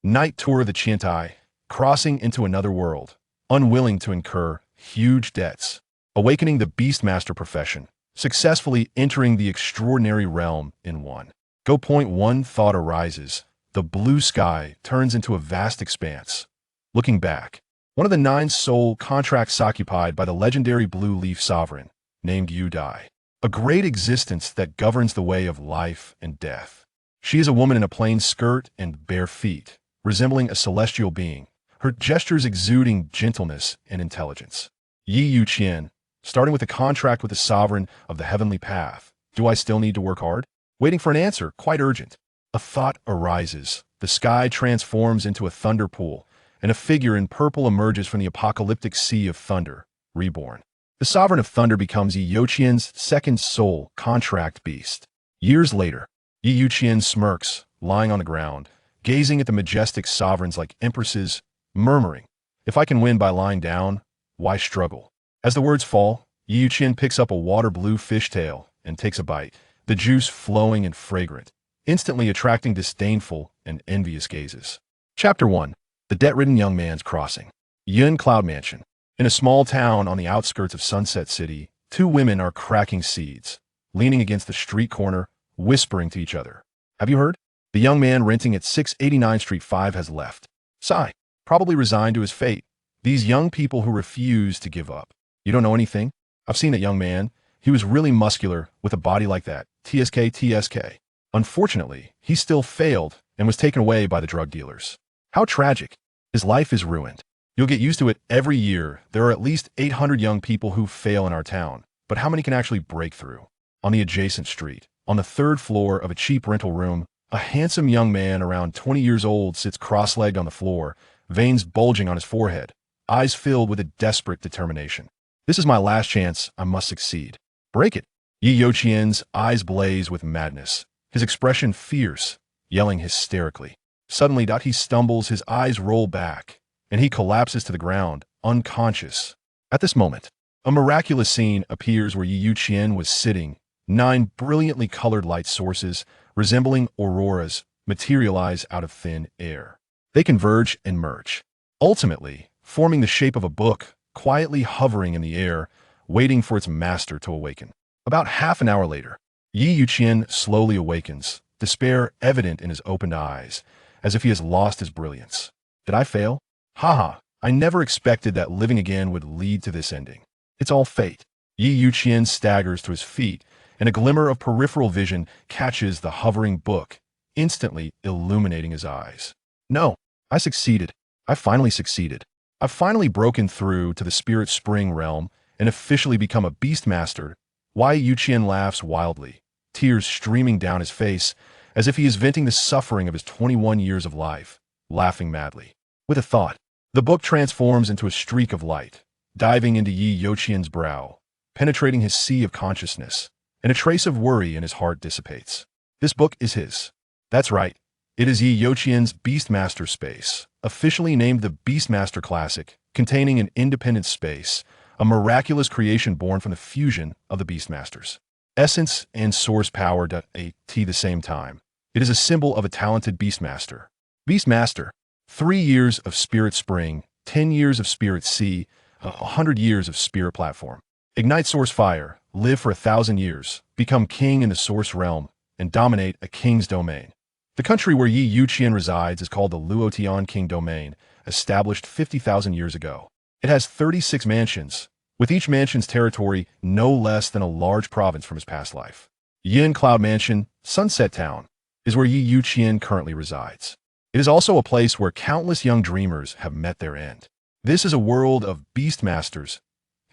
Night tour of the Chintai, crossing into another world, unwilling to incur huge debts, awakening the Beastmaster profession, successfully entering the extraordinary realm in one. Go. Point one thought arises. The blue sky turns into a vast expanse. Looking back, one of the 9 soul contracts occupied by the legendary blue leaf sovereign, named Youdie, a great existence that governs the way of life and death. She is a woman in a plain skirt and bare feet, resembling a celestial being, her gestures exuding gentleness and intelligence. Youqian, starting with a contract with the sovereign of the heavenly path. Do I still need to work hard? Waiting for an answer, quite urgent. A thought arises. The sky transforms into a thunder pool, and a figure in purple emerges from the apocalyptic sea of thunder, reborn. The sovereign of thunder becomes Youqian's second soul contract beast. Years later, Youqian smirks, lying on the ground, gazing at the majestic sovereigns like empresses, murmuring, "If I can win by lying down, why struggle?" As the words fall, Youqian picks up a water-blue fishtail and takes a bite, the juice flowing and fragrant, instantly attracting disdainful and envious gazes. Chapter 1. The Debt-Ridden Young Man's Crossing. Yun Cloud Mansion. In a small town on the outskirts of Sunset City, 2 women are cracking seeds, leaning against the street corner, whispering to each other. Have you heard? The young man renting at 689 Street 5 has left. Sigh. Probably resigned to his fate. These young people who refuse to give up. You don't know anything? I've seen that young man. He was really muscular, with a body like that. TSK. Unfortunately, he still failed and was taken away by the drug dealers. How tragic. His life is ruined. You'll get used to it. Every year, there are at least 800 young people who fail in our town. But how many can actually break through? On the adjacent street, on the 3rd floor of a cheap rental room, a handsome young man around 20 years old sits cross-legged on the floor, veins bulging on his forehead, eyes filled with a desperate determination. This is my last chance. I must succeed. Break it. Youqian's eyes blaze with madness, his expression fierce, yelling hysterically. Suddenly, he stumbles, his eyes roll back, and he collapses to the ground, unconscious. At this moment, a miraculous scene appears where Youqian was sitting. 9 brilliantly colored light sources, resembling auroras, materialize out of thin air. They converge and merge, ultimately forming the shape of a book, quietly hovering in the air, waiting for its master to awaken. About half an hour later, Youqian slowly awakens, despair evident in his opened eyes, as if he has lost his brilliance. Did I fail? Haha, I never expected that living again would lead to this ending. It's all fate. Youqian staggers to his feet, and a glimmer of peripheral vision catches the hovering book, instantly illuminating his eyes. No, I succeeded. I finally succeeded. I've finally broken through to the Spirit Spring realm and officially become a Beastmaster. Why? Youqian laughs wildly, tears streaming down his face, as if he is venting the suffering of his 21 years of life, laughing madly. With a thought, the book transforms into a streak of light, diving into Youqian's brow, penetrating his sea of consciousness, and a trace of worry in his heart dissipates. This book is his. That's right. It is Youqian's Beastmaster space, officially named the Beastmaster Classic, containing an independent space, a miraculous creation born from the fusion of the Beastmasters. Essence and source power at the same time. It is a symbol of a talented Beastmaster. Beastmaster, 3 years of Spirit Spring, 10 years of Spirit Sea, 100 years of Spirit Platform. Ignite Source Fire, live for 1,000 years, become king in the Source Realm, and dominate a king's domain. The country where Youqian resides is called the Luotian King Domain, established 50,000 years ago. It has 36 mansions, with each mansion's territory no less than a large province from his past life. Yin Cloud Mansion, Sunset Town, is where Youqian currently resides. It is also a place where countless young dreamers have met their end. This is a world of Beastmasters,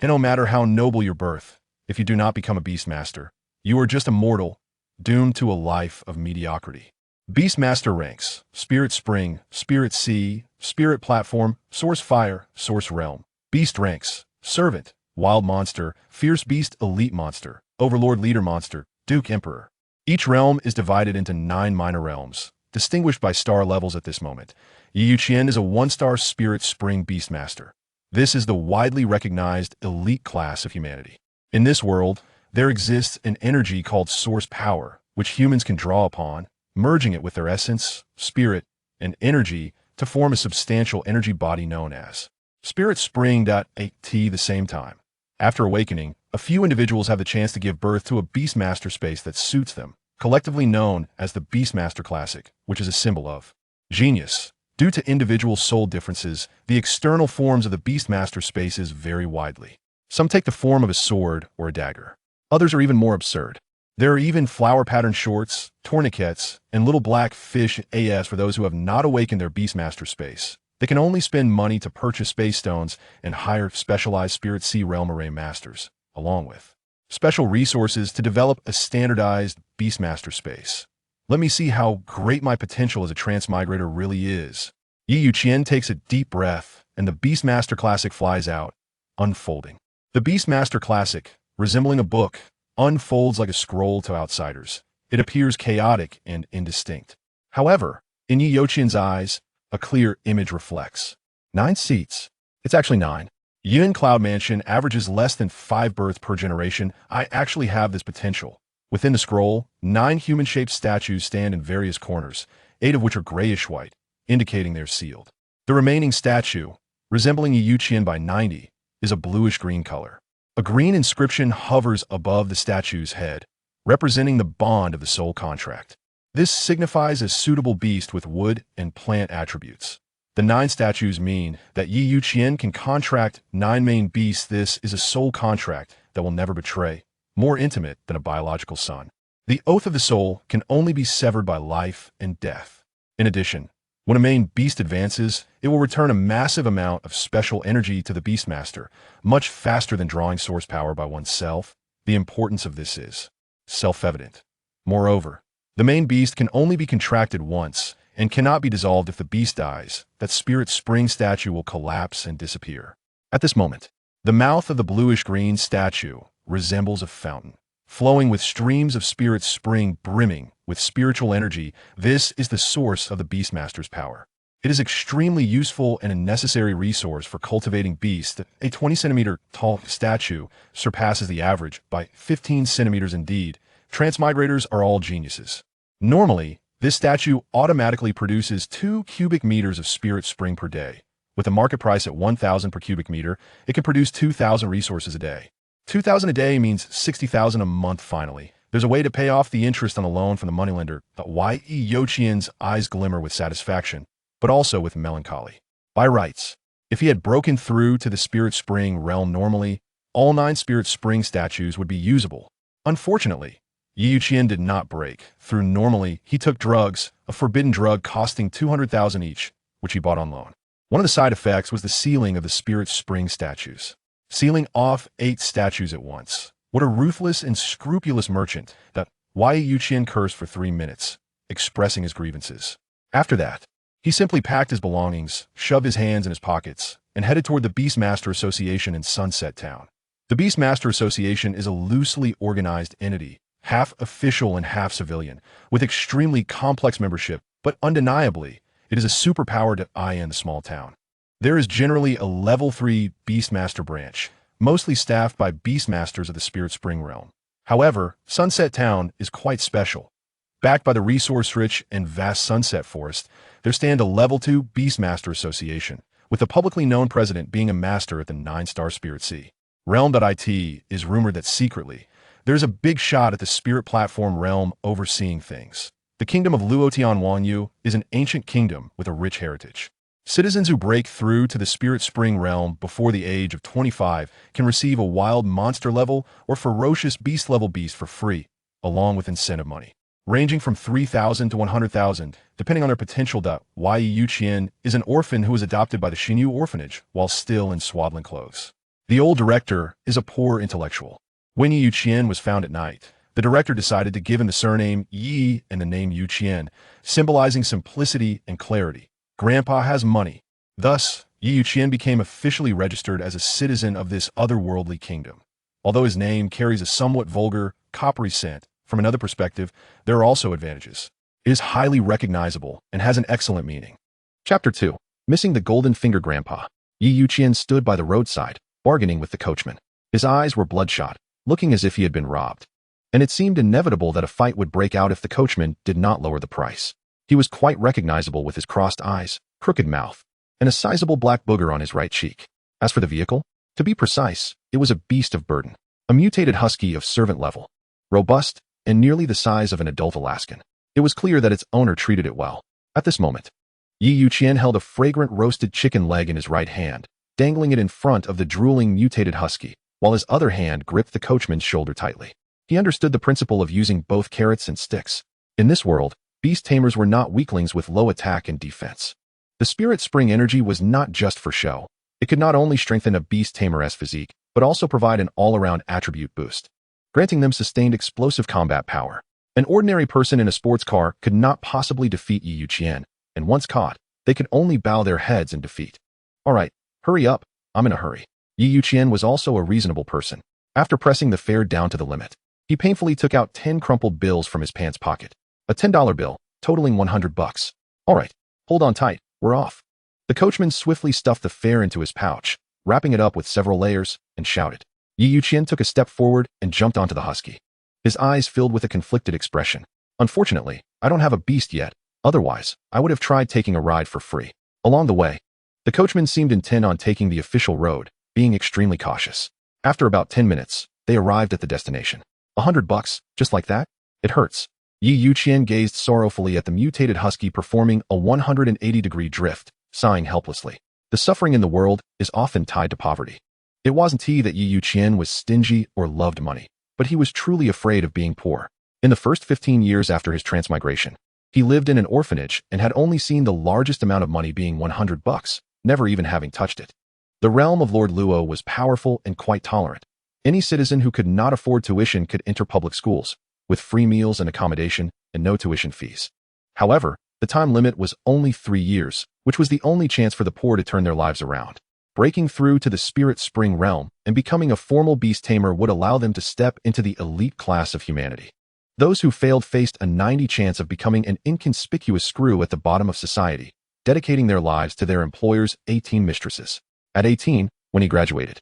and no matter how noble your birth, if you do not become a Beastmaster, you are just a mortal, doomed to a life of mediocrity. Beastmaster ranks: Spirit Spring, Spirit Sea, Spirit Platform, Source Fire, Source Realm. Beast ranks: Servant, Wild Monster, Fierce Beast, Elite Monster, Overlord, Leader Monster, Duke, Emperor. Each realm is divided into 9 minor realms, distinguished by star levels at this moment. Youqian is a 1-star Spirit Spring Beastmaster. This is the widely recognized elite class of humanity. In this world, there exists an energy called source power, which humans can draw upon, merging it with their essence, spirit, and energy to form a substantial energy body known as spirit spring. At the same time, after awakening, a few individuals have the chance to give birth to a Beastmaster space that suits them, collectively known as the Beastmaster Classic, which is a symbol of genius. Due to individual soul differences, the external forms of the Beastmaster spaces vary widely. Some take the form of a sword or a dagger. Others are even more absurd. There are even flower-patterned shorts, tourniquets, and little black fish AS for those who have not awakened their Beastmaster space. They can only spend money to purchase space stones and hire specialized Spirit Sea Realm Array Masters, along with special resources to develop a standardized Beastmaster space. Let me see how great my potential as a transmigrator really is. Youqian takes a deep breath, and the Beastmaster Classic flies out, unfolding. The Beastmaster Classic, resembling a book, unfolds like a scroll to outsiders. It appears chaotic and indistinct. However, in Youqian's eyes, a clear image reflects 9 seats. It's actually 9. Yun Cloud Mansion averages less than 5 births per generation. I actually have this potential. Within the scroll, 9 human-shaped statues stand in various corners, 8 of which are grayish-white, indicating they're sealed. The remaining statue, resembling Youqian by 90, is a bluish-green color. A green inscription hovers above the statue's head, representing the bond of the soul contract. This signifies a suitable beast with wood and plant attributes. The 9 statues mean that Youqian can contract 9 main beasts. This is a soul contract that will never betray, more intimate than a biological son. The oath of the soul can only be severed by life and death. In addition, when a main beast advances, it will return a massive amount of special energy to the Beastmaster, much faster than drawing source power by oneself. The importance of this is self-evident. Moreover, the main beast can only be contracted once and cannot be dissolved. If the beast dies, that Spirit Spring statue will collapse and disappear. At this moment, the mouth of the bluish-green statue resembles a fountain, flowing with streams of Spirit Spring brimming with spiritual energy. This is the source of the Beastmaster's power. It is extremely useful and a necessary resource for cultivating beasts. A 20-centimeter tall statue surpasses the average by 15 centimeters indeed. Transmigrators are all geniuses. Normally, this statue automatically produces 2 cubic meters of Spirit Spring per day. With a market price at 1,000 per cubic meter, it can produce 2,000 resources a day. 2,000 a day means 60,000 a month. Finally, there's a way to pay off the interest on the loan from the moneylender. Youqian's eyes glimmer with satisfaction, but also with melancholy. By rights, if he had broken through to the Spirit Spring realm normally, all 9 Spirit Spring statues would be usable. Unfortunately, Youqian did not break through normally. He took drugs, a forbidden drug costing 200,000 each, which he bought on loan. One of the side effects was the sealing of the Spirit Spring statues. Sealing off 8 statues at once. What a ruthless and scrupulous merchant. That Youqian cursed for 3 minutes, expressing his grievances. After that, he simply packed his belongings, shoved his hands in his pockets, and headed toward the Beastmaster Association in Sunset Town. The Beastmaster Association is a loosely organized entity, half official and half civilian, with extremely complex membership, but undeniably, it is a superpowered in the small town. There is generally a level 3 Beastmaster branch, mostly staffed by Beastmasters of the Spirit Spring realm. However, Sunset Town is quite special. Backed by the resource-rich and vast Sunset Forest, there stand a level 2 Beastmaster Association, with the publicly known president being a master at the 9-star Spirit Sea. Realm.it is rumored that secretly, there's a big shot at the Spirit Platform realm overseeing things. The kingdom of Luotian Wanyu is an ancient kingdom with a rich heritage. Citizens who break through to the Spirit Spring realm before the age of 25 can receive a wild monster level or ferocious beast level beast for free, along with incentive money, ranging from 3,000 to 100,000, depending on their potential. Youqian is an orphan who was adopted by the Xinyu orphanage while still in swaddling clothes. The old director is a poor intellectual. When Youqian was found at night, the director decided to give him the surname Yi and the name Youqian, symbolizing simplicity and clarity. Grandpa has money. Thus, Youqian became officially registered as a citizen of this otherworldly kingdom. Although his name carries a somewhat vulgar, coppery scent, from another perspective, there are also advantages. It is highly recognizable and has an excellent meaning. Chapter 2. Missing the Golden Finger Grandpa. Youqian stood by the roadside, bargaining with the coachman. His eyes were bloodshot, looking as if he had been robbed. And it seemed inevitable that a fight would break out if the coachman did not lower the price. He was quite recognizable with his crossed eyes, crooked mouth, and a sizable black booger on his right cheek. As for the vehicle, to be precise, it was a beast of burden, a mutated husky of servant level, robust, and nearly the size of an adult Alaskan. It was clear that its owner treated it well. At this moment, Youqian held a fragrant roasted chicken leg in his right hand, dangling it in front of the drooling mutated husky, while his other hand gripped the coachman's shoulder tightly. He understood the principle of using both carrots and sticks. In this world, beast tamers were not weaklings with low attack and defense. The spirit spring energy was not just for show. It could not only strengthen a beast tamer's physique, but also provide an all-around attribute boost, granting them sustained explosive combat power. An ordinary person in a sports car could not possibly defeat Youqian, and once caught, they could only bow their heads in defeat. All right, hurry up, I'm in a hurry. Youqian was also a reasonable person. After pressing the fare down to the limit, he painfully took out 10 crumpled bills from his pants pocket. A $10 bill, totaling $100. All right, hold on tight, we're off. The coachman swiftly stuffed the fare into his pouch, wrapping it up with several layers, and shouted. Youqian took a step forward and jumped onto the husky. His eyes filled with a conflicted expression. Unfortunately, I don't have a beast yet. Otherwise, I would have tried taking a ride for free. Along the way, the coachman seemed intent on taking the official road, being extremely cautious. After about 10 minutes, they arrived at the destination. $100, just like that? It hurts. Youqian gazed sorrowfully at the mutated husky performing a 180-degree drift, sighing helplessly. The suffering in the world is often tied to poverty. It wasn't he that Youqian was stingy or loved money, but he was truly afraid of being poor. In the first 15 years after his transmigration, he lived in an orphanage and had only seen the largest amount of money being $100, never even having touched it. The realm of Lord Luo was powerful and quite tolerant. Any citizen who could not afford tuition could enter public schools, with free meals and accommodation and no tuition fees. However, the time limit was only 3 years, which was the only chance for the poor to turn their lives around. Breaking through to the spirit spring realm and becoming a formal beast tamer would allow them to step into the elite class of humanity. Those who failed faced a 90 chance of becoming an inconspicuous screw at the bottom of society, dedicating their lives to their employer's 18 mistresses. At 18, when he graduated,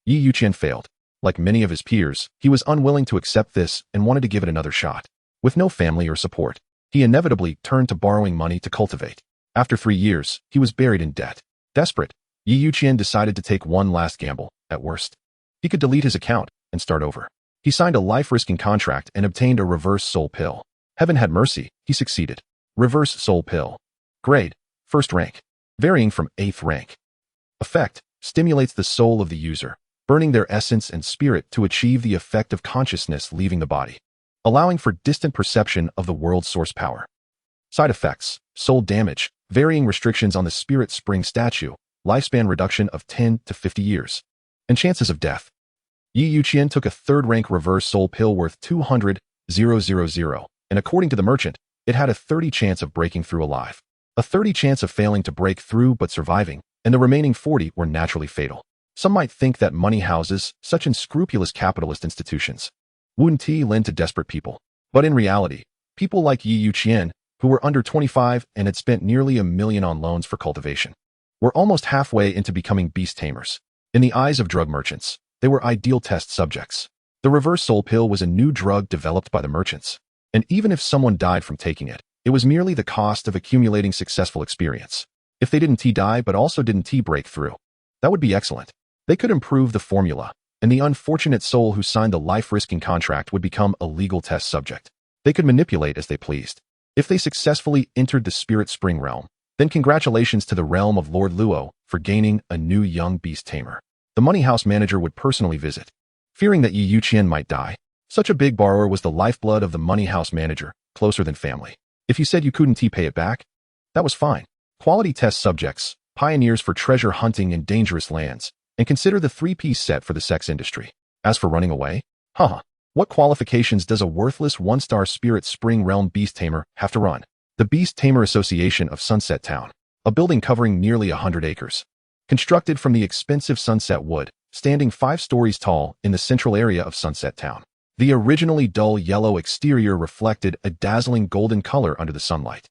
Youqian failed. Like many of his peers, he was unwilling to accept this and wanted to give it another shot. With no family or support, he inevitably turned to borrowing money to cultivate. After 3 years, he was buried in debt. Desperate, Youqian decided to take one last gamble. At worst, he could delete his account and start over. He signed a life-risking contract and obtained a reverse soul pill. Heaven had mercy, he succeeded. Reverse soul pill. Grade, 1st rank. Varying from 8th rank. Effect, stimulates the soul of the user, burning their essence and spirit to achieve the effect of consciousness leaving the body, allowing for distant perception of the world's source power. Side effects, soul damage, varying restrictions on the spirit spring statue, lifespan reduction of 10 to 50 years, and chances of death. Youqian took a 3rd rank reverse soul pill worth 200,000, and according to the merchant, it had a 30 chance of breaking through alive, a 30 chance of failing to break through but surviving, and the remaining 40 were naturally fatal. Some might think that money houses such unscrupulous capitalist institutions wouldn't lend to desperate people. But in reality, people like Youqian, who were under 25 and had spent nearly $1 million on loans for cultivation, were almost halfway into becoming beast tamers. In the eyes of drug merchants, they were ideal test subjects. The reverse soul pill was a new drug developed by the merchants, and even if someone died from taking it, it was merely the cost of accumulating successful experience. If they didn't die but also didn't break through, that would be excellent. They could improve the formula, and the unfortunate soul who signed the life-risking contract would become a legal test subject. They could manipulate as they pleased. If they successfully entered the spirit spring realm, then congratulations to the realm of Lord Luo for gaining a new young beast tamer. The money house manager would personally visit, fearing that Youqian might die. Such a big borrower was the lifeblood of the money house manager, closer than family. If you said you couldn't pay it back, that was fine. Quality test subjects, pioneers for treasure hunting in dangerous lands, and consider the 3-piece set for the sex industry. As for running away, what qualifications does a worthless 1-star spirit spring realm beast tamer have to run? The Beast Tamer Association of Sunset Town, a building covering nearly 100 acres. Constructed from the expensive sunset wood, standing 5 stories tall in the central area of Sunset Town. The originally dull yellow exterior reflected a dazzling golden color under the sunlight.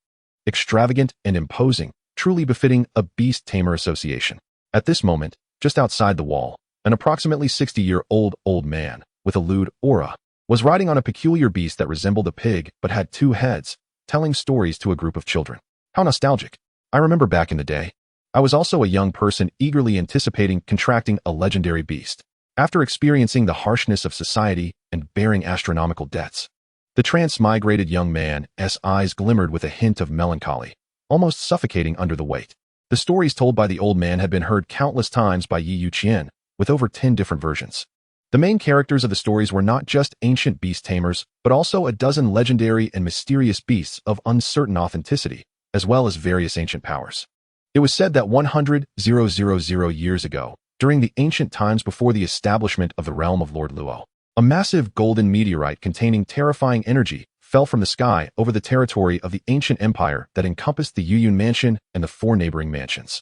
Extravagant and imposing, truly befitting a Beast Tamer Association. At this moment, just outside the wall, an approximately 60-year-old old man, with a lewd aura, was riding on a peculiar beast that resembled a pig but had 2 heads, telling stories to a group of children. How nostalgic. I remember back in the day. I was also a young person eagerly anticipating contracting a legendary beast. After experiencing the harshness of society and bearing astronomical debts, the transmigrated young man's eyes glimmered with a hint of melancholy, almost suffocating under the weight. The stories told by the old man had been heard countless times by Youqian, with over 10 different versions. The main characters of the stories were not just ancient beast tamers, but also a dozen legendary and mysterious beasts of uncertain authenticity, as well as various ancient powers. It was said that 100,000 years ago, during the ancient times before the establishment of the realm of Lord Luo, a massive golden meteorite containing terrifying energy fell from the sky over the territory of the ancient empire that encompassed the Youqian mansion and the 4 neighboring mansions.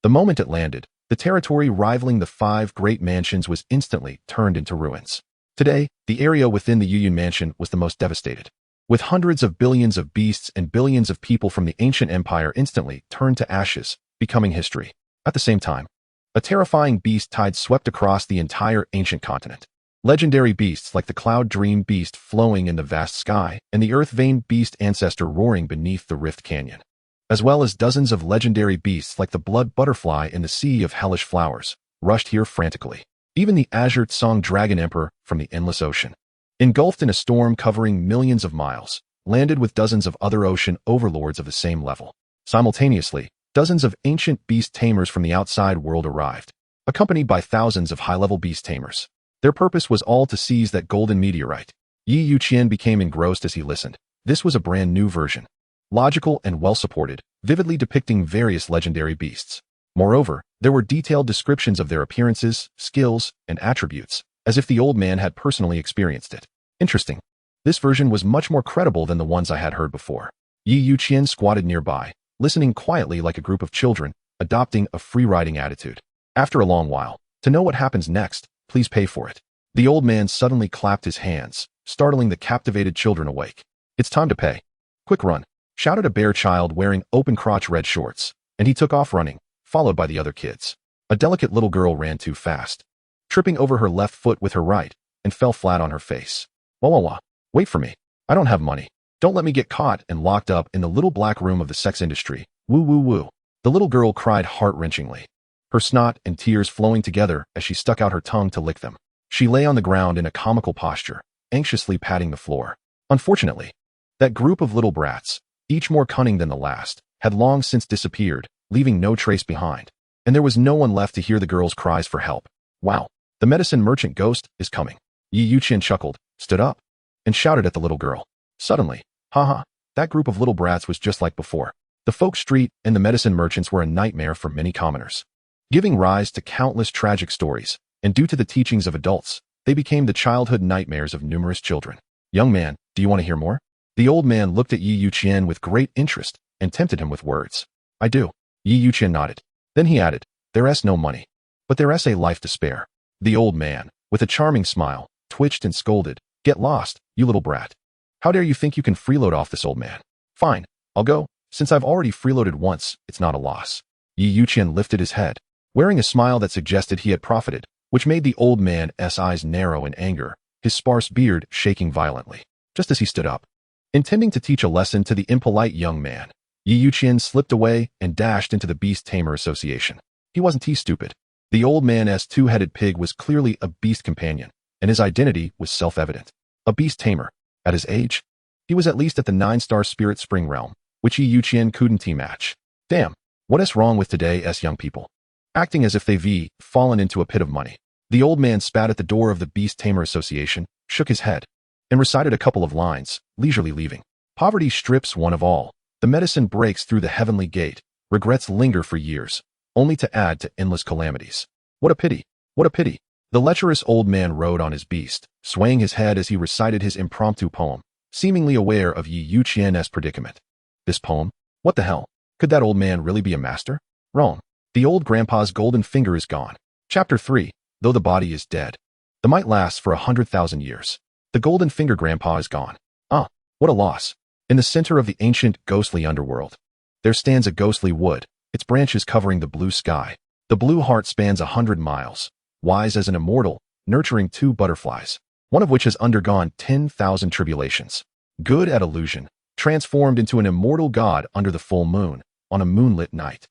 The moment it landed, the territory rivaling the 5 great mansions was instantly turned into ruins. Today, the area within the Youqian mansion was the most devastated, with hundreds of billions of beasts and billions of people from the ancient empire instantly turned to ashes, becoming history. At the same time, a terrifying beast tide swept across the entire ancient continent. Legendary beasts like the Cloud Dream Beast flowing in the vast sky and the Earth Vein Beast Ancestor roaring beneath the Rift Canyon, as well as dozens of legendary beasts like the Blood Butterfly in the Sea of Hellish Flowers, rushed here frantically. Even the Azure Tsong Dragon Emperor from the Endless Ocean, engulfed in a storm covering millions of miles, landed with dozens of other ocean overlords of the same level. Simultaneously, dozens of ancient beast tamers from the outside world arrived, accompanied by thousands of high-level beast tamers. Their purpose was all to seize that golden meteorite. Youqian became engrossed as he listened. This was a brand new version, logical and well-supported, vividly depicting various legendary beasts. Moreover, there were detailed descriptions of their appearances, skills, and attributes, as if the old man had personally experienced it. Interesting. This version was much more credible than the ones I had heard before. Youqian squatted nearby, listening quietly like a group of children, adopting a free-riding attitude. After a long while, to know what happens next, please pay for it. The old man suddenly clapped his hands, startling the captivated children awake. It's time to pay. Quick run, shouted a bear child wearing open-crotch red shorts, and he took off running, followed by the other kids. A delicate little girl ran too fast, tripping over her left foot with her right, and fell flat on her face. Wah wah wah, wait for me. I don't have money. Don't let me get caught and locked up in the little black room of the sex industry. Woo woo woo. The little girl cried heart-wrenchingly, her snot and tears flowing together as she stuck out her tongue to lick them. She lay on the ground in a comical posture, anxiously patting the floor. Unfortunately, that group of little brats, each more cunning than the last, had long since disappeared, leaving no trace behind, and there was no one left to hear the girl's cries for help. Wow, the medicine merchant ghost is coming. Youqian chuckled, stood up, and shouted at the little girl. Suddenly, haha, that group of little brats was just like before. The folk street and the medicine merchants were a nightmare for many commoners, giving rise to countless tragic stories, and due to the teachings of adults, they became the childhood nightmares of numerous children. Young man, do you want to hear more? The old man looked at Youqian with great interest and tempted him with words. I do. Youqian nodded. Then he added, there's no money, but there's a life to spare. The old man, with a charming smile, twitched and scolded. Get lost, you little brat. How dare you think you can freeload off this old man? Fine, I'll go. Since I've already freeloaded once, it's not a loss. Youqian lifted his head, wearing a smile that suggested he had profited, which made the old man's eyes narrow in anger, his sparse beard shaking violently. Just as he stood up, intending to teach a lesson to the impolite young man, Youqian slipped away and dashed into the Beast Tamer Association. He wasn't stupid. The old man's two-headed pig was clearly a beast companion, and his identity was self-evident. A beast tamer. At his age, he was at least at the 9-star Spirit Spring realm, which Youqian couldn't match. Damn, what is wrong with today's young people? Acting as if they've fallen into a pit of money. The old man spat at the door of the Beast Tamer Association, shook his head, and recited a couple of lines, leisurely leaving. Poverty strips one of all. The medicine breaks through the heavenly gate. Regrets linger for years, only to add to endless calamities. What a pity. What a pity. The lecherous old man rode on his beast, swaying his head as he recited his impromptu poem, seemingly aware of Youqian's predicament. This poem? What the hell? Could that old man really be a master? Wrong. The old grandpa's golden finger is gone. Chapter 3. Though the body is dead, the might lasts for 100,000 years. The golden finger grandpa is gone. Ah, what a loss. In the center of the ancient, ghostly underworld, there stands a ghostly wood, its branches covering the blue sky. The blue heart spans 100 miles, wise as an immortal, nurturing 2 butterflies, one of which has undergone 10,000 tribulations. Good at illusion, transformed into an immortal god under the full moon, on a moonlit night.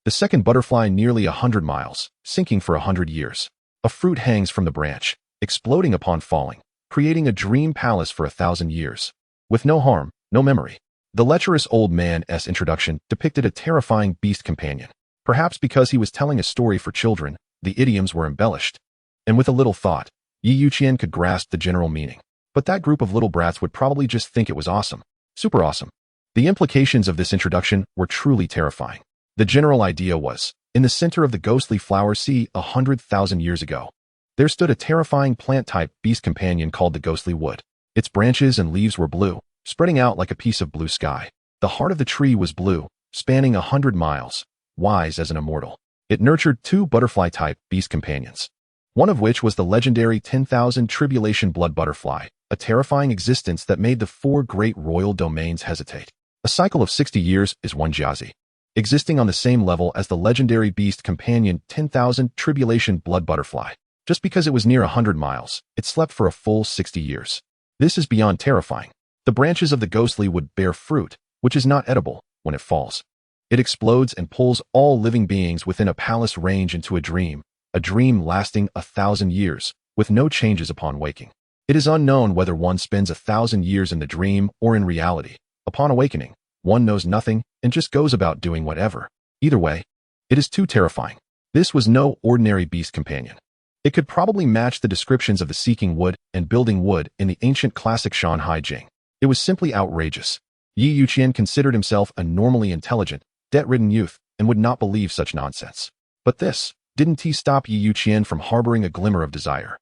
The second butterfly nearly 100 miles, sinking for 100 years. A fruit hangs from the branch, exploding upon falling, creating a dream palace for 1,000 years. With no harm, no memory. The lecherous old man's introduction depicted a terrifying beast companion. Perhaps because he was telling a story for children, the idioms were embellished. And with a little thought, Youqian could grasp the general meaning. But that group of little brats would probably just think it was awesome. Super awesome. The implications of this introduction were truly terrifying. The general idea was, in the center of the ghostly flower sea 100,000 years ago, there stood a terrifying plant-type beast companion called the ghostly wood. Its branches and leaves were blue, spreading out like a piece of blue sky. The heart of the tree was blue, spanning 100 miles, wise as an immortal. It nurtured 2 butterfly-type beast companions, one of which was the legendary 10,000 tribulation blood butterfly, a terrifying existence that made the 4 great royal domains hesitate. A cycle of 60 years is one jiazi, existing on the same level as the legendary beast companion 10,000 tribulation blood butterfly. Just because it was near 100 miles, it slept for a full 60 years. This is beyond terrifying. The branches of the ghostly would bear fruit, which is not edible, when it falls. It explodes and pulls all living beings within a palace range into a dream lasting 1,000 years, with no changes upon waking. It is unknown whether one spends 1,000 years in the dream or in reality. Upon awakening, one knows nothing and just goes about doing whatever. Either way, it is too terrifying. This was no ordinary beast companion. It could probably match the descriptions of the seeking wood and building wood in the ancient classic Shanhai Jing. It was simply outrageous. Youqian considered himself a normally intelligent, debt-ridden youth and would not believe such nonsense. But this didn't stop Youqian from harboring a glimmer of desire.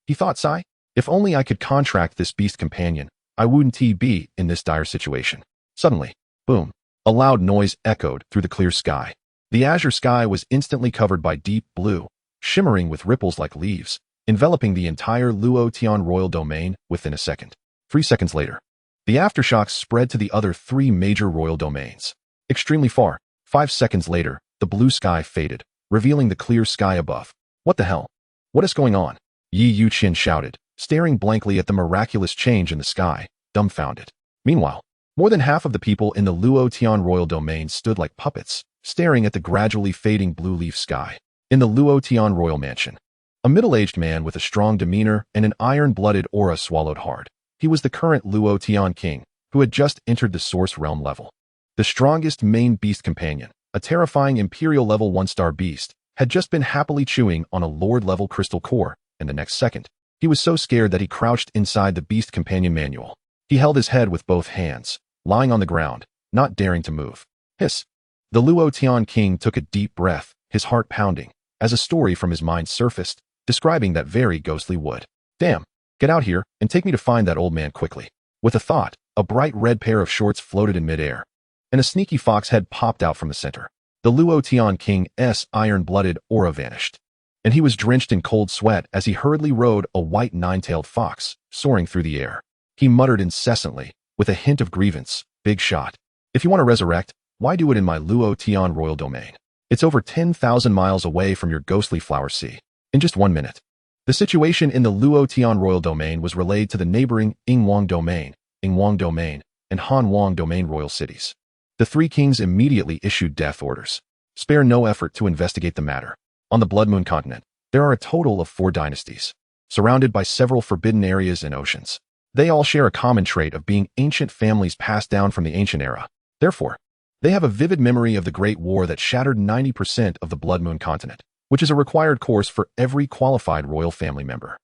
He thought, sigh, if only I could contract this beast companion, I wouldn't be in this dire situation. Suddenly, boom, a loud noise echoed through the clear sky. The azure sky was instantly covered by deep blue, shimmering with ripples like leaves, enveloping the entire Luotian royal domain within a second. 3 seconds later, the aftershocks spread to the other 3 major royal domains. Extremely far, 5 seconds later, the blue sky faded, revealing the clear sky above. What the hell? What is going on? Youqian shouted, staring blankly at the miraculous change in the sky, dumbfounded. Meanwhile, more than half of the people in the Luotian royal domain stood like puppets, staring at the gradually fading blue leaf sky. In the Luotian royal mansion, a middle-aged man with a strong demeanor and an iron-blooded aura swallowed hard. He was the current Luotian king, who had just entered the source realm level. The strongest main beast companion, a terrifying imperial level 1-star beast, had just been happily chewing on a lord-level crystal core, and the next second, he was so scared that he crouched inside the beast companion manual. He held his head with both hands, lying on the ground, not daring to move. Hiss. The Luotian king took a deep breath, his heart pounding, as a story from his mind surfaced, describing that very ghostly wood. Damn, get out here and take me to find that old man quickly. With a thought, a bright red pair of shorts floated in midair, and a sneaky fox head popped out from the center. The Luotian king's iron-blooded aura vanished, and he was drenched in cold sweat as he hurriedly rode a white 9-tailed fox, soaring through the air. He muttered incessantly, with a hint of grievance, big shot. If you want to resurrect, why do it in my Luotian royal domain? It's over 10,000 miles away from your ghostly flower sea. In just 1 minute. The situation in the Luotian royal domain was relayed to the neighboring Ingwang domain, and Hanwang domain royal cities. The 3 kings immediately issued death orders. Spare no effort to investigate the matter. On the Blood Moon continent, there are a total of 4 dynasties, surrounded by several forbidden areas and oceans. They all share a common trait of being ancient families passed down from the ancient era. Therefore, they have a vivid memory of the Great War that shattered 90% of the Blood Moon continent, which is a required course for every qualified royal family member.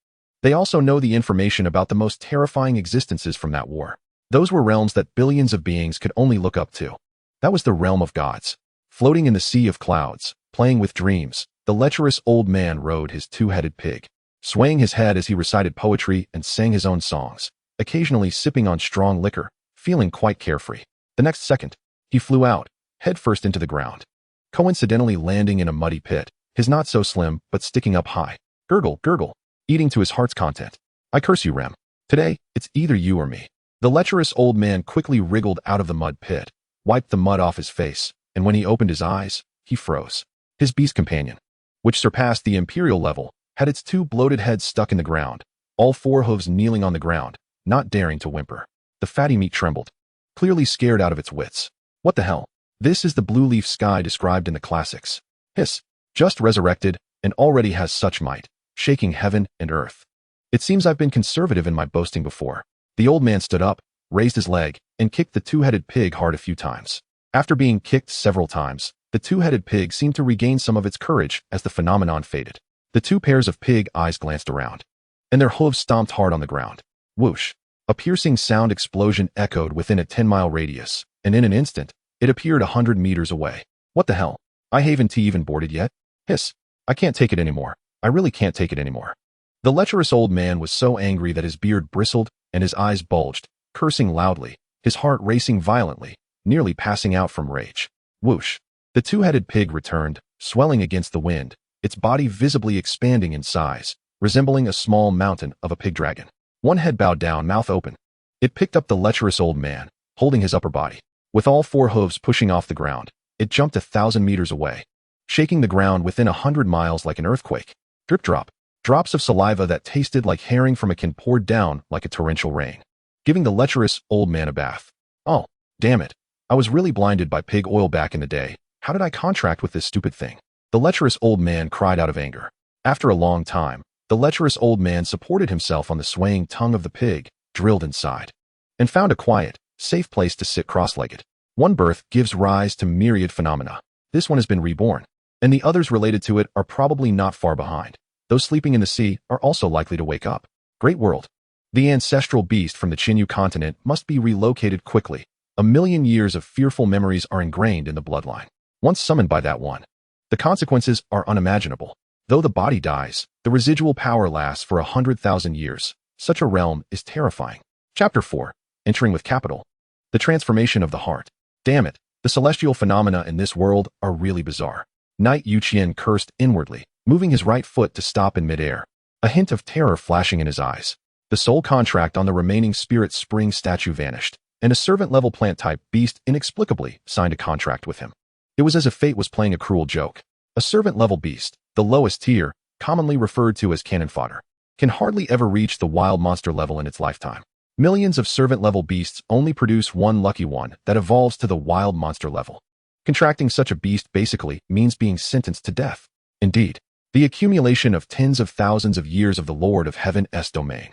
They also know the information about the most terrifying existences from that war. Those were realms that billions of beings could only look up to. That was the realm of gods. Floating in the sea of clouds, playing with dreams, the lecherous old man rode his 2-headed pig, swaying his head as he recited poetry and sang his own songs, occasionally sipping on strong liquor, feeling quite carefree. The next second, he flew out, headfirst into the ground, coincidentally landing in a muddy pit, his not so slim but sticking up high. Gurgle, gurgle, eating to his heart's content. I curse you, Rem. Today, it's either you or me. The lecherous old man quickly wriggled out of the mud pit, wiped the mud off his face, and when he opened his eyes, he froze. His beast companion, which surpassed the imperial level, had its 2 bloated heads stuck in the ground, all 4 hooves kneeling on the ground, not daring to whimper. The fatty meat trembled, clearly scared out of its wits. What the hell? This is the blue leaf sky described in the classics. Hiss. Just resurrected, and already has such might, shaking heaven and earth. It seems I've been conservative in my boasting before. The old man stood up, raised his leg, and kicked the two-headed pig hard a few times. After being kicked several times, the two-headed pig seemed to regain some of its courage as the phenomenon faded. The two pairs of pig eyes glanced around, and their hooves stomped hard on the ground. Whoosh! A piercing sound explosion echoed within a 10-mile radius, and in an instant, it appeared 100 meters away. What the hell? I haven't even boarded yet? Hiss. I can't take it anymore. I really can't take it anymore. The lecherous old man was so angry that his beard bristled and his eyes bulged, cursing loudly, his heart racing violently, nearly passing out from rage. Whoosh! The two-headed pig returned, swelling against the wind, its body visibly expanding in size, resembling a small mountain of a pig dragon. One head bowed down, mouth open. It picked up the lecherous old man, holding his upper body. With all four hooves pushing off the ground, it jumped 1,000 meters away, shaking the ground within 100 miles like an earthquake. Drip drop. Drops of saliva that tasted like herring from a can poured down like a torrential rain, giving the lecherous old man a bath. Oh, damn it. I was really blinded by pig oil back in the day. How did I contract with this stupid thing? The lecherous old man cried out of anger. After a long time, the lecherous old man supported himself on the swaying tongue of the pig, drilled inside, and found a quiet, safe place to sit cross-legged. One birth gives rise to myriad phenomena. This one has been reborn, and the others related to it are probably not far behind. Those sleeping in the sea are also likely to wake up. Great world. The ancestral beast from the Chinyu continent must be relocated quickly. 1,000,000 years of fearful memories are ingrained in the bloodline. Once summoned by that one, the consequences are unimaginable. Though the body dies, the residual power lasts for 100,000 years. Such a realm is terrifying. Chapter 4. Entering with capital. The transformation of the heart. Damn it, the celestial phenomena in this world are really bizarre. Knight Youqian cursed inwardly, moving his right foot to stop in midair, a hint of terror flashing in his eyes. The soul contract on the remaining spirit spring statue vanished, and a servant-level plant-type beast inexplicably signed a contract with him. It was as if fate was playing a cruel joke. A servant-level beast, the lowest tier, commonly referred to as cannon fodder, can hardly ever reach the wild monster level in its lifetime. Millions of servant-level beasts only produce one lucky one that evolves to the wild monster level. Contracting such a beast basically means being sentenced to death. Indeed, the accumulation of tens of thousands of years of the Lord of Heaven's domain,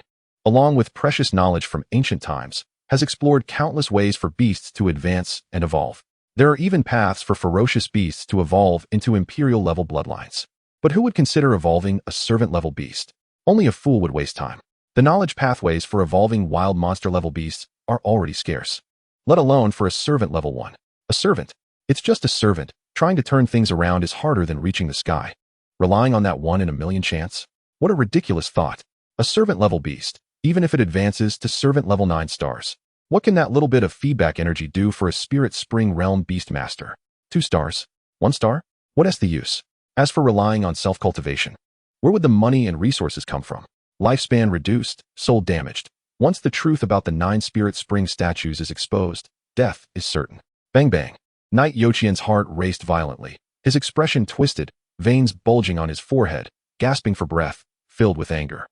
along with precious knowledge from ancient times, has explored countless ways for beasts to advance and evolve. There are even paths for ferocious beasts to evolve into imperial-level bloodlines. But who would consider evolving a servant-level beast? Only a fool would waste time. The knowledge pathways for evolving wild monster-level beasts are already scarce, let alone for a servant-level one. A servant. It's just a servant. Trying to turn things around is harder than reaching the sky. Relying on that 1 in a million chance? What a ridiculous thought. A servant-level beast, even if it advances to servant-level 9 stars. What can that little bit of feedback energy do for a spirit spring realm beast master? 2 stars? 1 star? What is the use? As for relying on self-cultivation, where would the money and resources come from? Lifespan reduced, soul damaged. Once the truth about the 9 spirit spring statues is exposed, death is certain. Bang bang. Knight Youqian's heart raced violently, his expression twisted, veins bulging on his forehead, gasping for breath, filled with anger.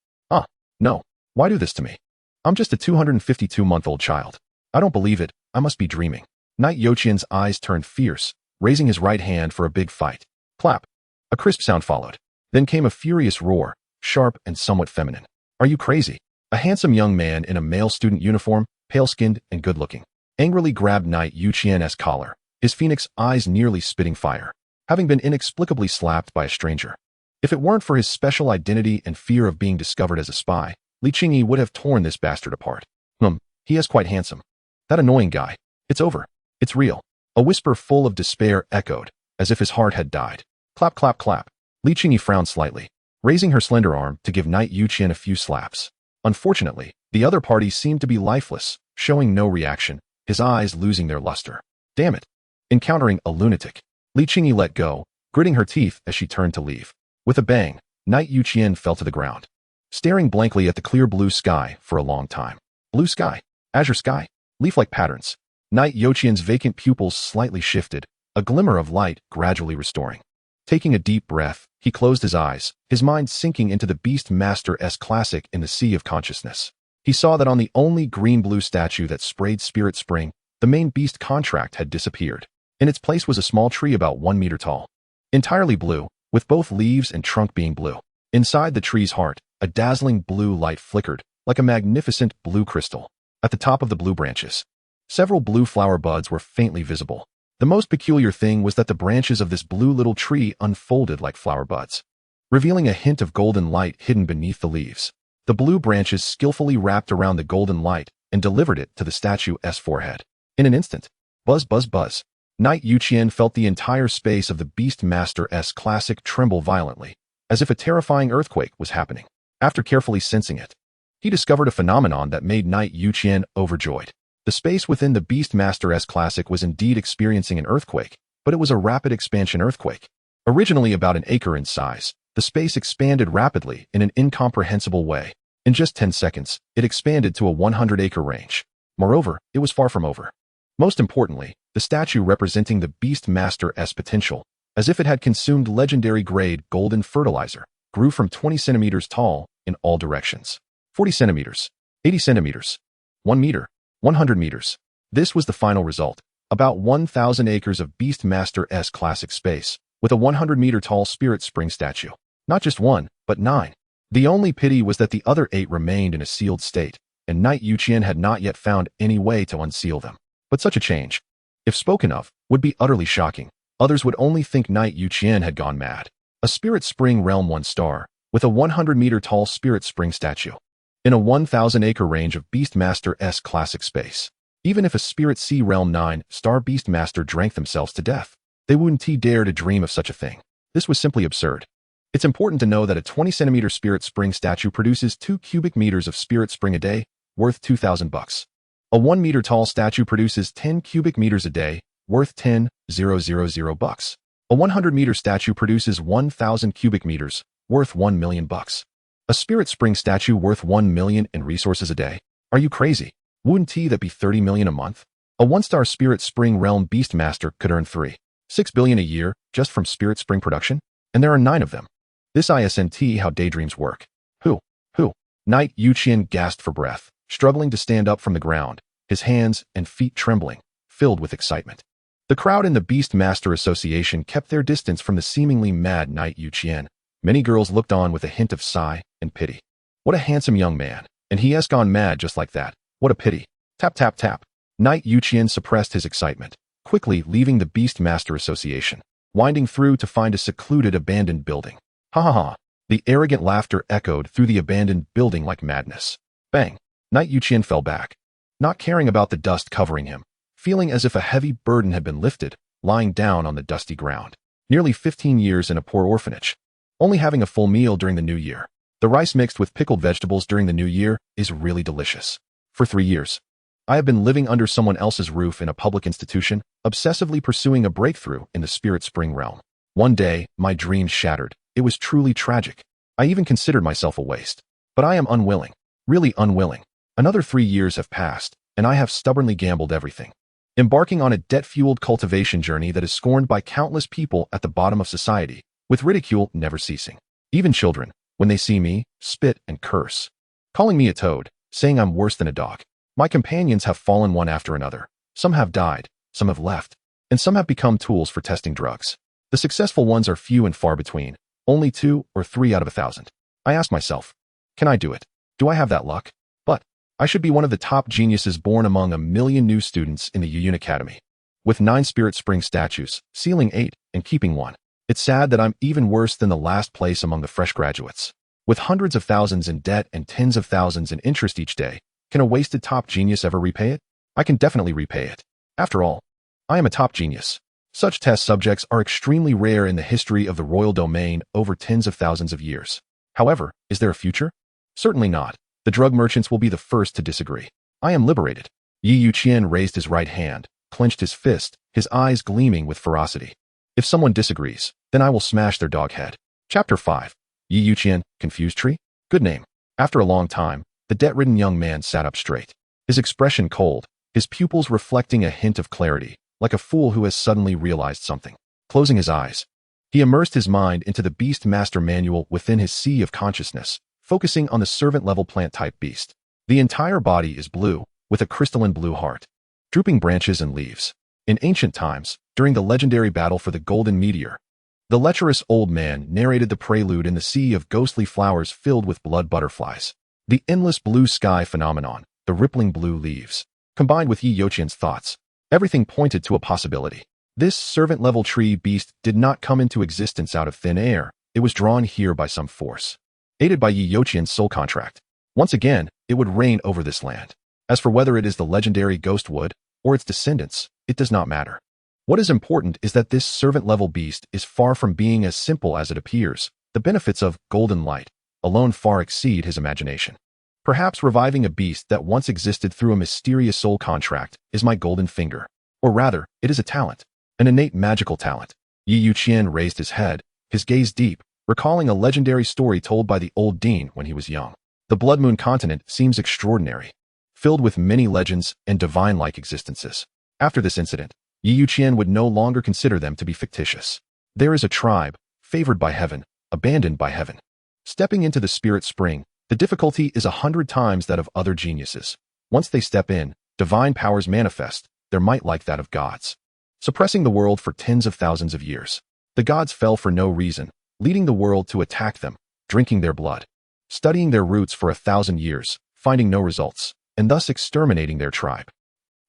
No. Why do this to me? I'm just a 252-month-old child. I don't believe it. I must be dreaming. Knight Youqian's eyes turned fierce, raising his right hand for a big fight. Clap. A crisp sound followed. Then came a furious roar, sharp and somewhat feminine. Are you crazy? A handsome young man in a male student uniform, pale-skinned and good-looking, angrily grabbed Knight Youqian's collar, his phoenix eyes nearly spitting fire, having been inexplicably slapped by a stranger. If it weren't for his special identity and fear of being discovered as a spy, Li Qingyi would have torn this bastard apart. He is quite handsome. That annoying guy. It's over. It's real. A whisper full of despair echoed, as if his heart had died. Clap, clap, clap. Li Qingyi frowned slightly, raising her slender arm to give Knight Youqian a few slaps. Unfortunately, the other party seemed to be lifeless, showing no reaction, his eyes losing their luster. Damn it. Encountering a lunatic. Li Qingyi let go, gritting her teeth as she turned to leave. With a bang, Knight Youqian fell to the ground, staring blankly at the clear blue sky for a long time. Blue sky, azure sky, leaf-like patterns. Knight Youqian's vacant pupils slightly shifted, a glimmer of light gradually restoring. Taking a deep breath, he closed his eyes, his mind sinking into the Beast Master's classic in the sea of consciousness. He saw that on the only green-blue statue that sprayed spirit spring, The main beast contract had disappeared. In its place was a small tree about 1 meter tall. Entirely blue, with both leaves and trunk being blue. Inside the tree's heart, a dazzling blue light flickered, like a magnificent blue crystal. At the top of the blue branches, several blue flower buds were faintly visible. The most peculiar thing was that the branches of this blue little tree unfolded like flower buds, revealing a hint of golden light hidden beneath the leaves. The blue branches skillfully wrapped around the golden light and delivered it to the statue's forehead. In an instant, buzz, buzz, buzz. Knight Youqian felt the entire space of the Beast Master's classic tremble violently, as if a terrifying earthquake was happening. After carefully sensing it, he discovered a phenomenon that made Knight Youqian overjoyed. The space within the Beast Master's classic was indeed experiencing an earthquake, but it was a rapid expansion earthquake. Originally about an acre in size, the space expanded rapidly in an incomprehensible way. In just 10 seconds, it expanded to a 100-acre range. Moreover, it was far from over. Most importantly, the statue representing the Beast Master's potential, as if it had consumed legendary-grade golden fertilizer, grew from 20 centimeters tall in all directions. 40 centimeters, 80 centimeters, 1 meter, 100 meters. This was the final result. About 1,000 acres of Beast Master's classic space, with a 100-meter-tall spirit spring statue. Not just one, but 9. The only pity was that the other 8 remained in a sealed state, and Knight Youqian had not yet found any way to unseal them. But such a change, if spoken of, would be utterly shocking. Others would only think Knight Youqian had gone mad. A Spirit Spring Realm 1 star, with a 100-meter-tall Spirit Spring statue, in a 1,000-acre range of Beast Master's classic space. Even if a Spirit Sea Realm 9 star Beast Master drank themselves to death, they wouldn't dare to dream of such a thing. This was simply absurd. It's important to know that a 20-centimeter Spirit Spring statue produces 2 cubic meters of Spirit Spring a day, worth $2,000. A 1-meter-tall statue produces 10 cubic meters a day, worth $10,000. A 100-meter statue produces 1,000 cubic meters, worth $1 million. A Spirit Spring statue worth $1 million in resources a day? Are you crazy? Wouldn't that be $30 million a month? A 1-star Spirit Spring Realm Beast Master could earn $3.6 billion a year just from Spirit Spring production, and there are 9 of them. This isn't how daydreams work. Who? Knight Youqian gasped for breath, struggling to stand up from the ground, his hands and feet trembling, filled with excitement. The crowd in the Beast Master Association kept their distance from the seemingly mad Knight Youqian. Many girls looked on with a hint of sigh and pity. What a handsome young man, and he has gone mad just like that. What a pity. Tap, tap, tap. Knight Youqian suppressed his excitement, quickly leaving the Beast Master Association, winding through to find a secluded abandoned building. Ha ha ha. The arrogant laughter echoed through the abandoned building like madness. Bang. Knight Youqian fell back, not caring about the dust covering him, feeling as if a heavy burden had been lifted, lying down on the dusty ground. Nearly 15 years in a poor orphanage, only having a full meal during the new year. The rice mixed with pickled vegetables during the new year is really delicious. For 3 years, I have been living under someone else's roof in a public institution, obsessively pursuing a breakthrough in the Spirit Spring realm. One day, my dreams shattered. It was truly tragic. I even considered myself a waste. But I am unwilling, really unwilling. Another 3 years have passed, and I have stubbornly gambled everything, embarking on a debt-fueled cultivation journey that is scorned by countless people at the bottom of society, with ridicule never ceasing. Even children, when they see me, spit and curse, calling me a toad, saying I'm worse than a dog. My companions have fallen one after another. Some have died, some have left, and some have become tools for testing drugs. The successful ones are few and far between, only 2 or 3 out of 1,000. I ask myself, can I do it? Do I have that luck? But I should be one of the top geniuses born among 1 million new students in the Youqian Academy, with 9 Spirit Spring statues, sealing 8, and keeping 1. It's sad that I'm even worse than the last place among the fresh graduates. With hundreds of thousands in debt and tens of thousands in interest each day, can a wasted top genius ever repay it? I can definitely repay it. After all, I am a top genius. Such test subjects are extremely rare in the history of the royal domain over tens of thousands of years. However, is there a future? Certainly not. The drug merchants will be the first to disagree. I am liberated. Yi Youqian raised his right hand, clenched his fist, his eyes gleaming with ferocity. If someone disagrees, then I will smash their dog head. Chapter 5. Yi Youqian, Confused Tree? Good name. After a long time, the debt-ridden young man sat up straight, his expression cold, his pupils reflecting a hint of clarity, like a fool who has suddenly realized something. Closing his eyes, he immersed his mind into the Beast Master manual within his sea of consciousness, focusing on the servant-level plant-type beast. The entire body is blue, with a crystalline blue heart. drooping branches and leaves. In ancient times, during the legendary battle for the Golden Meteor, the lecherous old man narrated the prelude in the sea of ghostly flowers filled with blood butterflies. The endless blue sky phenomenon, the rippling blue leaves, combined with Youqian's thoughts, everything pointed to a possibility. This servant-level tree beast did not come into existence out of thin air. It was drawn here by some force. Aided by Youqian's soul contract. Once again, it would reign over this land. As for whether it is the legendary ghost wood or its descendants, it does not matter. What is important is that this servant-level beast is far from being as simple as it appears. The benefits of golden light alone far exceed his imagination. Perhaps reviving a beast that once existed through a mysterious soul contract is my golden finger. Or rather, it is a talent, an innate magical talent. Youqian raised his head, his gaze deep, recalling a legendary story told by the old dean when he was young. The Blood Moon continent seems extraordinary, filled with many legends and divine-like existences. After this incident, Youqian would no longer consider them to be fictitious. There is a tribe, favored by heaven, abandoned by heaven. Stepping into the spirit spring, the difficulty is 100 times that of other geniuses. Once they step in, divine powers manifest, their might like that of gods, suppressing the world for tens of thousands of years. The gods fell for no reason, leading the world to attack them, drinking their blood, studying their roots for 1,000 years, finding no results, and thus exterminating their tribe.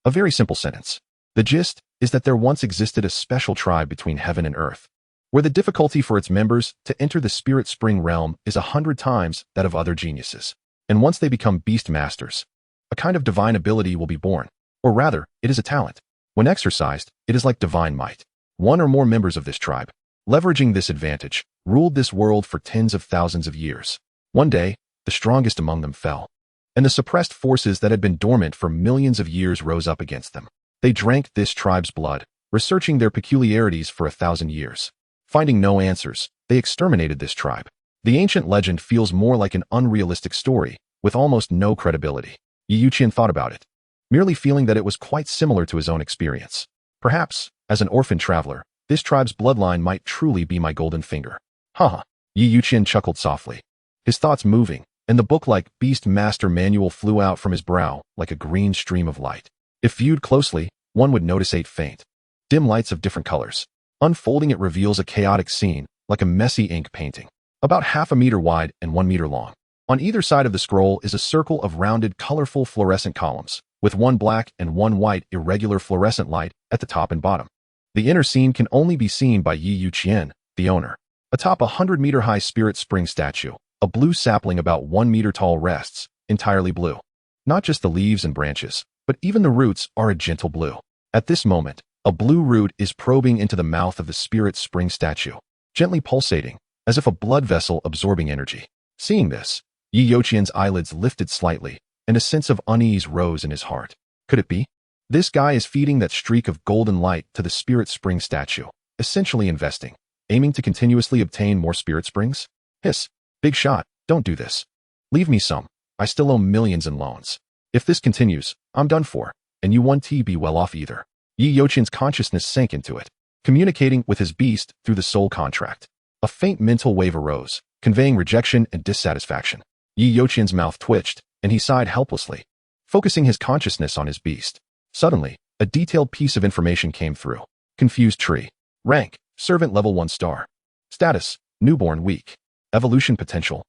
A very simple sentence. The gist is that there once existed a special tribe between heaven and earth, where the difficulty for its members to enter the spirit spring realm is 100 times that of other geniuses. And once they become beast masters, a kind of divine ability will be born. Or rather, it is a talent. When exercised, it is like divine might. One or more members of this tribe, leveraging this advantage, ruled this world for tens of thousands of years. One day, the strongest among them fell, and the suppressed forces that had been dormant for millions of years rose up against them. They drank this tribe's blood, researching their peculiarities for 1,000 years. Finding no answers, they exterminated this tribe. The ancient legend feels more like an unrealistic story, with almost no credibility. Youqian thought about it, merely feeling that it was quite similar to his own experience. Perhaps, as an orphan traveler, this tribe's bloodline might truly be my golden finger. Haha. Youqian chuckled softly, his thoughts moving, and the book-like Beast Master manual flew out from his brow like a green stream of light. If viewed closely, one would notice 8 faint, dim lights of different colors. Unfolding, it reveals a chaotic scene, like a messy ink painting, about half a meter wide and 1 meter long. On either side of the scroll is a circle of rounded, colorful fluorescent columns, with 1 black and 1 white irregular fluorescent light at the top and bottom. The inner scene can only be seen by Youqian, the owner. Atop a 100-meter-high spirit spring statue, a blue sapling about 1 meter tall rests, entirely blue. Not just the leaves and branches, but even the roots are a gentle blue. At this moment, a blue root is probing into the mouth of the spirit spring statue, gently pulsating, as if a blood vessel absorbing energy. Seeing this, Youqian's eyelids lifted slightly, and a sense of unease rose in his heart. Could it be? This guy is feeding that streak of golden light to the spirit spring statue, essentially investing, aiming to continuously obtain more spirit springs? Hiss. Big shot, don't do this. Leave me some. I still owe millions in loans. If this continues, I'm done for, and you won't be well off either. Youqian's consciousness sank into it, communicating with his beast through the soul contract. A faint mental wave arose, conveying rejection and dissatisfaction. Youqian's mouth twitched, and he sighed helplessly, focusing his consciousness on his beast. Suddenly, a detailed piece of information came through. Confused tree. Rank, servant level 1 star. Status, newborn weak. Evolution potential.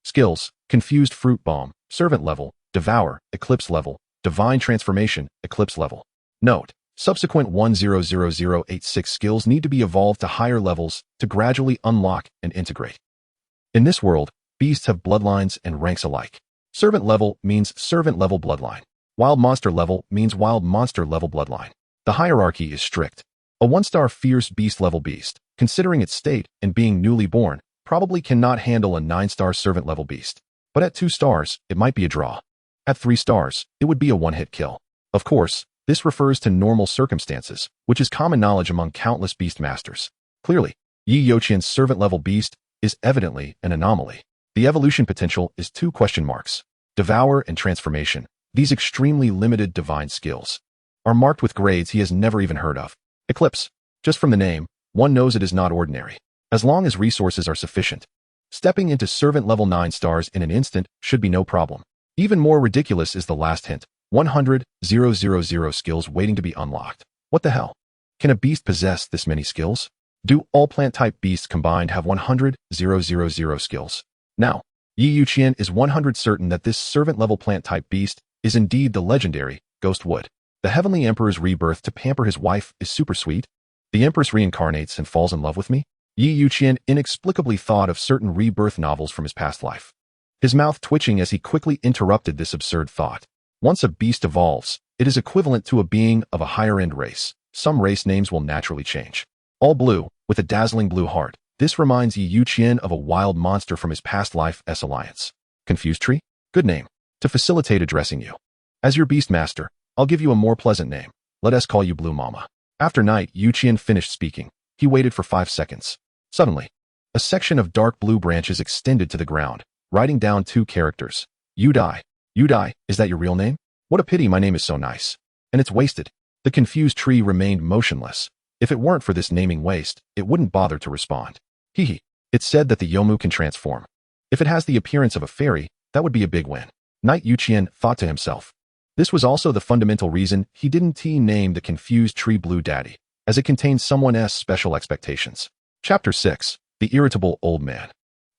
Skills, confused fruit bomb, servant level, devour, eclipse level, divine transformation, eclipse level. Note, subsequent 100086 skills need to be evolved to higher levels to gradually unlock and integrate. In this world, beasts have bloodlines and ranks alike. Servant level means servant level bloodline. Wild monster level means wild monster level bloodline. The hierarchy is strict. A 1-star fierce beast level beast, considering its state and being newly born, probably cannot handle a 9-star servant level beast. But at 2 stars, it might be a draw. At 3 stars, it would be a one-hit kill. Of course, this refers to normal circumstances, which is common knowledge among countless beast masters. Clearly, Youqian's servant level beast is evidently an anomaly. The evolution potential is 2 question marks. Devour and transformation, these extremely limited divine skills, are marked with grades he has never even heard of. Eclipse, just from the name, one knows it is not ordinary. As long as resources are sufficient, stepping into servant level 9 stars in an instant should be no problem. Even more ridiculous is the last hint, 100,000 skills waiting to be unlocked. What the hell? Can a beast possess this many skills? Do all plant-type beasts combined have 100,000 skills? Now, Youqian is 100 certain that this servant-level plant-type beast is indeed the legendary Ghost Wood. The Heavenly Emperor's rebirth to pamper his wife is super sweet. The Empress reincarnates and falls in love with me? Youqian inexplicably thought of certain rebirth novels from his past life. His mouth twitching as he quickly interrupted this absurd thought. Once a beast evolves, it is equivalent to a being of a higher-end race. Some race names will naturally change. All blue, with a dazzling blue heart. This reminds Youqian of a wild monster from his past life S Alliance. Confused Tree? Good name. To facilitate addressing you. As your beast master, I'll give you a more pleasant name. Let us call you Blue Mama. After Night Youqian finished speaking, he waited for 5 seconds. Suddenly, a section of dark blue branches extended to the ground, writing down 2 characters. Youdie. Youdie, is that your real name? What a pity my name is so nice. And it's wasted. The confused tree remained motionless. If it weren't for this naming waste, it wouldn't bother to respond. Hehe. It's said that the Yomu can transform. If it has the appearance of a fairy, that would be a big win. Night Youqian thought to himself. This was also the fundamental reason he didn't name the confused tree Blue Daddy, as it contained someone's special expectations. Chapter 6. The Irritable Old Man.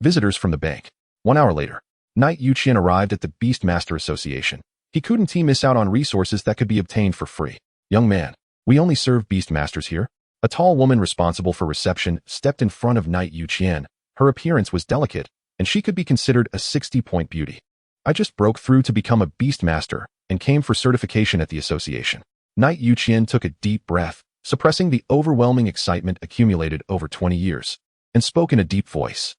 Visitors from the bank. 1 hour later, Night Youqian arrived at the Beastmaster Association. He couldn't miss out on resources that could be obtained for free. Young man, we only serve Beastmasters here. A tall woman responsible for reception stepped in front of Night Youqian. Her appearance was delicate, and she could be considered a 60-point beauty. I just broke through to become a Beastmaster and came for certification at the association. Night Youqian took a deep breath, suppressing the overwhelming excitement accumulated over 20 years, and spoke in a deep voice.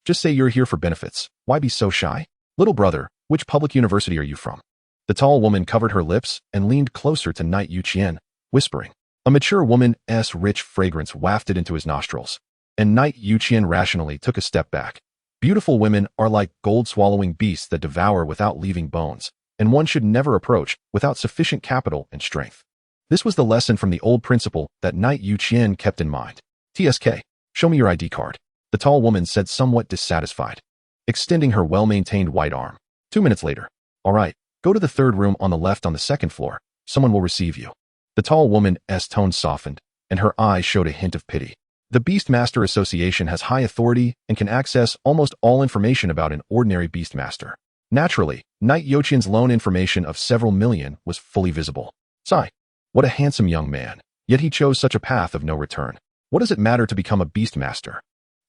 Just say you're here for benefits. Why be so shy? Little brother, which public university are you from? The tall woman covered her lips and leaned closer to Night Youqian, whispering. A mature woman's rich fragrance wafted into his nostrils, and Night Youqian rationally took a step back. Beautiful women are like gold-swallowing beasts that devour without leaving bones, and one should never approach without sufficient capital and strength. This was the lesson from the old principle that Night Youqian kept in mind. TSK, show me your ID card. The tall woman said somewhat dissatisfied, extending her well-maintained white arm. 2 minutes later. All right, go to the 3rd room on the left on the 2nd floor. Someone will receive you. The tall woman's tone softened, and her eyes showed a hint of pity. The Beastmaster Association has high authority and can access almost all information about an ordinary Beastmaster. Naturally, Night Youqian's loan information of several million was fully visible. Sigh. What a handsome young man. Yet he chose such a path of no return. What does it matter to become a Beastmaster?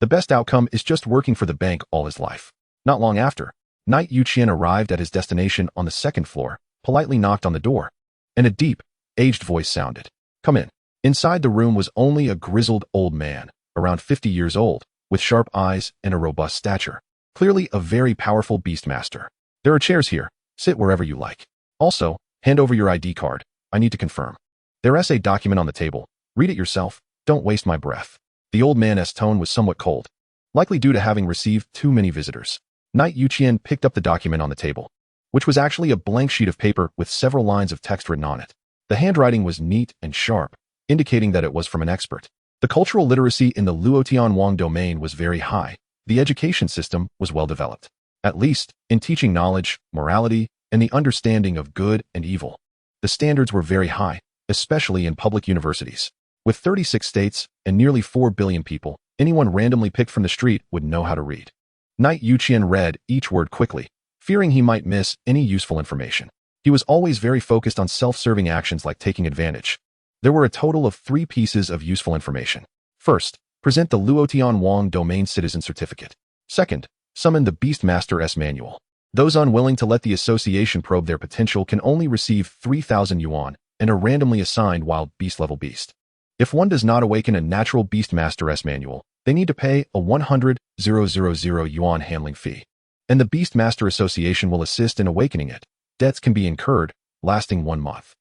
The best outcome is just working for the bank all his life. Not long after, Night Youqian arrived at his destination on the 2nd floor, politely knocked on the door, and a deep, aged voice sounded. Come in. Inside the room was only a grizzled old man, around 50 years old, with sharp eyes and a robust stature. Clearly a very powerful Beastmaster. There are chairs here. Sit wherever you like. Also, hand over your ID card. I need to confirm. There's a document on the table. Read it yourself. Don't waste my breath. The old man's tone was somewhat cold, likely due to having received too many visitors. Night Youqian picked up the document on the table, which was actually a blank sheet of paper with several lines of text written on it. The handwriting was neat and sharp, indicating that it was from an expert. The cultural literacy in the Luotian Wang domain was very high. The education system was well developed, at least in teaching knowledge, morality, and the understanding of good and evil. The standards were very high, especially in public universities. With 36 states and nearly 4 billion people, anyone randomly picked from the street would know how to read. Night Youqian read each word quickly, fearing he might miss any useful information. He was always very focused on self-serving actions like taking advantage. There were a total of 3 pieces of useful information. First, present the Luotian Wang Domain Citizen Certificate. Second, summon the Beastmaster's Manual. Those unwilling to let the association probe their potential can only receive 3,000 yuan and are randomly assigned wild beast-level beast. If one does not awaken a natural Beastmaster's Manual, they need to pay a 100,000 yuan handling fee. And the Beastmaster Association will assist in awakening it. Debts can be incurred, lasting 1 month.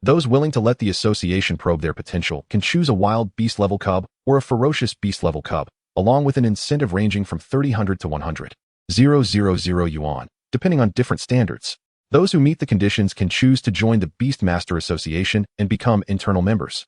Those willing to let the association probe their potential can choose a wild beast-level cub or a ferocious beast-level cub, along with an incentive ranging from 300 to 100,000 yuan, depending on different standards. Those who meet the conditions can choose to join the Beastmaster Association and become internal members.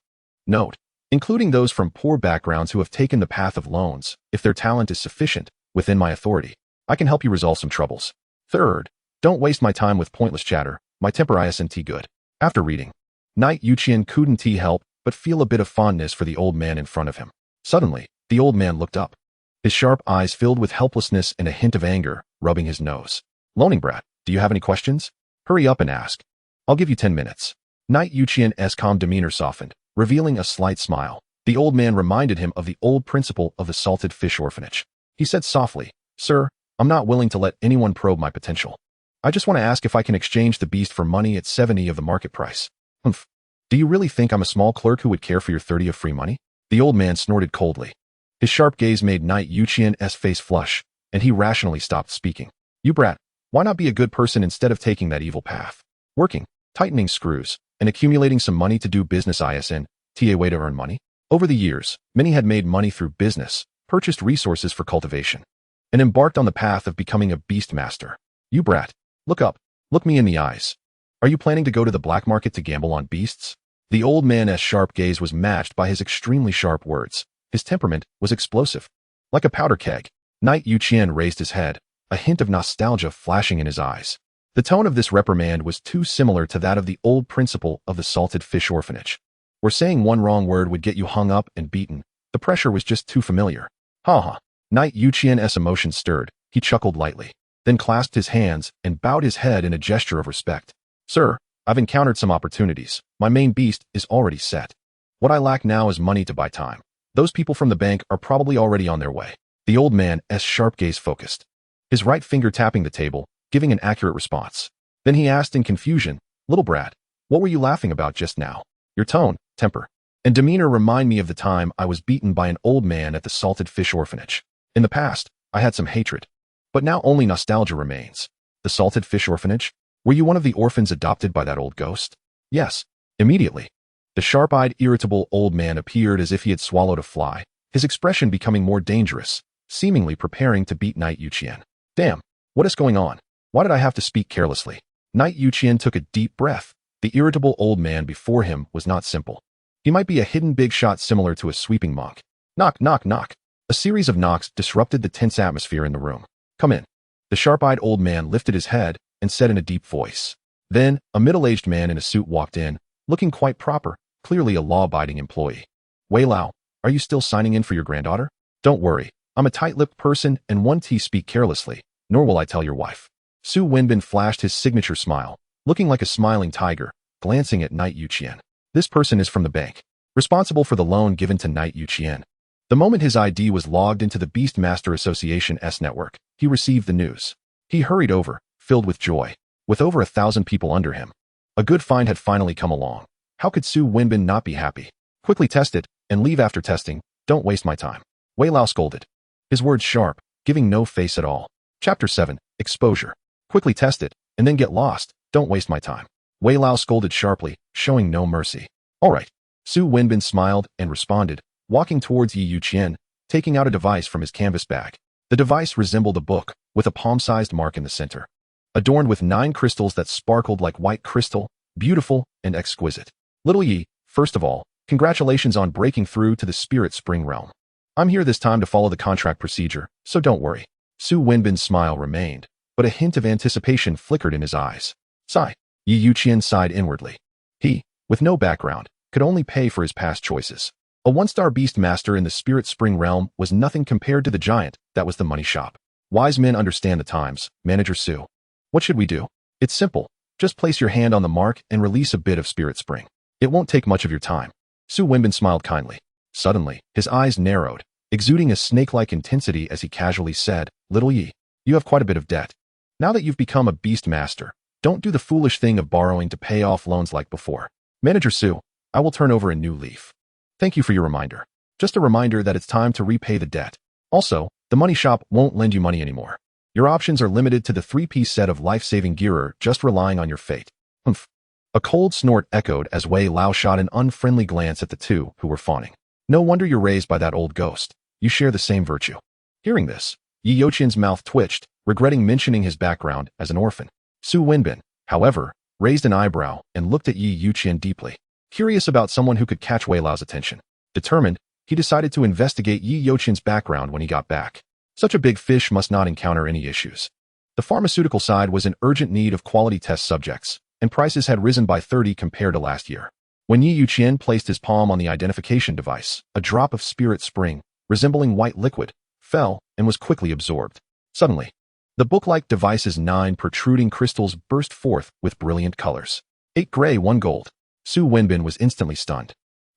Note, including those from poor backgrounds who have taken the path of loans, if their talent is sufficient, within my authority, I can help you resolve some troubles. Third, don't waste my time with pointless chatter. My temper isn't good. After reading, Knight Youqian couldn't help but feel a bit of fondness for the old man in front of him. Suddenly, the old man looked up. His sharp eyes filled with helplessness and a hint of anger, rubbing his nose. Loaning brat, do you have any questions? Hurry up and ask. I'll give you 10 minutes. Knight Youqian's calm demeanor softened, revealing a slight smile. The old man reminded him of the old principal of the salted fish orphanage. He said softly, Sir, I'm not willing to let anyone probe my potential. I just want to ask if I can exchange the beast for money at 70 of the market price. Humph. Do you really think I'm a small clerk who would care for your 30 of free money? The old man snorted coldly. His sharp gaze made Knight Youqian's face flush, and he rationally stopped speaking. You brat, why not be a good person instead of taking that evil path? Working, tightening screws, and accumulating some money to do business isn't a way to earn money? Over the years, many had made money through business, purchased resources for cultivation, and embarked on the path of becoming a beast master. You brat, look up, look me in the eyes. Are you planning to go to the black market to gamble on beasts? The old man's sharp gaze was matched by his extremely sharp words. His temperament was explosive. Like a powder keg, Knight Youqian raised his head, a hint of nostalgia flashing in his eyes. The tone of this reprimand was too similar to that of the old principal of the salted fish orphanage, where saying one wrong word would get you hung up and beaten. The pressure was just too familiar. Ha ha. Knight Youqian's emotion stirred. He chuckled lightly, then clasped his hands and bowed his head in a gesture of respect. Sir, I've encountered some opportunities. My main beast is already set. What I lack now is money to buy time. Those people from the bank are probably already on their way. The old man's sharp gaze focused, his right finger tapping the table, giving an accurate response. Then he asked in confusion, Little brat, what were you laughing about just now? Your tone, temper, and demeanor remind me of the time I was beaten by an old man at the salted fish orphanage. In the past, I had some hatred, but now only nostalgia remains. The salted fish orphanage? Were you one of the orphans adopted by that old ghost? Yes. Immediately, the sharp-eyed, irritable old man appeared as if he had swallowed a fly, his expression becoming more dangerous, seemingly preparing to beat Knight Youqian. Damn, what is going on? Why did I have to speak carelessly? Knight Youqian took a deep breath. The irritable old man before him was not simple. He might be a hidden big shot similar to a sweeping monk. Knock, knock, knock. A series of knocks disrupted the tense atmosphere in the room. Come in. The sharp-eyed old man lifted his head and said in a deep voice. Then, a middle-aged man in a suit walked in, looking quite proper, clearly a law-abiding employee. Wei Lao, are you still signing in for your granddaughter? Don't worry, I'm a tight-lipped person and won't speak carelessly, nor will I tell your wife. Su Wenbin flashed his signature smile, looking like a smiling tiger, glancing at Knight Youqian. This person is from the bank, responsible for the loan given to Knight Youqian. The moment his ID was logged into the Beastmaster Association's network, he received the news. He hurried over, filled with joy. With over 1,000 people under him, a good find had finally come along. How could Su Wenbin not be happy? Quickly test it, and leave after testing. Don't waste my time. Wei Lao scolded, his words sharp, giving no face at all. Chapter 7, Exposure. Quickly test it, and then get lost. Don't waste my time. Wei Lao scolded sharply, showing no mercy. All right. Su Wenbin smiled and responded, walking towards Yi Youqian, taking out a device from his canvas bag. The device resembled a book, with a palm-sized mark in the center, adorned with 9 crystals that sparkled like white crystal, beautiful and exquisite. Little Yi, first of all, congratulations on breaking through to the Spirit Spring realm. I'm here this time to follow the contract procedure, so don't worry. Su Wenbin's smile remained, but a hint of anticipation flickered in his eyes. Sigh. Yi Youqian sighed inwardly. He, with no background, could only pay for his past choices. A one-star beast master in the Spirit Spring realm was nothing compared to the giant that was the money shop. Wise men understand the times, Manager Su. What should we do? It's simple. Just place your hand on the mark and release a bit of Spirit Spring. It won't take much of your time. Su Wenbin smiled kindly. Suddenly, his eyes narrowed, exuding a snake-like intensity as he casually said, Little Yi, you have quite a bit of debt. Now that you've become a beast master, don't do the foolish thing of borrowing to pay off loans like before. Manager Su, I will turn over a new leaf. Thank you for your reminder. Just a reminder that it's time to repay the debt. Also, the money shop won't lend you money anymore. Your options are limited to the 3-piece set of life-saving gear, just relying on your fate. Humph. A cold snort echoed as Wei Lao shot an unfriendly glance at the two who were fawning. No wonder you're raised by that old ghost. You share the same virtue. Hearing this, Yi Youqian's mouth twitched, regretting mentioning his background as an orphan. Su Wenbin, however, raised an eyebrow and looked at Yi Youqian deeply. Curious about someone who could catch Wei Lao's attention. Determined, he decided to investigate Yi Youqian's background when he got back. Such a big fish must not encounter any issues. The pharmaceutical side was in urgent need of quality test subjects, and prices had risen by 30 compared to last year. When Youqian placed his palm on the identification device, a drop of spirit spring, resembling white liquid, fell and was quickly absorbed. Suddenly, the book-like device's 9 protruding crystals burst forth with brilliant colors. 8 gray, 1 gold. Su Wenbin was instantly stunned.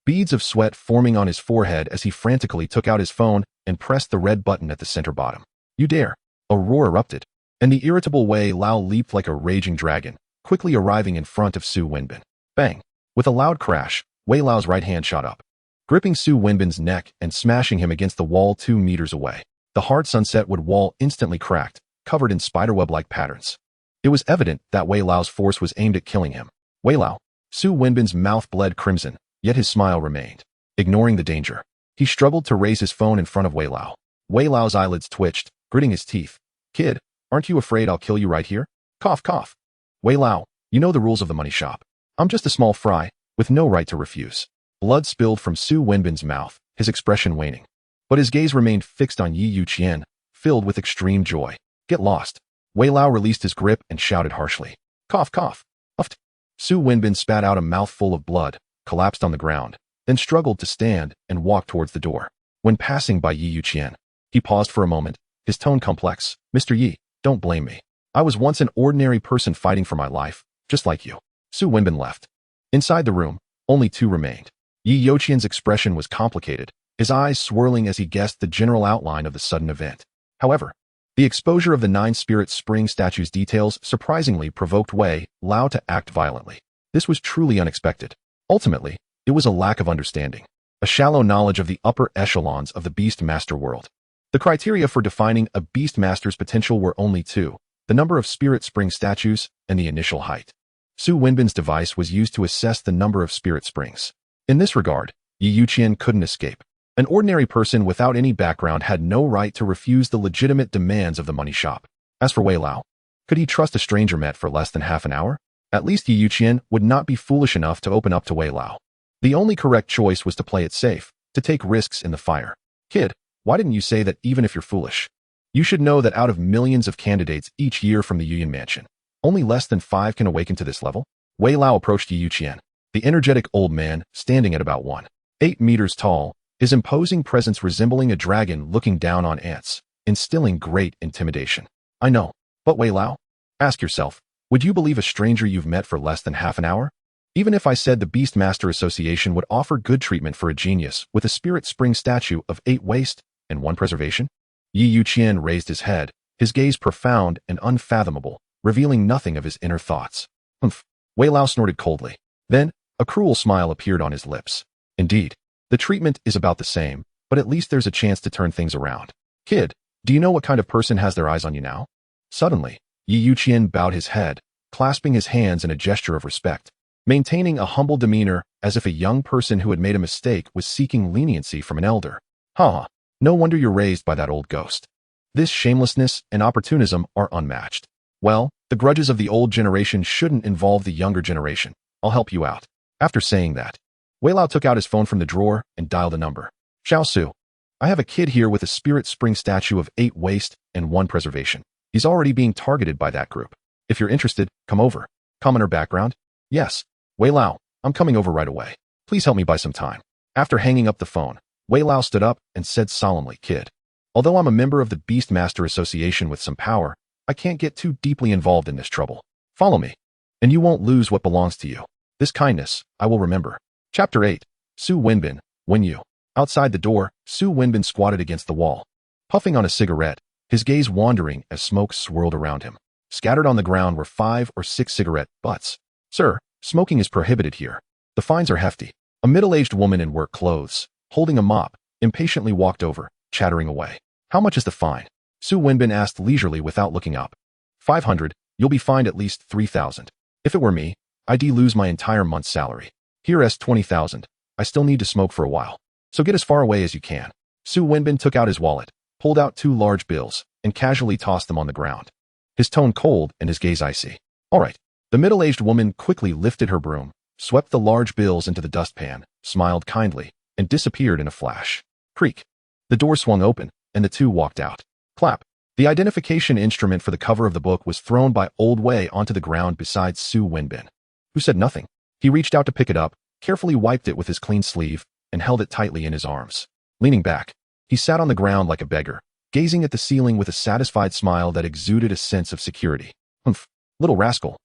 Beads of sweat forming on his forehead as he frantically took out his phone and pressed the red button at the center bottom. You dare! A roar erupted, and the irritable Wei Lao leaped like a raging dragon, quickly arriving in front of Su Wenbin. Bang! With a loud crash, Wei Lao's right hand shot up, gripping Su Wenbin's neck and smashing him against the wall 2 meters away. The hard sunset wood wall instantly cracked, covered in spiderweb-like patterns. It was evident that Wei Lao's force was aimed at killing him. Wei Lao. Su Wenbin's mouth bled crimson, yet his smile remained. Ignoring the danger, he struggled to raise his phone in front of Wei Lao. Wei Lao's eyelids twitched, gritting his teeth. Kid, aren't you afraid I'll kill you right here? Cough, cough. Wei Lao, you know the rules of the money shop. I'm just a small fry, with no right to refuse. Blood spilled from Su Wenbin's mouth, his expression waning. But his gaze remained fixed on Youqian, filled with extreme joy. Get lost. Wei Lao released his grip and shouted harshly. Cough, cough. Uffed. Su Wenbin spat out a mouthful of blood, collapsed on the ground, then struggled to stand and walk towards the door. When passing by Youqian, he paused for a moment, his tone complex. Mr. Yi, don't blame me. I was once an ordinary person fighting for my life, just like you. Su Wenbin left. Inside the room, only 2 remained. Youqian's expression was complicated, his eyes swirling as he guessed the general outline of the sudden event. However, the exposure of the 9 spirit spring statues' details surprisingly provoked Wei Lao to act violently. This was truly unexpected. Ultimately, it was a lack of understanding, a shallow knowledge of the upper echelons of the Beast Master world. The criteria for defining a Beast Master's potential were only 2, the number of spirit spring statues and the initial height. Su Wenbin's device was used to assess the number of spirit springs. In this regard, Youqian couldn't escape. An ordinary person without any background had no right to refuse the legitimate demands of the money shop. As for Wei Lao, could he trust a stranger met for less than half an hour? At least Youqian would not be foolish enough to open up to Wei Lao. The only correct choice was to play it safe, to take risks in the fire. Kid, why didn't you say that even if you're foolish? You should know that out of millions of candidates each year from the Youqian mansion, only less than 5 can awaken to this level? Wei Lao approached Youqian, the energetic old man standing at about 1.8 meters tall, his imposing presence resembling a dragon looking down on ants, instilling great intimidation. I know, but Wei Lao? Ask yourself, would you believe a stranger you've met for less than half an hour? Even if I said the Beast Master Association would offer good treatment for a genius with a spirit spring statue of 8 waste and 1 preservation? Youqian raised his head, his gaze profound and unfathomable, revealing nothing of his inner thoughts. Humph. Wei Lao snorted coldly. Then, a cruel smile appeared on his lips. Indeed, the treatment is about the same, but at least there's a chance to turn things around. Kid, do you know what kind of person has their eyes on you now? Suddenly, Youqian bowed his head, clasping his hands in a gesture of respect, maintaining a humble demeanor as if a young person who had made a mistake was seeking leniency from an elder. Ha! No wonder you're raised by that old ghost. This shamelessness and opportunism are unmatched. Well, the grudges of the old generation shouldn't involve the younger generation. I'll help you out. After saying that, Wei Lao took out his phone from the drawer and dialed a number. Xiao Su, I have a kid here with a spirit spring statue of 8 waste and 1 preservation. He's already being targeted by that group. If you're interested, come over. Commoner background? Yes. Wei Lao, I'm coming over right away. Please help me buy some time. After hanging up the phone, Wei Lao stood up and said solemnly, Kid, although I'm a member of the Beast Master Association with some power, I can't get too deeply involved in this trouble. Follow me, and you won't lose what belongs to you. This kindness, I will remember. Chapter 8. Su Wenbin, when you. Outside the door, Su Wenbin squatted against the wall, puffing on a cigarette, his gaze wandering as smoke swirled around him. Scattered on the ground were 5 or 6 cigarette butts. Sir, smoking is prohibited here. The fines are hefty. A middle-aged woman in work clothes, holding a mop, impatiently walked over, chattering away. How much is the fine? Su Wenbin asked leisurely without looking up. 500, you'll be fined at least 3,000. If it were me, I'd lose my entire month's salary. Here's 20,000. I still need to smoke for a while. So get as far away as you can. Su Wenbin took out his wallet, pulled out 2 large bills, and casually tossed them on the ground. His tone cold and his gaze icy. All right. The middle-aged woman quickly lifted her broom, swept the large bills into the dustpan, smiled kindly, and disappeared in a flash. Creak. The door swung open, and the 2 walked out. Clap. The identification instrument for the cover of the book was thrown by Old Wei onto the ground beside Su Wenbin, who said nothing. He reached out to pick it up, carefully wiped it with his clean sleeve, and held it tightly in his arms. Leaning back, he sat on the ground like a beggar, gazing at the ceiling with a satisfied smile that exuded a sense of security. Humph, little rascal.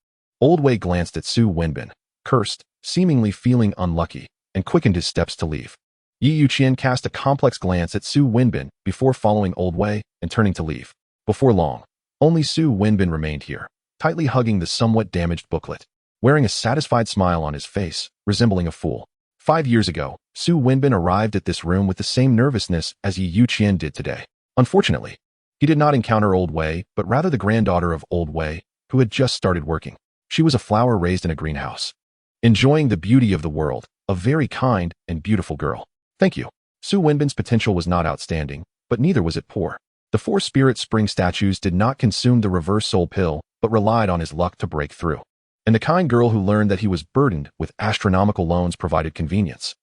Old Wei glanced at Su Wenbin, cursed, seemingly feeling unlucky, and quickened his steps to leave. Youqian cast a complex glance at Su Wenbin before following Old Wei and turning to leave. Before long, only Su Wenbin remained here, tightly hugging the somewhat damaged booklet, wearing a satisfied smile on his face, resembling a fool. 5 years ago, Su Wenbin arrived at this room with the same nervousness as Youqian did today. Unfortunately, he did not encounter Old Wei, but rather the granddaughter of Old Wei, who had just started working. She was a flower raised in a greenhouse, enjoying the beauty of the world, a very kind and beautiful girl. Thank you. Su Wenbin's potential was not outstanding, but neither was it poor. The 4 spirit spring statues did not consume the reverse soul pill, but relied on his luck to break through. And the kind girl who learned that he was burdened with astronomical loans provided convenience,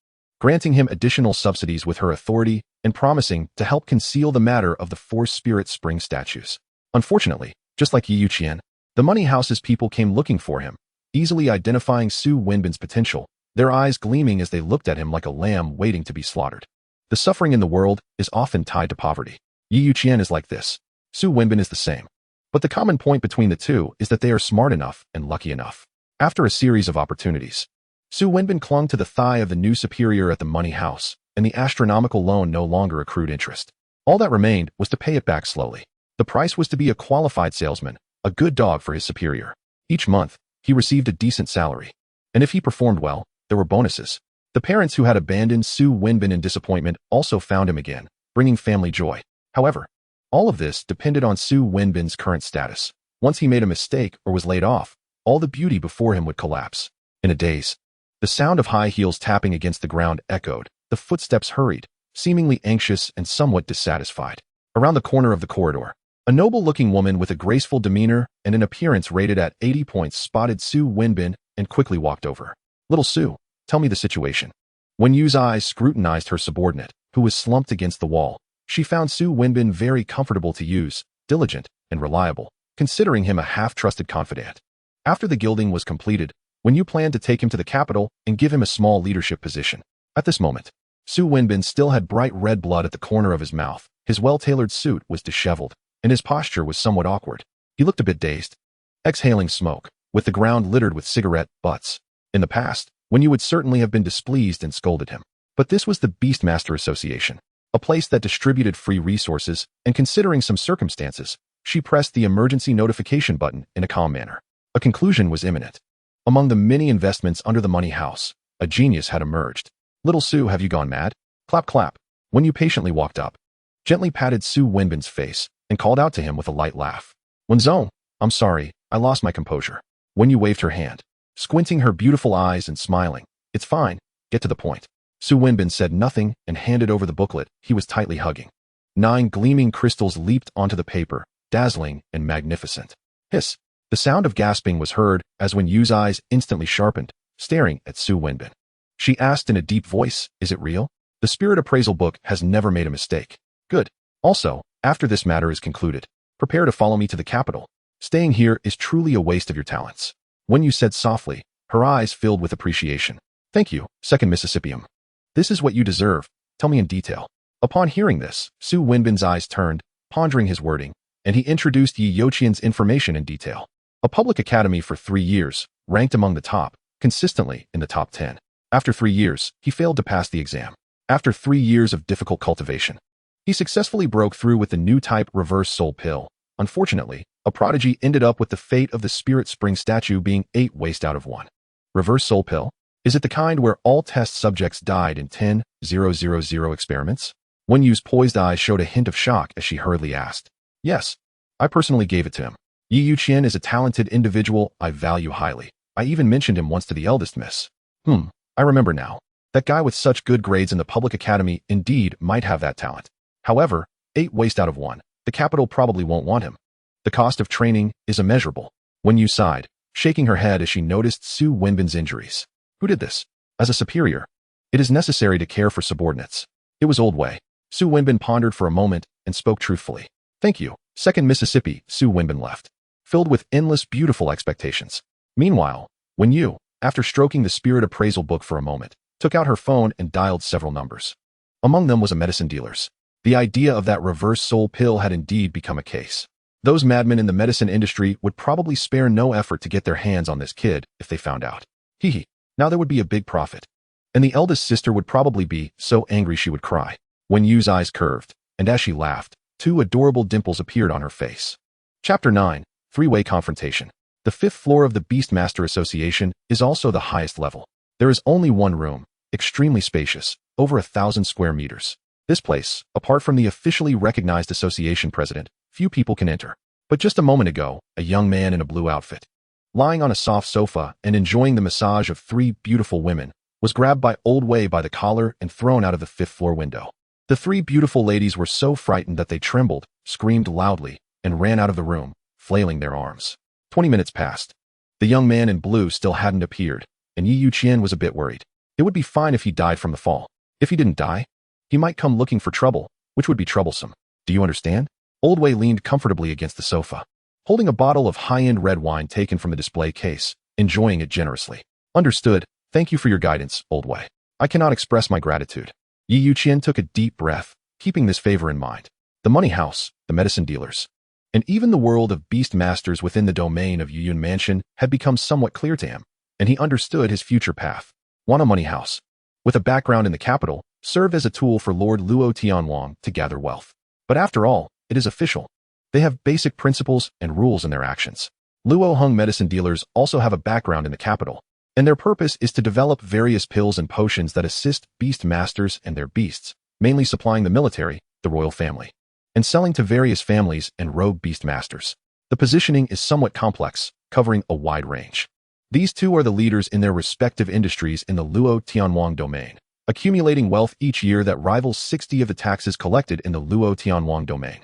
granting him additional subsidies with her authority and promising to help conceal the matter of the 4 spirit spring statues. Unfortunately, just like Youqian, the money house's people came looking for him, easily identifying Su Wenbin's potential, their eyes gleaming as they looked at him like a lamb waiting to be slaughtered. The suffering in the world is often tied to poverty. Youqian is like this. Su Wenbin is the same. But the common point between the two is that they are smart enough and lucky enough. After a series of opportunities, Su Wenbin clung to the thigh of the new superior at the money house, and the astronomical loan no longer accrued interest. All that remained was to pay it back slowly. The price was to be a qualified salesman, a good dog for his superior. Each month, he received a decent salary. And if he performed well, there were bonuses. The parents who had abandoned Su Wenbin in disappointment also found him again, bringing family joy. However, all of this depended on Su Wenbin's current status. Once he made a mistake or was laid off, all the beauty before him would collapse. In a daze, the sound of high heels tapping against the ground echoed. The footsteps hurried, seemingly anxious and somewhat dissatisfied. Around the corner of the corridor, a noble-looking woman with a graceful demeanor and an appearance rated at 80 points spotted Su Wenbin and quickly walked over. Little Su, tell me the situation. When Yu's eyes scrutinized her subordinate, who was slumped against the wall, she found Su Wenbin very comfortable to use, diligent, and reliable, considering him a half-trusted confidant. After the gilding was completed, Wen Yu planned to take him to the capital and give him a small leadership position. At this moment, Su Wenbin still had bright red blood at the corner of his mouth, his well-tailored suit was disheveled, and his posture was somewhat awkward. He looked a bit dazed, exhaling smoke, with the ground littered with cigarette butts. In the past, Wen Yu would certainly have been displeased and scolded him. But this was the Beastmaster Association, a place that distributed free resources, and considering some circumstances, she pressed the emergency notification button in a calm manner. A conclusion was imminent. Among the many investments under the money house, a genius had emerged. Little Su, have you gone mad? Clap, clap. Wen Yu patiently walked up, gently patted Su Wenbin's face, and called out to him with a light laugh. Wenzong, I'm sorry, I lost my composure. Wen Yu waved her hand, squinting her beautiful eyes and smiling. It's fine, get to the point. Su Wenbin said nothing and handed over the booklet he was tightly hugging. 9 gleaming crystals leaped onto the paper, dazzling and magnificent. Hiss! The sound of gasping was heard as Wen Yu's eyes instantly sharpened, staring at Su Wenbin. She asked in a deep voice, is it real? The spirit appraisal book has never made a mistake. Good. Also, after this matter is concluded, prepare to follow me to the capital. Staying here is truly a waste of your talents. Wen Yu said softly, her eyes filled with appreciation. Thank you, Second Mississippium. This is what you deserve. Tell me in detail. Upon hearing this, Su Wenbin's eyes turned, pondering his wording, and he introduced Youqian's information in detail. A public academy for 3 years, ranked among the top, consistently in the top 10. After 3 years, he failed to pass the exam. After 3 years of difficult cultivation, he successfully broke through with the new type reverse soul pill. Unfortunately, a prodigy ended up with the fate of the spirit spring statue being 8 waste out of 1. Reverse soul pill? Is it the kind where all test subjects died in 10,000 experiments? Wen Yu's poised eyes showed a hint of shock as she hurriedly asked. Yes, I personally gave it to him. Youqian is a talented individual I value highly. I even mentioned him once to the eldest miss. I remember now. That guy with such good grades in the public academy indeed might have that talent. However, 8 waste out of 1. The capital probably won't want him. The cost of training is immeasurable. Wen Yu sighed, shaking her head as she noticed Su Wenbin's injuries. Who did this? As a superior, it is necessary to care for subordinates. It was Old Wei. Su Wenbin pondered for a moment and spoke truthfully. Thank you. Second Mississippi, Sue Winban left, filled with endless beautiful expectations. Meanwhile, when Yu, after stroking the spirit appraisal book for a moment, took out her phone and dialed several numbers. Among them was a medicine dealer's. The idea of that reverse soul pill had indeed become a case. Those madmen in the medicine industry would probably spare no effort to get their hands on this kid if they found out. Hee. Now there would be a big profit. And the eldest sister would probably be so angry she would cry. When Yu's eyes curved, and as she laughed, two adorable dimples appeared on her face. Chapter 9. Three-Way Confrontation. The 5th floor of the Beastmaster Association is also the highest level. There is only one room, extremely spacious, over 1,000 square meters. This place, apart from the officially recognized association president, few people can enter. But just a moment ago, a young man in a blue outfit, lying on a soft sofa and enjoying the massage of 3 beautiful women, was grabbed by Old Wei by the collar and thrown out of the 5th floor window. The 3 beautiful ladies were so frightened that they trembled, screamed loudly, and ran out of the room, flailing their arms. 20 minutes passed. The young man in blue still hadn't appeared, and Youqian was a bit worried. It would be fine if he died from the fall. If he didn't die, he might come looking for trouble, which would be troublesome. Do you understand? Old Wei leaned comfortably against the sofa, holding a bottle of high-end red wine taken from the display case, enjoying it generously. Understood. Thank you for your guidance, Old Wei. I cannot express my gratitude. Youqian took a deep breath, keeping this favor in mind. The money house, the medicine dealers, and even the world of beast masters within the domain of Youqian Mansion had become somewhat clear to him, and he understood his future path. One, a money house, with a background in the capital, served as a tool for Lord Luo Tianwang to gather wealth. But after all, it is official. They have basic principles and rules in their actions. Luo Hung medicine dealers also have a background in the capital, and their purpose is to develop various pills and potions that assist beast masters and their beasts, mainly supplying the military, the royal family, and selling to various families and rogue beast masters. The positioning is somewhat complex, covering a wide range. These two are the leaders in their respective industries in the Luo Tianwang domain, accumulating wealth each year that rivals 60 of the taxes collected in the Luo Tianwang domain.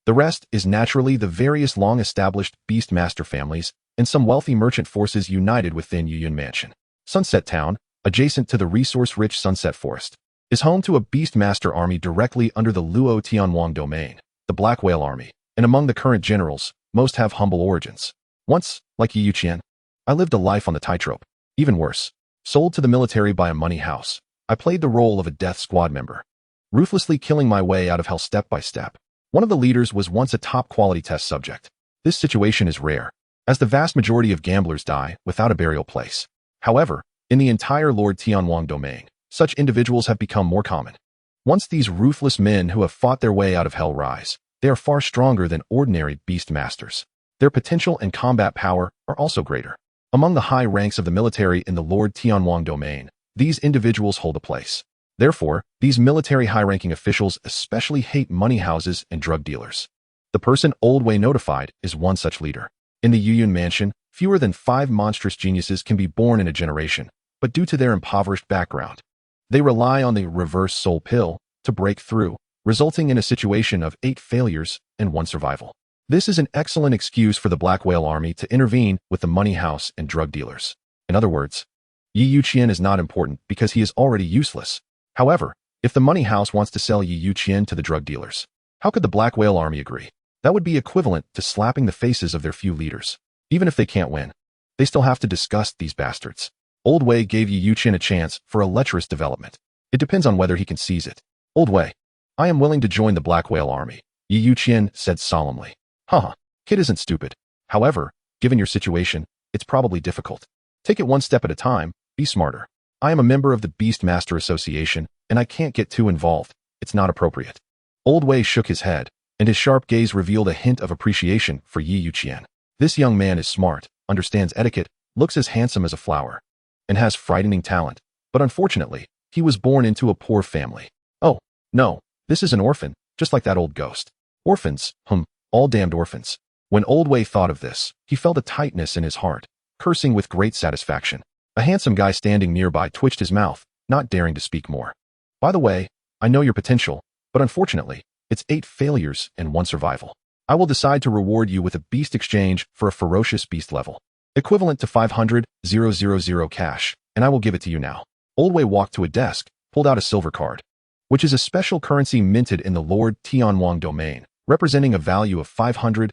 The rest is naturally the various long-established beast master families and some wealthy merchant forces united within Youqian Mansion. Sunset Town, adjacent to the resource-rich Sunset Forest, is home to a beast master army directly under the Luo Tianwang domain, the Black Whale Army, and among the current generals, most have humble origins. Once, like Youqian, I lived a life on the tightrope. Even worse, sold to the military by a money house, I played the role of a death squad member, ruthlessly killing my way out of hell step by step. One of the leaders was once a top-quality test subject. This situation is rare, as the vast majority of gamblers die without a burial place. However, in the entire Lord Tianwang domain, such individuals have become more common. Once these ruthless men who have fought their way out of hell rise, they are far stronger than ordinary beast masters. Their potential and combat power are also greater. Among the high ranks of the military in the Lord Tianwang domain, these individuals hold a place. Therefore, these military high-ranking officials especially hate money houses and drug dealers. The person Old Wei notified is one such leader. In the Youqian Mansion, fewer than 5 monstrous geniuses can be born in a generation, but due to their impoverished background, they rely on the reverse soul pill to break through, resulting in a situation of 8 failures and 1 survival. This is an excellent excuse for the Black Whale Army to intervene with the money house and drug dealers. In other words, Youqian is not important because he is already useless. However, if the money house wants to sell Youqian to the drug dealers, how could the Black Whale Army agree? That would be equivalent to slapping the faces of their few leaders. Even if they can't win, they still have to disgust these bastards. Old Wei gave Youqian a chance for a lecherous development. It depends on whether he can seize it. Old Wei, I am willing to join the Black Whale Army, Youqian said solemnly. Haha, kid isn't stupid. However, given your situation, it's probably difficult. Take it one step at a time, be smarter. I am a member of the Beast Master Association, and I can't get too involved. It's not appropriate. Old Wei shook his head, and his sharp gaze revealed a hint of appreciation for Youqian. This young man is smart, understands etiquette, looks as handsome as a flower, and has frightening talent. But unfortunately, he was born into a poor family. Oh, no, this is an orphan, just like that old ghost. Orphans, all damned orphans. When Old Wei thought of this, he felt a tightness in his heart, cursing with great satisfaction. A handsome guy standing nearby twitched his mouth, not daring to speak more. By the way, I know your potential, but unfortunately, it's 8 failures and 1 survival. I will decide to reward you with a beast exchange for a ferocious beast level, equivalent to 500,000 cash, and I will give it to you now. Old Wei walked to a desk, pulled out a silver card, which is a special currency minted in the Lord Tianwang domain, representing a value of 500,000.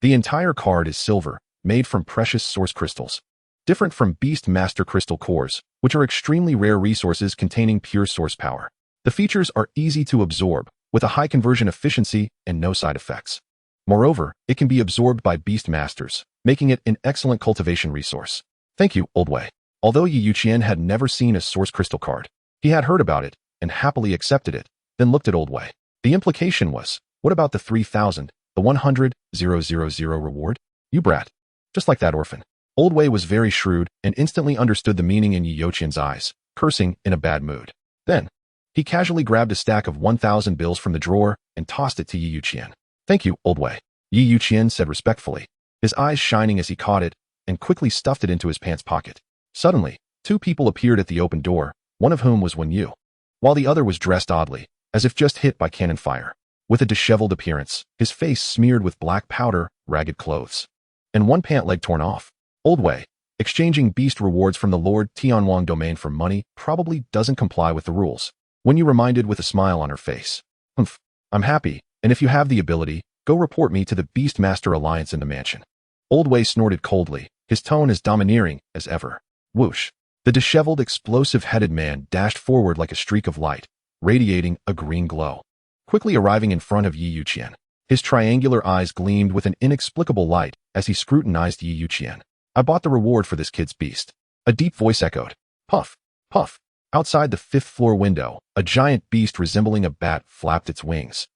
The entire card is silver, made from precious source crystals. Different from Beast Master crystal cores, which are extremely rare resources containing pure source power. The features are easy to absorb, with a high conversion efficiency and no side effects. Moreover, it can be absorbed by Beast Masters, making it an excellent cultivation resource. Thank you, Old Way. Although Youqian had never seen a source crystal card, he had heard about it and happily accepted it, then looked at Old Way. The implication was, what about the 3,000, the 100,000 reward? You brat. Just like that orphan. Old Way was very shrewd and instantly understood the meaning in Youqian's eyes, cursing in a bad mood. Then, he casually grabbed a stack of 1,000 bills from the drawer and tossed it to Youqian. Thank you, Old Way. Youqian said respectfully, his eyes shining as he caught it and quickly stuffed it into his pants pocket. Suddenly, two people appeared at the open door, one of whom was Yu, while the other was dressed oddly, as if just hit by cannon fire. With a disheveled appearance, his face smeared with black powder, ragged clothes, and one pant leg torn off. Old Way, exchanging beast rewards from the Lord Tianwang domain for money probably doesn't comply with the rules. Yu reminded with a smile on her face. Humph, I'm happy, and if you have the ability, go report me to the Beast Master Alliance in the mansion. Old Way snorted coldly, his tone as domineering as ever. Whoosh. The disheveled, explosive-headed man dashed forward like a streak of light, radiating a green glow. Quickly arriving in front of Youqian, his triangular eyes gleamed with an inexplicable light as he scrutinized Youqian. I bought the reward for this kid's beast. A deep voice echoed. Puff, puff. Outside the 5th-floor window, a giant beast resembling a bat flapped its wings.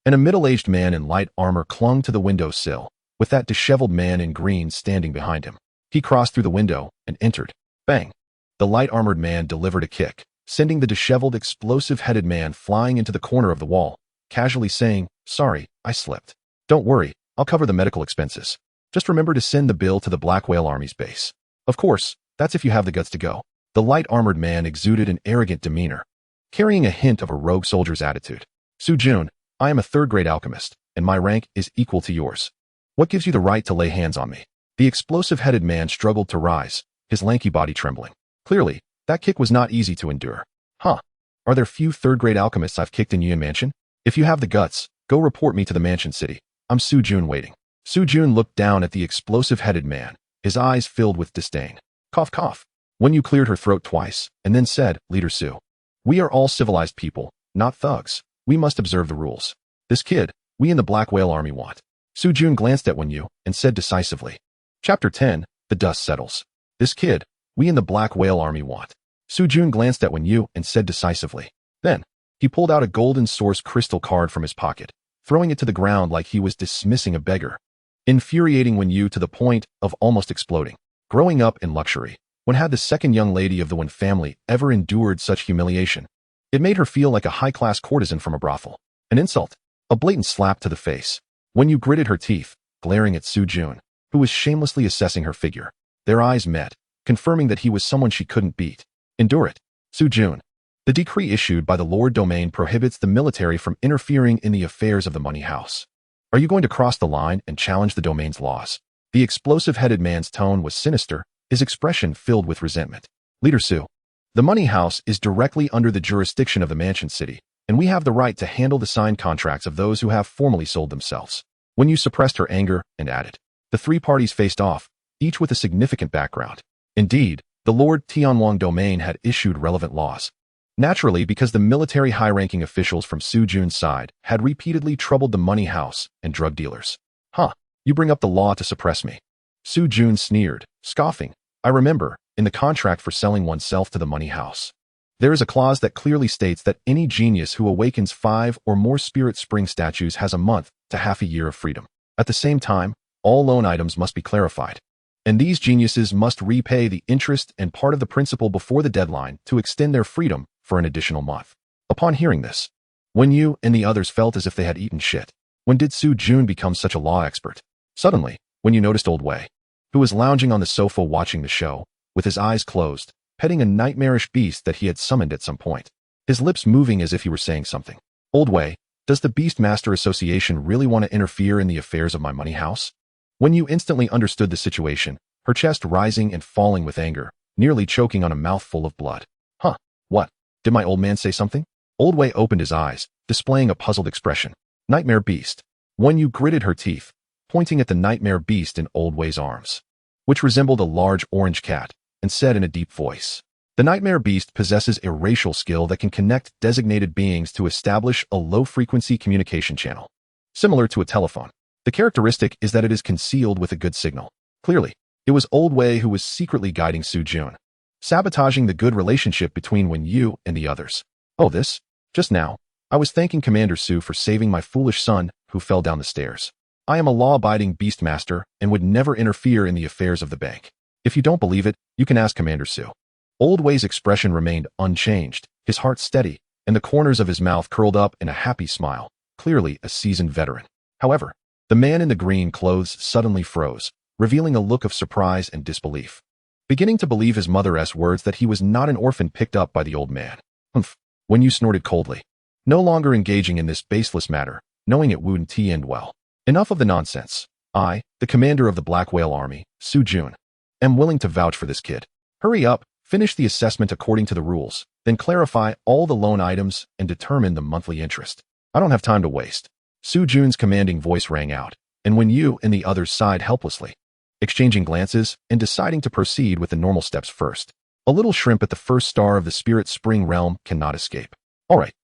And a middle-aged man in light armor clung to the window sill, with that disheveled man in green standing behind him. He crossed through the window and entered. Bang! The light-armored man delivered a kick, sending the disheveled, explosive-headed man flying into the corner of the wall, casually saying, Sorry, I slipped. Don't worry, I'll cover the medical expenses. Just remember to send the bill to the Black Whale Army's base. Of course, that's if you have the guts to go. The light-armored man exuded an arrogant demeanor, carrying a hint of a rogue soldier's attitude. Sujun, I am a 3rd-grade alchemist, and my rank is equal to yours. What gives you the right to lay hands on me? The explosive-headed man struggled to rise, his lanky body trembling. Clearly, that kick was not easy to endure. Huh. Are there few 3rd-grade alchemists I've kicked in Youqian Mansion? If you have the guts, go report me to the Mansion City. I'm Sujun waiting. Sujun looked down at the explosive-headed man, his eyes filled with disdain. Cough, cough. Yu cleared her throat twice, and then said, Leader Su. We are all civilized people, not thugs. We must observe the rules. This kid, we in the Black Whale Army want. Sujun glanced at Yu and said decisively. Chapter 10, The Dust Settles. This kid, we in the Black Whale Army want. Sujun glanced at Yu and said decisively. Then, he pulled out a golden source crystal card from his pocket, throwing it to the ground like he was dismissing a beggar, infuriating Yu to the point of almost exploding. Growing up in luxury, when had the second young lady of the Wen family ever endured such humiliation? It made her feel like a high-class courtesan from a brothel. An insult, a blatant slap to the face. Yu gritted her teeth, glaring at Sujun, who was shamelessly assessing her figure. Their eyes met, confirming that he was someone she couldn't beat. Endure it. Sujun. The decree issued by the Lord Domain prohibits the military from interfering in the affairs of the money house. Are you going to cross the line and challenge the domain's laws? The explosive-headed man's tone was sinister, his expression filled with resentment. Leader Su. The money house is directly under the jurisdiction of the Mansion City, and we have the right to handle the signed contracts of those who have formally sold themselves. Yu suppressed her anger and added. The 3 parties faced off, each with a significant background. Indeed, the Lord Tianwang domain had issued relevant laws. Naturally, because the military high-ranking officials from Sujun's side had repeatedly troubled the money house and drug dealers. Huh, you bring up the law to suppress me. Sujun sneered, scoffing. I remember, in the contract for selling oneself to the money house, there is a clause that clearly states that any genius who awakens 5 or more spirit spring statues has a month to half a year of freedom. At the same time, all loan items must be clarified, and these geniuses must repay the interest and part of the principal before the deadline to extend their freedom for an additional month. Upon hearing this, Yu and the others felt as if they had eaten shit. When did Sujun become such a law expert? Suddenly, Yu noticed Old Way, who was lounging on the sofa watching the show, with his eyes closed, petting a nightmarish beast that he had summoned at some point, his lips moving as if he were saying something. Old Way, does the Beast Master Association really want to interfere in the affairs of my money house? Yu instantly understood the situation, her chest rising and falling with anger, nearly choking on a mouthful of blood. Huh, what? Did my old man say something? Old Way opened his eyes, displaying a puzzled expression. Nightmare Beast. Wen Yu gritted her teeth, pointing at the Nightmare Beast in Old Wei's arms, which resembled a large orange cat, and said in a deep voice, "The Nightmare Beast possesses a racial skill that can connect designated beings to establish a low-frequency communication channel, similar to a telephone. The characteristic is that it is concealed with a good signal." Clearly, it was Old Wei who was secretly guiding Su Jun, sabotaging the good relationship between Wen Yu and the others. "Oh, this? Just now, I was thanking Commander Su for saving my foolish son who fell down the stairs. I am a law-abiding beastmaster and would never interfere in the affairs of the bank. If you don't believe it, you can ask Commander Su." Old Wei's expression remained unchanged, his heart steady, and the corners of his mouth curled up in a happy smile, clearly a seasoned veteran. However, the man in the green clothes suddenly froze, revealing a look of surprise and disbelief, beginning to believe his mother's words that he was not an orphan picked up by the old man. "Humph," Wen Yu snorted coldly, no longer engaging in this baseless matter, knowing it wouldn't end well. "Enough of the nonsense. I, the commander of the Black Whale Army, Su Jun, am willing to vouch for this kid. Hurry up, finish the assessment according to the rules, then clarify all the loan items and determine the monthly interest. I don't have time to waste." Su Jun's commanding voice rang out, and Wen Yu and the others sighed helplessly, exchanging glances and deciding to proceed with the normal steps first. A little shrimp at the first star of the Spirit Spring realm cannot escape. All right.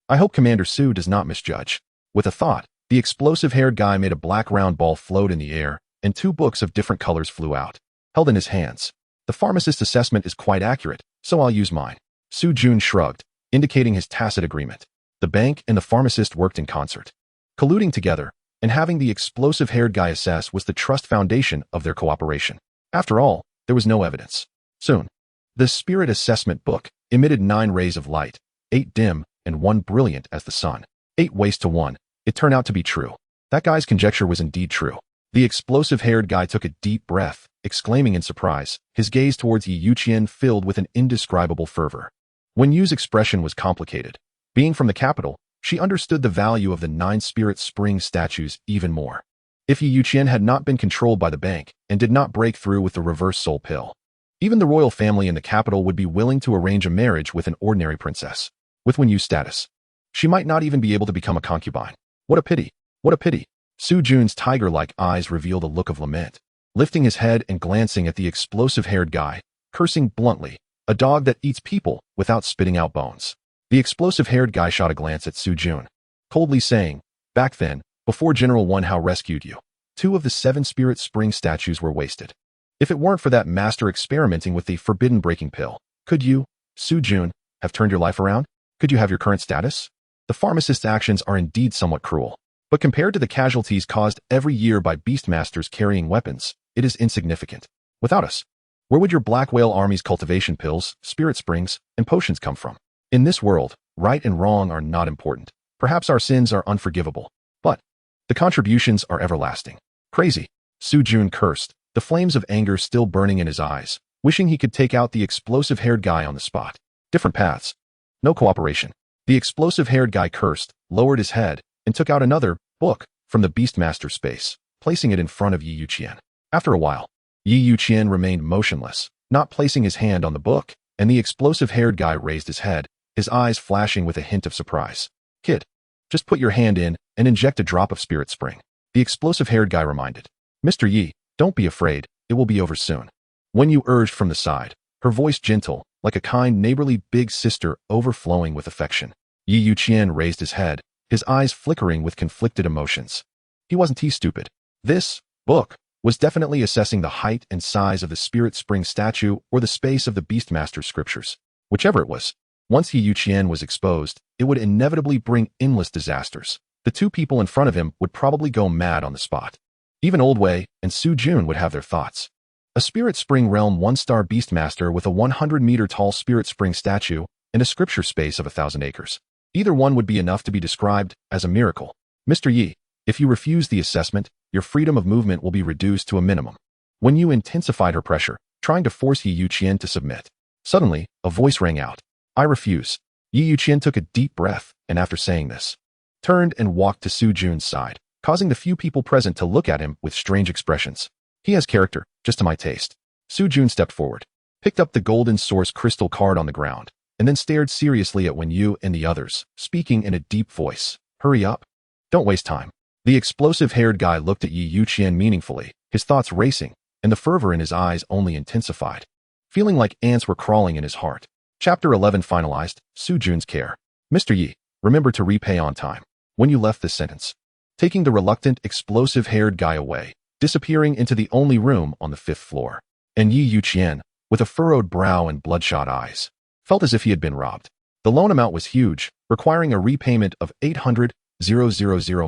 I hope Commander Su does not misjudge. With a thought, the explosive-haired guy made a black round ball float in the air, and 2 books of different colors flew out, held in his hands. "The pharmacist assessment is quite accurate, so I'll use mine." Su Jun shrugged, indicating his tacit agreement. The bank and the pharmacist worked in concert, colluding together, and having the explosive-haired guy assess was the trust foundation of their cooperation. After all, there was no evidence. Soon, the spirit assessment book emitted 9 rays of light, 8 dim and 1 brilliant as the sun. 8 waste to 1. It turned out to be true. That guy's conjecture was indeed true. The explosive-haired guy took a deep breath, exclaiming in surprise, his gaze towards Youqian filled with an indescribable fervor. Wen Yu's expression was complicated. Being from the capital, she understood the value of the 9 Spirit Spring statues even more. If Youqian had not been controlled by the bank and did not break through with the reverse soul pill, even the royal family in the capital would be willing to arrange a marriage with an ordinary princess. With Wen Yu's status, she might not even be able to become a concubine. What a pity! What a pity! Su Jun's tiger-like eyes revealed a look of lament, lifting his head and glancing at the explosive-haired guy, cursing bluntly, "A dog that eats people without spitting out bones." The explosive-haired guy shot a glance at Su Jun, coldly saying, "Back then, before General Wen Hao rescued you, 2 of the 7 Spirit Spring statues were wasted. If it weren't for that master experimenting with the forbidden breaking pill, could you, Su Jun, have turned your life around? Could you have your current status?" The pharmacist's actions are indeed somewhat cruel, but compared to the casualties caused every year by beastmasters carrying weapons, it is insignificant. Without us, where would your Black Whale Army's cultivation pills, spirit springs, and potions come from? In this world, right and wrong are not important. Perhaps our sins are unforgivable, but the contributions are everlasting. Crazy. Su Jun cursed, the flames of anger still burning in his eyes, wishing he could take out the explosive-haired guy on the spot. Different paths. No cooperation. The explosive-haired guy cursed, lowered his head, and took out another book from the Beastmaster space, placing it in front of Youqian. After a while, Youqian remained motionless, not placing his hand on the book, and the explosive-haired guy raised his head, his eyes flashing with a hint of surprise. "Kid, just put your hand in and inject a drop of Spirit Spring," the explosive-haired guy reminded. "Mr. Yi, don't be afraid, it will be over soon." Wen Yu urged from the side, her voice gentle, like a kind neighborly big sister overflowing with affection. Youqian raised his head, his eyes flickering with conflicted emotions. He wasn't stupid. This book was definitely assessing the height and size of the Spirit Spring statue or the space of the Beastmaster's scriptures. Whichever it was, once Youqian was exposed, it would inevitably bring endless disasters. The 2 people in front of him would probably go mad on the spot. Even Old Wei and Su Jun would have their thoughts. A Spirit Spring Realm 1-star Beastmaster with a 100-meter-tall Spirit Spring statue and a scripture space of 1,000 acres. Either one would be enough to be described as a miracle. "Mr. Yi, if you refuse the assessment, your freedom of movement will be reduced to a minimum." Wen Yu intensified her pressure, trying to force Youqian to submit. Suddenly, a voice rang out. "I refuse." Youqian took a deep breath, and after saying this, turned and walked to Su Jun's side, causing the few people present to look at him with strange expressions. "He has character, just to my taste." Su Jun stepped forward, picked up the golden source crystal card on the ground, and then stared seriously at Wen Yu and the others, speaking in a deep voice. "Hurry up. Don't waste time. The explosive-haired guy looked at Youqian meaningfully, his thoughts racing, and the fervor in his eyes only intensified. Feeling like ants were crawling in his heart. Chapter 11 finalized, Sujun's care. Mr. Yi, remember to repay on time. When you left this sentence. Taking the reluctant, explosive-haired guy away, disappearing into the only room on the 5th floor. And Youqian, with a furrowed brow and bloodshot eyes, felt as if he had been robbed. The loan amount was huge, requiring a repayment of 800,000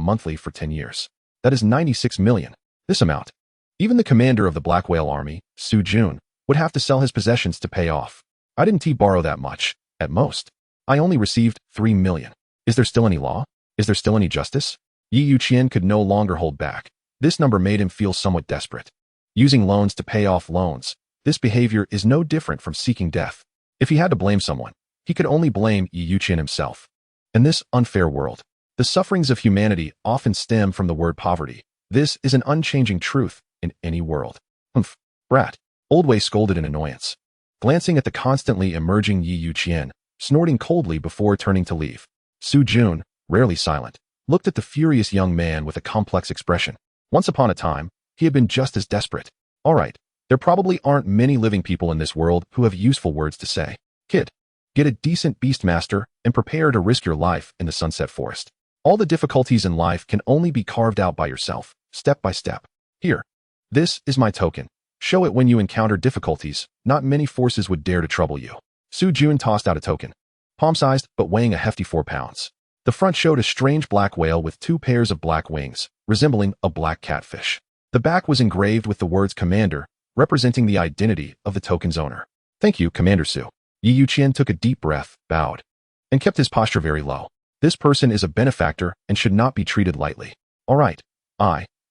monthly for 10 years. That is 96 million. This amount. Even the commander of the Black Whale Army, Sujun, would have to sell his possessions to pay off. I didn't borrow that much, at most. I only received 3 million. Is there still any law? Is there still any justice? Youqian could no longer hold back. This number made him feel somewhat desperate. Using loans to pay off loans, this behavior is no different from seeking death. If he had to blame someone, he could only blame Youqian himself. In this unfair world, the sufferings of humanity often stem from the word poverty. This is an unchanging truth in any world. Humph, brat. Oldway scolded in annoyance, glancing at the constantly emerging Youqian, snorting coldly before turning to leave. Sujun, rarely silent, looked at the furious young man with a complex expression. Once upon a time, he had been just as desperate. All right, there probably aren't many living people in this world who have useful words to say. Kid, get a decent beastmaster and prepare to risk your life in the Sunset Forest. All the difficulties in life can only be carved out by yourself, step by step. Here, this is my token. Show it when you encounter difficulties. Not many forces would dare to trouble you. Sujun tossed out a token. Palm-sized, but weighing a hefty 4 pounds. The front showed a strange black whale with 2 pairs of black wings, resembling a black catfish. The back was engraved with the words Commander, representing the identity of the token's owner. Thank you, Commander Su. Youqian took a deep breath, bowed, and kept his posture very low. This person is a benefactor and should not be treated lightly. All right,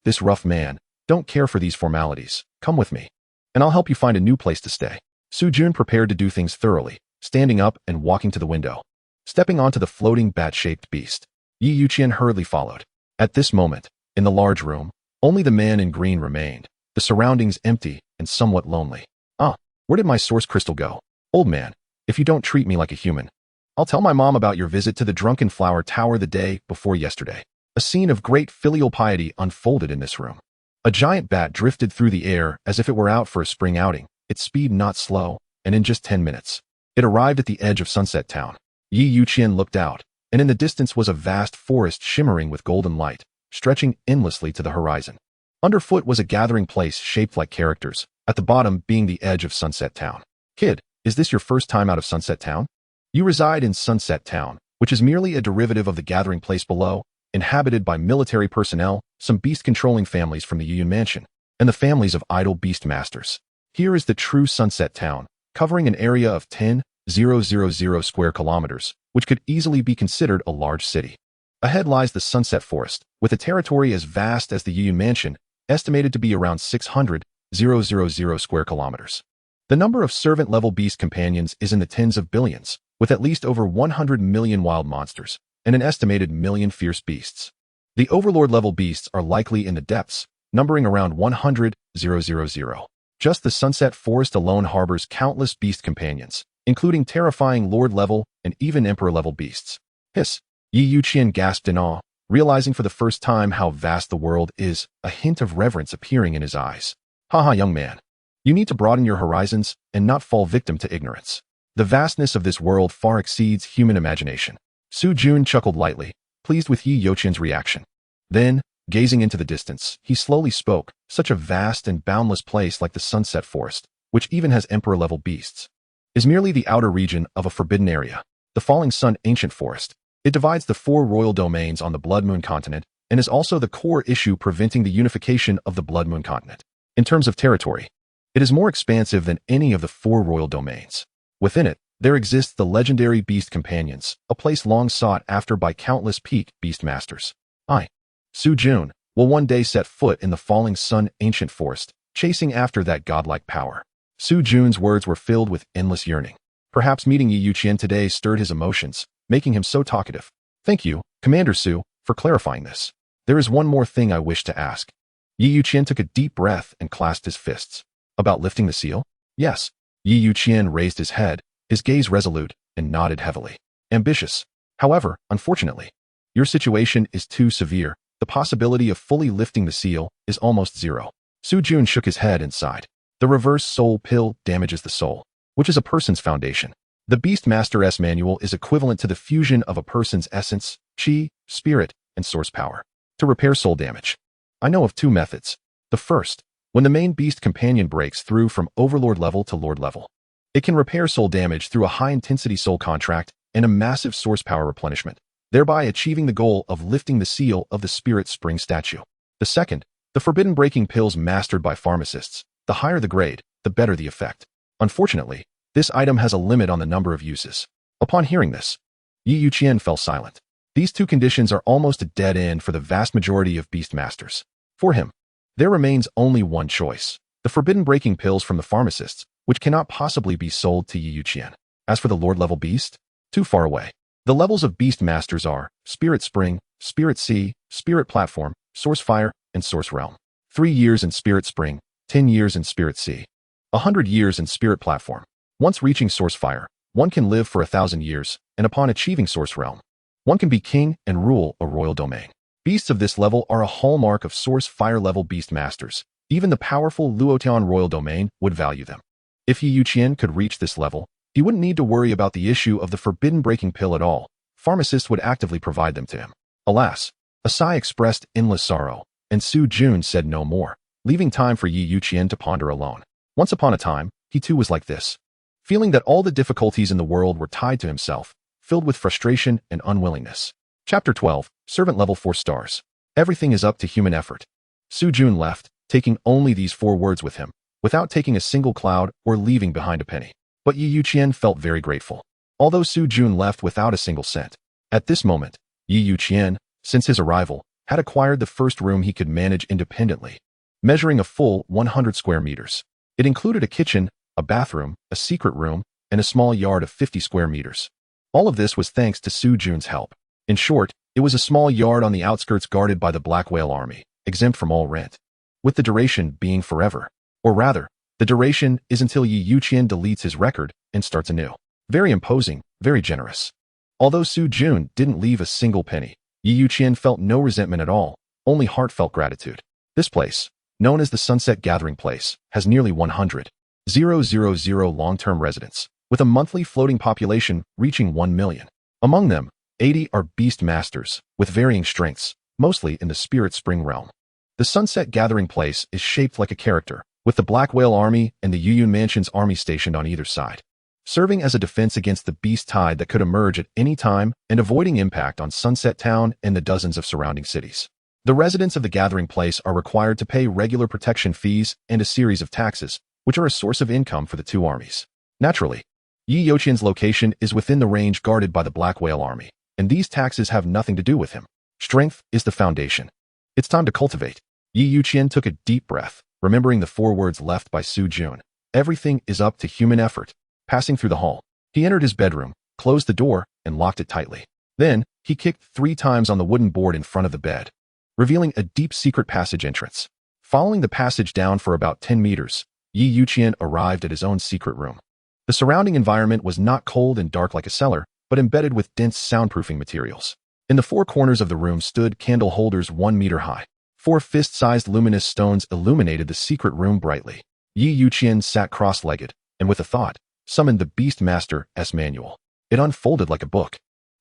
this rough man, don't care for these formalities. Come with me, and I'll help you find a new place to stay. Sujun prepared to do things thoroughly, standing up and walking to the window. Stepping onto the floating bat-shaped beast, Youqian hurriedly followed. At this moment, in the large room, only the man in green remained, the surroundings empty and somewhat lonely. Where did my source crystal go? Old man, if you don't treat me like a human, I'll tell my mom about your visit to the Drunken Flower Tower the day before yesterday. A scene of great filial piety unfolded in this room. A giant bat drifted through the air as if it were out for a spring outing, its speed not slow, and in just 10 minutes, it arrived at the edge of Sunset Town. Youqian looked out, and in the distance was a vast forest shimmering with golden light, stretching endlessly to the horizon. Underfoot was a gathering place shaped like characters, at the bottom being the edge of Sunset Town. Kid, is this your first time out of Sunset Town? You reside in Sunset Town, which is merely a derivative of the gathering place below, inhabited by military personnel, some beast-controlling families from the Youqian mansion, and the families of idle beast masters. Here is the true Sunset Town, covering an area of 10,000 square kilometers, which could easily be considered a large city. Ahead lies the Sunset Forest, with a territory as vast as the Youqian mansion, estimated to be around 600,000 square kilometers. The number of servant-level beast companions is in the tens of billions, with at least over 100 million wild monsters, and an estimated million fierce beasts. The Overlord-level beasts are likely in the depths, numbering around 100,000. Just the Sunset Forest alone harbors countless beast companions, including terrifying Lord-level and even Emperor-level beasts. Hiss! Youqian gasped in awe, realizing for the first time how vast the world is, a hint of reverence appearing in his eyes. Haha, young man. You need to broaden your horizons and not fall victim to ignorance. The vastness of this world far exceeds human imagination. Sujun chuckled lightly, pleased with Youqian's reaction. Then, gazing into the distance, he slowly spoke, such a vast and boundless place like the Sunset Forest, which even has Emperor-level beasts, is merely the outer region of a forbidden area, the Falling Sun Ancient Forest. It divides the 4 royal domains on the Blood Moon continent and is also the core issue preventing the unification of the Blood Moon continent. In terms of territory, it is more expansive than any of the 4 royal domains. Within it, there exists the legendary Beast Companions, a place long sought after by countless peak beast masters. Sujun will one day set foot in the Falling Sun Ancient Forest, chasing after that godlike power. Sujun's words were filled with endless yearning. Perhaps meeting Youqian today stirred his emotions, making him so talkative. Thank you, Commander Su, for clarifying this. There is one more thing I wish to ask. Youqian took a deep breath and clasped his fists. About lifting the seal? Yes. Youqian raised his head, his gaze resolute, and nodded heavily. Ambitious. However, unfortunately, Your situation is too severe. The possibility of fully lifting the seal is almost zero. Sujun shook his head and sighed. The reverse soul pill damages the soul, which is a person's foundation. The Beast Master's manual is equivalent to the fusion of a person's essence, chi, spirit, and source power to repair soul damage. I know of two methods. The first, when the main beast companion breaks through from overlord level to lord level. It can repair soul damage through a high-intensity soul contract and a massive source power replenishment, thereby achieving the goal of lifting the seal of the spirit spring statue. The second, the forbidden breaking pills mastered by pharmacists. The higher the grade, the better the effect. Unfortunately, this item has a limit on the number of uses. Upon hearing this, Youqian fell silent. These two conditions are almost a dead end for the vast majority of beast masters. For him, there remains only one choice: the forbidden breaking pills from the pharmacists, which cannot possibly be sold to Youqian. As for the lord-level beast, too far away. The levels of beast masters are Spirit Spring, Spirit Sea, Spirit Platform, Source Fire, and Source Realm. 3 years in Spirit Spring, 10 years in Spirit Sea, 100 years in Spirit Platform. Once reaching Source Fire, one can live for 1,000 years, and upon achieving Source Realm, one can be king and rule a royal domain. Beasts of this level are a hallmark of Source Fire level beast masters. Even the powerful Luotian royal domain would value them. If Youqian could reach this level, he wouldn't need to worry about the issue of the forbidden breaking pill at all. Pharmacists would actively provide them to him. Alas, Asai expressed endless sorrow, and Su Jun said no more, leaving time for Youqian to ponder alone. Once upon a time, he too was like this, feeling that all the difficulties in the world were tied to himself, filled with frustration and unwillingness. Chapter 12, Servant Level 4 Stars. Everything is up to human effort. Su Jun left, taking only these 4 words with him, without taking a single cloud or leaving behind a penny. But Youqian felt very grateful. Although Su Jun left without a single cent. At this moment, Youqian, since his arrival, had acquired the first room he could manage independently, measuring a full 100 square meters. It included a kitchen, a bathroom, a secret room, and a small yard of 50 square meters. All of this was thanks to Su Jun's help. In short, it was a small yard on the outskirts guarded by the Black Whale Army, exempt from all rent, with the duration being forever. Or rather, the duration is until Youqian deletes his record and starts anew. Very imposing, very generous. Although Su Jun didn't leave a single penny, Youqian felt no resentment at all, only heartfelt gratitude. This place, known as the Sunset Gathering Place, has nearly 100,000 long-term residents, with a monthly floating population reaching 1 million. Among them, 80 are beast masters, with varying strengths, mostly in the Spirit Spring realm. The Sunset Gathering Place is shaped like a character, with the Black Whale Army and the Youqian Mansion's army stationed on either side, serving as a defense against the beast tide that could emerge at any time and avoiding impact on Sunset Town and the dozens of surrounding cities. The residents of the Gathering Place are required to pay regular protection fees and a series of taxes, which are a source of income for the two armies. Naturally, Youqian's location is within the range guarded by the Black Whale Army, and these taxes have nothing to do with him. Strength is the foundation. It's time to cultivate. Youqian took a deep breath, remembering the 4 words left by Su Jun. Everything is up to human effort. Passing through the hall, he entered his bedroom, closed the door, and locked it tightly. Then, he kicked 3 times on the wooden board in front of the bed, revealing a deep secret passage entrance. Following the passage down for about 10 meters, Youqian arrived at his own secret room. The surrounding environment was not cold and dark like a cellar, but embedded with dense soundproofing materials. In the 4 corners of the room stood candle holders 1 meter high. 4 fist-sized luminous stones illuminated the secret room brightly. Youqian sat cross-legged, and with a thought, summoned the Beast Master's manual. It unfolded like a book,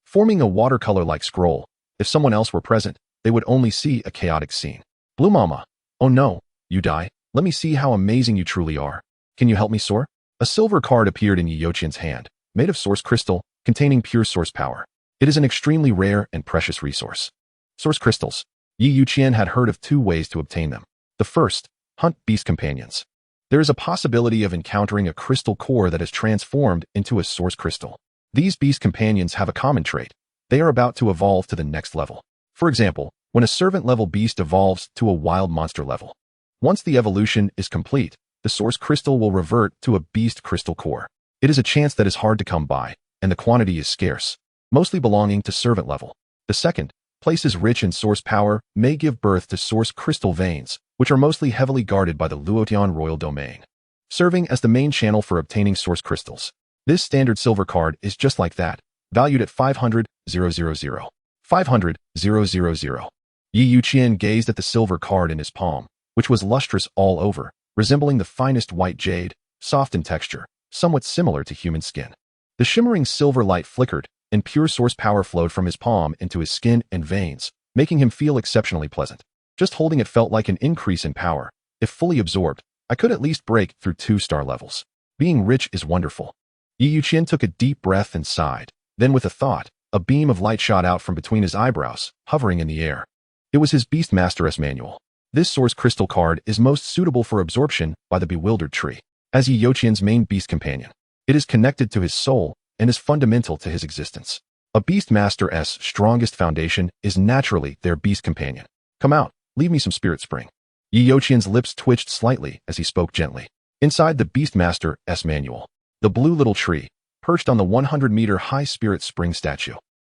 forming a watercolor-like scroll. If someone else were present, they would only see a chaotic scene. Blue Mama. Oh no, Youdie, let me see how amazing you truly are. Can you help me soar? A silver card appeared in Youqian's hand, made of source crystal, containing pure source power. It is an extremely rare and precious resource. Source crystals. Youqian had heard of 2 ways to obtain them. The first, hunt beast companions. There is a possibility of encountering a crystal core that has transformed into a source crystal. These beast companions have a common trait. They are about to evolve to the next level. For example, when a servant-level beast evolves to a wild monster level. Once the evolution is complete, the source crystal will revert to a beast crystal core. It is a chance that is hard to come by, and the quantity is scarce, mostly belonging to servant level. The second, places rich in source power, may give birth to source crystal veins, which are mostly heavily guarded by the Luotian royal domain, serving as the main channel for obtaining source crystals. This standard silver card is just like that, valued at 500,000. 500,000. Youqian gazed at the silver card in his palm, which was lustrous all over, resembling the finest white jade, soft in texture, somewhat similar to human skin. The shimmering silver light flickered, and pure source power flowed from his palm into his skin and veins, making him feel exceptionally pleasant. Just holding it felt like an increase in power. If fully absorbed, I could at least break through 2-star levels. Being rich is wonderful. Youqian took a deep breath and sighed. Then with a thought, a beam of light shot out from between his eyebrows, hovering in the air. It was his Beastmaster's manual. This source crystal card is most suitable for absorption by the bewildered tree. As Youqian's main beast companion, it is connected to his soul and is fundamental to his existence. A Beastmaster's strongest foundation is naturally their beast companion. Come out, leave me some spirit spring. Youqian's lips twitched slightly as he spoke gently. Inside the Beastmaster's manual, the blue little tree, perched on the 100-meter-high spirit spring statue,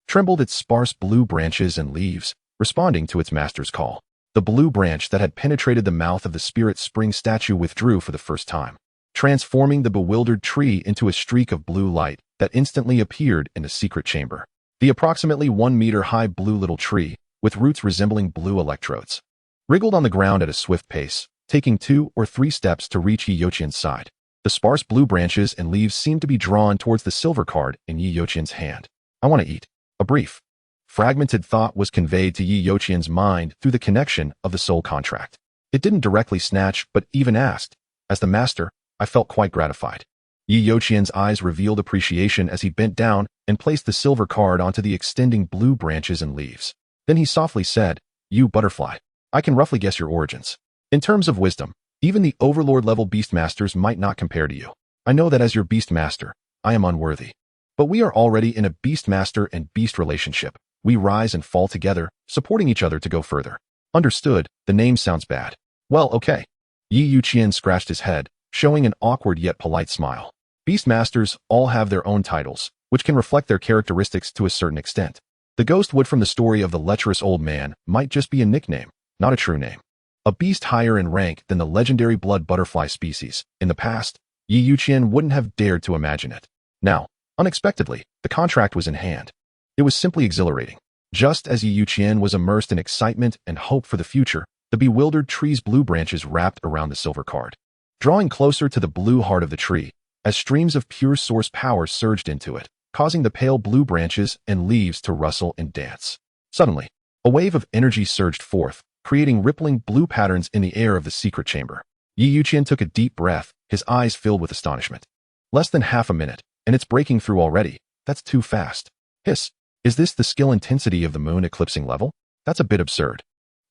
trembled its sparse blue branches and leaves, responding to its master's call. The blue branch that had penetrated the mouth of the spirit spring statue withdrew for the first time, transforming the bewildered tree into a streak of blue light that instantly appeared in the secret chamber. The approximately 1-meter-high blue little tree, with roots resembling blue electrodes, wriggled on the ground at a swift pace, taking 2 or 3 steps to reach Youqian's side. The sparse blue branches and leaves seemed to be drawn towards the silver card in Youqian's hand. I want to eat. A brief, fragmented thought was conveyed to Youqian's mind through the connection of the soul contract. It didn't directly snatch, but even asked. As the master, I felt quite gratified. Youqian's eyes revealed appreciation as he bent down and placed the silver card onto the extending blue branches and leaves. Then he softly said, "You butterfly, I can roughly guess your origins. In terms of wisdom, even the overlord-level beastmasters might not compare to you. I know that as your beastmaster, I am unworthy. But we are already in a beastmaster and beast relationship. We rise and fall together, supporting each other to go further." Understood, the name sounds bad. Well, okay. Youqian scratched his head, showing an awkward yet polite smile. Beastmasters all have their own titles, which can reflect their characteristics to a certain extent. The ghost wood from the story of the lecherous old man might just be a nickname, not a true name. A beast higher in rank than the legendary blood butterfly species. In the past, Youqian wouldn't have dared to imagine it. Now, unexpectedly, the contract was in hand. It was simply exhilarating. Just as Youqian was immersed in excitement and hope for the future, the bewildered tree's blue branches wrapped around the silver card, drawing closer to the blue heart of the tree, as streams of pure source power surged into it, causing the pale blue branches and leaves to rustle and dance. Suddenly, a wave of energy surged forth, creating rippling blue patterns in the air of the secret chamber. Youqian took a deep breath, his eyes filled with astonishment. Less than half a minute, and it's breaking through already. That's too fast. Hiss. Is this the skill intensity of the moon eclipsing level? That's a bit absurd.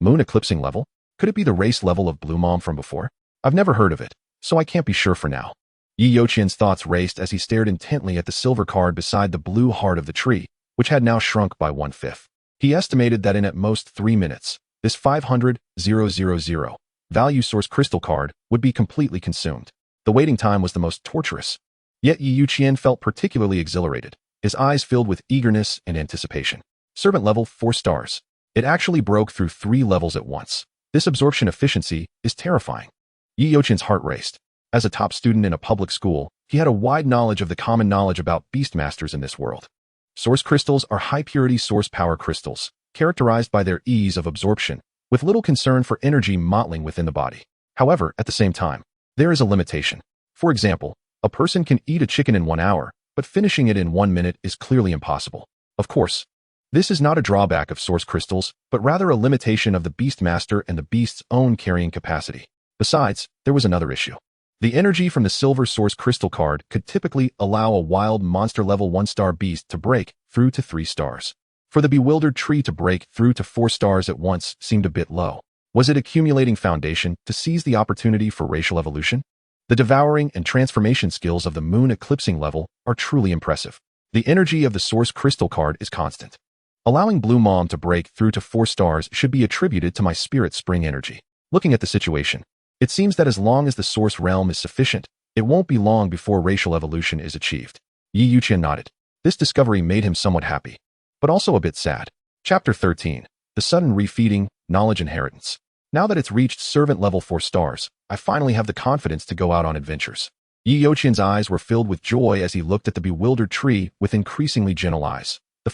Moon eclipsing level? Could it be the race level of Blue Mom from before? I've never heard of it, so I can't be sure for now. Youqian's thoughts raced as he stared intently at the silver card beside the blue heart of the tree, which had now shrunk by 1/5. He estimated that in at most 3 minutes, this 500,000 value source crystal card would be completely consumed. The waiting time was the most torturous. Yet Youqian felt particularly exhilarated, his eyes filled with eagerness and anticipation. Servant level 4 stars. It actually broke through 3 levels at once. This absorption efficiency is terrifying. Youqian's heart raced. As a top student in a public school, he had a wide knowledge of the common knowledge about beastmasters in this world. Source crystals are high-purity source power crystals, characterized by their ease of absorption, with little concern for energy mottling within the body. However, at the same time, there is a limitation. For example, a person can eat a chicken in 1 hour, but finishing it in 1 minute is clearly impossible. Of course, this is not a drawback of source crystals, but rather a limitation of the Beastmaster and the beast's own carrying capacity. Besides, there was another issue. The energy from the silver source crystal card could typically allow a wild monster level 1-star beast to break through to 3 stars. For the bewildered tree to break through to 4 stars at once seemed a bit low. Was it accumulating foundation to seize the opportunity for racial evolution? The devouring and transformation skills of the moon eclipsing level are truly impressive. The energy of the source crystal card is constant. Allowing Blue Mom to break through to 4 stars should be attributed to my spirit spring energy. Looking at the situation, it seems that as long as the source realm is sufficient, it won't be long before racial evolution is achieved. Youqian nodded. This discovery made him somewhat happy, but also a bit sad. Chapter 13. The Sudden Refeeding, Knowledge Inheritance. Now that it's reached servant level 4 stars, I finally have the confidence to go out on adventures. Youqian's eyes were filled with joy as he looked at the bewildered tree with increasingly gentle eyes. The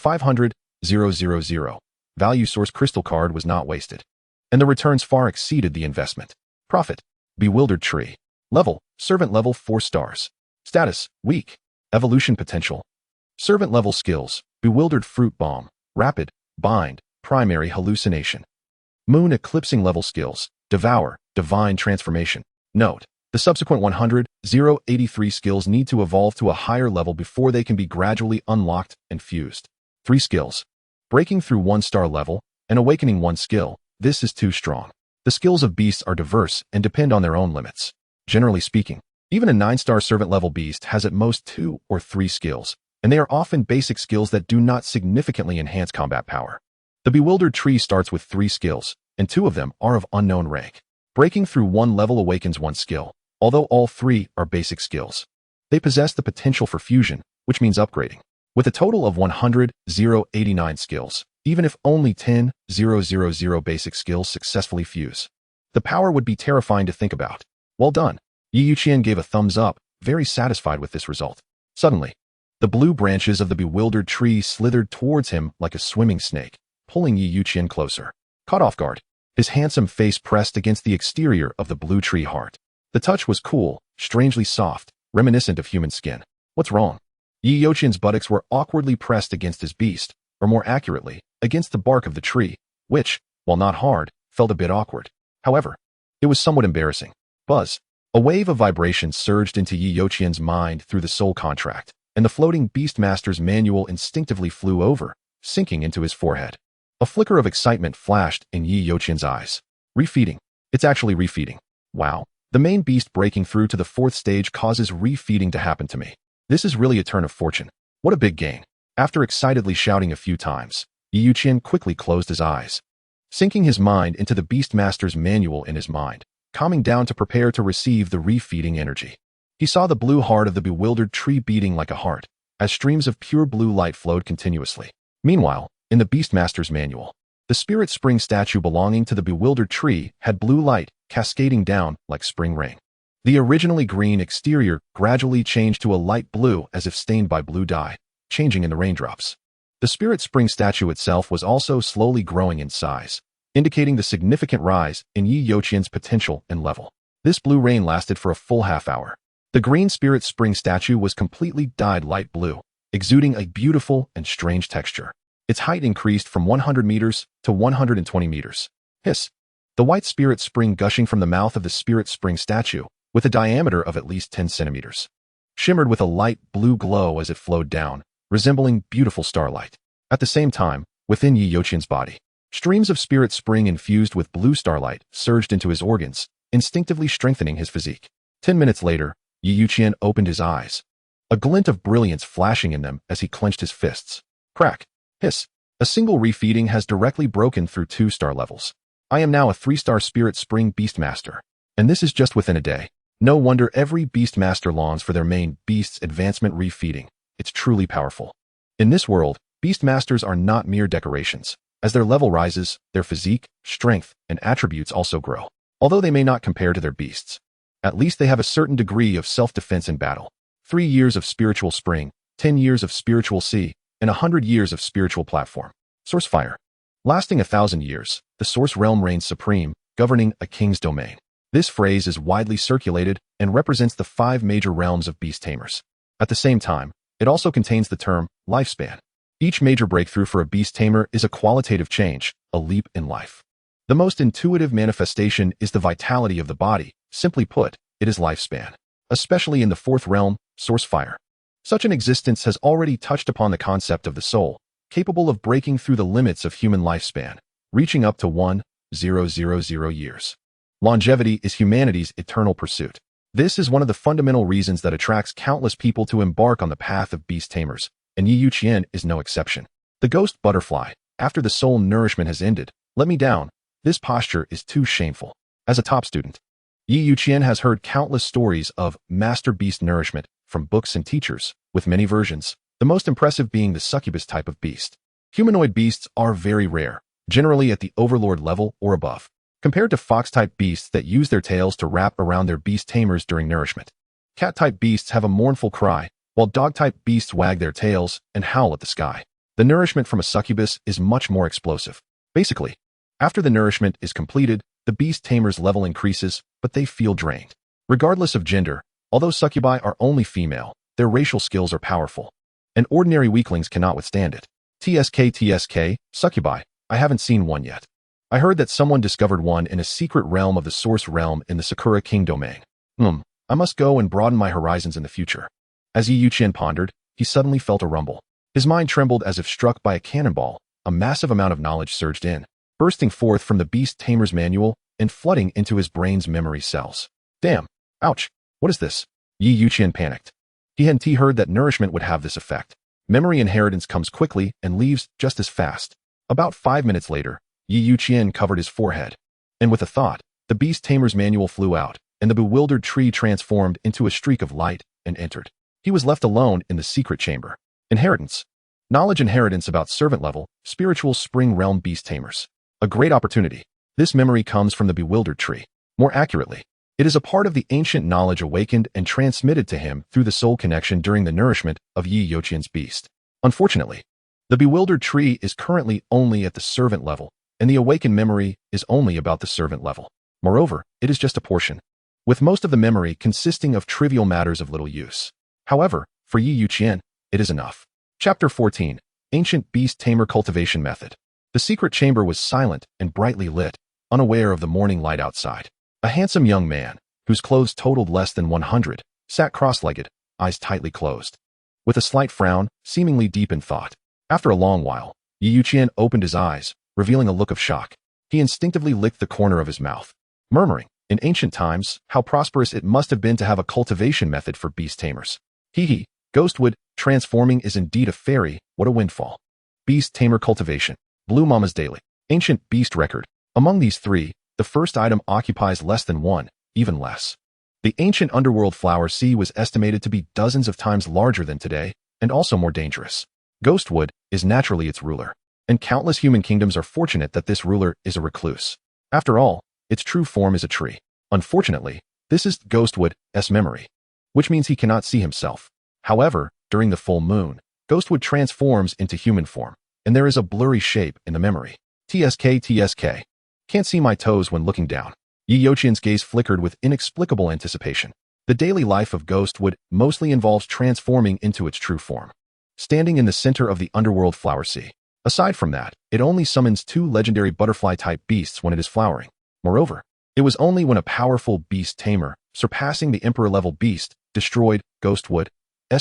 000. Value source crystal card was not wasted, and the returns far exceeded the investment. Profit. Bewildered tree. Level. Servant level 4 stars. Status. Weak. Evolution potential. Servant level skills. Bewildered fruit bomb. Rapid. Bind. Primary hallucination. Moon eclipsing level skills. Devour. Divine transformation. Note. The subsequent 100,083 skills need to evolve to a higher level before they can be gradually unlocked and fused. 3 skills. Breaking through 1-star level and awakening 1 skill. This is too strong. The skills of beasts are diverse and depend on their own limits. Generally speaking, even a 9-star servant level beast has at most 2 or 3 skills, and they are often basic skills that do not significantly enhance combat power. The bewildered tree starts with 3 skills, and 2 of them are of unknown rank. Breaking through 1 level awakens 1 skill, although all 3 are basic skills. They possess the potential for fusion, which means upgrading. With a total of 100,089 skills, even if only 10,000 basic skills successfully fuse, the power would be terrifying to think about. Well done. Youqian gave a thumbs up, very satisfied with this result. Suddenly, the blue branches of the bewildered tree slithered towards him like a swimming snake, pulling Youqian closer. Caught off guard, his handsome face pressed against the exterior of the blue tree heart. The touch was cool, strangely soft, reminiscent of human skin. What's wrong? Youqian's buttocks were awkwardly pressed against his beast, or more accurately, against the bark of the tree, which, while not hard, felt a bit awkward. However, it was somewhat embarrassing. Buzz. A wave of vibration surged into Youqian's mind through the soul contract, and the floating Beastmaster's manual instinctively flew over, sinking into his forehead. A flicker of excitement flashed in Youqian's eyes. Refeeding. It's actually refeeding. Wow. The main beast breaking through to the 4th stage causes refeeding to happen to me. This is really a turn of fortune. What a big gain. After excitedly shouting a few times, Youqian quickly closed his eyes, sinking his mind into the Beastmaster's manual in his mind, calming down to prepare to receive the refeeding energy. He saw the blue heart of the bewildered tree beating like a heart, as streams of pure blue light flowed continuously. Meanwhile, in the Beastmaster's manual, the spirit spring statue belonging to the bewildered tree had blue light cascading down like spring rain. The originally green exterior gradually changed to a light blue as if stained by blue dye, changing in the raindrops. The spirit spring statue itself was also slowly growing in size, indicating the significant rise in Youqian's potential and level. This blue rain lasted for a full half hour. The green spirit spring statue was completely dyed light blue, exuding a beautiful and strange texture. Its height increased from 100 meters to 120 meters. Hiss. The white spirit spring gushing from the mouth of the spirit spring statue, with a diameter of at least 10 centimeters, shimmered with a light blue glow as it flowed down, resembling beautiful starlight. At the same time, within Youqian's body, streams of spirit spring infused with blue starlight surged into his organs, instinctively strengthening his physique. 10 minutes later, Youqian opened his eyes, a glint of brilliance flashing in them as he clenched his fists. Crack. Hiss. A single refeeding has directly broken through 2-star levels. I am now a 3-star spirit spring beastmaster, and this is just within a day. No wonder every beastmaster longs for their main beast's advancement refeeding. It's truly powerful. In this world, beastmasters are not mere decorations. As their level rises, their physique, strength, and attributes also grow. Although they may not compare to their beasts, at least they have a certain degree of self-defense in battle. 3 years of spiritual spring, 10 years of spiritual sea, and 100 years of spiritual platform. Source fire. Lasting 1,000 years, the source realm reigns supreme, governing a king's domain. This phrase is widely circulated and represents the 5 major realms of beast tamers. At the same time, it also contains the term lifespan. Each major breakthrough for a beast tamer is a qualitative change, a leap in life. The most intuitive manifestation is the vitality of the body. Simply put, it is lifespan, especially in the 4th realm, source fire. Such an existence has already touched upon the concept of the soul, capable of breaking through the limits of human lifespan, reaching up to 1,000 years. Longevity is humanity's eternal pursuit. This is one of the fundamental reasons that attracts countless people to embark on the path of beast tamers, and Youqian is no exception. The ghost butterfly. After the soul nourishment has ended, let me down. This posture is too shameful. As a top student, Youqian has heard countless stories of master beast nourishment from books and teachers, with many versions, the most impressive being the succubus type of beast. Humanoid beasts are very rare, generally at the overlord level or above, compared to fox-type beasts that use their tails to wrap around their beast tamers during nourishment. Cat-type beasts have a mournful cry, while dog-type beasts wag their tails and howl at the sky. The nourishment from a succubus is much more explosive. Basically, after the nourishment is completed, the beast tamer's level increases, but they feel drained. Regardless of gender, although succubi are only female, their racial skills are powerful, and ordinary weaklings cannot withstand it. TSK, succubi, I haven't seen one yet. I heard that someone discovered one in a secret realm of the Source Realm in the Sakura King domain. I must go and broaden my horizons in the future. As Youqian pondered, he suddenly felt a rumble. His mind trembled as if struck by a cannonball. A massive amount of knowledge surged in, bursting forth from the Beast Tamer's manual and flooding into his brain's memory cells. Damn! Ouch! What is this? Youqian panicked. He hadn't heard that nourishment would have this effect. Memory inheritance comes quickly and leaves just as fast. About 5 minutes later, Youqian covered his forehead. And with a thought, the Beast Tamer's manual flew out, and the bewildered tree transformed into a streak of light and entered. He was left alone in the secret chamber. Inheritance. Knowledge inheritance about servant level, spiritual spring realm beast tamers. A great opportunity. This memory comes from the bewildered tree. More accurately, it is a part of the ancient knowledge awakened and transmitted to him through the soul connection during the nourishment of Youqian's beast. Unfortunately, the bewildered tree is currently only at the servant level, and the awakened memory is only about the servant level. Moreover, it is just a portion, with most of the memory consisting of trivial matters of little use. However, for Youqian, it is enough. Chapter 14. Ancient Beast Tamer Cultivation Method. The secret chamber was silent and brightly lit, unaware of the morning light outside. A handsome young man, whose clothes totaled less than 100, sat cross-legged, eyes tightly closed. With a slight frown, seemingly deep in thought. After a long while, Youqian opened his eyes, revealing a look of shock. He instinctively licked the corner of his mouth, murmuring, in ancient times, how prosperous it must have been to have a cultivation method for beast tamers. Hee. Ghostwood, transforming is indeed a fairy, what a windfall. Beast Tamer Cultivation. Blue Mama's Daily. Ancient Beast Record. Among these three, the first item occupies less than one, even less. The ancient underworld flower sea was estimated to be dozens of times larger than today, and also more dangerous. Ghostwood is naturally its ruler, and countless human kingdoms are fortunate that this ruler is a recluse. After all, its true form is a tree. Unfortunately, this is Ghostwood's memory, which means he cannot see himself. However, during the full moon, Ghostwood transforms into human form, and there is a blurry shape in the memory. TSK. Can't see my toes when looking down. Youqian's gaze flickered with inexplicable anticipation. The daily life of Ghostwood mostly involves transforming into its true form, standing in the center of the underworld flower sea. Aside from that, it only summons 2 legendary butterfly-type beasts when it is flowering. Moreover, it was only when a powerful beast tamer, surpassing the emperor-level beast, destroyed Ghostwood's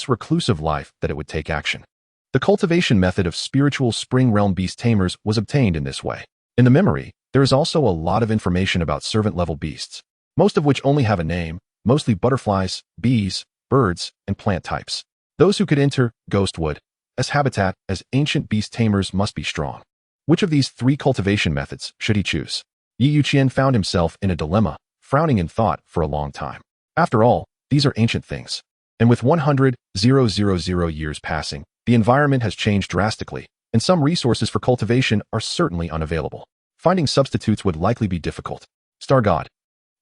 reclusive life that it would take action. The cultivation method of spiritual spring realm beast tamers was obtained in this way. In the memory, there is also a lot of information about servant-level beasts, most of which only have a name, mostly butterflies, bees, birds, and plant types. Those who could enter Ghostwood's habitat as ancient beast tamers must be strong. Which of these 3 cultivation methods should he choose? Youqian found himself in a dilemma, frowning in thought for a long time. After all, these are ancient things. And with 100,000 years passing, the environment has changed drastically, and some resources for cultivation are certainly unavailable. Finding substitutes would likely be difficult. Star God.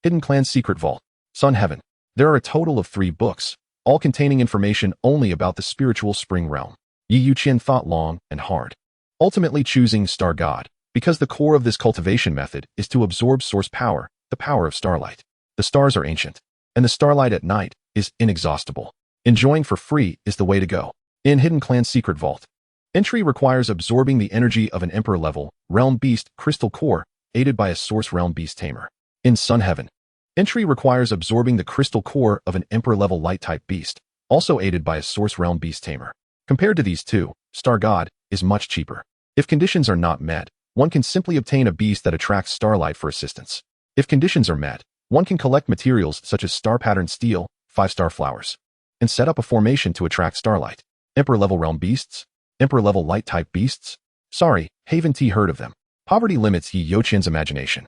Hidden Clan's Secret Vault. Sun Heaven. There are a total of 3 books, all containing information only about the spiritual spring realm. Youqian thought long and hard, ultimately choosing Star God, because the core of this cultivation method is to absorb source power, the power of starlight. The stars are ancient, and the starlight at night is inexhaustible. Enjoying for free is the way to go. In Hidden Clan's Secret Vault, entry requires absorbing the energy of an emperor-level realm beast crystal core, aided by a source realm beast tamer. In Sun Heaven, entry requires absorbing the crystal core of an emperor-level light-type beast, also aided by a source realm beast tamer. Compared to these two, Star God is much cheaper. If conditions are not met, one can simply obtain a beast that attracts starlight for assistance. If conditions are met, one can collect materials such as star-patterned steel, 5-star flowers, and set up a formation to attract starlight. Emperor-level realm beasts? Emperor-level light-type beasts? Sorry, haven't heard of them. Poverty limits Youqian's imagination.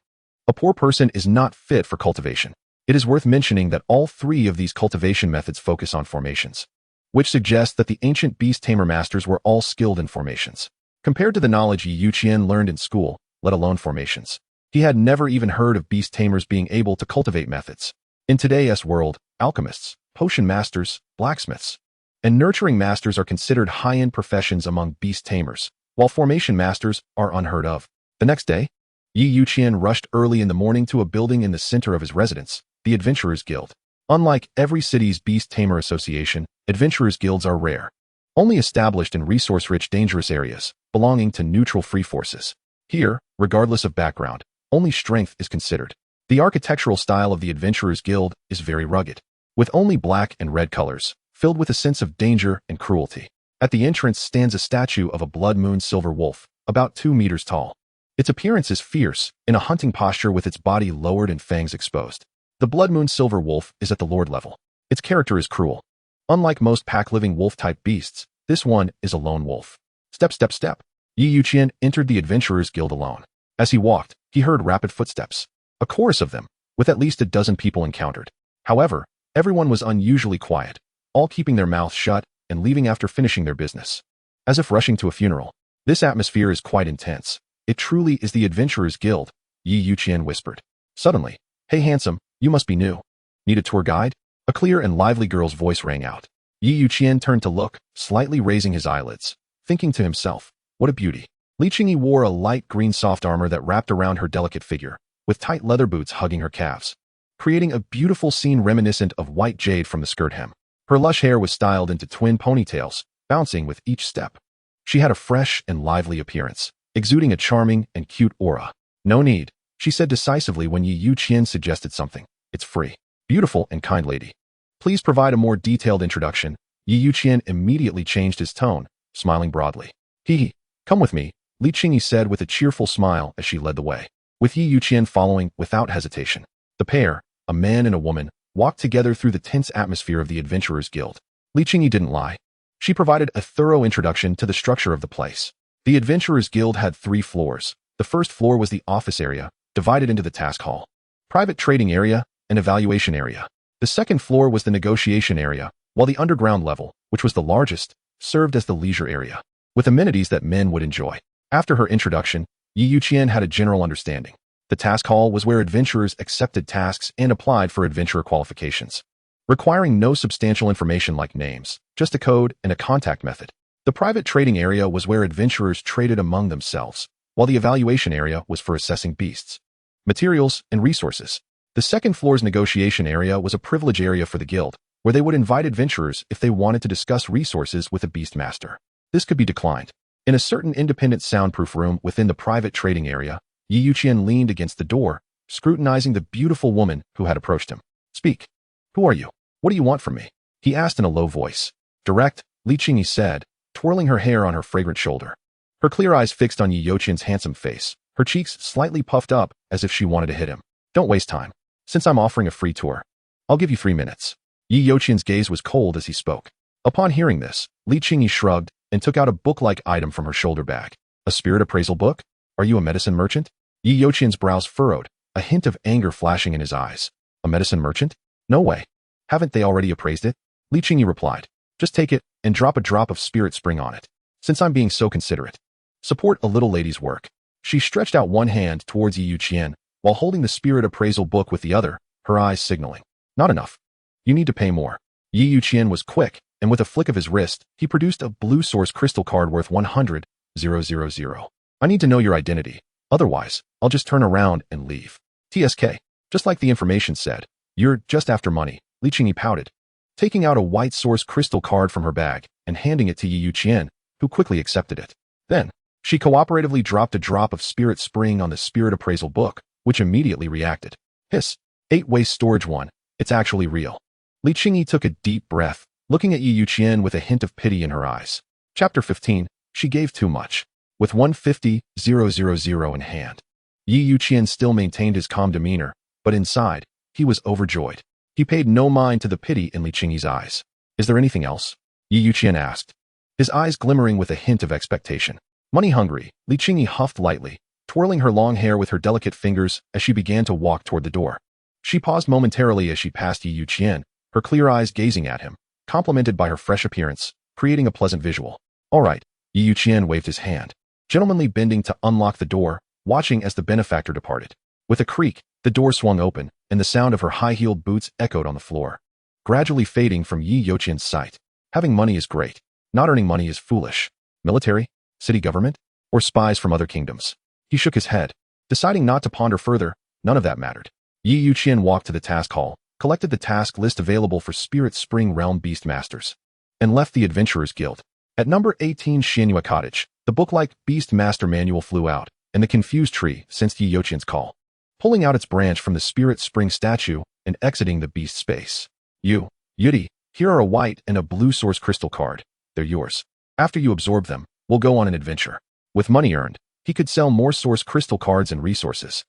A poor person is not fit for cultivation. It is worth mentioning that all 3 of these cultivation methods focus on formations, which suggests that the ancient beast tamer masters were all skilled in formations. Compared to the knowledge Youqian learned in school, let alone formations, he had never even heard of beast tamers being able to cultivate methods. In today's world, alchemists, potion masters, blacksmiths, and nurturing masters are considered high-end professions among beast tamers, while formation masters are unheard of. The next day, Youqian rushed early in the morning to a building in the center of his residence, the Adventurers Guild. Unlike every city's beast tamer association, adventurers guilds are rare, only established in resource-rich dangerous areas, belonging to neutral free forces. Here, regardless of background, only strength is considered. The architectural style of the Adventurers Guild is very rugged, with only black and red colors, filled with a sense of danger and cruelty. At the entrance stands a statue of a blood moon silver wolf, about 2 meters tall. Its appearance is fierce, in a hunting posture with its body lowered and fangs exposed. The blood moon silver wolf is at the lord level. Its character is cruel. Unlike most pack-living wolf-type beasts, this one is a lone wolf. Step, step, step. Youqian entered the Adventurers Guild alone. As he walked, he heard rapid footsteps. A chorus of them, with at least a dozen people encountered. However, everyone was unusually quiet, all keeping their mouths shut and leaving after finishing their business. As if rushing to a funeral. This atmosphere is quite intense. It truly is the Adventurers Guild, Youqian whispered. Suddenly, "Hey handsome, you must be new. Need a tour guide?" A clear and lively girl's voice rang out. Youqian turned to look, slightly raising his eyelids, thinking to himself, what a beauty. Li Qingyi wore a light green soft armor that wrapped around her delicate figure, with tight leather boots hugging her calves, creating a beautiful scene reminiscent of white jade from the skirt hem. Her lush hair was styled into twin ponytails, bouncing with each step. She had a fresh and lively appearance, exuding a charming and cute aura. "No need," she said decisively when Youqian suggested something. "It's free. Beautiful and kind lady. Please provide a more detailed introduction." Youqian immediately changed his tone, smiling broadly. "Hee, come with me," Li Qingyi said with a cheerful smile as she led the way, with Youqian following without hesitation. The pair, a man and a woman, walked together through the tense atmosphere of the Adventurers Guild. Li Qingyi didn't lie. She provided a thorough introduction to the structure of the place. The Adventurers Guild had 3 floors. The first floor was the office area, divided into the task hall, private trading area, and evaluation area. The second floor was the negotiation area, while the underground level, which was the largest, served as the leisure area, with amenities that men would enjoy. After her introduction, Youqian had a general understanding. The task hall was where adventurers accepted tasks and applied for adventurer qualifications, requiring no substantial information like names, just a code and a contact method. The private trading area was where adventurers traded among themselves, while the evaluation area was for assessing beasts, materials, and resources. The second floor's negotiation area was a privilege area for the guild, where they would invite adventurers if they wanted to discuss resources with a beast master. This could be declined. In a certain independent soundproof room within the private trading area, Youqian leaned against the door, scrutinizing the beautiful woman who had approached him. "Speak. Who are you? What do you want from me?" he asked in a low voice. "Direct," Li Qingyi said, twirling her hair on her fragrant shoulder. Her clear eyes fixed on Youqian's handsome face, her cheeks slightly puffed up as if she wanted to hit him. "Don't waste time. Since I'm offering a free tour, I'll give you 3 minutes. Youqian's gaze was cold as he spoke. Upon hearing this, Li Qingyi shrugged and took out a book-like item from her shoulder bag. "A spirit appraisal book? Are you a medicine merchant?" Youqian's brows furrowed, a hint of anger flashing in his eyes. "A medicine merchant? No way. Haven't they already appraised it?" Li Qingyi replied. "Just take it and drop a drop of spirit spring on it. Since I'm being so considerate, support a little lady's work." She stretched out one hand towards Youqian, while holding the spirit appraisal book with the other, her eyes signaling. "Not enough. You need to pay more." Youqian was quick, and with a flick of his wrist, he produced a blue source crystal card worth 100,000. "I need to know your identity. Otherwise, I'll just turn around and leave." "TSK. Just like the information said. You're just after money," Li Qingyi pouted, taking out a white source crystal card from her bag and handing it to Youqian, who quickly accepted it. Then, she cooperatively dropped a drop of spirit spring on the spirit appraisal book, which immediately reacted. "Hiss. 8-way storage 1. It's actually real." Li Qingyi took a deep breath, looking at Youqian with a hint of pity in her eyes. Chapter 15. She gave too much. With 150,000 in hand, Youqian still maintained his calm demeanor, but inside, he was overjoyed. He paid no mind to the pity in Li Qingyi's eyes. "Is there anything else?" Youqian asked, his eyes glimmering with a hint of expectation. "Money hungry," Li Qingyi huffed lightly, twirling her long hair with her delicate fingers as she began to walk toward the door. She paused momentarily as she passed Youqian, her clear eyes gazing at him, complemented by her fresh appearance, creating a pleasant visual. "All right," Youqian waved his hand, gentlemanly bending to unlock the door, watching as the benefactor departed. With a creak, the door swung open, and the sound of her high-heeled boots echoed on the floor, gradually fading from Youqian's sight. Having money is great. Not earning money is foolish. Military? City government? Or spies from other kingdoms? He shook his head. Deciding not to ponder further, none of that mattered. Youqian walked to the task hall, collected the task list available for Spirit Spring Realm Beast Masters, and left the Adventurers Guild. At number 18 Xianyue Cottage, the book-like Beast Master manual flew out, and the confused tree sensed Youqian's call, pulling out its branch from the Spirit Spring statue and exiting the beast space. Youdie, here are a white and a blue source crystal card. They're yours. After you absorb them, we'll go on an adventure. With money earned, he could sell more source crystal cards and resources.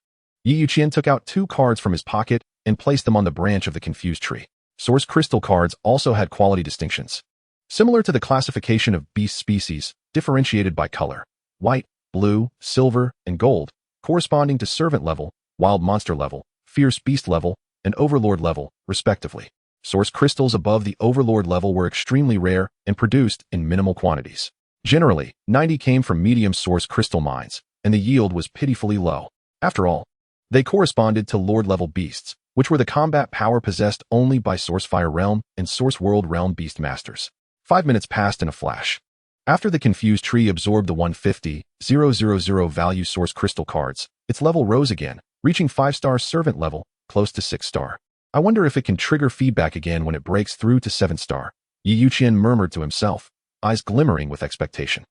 Youqian took out 2 cards from his pocket and placed them on the branch of the confused tree. Source crystal cards also had quality distinctions, similar to the classification of beast species, differentiated by color: white, blue, silver, and gold, corresponding to servant level, wild monster level, fierce beast level, and overlord level, respectively. Source crystals above the overlord level were extremely rare and produced in minimal quantities. Generally, 90 came from medium source crystal mines, and the yield was pitifully low. After all, they corresponded to lord-level beasts, which were the combat power possessed only by Source Fire Realm and Source World Realm Beast Masters. 5 minutes passed in a flash. After the confused tree absorbed the 150,000 value source crystal cards, its level rose again, reaching 5-star servant level, close to 6-star. I wonder if it can trigger feedback again when it breaks through to 7-star. Youqian murmured to himself, eyes glimmering with expectation.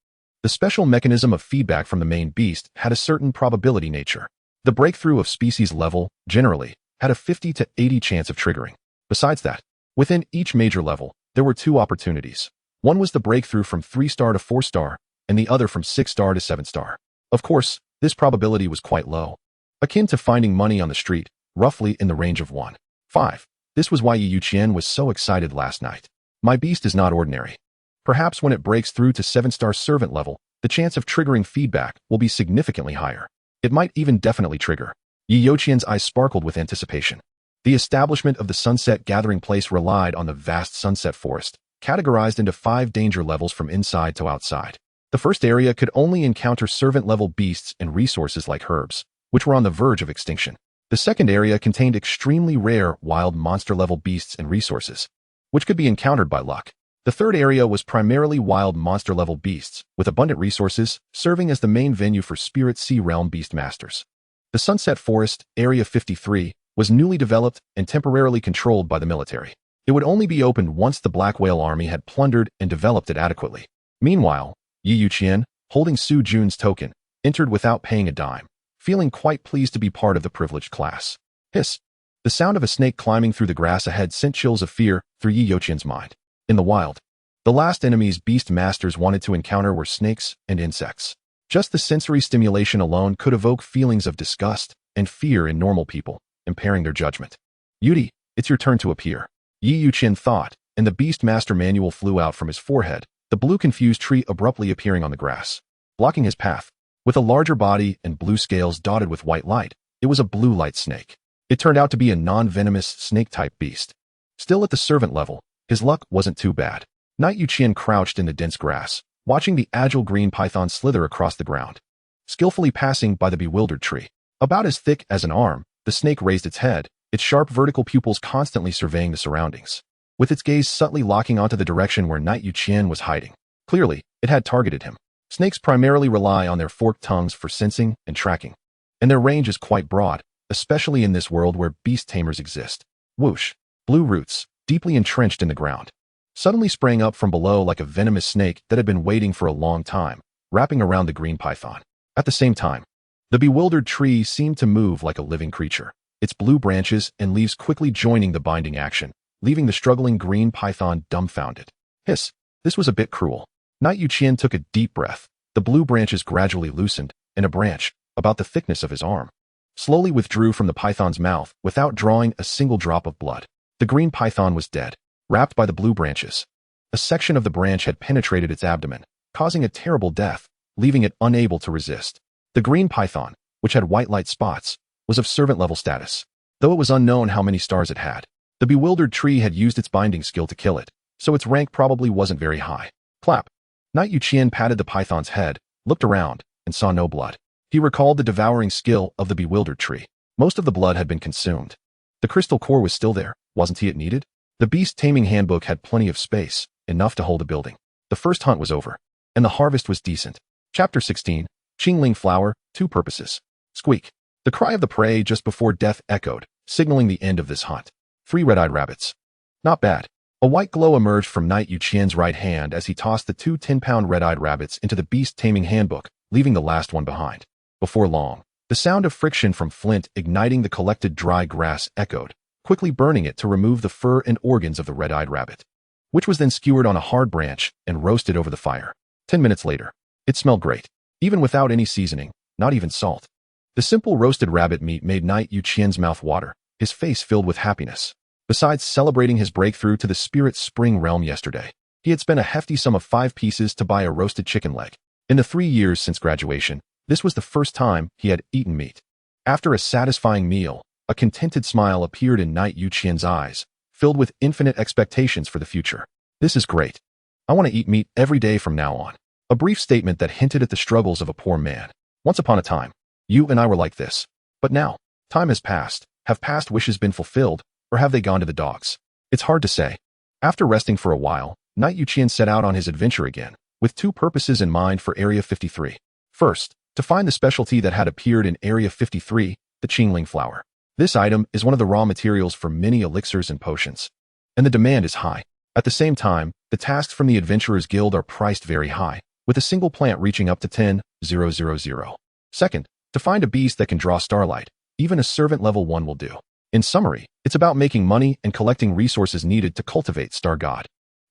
The special mechanism of feedback from the main beast had a certain probability nature. The breakthrough of species level, generally, had a 50 to 80 chance of triggering. Besides that, within each major level, there were 2 opportunities. One was the breakthrough from 3-star to 4-star, and the other from 6-star to 7-star. Of course, this probability was quite low, akin to finding money on the street, roughly in the range of 1/5. This was why Youqian was so excited last night. My beast is not ordinary. Perhaps when it breaks through to 7-star servant level, the chance of triggering feedback will be significantly higher. It might even definitely trigger. Youqian's eyes sparkled with anticipation. The establishment of the Sunset Gathering Place relied on the vast sunset forest, categorized into 5 danger levels from inside to outside. The first area could only encounter servant-level beasts and resources like herbs, which were on the verge of extinction. The second area contained extremely rare wild monster-level beasts and resources, which could be encountered by luck. The third area was primarily wild monster-level beasts, with abundant resources, serving as the main venue for Spirit Sea Realm Beast Masters. The Sunset Forest, Area 53, was newly developed and temporarily controlled by the military. It would only be opened once the Black Whale Army had plundered and developed it adequately. Meanwhile, Youqian, holding Su Jun's token, entered without paying a dime, feeling quite pleased to be part of the privileged class. Hiss! The sound of a snake climbing through the grass ahead sent chills of fear through Youqian's mind. In the wild, the last enemies Beast Masters wanted to encounter were snakes and insects. Just the sensory stimulation alone could evoke feelings of disgust and fear in normal people, impairing their judgment. Youdie, it's your turn to appear. Youqian thought, and the Beast Master manual flew out from his forehead, the blue confused tree abruptly appearing on the grass, blocking his path. With a larger body and blue scales dotted with white light, it was a blue light snake. It turned out to be a non-venomous snake-type beast. Still at the servant level, his luck wasn't too bad. Youqian crouched in the dense grass, watching the agile green python slither across the ground, skillfully passing by the bewildered tree. About as thick as an arm, the snake raised its head, its sharp vertical pupils constantly surveying the surroundings, with its gaze subtly locking onto the direction where Youqian was hiding. Clearly, it had targeted him. Snakes primarily rely on their forked tongues for sensing and tracking, and their range is quite broad, especially in this world where beast tamers exist. Whoosh! Blue roots, deeply entrenched in the ground, suddenly sprang up from below like a venomous snake that had been waiting for a long time, wrapping around the green python. At the same time, the bewildered tree seemed to move like a living creature, its blue branches and leaves quickly joining the binding action, leaving the struggling green python dumbfounded. Hiss! This was a bit cruel. Youqian took a deep breath. The blue branches gradually loosened, and a branch, about the thickness of his arm, slowly withdrew from the python's mouth without drawing a single drop of blood. The green python was dead, wrapped by the blue branches. A section of the branch had penetrated its abdomen, causing a terrible death, leaving it unable to resist. The green python, which had white light spots, was of servant-level status, though it was unknown how many stars it had. The bewildered tree had used its binding skill to kill it, so its rank probably wasn't very high. Clap! Youqian patted the python's head, looked around, and saw no blood. He recalled the devouring skill of the bewildered tree. Most of the blood had been consumed. The crystal core was still there, wasn't it needed? The Beast Taming Handbook had plenty of space, enough to hold a building. The first hunt was over, and the harvest was decent. Chapter 16, Qingling Flower, Two Purposes. Squeak. The cry of the prey just before death echoed, signaling the end of this hunt. 3 red-eyed rabbits. Not bad. A white glow emerged from Knight Youqian's right hand as he tossed the 2 10-pound red-eyed rabbits into the Beast Taming handbook, leaving the last one behind. Before long, the sound of friction from flint igniting the collected dry grass echoed, quickly burning it to remove the fur and organs of the red-eyed rabbit, which was then skewered on a hard branch and roasted over the fire. 10 minutes later, it smelled great, even without any seasoning, not even salt. The simple roasted rabbit meat made Knight Youqian's mouth water, his face filled with happiness. Besides celebrating his breakthrough to the Spirit Spring realm yesterday, he had spent a hefty sum of 5 pieces to buy a roasted chicken leg. In the 3 years since graduation, this was the first time he had eaten meat. After a satisfying meal, a contented smile appeared in Knight Youqian's eyes, filled with infinite expectations for the future. This is great. I want to eat meat every day from now on. A brief statement that hinted at the struggles of a poor man. Once upon a time, you and I were like this. But now, time has passed. Have past wishes been fulfilled, or have they gone to the dogs? It's hard to say. After resting for a while, Knight Youqian set out on his adventure again, with 2 purposes in mind for Area 53. First, to find the specialty that had appeared in Area 53, the Qingling Flower. This item is one of the raw materials for many elixirs and potions, and the demand is high. At the same time, the tasks from the Adventurers Guild are priced very high, with a single plant reaching up to 10,000. Second, to find a beast that can draw starlight, even a servant level 1 will do. In summary, it's about making money and collecting resources needed to cultivate Star God.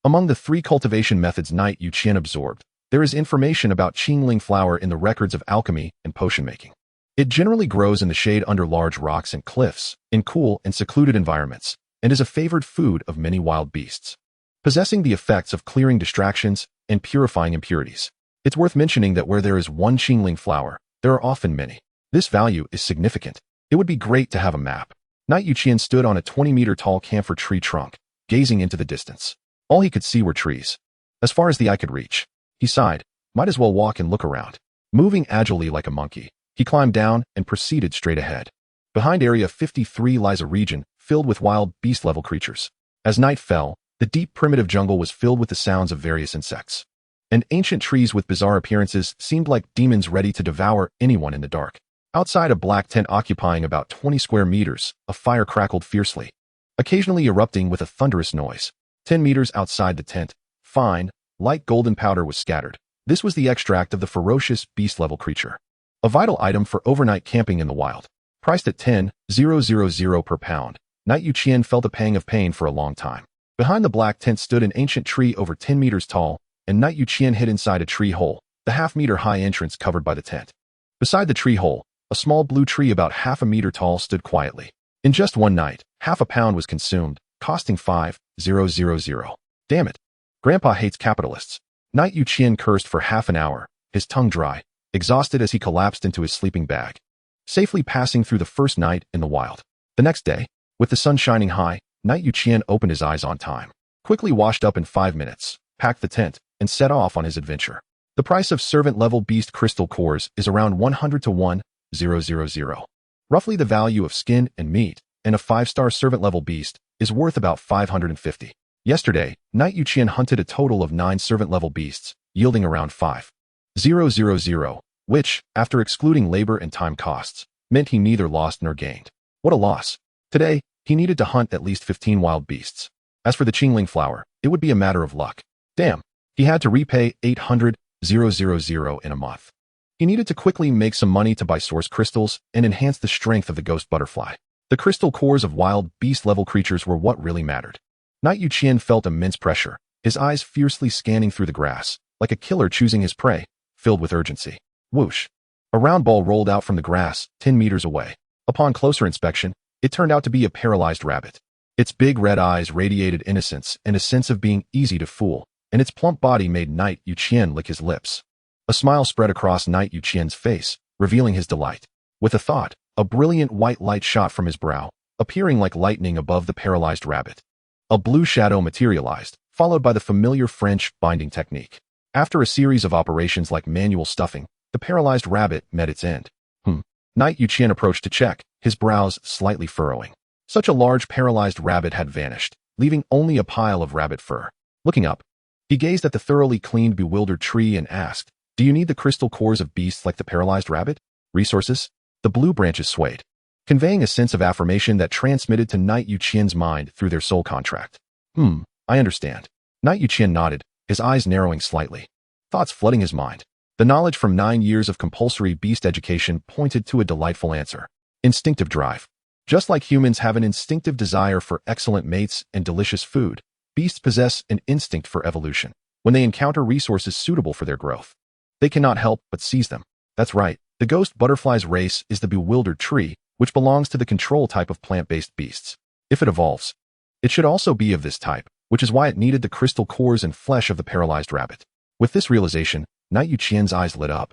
Among the 3 cultivation methods Knight Youqian absorbed, there is information about Qingling Flower in the records of alchemy and potion making. It generally grows in the shade under large rocks and cliffs, in cool and secluded environments, and is a favored food of many wild beasts, possessing the effects of clearing distractions and purifying impurities. It's worth mentioning that where there is one Qingling Flower, there are often many. This value is significant. It would be great to have a map. Knight Youqian stood on a 20-meter-tall camphor tree trunk, gazing into the distance. All he could see were trees, as far as the eye could reach. He sighed. Might as well walk and look around. Moving agilely like a monkey, he climbed down and proceeded straight ahead. Behind Area 53 lies a region filled with wild beast-level creatures. As night fell, the deep primitive jungle was filled with the sounds of various insects, and ancient trees with bizarre appearances seemed like demons ready to devour anyone in the dark. Outside a black tent occupying about 20 square meters, a fire crackled fiercely, occasionally erupting with a thunderous noise. 10 meters outside the tent, fine, light golden powder was scattered. This was the extract of the ferocious beast-level creature. A vital item for overnight camping in the wild. Priced at 10,000 per pound, Knight Youqian felt a pang of pain for a long time. Behind the black tent stood an ancient tree over 10 meters tall, and Knight Youqian hid inside a tree hole, the half-meter-high entrance covered by the tent. Beside the tree hole, a small blue tree about half a meter tall stood quietly. In just one night, half a pound was consumed, costing 5,000. Damn it. Grandpa hates capitalists. Knight Youqian cursed for half an hour, his tongue dry, exhausted as he collapsed into his sleeping bag, safely passing through the first night in the wild. The next day, with the sun shining high, Knight Youqian opened his eyes on time, quickly washed up in 5 minutes, packed the tent, and set off on his adventure. The price of servant-level beast crystal cores is around 100 to 1,000. Roughly the value of skin and meat, and a 5-star servant-level beast is worth about 550. Yesterday, Knight Youqian hunted a total of 9 servant-level beasts, yielding around 5,000, which, after excluding labor and time costs, meant he neither lost nor gained. What a loss. Today, he needed to hunt at least 15 wild beasts. As for the Qingling Flower, it would be a matter of luck. Damn, he had to repay 800,000 in a month. He needed to quickly make some money to buy source crystals and enhance the strength of the ghost butterfly. The crystal cores of wild beast-level creatures were what really mattered. Knight Youqian felt immense pressure, his eyes fiercely scanning through the grass, like a killer choosing his prey, filled with urgency. Whoosh! A round ball rolled out from the grass, 10 meters away. Upon closer inspection, it turned out to be a paralyzed rabbit. Its big red eyes radiated innocence and a sense of being easy to fool, and its plump body made Knight Youqian lick his lips. A smile spread across Knight Youqian's face, revealing his delight. With a thought, a brilliant white light shot from his brow, appearing like lightning above the paralyzed rabbit. A blue shadow materialized, followed by the familiar French binding technique. After a series of operations like manual stuffing, the paralyzed rabbit met its end. Knight Youqian approached to check, his brows slightly furrowing. Such a large paralyzed rabbit had vanished, leaving only a pile of rabbit fur. Looking up, He gazed at the thoroughly cleaned, bewildered tree and asked, "Do you need the crystal cores of beasts like the paralyzed rabbit? Resources?" The blue branches swayed, conveying a sense of affirmation that transmitted to Knight Youqian's mind through their soul contract. I understand. Knight Youqian nodded, his eyes narrowing slightly, thoughts flooding his mind. The knowledge from 9 years of compulsory beast education pointed to a delightful answer. Instinctive drive. Just like humans have an instinctive desire for excellent mates and delicious food, beasts possess an instinct for evolution. When they encounter resources suitable for their growth, they cannot help but seize them. That's right, the ghost butterfly's race is the bewildered tree, which belongs to the control type of plant-based beasts. If it evolves, it should also be of this type, which is why it needed the crystal cores and flesh of the paralyzed rabbit. With this realization, Knight Youqian's eyes lit up,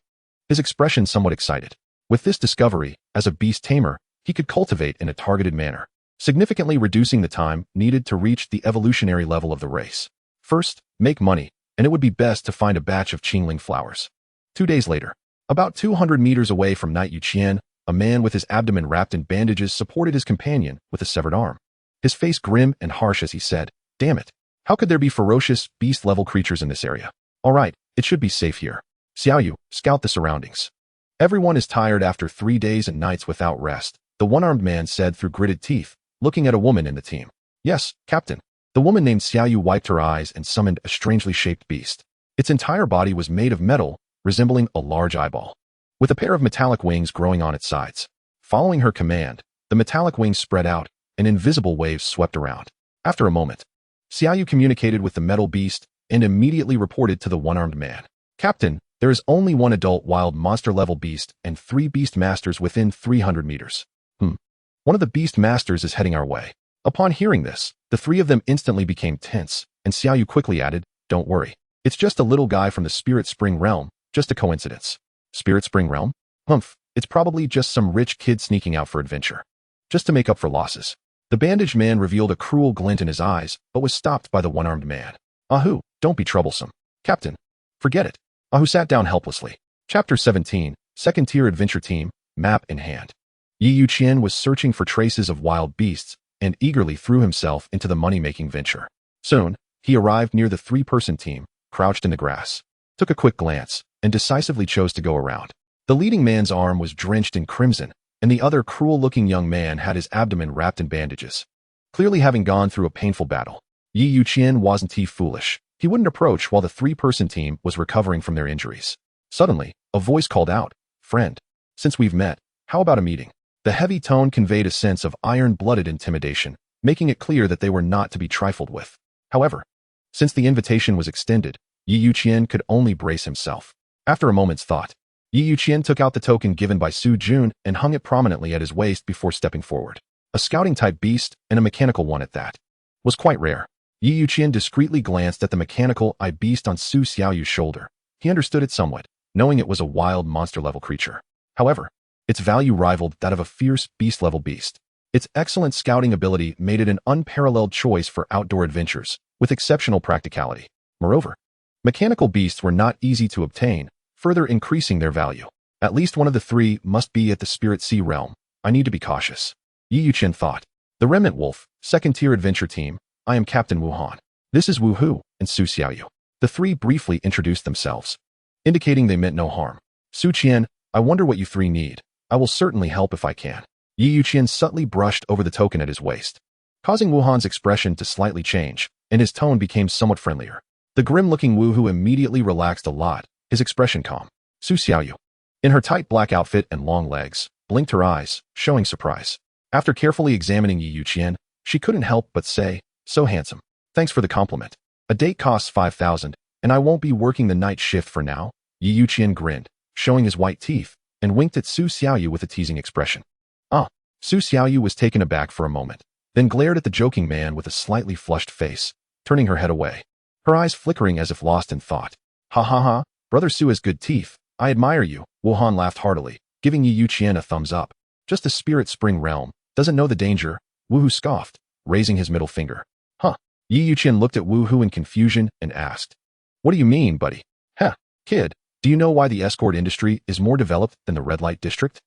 his expression somewhat excited. With this discovery, as a beast tamer, he could cultivate in a targeted manner, significantly reducing the time needed to reach the evolutionary level of the race. First, make money, and it would be best to find a batch of Qingling flowers. 2 days later, about 200 meters away from Knight Youqian, a man with his abdomen wrapped in bandages supported his companion with a severed arm. His face grim and harsh as he said, "Damn it. How could there be ferocious, beast-level creatures in this area? All right, it should be safe here. Xiaoyu, scout the surroundings." "Everyone is tired after 3 days and nights without rest," the one-armed man said through gritted teeth, looking at a woman in the team. "Yes, Captain." The woman named Xiaoyu wiped her eyes and summoned a strangely shaped beast. Its entire body was made of metal, resembling a large eyeball, with a pair of metallic wings growing on its sides. Following her command, the metallic wings spread out, and invisible waves swept around. After a moment, Xiaoyu communicated with the metal beast and immediately reported to the one-armed man. "Captain, there is only one adult wild monster-level beast and 3 beast masters within 300 meters. One of the beast masters is heading our way." Upon hearing this, the 3 of them instantly became tense, and Xiaoyu quickly added, "Don't worry. It's just a little guy from the Spirit Spring Realm, just a coincidence." Spirit Spring Realm? It's probably just some rich kid sneaking out for adventure, just to make up for losses. The bandaged man revealed a cruel glint in his eyes, but was stopped by the one-armed man. "Ahu, don't be troublesome. Captain, forget it." Ahu sat down helplessly. Chapter 17, Second-Tier Adventure Team, map in hand. Youqian was searching for traces of wild beasts and eagerly threw himself into the money-making venture. Soon, he arrived near the 3-person team, crouched in the grass, took a quick glance, and decisively chose to go around. The leading man's arm was drenched in crimson, and the other cruel-looking young man had his abdomen wrapped in bandages. Clearly having gone through a painful battle, Youqian wasn't foolish. He wouldn't approach while the 3-person team was recovering from their injuries. Suddenly, a voice called out, "Friend, since we've met, how about a meeting?" The heavy tone conveyed a sense of iron-blooded intimidation, making it clear that they were not to be trifled with. However, since the invitation was extended, Youqian could only brace himself. After a moment's thought, Youqian took out the token given by Su Jun and hung it prominently at his waist before stepping forward. A scouting-type beast, and a mechanical one at that, was quite rare. Youqian discreetly glanced at the mechanical eye beast on Su Xiaoyu's shoulder. He understood it somewhat, knowing it was a wild monster-level creature. However, its value rivaled that of a fierce beast-level beast. Its excellent scouting ability made it an unparalleled choice for outdoor adventures, with exceptional practicality. Moreover, mechanical beasts were not easy to obtain, further increasing their value. At least one of the 3 must be at the Spirit Sea realm. I need to be cautious. Youqian thought. The Remnant Wolf, Second-Tier Adventure Team. I am Captain Wuhan. This is Wu Hu and Su Xiaoyu. The 3 briefly introduced themselves, indicating they meant no harm. Su Qian, I wonder what you 3 need. I will certainly help if I can. Youqian subtly brushed over the token at his waist, causing Wuhan's expression to slightly change, and his tone became somewhat friendlier. The grim-looking Wu Hu immediately relaxed a lot, his expression calm. Su Xiaoyu, in her tight black outfit and long legs, blinked her eyes, showing surprise. After carefully examining Youqian, she couldn't help but say, "So handsome. Thanks for the compliment. A date costs 5,000, and I won't be working the night shift for now." Youqian grinned, showing his white teeth, and winked at Su Xiaoyu with a teasing expression. Su Xiaoyu was taken aback for a moment, then glared at the joking man with a slightly flushed face, turning her head away, her eyes flickering as if lost in thought. "Ha ha ha, Brother Su has good teeth. I admire you." Wuhan laughed heartily, giving Youqian a thumbs up. "Just the Spirit Spring Realm doesn't know the danger," Wu Hu scoffed, raising his middle finger. Youqian looked at Wu Hu in confusion and asked, "What do you mean, buddy?" Kid, do you know why the escort industry is more developed than the red light district?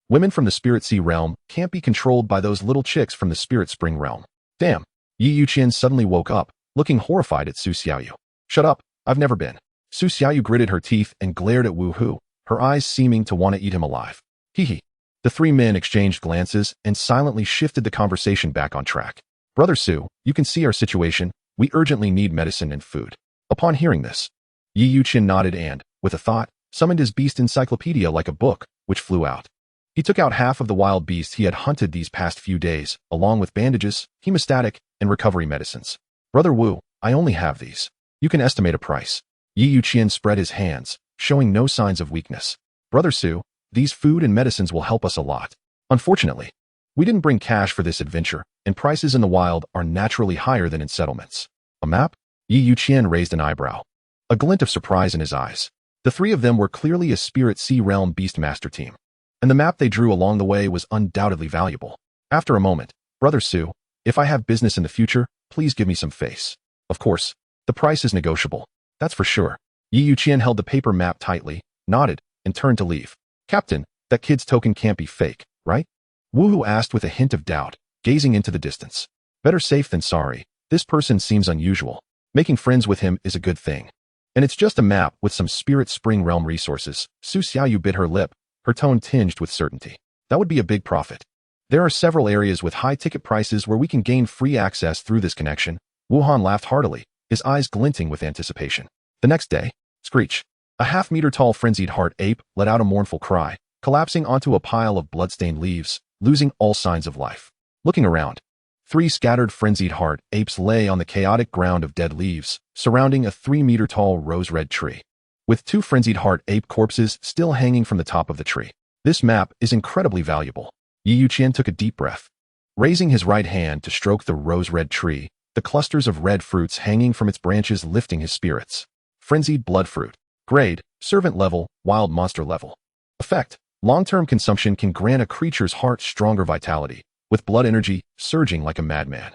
Women from the Spirit Sea realm can't be controlled by those little chicks from the Spirit Spring realm." Damn. Youqian suddenly woke up, looking horrified at Su Xiaoyu. "Shut up, I've never been. Su Xiaoyu gritted her teeth and glared at Wu Hu, her eyes seeming to want to eat him alive. Hee. The three men exchanged glances and silently shifted the conversation back on track. Brother Su, you can see our situation. We urgently need medicine and food. Upon hearing this, Youqian nodded and, with a thought, summoned his beast encyclopedia like a book, which flew out. He took out half of the wild beasts he had hunted these past few days, along with bandages, hemostatic, and recovery medicines. Brother Wu, I only have these. You can estimate a price. Youqian spread his hands, showing no signs of weakness. Brother Su, these food and medicines will help us a lot. Unfortunately, we didn't bring cash for this adventure, and prices in the wild are naturally higher than in settlements. A map? Youqian raised an eyebrow, a glint of surprise in his eyes. The three of them were clearly a Spirit Sea Realm Beastmaster team, and the map they drew along the way was undoubtedly valuable. After a moment, Brother Su, if I have business in the future, please give me some face. Of course, the price is negotiable. That's for sure. Youqian held the paper map tightly, nodded, and turned to leave. Captain, that kid's token can't be fake, right? Wu Hu asked with a hint of doubt, gazing into the distance. Better safe than sorry. This person seems unusual. Making friends with him is a good thing. And it's just a map with some Spirit Spring Realm resources. Su Xiaoyu bit her lip, her tone tinged with certainty. That would be a big profit. There are several areas with high ticket prices where we can gain free access through this connection. Wuhan laughed heartily, his eyes glinting with anticipation. The next day, screech. A half-meter-tall frenzied heart ape let out a mournful cry, collapsing onto a pile of blood-stained leaves, losing all signs of life. Looking around, three scattered frenzied heart apes lay on the chaotic ground of dead leaves, surrounding a 3-meter-tall rose-red tree, with two frenzied heart ape corpses still hanging from the top of the tree. This map is incredibly valuable. Youqian took a deep breath. Raising his right hand to stroke the rose-red tree, the clusters of red fruits hanging from its branches lifting his spirits. Frenzied blood fruit. Grade, servant level, wild monster level. Effect, long-term consumption can grant a creature's heart stronger vitality, with blood energy surging like a madman.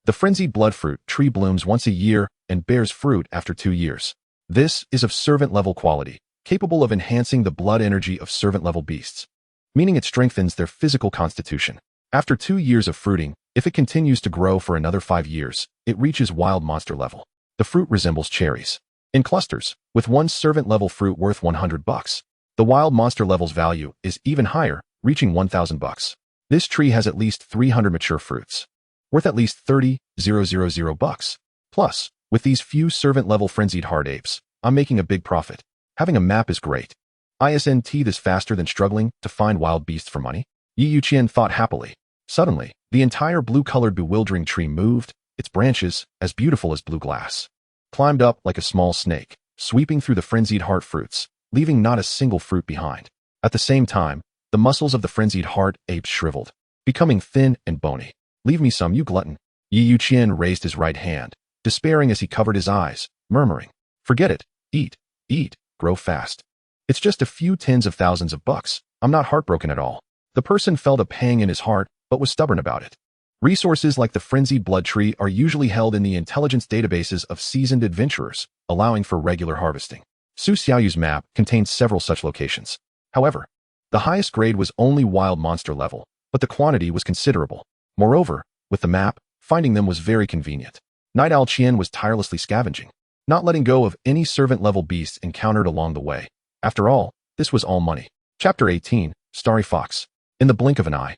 The frenzied blood fruit tree blooms once a year and bears fruit after 2 years. This is of servant-level quality, capable of enhancing the blood energy of servant-level beasts, meaning it strengthens their physical constitution. After 2 years of fruiting, if it continues to grow for another 5 years, it reaches wild monster level. The fruit resembles cherries. In clusters, with one servant-level fruit worth $100. The wild monster level's value is even higher, reaching $1,000. This tree has at least 300 mature fruits, worth at least $30,000. Plus, with these few servant-level frenzied heart apes, I'm making a big profit. Having a map is great. Isn't this faster than struggling to find wild beasts for money? Youqian thought happily. Suddenly, the entire blue-colored bewildering tree moved, its branches, as beautiful as blue glass, climbed up like a small snake, sweeping through the frenzied heart fruits, leaving not a single fruit behind. At the same time, the muscles of the frenzied heart apes shriveled, becoming thin and bony. Leave me some, you glutton. Youqian raised his right hand, despairing as he covered his eyes, murmuring, forget it, eat, grow fast. It's just a few tens of thousands of bucks. I'm not heartbroken at all. The person felt a pang in his heart, but was stubborn about it. Resources like the frenzied blood tree are usually held in the intelligence databases of seasoned adventurers, allowing for regular harvesting. Su Xiaoyu's map contains several such locations. However, the highest grade was only wild monster level, but the quantity was considerable. Moreover, with the map, finding them was very convenient. Night Owl Qian was tirelessly scavenging, not letting go of any servant-level beasts encountered along the way. After all, this was all money. Chapter 18, Starry Fox. In the blink of an eye,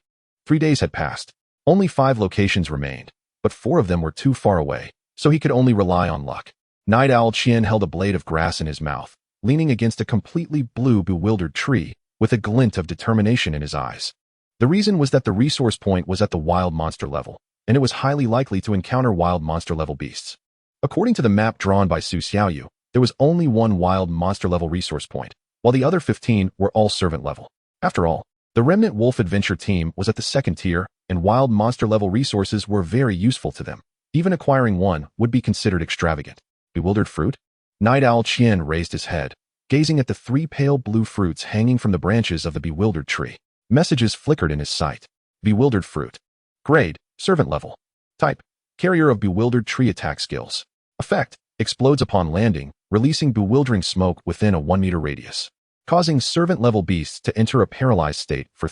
3 days had passed. Only 5 locations remained, but 4 of them were too far away, so he could only rely on luck. Night Owl Qian held a blade of grass in his mouth, leaning against a completely blue, bewildered tree, with a glint of determination in his eyes. The reason was that the resource point was at the wild monster level, and it was highly likely to encounter wild monster level beasts. According to the map drawn by Su Xiaoyu, there was only one wild monster level resource point, while the other 15 were all servant level. After all, the Remnant Wolf Adventure team was at the 2nd tier, and wild monster level resources were very useful to them. Even acquiring one would be considered extravagant. Bewildered fruit? Night Owl Qian raised his head, gazing at the 3 pale blue fruits hanging from the branches of the bewildered tree. Messages flickered in his sight. Bewildered fruit. Grade, servant level. Type, carrier of bewildered tree attack skills. Effect, explodes upon landing, releasing bewildering smoke within a 1-meter radius, causing servant-level beasts to enter a paralyzed state for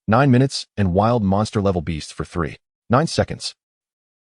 9 minutes and wild monster-level beasts for 9 seconds.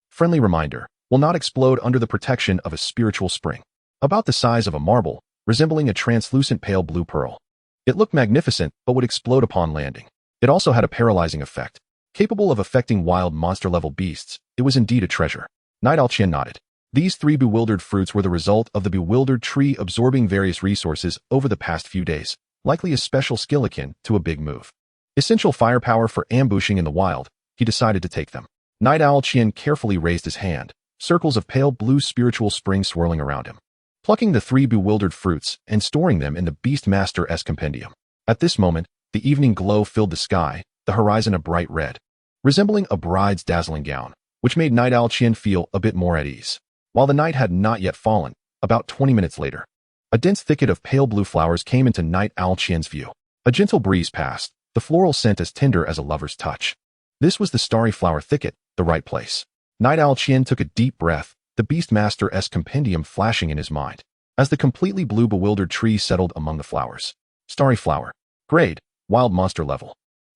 Friendly reminder, will not explode under the protection of a spiritual spring. about the size of a marble, resembling a translucent pale blue pearl. It looked magnificent, but would explode upon landing. It also had a paralyzing effect. Capable of affecting wild monster-level beasts, it was indeed a treasure. Night Owl Qian nodded. These 3 bewildered fruits were the result of the bewildered tree absorbing various resources over the past few days, likely a special skill akin to a big move. Essential firepower for ambushing in the wild, he decided to take them. Night Owl Qian carefully raised his hand, circles of pale blue spiritual spring swirling around him. Plucking the 3 bewildered fruits and storing them in the Beastmaster's compendium. At this moment, the evening glow filled the sky, the horizon a bright red, resembling a bride's dazzling gown, which made Night Owl Qian feel a bit more at ease. While the night had not yet fallen, about 20 minutes later, a dense thicket of pale blue flowers came into Night Owl Qian's view. A gentle breeze passed, the floral scent as tender as a lover's touch. This was the starry flower thicket, the right place. Night Owl Qian took a deep breath, the Beastmaster's compendium flashing in his mind, as the completely blue bewildered tree settled among the flowers. Starry flower. Grade, wild monster level.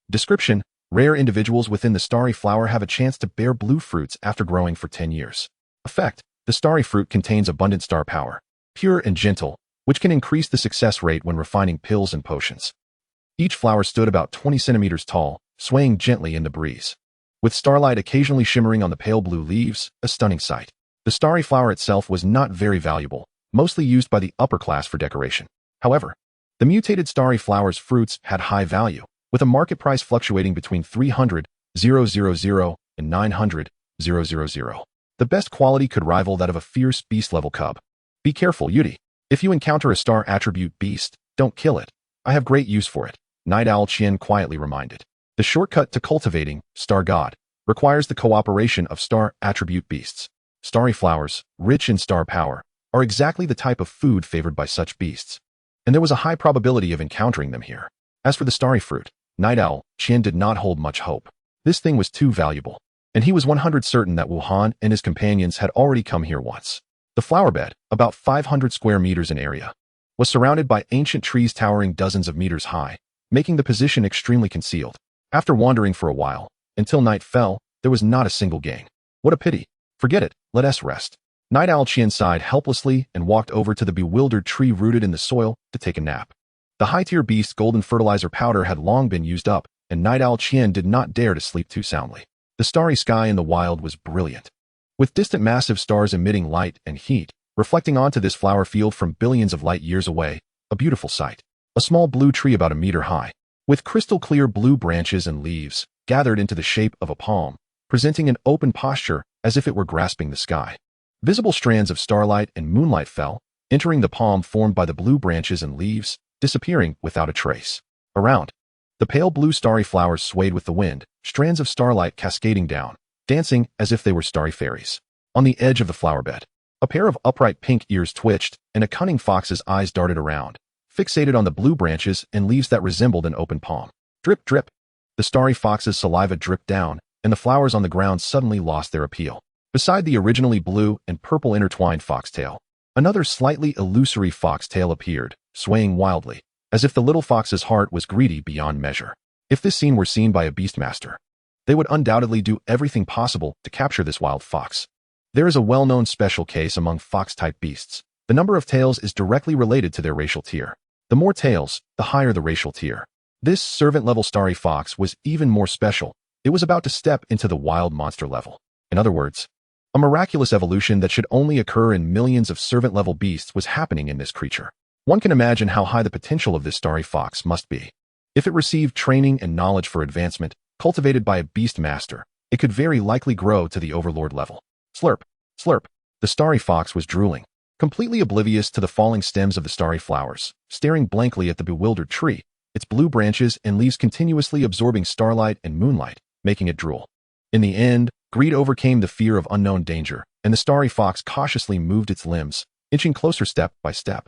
Description, rare individuals within the starry flower have a chance to bear blue fruits after growing for 10 years. Effect, the starry fruit contains abundant star power, pure and gentle, which can increase the success rate when refining pills and potions. Each flower stood about 20 centimeters tall, swaying gently in the breeze, with starlight occasionally shimmering on the pale blue leaves, a stunning sight. The starry flower itself was not very valuable, mostly used by the upper class for decoration. However, the mutated starry flower's fruits had high value, with a market price fluctuating between 300,000 and 900,000. The best quality could rival that of a fierce beast-level cub. Be careful, Youdie. If you encounter a star attribute beast, don't kill it. I have great use for it, Night Owl Qian quietly reminded. The shortcut to cultivating Star God requires the cooperation of star attribute beasts. Starry flowers, rich in star power, are exactly the type of food favored by such beasts, and there was a high probability of encountering them here. As for the starry fruit, Night Owl Qian did not hold much hope. This thing was too valuable, and he was 100% certain that Wuhan and his companions had already come here once. The flower bed, about 500 square meters in area, was surrounded by ancient trees towering dozens of meters high, making the position extremely concealed. After wandering for a while, until night fell, there was not a single gang. What a pity. Forget it, let us rest. Night Owl Qian sighed helplessly and walked over to the bewildered tree rooted in the soil to take a nap. The high-tier beast's golden fertilizer powder had long been used up, and Night Owl Qian did not dare to sleep too soundly. The starry sky in the wild was brilliant, with distant massive stars emitting light and heat, reflecting onto this flower field from billions of light years away, a beautiful sight. A small blue tree about a meter high, with crystal-clear blue branches and leaves, gathered into the shape of a palm, presenting an open posture as if it were grasping the sky. Visible strands of starlight and moonlight fell, entering the palm formed by the blue branches and leaves, disappearing without a trace. Around, the pale blue starry flowers swayed with the wind, strands of starlight cascading down, dancing as if they were starry fairies. On the edge of the flower bed, a pair of upright pink ears twitched, and a cunning fox's eyes darted around, fixated on the blue branches and leaves that resembled an open palm. Drip, drip. The starry fox's saliva dripped down, and the flowers on the ground suddenly lost their appeal. Beside the originally blue and purple intertwined foxtail, another slightly illusory foxtail appeared, swaying wildly, as if the little fox's heart was greedy beyond measure. If this scene were seen by a beastmaster, they would undoubtedly do everything possible to capture this wild fox. There is a well-known special case among fox-type beasts. The number of tails is directly related to their racial tier. The more tails, the higher the racial tier. This servant-level starry fox was even more special. It was about to step into the wild monster level. In other words, a miraculous evolution that should only occur in millions of servant-level beasts was happening in this creature. One can imagine how high the potential of this starry fox must be. If it received training and knowledge for advancement, cultivated by a beast master, it could very likely grow to the overlord level. Slurp, slurp. The starry fox was drooling, completely oblivious to the falling stems of the starry flowers, staring blankly at the bewildered tree, its blue branches and leaves continuously absorbing starlight and moonlight, making it drool. In the end, greed overcame the fear of unknown danger, and the starry fox cautiously moved its limbs, inching closer step by step.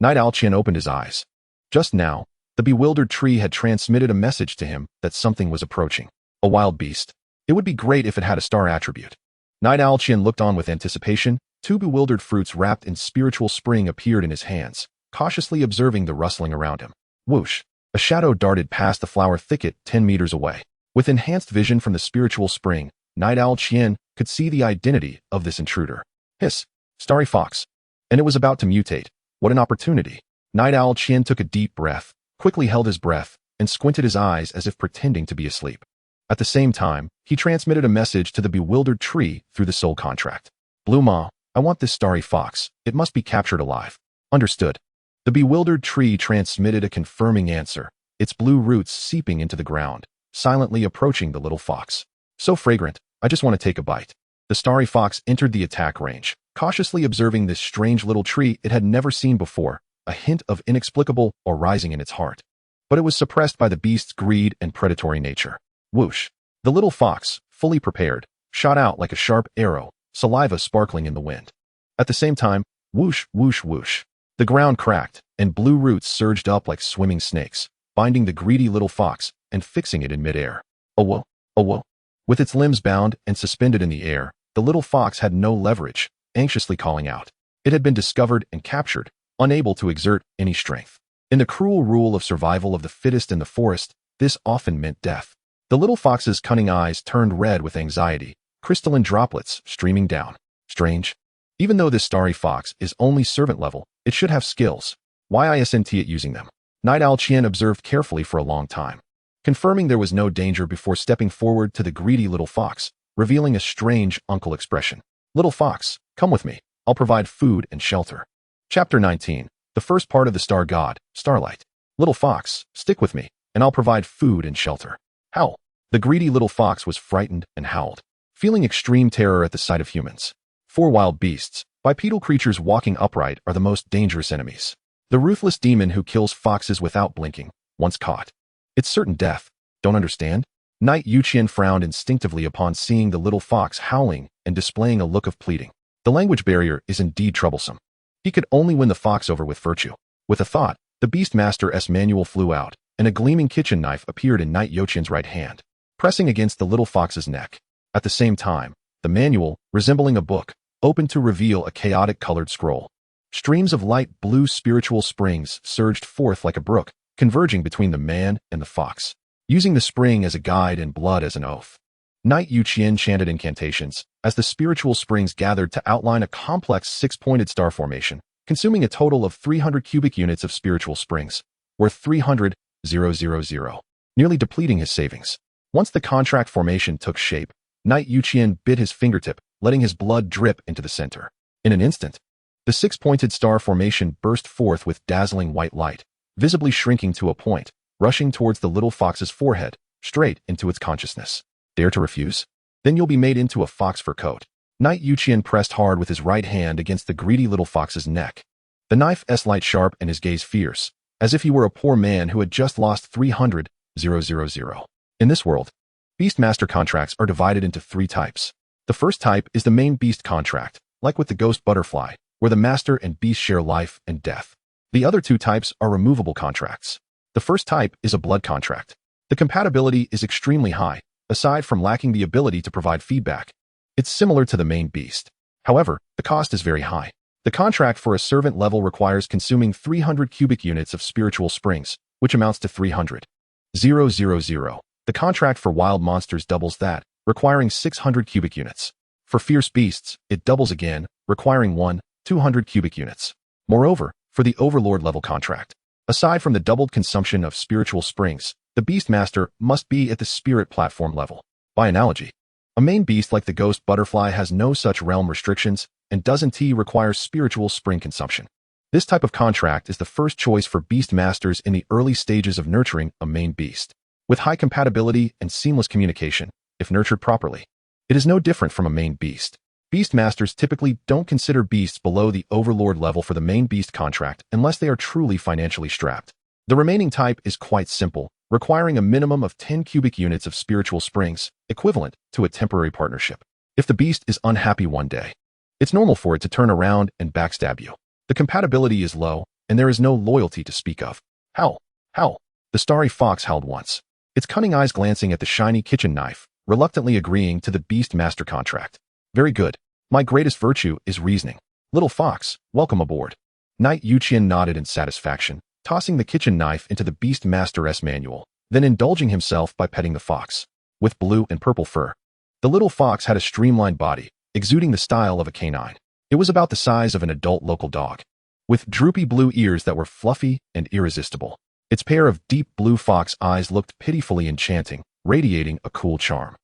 Night Owl Qian opened his eyes. Just now, the bewildered tree had transmitted a message to him that something was approaching. A wild beast. It would be great if it had a star attribute. Night Owl Qian looked on with anticipation. 2 bewildered fruits wrapped in spiritual spring appeared in his hands, cautiously observing the rustling around him. Whoosh! A shadow darted past the flower thicket 10 meters away. With enhanced vision from the spiritual spring, Night Owl Qian could see the identity of this intruder. Hiss! Starry fox. And it was about to mutate. What an opportunity. Night Owl Qian took a deep breath, quickly held his breath, and squinted his eyes as if pretending to be asleep. At the same time, he transmitted a message to the bewildered tree through the soul contract. Blue Ma, I want this starry fox. It must be captured alive. Understood. The bewildered tree transmitted a confirming answer, its blue roots seeping into the ground, silently approaching the little fox. So fragrant, I just want to take a bite. The starry fox entered the attack range, cautiously observing this strange little tree it had never seen before, a hint of inexplicable arising in its heart. But it was suppressed by the beast's greed and predatory nature. Whoosh! The little fox, fully prepared, shot out like a sharp arrow, saliva sparkling in the wind. At the same time, whoosh, whoosh, whoosh. The ground cracked, and blue roots surged up like swimming snakes, binding the greedy little fox and fixing it in midair. Oh whoa, oh whoa. With its limbs bound and suspended in the air, the little fox had no leverage, anxiously calling out. It had been discovered and captured, unable to exert any strength. In the cruel rule of survival of the fittest in the forest, this often meant death. The little fox's cunning eyes turned red with anxiety, crystalline droplets streaming down. Strange. Even though this starry fox is only servant level, it should have skills. Why isn't it using them? Night Owl Qian observed carefully for a long time, confirming there was no danger before stepping forward to the greedy little fox, revealing a strange uncle expression. Little fox, come with me. I'll provide food and shelter. Chapter 19. The first part of the star god, Starlight. Little fox, stick with me, and I'll provide food and shelter. Howl. The greedy little fox was frightened and howled, feeling extreme terror at the sight of humans. 4 wild beasts, bipedal creatures walking upright, are the most dangerous enemies. The ruthless demon who kills foxes without blinking, once caught. It's certain death. Don't understand? Knight Youqian frowned instinctively upon seeing the little fox howling and displaying a look of pleading. The language barrier is indeed troublesome. He could only win the fox over with virtue. With a thought, the Beastmaster's manual flew out, and a gleaming kitchen knife appeared in Knight Youqian's right hand, pressing against the little fox's neck. At the same time, the manual, resembling a book, opened to reveal a chaotic colored scroll. Streams of light blue spiritual springs surged forth like a brook, converging between the man and the fox, using the spring as a guide and blood as an oath. Knight Youqian chanted incantations as the spiritual springs gathered to outline a complex 6-pointed star formation, consuming a total of 300 cubic units of spiritual springs, worth 300,000, nearly depleting his savings. Once the contract formation took shape, Knight Youqian bit his fingertip, letting his blood drip into the center. In an instant, the 6-pointed star formation burst forth with dazzling white light, visibly shrinking to a point, rushing towards the little fox's forehead, straight into its consciousness. Dare to refuse? Then you'll be made into a fox fur coat. Knight Youqian pressed hard with his right hand against the greedy little fox's neck. The knife's light sharp and his gaze fierce, as if he were a poor man who had just lost 300,000. In this world, Beastmaster contracts are divided into 3 types. The first type is the main beast contract, like with the ghost butterfly, where the master and beast share life and death. The other 2 types are removable contracts. The first type is a blood contract. The compatibility is extremely high, aside from lacking the ability to provide feedback. It's similar to the main beast. However, the cost is very high. The contract for a servant level requires consuming 300 cubic units of spiritual springs, which amounts to 300,000. The contract for wild monsters doubles that, requiring 600 cubic units. For fierce beasts, it doubles again, requiring 200 cubic units. Moreover, for the overlord level contract, aside from the doubled consumption of spiritual springs, the Beastmaster must be at the spirit platform level. By analogy, a main beast like the ghost butterfly has no such realm restrictions and doesn't require spiritual spring consumption. This type of contract is the first choice for Beastmasters in the early stages of nurturing a main beast. With high compatibility and seamless communication, if nurtured properly, it is no different from a main beast. Beastmasters typically don't consider beasts below the overlord level for the main beast contract unless they are truly financially strapped. The remaining type is quite simple, requiring a minimum of 10 cubic units of spiritual springs, equivalent to a temporary partnership. If the beast is unhappy one day, it's normal for it to turn around and backstab you. The compatibility is low, and there is no loyalty to speak of. Howl, howl. The starry fox howled once, its cunning eyes glancing at the shiny kitchen knife, reluctantly agreeing to the Beastmaster contract. Very good. My greatest virtue is reasoning. Little fox, welcome aboard. Knight Youqian nodded in satisfaction, tossing the kitchen knife into the Beastmaster's manual, then indulging himself by petting the fox. With blue and purple fur, the little fox had a streamlined body, exuding the style of a canine. It was about the size of an adult local dog, with droopy blue ears that were fluffy and irresistible. Its pair of deep blue fox eyes looked pitifully enchanting, radiating a cool charm.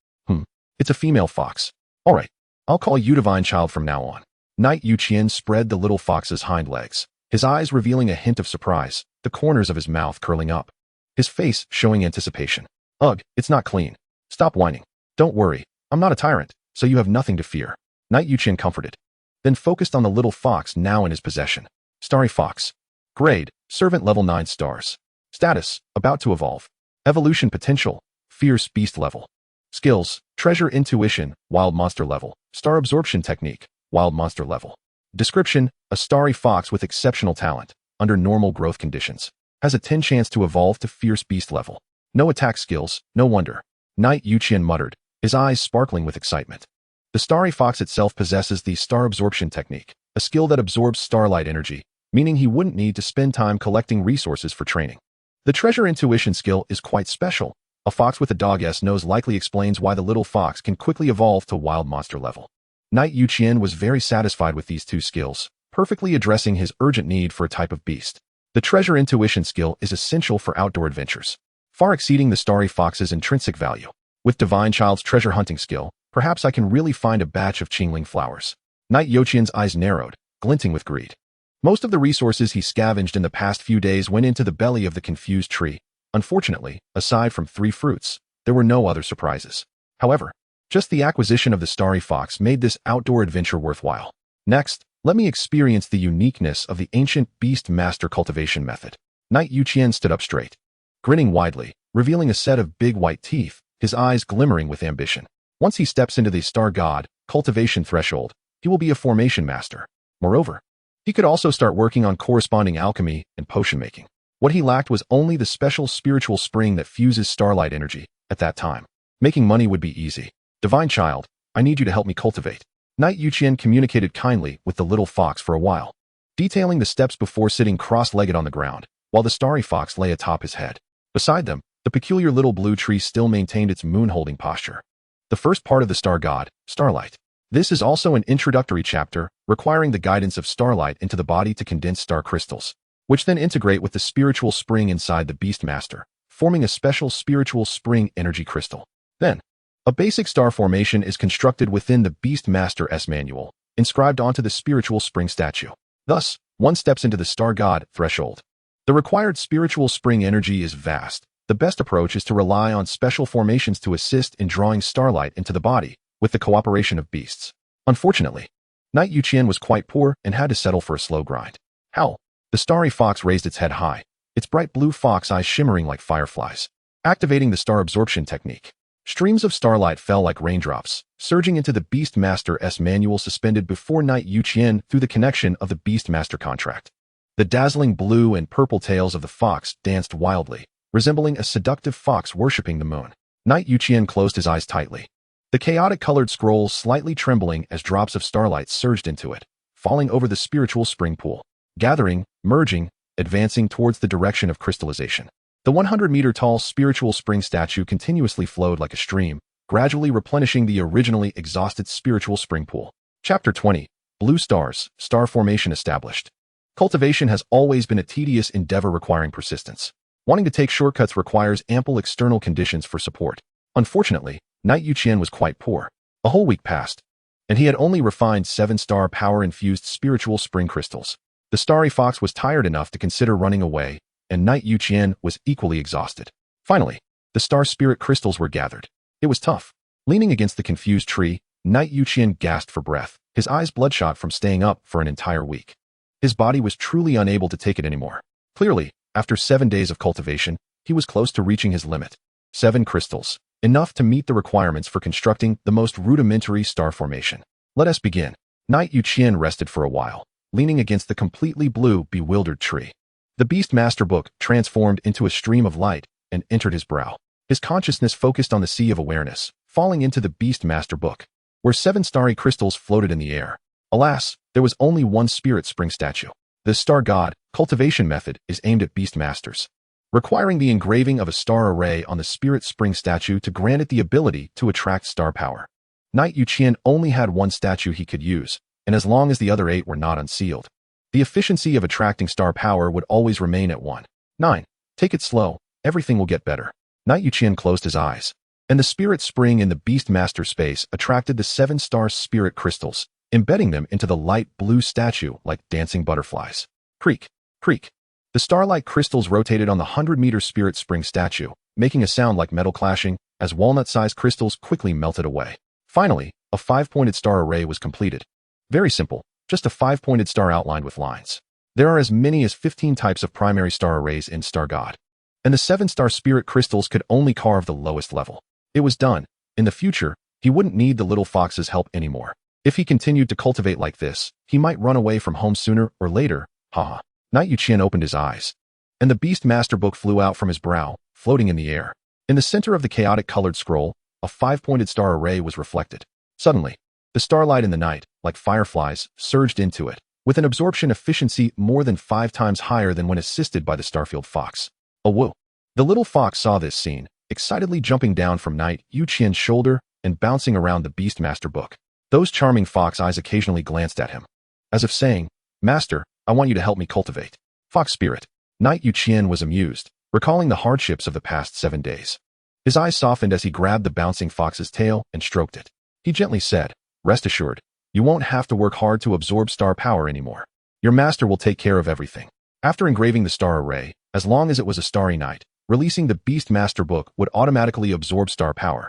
It's a female fox. All right, I'll call you Divine Child from now on. Knight Youqian spread the little fox's hind legs, his eyes revealing a hint of surprise, the corners of his mouth curling up, his face showing anticipation. Ugh, it's not clean. Stop whining. Don't worry, I'm not a tyrant, so you have nothing to fear. Knight Youqian comforted, then focused on the little fox now in his possession. Starry Fox. Grade, Servant level 9 stars. Status, about to evolve. Evolution potential, Fierce Beast level. Skills, Treasure Intuition, Wild Monster level. Star Absorption Technique, Wild Monster level. Description, a starry fox with exceptional talent, under normal growth conditions. Has a 10 chance to evolve to Fierce Beast level. No attack skills, no wonder. Knight Youqian muttered, his eyes sparkling with excitement. The starry fox itself possesses the Star Absorption Technique, a skill that absorbs starlight energy, meaning he wouldn't need to spend time collecting resources for training. The Treasure Intuition skill is quite special. A fox with a dog-s nose likely explains why the little fox can quickly evolve to Wild Monster level. Knight Youqian was very satisfied with these two skills, perfectly addressing his urgent need for a type of beast. The Treasure Intuition skill is essential for outdoor adventures, far exceeding the starry fox's intrinsic value. With Divine Child's treasure hunting skill, perhaps I can really find a batch of Qingling flowers. Knight Youqian's eyes narrowed, glinting with greed. Most of the resources he scavenged in the past few days went into the belly of the confused tree. Unfortunately, aside from 3 fruits, there were no other surprises. However, just the acquisition of the starry fox made this outdoor adventure worthwhile. Next, let me experience the uniqueness of the ancient Beast Master cultivation method. Knight Youqian stood up straight, grinning widely, revealing a set of big white teeth, his eyes glimmering with ambition. Once he steps into the Star God cultivation threshold, he will be a formation master. Moreover, he could also start working on corresponding alchemy and potion making. What he lacked was only the special spiritual spring that fuses starlight energy. At that time, making money would be easy. Divine Child, I need you to help me cultivate. Knight Youqian communicated kindly with the little fox for a while, detailing the steps before sitting cross-legged on the ground, while the starry fox lay atop his head. Beside them, the peculiar little blue tree still maintained its moon-holding posture. The first part of the Star God, Starlight. This is also an introductory chapter, requiring the guidance of starlight into the body to condense star crystals, which then integrate with the spiritual spring inside the Beast Master, forming a special spiritual spring energy crystal. Then, a basic star formation is constructed within the Beast Master's manual, inscribed onto the spiritual spring statue. Thus, one steps into the Star God threshold. The required spiritual spring energy is vast. The best approach is to rely on special formations to assist in drawing starlight into the body, with the cooperation of beasts. Unfortunately, Knight Youqian was quite poor and had to settle for a slow grind. Howl! The starry fox raised its head high, its bright blue fox eyes shimmering like fireflies. Activating the Star Absorption Technique, streams of starlight fell like raindrops, surging into the Beast Master's manual suspended before Knight Youqian through the connection of the Beast Master contract. The dazzling blue and purple tails of the fox danced wildly, resembling a seductive fox worshipping the moon. Knight Youqian closed his eyes tightly, the chaotic-colored scroll slightly trembling as drops of starlight surged into it, falling over the spiritual spring pool, gathering, merging, advancing towards the direction of crystallization. The 100-meter-tall spiritual spring statue continuously flowed like a stream, gradually replenishing the originally exhausted spiritual spring pool. Chapter 20. Blue Stars, Star Formation Established. Cultivation has always been a tedious endeavor requiring persistence. Wanting to take shortcuts requires ample external conditions for support. Unfortunately, Knight Youqian was quite poor. A whole week passed, and he had only refined 7-star power-infused spiritual spring crystals. The starry fox was tired enough to consider running away, and Knight Youqian was equally exhausted. Finally, the star spirit crystals were gathered. It was tough. Leaning against the confused tree, Knight Youqian gasped for breath, his eyes bloodshot from staying up for an entire week. His body was truly unable to take it anymore. Clearly, after 7 days of cultivation, he was close to reaching his limit. 7 crystals, enough to meet the requirements for constructing the most rudimentary star formation. Let us begin. Knight Youqian rested for a while, leaning against the completely blue, bewildered tree. The Beast Master book transformed into a stream of light and entered his brow. His consciousness focused on the sea of awareness, falling into the Beast Master book, where 7 starry crystals floated in the air. Alas, there was only one spirit spring statue. The Star God cultivation method is aimed at Beast Masters, requiring the engraving of a star array on the spirit spring statue to grant it the ability to attract star power. Knight Youqian only had one statue he could use, and as long as the other 8 were not unsealed. The efficiency of attracting star power would always remain at 1. 9. Take it slow, everything will get better. Knight Youqian closed his eyes, and the spirit spring in the Beast Master space attracted the 7-star spirit crystals, embedding them into the light blue statue like dancing butterflies. Creak, creak. The starlight crystals rotated on the 100-meter spirit spring statue, making a sound like metal clashing as walnut-sized crystals quickly melted away. Finally, a 5-pointed star array was completed. Very simple, just a 5-pointed star outlined with lines. There are as many as 15 types of primary star arrays in Star God, and the 7-star spirit crystals could only carve the lowest level. It was done. In the future, he wouldn't need the little fox's help anymore. If he continued to cultivate like this, he might run away from home sooner or later. Haha. Knight Youqian opened his eyes, and the Beast Master book flew out from his brow, floating in the air. In the center of the chaotic colored scroll, a 5-pointed star array was reflected. Suddenly, the starlight in the night, like fireflies, surged into it, with an absorption efficiency more than 5 times higher than when assisted by the Starfield Fox. Oh whoa. The little fox saw this scene, excitedly jumping down from Knight Youqian's shoulder and bouncing around the Beast Master book. Those charming fox eyes occasionally glanced at him, as if saying, "Master, I want you to help me cultivate." Fox spirit. Knight Youqian was amused, recalling the hardships of the past 7 days. His eyes softened as he grabbed the bouncing fox's tail and stroked it. He gently said, "Rest assured, you won't have to work hard to absorb star power anymore. Your master will take care of everything." After engraving the star array, as long as it was a starry night, releasing the Beast Master book would automatically absorb star power,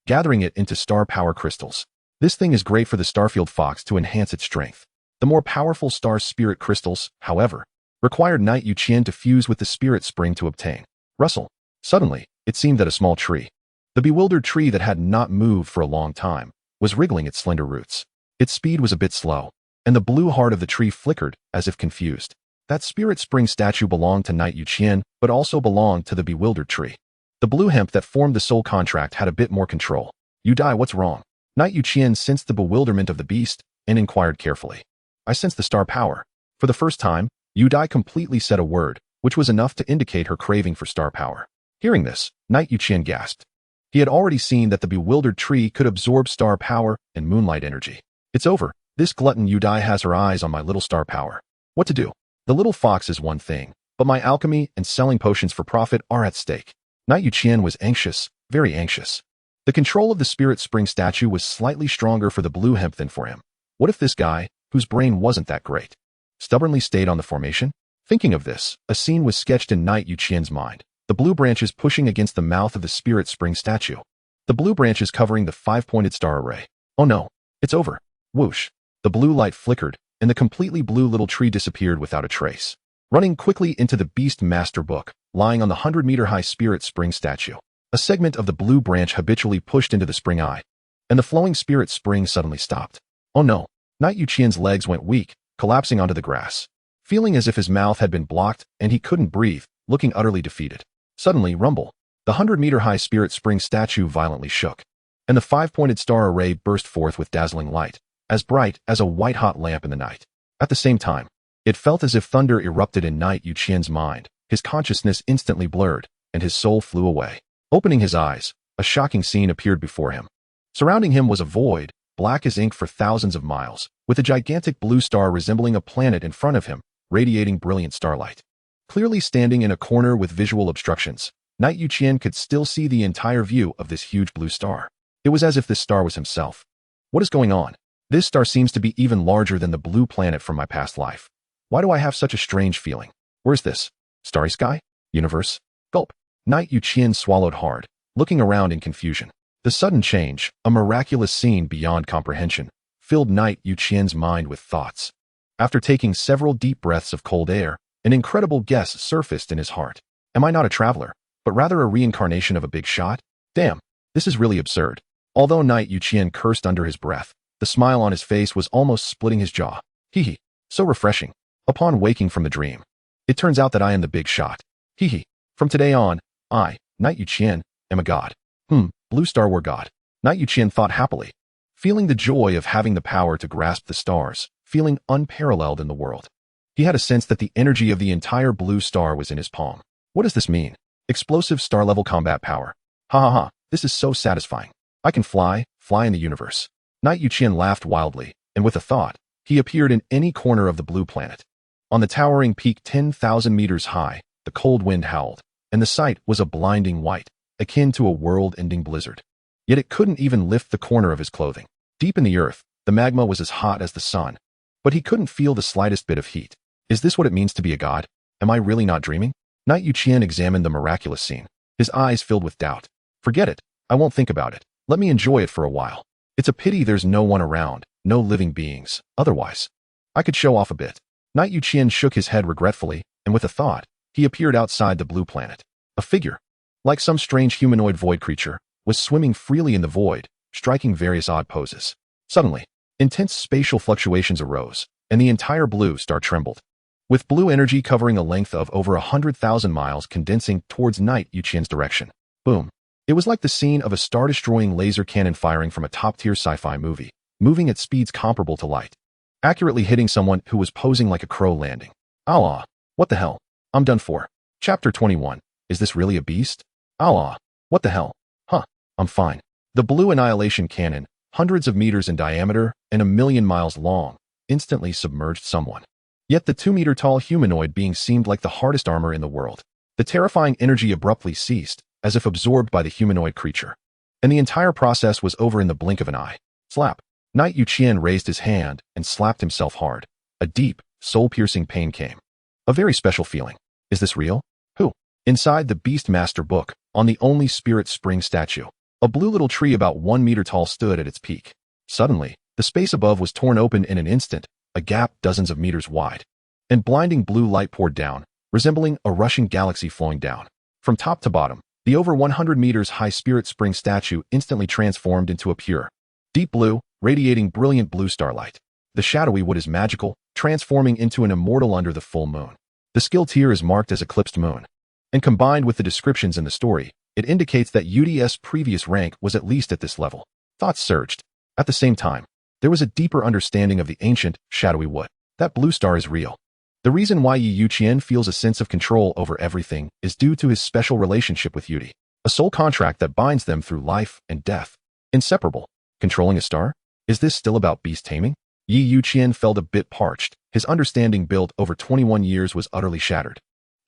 gathering it into star power crystals. This thing is great for the Starfield Fox to enhance its strength. The more powerful star spirit crystals, however, required Knight Youqian to fuse with the spirit spring to obtain. Rustle. Suddenly, it seemed that a small tree, the bewildered tree that had not moved for a long time, was wriggling its slender roots. Its speed was a bit slow, and the blue heart of the tree flickered as if confused. That spirit spring statue belonged to Knight Youqian, but also belonged to the bewildered tree. The blue hemp that formed the soul contract had a bit more control. "Youdie, what's wrong?" Knight Youqian sensed the bewilderment of the beast and inquired carefully. "I sense the star power." For the first time, Youdie completely said a word, which was enough to indicate her craving for star power. Hearing this, Knight Youqian gasped. He had already seen that the bewildered tree could absorb star power and moonlight energy. "It's over. This glutton Youdie has her eyes on my little star power. What to do? The little fox is one thing, but my alchemy and selling potions for profit are at stake." Knight Youqian was anxious, very anxious. The control of the spirit spring statue was slightly stronger for the blue hemp than for him. What if this guy, whose brain wasn't that great, stubbornly stayed on the formation? Thinking of this, a scene was sketched in Knight Youqian's mind. The blue branches pushing against the mouth of the spirit spring statue. The blue branches covering the 5-pointed star array. Oh no, it's over. Whoosh. The blue light flickered, and the completely blue little tree disappeared without a trace. Running quickly into the Beast Master book, lying on the 100-meter-high spirit spring statue. A segment of the blue branch habitually pushed into the spring eye, and the flowing spirit spring suddenly stopped. Oh no. Knight Youqian's legs went weak, collapsing onto the grass. Feeling as if his mouth had been blocked and he couldn't breathe, looking utterly defeated. Suddenly, rumble. The 100-meter-high spirit spring statue violently shook, and the 5-pointed star array burst forth with dazzling light, as bright as a white-hot lamp in the night. At the same time, it felt as if thunder erupted in Knight Youqian's mind. His consciousness instantly blurred, and his soul flew away. Opening his eyes, a shocking scene appeared before him. Surrounding him was a void, black as ink for thousands of miles, with a gigantic blue star resembling a planet in front of him, radiating brilliant starlight. Clearly standing in a corner with visual obstructions, Knight Youqian could still see the entire view of this huge blue star. It was as if this star was himself. What is going on? This star seems to be even larger than the blue planet from my past life. Why do I have such a strange feeling? Where's this? Starry sky? Universe? Gulp. Knight Youqian swallowed hard, looking around in confusion. The sudden change, a miraculous scene beyond comprehension, filled Knight Youqian's mind with thoughts. After taking several deep breaths of cold air, an incredible guess surfaced in his heart. Am I not a traveler, but rather a reincarnation of a big shot? Damn, this is really absurd. Although Knight Youqian cursed under his breath, the smile on his face was almost splitting his jaw. Hee hee, so refreshing. Upon waking from the dream, it turns out that I am the big shot. Hee hee, from today on, I, Knight Youqian, am a god. Blue Star War god. Knight Youqian thought happily, feeling the joy of having the power to grasp the stars, feeling unparalleled in the world. He had a sense that the energy of the entire blue star was in his palm. What does this mean? Explosive star-level combat power. Ha ha ha, this is so satisfying. I can fly in the universe. Knight Youqian laughed wildly, and with a thought, He appeared in any corner of the blue planet. On the towering peak 10,000 meters high, the cold wind howled, and the sight was a blinding white, akin to a world-ending blizzard. Yet it couldn't even lift the corner of his clothing. Deep in the earth, the magma was as hot as the sun, but he couldn't feel the slightest bit of heat. Is this what it means to be a god? Am I really not dreaming? Knight Youqian examined the miraculous scene, his eyes filled with doubt. Forget it. I won't think about it. Let me enjoy it for a while. It's a pity there's no one around, no living beings. Otherwise, I could show off a bit. Knight Youqian shook his head regretfully, and with a thought, he appeared outside the blue planet. A figure, like some strange humanoid void creature, was swimming freely in the void, striking various odd poses. Suddenly, intense spatial fluctuations arose, and the entire blue star trembled, with blue energy covering a length of over 100,000 miles condensing towards Knight Youqian's direction. Boom. It was like the scene of a star-destroying laser cannon firing from a top-tier sci-fi movie, moving at speeds comparable to light, accurately hitting someone who was posing like a crow landing. Allah, what the hell? I'm done for. Chapter 21. Is this really a beast? Allah, what the hell? Huh, I'm fine. The blue annihilation cannon, hundreds of meters in diameter and 1,000,000 miles long, instantly submerged someone. Yet the 2-meter-tall humanoid being seemed like the hardest armor in the world. The terrifying energy abruptly ceased, as if absorbed by the humanoid creature. And the entire process was over in the blink of an eye. Slap. Knight Youqian raised his hand and slapped himself hard. A deep, soul-piercing pain came. A very special feeling. Is this real? Who? Inside the Beast Master book, on the only Spirit Spring statue, a blue little tree about 1 meter tall stood at its peak. Suddenly, the space above was torn open in an instant, a gap dozens of meters wide. And blinding blue light poured down, resembling a rushing galaxy flowing down. From top to bottom, the over 100 meters high Spirit Spring statue instantly transformed into a pure, deep blue, radiating brilliant blue starlight. The shadowy wood is magical, transforming into an immortal under the full moon. The skill tier is marked as eclipsed moon. And combined with the descriptions in the story, it indicates that Youdie's previous rank was at least at this level. Thoughts surged. At the same time, there was a deeper understanding of the ancient, shadowy wood. That blue star is real. The reason why Youqian feels a sense of control over everything is due to his special relationship with Youdie, a soul contract that binds them through life and death. Inseparable. Controlling a star? Is this still about beast taming? Youqian felt a bit parched. His understanding built over 21 years was utterly shattered.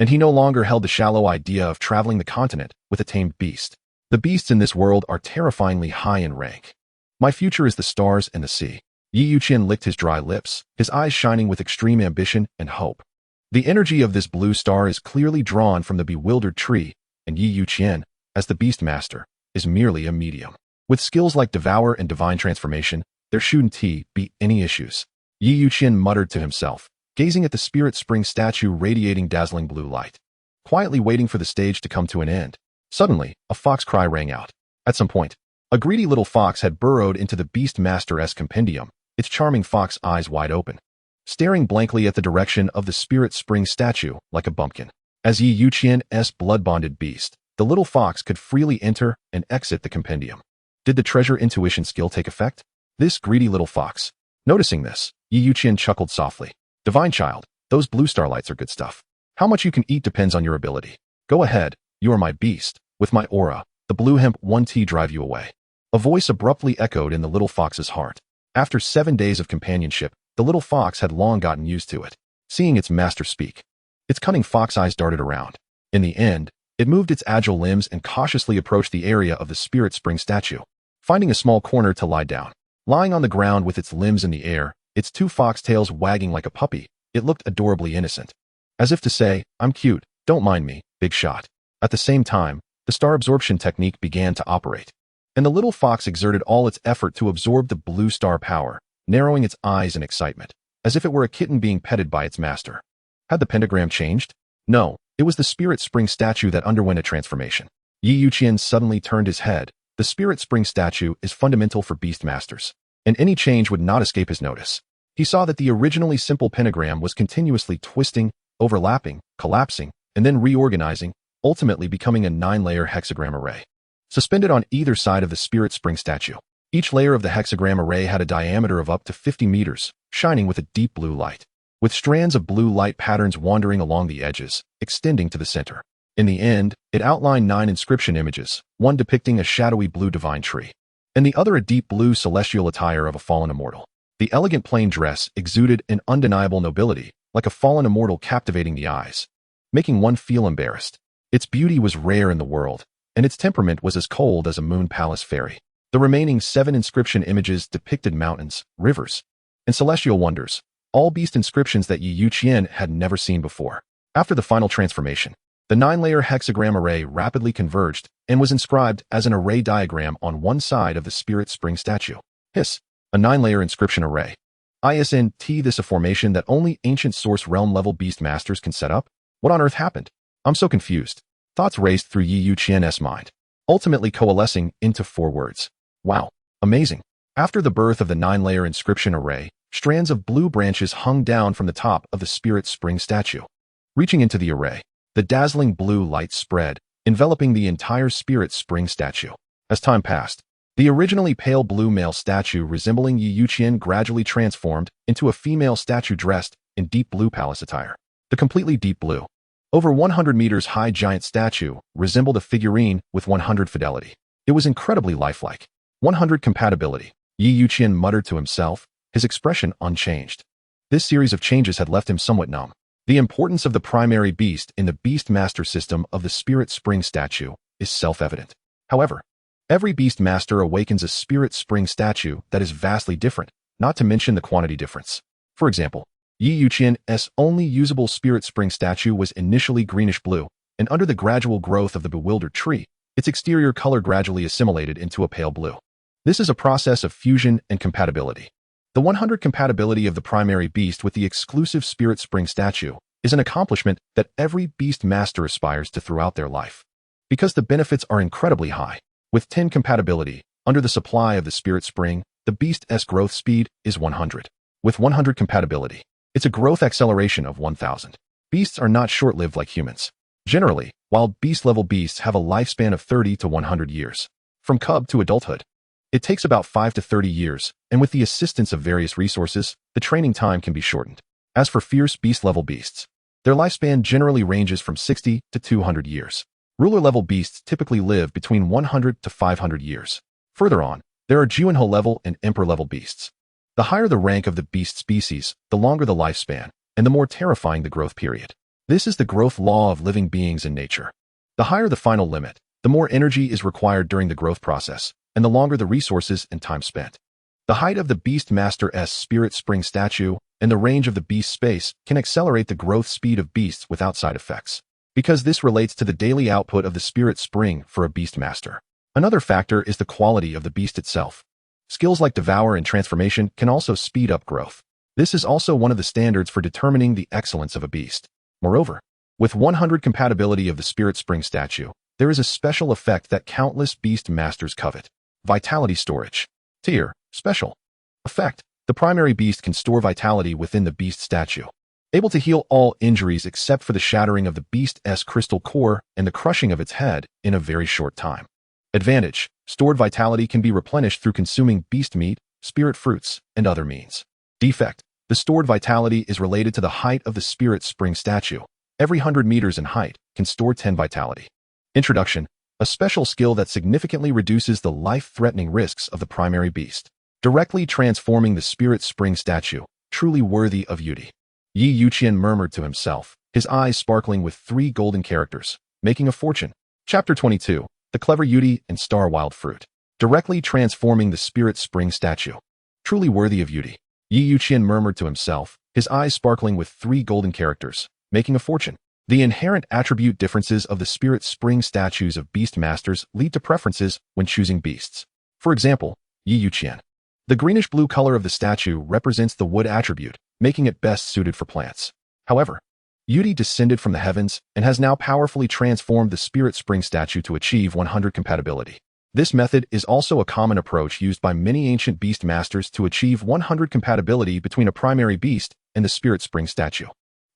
And he no longer held the shallow idea of traveling the continent with a tamed beast. The beasts in this world are terrifyingly high in rank. My future is the stars and the sea. Youqian licked his dry lips, his eyes shining with extreme ambition and hope. The energy of this blue star is clearly drawn from the bewildered tree, and Youqian, as the Beast Master, is merely a medium. With skills like Devour and Divine Transformation, there shouldn't be any issues. Youqian muttered to himself, gazing at the Spirit Spring statue radiating dazzling blue light, quietly waiting for the stage to come to an end. Suddenly, a fox cry rang out. At some point, a greedy little fox had burrowed into the Beast Master's compendium, its charming fox eyes wide open, staring blankly at the direction of the Spirit Spring statue like a bumpkin. As Youqian's blood-bonded beast, the little fox could freely enter and exit the compendium. Did the treasure intuition skill take effect? This greedy little fox. Noticing this, Youqian chuckled softly. Divine child, those blue starlights are good stuff. How much you can eat depends on your ability. Go ahead, you are my beast. With my aura, the blue hemp 1T drive you away. A voice abruptly echoed in the little fox's heart. After 7 days of companionship, the little fox had long gotten used to it. Seeing its master speak, its cunning fox eyes darted around. In the end, it moved its agile limbs and cautiously approached the area of the Spirit Spring statue, finding a small corner to lie down. Lying on the ground with its limbs in the air, its 2 fox tails wagging like a puppy, it looked adorably innocent. As if to say, I'm cute, don't mind me, big shot. At the same time, the star absorption technique began to operate, and the little fox exerted all its effort to absorb the blue star power, narrowing its eyes in excitement, as if it were a kitten being petted by its master. Had the pentagram changed? No, it was the Spirit Spring statue that underwent a transformation. Youqian suddenly turned his head. The Spirit Spring statue is fundamental for Beast Masters, and any change would not escape his notice. He saw that the originally simple pentagram was continuously twisting, overlapping, collapsing, and then reorganizing, ultimately becoming a 9-layer hexagram array. Suspended on either side of the Spirit Spring statue, each layer of the hexagram array had a diameter of up to 50 meters, shining with a deep blue light, with strands of blue light patterns wandering along the edges, extending to the center. In the end, it outlined 9 inscription images, one depicting a shadowy blue divine tree, and the other a deep blue celestial attire of a fallen immortal. The elegant plain dress exuded an undeniable nobility, like a fallen immortal captivating the eyes, making one feel embarrassed. Its beauty was rare in the world, and its temperament was as cold as a moon palace fairy. The remaining 7 inscription images depicted mountains, rivers, and celestial wonders, all beast inscriptions that Youqian had never seen before. After the final transformation, the 9-layer hexagram array rapidly converged and was inscribed as an array diagram on one side of the spirit spring statue. Hiss, a 9-layer inscription array. Isn't this a formation that only ancient source realm level beast masters can set up? What on earth happened? I'm so confused. Thoughts raced through Youqian's mind, ultimately coalescing into 4 words. Wow, amazing. After the birth of the 9-layer inscription array, strands of blue branches hung down from the top of the spirit spring statue. Reaching into the array, the dazzling blue light spread, enveloping the entire spirit spring statue. As time passed, the originally pale blue male statue resembling Youqian gradually transformed into a female statue dressed in deep blue palace attire. The completely deep blue, over 100 meters high giant statue resembled a figurine with 100 fidelity. It was incredibly lifelike. 100 compatibility. Youqian muttered to himself, his expression unchanged. This series of changes had left him somewhat numb. The importance of the primary beast in the beast master system of the spirit spring statue is self-evident. However, every beast master awakens a spirit spring statue that is vastly different, not to mention the quantity difference. For example, Youqian's only usable spirit spring statue was initially greenish-blue, and under the gradual growth of the bewildered tree, its exterior color gradually assimilated into a pale blue. This is a process of fusion and compatibility. The 100 compatibility of the primary beast with the exclusive spirit spring statue is an accomplishment that every beast master aspires to throughout their life. Because the benefits are incredibly high. With 10 compatibility, under the supply of the spirit spring, the beast's growth speed is 100. With 100 compatibility, it's a growth acceleration of 1000. Beasts are not short-lived like humans. Generally, while beast-level beasts have a lifespan of 30 to 100 years. From cub to adulthood, it takes about 5 to 30 years, and with the assistance of various resources, the training time can be shortened. As for fierce beast-level beasts, their lifespan generally ranges from 60 to 200 years. Ruler-level beasts typically live between 100 to 500 years. Further on, there are Juanho-level and Emperor-level beasts. The higher the rank of the beast species, the longer the lifespan, and the more terrifying the growth period. This is the growth law of living beings in nature. The higher the final limit, the more energy is required during the growth process, and the longer the resources and time spent. The height of the Beast Master's Spirit Spring statue and the range of the beast space can accelerate the growth speed of beasts without side effects, because this relates to the daily output of the Spirit Spring for a Beast Master. Another factor is the quality of the beast itself. Skills like Devour and Transformation can also speed up growth. This is also one of the standards for determining the excellence of a beast. Moreover, with 100 compatibility of the Spirit Spring statue, there is a special effect that countless beast masters covet. Vitality storage. Tier. Special. Effect. The primary beast can store vitality within the beast statue, able to heal all injuries except for the shattering of the beast's crystal core and the crushing of its head in a very short time. Advantage. Stored vitality can be replenished through consuming beast meat, spirit fruits, and other means. Defect. The stored vitality is related to the height of the Spirit Spring statue. Every 100 meters in height can store 10 vitality. Introduction. A special skill that significantly reduces the life-threatening risks of the primary beast, directly transforming the Spirit Spring statue, truly worthy of Youdie. Youqian murmured to himself, his eyes sparkling with 3 golden characters, making a fortune. Chapter 22. The Clever Youdie and Star Wild Fruit, directly transforming the Spirit Spring statue, truly worthy of Youdie. Youqian murmured to himself, his eyes sparkling with 3 golden characters, making a fortune. The inherent attribute differences of the Spirit Spring statues of beast masters lead to preferences when choosing beasts. For example, Youqian. The greenish-blue color of the statue represents the wood attribute, making it best suited for plants. However, Youdie descended from the heavens and has now powerfully transformed the Spirit Spring statue to achieve 100 compatibility. This method is also a common approach used by many ancient beast masters to achieve 100 compatibility between a primary beast and the Spirit Spring statue.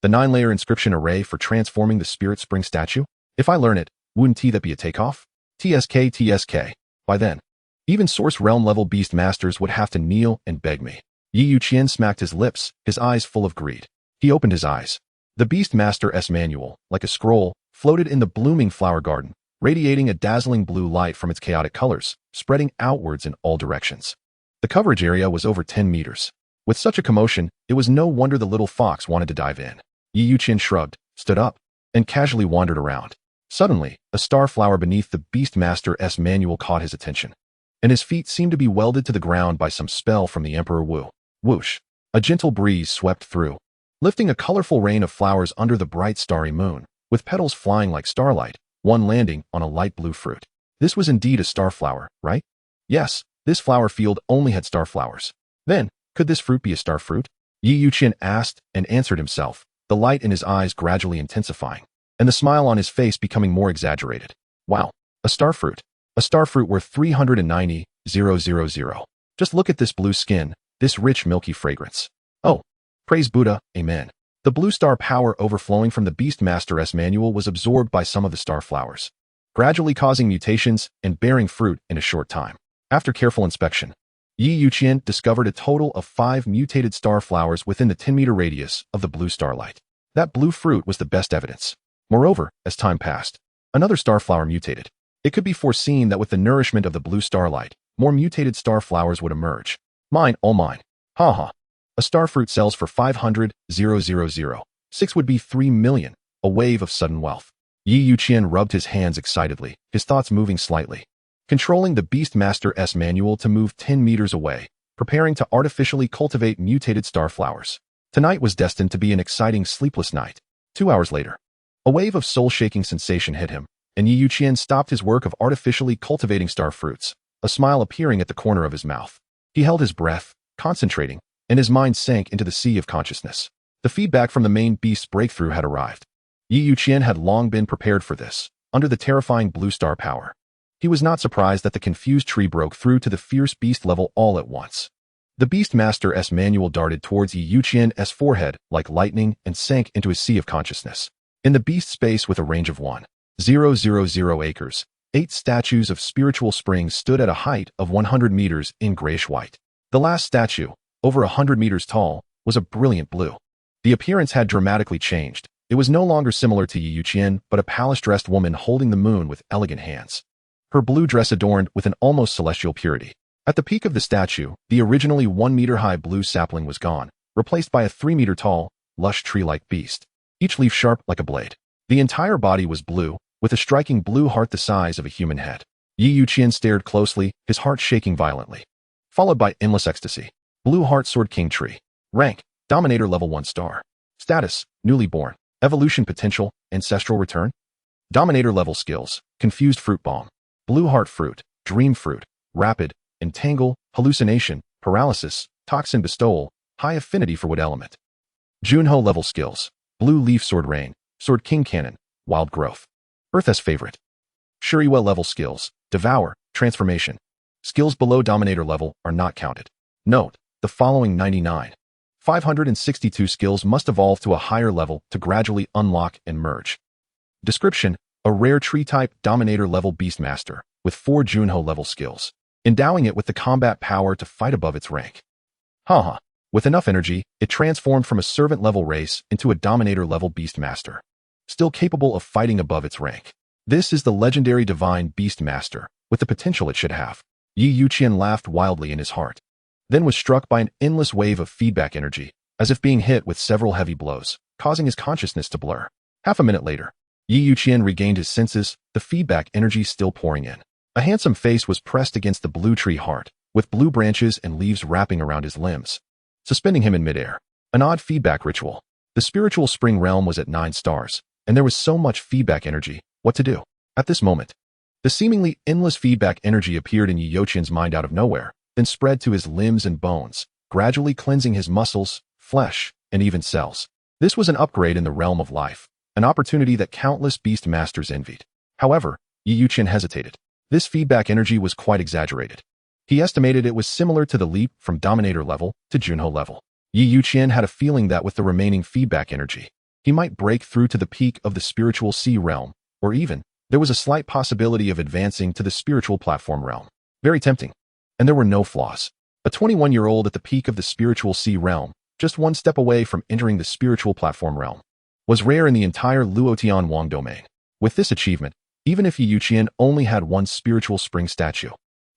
The 9-layer inscription array for transforming the Spirit Spring statue? If I learn it, wouldn't that be a takeoff? TSK. By then, even Source Realm level beast masters would have to kneel and beg me. Youqian smacked his lips, his eyes full of greed. He opened his eyes. The Beast Master's manual, like a scroll, floated in the blooming flower garden, radiating a dazzling blue light from its chaotic colors, spreading outwards in all directions. The coverage area was over 10 meters. With such a commotion, it was no wonder the little fox wanted to dive in. Youqian shrugged, stood up, and casually wandered around. Suddenly, a starflower beneath the Beastmaster's manual caught his attention, and his feet seemed to be welded to the ground by some spell from the Emperor Wu. Whoosh! A gentle breeze swept through, lifting a colorful rain of flowers under the bright starry moon, with petals flying like starlight, one landing on a light blue fruit. This was indeed a starflower, right? Yes, this flower field only had starflowers. Then, could this fruit be a starfruit? Youqian asked and answered himself, the light in his eyes gradually intensifying, and the smile on his face becoming more exaggerated. Wow, a starfruit. A starfruit worth 390,000. Just look at this blue skin, this rich milky fragrance. Oh, praise Buddha, amen. The blue star power overflowing from the Beastmaster's manual was absorbed by some of the starflowers, gradually causing mutations and bearing fruit in a short time. After careful inspection, Youqian discovered a total of 5 mutated starflowers within the 10-meter radius of the blue starlight. That blue fruit was the best evidence. Moreover, as time passed, another starflower mutated. It could be foreseen that with the nourishment of the blue starlight, more mutated starflowers would emerge. Mine, all mine. Ha ha. A starfruit sells for 500,000. 6 would be 3 million, a wave of sudden wealth. Youqian rubbed his hands excitedly, his thoughts moving slightly, controlling the Beastmaster's manual to move 10 meters away, preparing to artificially cultivate mutated starflowers. Tonight was destined to be an exciting sleepless night. 2 hours later, a wave of soul-shaking sensation hit him, and Youqian stopped his work of artificially cultivating starfruits, a smile appearing at the corner of his mouth. He held his breath, concentrating, and his mind sank into the sea of consciousness. The feedback from the main beast's breakthrough had arrived. Youqian had long been prepared for this, under the terrifying blue star power. He was not surprised that the confused tree broke through to the fierce beast level all at once. The Beastmaster's manual darted towards Youqian's forehead like lightning and sank into a sea of consciousness. In the beast space with a range of 1,000 acres, 8 statues of spiritual springs stood at a height of 100 meters in grayish-white. The last statue, over 100 meters tall, was a brilliant blue. The appearance had dramatically changed. It was no longer similar to Youqian, but a palace-dressed woman holding the moon with elegant hands. Her blue dress adorned with an almost celestial purity. At the peak of the statue, the originally 1-meter-high blue sapling was gone, replaced by a 3-meter-tall, lush tree-like beast, each leaf sharp like a blade. The entire body was blue, with a striking blue heart the size of a human head. Youqian stared closely, his heart shaking violently, followed by endless ecstasy. Blue Heart Sword King Tree. Rank, Dominator Level 1 star. Status, Newly born. Evolution potential, Ancestral return. Dominator level skills, Confused Fruit Bomb. Blue Heart Fruit, Dream Fruit, Rapid, Entangle, Hallucination, Paralysis, Toxin Bestowal, High Affinity for Wood Element. Junho level skills, Blue Leaf Sword Rain, Sword King Cannon, Wild Growth. Earth's Favorite. Shuriwa level skills, Devour, Transformation. Skills below Dominator level are not counted. Note, the following 562 skills must evolve to a higher level to gradually unlock and merge. Description: a rare tree-type Dominator level Beastmaster, with 4 Junho level skills, endowing it with the combat power to fight above its rank. Haha. With enough energy, it transformed from a servant level race into a Dominator level Beastmaster, still capable of fighting above its rank. This is the legendary Divine Beastmaster, with the potential it should have. Youqian laughed wildly in his heart, then was struck by an endless wave of feedback energy, as if being hit with several heavy blows, causing his consciousness to blur. Half a minute later, Youqian regained his senses, the feedback energy still pouring in. A handsome face was pressed against the blue tree heart, with blue branches and leaves wrapping around his limbs, suspending him in midair. An odd feedback ritual. The spiritual spring realm was at 9 stars, and there was so much feedback energy. What to do? At this moment, the seemingly endless feedback energy appeared in Youqian's mind out of nowhere, then spread to his limbs and bones, gradually cleansing his muscles, flesh, and even cells. This was an upgrade in the realm of life, an opportunity that countless beast masters envied. However, Youqian hesitated. This feedback energy was quite exaggerated. He estimated it was similar to the leap from Dominator level to Junho level. Youqian had a feeling that with the remaining feedback energy, he might break through to the peak of the spiritual sea realm, or even, there was a slight possibility of advancing to the spiritual platform realm. Very tempting. And there were no flaws. A 21-year-old at the peak of the spiritual sea realm, just one step away from entering the spiritual platform realm, was rare in the entire Luotian Wang domain. With this achievement, even if Youqian only had 1 spiritual spring statue,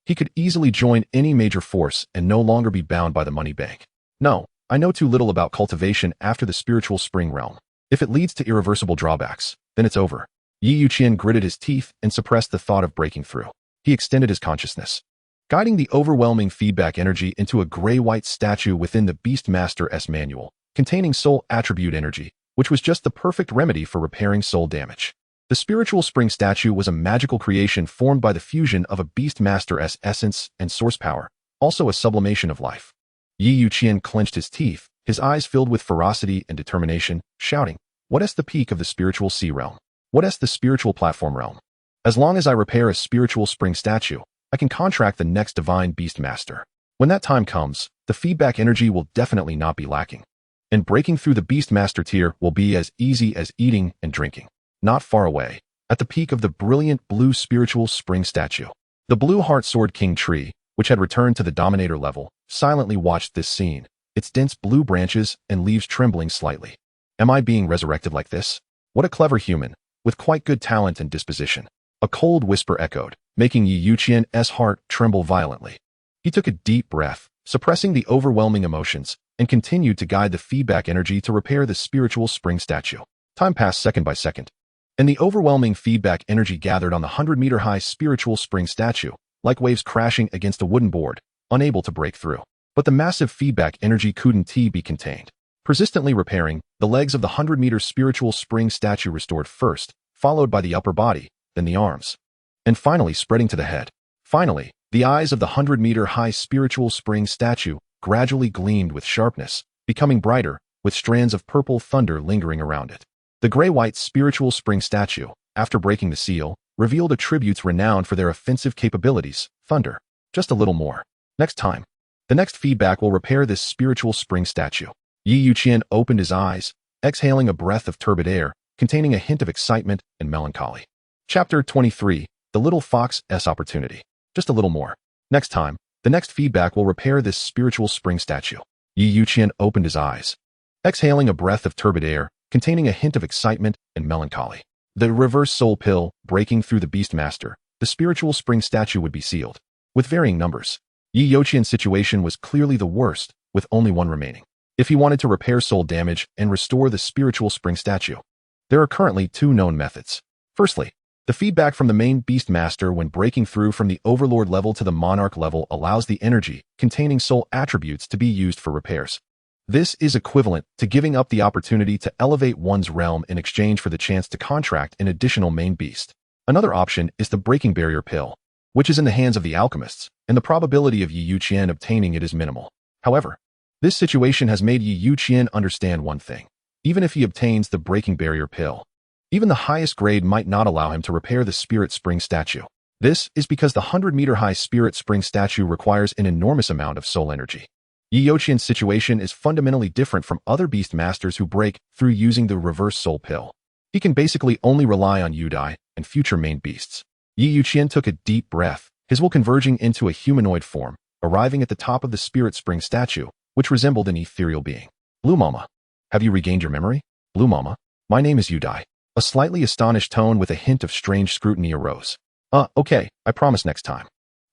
he could easily join any major force and no longer be bound by the money bank. No, I know too little about cultivation after the spiritual spring realm. If it leads to irreversible drawbacks, then it's over. Youqian gritted his teeth and suppressed the thought of breaking through. He extended his consciousness, guiding the overwhelming feedback energy into a gray-white statue within the Beastmaster's manual, containing soul attribute energy, which was just the perfect remedy for repairing soul damage. The spiritual spring statue was a magical creation formed by the fusion of a Beastmaster's essence and source power, also a sublimation of life. Youqian clenched his teeth, his eyes filled with ferocity and determination, shouting, "What is the peak of the spiritual sea realm? What is the spiritual platform realm? As long as I repair a spiritual spring statue, I can contract the next divine Beastmaster. When that time comes, the feedback energy will definitely not be lacking. And breaking through the Beastmaster tier will be as easy as eating and drinking." Not far away, at the peak of the brilliant blue spiritual spring statue, the Blue Heart Sword King tree, which had returned to the Dominator level, silently watched this scene, its dense blue branches and leaves trembling slightly. Am I being resurrected like this? What a clever human, with quite good talent and disposition. A cold whisper echoed, making Youqian's heart tremble violently. He took a deep breath, suppressing the overwhelming emotions, and continued to guide the feedback energy to repair the spiritual spring statue. Time passed second by second, and the overwhelming feedback energy gathered on the 100-meter-high spiritual spring statue, like waves crashing against a wooden board, unable to break through. But the massive feedback energy couldn't be contained. Persistently repairing, the legs of the 100-meter spiritual spring statue restored first, followed by the upper body, then the arms, and finally spreading to the head. Finally, the eyes of the 100-meter-high spiritual spring statue gradually gleamed with sharpness, becoming brighter, with strands of purple thunder lingering around it. The gray-white spiritual spring statue, after breaking the seal, revealed attributes renowned for their offensive capabilities, thunder. Just a little more. Next time. The next feedback will repair this spiritual spring statue. Youqian opened his eyes, exhaling a breath of turbid air, containing a hint of excitement and melancholy. Chapter 23, The Little Fox's Opportunity. Just a little more. Next time, the next feedback will repair this spiritual spring statue. Youqian opened his eyes, exhaling a breath of turbid air, containing a hint of excitement and melancholy. The reverse soul pill, breaking through the Beastmaster, the spiritual spring statue would be sealed. With varying numbers. Youqian's situation was clearly the worst, with only one remaining. If he wanted to repair soul damage and restore the spiritual spring statue, there are currently two known methods. Firstly, the feedback from the main Beastmaster when breaking through from the Overlord level to the Monarch level allows the energy containing soul attributes to be used for repairs. This is equivalent to giving up the opportunity to elevate one's realm in exchange for the chance to contract an additional main beast. Another option is the breaking barrier pill, which is in the hands of the alchemists, and the probability of Youqian obtaining it is minimal. However, this situation has made Youqian understand one thing. Even if he obtains the breaking barrier pill, even the highest grade might not allow him to repair the spirit spring statue. This is because the 100-meter-high spirit spring statue requires an enormous amount of soul energy. Youqian's situation is fundamentally different from other Beastmasters who break through using the reverse soul pill. He can basically only rely on Youdie and future main beasts. Youqian took a deep breath, his will converging into a humanoid form, arriving at the top of the spirit spring statue, which resembled an ethereal being. Blue Mama. Have you regained your memory? Blue Mama. My name is Youdie. A slightly astonished tone with a hint of strange scrutiny arose. Okay, I promise next time.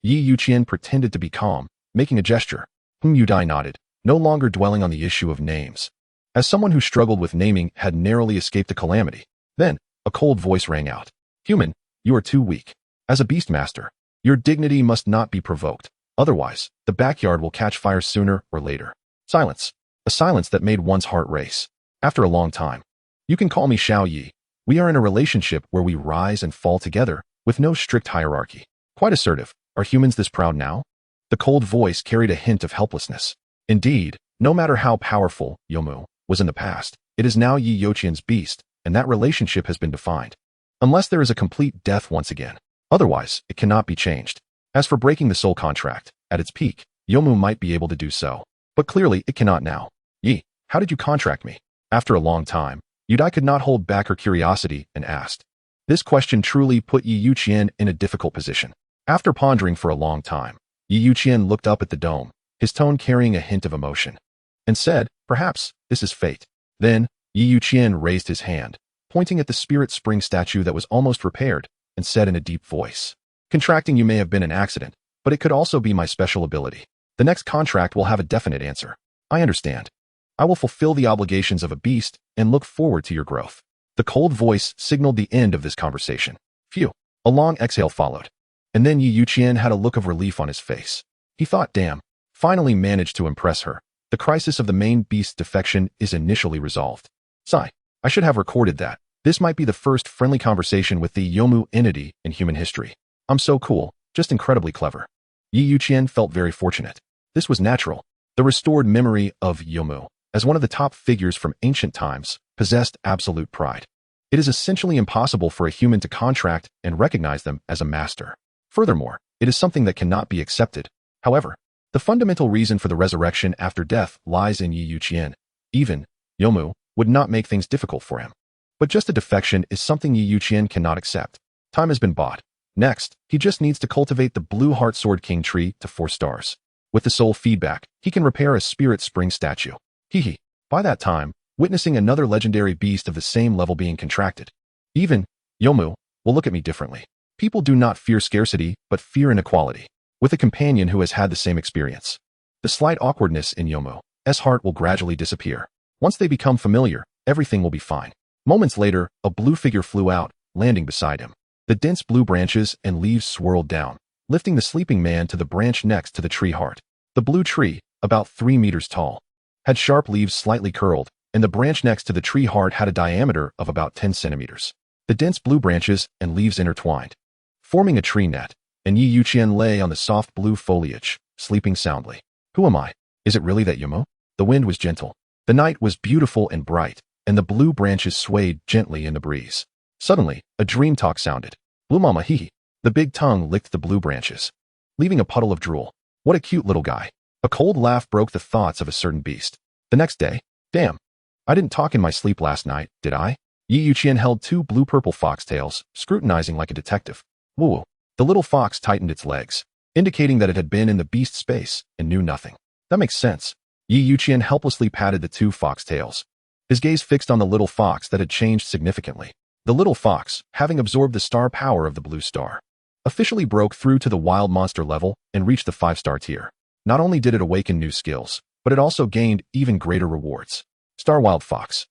Youqian pretended to be calm, making a gesture. Youdie nodded, no longer dwelling on the issue of names. As someone who struggled with naming had narrowly escaped a calamity. Then, a cold voice rang out. Human, you are too weak. As a Beastmaster, your dignity must not be provoked. Otherwise, the backyard will catch fire sooner or later. Silence. A silence that made one's heart race. After a long time. You can call me Xiao Yi. We are in a relationship where we rise and fall together, with no strict hierarchy. Quite assertive. Are humans this proud now? The cold voice carried a hint of helplessness. Indeed, no matter how powerful Yomu was in the past, it is now Youqian's beast, and that relationship has been defined. Unless there is a complete death once again. Otherwise, it cannot be changed. As for breaking the soul contract, at its peak, Yomu might be able to do so. But clearly, it cannot now. Yi, how did you contract me? After a long time, Youdie could not hold back her curiosity and asked. This question truly put Youqian in a difficult position. After pondering for a long time, Youqian looked up at the dome, his tone carrying a hint of emotion, and said, perhaps, this is fate. Then, Youqian raised his hand, pointing at the spirit spring statue that was almost repaired, and said in a deep voice, contracting you may have been an accident, but it could also be my special ability. The next contract will have a definite answer. I understand. I will fulfill the obligations of a beast and look forward to your growth. The cold voice signaled the end of this conversation. Phew. A long exhale followed. And then Youqian had a look of relief on his face. He thought, damn, finally managed to impress her. The crisis of the main beast's defection is initially resolved. Sigh. I should have recorded that. This might be the first friendly conversation with the Yomu entity in human history. I'm so cool, just incredibly clever. Youqian felt very fortunate. This was natural. The restored memory of Yomu, as one of the top figures from ancient times, possessed absolute pride. It is essentially impossible for a human to contract and recognize them as a master. Furthermore, it is something that cannot be accepted. However, the fundamental reason for the resurrection after death lies in Youqian. Even Yomu would not make things difficult for him. But just a defection is something Youqian cannot accept. Time has been bought. Next, he just needs to cultivate the Blue Heart Sword King tree to 4 stars. With the soul feedback, he can repair a spirit spring statue. Hehe. By that time, witnessing another legendary beast of the same level being contracted. Even Yomu will look at me differently. People do not fear scarcity, but fear inequality. With a companion who has had the same experience. The slight awkwardness in Yomu's heart will gradually disappear. Once they become familiar, everything will be fine. Moments later, a blue figure flew out, landing beside him. The dense blue branches and leaves swirled down, lifting the sleeping man to the branch next to the tree heart. The blue tree, about 3 meters tall, had sharp leaves slightly curled, and the branch next to the tree heart had a diameter of about 10 centimeters. The dense blue branches and leaves intertwined, forming a tree net, and Youqian lay on the soft blue foliage, sleeping soundly. Who am I? Is it really that Yomu? The wind was gentle. The night was beautiful and bright, and the blue branches swayed gently in the breeze. Suddenly, a dream talk sounded. Blue mama hee. The big tongue licked the blue branches, leaving a puddle of drool. What a cute little guy. A cold laugh broke the thoughts of a certain beast. The next day, damn. I didn't talk in my sleep last night, did I? Youqian held 2 blue-purple foxtails, scrutinizing like a detective. Woo. The little fox tightened its legs, indicating that it had been in the beast space and knew nothing. That makes sense. Youqian helplessly patted the 2 foxtails, his gaze fixed on the little fox that had changed significantly. The little fox, having absorbed the star power of the blue star, officially broke through to the wild monster level and reached the 5-star tier. Not only did it awaken new skills, but it also gained even greater rewards. Star Wild Fox.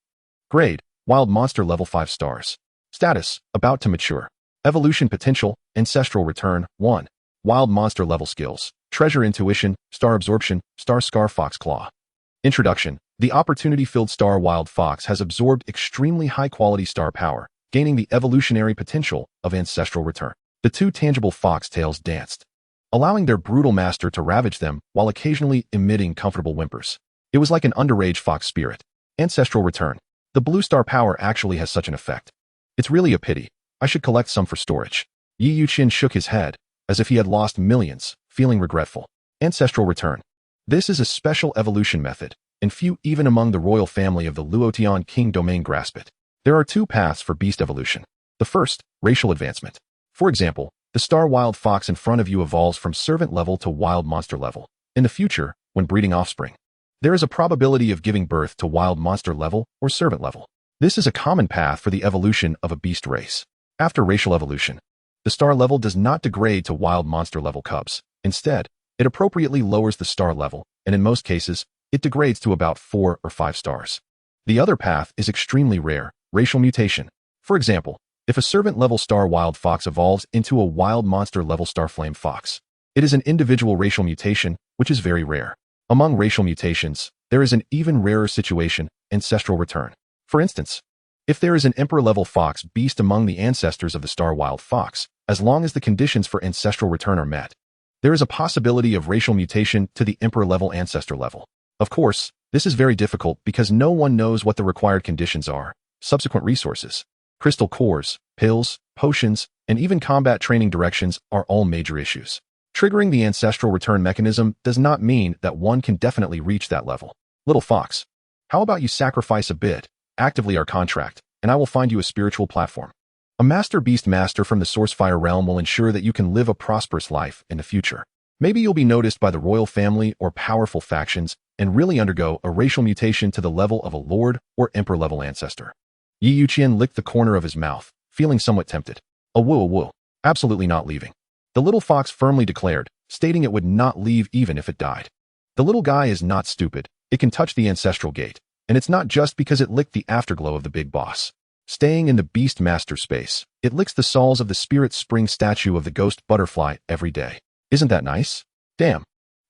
Grade, Wild Monster level 5 stars. Status, about to mature. Evolution potential, Ancestral return, 1. Wild Monster level skills. Treasure Intuition, Star Absorption, Star Scar Fox Claw. Introduction. The opportunity-filled Star Wild Fox has absorbed extremely high-quality star power, gaining the evolutionary potential of Ancestral return. The 2 tangible foxtails danced, allowing their brutal master to ravage them while occasionally emitting comfortable whimpers. It was like an underage fox spirit. Ancestral return. The blue star power actually has such an effect. It's really a pity. I should collect some for storage. Youqian shook his head, as if he had lost millions, feeling regretful. Ancestral return. This is a special evolution method, and few even among the royal family of the Youqian king domain grasp it. There are 2 paths for beast evolution. The first, racial advancement. For example, the star wild fox in front of you evolves from servant level to wild monster level. In the future, when breeding offspring, there is a probability of giving birth to wild monster level or servant level. This is a common path for the evolution of a beast race. After racial evolution, the star level does not degrade to wild monster level cubs. Instead, it appropriately lowers the star level, and in most cases, it degrades to about 4 or 5 stars. The other path is extremely rare, racial mutation. For example, if a servant-level star wild fox evolves into a wild monster-level starflame fox, it is an individual racial mutation, which is very rare. Among racial mutations, there is an even rarer situation, ancestral return. For instance, if there is an emperor-level fox beast among the ancestors of the star wild fox, as long as the conditions for ancestral return are met, there is a possibility of racial mutation to the emperor-level ancestor level. Of course, this is very difficult because no one knows what the required conditions are. Subsequent resources, crystal cores, pills, potions, and even combat training directions are all major issues. Triggering the ancestral return mechanism does not mean that one can definitely reach that level. Little fox, how about you sacrifice a bit, actively our contract, and I will find you a spiritual platform. A master beast master from the Sourcefire realm will ensure that you can live a prosperous life in the future. Maybe you'll be noticed by the royal family or powerful factions and really undergo a racial mutation to the level of a lord or emperor-level ancestor. Youqian licked the corner of his mouth, feeling somewhat tempted. A woo. Absolutely not leaving. The little fox firmly declared, stating it would not leave even if it died. The little guy is not stupid. It can touch the ancestral gate, and it's not just because it licked the afterglow of the big boss. Staying in the Beast Master space, it licks the souls of the spirit spring statue of the ghost butterfly every day. Isn't that nice? Damn.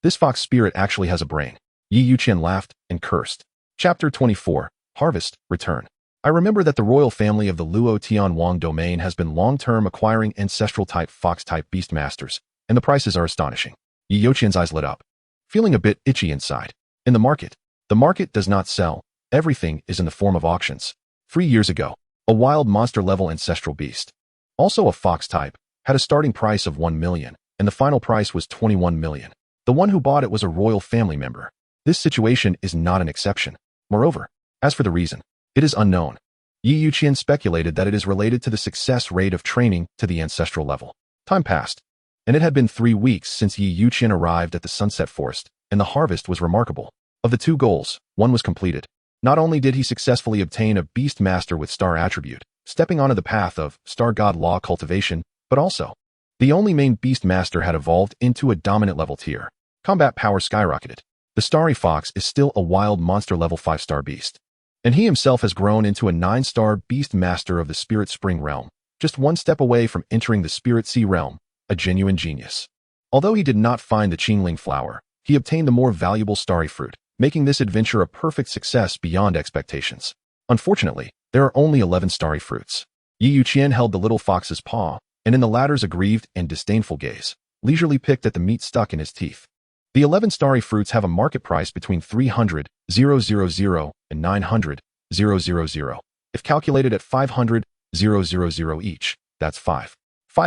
This fox spirit actually has a brain. Youqian laughed and cursed. Chapter 24. Harvest, Return. I remember that the royal family of the Luo Tianwang domain has been long-term acquiring ancestral-type fox-type beast masters, and the prices are astonishing. Youqian's eyes lit up, feeling a bit itchy inside. In the market does not sell. Everything is in the form of auctions. 3 years ago, a wild monster-level ancestral beast, also a fox type, had a starting price of 1 million, and the final price was 21 million. The one who bought it was a royal family member. This situation is not an exception. Moreover, as for the reason, it is unknown. Youqian speculated that it is related to the success rate of training to the ancestral level. Time passed, and it had been 3 weeks since Youqian arrived at the Sunset Forest, and the harvest was remarkable. Of the 2 goals, one was completed. Not only did he successfully obtain a beast master with star attribute, stepping onto the path of star god law cultivation, but also, the only main beast master had evolved into a dominant level tier. Combat power skyrocketed. The starry fox is still a wild monster level 5-star beast, and he himself has grown into a 9-star beast master of the spirit spring realm, just 1 step away from entering the spirit sea realm, a genuine genius. Although he did not find the Qingling flower, he obtained the more valuable starry fruit, making this adventure a perfect success beyond expectations. Unfortunately, there are only 11 starry fruits. Youqian held the little fox's paw, and in the latter's aggrieved and disdainful gaze, leisurely picked at the meat stuck in his teeth. The 11 starry fruits have a market price between 300,000 and 900,000. If calculated at 500,000 each, that's 5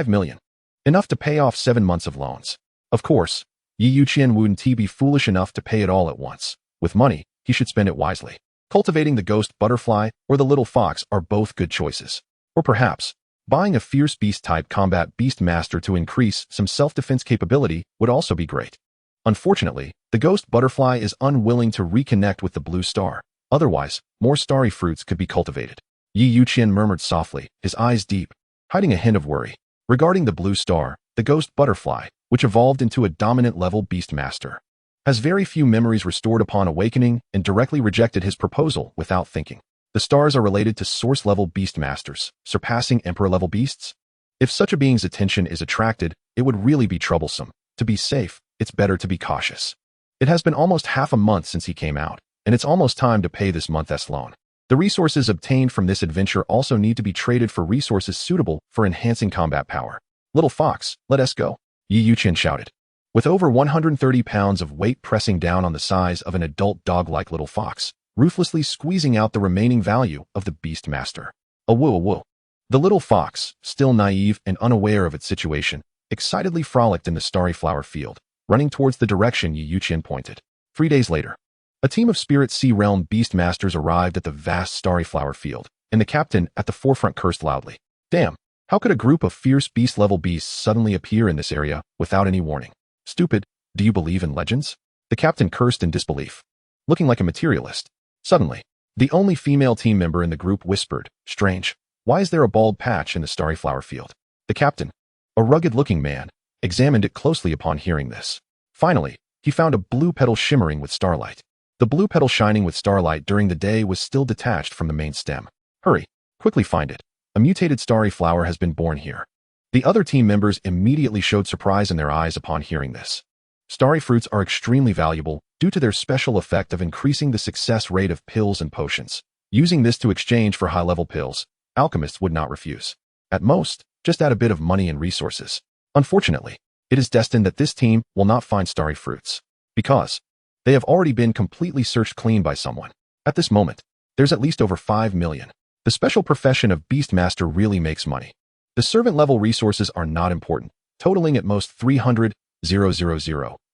million. Enough to pay off 7 months of loans. Of course, Youqian wouldn't be foolish enough to pay it all at once. With money, he should spend it wisely. Cultivating the ghost butterfly or the little fox are both good choices. Or perhaps, buying a fierce beast-type combat beast master to increase some self-defense capability would also be great. Unfortunately, the ghost butterfly is unwilling to reconnect with the blue star. Otherwise, more starry fruits could be cultivated. Youqian murmured softly, his eyes deep, hiding a hint of worry. Regarding the blue star, the ghost butterfly, which evolved into a dominant level beast master, has very few memories restored upon awakening and directly rejected his proposal without thinking. The stars are related to source-level beast masters, surpassing emperor-level beasts. If such a being's attention is attracted, it would really be troublesome. To be safe, it's better to be cautious. It has been almost half a month since he came out, and it's almost time to pay this month's loan. The resources obtained from this adventure also need to be traded for resources suitable for enhancing combat power. Little fox, let us go, Youqian shouted. With over 130 pounds of weight pressing down on the size of an adult dog-like little fox, ruthlessly squeezing out the remaining value of the beast master. A woo. The little fox, still naive and unaware of its situation, excitedly frolicked in the starry flower field, running towards the direction Youqian pointed. 3 days later, a team of Spirit Sea Realm beast masters arrived at the vast starry flower field, and the captain at the forefront cursed loudly. Damn, how could a group of fierce beast-level beasts suddenly appear in this area without any warning? Stupid, do you believe in legends? The captain cursed in disbelief, looking like a materialist. Suddenly, the only female team member in the group whispered, strange, why is there a bald patch in the starry flower field? The captain, a rugged-looking man, examined it closely upon hearing this. Finally, he found a blue petal shimmering with starlight. The blue petal shining with starlight during the day was still detached from the main stem. Hurry, quickly find it. A mutated starry flower has been born here. The other team members immediately showed surprise in their eyes upon hearing this. Starry fruits are extremely valuable due to their special effect of increasing the success rate of pills and potions. Using this to exchange for high-level pills, alchemists would not refuse. At most, just add a bit of money and resources. Unfortunately, it is destined that this team will not find starry fruits, because they have already been completely searched clean by someone. At this moment, there's at least over 5 million. The special profession of Beastmaster really makes money. The servant-level resources are not important, totaling at most 300,000.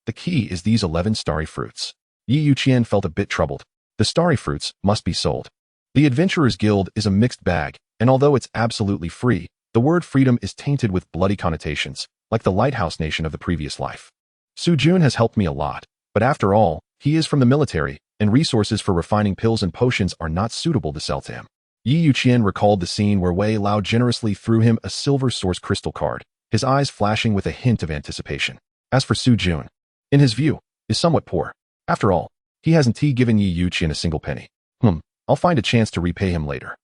The key is these 11 starry fruits. Youqian felt a bit troubled. The starry fruits must be sold. The Adventurers Guild is a mixed bag, and although it's absolutely free, the word freedom is tainted with bloody connotations, like the lighthouse nation of the previous life. Sujun has helped me a lot, but after all, he is from the military, and resources for refining pills and potions are not suitable to sell to him. Youqian recalled the scene where Wei Lao generously threw him a silver source crystal card, his eyes flashing with a hint of anticipation. As for Sujun, in his view, is somewhat poor. After all, He hasn't given Youqian a single penny. I'll find a chance to repay him later.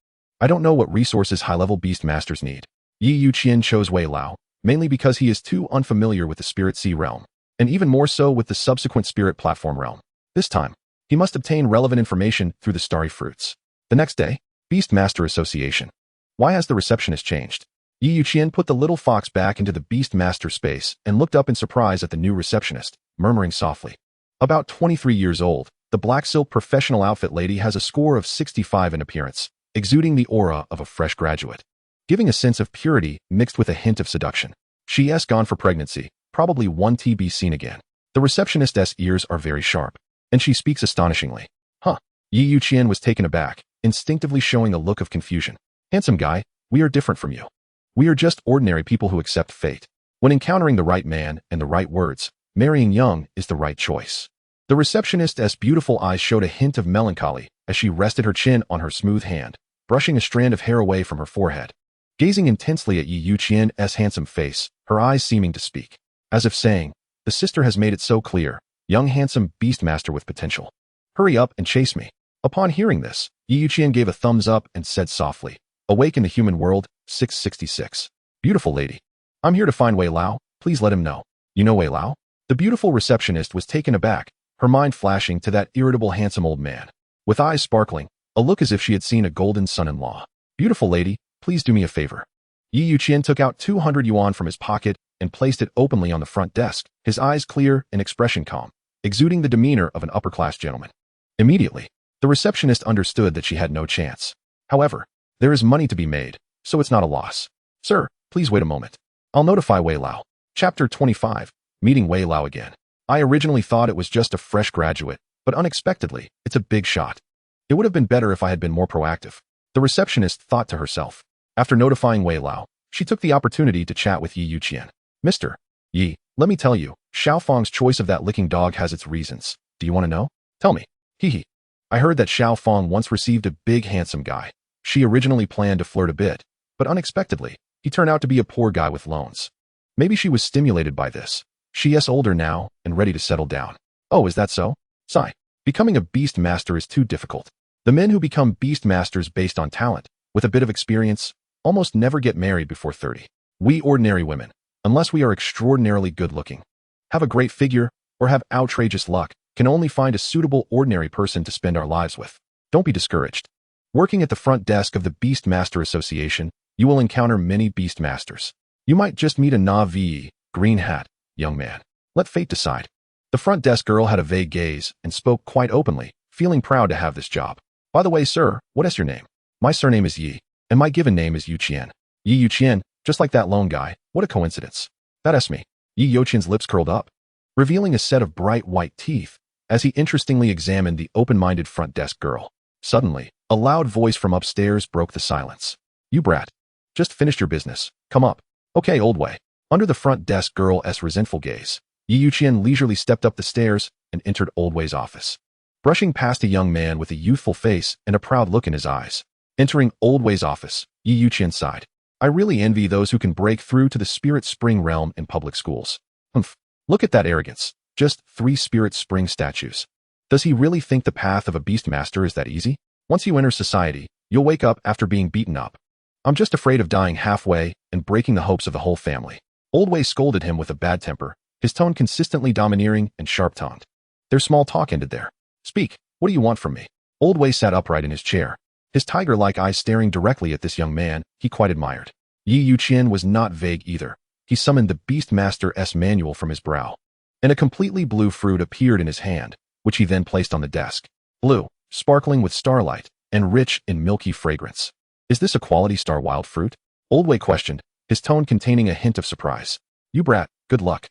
I don't know what resources high-level beast masters need. Youqian chose Wei Lao, mainly because he is too unfamiliar with the Spirit Sea realm, and even more so with the subsequent Spirit Platform realm. This time, he must obtain relevant information through the Starry Fruits. The next day, Beast Master Association. Why has the receptionist changed? Youqian put the little fox back into the Beast Master space and looked up in surprise at the new receptionist, murmuring softly. About 23 years old, the black silk professional outfit lady has a score of 65 in appearance, exuding the aura of a fresh graduate, giving a sense of purity mixed with a hint of seduction. She has gone for pregnancy, probably one to be seen again. The receptionist's ears are very sharp, and she speaks astonishingly. Youqian was taken aback, instinctively showing a look of confusion. Handsome guy, we are different from you. We are just ordinary people who accept fate. When encountering the right man and the right words, marrying young is the right choice. The receptionist's beautiful eyes showed a hint of melancholy as she rested her chin on her smooth hand, brushing a strand of hair away from her forehead. Gazing intensely at Youqian's handsome face, her eyes seeming to speak, as if saying, the sister has made it so clear, young handsome beastmaster with potential. Hurry up and chase me. Upon hearing this, Youqian gave a thumbs up and said softly, Awake in the human world, 666. Beautiful lady. I'm here to find Wei Lao, please let him know. You know Wei Lao? The beautiful receptionist was taken aback, her mind flashing to that irritable handsome old man, with eyes sparkling, a look as if she had seen a golden son-in-law. Beautiful lady, please do me a favor. Youqian took out 200 yuan from his pocket and placed it openly on the front desk, his eyes clear and expression calm, exuding the demeanor of an upper-class gentleman. Immediately, the receptionist understood that she had no chance. However, there is money to be made, so it's not a loss. Sir, please wait a moment. I'll notify Wei Lao. Chapter 25, Meeting Wei Lao again. I originally thought it was just a fresh graduate, but unexpectedly, it's a big shot. It would have been better if I had been more proactive. The receptionist thought to herself. After notifying Wei Lao, she took the opportunity to chat with Youqian. Mr. Yi, let me tell you, Xiaofang's choice of that licking dog has its reasons. Do you want to know? Tell me. Hee. I heard that Xiaofang once received a big handsome guy. She originally planned to flirt a bit, but unexpectedly, he turned out to be a poor guy with loans. Maybe she was stimulated by this. She is older now and ready to settle down. Oh, is that so? Sigh. Becoming a beast master is too difficult. The men who become beast masters based on talent, with a bit of experience, almost never get married before 30. We ordinary women, unless we are extraordinarily good-looking, have a great figure, or have outrageous luck, can only find a suitable ordinary person to spend our lives with. Don't be discouraged. Working at the front desk of the Beast Master Association, you will encounter many beast masters. You might just meet a Na'vi, green hat, young man. Let fate decide. The front desk girl had a vague gaze and spoke quite openly, feeling proud to have this job. By the way, sir, what is your name? My surname is Yi, and my given name is Youqian. Youqian, just like that lone guy, what a coincidence. That's me. Youqian's lips curled up, revealing a set of bright white teeth, as he interestingly examined the open-minded front desk girl. Suddenly, a loud voice from upstairs broke the silence. You brat. Just finished your business. Come up. Okay, old way. Under the front desk girl's resentful gaze, Youqian leisurely stepped up the stairs and entered Old Way's office. Brushing past a young man with a youthful face and a proud look in his eyes. Entering Old Way's office, Youqian sighed. I really envy those who can break through to the Spirit Spring realm in public schools. Look at that arrogance. Just 3 Spirit Spring statues. Does he really think the path of a Beastmaster is that easy? Once you enter society, you'll wake up after being beaten up. I'm just afraid of dying halfway and breaking the hopes of the whole family. Old Way scolded him with a bad temper, his tone consistently domineering and sharp-tongued. Their small talk ended there. Speak, what do you want from me? Old Way sat upright in his chair, his tiger-like eyes staring directly at this young man he quite admired. Youqian was not vague either. He summoned the Beastmaster's manual from his brow, and a completely blue fruit appeared in his hand, which he then placed on the desk. Blue, sparkling with starlight, and rich in milky fragrance. Is this a quality star wild fruit? Old Way questioned, his tone containing a hint of surprise. You brat, good luck.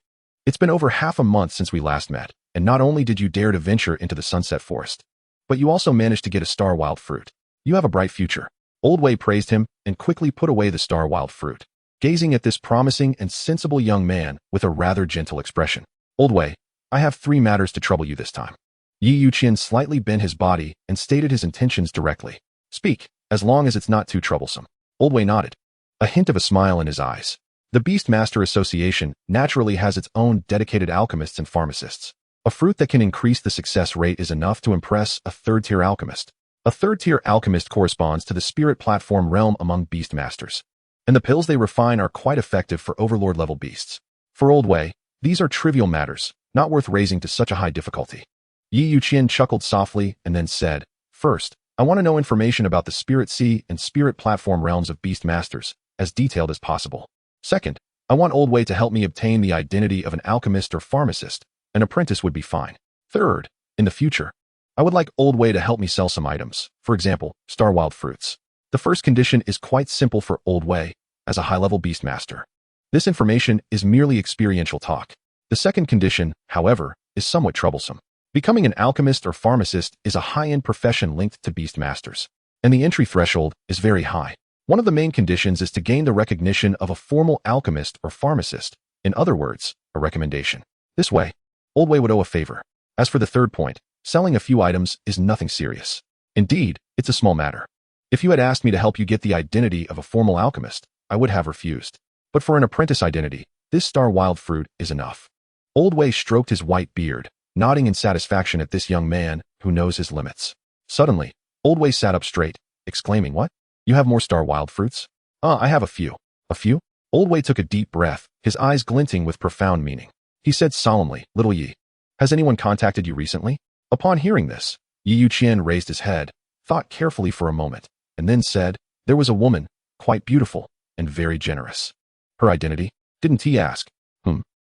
It's been over half a month since we last met, and not only did you dare to venture into the Sunset Forest, but you also managed to get a star wild fruit. You have a bright future. Old Way praised him and quickly put away the star wild fruit, gazing at this promising and sensible young man with a rather gentle expression. Old Way, I have 3 matters to trouble you this time. Youqian slightly bent his body and stated his intentions directly. Speak, as long as it's not too troublesome. Old Way nodded, a hint of a smile in his eyes. The Beastmaster Association naturally has its own dedicated alchemists and pharmacists. A fruit that can increase the success rate is enough to impress a third-tier alchemist. A third-tier alchemist corresponds to the spirit platform realm among beast masters, and the pills they refine are quite effective for overlord-level beasts. For Old Wei, these are trivial matters, not worth raising to such a high difficulty. Youqian chuckled softly and then said, "First, I want to know information about the spirit sea and spirit platform realms of beast masters, as detailed as possible. Second, I want Old Wei to help me obtain the identity of an alchemist or pharmacist. An apprentice would be fine. Third, in the future, I would like Old Wei to help me sell some items, for example, star wild fruits. The first condition is quite simple for Old Wei, as a high-level beast master. This information is merely experiential talk. The second condition, however, is somewhat troublesome. Becoming an alchemist or pharmacist is a high-end profession linked to beast masters, and the entry threshold is very high. One of the main conditions is to gain the recognition of a formal alchemist or pharmacist, in other words, a recommendation. This way, Old Wei would owe a favor. As for the third point, selling a few items is nothing serious. Indeed, it's a small matter. If you had asked me to help you get the identity of a formal alchemist, I would have refused. But for an apprentice identity, this star wild fruit is enough." Old Wei stroked his white beard, nodding in satisfaction at this young man who knows his limits. Suddenly, Old Wei sat up straight, exclaiming, "What? You have more star wild fruits?" I have a few." "A few?" Old Wei took a deep breath, his eyes glinting with profound meaning. He said solemnly, "Little Yi, has anyone contacted you recently?" Upon hearing this, Youqian raised his head, thought carefully for a moment, and then said, "There was a woman, quite beautiful, and very generous." "Her identity?" "Didn't he ask?"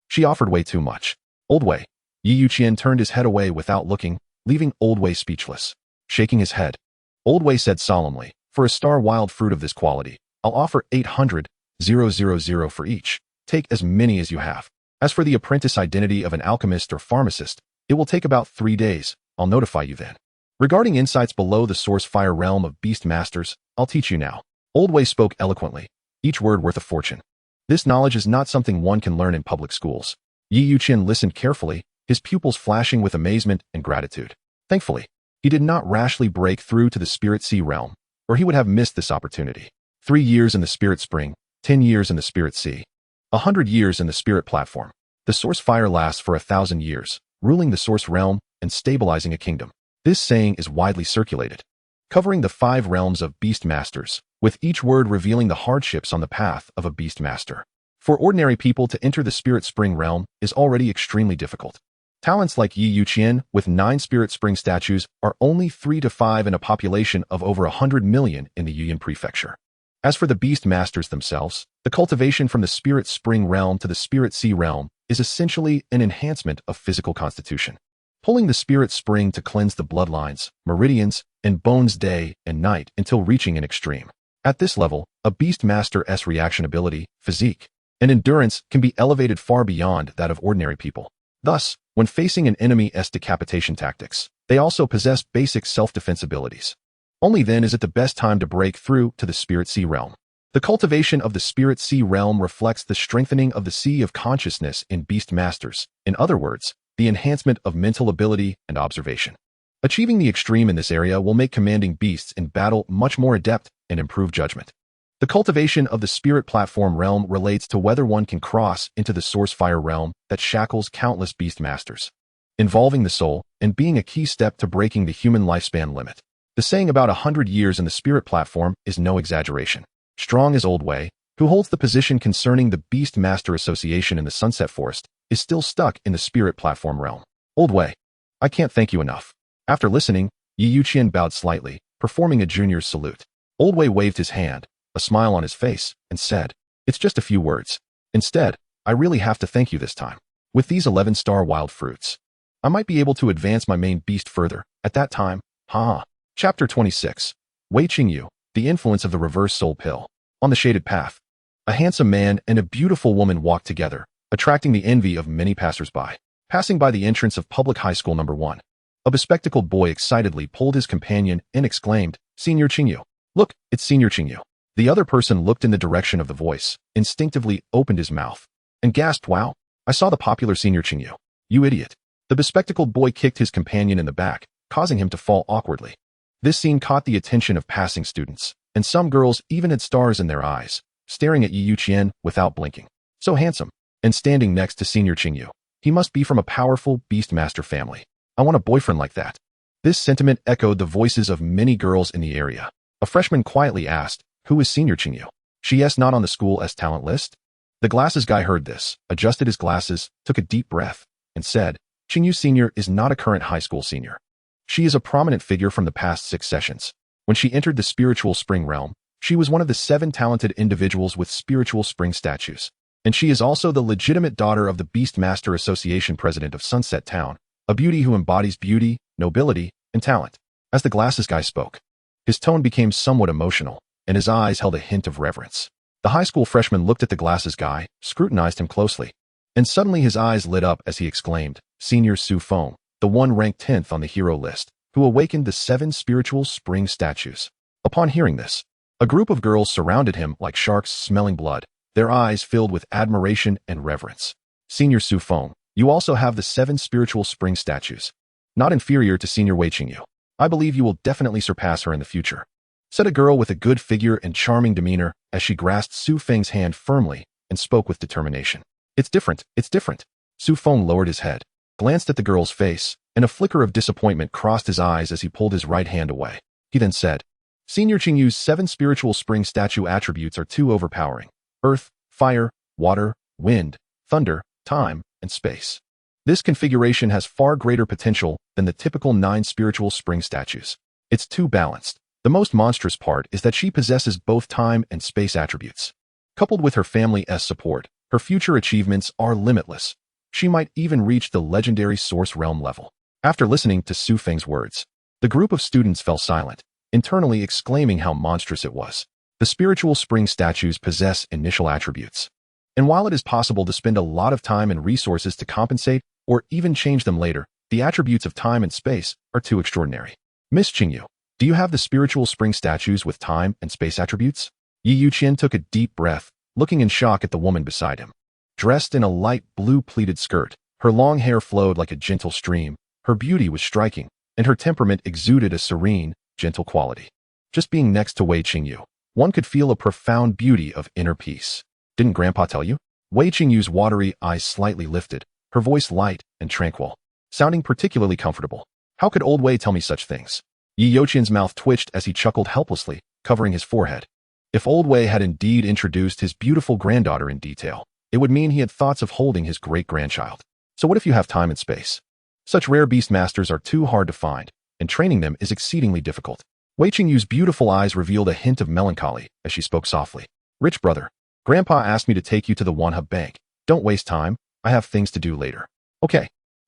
She offered way too much." "Old Wei." Youqian turned his head away without looking, leaving Old Wei speechless. Shaking his head, Old Wei said solemnly, "For a star wild fruit of this quality, I'll offer 800,000 for each. Take as many as you have. As for the apprentice identity of an alchemist or pharmacist, it will take about 3 days. I'll notify you then. Regarding insights below the source fire realm of beast masters, I'll teach you now." Old Wei spoke eloquently, each word worth a fortune. This knowledge is not something one can learn in public schools. Youqian listened carefully, his pupils flashing with amazement and gratitude. Thankfully, he did not rashly break through to the spirit sea realm, or he would have missed this opportunity. 3 years in the spirit spring, 10 years in the spirit sea, 100 years in the spirit platform. The source fire lasts for 1,000 years, ruling the source realm and stabilizing a kingdom. This saying is widely circulated, covering the 5 realms of beast masters, with each word revealing the hardships on the path of a beast master. For ordinary people to enter the spirit spring realm is already extremely difficult. Talents like Youqian, with 9 spirit spring statues, are only 3 to 5 in a population of over 100 million in the Youqian prefecture. As for the beast masters themselves, the cultivation from the spirit spring realm to the spirit sea realm is essentially an enhancement of physical constitution. Pulling the spirit spring to cleanse the bloodlines, meridians, and bones day and night until reaching an extreme. At this level, a beast master's reaction ability, physique, and endurance can be elevated far beyond that of ordinary people. Thus, when facing an enemy's decapitation tactics, they also possess basic self-defense abilities. Only then is it the best time to break through to the spirit sea realm. The cultivation of the spirit sea realm reflects the strengthening of the sea of consciousness in beast masters, in other words, the enhancement of mental ability and observation. Achieving the extreme in this area will make commanding beasts in battle much more adept and improve judgment. The cultivation of the spirit platform realm relates to whether one can cross into the source fire realm that shackles countless beast masters, involving the soul and being a key step to breaking the human lifespan limit. The saying about 100 years in the spirit platform is no exaggeration. Strong as Old Wei, who holds the position concerning the Beast Master Association in the Sunset Forest, is still stuck in the spirit platform realm. "Old Wei, I can't thank you enough." After listening, Youqian bowed slightly, performing a junior's salute. Old Wei waved his hand, a smile on his face, and said, "It's just a few words. Instead, I really have to thank you this time. With these 11 star wild fruits, I might be able to advance my main beast further. At that time, Chapter 26. Wei Qingyu, the influence of the reverse soul pill. On the shaded path, a handsome man and a beautiful woman walked together, attracting the envy of many passers-by. Passing by the entrance of public high school number 1, a bespectacled boy excitedly pulled his companion and exclaimed, "Senior Qingyu. Look, it's Senior Qingyu." The other person looked in the direction of the voice, instinctively opened his mouth, and gasped, "Wow, I saw the popular Senior Qingyu. You idiot." The bespectacled boy kicked his companion in the back, causing him to fall awkwardly. This scene caught the attention of passing students, and some girls even had stars in their eyes, staring at Youqian without blinking. So handsome, and standing next to Senior Qingyu, He must be from a powerful Beastmaster family. I want a boyfriend like that. This sentiment echoed the voices of many girls in the area. A freshman quietly asked, "Who is Senior Qingyu? She is not on the school S talent list?" The glasses guy heard this, adjusted his glasses, took a deep breath, and said, "Qingyu Senior is not a current high school senior. She is a prominent figure from the past 6 sessions. When she entered the spiritual spring realm, she was one of the 7 talented individuals with spiritual spring statues. And she is also the legitimate daughter of the Beastmaster Association president of Sunset Town, a beauty who embodies beauty, nobility, and talent." As the glasses guy spoke, his tone became somewhat emotional, and his eyes held a hint of reverence. The high school freshman looked at the glasses guy, scrutinized him closely, and suddenly his eyes lit up as he exclaimed, "Senior Su Feng, the one ranked 10th on the hero list, who awakened the 7 spiritual spring statues." Upon hearing this, a group of girls surrounded him like sharks smelling blood, their eyes filled with admiration and reverence. "Senior Su Feng, you also have the 7 spiritual spring statues. Not inferior to Senior Wei Qingyu. I believe you will definitely surpass her in the future," said a girl with a good figure and charming demeanor as she grasped Su Feng's hand firmly and spoke with determination. It's different. Su Feng lowered his head, glanced at the girl's face, and a flicker of disappointment crossed his eyes as he pulled his right hand away. He then said, "Senior Qingyu's 7 spiritual spring statue attributes are too overpowering. Earth, fire, water, wind, thunder, time, and space. This configuration has far greater potential than the typical 9 spiritual spring statues. It's too balanced. The most monstrous part is that she possesses both time and space attributes. Coupled with her family's support, her future achievements are limitless. She might even reach the legendary Source Realm level." After listening to Su Feng's words, the group of students fell silent, internally exclaiming how monstrous it was. The spiritual spring statues possess initial attributes. And while it is possible to spend a lot of time and resources to compensate or even change them later, the attributes of time and space are too extraordinary. "Miss Qingyu, do you have the spiritual spring statues with time and space attributes?" Youqian took a deep breath, looking in shock at the woman beside him. Dressed in a light blue pleated skirt, her long hair flowed like a gentle stream, her beauty was striking, and her temperament exuded a serene, gentle quality. Just being next to Wei Qingyu, one could feel a profound beauty of inner peace. "Didn't Grandpa tell you?" Wei Qingyu's watery eyes slightly lifted, her voice light and tranquil, sounding particularly comfortable. "How could old Wei tell me such things?" Youqian's mouth twitched as he chuckled helplessly, covering his forehead. If old Wei had indeed introduced his beautiful granddaughter in detail, it would mean he had thoughts of holding his great-grandchild. So what if you have time and space? Such rare beastmasters are too hard to find, and training them is exceedingly difficult. Wei Qingyu's beautiful eyes revealed a hint of melancholy as she spoke softly. "Rich brother, Grandpa asked me to take you to the One-Hub Bank. Don't waste time. I have things to do later." "Okay,"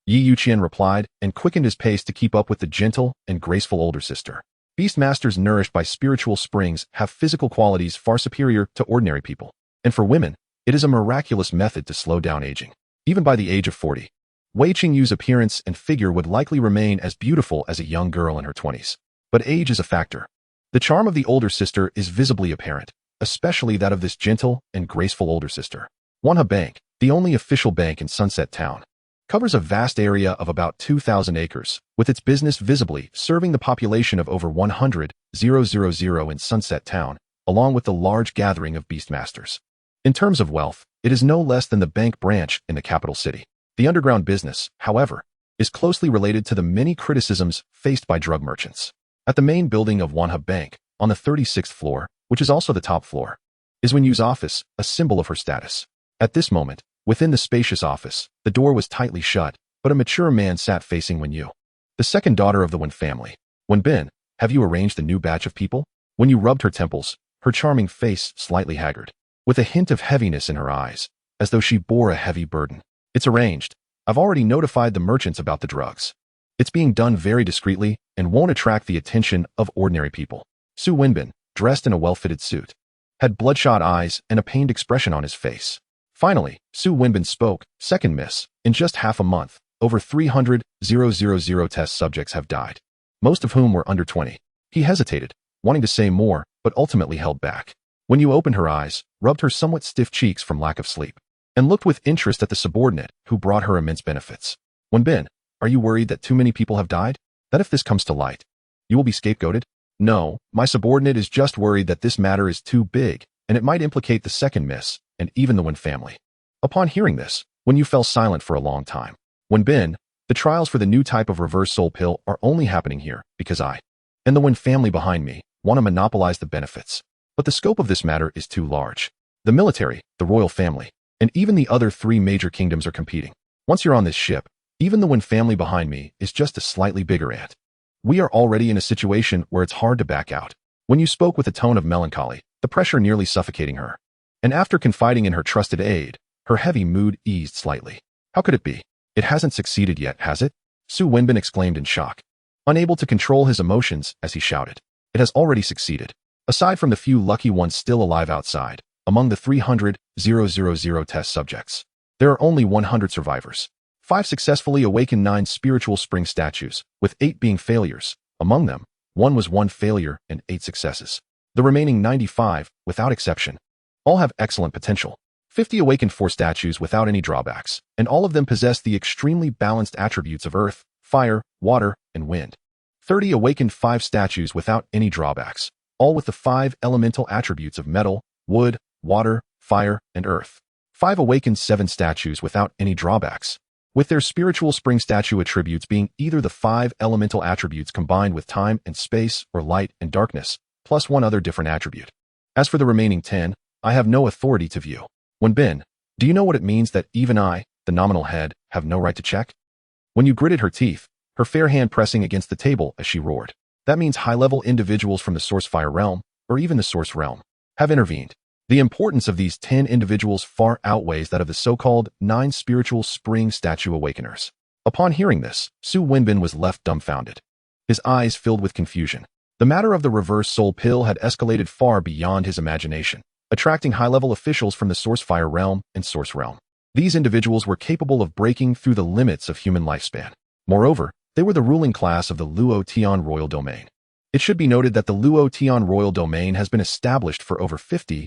Youqian replied and quickened his pace to keep up with the gentle and graceful older sister. Beastmasters nourished by spiritual springs have physical qualities far superior to ordinary people. And for women, it is a miraculous method to slow down aging. Even by the age of 40, Wei Qingyu's appearance and figure would likely remain as beautiful as a young girl in her 20s. But age is a factor. The charm of the older sister is visibly apparent, especially that of this gentle and graceful older sister. One-Hub Bank, the only official bank in Sunset Town, covers a vast area of about 2,000 acres, with its business visibly serving the population of over 100,000 in Sunset Town, along with the large gathering of beastmasters. In terms of wealth, it is no less than the bank branch in the capital city. The underground business, however, is closely related to the many criticisms faced by drug merchants. At the main building of One-Hub Bank, on the 36th floor, which is also the top floor, is Wenyu's office, a symbol of her status. At this moment, within the spacious office, the door was tightly shut, but a mature man sat facing Wenyu. The second daughter of the Wen family. "Wenbin, have you arranged the new batch of people?" Wenyu rubbed her temples, her charming face slightly haggard, with a hint of heaviness in her eyes, as though she bore a heavy burden. "It's arranged. I've already notified the merchants about the drugs. It's being done very discreetly and won't attract the attention of ordinary people." Su Wenbin, dressed in a well-fitted suit, had bloodshot eyes and a pained expression on his face. Finally, Su Wenbin spoke, "Second miss, in just half a month, over 300,000 test subjects have died, most of whom were under 20. He hesitated, wanting to say more, but ultimately held back. When you opened her eyes, rubbed her somewhat stiff cheeks from lack of sleep, and looked with interest at the subordinate who brought her immense benefits. "Wenbin, are you worried that too many people have died? That if this comes to light, you will be scapegoated?" "No, my subordinate is just worried that this matter is too big, and it might implicate the second miss, and even the Wen family." Upon hearing this, When you fell silent for a long time. When Bin, the trials for the new type of reverse soul pill are only happening here because I and the Wen family behind me want to monopolize the benefits. But the scope of this matter is too large. The military, the royal family, and even the other 3 major kingdoms are competing. Once you're on this ship, even the Wen family behind me is just a slightly bigger ant. We are already in a situation where it's hard to back out. When you spoke with a tone of melancholy, the pressure nearly suffocating her. And after confiding in her trusted aide, her heavy mood eased slightly. How could it be? It hasn't succeeded yet, has it? Su Wenbin exclaimed in shock, unable to control his emotions as he shouted. It has already succeeded. Aside from the few lucky ones still alive outside, among the 300,000 test subjects, there are only 100 survivors. 5 successfully awakened 9 spiritual spring statues, with 8 being failures. Among them, 1 was 1 failure and 8 successes. The remaining 95, without exception, all have excellent potential. 50 awakened 4 statues without any drawbacks, and all of them possess the extremely balanced attributes of earth, fire, water, and wind. 30 awakened 5 statues without any drawbacks, all with the 5 elemental attributes of metal, wood, water, fire, and earth. 5 awakened 7 statues without any drawbacks, with their spiritual spring statue attributes being either the 5 elemental attributes combined with time and space or light and darkness, plus 1 other different attribute. As for the remaining 10, I have no authority to view. Wenbin, do you know what it means that even I, the nominal head, have no right to check? When you gritted her teeth, her fair hand pressing against the table as she roared. That means high-level individuals from the Source Fire realm, or even the Source realm, have intervened. The importance of these 10 individuals far outweighs that of the so-called 9 spiritual spring statue awakeners. Upon hearing this, Su Wenbin was left dumbfounded. His eyes filled with confusion. The matter of the reverse soul pill had escalated far beyond his imagination, attracting high-level officials from the Source Fire realm and Source realm. These individuals were capable of breaking through the limits of human lifespan. Moreover, they were the ruling class of the Youqian royal domain. It should be noted that the Youqian royal domain has been established for over 50,000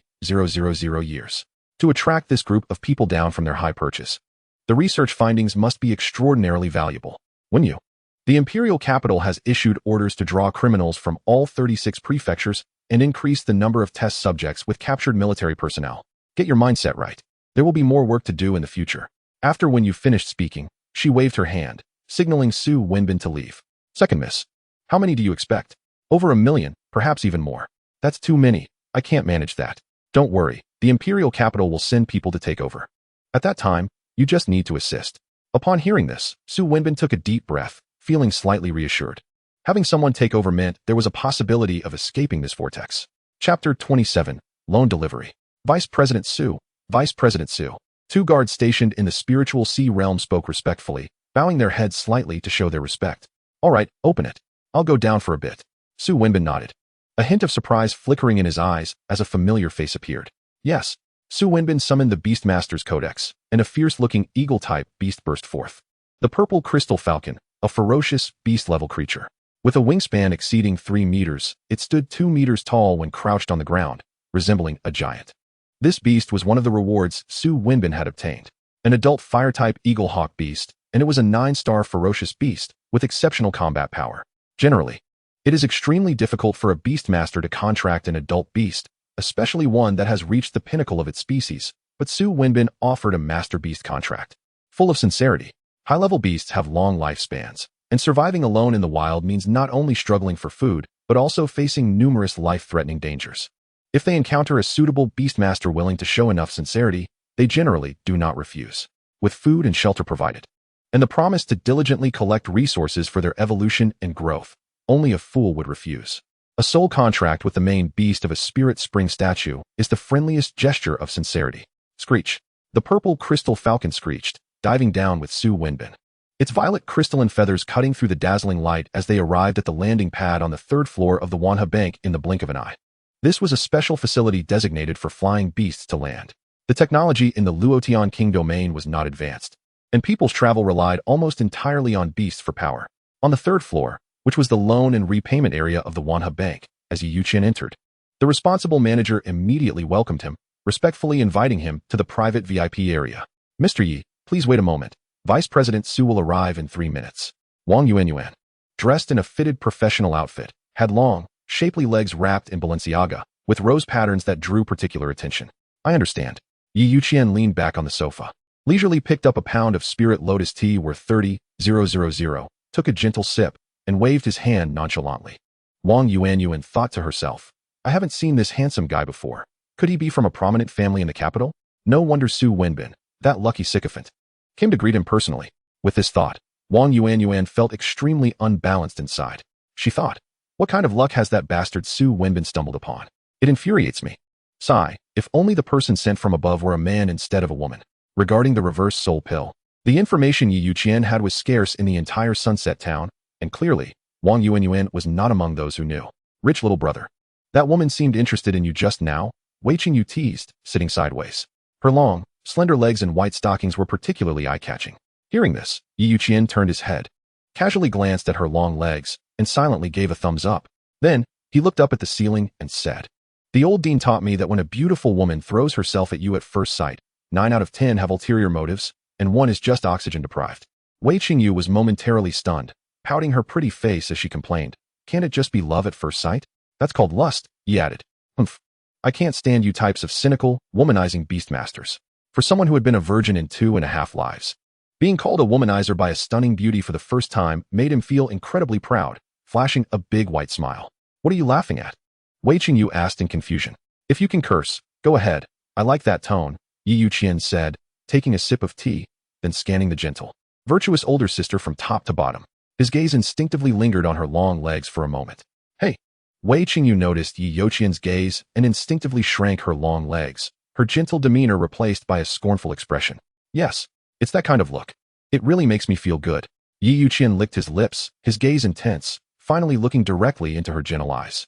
years. To attract this group of people down from their high perches, the research findings must be extraordinarily valuable. The imperial capital has issued orders to draw criminals from all 36 prefectures and increase the number of test subjects with captured military personnel. Get your mindset right. There will be more work to do in the future. After when you finished speaking, she waved her hand, signaling Su Wenbin to leave. Second miss. How many do you expect? Over 1 million, perhaps even more. That's too many. I can't manage that. Don't worry, the imperial capital will send people to take over. At that time, you just need to assist. Upon hearing this, Su Wenbin took a deep breath, feeling slightly reassured. Having someone take over meant there was a possibility of escaping this vortex. Chapter 27, Loan Delivery. Vice President Su. 2 guards stationed in the spiritual sea realm spoke respectfully, bowing their heads slightly to show their respect. All right, open it. I'll go down for a bit. Su Wenbin nodded, a hint of surprise flickering in his eyes as a familiar face appeared. Yes. Su Wenbin summoned the Beastmaster's Codex, and a fierce-looking eagle-type beast burst forth. The purple crystal falcon, a ferocious, beast-level creature. With a wingspan exceeding 3 meters, it stood 2 meters tall when crouched on the ground, resembling a giant. This beast was one of the rewards Su Wenbin had obtained. An adult fire-type eagle-hawk beast, and it was a 9-star ferocious beast with exceptional combat power. Generally, it is extremely difficult for a beastmaster to contract an adult beast, especially one that has reached the pinnacle of its species, but Su Wenbin offered a master beast contract. Full of sincerity, high-level beasts have long lifespans, and surviving alone in the wild means not only struggling for food, but also facing numerous life-threatening dangers. If they encounter a suitable beastmaster willing to show enough sincerity, they generally do not refuse, with food and shelter provided, and the promise to diligently collect resources for their evolution and growth. Only a fool would refuse. A soul contract with the main beast of a spirit spring statue is the friendliest gesture of sincerity. Screech. The purple crystal falcon screeched, diving down with Su Wenbin, its violet crystalline feathers cutting through the dazzling light as they arrived at the landing pad on the 3rd floor of the Wanha Bank in the blink of an eye. This was a special facility designated for flying beasts to land. The technology in the Youqian King domain was not advanced, and people's travel relied almost entirely on beasts for power. On the 3rd floor, which was the loan and repayment area of the Wanha Bank, as Youqian entered, the responsible manager immediately welcomed him, respectfully inviting him to the private VIP area. Mr. Yi, please wait a moment. Vice President Su will arrive in 3 minutes. Wang Yuan, dressed in a fitted professional outfit, had long, shapely legs wrapped in Balenciaga, with rose patterns that drew particular attention. I understand. Youqian leaned back on the sofa, leisurely picked up a pound of spirit lotus tea worth 30,000, took a gentle sip, and waved his hand nonchalantly. Yuan thought to herself, I haven't seen this handsome guy before. Could he be from a prominent family in the capital? No wonder Su Wenbin, that lucky sycophant, came to greet him personally. With this thought, Yuan felt extremely unbalanced inside. She thought, what kind of luck has that bastard Su Wenbin stumbled upon? It infuriates me. Sigh, if only the person sent from above were a man instead of a woman. Regarding the reverse soul pill, the information Youqian had was scarce in the entire Sunset Town, and clearly, Yuan was not among those who knew. Rich little brother. That woman seemed interested in you just now, Wei Qingyu teased, sitting sideways. Her long, slender legs and white stockings were particularly eye-catching. Hearing this, Youqian turned his head, casually glanced at her long legs, and silently gave a thumbs up. Then, he looked up at the ceiling and said, The old dean taught me that when a beautiful woman throws herself at you at first sight, 9 out of 10 have ulterior motives, and 1 is just oxygen deprived. Wei Qingyu was momentarily stunned, pouting her pretty face as she complained, Can't it just be love at first sight? That's called lust, he added. Humph. I can't stand you types of cynical, womanizing beastmasters. For someone who had been a virgin in 2.5 lives. Being called a womanizer by a stunning beauty for the first time made him feel incredibly proud, flashing a big white smile. What are you laughing at? Wei Qingyu asked in confusion. If you can curse, go ahead. I like that tone, Youqian said, taking a sip of tea, then scanning the gentle, virtuous older sister from top to bottom. His gaze instinctively lingered on her long legs for a moment. Hey! Wei Qingyu noticed Youqian's gaze and instinctively shrank her long legs, her gentle demeanor replaced by a scornful expression. Yes, it's that kind of look. It really makes me feel good. Youqian licked his lips, his gaze intense, finally looking directly into her gentle eyes.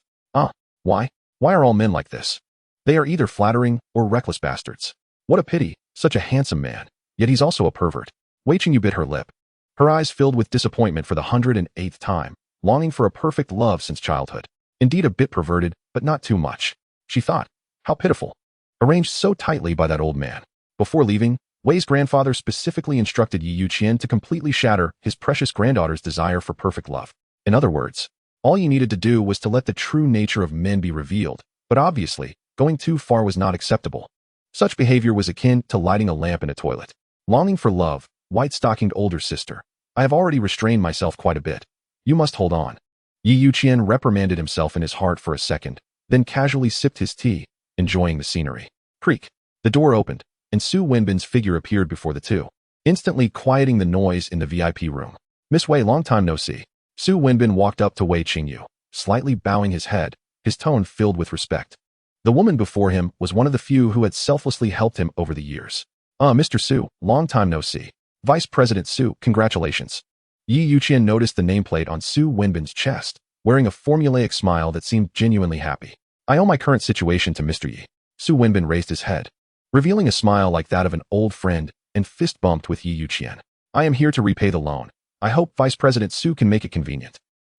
Why? Why are all men like this? They are either flattering or reckless bastards. What a pity, such a handsome man, yet he's also a pervert. Wei Qingyu bit her lip. Her eyes filled with disappointment for the 108th time, longing for a perfect love since childhood. Indeed a bit perverted, but not too much. She thought, how pitiful. Arranged so tightly by that old man. Before leaving, Wei's grandfather specifically instructed Youqian to completely shatter his precious granddaughter's desire for perfect love. In other words, all you needed to do was to let the true nature of men be revealed, but obviously, going too far was not acceptable. Such behavior was akin to lighting a lamp in a toilet. Longing for love, white-stockinged older sister. I have already restrained myself quite a bit. You must hold on. Youqian reprimanded himself in his heart for a second, then casually sipped his tea, enjoying the scenery. Creak. The door opened, and Su Wenbin's figure appeared before the two, instantly quieting the noise in the VIP room. Miss Wei, long time no see. Su Wenbin walked up to Wei Qingyu, slightly bowing his head, his tone filled with respect. The woman before him was one of the few who had selflessly helped him over the years. Mr. Su, long time no see. Vice President Su, congratulations. Youqian noticed the nameplate on Su Wenbin's chest, wearing a formulaic smile that seemed genuinely happy. I owe my current situation to Mr. Yi. Su Wenbin raised his head, revealing a smile like that of an old friend, and fist-bumped with Youqian. I am here to repay the loan. I hope Vice President Su can make it convenient.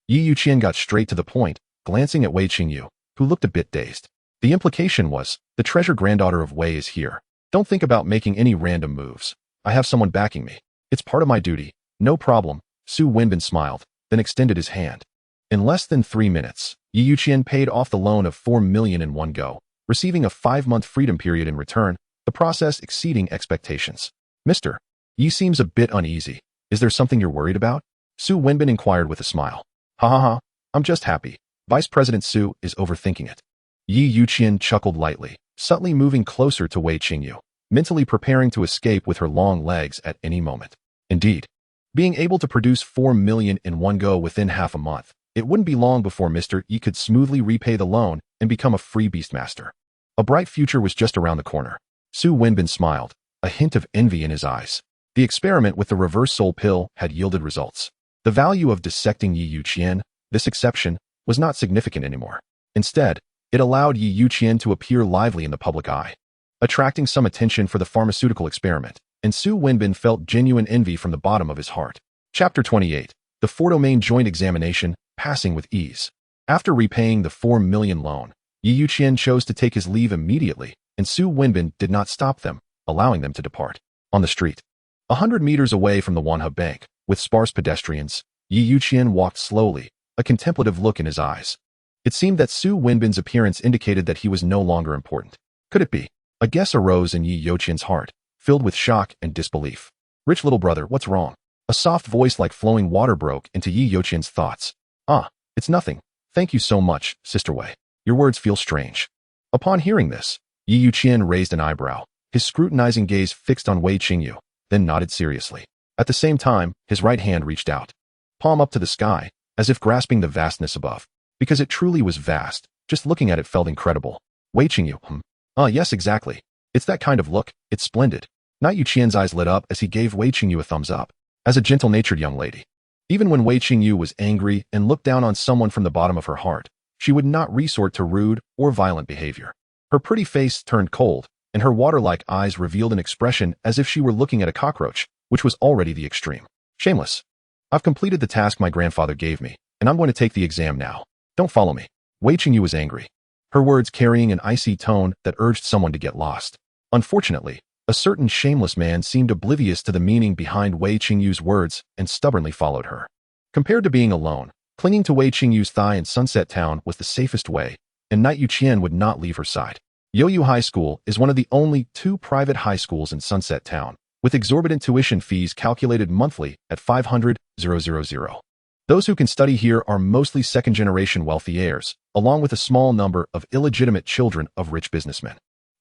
Youqian got straight to the point, glancing at Wei Qingyu, who looked a bit dazed. The implication was, the treasure granddaughter of Wei is here. Don't think about making any random moves. I have someone backing me. It's part of my duty. No problem. Su Wenbin smiled, then extended his hand. In less than 3 minutes, Youqian paid off the loan of 4 million in one go, receiving a 5-month freedom period in return, the process exceeding expectations. Mr. Yi seems a bit uneasy. Is there something you're worried about? Su Wenbin inquired with a smile. Ha ha ha, I'm just happy. Vice President Su is overthinking it. Youqian chuckled lightly, subtly moving closer to Wei Qingyu, mentally preparing to escape with her long legs at any moment. Indeed, being able to produce 4 million in one go within half a month, it wouldn't be long before Mr. Yi could smoothly repay the loan and become a free beastmaster. A bright future was just around the corner. Su Wenbin smiled, a hint of envy in his eyes. The experiment with the reverse soul pill had yielded results. The value of dissecting Youqian, this exception, was not significant anymore. Instead, it allowed Youqian to appear lively in the public eye, attracting some attention for the pharmaceutical experiment, and Su Wenbin felt genuine envy from the bottom of his heart. Chapter 28. The 4-domain joint examination, passing with ease. After repaying the 4 million loan, Youqian chose to take his leave immediately, and Su Wenbin did not stop them, allowing them to depart. On the street, 100 meters away from the Wanhe Bank, with sparse pedestrians, Youqian walked slowly, a contemplative look in his eyes. It seemed that Su Wenbin's appearance indicated that he was no longer important. Could it be? A guess arose in Youqian's heart, filled with shock and disbelief. Rich little brother, what's wrong? A soft voice like flowing water broke into Youqian's thoughts. Ah, it's nothing. Thank you so much, Sister Wei. Your words feel strange. Upon hearing this, Youqian raised an eyebrow, his scrutinizing gaze fixed on Wei Qingyu, then nodded seriously. At the same time, his right hand reached out, palm up to the sky, as if grasping the vastness above. Because it truly was vast, just looking at it felt incredible. Wei Qingyu, yes, exactly. It's that kind of look, it's splendid. Night Youqian's eyes lit up as he gave Wei Qingyu a thumbs up. As a gentle-natured young lady. Even when Wei Qingyu was angry and looked down on someone from the bottom of her heart, she would not resort to rude or violent behavior. Her pretty face turned cold, and her water-like eyes revealed an expression as if she were looking at a cockroach, which was already the extreme. Shameless. I've completed the task my grandfather gave me, and I'm going to take the exam now. Don't follow me. Wei Qingyu was angry, her words carrying an icy tone that urged someone to get lost. Unfortunately, a certain shameless man seemed oblivious to the meaning behind Wei Qingyu's words and stubbornly followed her. Compared to being alone, clinging to Wei Qingyu's thigh in Sunset Town was the safest way, and Night Youqian would not leave her side. Youyu High School is one of the only 2 private high schools in Sunset Town, with exorbitant tuition fees calculated monthly at 500,000. Those who can study here are mostly second-generation wealthy heirs, along with a small number of illegitimate children of rich businessmen.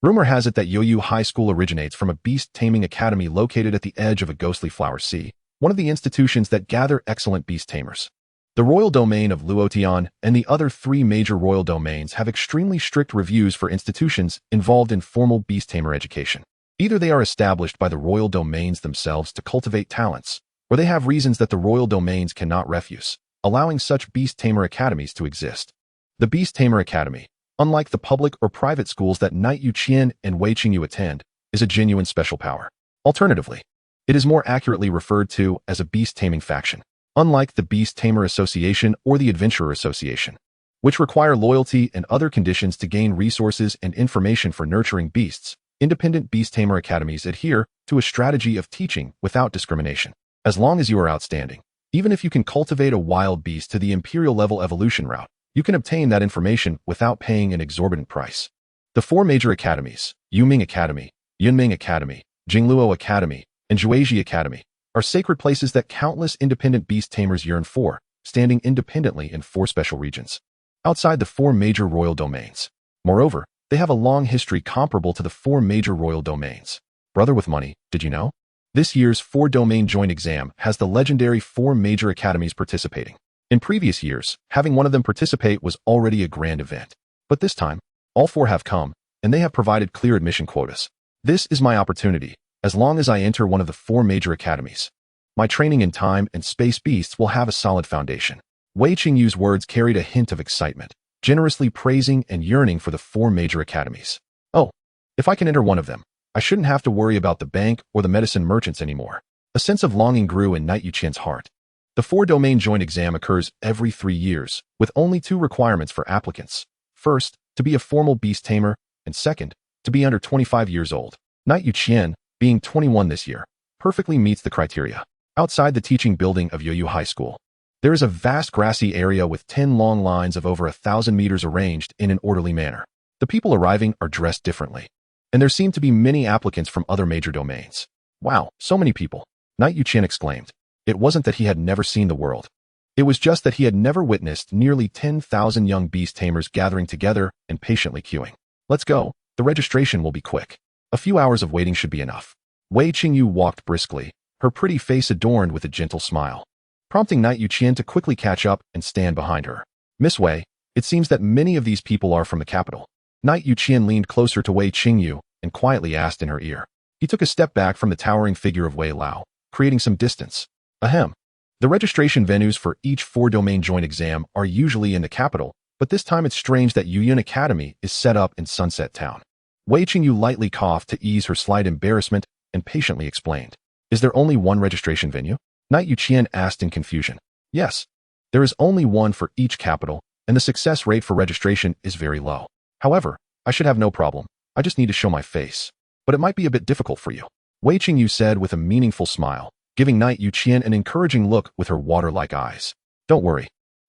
Rumor has it that Youyu High School originates from a beast taming academy located at the edge of a ghostly flower sea, one of the institutions that gather excellent beast tamers. The royal domain of Luotian and the other 3 major royal domains have extremely strict reviews for institutions involved in formal beast tamer education. Either they are established by the royal domains themselves to cultivate talents, or they have reasons that the royal domains cannot refuse, allowing such beast tamer academies to exist. The Beast Tamer Academy, unlike the public or private schools that Night Youqian and Wei Qingyu attend, is a genuine special power. Alternatively, it is more accurately referred to as a beast taming faction, unlike the Beast Tamer Association or the Adventurer Association, which require loyalty and other conditions to gain resources and information for nurturing beasts. Independent beast tamer academies adhere to a strategy of teaching without discrimination. As long as you are outstanding, even if you can cultivate a wild beast to the imperial level evolution route, you can obtain that information without paying an exorbitant price. The 4 major academies, Yuming Academy, Yunming Academy, Jingluo Academy, and Zhueji Academy, are sacred places that countless independent beast tamers yearn for, standing independently in 4 special regions, outside the 4 major royal domains. Moreover, they have a long history comparable to the 4 major royal domains. Brother with money, did you know? This year's 4-domain joint exam has the legendary 4 major academies participating. In previous years, having one of them participate was already a grand event. But this time, all 4 have come, and they have provided clear admission quotas. This is my opportunity, as long as I enter one of the 4 major academies. My training in time and space beasts will have a solid foundation. Wei Qingyu's words carried a hint of excitement, generously praising and yearning for the 4 major academies. Oh, if I can enter one of them, I shouldn't have to worry about the bank or the medicine merchants anymore. A sense of longing grew in Night Youqian's heart. The 4-domain joint exam occurs every 3 years, with only 2 requirements for applicants. First, to be a formal beast tamer, and second, to be under 25 years old. Night Youqian, being 21 this year, perfectly meets the criteria. Outside the teaching building of Youyu High School, there is a vast grassy area with 10 long lines of over 1,000 meters arranged in an orderly manner. The people arriving are dressed differently, and there seem to be many applicants from other major domains. Wow, so many people, Night Youqian exclaimed. It wasn't that he had never seen the world. It was just that he had never witnessed nearly 10,000 young beast tamers gathering together and patiently queuing. Let's go, the registration will be quick. A few hours of waiting should be enough. Wei Qingyu walked briskly, her pretty face adorned with a gentle smile, prompting Night Youqian to quickly catch up and stand behind her. Miss Wei, it seems that many of these people are from the capital. Night Youqian leaned closer to Wei Qingyu and quietly asked in her ear. He took a step back from the towering figure of Wei Lao, creating some distance. Ahem. The registration venues for each 4-domain joint exam are usually in the capital, but this time it's strange that Youqian Academy is set up in Sunset Town. Wei Qingyu lightly coughed to ease her slight embarrassment and patiently explained. Is there only one registration venue? Night Youqian asked in confusion. Yes. There is only one for each capital, and the success rate for registration is very low. However, I should have no problem. I just need to show my face. But it might be a bit difficult for you. Wei Qingyu said with a meaningful smile, giving Night Youqian an encouraging look with her water-like eyes. Don't worry.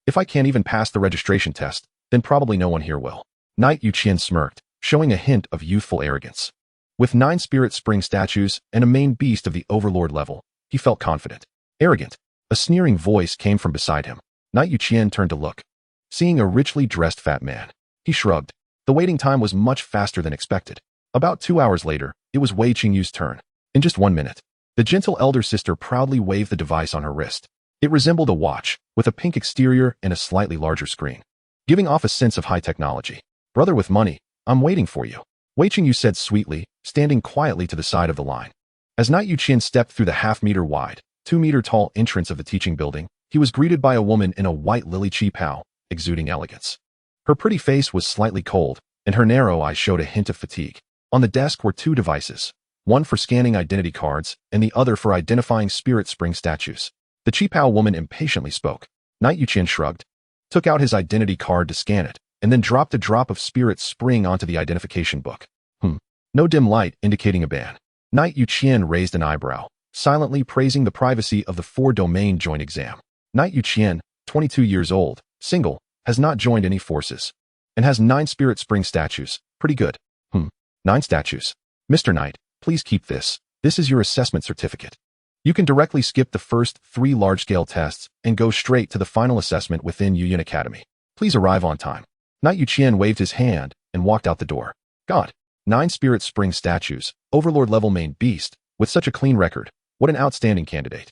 If I can't even pass the registration test, then probably no one here will. Night Youqian smirked, showing a hint of youthful arrogance. With 9 spirit spring statues and a main beast of the overlord level, he felt confident. Arrogant. A sneering voice came from beside him. Knight Youqian turned to look. Seeing a richly dressed fat man, he shrugged. The waiting time was much faster than expected. About 2 hours later, it was Wei Qingyu's turn. In just 1 minute, the gentle elder sister proudly waved the device on her wrist. It resembled a watch, with a pink exterior and a slightly larger screen, giving off a sense of high technology. Brother with money, I'm waiting for you, Wei Qingyu said sweetly, standing quietly to the side of the line. As Knight Youqian stepped through the half-meter wide, 2-meter-tall entrance of the teaching building, he was greeted by a woman in a white lily chi pao, exuding elegance. Her pretty face was slightly cold, and her narrow eyes showed a hint of fatigue. On the desk were 2 devices, one for scanning identity cards and the other for identifying spirit spring statues. The chi pao woman impatiently spoke. Knight Youqian shrugged, took out his identity card to scan it, and then dropped a drop of spirit spring onto the identification book. No dim light indicating a ban. Knight Youqian raised an eyebrow, silently praising the privacy of the 4-domain joint exam. Knight Youqian, 22 years old, single, has not joined any forces, and has 9 spirit spring statues. Pretty good. 9 statues. Mr. Knight, please keep this. This is your assessment certificate. You can directly skip the first 3 large-scale tests and go straight to the final assessment within Youqian Academy. Please arrive on time. Knight Youqian waved his hand and walked out the door. God, 9 spirit spring statues, overlord level main beast, with such a clean record. What an outstanding candidate.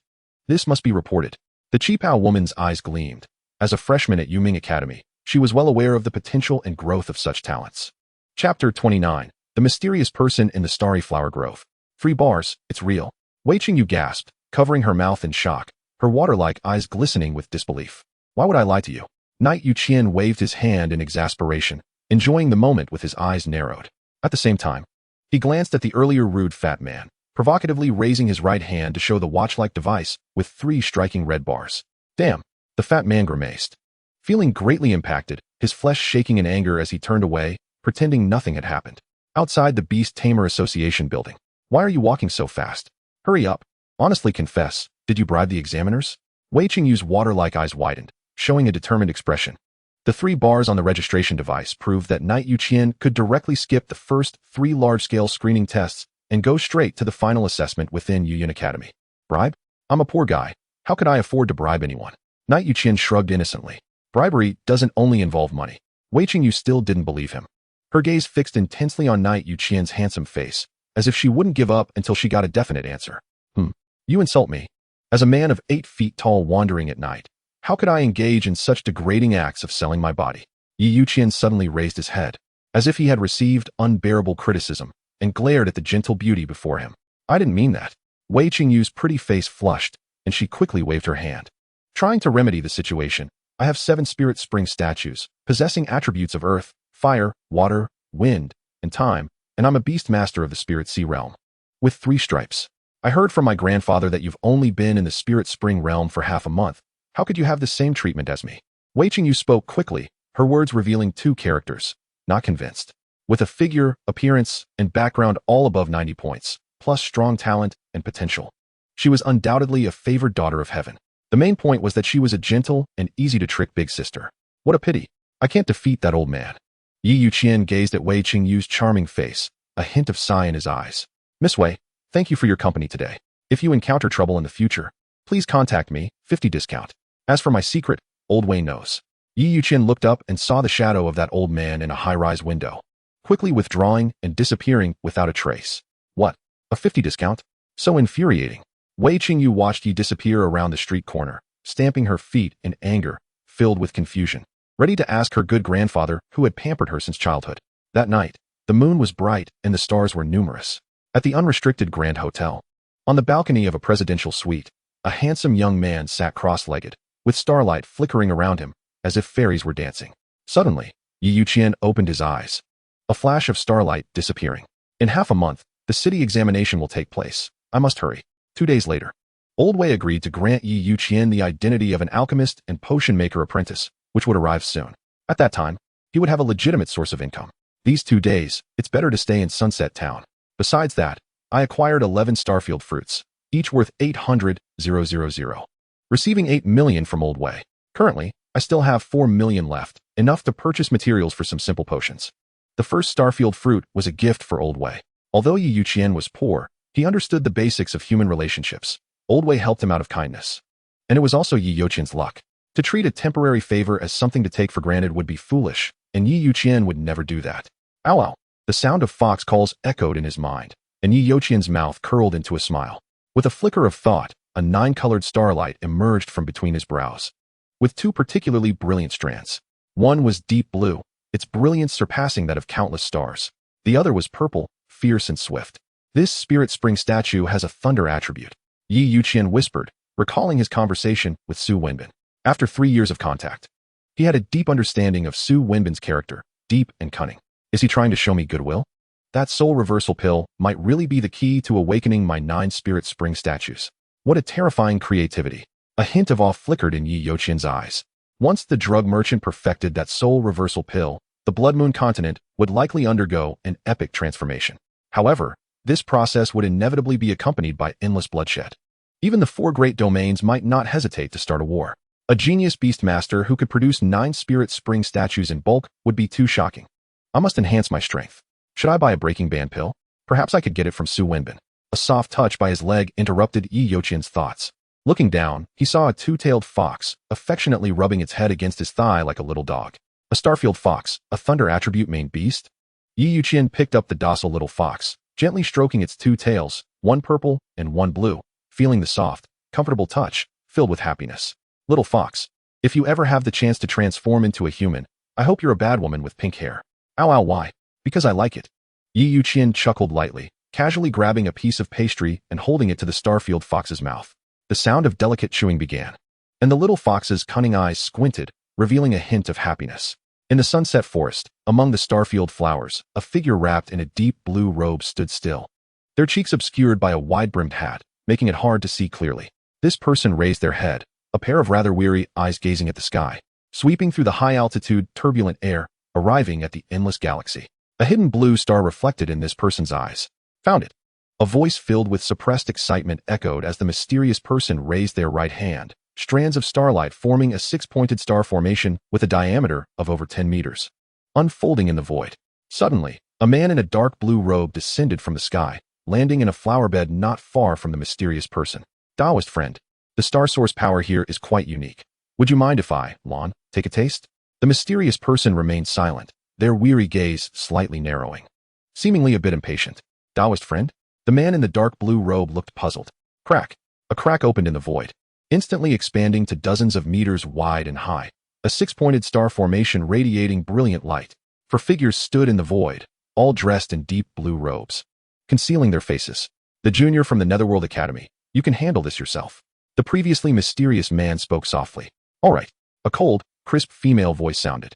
This must be reported. The Chi Pao woman's eyes gleamed. As a freshman at Youqian Academy, she was well aware of the potential and growth of such talents. Chapter 29. The mysterious person in the starry flower grove. 3 bars, it's real. Wei Qingyu gasped, covering her mouth in shock, her water-like eyes glistening with disbelief. Why would I lie to you? Knight Youqian waved his hand in exasperation, enjoying the moment with his eyes narrowed. At the same time, he glanced at the earlier rude fat man, provocatively raising his right hand to show the watch-like device with 3 striking red bars. Damn, the fat man grimaced. Feeling greatly impacted, his flesh shaking in anger as he turned away, pretending nothing had happened. Outside the Beast Tamer Association building. Why are you walking so fast? Hurry up. Honestly confess, did you bribe the examiners? Wei Qingyu's water-like eyes widened, showing a determined expression. The 3 bars on the registration device proved that Knight Youqian could directly skip the first 3 large-scale screening tests and go straight to the final assessment within Youqian Academy. Bribe? I'm a poor guy. How could I afford to bribe anyone? Knight Youqian shrugged innocently. Bribery doesn't only involve money. Wei Qingyu still didn't believe him. Her gaze fixed intensely on Knight Youqian's handsome face, as if she wouldn't give up until she got a definite answer. You insult me. As a man of 8 feet tall wandering at night, how could I engage in such degrading acts of selling my body? Youqian suddenly raised his head, as if he had received unbearable criticism, and glared at the gentle beauty before him. I didn't mean that. Wei Qingyu's pretty face flushed, and she quickly waved her hand. Trying to remedy the situation, I have 7 spirit spring statues, possessing attributes of earth, fire, water, wind, and time, and I'm a beast master of the spirit sea realm. With 3 stripes. I heard from my grandfather that you've only been in the spirit spring realm for half a month. How could you have the same treatment as me? Wei Qingyu spoke quickly, her words revealing 2 characters. Not convinced. With a figure, appearance, and background all above 90 points, plus strong talent and potential. She was undoubtedly a favored daughter of heaven. The main point was that she was a gentle and easy-to-trick big sister. What a pity. I can't defeat that old man. Youqian gazed at Wei Qingyu's charming face, a hint of sigh in his eyes. Miss Wei, thank you for your company today. If you encounter trouble in the future, please contact me, 50 discount. As for my secret, old Wei knows. Youqian looked up and saw the shadow of that old man in a high-rise window, quickly withdrawing and disappearing without a trace. What? A 50 discount? So infuriating. Wei Qingyu watched Yi disappear around the street corner, stamping her feet in anger, filled with confusion, ready to ask her good grandfather who had pampered her since childhood. That night, the moon was bright and the stars were numerous. At the unrestricted Grand Hotel, on the balcony of a presidential suite, a handsome young man sat cross-legged, with starlight flickering around him, as if fairies were dancing. Suddenly, Youqian opened his eyes. A flash of starlight disappearing. In half a month, the city examination will take place. I must hurry. 2 days later, Old Wei agreed to grant Youqian the identity of an alchemist and potion maker apprentice, which would arrive soon. At that time, he would have a legitimate source of income. These 2 days, it's better to stay in Sunset Town. Besides that, I acquired 11 Starfield fruits, each worth 800,000, receiving 8 million from Old Wei. Currently, I still have 4 million left, enough to purchase materials for some simple potions. The first Starfield fruit was a gift for Old Wei. Although Youqian was poor, he understood the basics of human relationships. Old Wei helped him out of kindness. And it was also Youqian's luck. To treat a temporary favor as something to take for granted would be foolish, and Youqian would never do that. Ow ow! The sound of fox calls echoed in his mind, and Youqian's mouth curled into a smile. With a flicker of thought, a 9-colored starlight emerged from between his brows, with 2 particularly brilliant strands. One was deep blue, its brilliance surpassing that of countless stars. The other was purple, fierce and swift. This spirit spring statue has a thunder attribute, Youqian whispered, recalling his conversation with Su Wenbin. After 3 years of contact, he had a deep understanding of Su Wenbin's character, deep and cunning. Is he trying to show me goodwill? That soul reversal pill might really be the key to awakening my 9 spirit spring statues. What a terrifying creativity. A hint of awe flickered in Youqian's eyes. Once the drug merchant perfected that soul reversal pill, the Blood Moon continent would likely undergo an epic transformation. However, this process would inevitably be accompanied by endless bloodshed. Even the 4 great domains might not hesitate to start a war. A genius beast master who could produce 9 spirit spring statues in bulk would be too shocking. I must enhance my strength. Should I buy a breaking band pill? Perhaps I could get it from Su Wenbin. A soft touch by his leg interrupted Youqian's thoughts. Looking down, he saw a 2-tailed fox, affectionately rubbing its head against his thigh like a little dog. A Starfield fox, a thunder attribute main beast? Youqian picked up the docile little fox, gently stroking its 2 tails, one purple and one blue, feeling the soft, comfortable touch, filled with happiness. Little fox, if you ever have the chance to transform into a human, I hope you're a bad woman with pink hair. Ow ow, why? Because I like it. Youqian chuckled lightly, casually grabbing a piece of pastry and holding it to the Starfield fox's mouth. The sound of delicate chewing began, and the little fox's cunning eyes squinted, revealing a hint of happiness. In the sunset forest, among the Starfield flowers, a figure wrapped in a deep blue robe stood still, their cheeks obscured by a wide-brimmed hat, making it hard to see clearly. This person raised their head, a pair of rather weary eyes gazing at the sky, sweeping through the high-altitude, turbulent air, arriving at the endless galaxy. A hidden blue star reflected in this person's eyes. Found it. A voice filled with suppressed excitement echoed as the mysterious person raised their right hand, strands of starlight forming a 6-pointed star formation with a diameter of over 10 meters. Unfolding in the void. Suddenly, a man in a dark blue robe descended from the sky, landing in a flower bed not far from the mysterious person. Taoist friend, the star source power here is quite unique. Would you mind if I, Lon, take a taste? The mysterious person remained silent, their weary gaze slightly narrowing. Seemingly a bit impatient. Taoist friend? The man in the dark blue robe looked puzzled. Crack. A crack opened in the void, instantly expanding to dozens of meters wide and high. A 6-pointed star formation radiating brilliant light. 4 figures stood in the void, all dressed in deep blue robes, concealing their faces. The junior from the Netherworld Academy. You can handle this yourself. The previously mysterious man spoke softly. All right. A cold, crisp female voice sounded,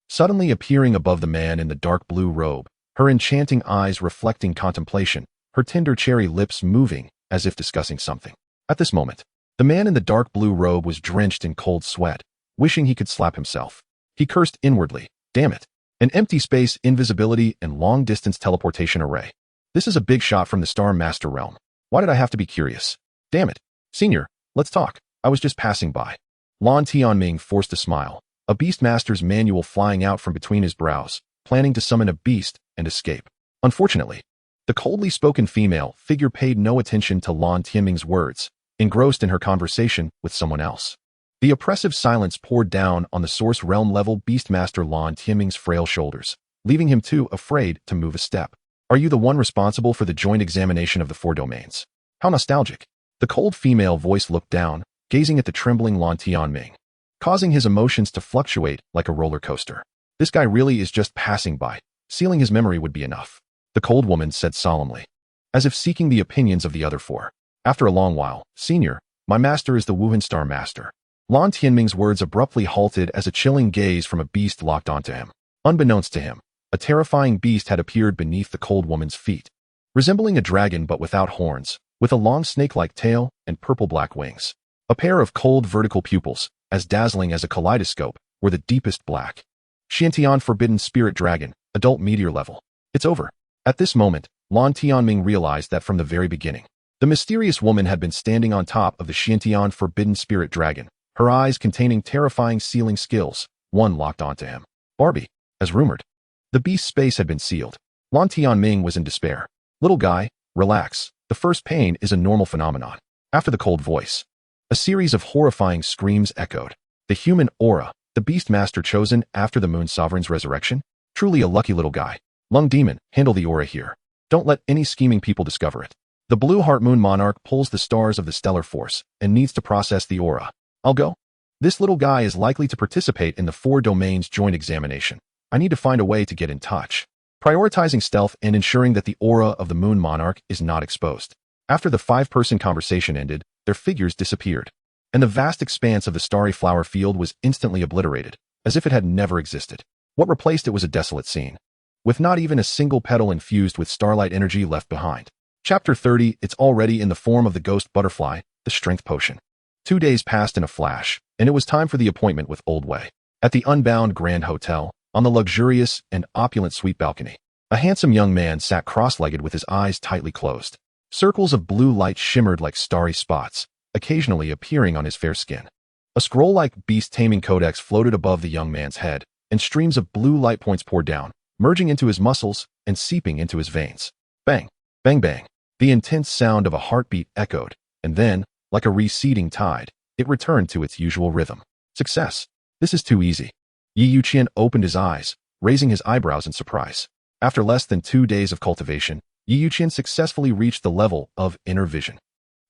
suddenly appearing above the man in the dark blue robe, her enchanting eyes reflecting contemplation, her tender cherry lips moving as if discussing something. At this moment, the man in the dark blue robe was drenched in cold sweat, wishing he could slap himself. He cursed inwardly. Damn it. An empty space, invisibility, and long-distance teleportation array. This is a big shot from the Star Master realm. Why did I have to be curious? Damn it. Senior, let's talk. I was just passing by. Lan Tianming forced a smile, a Beastmaster's manual flying out from between his brows, planning to summon a beast and escape. Unfortunately, the coldly spoken female figure paid no attention to Lan Tianming's words, engrossed in her conversation with someone else. The oppressive silence poured down on the source realm level Beastmaster Lan Tianming's frail shoulders, leaving him too afraid to move a step. Are you the one responsible for the joint examination of the 4 domains? How nostalgic. The cold female voice looked down, gazing at the trembling Lan Tianming, causing his emotions to fluctuate like a roller coaster. This guy really is just passing by. Sealing his memory would be enough. The cold woman said solemnly, as if seeking the opinions of the other 4. After a long while, Senior, my master is the Wuhan Star Master. Lan Tianming's words abruptly halted as a chilling gaze from a beast locked onto him. Unbeknownst to him, a terrifying beast had appeared beneath the cold woman's feet, resembling a dragon but without horns, with a long snake-like tail and purple-black wings. A pair of cold vertical pupils, as dazzling as a kaleidoscope, were the deepest black. Xiantian Forbidden Spirit Dragon, adult meteor level. It's over. At this moment, Lan Tianming realized that from the very beginning, the mysterious woman had been standing on top of the Xiantian Forbidden Spirit Dragon, her eyes containing terrifying sealing skills, one locked onto him. Barbie, as rumored. The beast's space had been sealed. Lan Tianming was in despair. Little guy, relax. The first pain is a normal phenomenon. After the cold voice, a series of horrifying screams echoed. The human aura, the beast master chosen after the moon sovereign's resurrection? Truly a lucky little guy. Lung demon, handle the aura here. Don't let any scheming people discover it. The blue heart moon monarch pulls the stars of the stellar force and needs to process the aura. I'll go. This little guy is likely to participate in the 4 domains joint examination. I need to find a way to get in touch. Prioritizing stealth and ensuring that the aura of the moon monarch is not exposed. After the 5-person conversation ended, their figures disappeared, and the vast expanse of the starry flower field was instantly obliterated, as if it had never existed. What replaced it was a desolate scene, with not even a single petal infused with starlight energy left behind. Chapter 30. It's already in the form of the ghost butterfly, the strength potion. 2 days passed in a flash, and it was time for the appointment with Old Way. At the Unbound Grand Hotel, on the luxurious and opulent suite balcony, a handsome young man sat cross-legged with his eyes tightly closed. Circles of blue light shimmered like starry spots, occasionally appearing on his fair skin. A scroll-like Beast Taming codex floated above the young man's head, and streams of blue light points poured down, merging into his muscles and seeping into his veins. Bang, bang, bang. The intense sound of a heartbeat echoed, and then, like a receding tide, it returned to its usual rhythm. Success. This is too easy. Youqian opened his eyes, raising his eyebrows in surprise. After less than 2 days of cultivation, Youqian successfully reached the level of inner vision.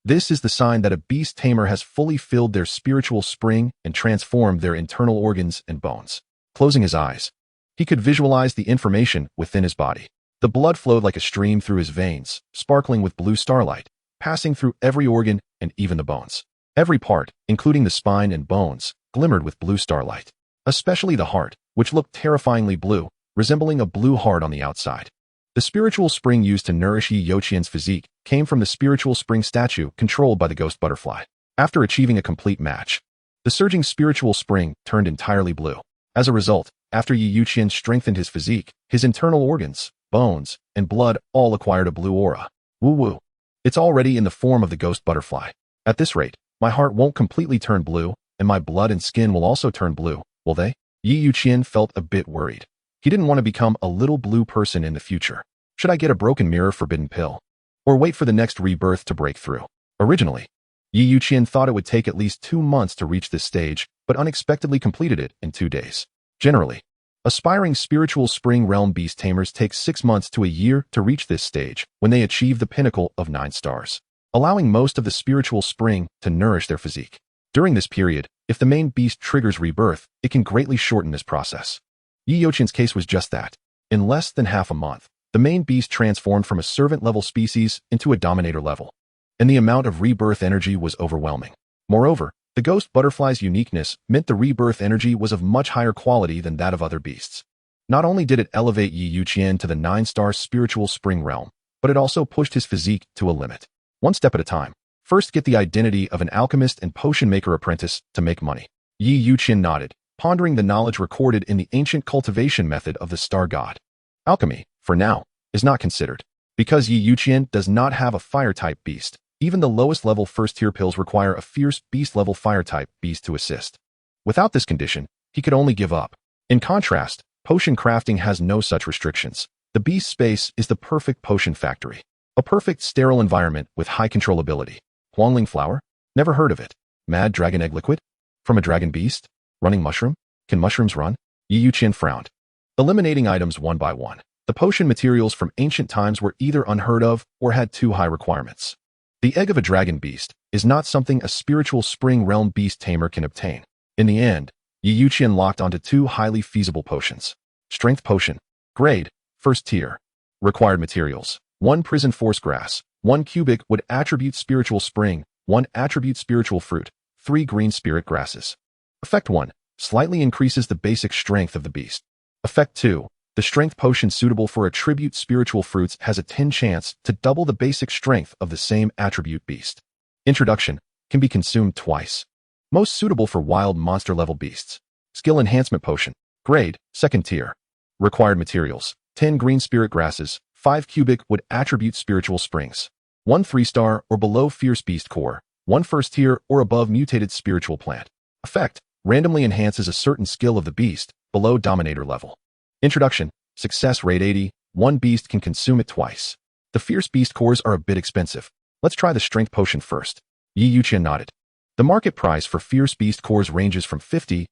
This is the sign that a beast tamer has fully filled their spiritual spring and transformed their internal organs and bones. Closing his eyes, he could visualize the information within his body. The blood flowed like a stream through his veins, sparkling with blue starlight, passing through every organ and even the bones. Every part, including the spine and bones, glimmered with blue starlight. Especially the heart, which looked terrifyingly blue, resembling a blue heart on the outside. The spiritual spring used to nourish Youqian's physique came from the spiritual spring statue controlled by the ghost butterfly. After achieving a complete match, the surging spiritual spring turned entirely blue. As a result, after Youqian strengthened his physique, his internal organs, bones, and blood all acquired a blue aura. Woo-woo. It's already in the form of the ghost butterfly. At this rate, my heart won't completely turn blue, and my blood and skin will also turn blue, will they? Youqian felt a bit worried. He didn't want to become a little blue person in the future. Should I get a broken mirror forbidden pill? Or wait for the next rebirth to break through? Originally, Youqian thought it would take at least 2 months to reach this stage, but unexpectedly completed it in 2 days. Generally, aspiring spiritual spring realm beast tamers take 6 months to a year to reach this stage when they achieve the pinnacle of 9 stars, allowing most of the spiritual spring to nourish their physique. During this period, if the main beast triggers rebirth, it can greatly shorten this process. Youqian's case was just that. In less than half a month, the main beast transformed from a servant-level species into a dominator level, and the amount of rebirth energy was overwhelming. Moreover, the ghost butterfly's uniqueness meant the rebirth energy was of much higher quality than that of other beasts. Not only did it elevate Youqian to the 9-star spiritual spring realm, but it also pushed his physique to a limit. One step at a time. First, get the identity of an alchemist and potion maker apprentice to make money. Youqian nodded, pondering the knowledge recorded in the ancient cultivation method of the star god. Alchemy, for now, is not considered. Because Youqian does not have a fire-type beast, even the lowest level first-tier pills require a fierce beast-level fire-type beast to assist. Without this condition, he could only give up. In contrast, potion crafting has no such restrictions. The beast space is the perfect potion factory. A perfect sterile environment with high controllability. Huangling flower? Never heard of it. Mad dragon egg liquid? From a dragon beast? Running mushroom? Can mushrooms run? Youqian frowned. Eliminating items one by one. The potion materials from ancient times were either unheard of or had too high requirements. The egg of a dragon beast is not something a spiritual spring realm beast tamer can obtain. In the end, Youqian locked onto 2 highly feasible potions. Strength potion. Grade, first tier. Required materials. 1 prison force grass, 1 cubic wood attribute spiritual spring, 1 attribute spiritual fruit, 3 green spirit grasses. Effect 1. Slightly increases the basic strength of the beast. Effect 2. The strength potion suitable for attribute spiritual fruits has a 10 chance to double the basic strength of the same attribute beast. Introduction. Can be consumed twice. Most suitable for wild monster level beasts. Skill enhancement potion. Grade, second tier. Required materials. 10 green spirit grasses, 5 cubic wood attribute spiritual springs. 1 3-star or below fierce beast core. 1 first tier or above mutated spiritual plant. Effect. Randomly enhances a certain skill of the beast, below dominator level. Introduction. Success rate 80. 1 beast can consume it twice. The fierce beast cores are a bit expensive. Let's try the strength potion first. Youqian nodded. The market price for fierce beast cores ranges from 50,000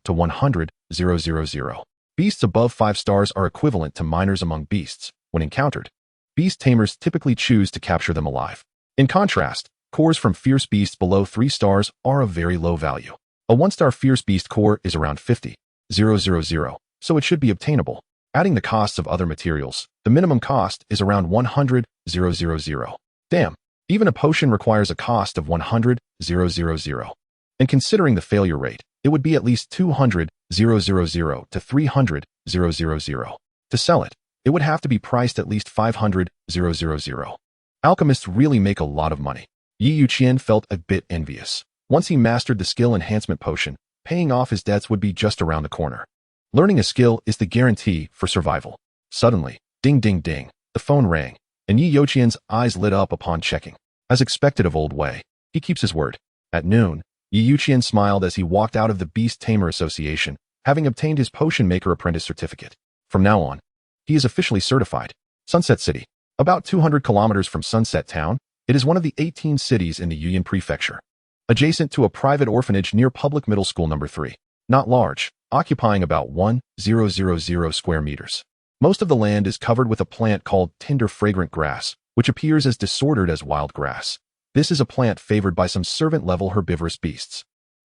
to 100,000. Beasts above 5 stars are equivalent to minors among beasts. When encountered, beast tamers typically choose to capture them alive. In contrast, cores from fierce beasts below 3 stars are of very low value. A 1-star fierce beast core is around 50,000, so it should be obtainable. Adding the costs of other materials, the minimum cost is around 100,000. Damn, even a potion requires a cost of 100,000. And considering the failure rate, it would be at least 200,000 to 300,000. To sell it, it would have to be priced at least 500,000. Alchemists really make a lot of money. Youqian felt a bit envious. Once he mastered the skill enhancement potion, paying off his debts would be just around the corner. Learning a skill is the guarantee for survival. Suddenly, ding ding ding, the phone rang, and Youqian's eyes lit up upon checking. As expected of Old Wei, he keeps his word. At noon, Youqian smiled as he walked out of the Beast Tamer Association, having obtained his Potion Maker Apprentice certificate. From now on, he is officially certified. Sunset City. About 200 kilometers from Sunset Town, it is one of the 18 cities in the Youqian Prefecture. Adjacent to a private orphanage near Public Middle School No. 3. Not large, occupying about 1,000 square meters. Most of the land is covered with a plant called tender fragrant grass, which appears as disordered as wild grass. This is a plant favored by some servant-level herbivorous beasts.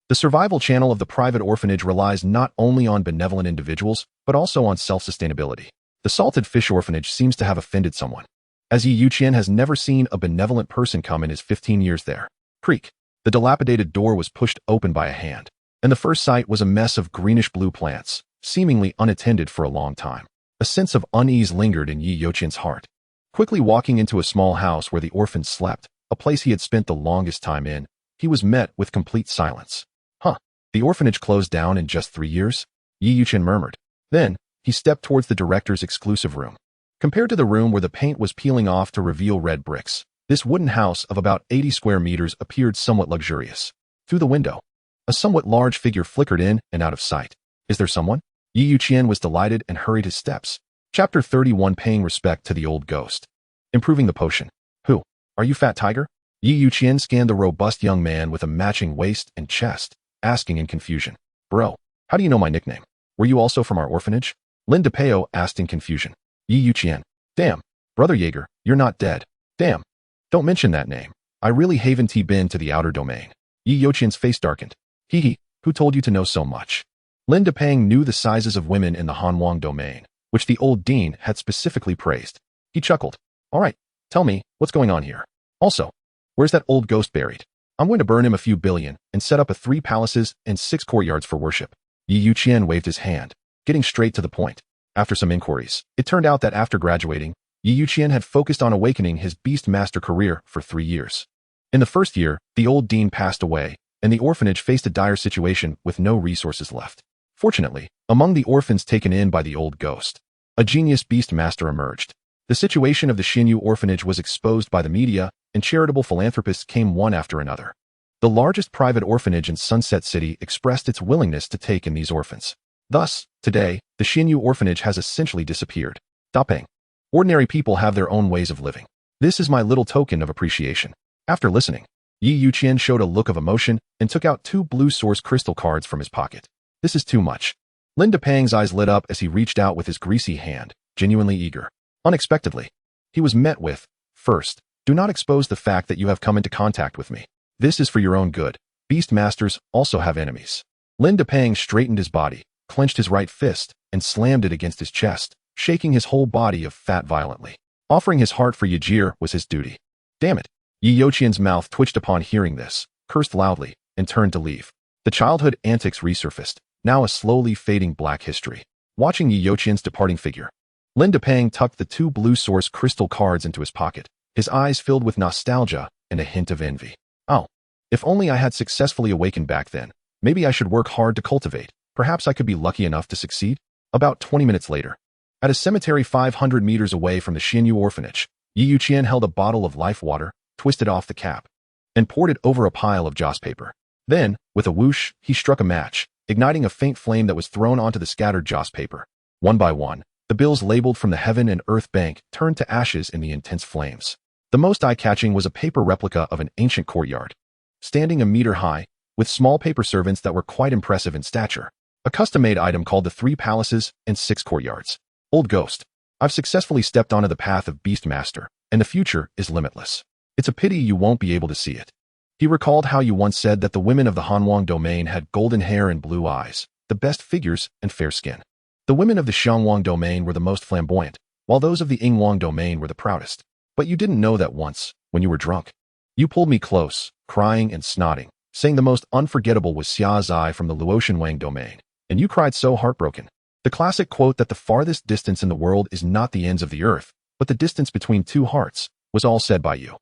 The survival channel of the private orphanage relies not only on benevolent individuals, but also on self-sustainability. The salted fish orphanage seems to have offended someone, as Youqian has never seen a benevolent person come in his 15 years there. Creak. The dilapidated door was pushed open by a hand, and the first sight was a mess of greenish-blue plants, seemingly unattended for a long time. A sense of unease lingered in Youqian's heart. Quickly walking into a small house where the orphans slept, a place he had spent the longest time in, he was met with complete silence. Huh, the orphanage closed down in just 3 years? Youqian murmured. Then, he stepped towards the director's exclusive room. Compared to the room where the paint was peeling off to reveal red bricks, this wooden house of about 80 square meters appeared somewhat luxurious. Through the window, a somewhat large figure flickered in and out of sight. Is there someone? Youqian was delighted and hurried his steps. Chapter 31, Paying Respect to the Old Ghost. Improving the potion. Who? Are you Fat Tiger? Youqian scanned the robust young man with a matching waist and chest, asking in confusion. Bro, how do you know my nickname? Were you also from our orphanage? Lin DePeo asked in confusion. Youqian. Damn. Brother Jaeger, you're not dead. Damn. Don't mention that name. I really haven't been to the outer domain. Youqian's face darkened. Hee, who told you to know so much? Lin DePeng knew the sizes of women in the Hanwang domain, which the old dean had specifically praised. He chuckled. All right, tell me, what's going on here? Also, where's that old ghost buried? I'm going to burn him a few billion and set up 3 palaces and 6 courtyards for worship. Youqian waved his hand, getting straight to the point. After some inquiries, it turned out that after graduating, Youqian had focused on awakening his beast master career for 3 years. In the first year, the old dean passed away, and the orphanage faced a dire situation with no resources left. Fortunately, among the orphans taken in by the old ghost, a genius beast master emerged. The situation of the Xinyu orphanage was exposed by the media, and charitable philanthropists came one after another. The largest private orphanage in Sunset City expressed its willingness to take in these orphans. Thus, today, the Xinyu orphanage has essentially disappeared. Dapeng. Ordinary people have their own ways of living. This is my little token of appreciation. After listening, Youqian showed a look of emotion and took out 2 blue source crystal cards from his pocket. This is too much. Lin DePeng's eyes lit up as he reached out with his greasy hand, genuinely eager. Unexpectedly, he was met with, first, do not expose the fact that you have come into contact with me. This is for your own good. Beast masters also have enemies. Lin DePeng straightened his body, clenched his right fist, and slammed it against his chest, shaking his whole body of fat violently. Offering his heart for Yajir was his duty. Damn it. Youqian's mouth twitched upon hearing this, cursed loudly, and turned to leave. The childhood antics resurfaced, now a slowly fading black history. Watching Youqian's departing figure, Lin DePeng tucked the 2 blue source crystal cards into his pocket, his eyes filled with nostalgia and a hint of envy. Oh, if only I had successfully awakened back then. Maybe I should work hard to cultivate. Perhaps I could be lucky enough to succeed. About 20 minutes later, at a cemetery 500 meters away from the Xinyu orphanage, Youqian held a bottle of life water, twisted off the cap, and poured it over a pile of joss paper. Then, with a whoosh, he struck a match, igniting a faint flame that was thrown onto the scattered joss paper. One by one, the The bills labeled from the Heaven and Earth Bank turned to ashes in the intense flames. The most eye-catching was a paper replica of an ancient courtyard, standing a meter high, with small paper servants that were quite impressive in stature. A custom-made item called the 3 Palaces and 6 Courtyards. Old Ghost. I've successfully stepped onto the path of Beastmaster, and the future is limitless. It's a pity you won't be able to see it. He recalled how you once said that the women of the Hanwang domain had golden hair and blue eyes, the best figures and fair skin. The women of the Xiangwang domain were the most flamboyant, while those of the Yingwang domain were the proudest. But you didn't know that once, when you were drunk. You pulled me close, crying and snotting, saying the most unforgettable was Xia Zai from the Luotianwang domain, and you cried so heartbroken. The classic quote that the farthest distance in the world is not the ends of the earth, but the distance between two hearts, was all said by you.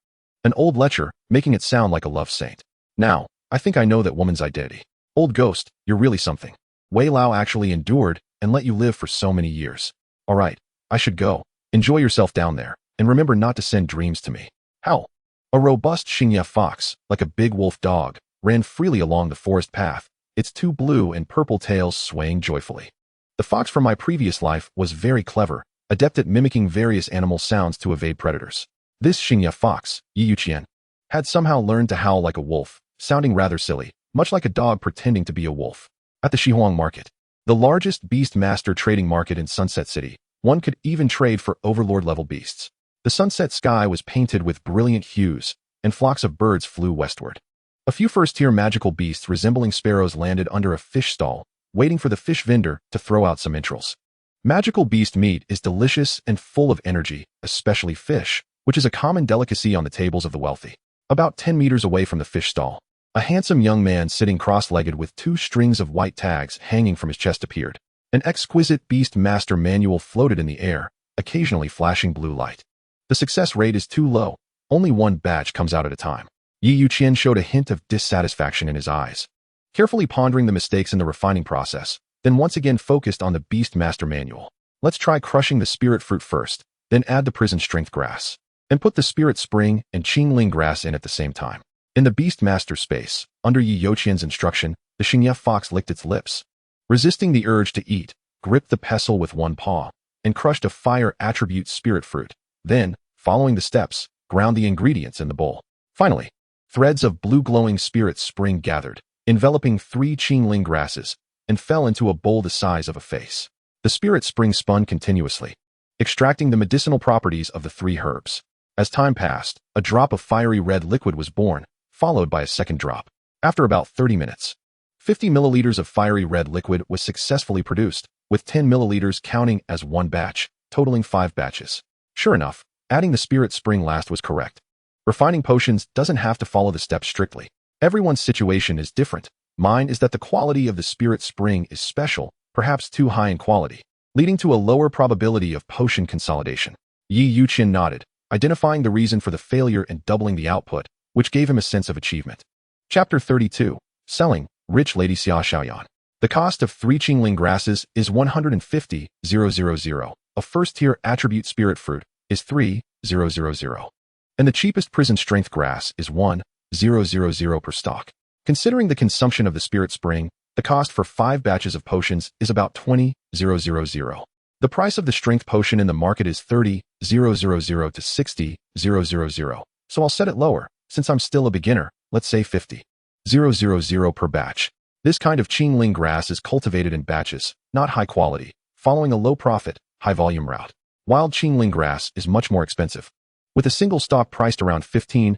An old lecher, making it sound like a love saint. Now, I think I know that woman's identity. Old Ghost, you're really something. Wei Lao actually endured and let you live for so many years. All right, I should go. Enjoy yourself down there, and remember not to send dreams to me. Howl. A robust Xingye fox, like a big wolf dog, ran freely along the forest path, its 2 blue and purple tails swaying joyfully. The fox from my previous life was very clever, adept at mimicking various animal sounds to evade predators. This Xingye fox, Youqian, had somehow learned to howl like a wolf, sounding rather silly, much like a dog pretending to be a wolf. At the Shihuang Market, the largest Beastmaster trading market in Sunset City, one could even trade for overlord-level beasts. The sunset sky was painted with brilliant hues, and flocks of birds flew westward. A few first-tier magical beasts resembling sparrows landed under a fish stall, waiting for the fish vendor to throw out some entrails. Magical beast meat is delicious and full of energy, especially fish, which is a common delicacy on the tables of the wealthy. About 10 meters away from the fish stall, a handsome young man sitting cross-legged with 2 strings of white tags hanging from his chest appeared. An exquisite Beastmaster manual floated in the air, occasionally flashing blue light. The success rate is too low. Only 1 batch comes out at a time. Youqian showed a hint of dissatisfaction in his eyes, carefully pondering the mistakes in the refining process, then once again focused on the Beastmaster manual. Let's try crushing the spirit fruit first, then add the prison strength grass, and put the spirit spring and Qingling grass in at the same time. In the Beastmaster space, under Youqian's instruction, the Xingye fox licked its lips, resisting the urge to eat, gripped the pestle with 1 paw, and crushed a fire attribute spirit fruit. Then, following the steps, ground the ingredients in the bowl. Finally, threads of blue glowing spirit spring gathered, enveloping 3 Qingling grasses, and fell into a bowl the size of a face. The spirit spring spun continuously, extracting the medicinal properties of the 3 herbs. As time passed, a drop of fiery red liquid was born, followed by a second drop. After about 30 minutes, 50 milliliters of fiery red liquid was successfully produced, with 10 milliliters counting as 1 batch, totaling 5 batches. Sure enough, adding the spirit spring last was correct. Refining potions doesn't have to follow the steps strictly. Everyone's situation is different. Mine is that the quality of the spirit spring is special, perhaps too high in quality, leading to a lower probability of potion consolidation. Youqian nodded, identifying the reason for the failure and doubling the output, which gave him a sense of achievement. Chapter 32. Selling, Rich Lady Xia Xiaoyan. The cost of 3 Qingling grasses is 150,000. A first-tier attribute spirit fruit is 3,000. And the cheapest prison strength grass is 1,000 per stalk. Considering the consumption of the spirit spring, the cost for 5 batches of potions is about 20,000. The price of the strength potion in the market is 30,000 to 60,000, so I'll set it lower. Since I'm still a beginner, let's say 50,000 per batch. This kind of Qingling grass is cultivated in batches, not high quality, following a low profit, high volume route. Wild Qingling grass is much more expensive, with a single stalk priced around 15,000.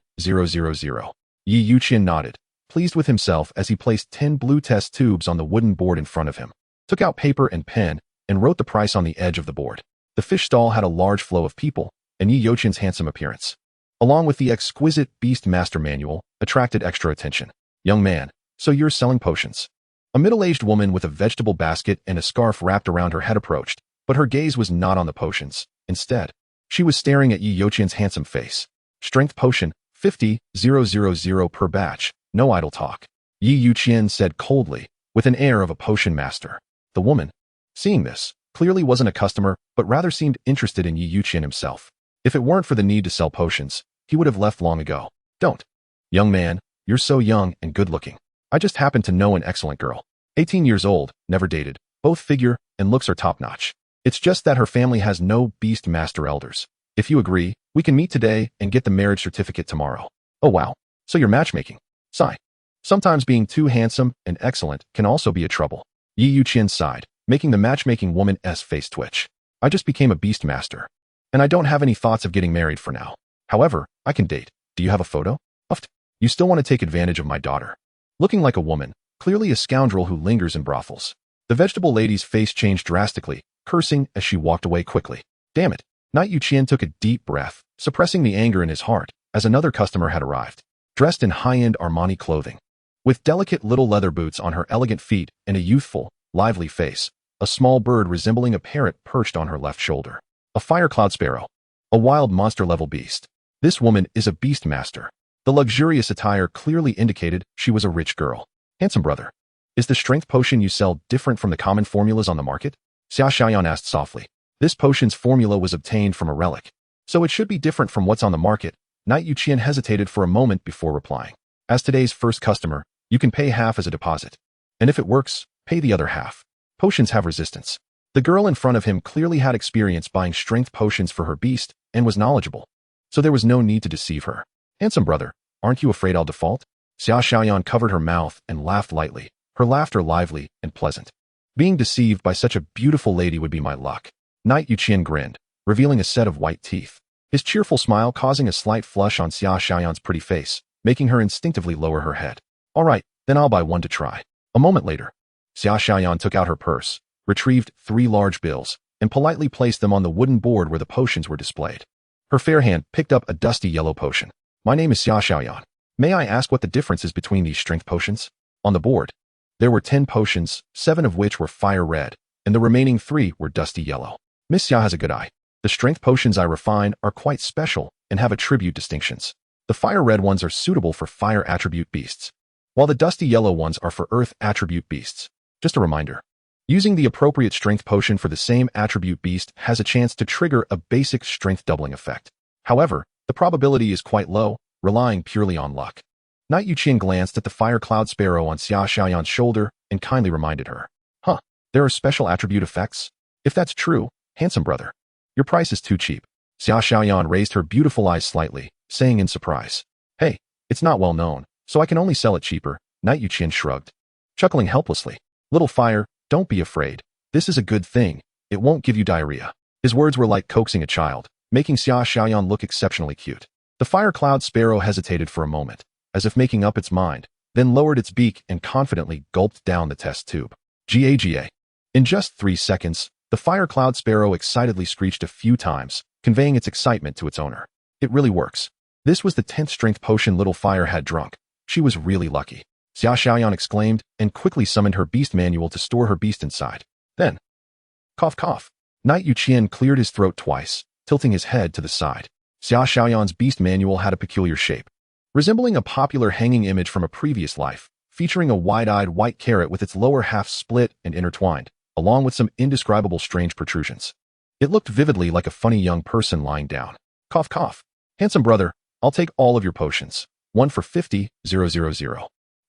Youqian nodded, pleased with himself as he placed 10 blue test tubes on the wooden board in front of him, took out paper and pen, and wrote the price on the edge of the board. The fish stall had a large flow of people, and Youqian's handsome appearance, along with the exquisite Beastmaster manual, attracted extra attention. Young man, so you're selling potions. A middle-aged woman with a vegetable basket and a scarf wrapped around her head approached, but her gaze was not on the potions. Instead, she was staring at Youqian's handsome face. Strength potion, 50,000 per batch. No idle talk. Youqian said coldly, with an air of a potion master. The woman, seeing this, clearly wasn't a customer, but rather seemed interested in Youqian himself. If it weren't for the need to sell potions, he would have left long ago. Don't. Young man, you're so young and good-looking. I just happen to know an excellent girl. 18 years old, never dated. Both figure and looks are top-notch. It's just that her family has no Beast Master elders. If you agree, we can meet today and get the marriage certificate tomorrow. Oh wow, so you're matchmaking. Sigh. Sometimes being too handsome and excellent can also be a trouble. Youqian sighed, making the matchmaking woman's face twitch. I just became a Beast Master, and I don't have any thoughts of getting married for now. However, I can date. Do you have a photo? Uft. You still want to take advantage of my daughter. Looking like a woman, clearly a scoundrel who lingers in brothels. The vegetable lady's face changed drastically, cursing as she walked away quickly. Damn it. Youqian took a deep breath, suppressing the anger in his heart, as another customer had arrived, dressed in high-end Armani clothing. With delicate little leather boots on her elegant feet and a youthful, lively face, a small bird resembling a parrot perched on her left shoulder. A fire cloud sparrow. A wild monster-level beast. This woman is a beast master. The luxurious attire clearly indicated she was a rich girl. Handsome brother. Is the strength potion you sell different from the common formulas on the market? Xia Xiaoyan asked softly. This potion's formula was obtained from a relic, so it should be different from what's on the market. Youqian hesitated for a moment before replying. As today's first customer, you can pay half as a deposit. And if it works, pay the other half. Potions have resistance. The girl in front of him clearly had experience buying strength potions for her beast and was knowledgeable, so there was no need to deceive her. Handsome brother, aren't you afraid I'll default? Xia Xiaoyan covered her mouth and laughed lightly, her laughter lively and pleasant. Being deceived by such a beautiful lady would be my luck. Youqian grinned, revealing a set of white teeth. His cheerful smile causing a slight flush on Xia Xiaoyan's pretty face, making her instinctively lower her head. All right, then I'll buy one to try. A moment later, Xia Xiaoyan took out her purse, retrieved 3 large bills, and politely placed them on the wooden board where the potions were displayed. Her fair hand picked up a dusty yellow potion. My name is Xia Xiaoyan. May I ask what the difference is between these strength potions? On the board, there were 10 potions, 7 of which were fire red, and the remaining 3 were dusty yellow. Miss Xia has a good eye. The strength potions I refine are quite special and have attribute distinctions. The fire red ones are suitable for fire attribute beasts, while the dusty yellow ones are for earth attribute beasts. Just a reminder. Using the appropriate strength potion for the same attribute beast has a chance to trigger a basic strength doubling effect. However, the probability is quite low, relying purely on luck. Youqian glanced at the fire cloud sparrow on Xia Xiaoyan's shoulder and kindly reminded her. Huh, there are special attribute effects? If that's true, handsome brother, your price is too cheap. Xia Xiaoyan raised her beautiful eyes slightly, saying in surprise. Hey, it's not well known, so I can only sell it cheaper. Youqian shrugged, chuckling helplessly. Little fire, don't be afraid. This is a good thing. It won't give you diarrhea. His words were like coaxing a child, making Xia Xiaoyan look exceptionally cute. The fire cloud sparrow hesitated for a moment, as if making up its mind, then lowered its beak and confidently gulped down the test tube. Gaga. In just 3 seconds, the fire cloud sparrow excitedly screeched a few times, conveying its excitement to its owner. It really works. This was the 10th strength potion Little Fire had drunk. She was really lucky. Xia Xiaoyan exclaimed and quickly summoned her beast manual to store her beast inside. Then, cough cough. Youqian cleared his throat twice, tilting his head to the side. Xia Xiaoyan's beast manual had a peculiar shape, resembling a popular hanging image from a previous life, featuring a wide-eyed white carrot with its lower half split and intertwined, along with some indescribable strange protrusions. It looked vividly like a funny young person lying down. Cough cough. Handsome brother, I'll take all of your potions. 1 for 50,000.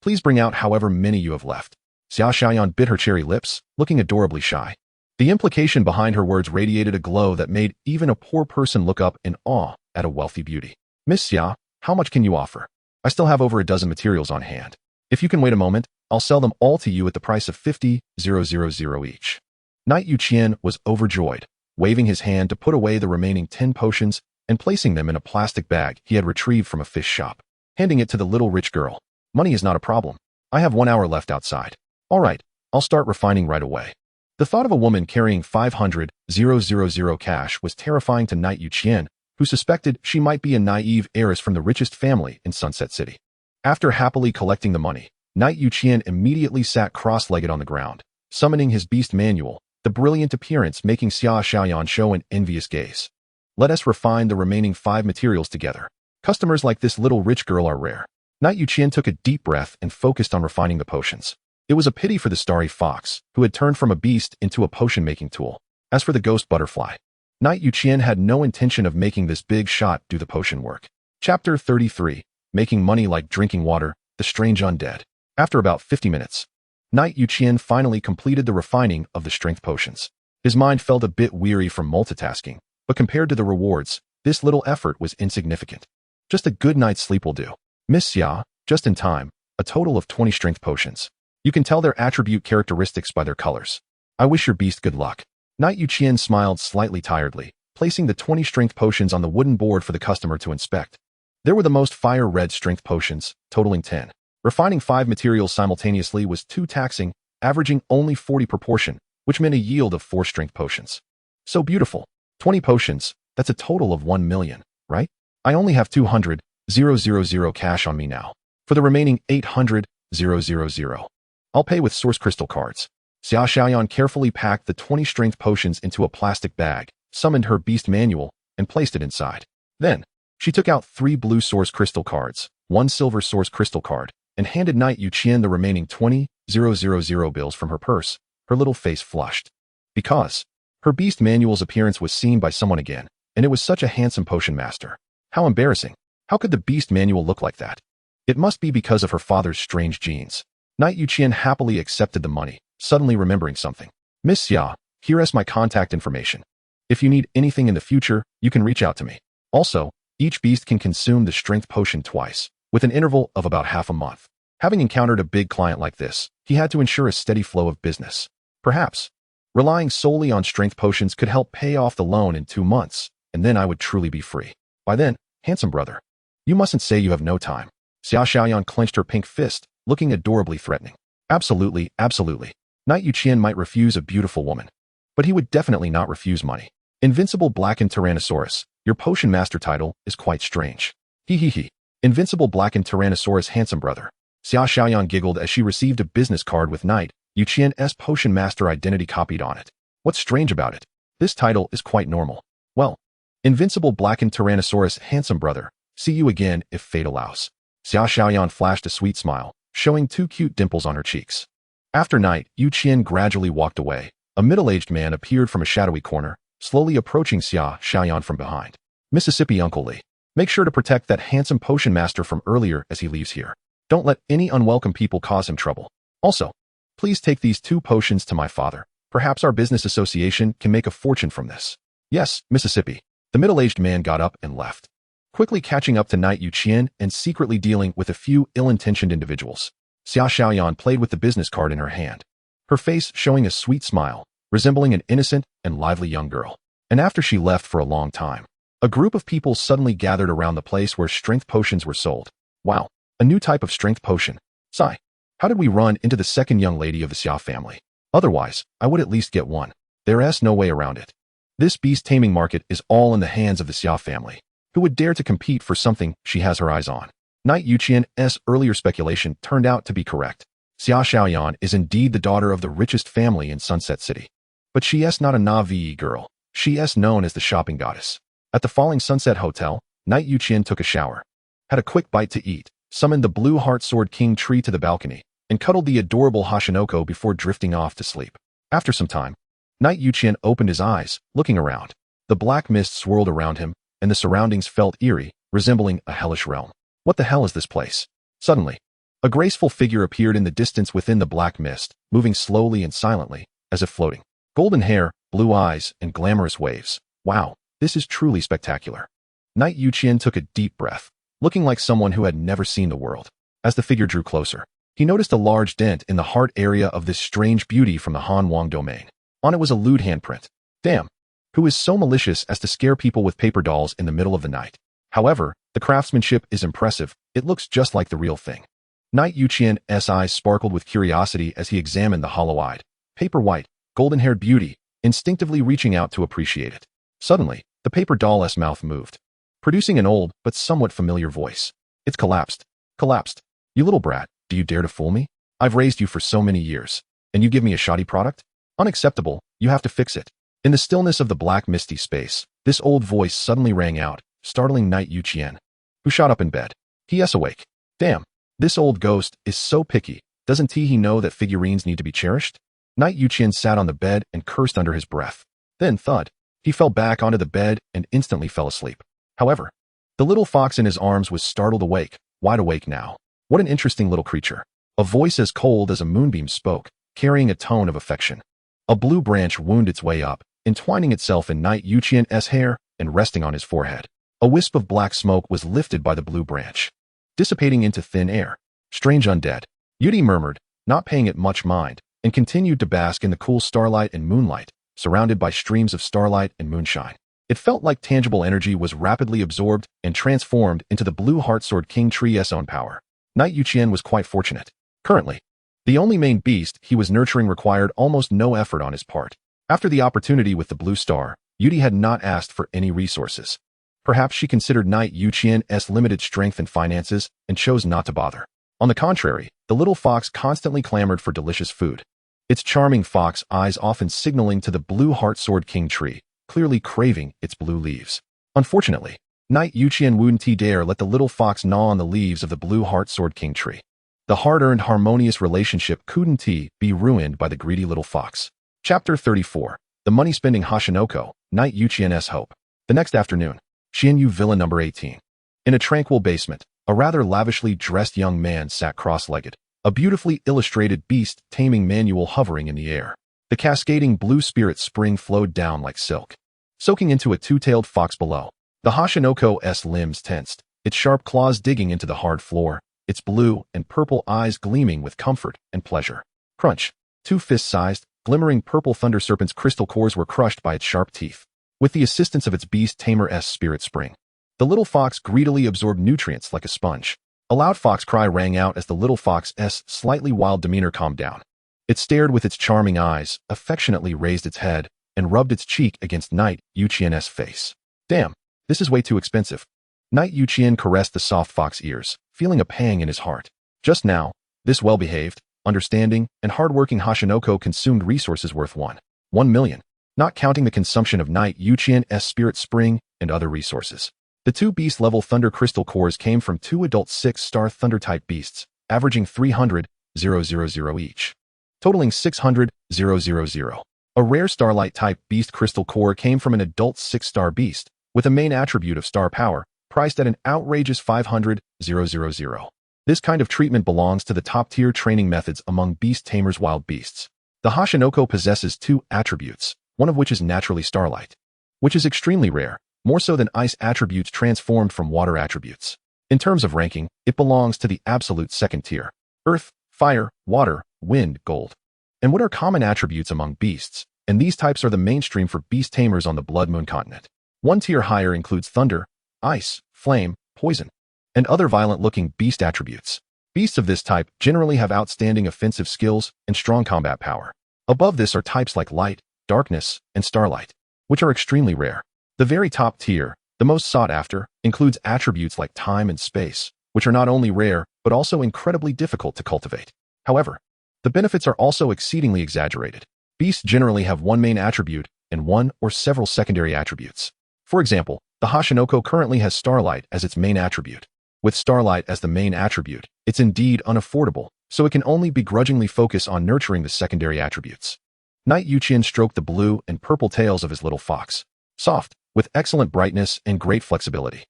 Please bring out however many you have left. Xia Xiaoyan bit her cherry lips, looking adorably shy. The implication behind her words radiated a glow that made even a poor person look up in awe at a wealthy beauty. Miss Xia, how much can you offer? I still have over a dozen materials on hand. If you can wait a moment, I'll sell them all to you at the price of 50,000 each. Youqian was overjoyed, waving his hand to put away the remaining 10 potions and placing them in a plastic bag he had retrieved from a fish shop, handing it to the little rich girl. Money is not a problem. I have 1 hour left outside. All right, I'll start refining right away. The thought of a woman carrying 500,000 cash was terrifying to Youqian, who suspected she might be a naive heiress from the richest family in Sunset City. After happily collecting the money, Youqian immediately sat cross-legged on the ground, summoning his beast manual, the brilliant appearance making Xia Xiaoyan show an envious gaze. Let us refine the remaining 5 materials together. Customers like this little rich girl are rare. Youqian took a deep breath and focused on refining the potions. It was a pity for the starry fox, who had turned from a beast into a potion-making tool. As for the ghost butterfly, Youqian had no intention of making this big shot do the potion work. Chapter 33, Making Money Like Drinking Water, The Strange Undead. After about 50 minutes, Youqian finally completed the refining of the strength potions. His mind felt a bit weary from multitasking, but compared to the rewards, this little effort was insignificant. Just a good night's sleep will do. Miss Xia, just in time, a total of 20 strength potions. You can tell their attribute characteristics by their colors. I wish your beast good luck. Knight Youqian smiled slightly tiredly, placing the 20 strength potions on the wooden board for the customer to inspect. There were the most fire-red strength potions, totaling 10. Refining 5 materials simultaneously was too taxing, averaging only 40 proportion, which meant a yield of 4 strength potions. So beautiful. 20 potions, that's a total of 1 million, right? I only have 200,000 cash on me now. For the remaining 800,000, I'll pay with source crystal cards. Xia Xiaoyan carefully packed the 20 strength potions into a plastic bag, summoned her beast manual, and placed it inside. Then, she took out 3 blue source crystal cards, 1 silver source crystal card, and handed Knight Youqian the remaining 20,000 bills from her purse. Her little face flushed. Because her beast manual's appearance was seen by someone again, and it was such a handsome potion master. How embarrassing. How could the beast manual look like that? It must be because of her father's strange genes. Knight Youqian happily accepted the money, suddenly remembering something. Miss Xia, here is my contact information. If you need anything in the future, you can reach out to me. Also, each beast can consume the strength potion twice, with an interval of about half a month. Having encountered a big client like this, he had to ensure a steady flow of business. Perhaps, relying solely on strength potions could help pay off the loan in 2 months, and then I would truly be free. By then, handsome brother, you mustn't say you have no time. Xia Xiaoyan clenched her pink fist, looking adorably threatening. Absolutely, absolutely. Knight Youqian might refuse a beautiful woman, but he would definitely not refuse money. Invincible Blackened Tyrannosaurus, your potion master title is quite strange. He. Invincible Blackened Tyrannosaurus handsome brother. Xia Xiaoyan giggled as she received a business card with Knight Youqian's potion master identity copied on it. What's strange about it? This title is quite normal. Well, Invincible Blackened Tyrannosaurus handsome brother, see you again if fate allows. Xia Xiaoyan flashed a sweet smile, showing 2 cute dimples on her cheeks. After Knight Youqian gradually walked away, a middle-aged man appeared from a shadowy corner, slowly approaching Xia Xiaoyan from behind. Mississippi Uncle Lee, make sure to protect that handsome potion master from earlier as he leaves here. Don't let any unwelcome people cause him trouble. Also, please take these 2 potions to my father. Perhaps our business association can make a fortune from this. Yes, Mississippi. The middle-aged man got up and left, quickly catching up to Knight Youqian and secretly dealing with a few ill-intentioned individuals. Xia Xiaoyan played with the business card in her hand, her face showing a sweet smile, resembling an innocent and lively young girl. And after she left for a long time, a group of people suddenly gathered around the place where strength potions were sold. Wow, a new type of strength potion. Sigh. How did we run into the second young lady of the Xia family? Otherwise, I would at least get one. There's no way around it. This beast taming market is all in the hands of the Xia family, who would dare to compete for something she has her eyes on. Knight Youqian's earlier speculation turned out to be correct. Xia Xiaoyan is indeed the daughter of the richest family in Sunset City. But she is not a Na'vi girl. She is known as the shopping goddess. At the Falling Sunset Hotel, Knight Youqian took a shower, had a quick bite to eat, summoned the Blue Heart Sword King tree to the balcony, and cuddled the adorable Hashinoko before drifting off to sleep. After some time, Knight Youqian opened his eyes, looking around. The black mist swirled around him, and the surroundings felt eerie, resembling a hellish realm. What the hell is this place? Suddenly, a graceful figure appeared in the distance within the black mist, moving slowly and silently, as if floating. Golden hair, blue eyes, and glamorous waves. Wow, this is truly spectacular. Knight Youqian took a deep breath, looking like someone who had never seen the world. As the figure drew closer, he noticed a large dent in the heart area of this strange beauty from the Han Wang domain. On it was a lewd handprint. Damn. Who is so malicious as to scare people with paper dolls in the middle of the night? However, the craftsmanship is impressive. It looks just like the real thing. Knight Youqian's eyes sparkled with curiosity as he examined the hollow-eyed, paper-white, golden-haired beauty, instinctively reaching out to appreciate it. Suddenly, the paper doll's mouth moved, producing an old but somewhat familiar voice. It's collapsed. Collapsed. You little brat, do you dare to fool me? I've raised you for so many years, and you give me a shoddy product? Unacceptable, you have to fix it. In the stillness of the black misty space, this old voice suddenly rang out, startling Knight Youqian, who shot up in bed. He.s. awake. Damn, this old ghost is so picky. Doesn't he know that figurines need to be cherished? Knight Youqian sat on the bed and cursed under his breath. Then, thud, he fell back onto the bed and instantly fell asleep. However, the little fox in his arms was startled awake, wide awake now. What an interesting little creature. A voice as cold as a moonbeam spoke, carrying a tone of affection. A blue branch wound its way up, entwining itself in Knight Youqian's hair and resting on his forehead. A wisp of black smoke was lifted by the blue branch, dissipating into thin air. Strange undead, Youdie murmured, not paying it much mind, and continued to bask in the cool starlight and moonlight, surrounded by streams of starlight and moonshine. It felt like tangible energy was rapidly absorbed and transformed into the blue Heartsword King tree's own power. Knight Youqian was quite fortunate. Currently, the only main beast he was nurturing required almost no effort on his part. After the opportunity with the blue star, Youdie had not asked for any resources. Perhaps she considered Knight Youqian's limited strength and finances and chose not to bother. On the contrary, the little fox constantly clamored for delicious food, its charming fox eyes often signaling to the blue Heartsword King tree, clearly craving its blue leaves. Unfortunately, Knight Youqian wouldn't dare let the little fox gnaw on the leaves of the blue Heartsword King tree. The hard-earned harmonious relationship couldn't be ruined by the greedy little fox. Chapter 34. The Money-Spending Hashinoko, Knight Youqian's Hope. The next afternoon, Xianyu Villa number 18. In a tranquil basement, a rather lavishly dressed young man sat cross-legged, a beautifully illustrated beast taming manual hovering in the air. The cascading blue spirit spring flowed down like silk, soaking into a two-tailed fox below. The Hashinoko's limbs tensed, its sharp claws digging into the hard floor, its blue and purple eyes gleaming with comfort and pleasure. Crunch. Two fist-sized, glimmering purple thunder serpent's crystal cores were crushed by its sharp teeth. With the assistance of its beast tamer's spirit spring, the little fox greedily absorbed nutrients like a sponge. A loud fox cry rang out as the little fox's slightly wild demeanor calmed down. It stared with its charming eyes, affectionately raised its head, and rubbed its cheek against Knight Youqian's face. Damn, this is way too expensive. Knight Youqian caressed the soft fox ears, feeling a pang in his heart. Just now, this well-behaved, understanding, and hard-working Hashinoko consumed resources worth 1 million, not counting the consumption of Knight Youqian's spirit spring and other resources. The two beast-level thunder crystal cores came from two adult 6-star thunder-type beasts, averaging 300,000 each, totaling 600,000. A rare starlight-type beast crystal core came from an adult 6-star beast, with a main attribute of star power, priced at an outrageous 500,000. This kind of treatment belongs to the top-tier training methods among beast tamers' wild beasts. The Hashinoko possesses two attributes, one of which is naturally starlight, which is extremely rare, more so than ice attributes transformed from water attributes. In terms of ranking, it belongs to the absolute second tier. Earth, fire, water, wind, gold. And what are common attributes among beasts? And these types are the mainstream for beast tamers on the Blood Moon continent. One tier higher includes thunder, ice, flame, poison, and other violent-looking beast attributes. Beasts of this type generally have outstanding offensive skills and strong combat power. Above this are types like light, darkness, and starlight, which are extremely rare. The very top tier, the most sought after, includes attributes like time and space, which are not only rare, but also incredibly difficult to cultivate. However, the benefits are also exceedingly exaggerated. Beasts generally have one main attribute and one or several secondary attributes. For example, the Hashinoko currently has starlight as its main attribute. With starlight as the main attribute, it's indeed unaffordable, so it can only begrudgingly focus on nurturing the secondary attributes. Knight Youqian stroked the blue and purple tails of his little fox. Soft, with excellent brightness and great flexibility.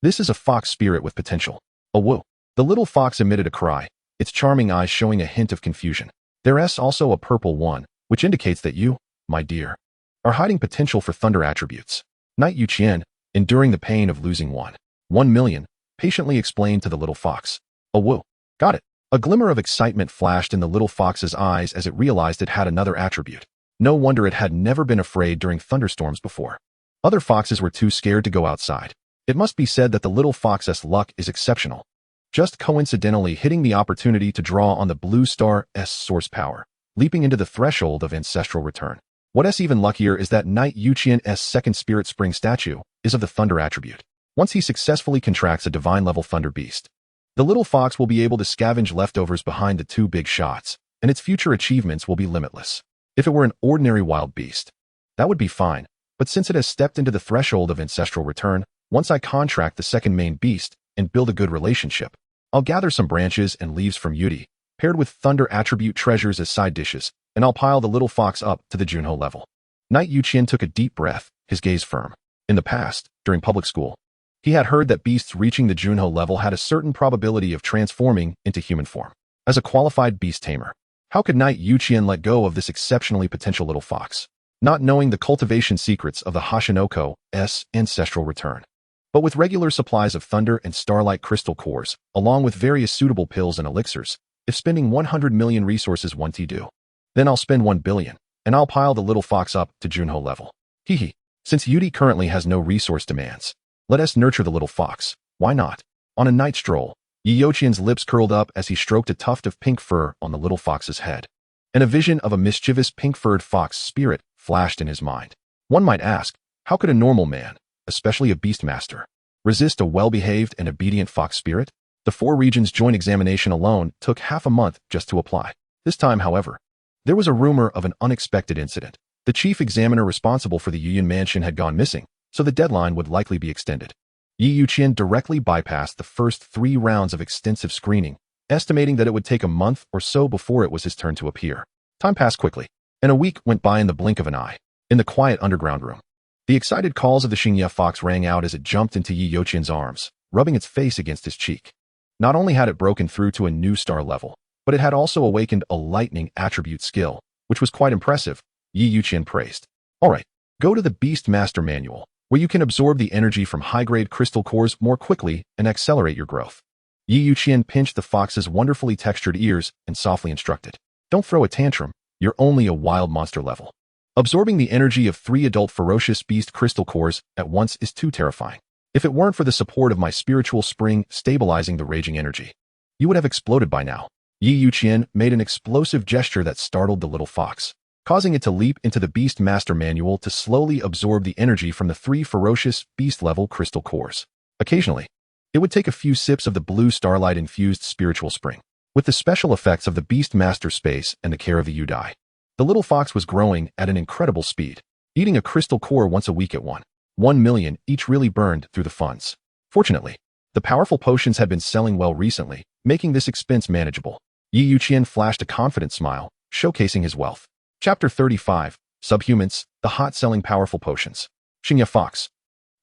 This is a fox spirit with potential. Oh whoa. The little fox emitted a cry, its charming eyes showing a hint of confusion. There's also a purple one, which indicates that you, my dear, are hiding potential for thunder attributes. Knight Youqian, enduring the pain of losing 1 million, patiently explained to the little fox. Oh whoa. Got it. A glimmer of excitement flashed in the little fox's eyes as it realized it had another attribute. No wonder it had never been afraid during thunderstorms before. Other foxes were too scared to go outside. It must be said that the little fox's luck is exceptional, just coincidentally hitting the opportunity to draw on the blue star's source power, leaping into the threshold of ancestral return. What's even luckier is that Knight Youqian's second spirit spring statue is of the thunder attribute. Once he successfully contracts a divine-level thunder beast, the little fox will be able to scavenge leftovers behind the two big shots, and its future achievements will be limitless. If it were an ordinary wild beast, that would be fine, but since it has stepped into the threshold of ancestral return, once I contract the second main beast and build a good relationship, I'll gather some branches and leaves from Youdie, paired with thunder attribute treasures as side dishes, and I'll pile the little fox up to the Junho level. Knight Youqian took a deep breath, his gaze firm. In the past, during public school, he had heard that beasts reaching the Junho level had a certain probability of transforming into human form. As a qualified beast tamer, How could Knight Youqian let go of this exceptionally potential little fox, not knowing the cultivation secrets of the Hashinoko's ancestral return? But with regular supplies of thunder and starlight crystal cores, along with various suitable pills and elixirs, if spending 100 million resources won't do, then I'll spend 1 billion, and I'll pile the little fox up to Junho level. Hehe. Since Youdie currently has no resource demands, let us nurture the little fox. Why not? On a night stroll, Youqian's lips curled up as he stroked a tuft of pink fur on the little fox's head. And a vision of a mischievous pink-furred fox spirit flashed in his mind. One might ask, how could a normal man, especially a beastmaster, resist a well-behaved and obedient fox spirit? The 4 regions joint examination alone took half a month just to apply. This time, however, there was a rumor of an unexpected incident. The chief examiner responsible for the Youqian mansion had gone missing, so the deadline would likely be extended. Youqian directly bypassed the first 3 rounds of extensive screening, estimating that it would take a month or so before it was his turn to appear. Time passed quickly, and a week went by in the blink of an eye. In the quiet underground room, the excited calls of the Xingye fox rang out as it jumped into Youqian's arms, rubbing its face against his cheek. Not only had it broken through to a new star level, but it had also awakened a lightning attribute skill, which was quite impressive, Youqian praised. Alright, go to the Beast Master Manual, where you can absorb the energy from high-grade crystal cores more quickly and accelerate your growth. Youqian pinched the fox's wonderfully textured ears and softly instructed. Don't throw a tantrum, you're only a wild monster level. Absorbing the energy of 3 adult ferocious beast crystal cores at once is too terrifying. If it weren't for the support of my spiritual spring stabilizing the raging energy, you would have exploded by now. Youqian made an explosive gesture that startled the little fox, causing it to leap into the Beast Master Manual to slowly absorb the energy from the 3 ferocious beast-level crystal cores. Occasionally, it would take a few sips of the blue starlight-infused spiritual spring. With the special effects of the Beast Master space and the care of the Youdie, the little fox was growing at an incredible speed, eating a crystal core once a week at 1 million each really burned through the funds. Fortunately, the powerful potions had been selling well recently, making this expense manageable. Youqian flashed a confident smile, showcasing his wealth. Chapter 35, Subhumans, the hot-selling powerful potions. Xingye Fox.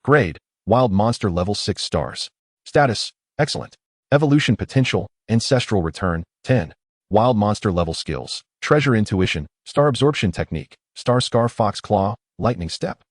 Grade, Wild Monster level 6 stars. Status, Excellent. Evolution Potential, Ancestral Return, 10. Wild Monster level skills. Treasure Intuition, Star Absorption Technique, Star Scar Fox Claw, Lightning Step.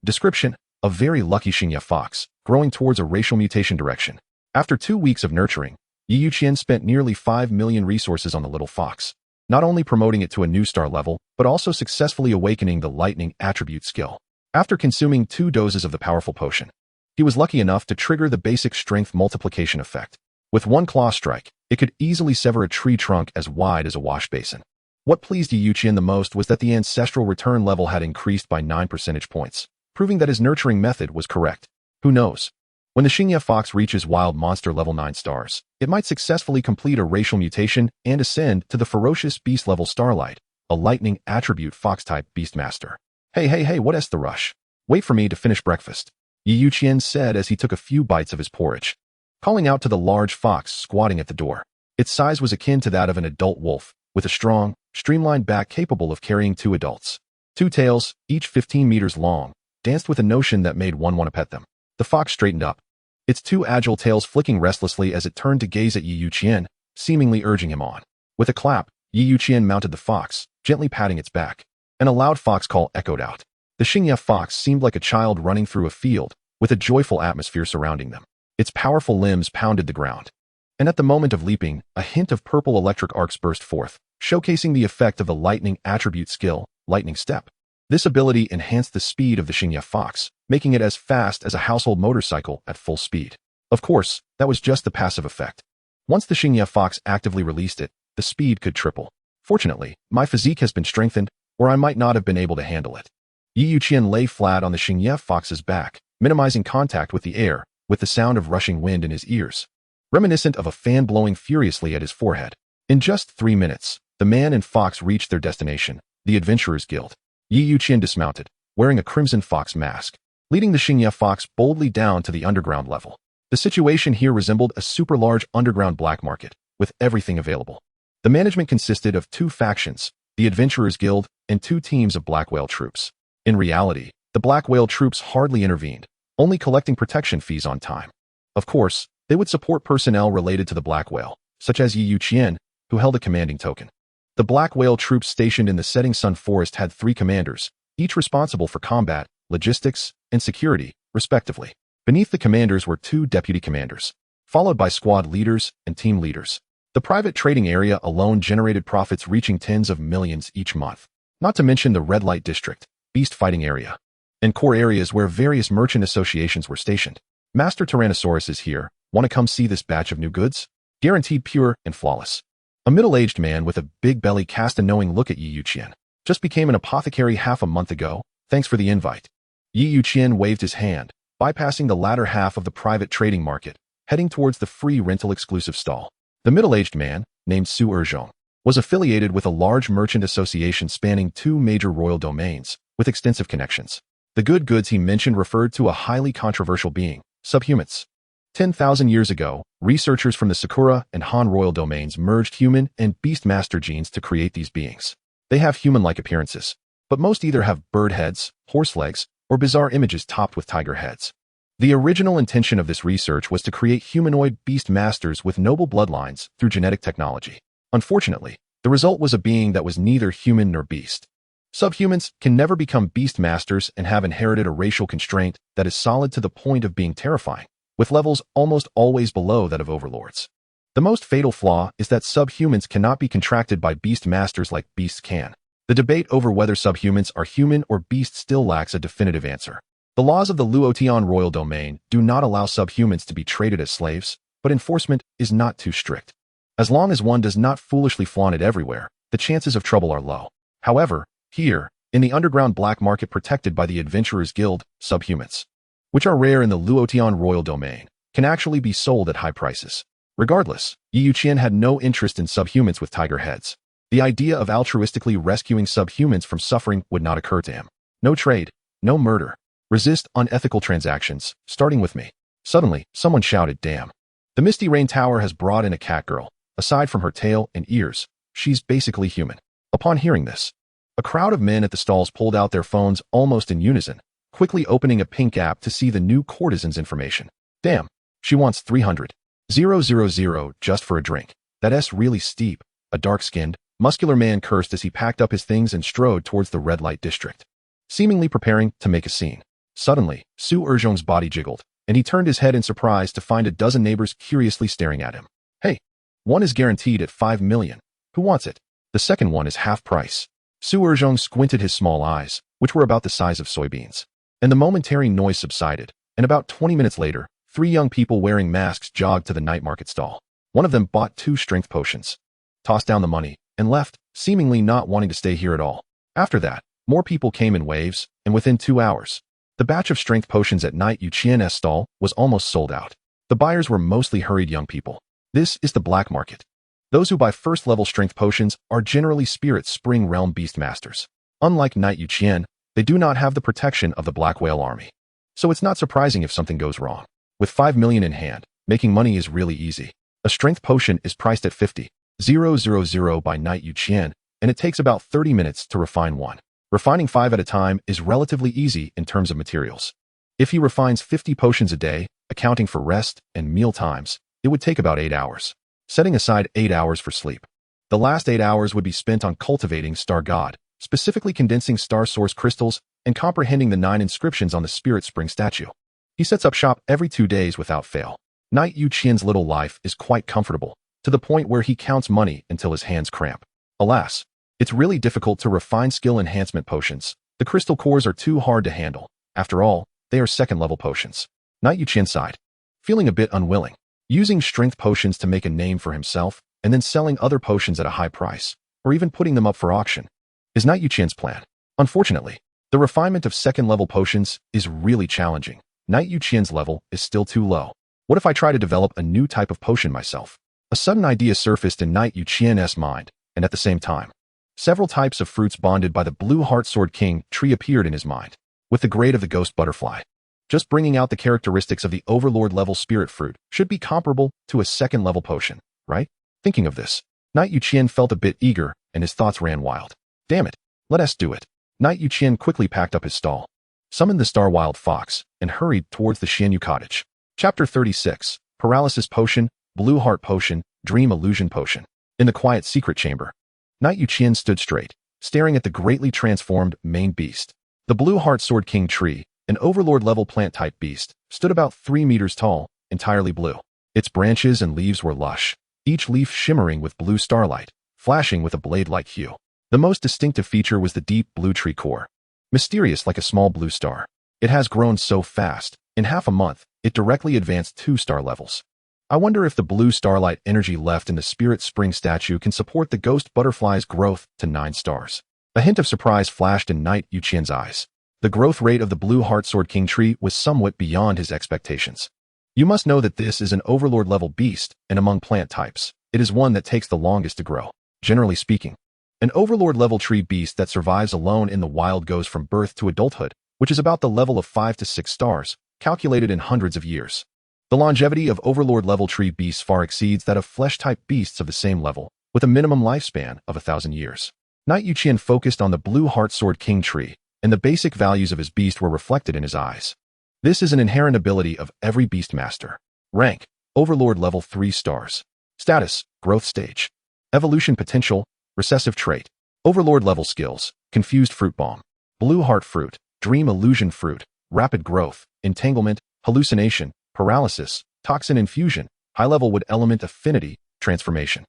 Description, a very lucky Xingye Fox, growing towards a racial mutation direction. After 2 weeks of nurturing, Youqian spent nearly 5 million resources on the little fox, not only promoting it to a new star level, but also successfully awakening the lightning attribute skill. After consuming 2 doses of the powerful potion, he was lucky enough to trigger the basic strength multiplication effect. With 1 claw strike, it could easily sever a tree trunk as wide as a wash basin. What pleased Youqian the most was that the ancestral return level had increased by 9 percentage points, proving that his nurturing method was correct. Who knows? When the Xingye Fox reaches Wild Monster level 9 stars, it might successfully complete a racial mutation and ascend to the ferocious beast level Starlight, a lightning attribute fox-type beastmaster. Hey, what's the rush? Wait for me to finish breakfast, Youqian said as he took a few bites of his porridge, calling out to the large fox squatting at the door. Its size was akin to that of an adult wolf, with a strong, streamlined back capable of carrying 2 adults. 2 tails, each 15 meters long, danced with a notion that made one want to pet them. The fox straightened up, its 2 agile tails flicking restlessly as it turned to gaze at Youqian, seemingly urging him on. With a clap, Youqian mounted the fox, gently patting its back, and a loud fox call echoed out. The Xingye Fox seemed like a child running through a field, with a joyful atmosphere surrounding them. Its powerful limbs pounded the ground, and at the moment of leaping, a hint of purple electric arcs burst forth, showcasing the effect of the lightning attribute skill, Lightning Step. This ability enhanced the speed of the Xingye Fox, making it as fast as a household motorcycle at full speed. Of course, that was just the passive effect. Once the Xingye Fox actively released it, the speed could triple. Fortunately, my physique has been strengthened, or I might not have been able to handle it. Youqian lay flat on the Xingye Fox's back, minimizing contact with the air, with the sound of rushing wind in his ears, reminiscent of a fan blowing furiously at his forehead. In just 3 minutes, the man and fox reached their destination, the Adventurers Guild. Youqian dismounted, wearing a crimson fox mask, leading the Xingye Fox boldly down to the underground level. The situation here resembled a super large underground black market, with everything available. The management consisted of 2 factions, the Adventurers Guild, and 2 teams of Black Whale troops. In reality, the Black Whale troops hardly intervened, only collecting protection fees on time. Of course, they would support personnel related to the Black Whale, such as Youqian, who held a commanding token. The Black Whale troops stationed in the Setting Sun Forest had 3 commanders, each responsible for combat, logistics, and security, respectively. Beneath the commanders were 2 deputy commanders, followed by squad leaders and team leaders. The private trading area alone generated profits reaching tens of millions each month. Not to mention the red light district, beast fighting area, and core areas where various merchant associations were stationed. Master Tyrannosaurus is here. Want to come see this batch of new goods? Guaranteed pure and flawless. A middle-aged man with a big belly cast a knowing look at Youqian. Just became an apothecary half a month ago. Thanks for the invite. Youqian waved his hand, bypassing the latter half of the private trading market, heading towards the free rental exclusive stall. The middle-aged man, named Su Erzhong, was affiliated with a large merchant association spanning 2 major royal domains, with extensive connections. The good goods he mentioned referred to a highly controversial being, subhumans. 10,000 years ago, researchers from the Sakura and Han royal domains merged human and beast master genes to create these beings. They have human-like appearances, but most either have bird heads, horse legs, or bizarre images topped with tiger heads. The original intention of this research was to create humanoid beast masters with noble bloodlines through genetic technology. Unfortunately, the result was a being that was neither human nor beast. Subhumans can never become beast masters and have inherited a racial constraint that is solid to the point of being terrifying, with levels almost always below that of overlords. The most fatal flaw is that subhumans cannot be contracted by beast masters like beasts can. The debate over whether subhumans are human or beast still lacks a definitive answer. The laws of the Youqian royal domain do not allow subhumans to be traded as slaves, but enforcement is not too strict. As long as one does not foolishly flaunt it everywhere, the chances of trouble are low. However, here, in the underground black market protected by the Adventurers Guild, subhumans, which are rare in the Youqian royal domain, can actually be sold at high prices. Regardless, Youqian had no interest in subhumans with tiger heads. The idea of altruistically rescuing subhumans from suffering would not occur to him. No trade, no murder. Resist unethical transactions, starting with me. Suddenly, someone shouted, "Damn. The Misty Rain Tower has brought in a cat girl. Aside from her tail and ears, she's basically human." Upon hearing this, a crowd of men at the stalls pulled out their phones almost in unison, quickly opening a pink app to see the new courtesan's information. "Damn. She wants 300,000 just for a drink. That's really steep." A dark-skinned, muscular man cursed as he packed up his things and strode towards the red light district, seemingly preparing to make a scene. Suddenly, Su Erzhong's body jiggled, and he turned his head in surprise to find a dozen neighbors curiously staring at him. "Hey, one is guaranteed at 5 million. Who wants it? The second one is half price." Su Erzhong squinted his small eyes, which were about the size of soybeans, and the momentary noise subsided, and about 20 minutes later, 3 young people wearing masks jogged to the night market stall. One of them bought 2 strength potions, tossed down the money, and left, seemingly not wanting to stay here at all. After that, more people came in waves, and within 2 hours, the batch of strength potions at Night Youqian's stall was almost sold out. The buyers were mostly hurried young people. This is the black market. Those who buy first-level strength potions are generally Spirit Spring Realm Beast Masters. Unlike Night Youqian, they do not have the protection of the Black Whale Army. So it's not surprising if something goes wrong. With 5 million in hand, making money is really easy. A strength potion is priced at 50,000 by Night Youqian, and it takes about 30 minutes to refine one. Refining 5 at a time is relatively easy in terms of materials. If he refines 50 potions a day, accounting for rest and meal times, it would take about 8 hours, setting aside 8 hours for sleep. The last 8 hours would be spent on cultivating Star God, specifically condensing star source crystals and comprehending the 9 inscriptions on the Spirit Spring statue. He sets up shop every 2 days without fail. Night Youqian's little life is quite comfortable, to the point where he counts money until his hands cramp. Alas, it's really difficult to refine skill enhancement potions. The crystal cores are too hard to handle. After all, they are second-level potions. Night Youqian sighed, feeling a bit unwilling. Using strength potions to make a name for himself, and then selling other potions at a high price, or even putting them up for auction, is Night Youqian's plan. Unfortunately, the refinement of second-level potions is really challenging. Night Youqian's level is still too low. What if I try to develop a new type of potion myself? A sudden idea surfaced in Night Youqian's mind, and at the same time, several types of fruits bonded by the Blue Heart Sword King tree appeared in his mind, with the grade of the Ghost Butterfly. Just bringing out the characteristics of the Overlord-level Spirit Fruit should be comparable to a second-level potion, right? Thinking of this, Night Youqian felt a bit eager, and his thoughts ran wild. Damn it, let us do it. Night Youqian quickly packed up his stall, summoned the Star Wild Fox, and hurried towards the Xianyu cottage. Chapter 36, Paralysis Potion, Blue Heart Potion, Dream Illusion Potion. In the quiet secret chamber, Knight Youqian stood straight, staring at the greatly transformed main beast. The Blue Heart Sword King tree, an overlord-level plant-type beast, stood about 3 meters tall, entirely blue. Its branches and leaves were lush, each leaf shimmering with blue starlight, flashing with a blade-like hue. The most distinctive feature was the deep blue tree core, mysterious like a small blue star. It has grown so fast. In half a month, it directly advanced 2 star levels. I wonder if the blue starlight energy left in the Spirit Spring statue can support the ghost butterfly's growth to 9 stars. A hint of surprise flashed in Knight Youqian's eyes. The growth rate of the Blue Heart Sword King tree was somewhat beyond his expectations. You must know that this is an overlord-level beast, and among plant types, it is one that takes the longest to grow. Generally speaking, an overlord-level tree beast that survives alone in the wild goes from birth to adulthood, which is about the level of 5 to 6 stars, calculated in hundreds of years. The longevity of overlord-level tree beasts far exceeds that of flesh-type beasts of the same level, with a minimum lifespan of 1,000 years. Knight Youqian focused on the Blue Heart Sword King tree, and the basic values of his beast were reflected in his eyes. This is an inherent ability of every beast master. Rank: Overlord level 3 stars. Status: Growth stage. Evolution potential: Recessive trait. Overlord level skills: Confused Fruit Bomb, Blue Heart Fruit, Dream Illusion Fruit, Rapid Growth, Entanglement, Hallucination, Paralysis, Toxin Infusion, High-level Wood Element Affinity, Transformation.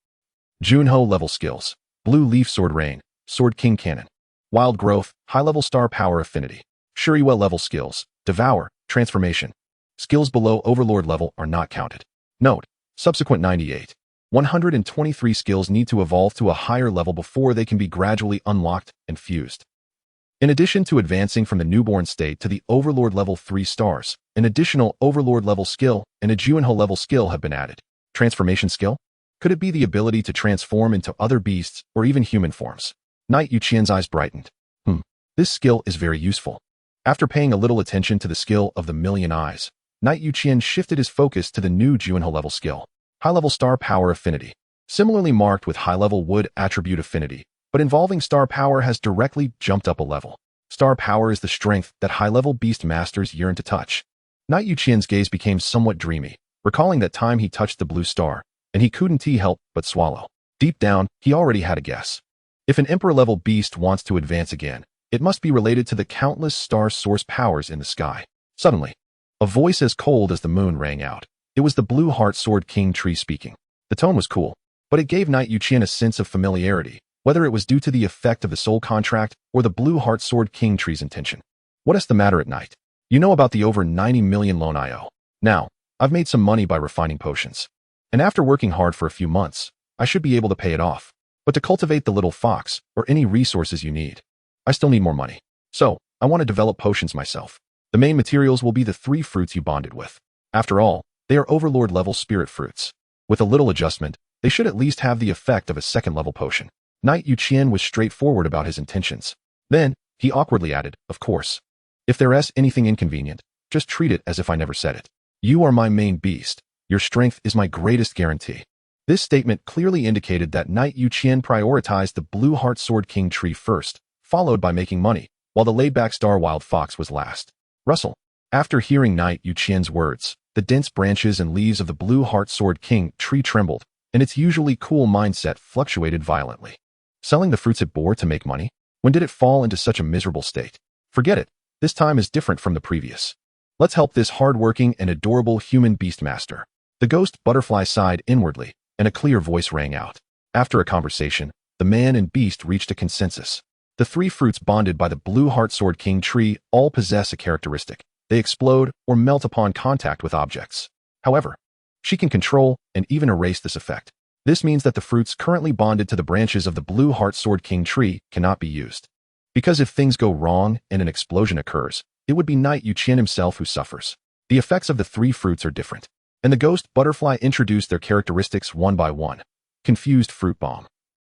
Junho level skills: Blue Leaf Sword Rain, Sword King Cannon. Wild Growth, High-level Star Power Affinity. Shuriwa level skills: Devour, Transformation. Skills below Overlord level are not counted. Note: subsequent 123 skills need to evolve to a higher level before they can be gradually unlocked and fused. In addition to advancing from the newborn state to the Overlord level 3 stars, an additional Overlord level skill and a Junho level skill have been added. Transformation skill? Could it be the ability to transform into other beasts or even human forms? Knight Youqian's eyes brightened. This skill is very useful. After paying a little attention to the skill of the Million Eyes, Knight Youqian shifted his focus to the new Junho level skill, High-level Star Power Affinity. Similarly marked with high-level Wood Attribute Affinity, but involving star power has directly jumped up a level. Star power is the strength that high-level beast masters yearn to touch. Knight Youqian's gaze became somewhat dreamy, recalling that time he touched the blue star, and he couldn't help but swallow. Deep down, he already had a guess. If an Emperor-level beast wants to advance again, it must be related to the countless star source powers in the sky. Suddenly, a voice as cold as the moon rang out. It was the Blue Heart Sword King tree speaking. The tone was cool, but it gave Knight Youqian a sense of familiarity, whether it was due to the effect of the soul contract or the Blue Heart Sword King tree's intention. What is the matter at night? You know about the over 90 million loan I owe. Now, I've made some money by refining potions. And after working hard for a few months, I should be able to pay it off. But to cultivate the little fox, or any resources you need, I still need more money. So, I want to develop potions myself. The main materials will be the 3 fruits you bonded with. After all, they are overlord-level spirit fruits. With a little adjustment, they should at least have the effect of a second-level potion. Knight Youqian was straightforward about his intentions. Then, he awkwardly added, of course. If there is anything inconvenient, just treat it as if I never said it. You are my main beast. Your strength is my greatest guarantee. This statement clearly indicated that Knight Youqian prioritized the Blue Heart Sword King tree first, followed by making money, while the laid-back Star Wild Fox was last. Rustle. After hearing Knight Youqian's words, the dense branches and leaves of the Blue Heart Sword King tree trembled, and its usually cool mindset fluctuated violently. Selling the fruits it bore to make money? When did it fall into such a miserable state? Forget it. This time is different from the previous. Let's help this hard-working and adorable human beastmaster. The ghost butterfly sighed inwardly, and a clear voice rang out. After a conversation, the man and beast reached a consensus. The 3 fruits bonded by the Blue Heart Sword King tree all possess a characteristic. They explode or melt upon contact with objects. However, she can control and even erase this effect. This means that the fruits currently bonded to the branches of the Blue Heart Sword King tree cannot be used. Because if things go wrong and an explosion occurs, it would be Knight Youqian himself who suffers. The effects of the 3 fruits are different, and the ghost butterfly introduced their characteristics one by one. Confused Fruit Bomb.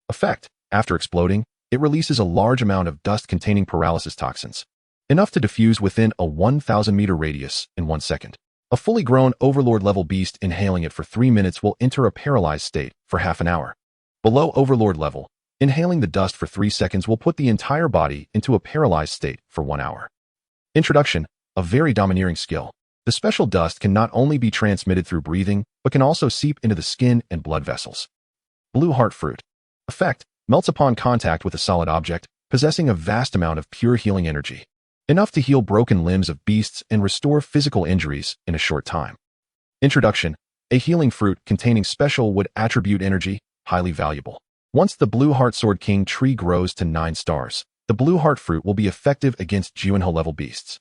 Effect: after exploding, it releases a large amount of dust-containing paralysis toxins, enough to diffuse within a 1,000-meter radius in 1 second. A fully grown Overlord-level beast inhaling it for 3 minutes will enter a paralyzed state for half an hour. Below Overlord level, inhaling the dust for 3 seconds will put the entire body into a paralyzed state for 1 hour. Introduction: a very domineering skill. The special dust can not only be transmitted through breathing, but can also seep into the skin and blood vessels. Blue Heart Fruit. Effect: melts upon contact with a solid object, possessing a vast amount of pure healing energy, enough to heal broken limbs of beasts and restore physical injuries in a short time. Introduction: a healing fruit containing special wood attribute energy, highly valuable. Once the Blue Heart Sword King tree grows to 9 stars, the Blue Heart Fruit will be effective against Juinho-level beasts.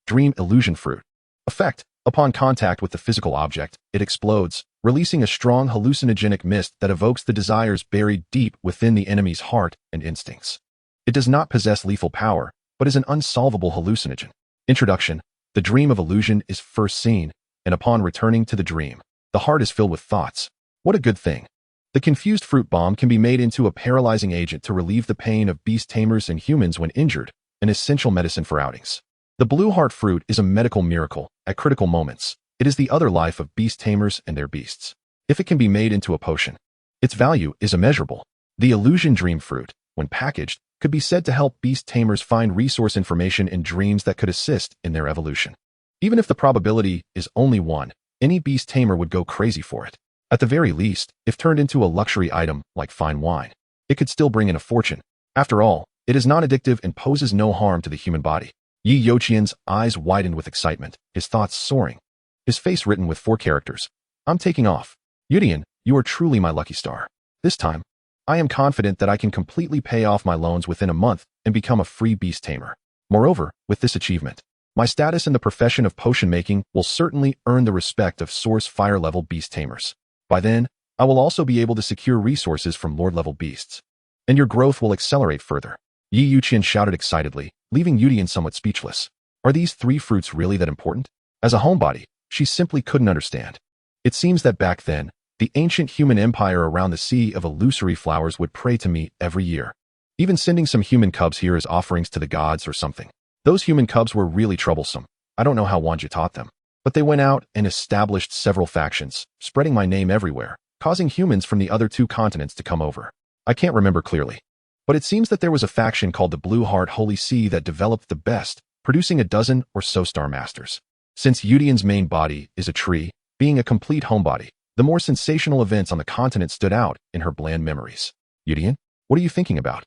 Dream Illusion Fruit. Effect: upon contact with the physical object, it explodes, releasing a strong hallucinogenic mist that evokes the desires buried deep within the enemy's heart and instincts. It does not possess lethal power, but is an unsolvable hallucinogen. Introduction: the dream of illusion is first seen, and upon returning to the dream, the heart is filled with thoughts. What a good thing. The confused fruit bomb can be made into a paralyzing agent to relieve the pain of beast tamers and humans when injured, an essential medicine for outings. The Blue Heart Fruit is a medical miracle at critical moments. It is the other life of beast tamers and their beasts. If it can be made into a potion, its value is immeasurable. The Illusion Dream Fruit, when packaged, could be said to help beast tamers find resource information in dreams that could assist in their evolution. Even if the probability is only 1, any beast tamer would go crazy for it. At the very least, if turned into a luxury item like fine wine, it could still bring in a fortune. After all, it is non-addictive and poses no harm to the human body. Youqian's eyes widened with excitement, his thoughts soaring. His face written with 4 characters. I'm taking off. Youdian, you are truly my lucky star. This time, I am confident that I can completely pay off my loans within a month and become a free beast tamer. Moreover, with this achievement, my status in the profession of potion making will certainly earn the respect of source fire level beast tamers. By then, I will also be able to secure resources from lord level beasts, and your growth will accelerate further. Youqian shouted excitedly, leaving Youdian somewhat speechless. Are these 3 fruits really that important? As a homebody, she simply couldn't understand. It seems that back then, the ancient human empire around the Sea of Illusory Flowers would pray to me every year, even sending some human cubs here as offerings to the gods or something. Those human cubs were really troublesome. I don't know how Wanja taught them, but they went out and established several factions, spreading my name everywhere, causing humans from the other 2 continents to come over. I can't remember clearly, but it seems that there was a faction called the Blue Heart Holy Sea that developed the best, producing a dozen or so Star Masters. Since Youdian's main body is a tree, being a complete homebody, the more sensational events on the continent stood out in her bland memories. Youdian, what are you thinking about?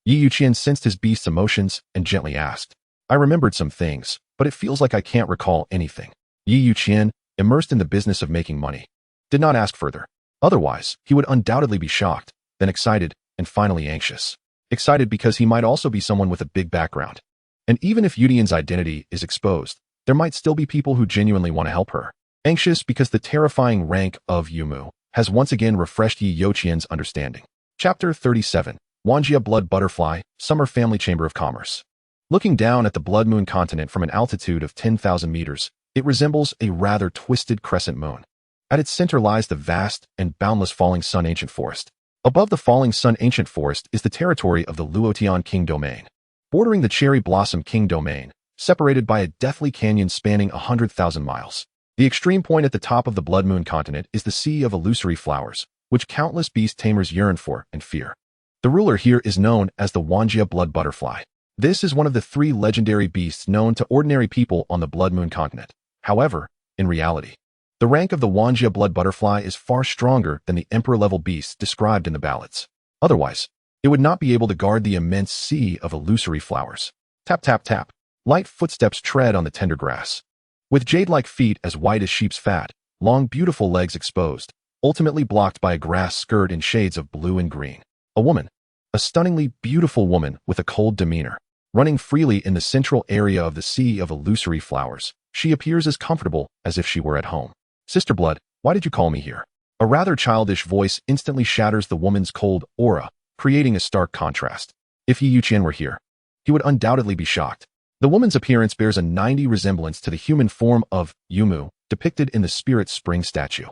Youqian sensed his beast's emotions and gently asked. I remembered some things, but it feels like I can't recall anything. Youqian, immersed in the business of making money, did not ask further. Otherwise, he would undoubtedly be shocked, then excited, and finally anxious. Excited because he might also be someone with a big background. And even if Youdian's identity is exposed, there might still be people who genuinely want to help her. Anxious because the terrifying rank of Yumu has once again refreshed Youqian's understanding. Chapter 37. Wanjia Blood Butterfly, Summer Family Chamber of Commerce. Looking down at the Blood Moon continent from an altitude of 10,000 meters, it resembles a rather twisted crescent moon. At its center lies the vast and boundless Falling Sun Ancient Forest. Above the Falling Sun Ancient Forest is the territory of the Luotian King Domain. Bordering the Cherry Blossom King Domain, separated by a deathly canyon spanning 100,000 miles. The extreme point at the top of the Blood Moon continent is the Sea of Illusory Flowers, which countless beast tamers yearn for and fear. The ruler here is known as the Wanjia Blood Butterfly. This is one of the 3 legendary beasts known to ordinary people on the Blood Moon continent. However, in reality, the rank of the Wanjia Blood Butterfly is far stronger than the Emperor-level beasts described in the ballads. Otherwise, it would not be able to guard the immense Sea of Illusory Flowers. Tap tap tap. Light footsteps tread on the tender grass. With jade-like feet as white as sheep's fat, long beautiful legs exposed, ultimately blocked by a grass skirt in shades of blue and green. A woman. A stunningly beautiful woman with a cold demeanor. Running freely in the central area of the Sea of Illusory Flowers, she appears as comfortable as if she were at home. Sister Blood, why did you call me here? A rather childish voice instantly shatters the woman's cold aura, creating a stark contrast. If Youqian were here, he would undoubtedly be shocked. The woman's appearance bears a 90 resemblance to the human form of Yumu, depicted in the Spirit Spring statue.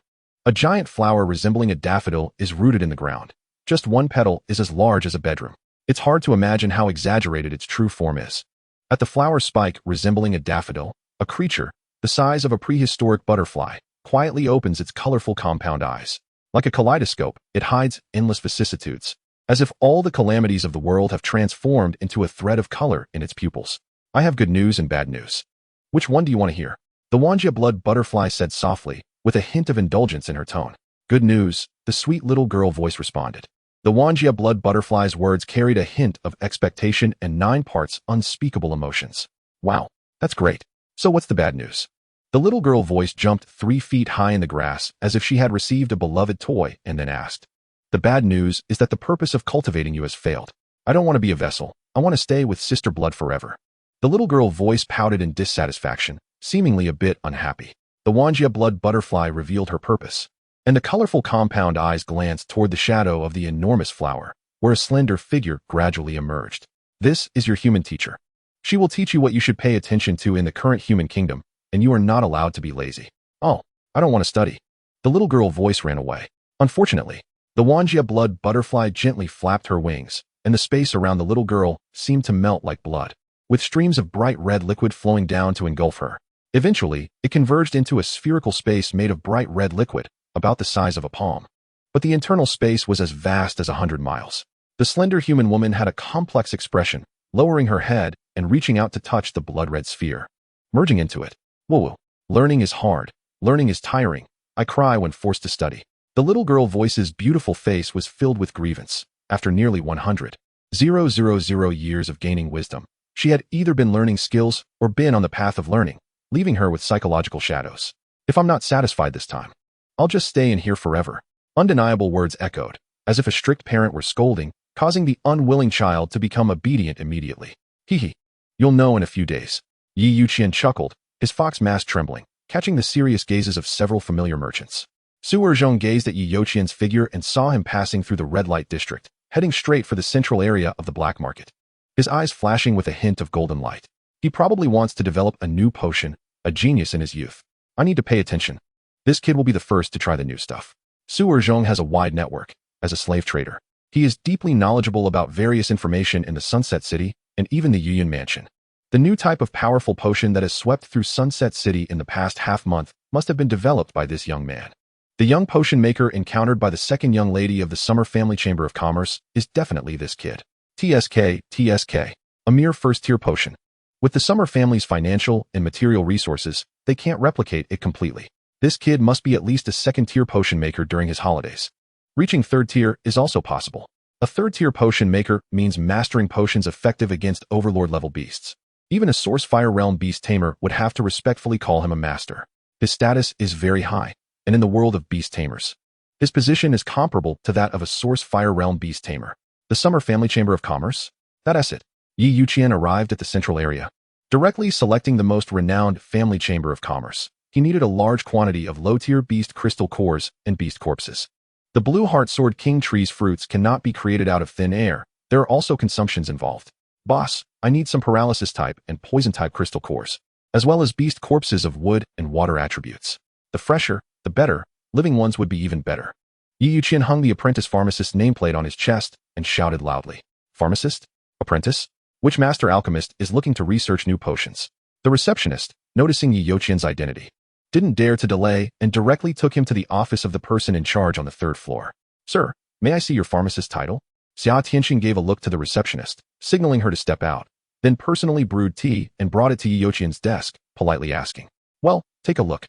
A giant flower resembling a daffodil is rooted in the ground. Just one petal is as large as a bedroom. It's hard to imagine how exaggerated its true form is. At the flower spike resembling a daffodil, a creature, the size of a prehistoric butterfly, quietly opens its colorful compound eyes. Like a kaleidoscope, it hides endless vicissitudes, as if all the calamities of the world have transformed into a thread of color in its pupils. I have good news and bad news. Which one do you want to hear? The Wanjia Blood Butterfly said softly, with a hint of indulgence in her tone. Good news, the sweet little girl voice responded. The Wanjia blood butterfly's words carried a hint of expectation and 9 parts unspeakable emotions. Wow, that's great. So what's the bad news? The little girl voice jumped 3 feet high in the grass as if she had received a beloved toy and then asked. The bad news is that the purpose of cultivating you has failed. I don't want to be a vessel. I want to stay with sister blood forever. The little girl voice pouted in dissatisfaction, seemingly a bit unhappy. The Wanjia blood butterfly revealed her purpose, and the colorful compound eyes glanced toward the shadow of the enormous flower, where a slender figure gradually emerged. This is your human teacher. She will teach you what you should pay attention to in the current human kingdom, and you are not allowed to be lazy. Oh, I don't want to study. The little girl voice ran away. Unfortunately, the Wanjia blood butterfly gently flapped her wings, and the space around the little girl seemed to melt like blood, with streams of bright red liquid flowing down to engulf her. Eventually, it converged into a spherical space made of bright red liquid, about the size of a palm. But the internal space was as vast as 100 miles. The slender human woman had a complex expression, lowering her head and reaching out to touch the blood-red sphere. Merging into it. Whoa, learning is hard. Learning is tiring. I cry when forced to study. The little girl voice's beautiful face was filled with grievance. After nearly 100,000 years of gaining wisdom, she had either been learning skills or been on the path of learning, leaving her with psychological shadows. If I'm not satisfied this time, I'll just stay in here forever. Undeniable words echoed, as if a strict parent were scolding, causing the unwilling child to become obedient immediately. Hee. You'll know in a few days. Youqian chuckled, his fox mask trembling, catching the serious gazes of several familiar merchants. Su Erzhong gazed at Youqian's figure and saw him passing through the red light district, heading straight for the central area of the black market. His eyes flashing with a hint of golden light. He probably wants to develop a new potion, a genius in his youth. I need to pay attention. This kid will be the first to try the new stuff. Su Erzhong has a wide network. As a slave trader, he is deeply knowledgeable about various information in the Sunset City and even the Youqian Mansion. The new type of powerful potion that has swept through Sunset City in the past half-month must have been developed by this young man. The young potion maker encountered by the second young lady of the Summer Family Chamber of Commerce is definitely this kid. TSK, a mere first-tier potion. With the Summer family's financial and material resources, they can't replicate it completely. This kid must be at least a second-tier potion maker during his holidays. Reaching third tier is also possible. A third-tier potion maker means mastering potions effective against overlord-level beasts. Even a Source Fire Realm Beast Tamer would have to respectfully call him a master. His status is very high, and in the world of Beast Tamers, his position is comparable to that of a Source Fire Realm Beast Tamer. The Summer Family Chamber of Commerce? That's it. Youqian arrived at the central area. Directly selecting the most renowned Family Chamber of Commerce, he needed a large quantity of low-tier beast crystal cores and beast corpses. The Blue Heart Sword King tree's fruits cannot be created out of thin air. There are also consumptions involved. Boss, I need some paralysis type and poison type crystal cores, as well as beast corpses of wood and water attributes. The fresher, the better. Living ones would be even better. Youqian hung the apprentice pharmacist's nameplate on his chest and shouted loudly. Pharmacist? Apprentice? Which master alchemist is looking to research new potions? The receptionist, noticing Youqian's identity, didn't dare to delay and directly took him to the office of the person in charge on the 3rd floor. Sir, may I see your pharmacist title? Xia Tianxing gave a look to the receptionist, signaling her to step out, then personally brewed tea and brought it to Youqian's desk, politely asking. Well, take a look.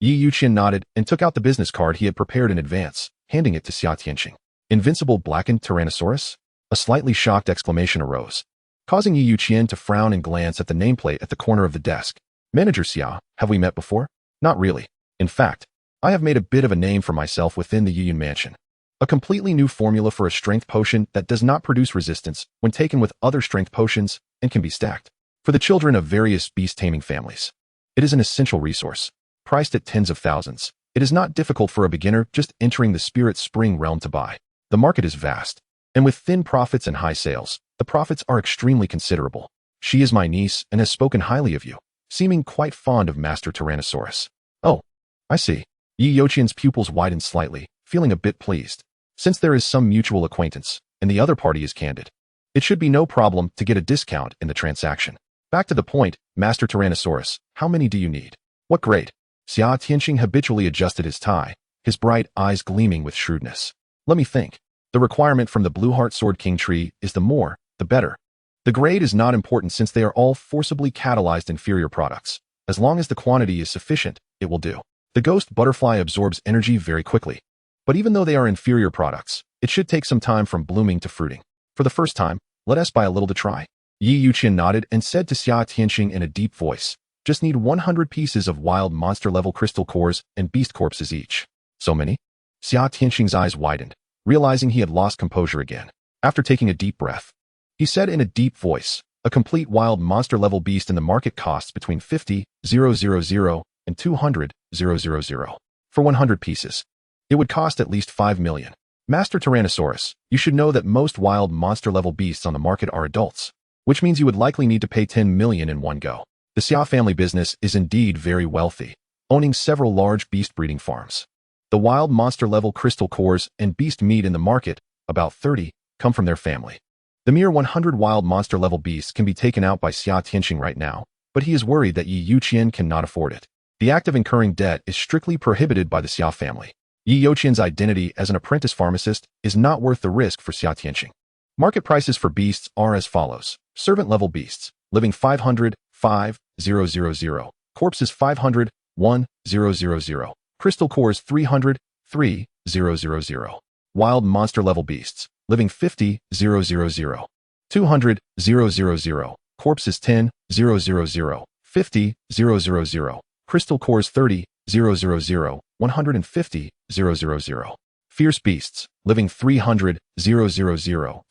Youqian nodded and took out the business card he had prepared in advance, handing it to Xia Tianxing. Invincible blackened Tyrannosaurus? A slightly shocked exclamation arose, causing Youqian to frown and glance at the nameplate at the corner of the desk. Manager Xia, have we met before? Not really. In fact, I have made a bit of a name for myself within the Youqian Mansion. A completely new formula for a strength potion that does not produce resistance when taken with other strength potions and can be stacked. For the children of various beast taming families, it is an essential resource. Priced at tens of thousands, it is not difficult for a beginner just entering the Spirit Spring realm to buy. The market is vast, and with thin profits and high sales, the profits are extremely considerable. She is my niece and has spoken highly of you, seeming quite fond of Master Tyrannosaurus. Oh, I see. Youqian's pupils widened slightly, feeling a bit pleased. Since there is some mutual acquaintance, and the other party is candid, it should be no problem to get a discount in the transaction. Back to the point, Master Tyrannosaurus, how many do you need? What grade? Xia Tianxing habitually adjusted his tie, his bright eyes gleaming with shrewdness. Let me think. The requirement from the Blue Heart Sword King tree is the more, the better. The grade is not important since they are all forcibly catalyzed inferior products. As long as the quantity is sufficient, it will do. The ghost butterfly absorbs energy very quickly. But even though they are inferior products, It should take some time from blooming to fruiting. For the first time, let us buy a little to try. Youqian nodded and said to Xia Tianxing in a deep voice, just need 100 pieces of wild monster-level crystal cores and beast corpses each. So many? Xia Tianxing's eyes widened, realizing he had lost composure again. After taking a deep breath, he said in a deep voice, a complete wild monster-level beast in the market costs between 50,000 and 200,000 for 100 pieces. It would cost at least 5 million. Master Tyrannosaurus, you should know that most wild monster-level beasts on the market are adults, which means you would likely need to pay 10 million in one go. The Xia family business is indeed very wealthy, owning several large beast breeding farms. The wild monster-level crystal cores and beast meat in the market, about 30, come from their family. The mere 100 wild monster-level beasts can be taken out by Xia Tianxing right now, but he is worried that Youqian cannot afford it. The act of incurring debt is strictly prohibited by the Xia family. Youqian's identity as an apprentice pharmacist is not worth the risk for Xia Tianxing. Market prices for beasts are as follows. Servant-level beasts, living 500, 5,000. Corpses 500, 1,000. Crystal cores 300, 3,000. Wild monster-level beasts, living 50, 000. 200, 000. Corpses 10, 000. 50, 000. Crystal cores 30, 000. 150, 000. Fierce beasts, living 300, 000.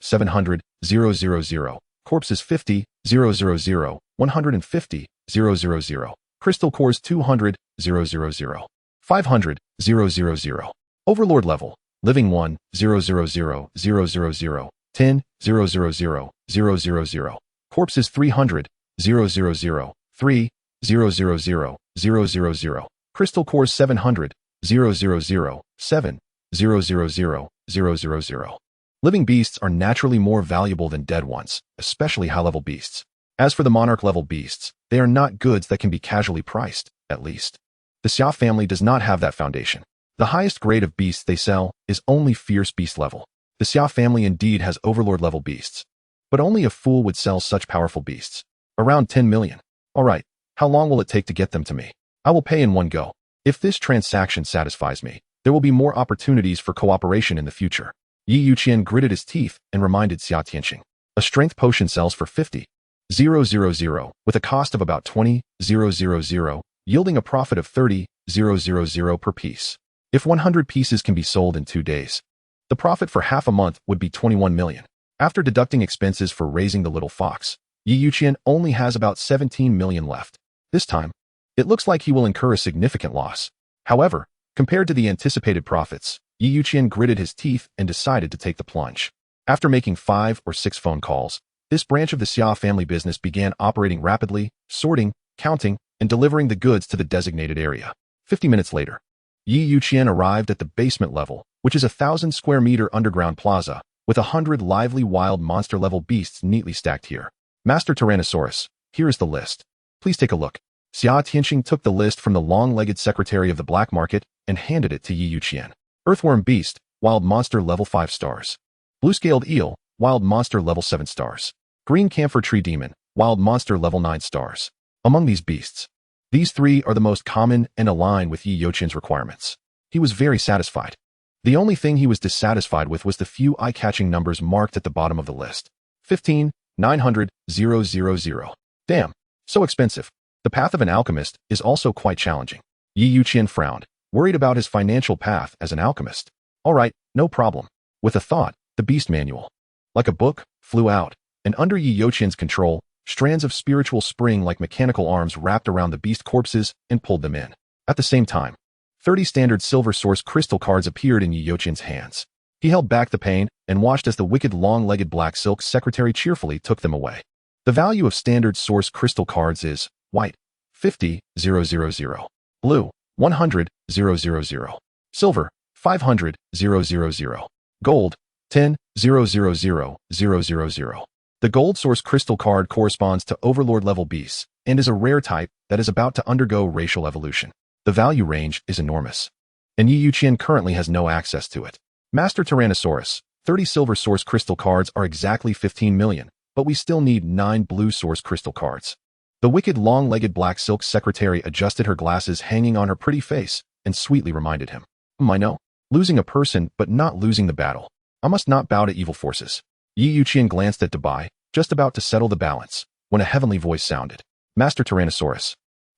700, 000. Corpses 50, 000. 150, 000. Crystal cores 200, 000. 500, 000. Overlord level, living 1, 000, 000. 10, 000, 000. Corpses 300, 000. 3, 000, 000. Crystal cores 700, 000. 7, 000, 000. Living beasts are naturally more valuable than dead ones, especially high-level beasts. As for the monarch-level beasts, they are not goods that can be casually priced, at least. The Xia family does not have that foundation. The highest grade of beasts they sell is only fierce beast level. The Xia family indeed has overlord-level beasts, but only a fool would sell such powerful beasts. Around 10 million. All right, how long will it take to get them to me? I will pay in one go. If this transaction satisfies me, there will be more opportunities for cooperation in the future. Youqian gritted his teeth and reminded Xia Tianxing. A strength potion sells for 50, 000, with a cost of about 20, 000, yielding a profit of 30, 000 per piece. If 100 pieces can be sold in 2 days, the profit for half a month would be 21 million. After deducting expenses for raising the little fox, Youqian only has about 17 million left. This time, it looks like he will incur a significant loss. However, compared to the anticipated profits, Youqian gritted his teeth and decided to take the plunge. After making 5 or 6 phone calls, this branch of the Xia family business began operating rapidly, sorting, counting, and delivering the goods to the designated area. 50 minutes later, Youqian arrived at the basement level, which is a 1,000 square meter underground plaza, with 100 lively wild monster-level beasts neatly stacked here. Master Tyrannosaurus, here is the list. Please take a look. Xia Tianxing took the list from the long-legged secretary of the black market and handed it to Youqian. Earthworm beast, wild monster level 5 stars. Blue-scaled eel, wild monster level 7 stars. Green camphor tree demon, wild monster level 9 stars. Among these beasts, these 3 are the most common and align with Youqian's requirements. He was very satisfied. The only thing he was dissatisfied with was the few eye-catching numbers marked at the bottom of the list. 15, 900, 000. Damn, so expensive. The path of an alchemist is also quite challenging. Youqian frowned, worried about his financial path as an alchemist. All right, no problem. With a thought, the beast manual, like a book, flew out, and under Youqian's control, strands of spiritual spring like mechanical arms wrapped around the beast corpses and pulled them in. At the same time, 30 standard silver source crystal cards appeared in Youqian's hands. He held back the pain and watched as the wicked long-legged black silk secretary cheerfully took them away. The value of standard source crystal cards is white, 50, 000. Blue, 100, 000. Silver, 500, 000. Gold, 10, 000, 000. The gold source crystal card corresponds to overlord level beasts and is a rare type that is about to undergo racial evolution. The value range is enormous, and Youqian currently has no access to it. Master Tyrannosaurus, 30 silver source crystal cards are exactly 15 million, but we still need 9 blue source crystal cards. The wicked long-legged black silk secretary adjusted her glasses hanging on her pretty face and sweetly reminded him. I know, losing a person but not losing the battle. I must not bow to evil forces. Youqian glanced at Dabai, just about to settle the balance, when a heavenly voice sounded. Master Tyrannosaurus.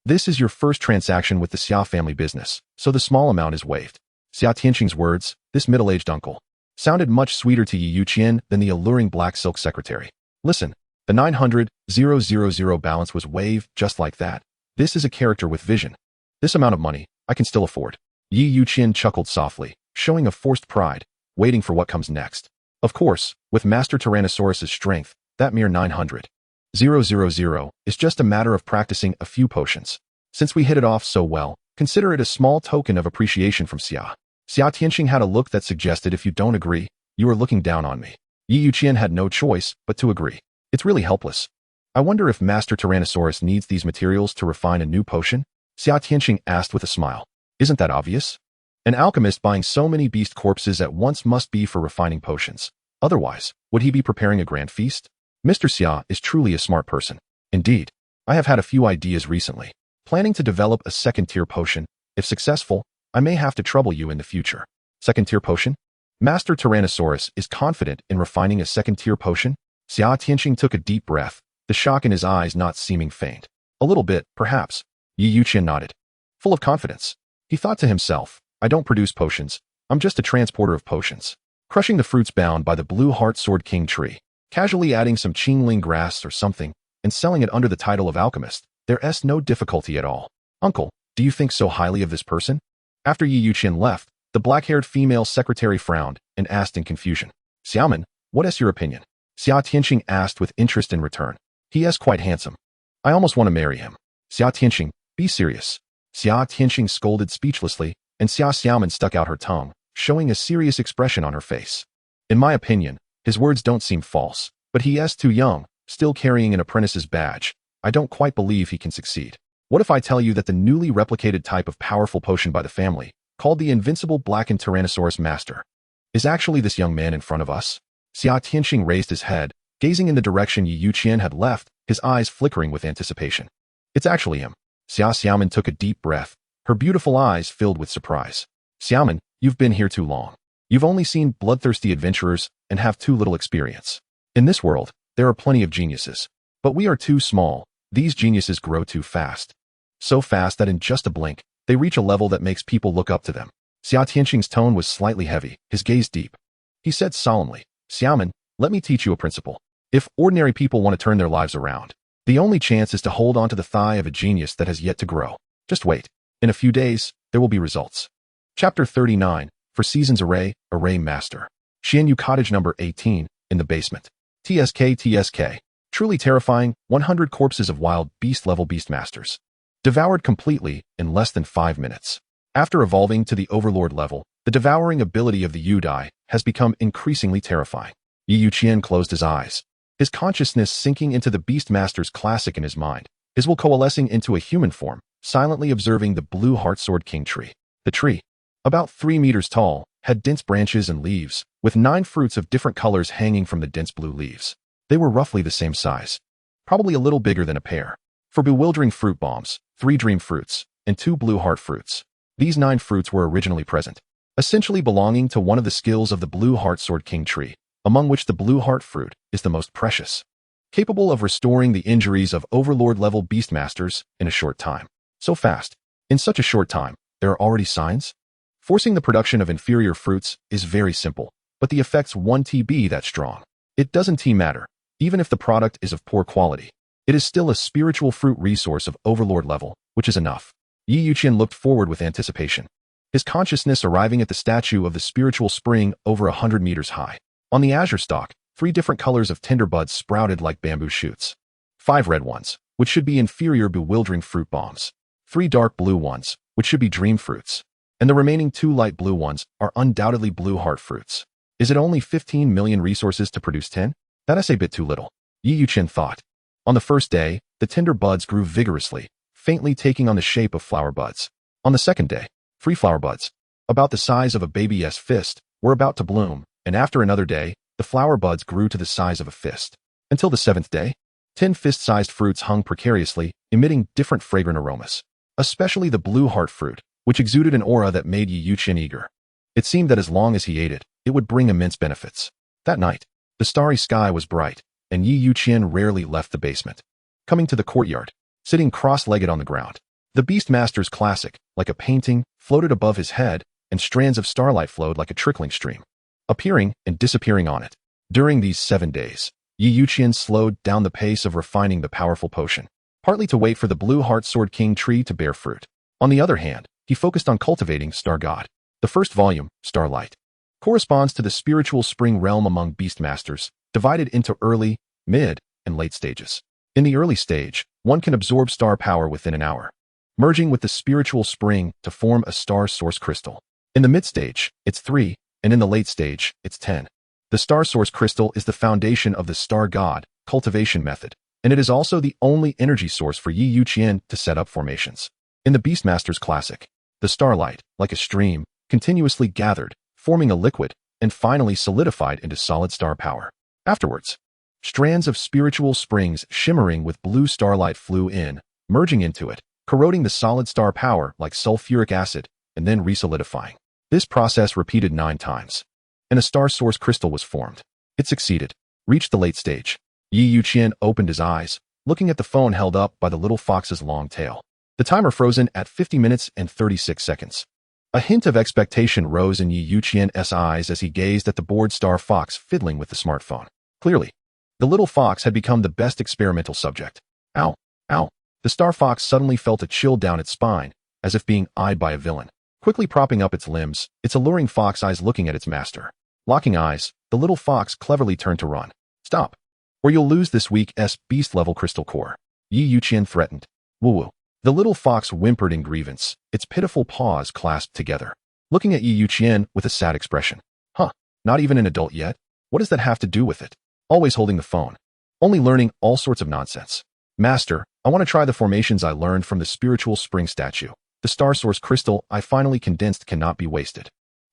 This is your first transaction with the Xia family business, so the small amount is waived. Xia Tianqing's words, this middle-aged uncle, sounded much sweeter to Youqian than the alluring black silk secretary. Listen, the 900,000 balance was waived just like that. This is a character with vision. This amount of money, I can still afford. Youqian chuckled softly, showing a forced pride, waiting for what comes next. Of course, with Master Tyrannosaurus's strength, that mere 900,000 is just a matter of practicing a few potions. Since we hit it off so well, consider it a small token of appreciation from Xia. Xia Tianqing had a look that suggested if you don't agree, you are looking down on me. Youqian had no choice but to agree. It's really helpless. I wonder if Master Tyrannosaurus needs these materials to refine a new potion? Xia Tianqing asked with a smile. Isn't that obvious? An alchemist buying so many beast corpses at once must be for refining potions. Otherwise, would he be preparing a grand feast? Mr. Xia is truly a smart person. Indeed, I have had a few ideas recently. Planning to develop a second-tier potion. If successful, I may have to trouble you in the future. Second-tier potion? Master Tyrannosaurus is confident in refining a second-tier potion? Xia Tianqing took a deep breath, the shock in his eyes not seeming faint. A little bit, perhaps. Youqian nodded. Full of confidence. He thought to himself, I don't produce potions. I'm just a transporter of potions. Crushing the fruits bound by the blue heart sword king tree, casually adding some qingling grass or something, and selling it under the title of alchemist, there's no difficulty at all. Uncle, do you think so highly of this person? After Youqian left, the black-haired female secretary frowned and asked in confusion. Xiaoman, what is your opinion? Xia Tianqing asked with interest in return. He is quite handsome. I almost want to marry him. Xia Tianqing, be serious. Xia Tianqing scolded speechlessly, and Xia Xiaoman stuck out her tongue, showing a serious expression on her face. In my opinion, his words don't seem false, but he is too young, still carrying an apprentice's badge. I don't quite believe he can succeed. What if I tell you that the newly replicated type of powerful potion by the family, called the Invincible Blackened Tyrannosaurus Master, is actually this young man in front of us? Xia Tianqing raised his head, gazing in the direction Youqian had left, his eyes flickering with anticipation. It's actually him. Xia Xiaoman took a deep breath, her beautiful eyes filled with surprise. Xiaoman, you've been here too long. You've only seen bloodthirsty adventurers and have too little experience. In this world, there are plenty of geniuses. But we are too small. These geniuses grow too fast. So fast that in just a blink, they reach a level that makes people look up to them. Xia Tianqing's tone was slightly heavy, his gaze deep. He said solemnly, Xiaoman, let me teach you a principle. If ordinary people want to turn their lives around, the only chance is to hold onto the thigh of a genius that has yet to grow. Just wait. In a few days, there will be results. Chapter 39, for Seasons Array Master. Xianyu Cottage number 18, in the basement. TSK. Truly terrifying, 100 corpses of wild beast-level beastmasters. Devoured completely in less than 5 minutes. After evolving to the Overlord level, the devouring ability of the Youdie has become increasingly terrifying. Youqian closed his eyes, his consciousness sinking into the Beastmaster's classic in his mind, his will coalescing into a human form, silently observing the blue heartsword king tree. The tree, about 3 meters tall, had dense branches and leaves, with 9 fruits of different colors hanging from the dense blue leaves. They were roughly the same size, probably a little bigger than a pear. For bewildering fruit bombs, 3 dream fruits, and 2 blue heart fruits. These 9 fruits were originally present, essentially belonging to one of the skills of the blue heartsword king tree, among which the blue heart fruit is the most precious, capable of restoring the injuries of overlord-level beastmasters in a short time. So fast. In such a short time, there are already signs? Forcing the production of inferior fruits is very simple, but the effects won't be that strong. It doesn't matter, even if the product is of poor quality. It is still a spiritual fruit resource of overlord level, which is enough. Youqian looked forward with anticipation, his consciousness arriving at the statue of the spiritual spring over 100 meters high. On the azure stalk, 3 different colors of tender buds sprouted like bamboo shoots. 5 red ones, which should be inferior bewildering fruit bombs. 3 dark blue ones, which should be dream fruits. And the remaining 2 light blue ones are undoubtedly blue heart fruits. Is it only 15 million resources to produce 10? That is a bit too little. Youqian thought. On the first day, the tender buds grew vigorously, faintly taking on the shape of flower buds. On the second day, 3 flower buds, about the size of a baby's fist, were about to bloom, and after another day, the flower buds grew to the size of a fist. Until the 7th day, 10 fist-sized fruits hung precariously, emitting different fragrant aromas, especially the blue heart fruit, which exuded an aura that made Youqian eager. It seemed that as long as he ate it, it would bring immense benefits. That night, the starry sky was bright, and Youqian rarely left the basement. Coming to the courtyard, sitting cross-legged on the ground, the Beastmaster's classic, like a painting, floated above his head, and strands of starlight flowed like a trickling stream, appearing and disappearing on it. During these 7 days, Youqian slowed down the pace of refining the powerful potion, partly to wait for the Blue Heart Sword King tree to bear fruit. On the other hand, he focused on cultivating Star God. The first volume, Starlight, corresponds to the spiritual spring realm among Beastmasters, divided into early, mid, and late stages. In the early stage, one can absorb star power within an hour, merging with the spiritual spring to form a star source crystal. In the mid stage, it's 3, and in the late stage, it's 10. The star source crystal is the foundation of the Star God cultivation method, and it is also the only energy source for Youqian to set up formations. In the Beastmaster's classic, the starlight, like a stream, continuously gathered, forming a liquid, and finally solidified into solid star power. Afterwards, strands of spiritual springs shimmering with blue starlight flew in, merging into it, corroding the solid star power like sulfuric acid, and then resolidifying. This process repeated 9 times, and a star source crystal was formed. It succeeded, reached the late stage. Youqian opened his eyes, looking at the phone held up by the little fox's long tail. The timer frozen at 50 minutes and 36 seconds. A hint of expectation rose in Youqian's eyes as he gazed at the bored star fox fiddling with the smartphone. Clearly, the little fox had become the best experimental subject. Ow, ow. The star fox suddenly felt a chill down its spine, as if being eyed by a villain. Quickly propping up its limbs, its alluring fox eyes looking at its master. Locking eyes, the little fox cleverly turned to run. Stop, or you'll lose this week's beast-level crystal core, Youqian threatened. Woo-woo. The little fox whimpered in grievance, its pitiful paws clasped together, looking at Youqian with a sad expression. Huh, not even an adult yet? What does that have to do with it? Always holding the phone. Only learning all sorts of nonsense. Master, I want to try the formations I learned from the spiritual spring statue. The star source crystal I finally condensed cannot be wasted.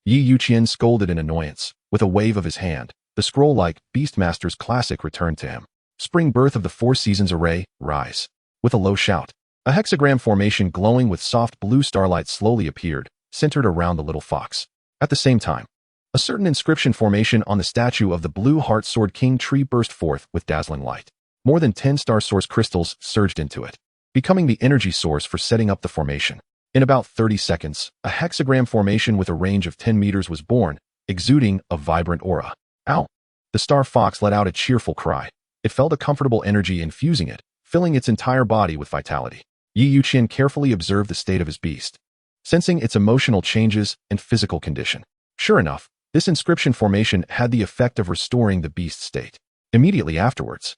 Youqian scolded in annoyance. With a wave of his hand, the scroll-like Beastmaster's classic returned to him. Spring birth of the 4 seasons array, rise. With a low shout, a hexagram formation glowing with soft blue starlight slowly appeared, centered around the little fox. At the same time, a certain inscription formation on the statue of the Blue Heart Sword King tree burst forth with dazzling light. More than 10 star source crystals surged into it, becoming the energy source for setting up the formation. In about 30 seconds, a hexagram formation with a range of 10 meters was born, exuding a vibrant aura. Ow! The star fox let out a cheerful cry. It felt a comfortable energy infusing it, filling its entire body with vitality. Youqian carefully observed the state of his beast, sensing its emotional changes and physical condition. Sure enough, this inscription formation had the effect of restoring the beast's state. Immediately afterwards,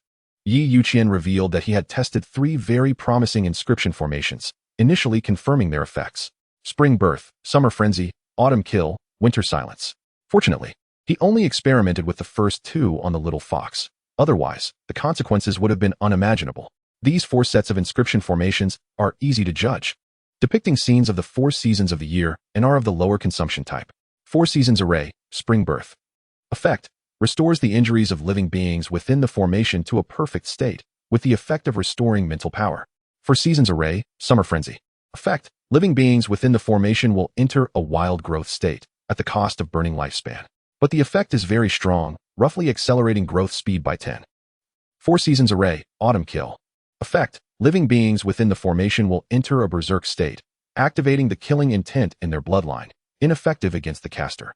Youqian revealed that he had tested 3 very promising inscription formations, initially confirming their effects. Spring birth, summer frenzy, autumn kill, winter silence. Fortunately, he only experimented with the first 2 on the little fox. Otherwise, the consequences would have been unimaginable. These 4 sets of inscription formations are easy to judge, depicting scenes of the 4 seasons of the year and are of the lower consumption type. 4 seasons array, spring birth. Effect, restores the injuries of living beings within the formation to a perfect state, with the effect of restoring mental power. 4 seasons array, summer frenzy. Effect, living beings within the formation will enter a wild growth state, at the cost of burning lifespan. But the effect is very strong, roughly accelerating growth speed by 10. 4 seasons array, autumn kill. Effect, living beings within the formation will enter a berserk state, activating the killing intent in their bloodline, ineffective against the caster.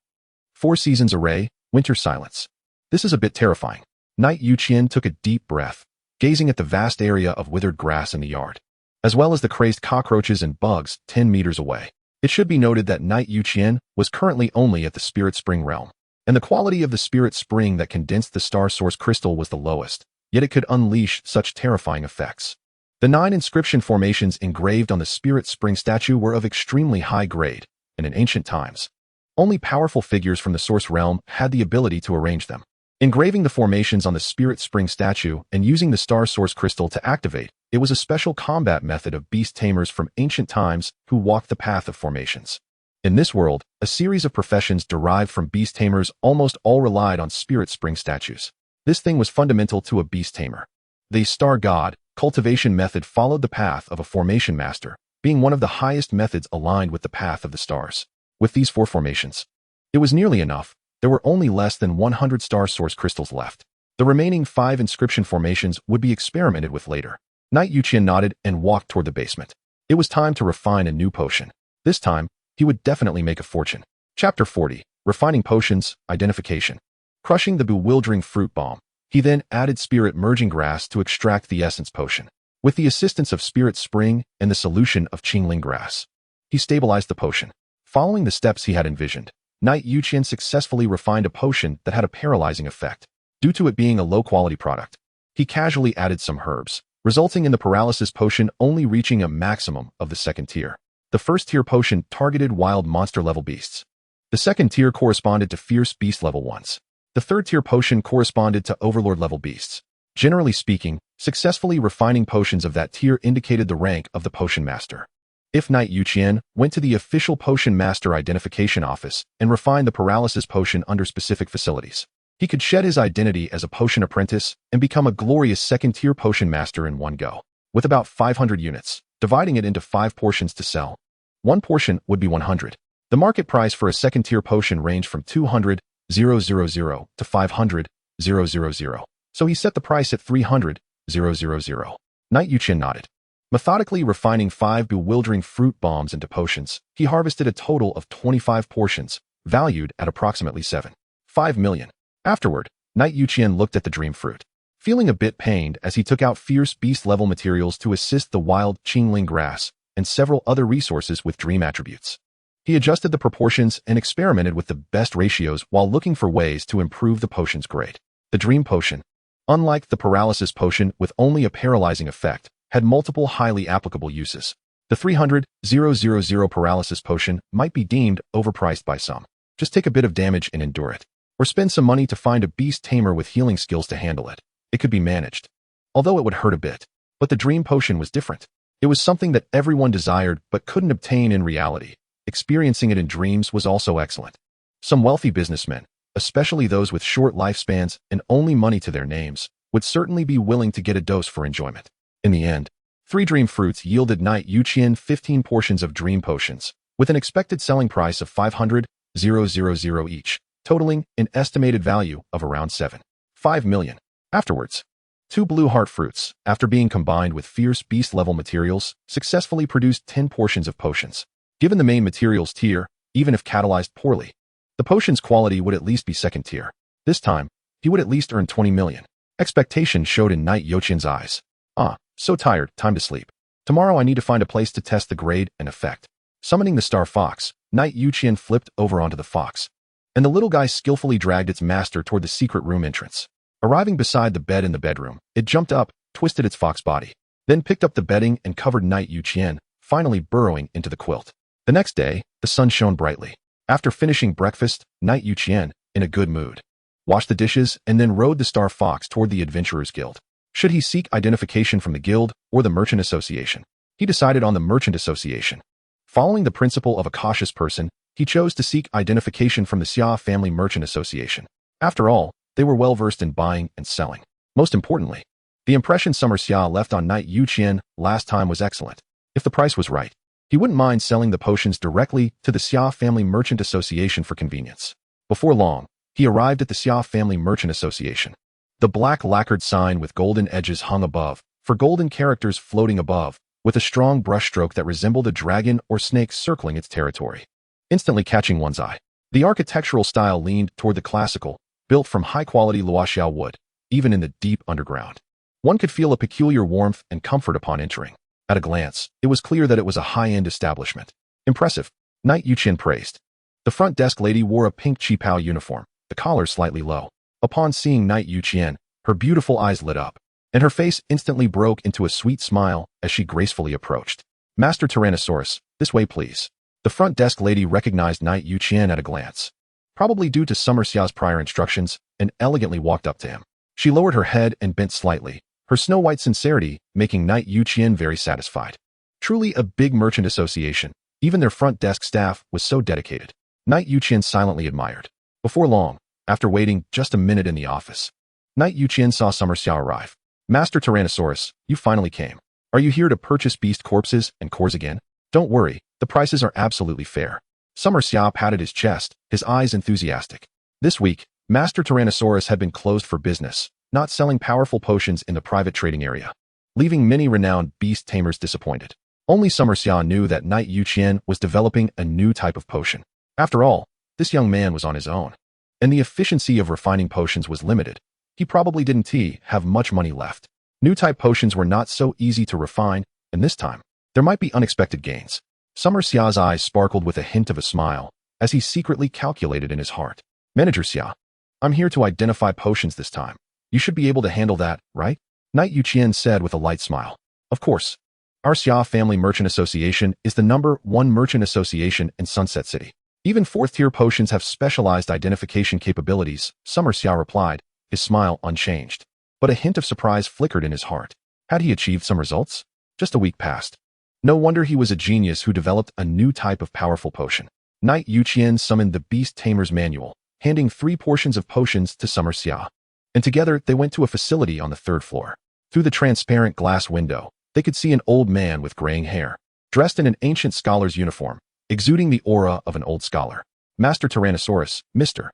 4 seasons array, winter silence. This is a bit terrifying. Night Youqian took a deep breath, gazing at the vast area of withered grass in the yard, as well as the crazed cockroaches and bugs 10 meters away. It should be noted that Night Youqian was currently only at the Spirit Spring realm, and the quality of the Spirit Spring that condensed the star source crystal was the lowest, yet it could unleash such terrifying effects. The 9 inscription formations engraved on the Spirit Spring statue were of extremely high grade, and in ancient times, only powerful figures from the source realm had the ability to arrange them. Engraving the formations on the Spirit Spring statue and using the star source crystal to activate, it was a special combat method of beast tamers from ancient times who walked the path of formations. In this world, a series of professions derived from beast tamers almost all relied on Spirit Spring statues. This thing was fundamental to a beast tamer. The Star God cultivation method followed the path of a formation master, being one of the highest methods aligned with the path of the stars. With these 4 formations, it was nearly enough. There were only less than 100 star source crystals left. The remaining 5 inscription formations would be experimented with later. Knight Youqian nodded and walked toward the basement. It was time to refine a new potion. This time, he would definitely make a fortune. Chapter 40. Refining Potions, Identification. Crushing the bewildering fruit bomb, he then added spirit merging grass to extract the essence potion. With the assistance of spirit spring and the solution of qingling grass, he stabilized the potion. Following the steps he had envisioned, Knight Youqian successfully refined a potion that had a paralyzing effect. Due to it being a low-quality product, he casually added some herbs, resulting in the paralysis potion only reaching a maximum of the second tier. The first tier potion targeted wild monster-level beasts. The second tier corresponded to fierce beast level ones. The third tier potion corresponded to overlord-level beasts. Generally speaking, successfully refining potions of that tier indicated the rank of the potion master. If Knight Youqian went to the official potion master identification office and refined the paralysis potion under specific facilities, he could shed his identity as a potion apprentice and become a glorious second-tier potion master in one go. With about 500 units, dividing it into 5 portions to sell. One portion would be 100. The market price for a second-tier potion ranged from 200,000 to 500,000, so he set the price at 300,000. Knight Youqian nodded. Methodically refining 5 bewildering fruit bombs into potions, he harvested a total of 25 portions, valued at approximately 7.5 million. Afterward, Knight Youqian looked at the dream fruit, feeling a bit pained as he took out fierce beast-level materials to assist the wild qingling grass and several other resources with dream attributes. He adjusted the proportions and experimented with the best ratios while looking for ways to improve the potion's grade. The dream potion, unlike the paralysis potion with only a paralyzing effect, had multiple highly applicable uses. The 300,000 paralysis potion might be deemed overpriced by some. Just take a bit of damage and endure it. Or spend some money to find a beast tamer with healing skills to handle it. It could be managed. Although it would hurt a bit. But the dream potion was different. It was something that everyone desired but couldn't obtain in reality. Experiencing it in dreams was also excellent. Some wealthy businessmen, especially those with short lifespans and only money to their names, would certainly be willing to get a dose for enjoyment. In the end, 3 dream fruits yielded Knight Youqian 15 portions of dream potions, with an expected selling price of 500,000 each, totaling an estimated value of around 7.5 million. Afterwards, 2 blue heart fruits, after being combined with fierce beast-level materials, successfully produced 10 portions of potions. Given the main materials tier, even if catalyzed poorly, the potion's quality would at least be second tier. This time, he would at least earn 20 million. Expectation showed in Knight Youqian's eyes. So tired, time to sleep. Tomorrow I need to find a place to test the grade and effect. Summoning the star fox, Knight Youqian flipped over onto the fox, and the little guy skillfully dragged its master toward the secret room entrance. Arriving beside the bed in the bedroom, it jumped up, twisted its fox body, then picked up the bedding and covered Knight Youqian, finally burrowing into the quilt. The next day, the sun shone brightly. After finishing breakfast, Knight Youqian, in a good mood, washed the dishes and then rode the star fox toward the Adventurers Guild. Should he seek identification from the guild or the Merchant Association? He decided on the Merchant Association. Following the principle of a cautious person, he chose to seek identification from the Xia Family Merchant Association. After all, they were well-versed in buying and selling. Most importantly, the impression Summer Xia left on Knight Youqian last time was excellent. If the price was right, he wouldn't mind selling the potions directly to the Xia Family Merchant Association for convenience. Before long, he arrived at the Xia Family Merchant Association. The black lacquered sign with golden edges hung above, for golden characters floating above, with a strong brushstroke that resembled a dragon or snake circling its territory, instantly catching one's eye. The architectural style leaned toward the classical, built from high-quality Luoxiao wood, even in the deep underground. One could feel a peculiar warmth and comfort upon entering. At a glance, it was clear that it was a high-end establishment. Impressive, Knight Youqian praised. The front desk lady wore a pink qipao uniform, the collar slightly low. Upon seeing Knight Youqian, her beautiful eyes lit up, and her face instantly broke into a sweet smile as she gracefully approached. Master Tyrannosaurus, this way please. The front desk lady recognized Knight Youqian at a glance, probably due to Summer Xia's prior instructions, and elegantly walked up to him. She lowered her head and bent slightly, her snow-white sincerity making Knight Youqian very satisfied. Truly a big merchant association, even their front desk staff was so dedicated. Knight Youqian silently admired. Before long, after waiting just a minute in the office, Knight Youqian saw Summer Xia arrive. Master Tyrannosaurus, you finally came. Are you here to purchase beast corpses and cores again? Don't worry, the prices are absolutely fair. Summer Xia patted his chest, his eyes enthusiastic. This week, Master Tyrannosaurus had been closed for business, not selling powerful potions in the private trading area, leaving many renowned beast tamers disappointed. Only Summer Xia knew that Knight Youqian was developing a new type of potion. After all, this young man was on his own, and the efficiency of refining potions was limited. He probably didn't have much money left. New type potions were not so easy to refine, and this time, there might be unexpected gains. Summer Xia's eyes sparkled with a hint of a smile, as he secretly calculated in his heart. Manager Xia, I'm here to identify potions this time. You should be able to handle that, right? Knight Youqian said with a light smile. Of course. Our Xia Family Merchant Association is the #1 merchant association in Sunset City. Even 4th-tier potions have specialized identification capabilities, Summer Xia replied, his smile unchanged. But a hint of surprise flickered in his heart. Had he achieved some results? Just a week passed. No wonder he was a genius who developed a new type of powerful potion. Knight Youqian summoned the Beast Tamer's manual, handing 3 portions of potions to Summer Xia. And together they went to a facility on the 3rd floor. Through the transparent glass window, they could see an old man with graying hair, dressed in an ancient scholar's uniform, exuding the aura of an old scholar. Master Tyrannosaurus, Mr.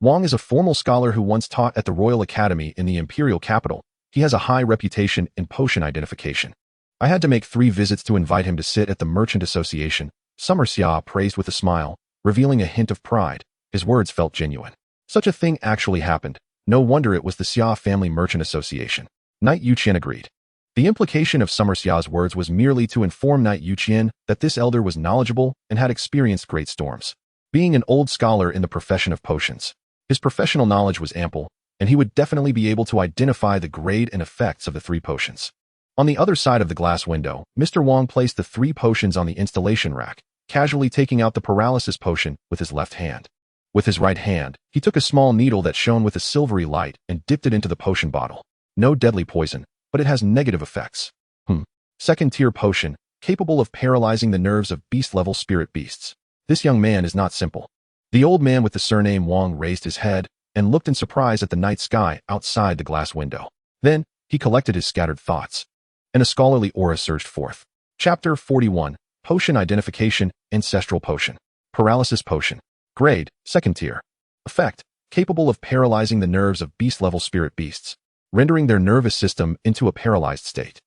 Wang is a formal scholar who once taught at the Royal Academy in the imperial capital. He has a high reputation in potion identification. I had to make 3 visits to invite him to sit at the Merchant Association, Summer Xia praised with a smile, revealing a hint of pride. His words felt genuine. Such a thing actually happened. No wonder it was the Xia Family Merchant Association. Knight Youqian agreed. The implication of Summer Xia's words was merely to inform Knight Youqian that this elder was knowledgeable and had experienced great storms. Being an old scholar in the profession of potions, his professional knowledge was ample, and he would definitely be able to identify the grade and effects of the 3 potions. On the other side of the glass window, Mr. Wang placed the 3 potions on the installation rack, casually taking out the paralysis potion with his left hand. With his right hand, he took a small needle that shone with a silvery light and dipped it into the potion bottle. No deadly poison, but it has negative effects. 2nd-tier potion, capable of paralyzing the nerves of beast-level spirit beasts. This young man is not simple. The old man with the surname Wang raised his head and looked in surprise at the night sky outside the glass window. Then, he collected his scattered thoughts, and a scholarly aura surged forth. Chapter 41, Potion Identification, Ancestral Potion. Paralysis Potion. Grade, 2nd tier. Effect, capable of paralyzing the nerves of beast-level spirit beasts, rendering their nervous system into a paralyzed state.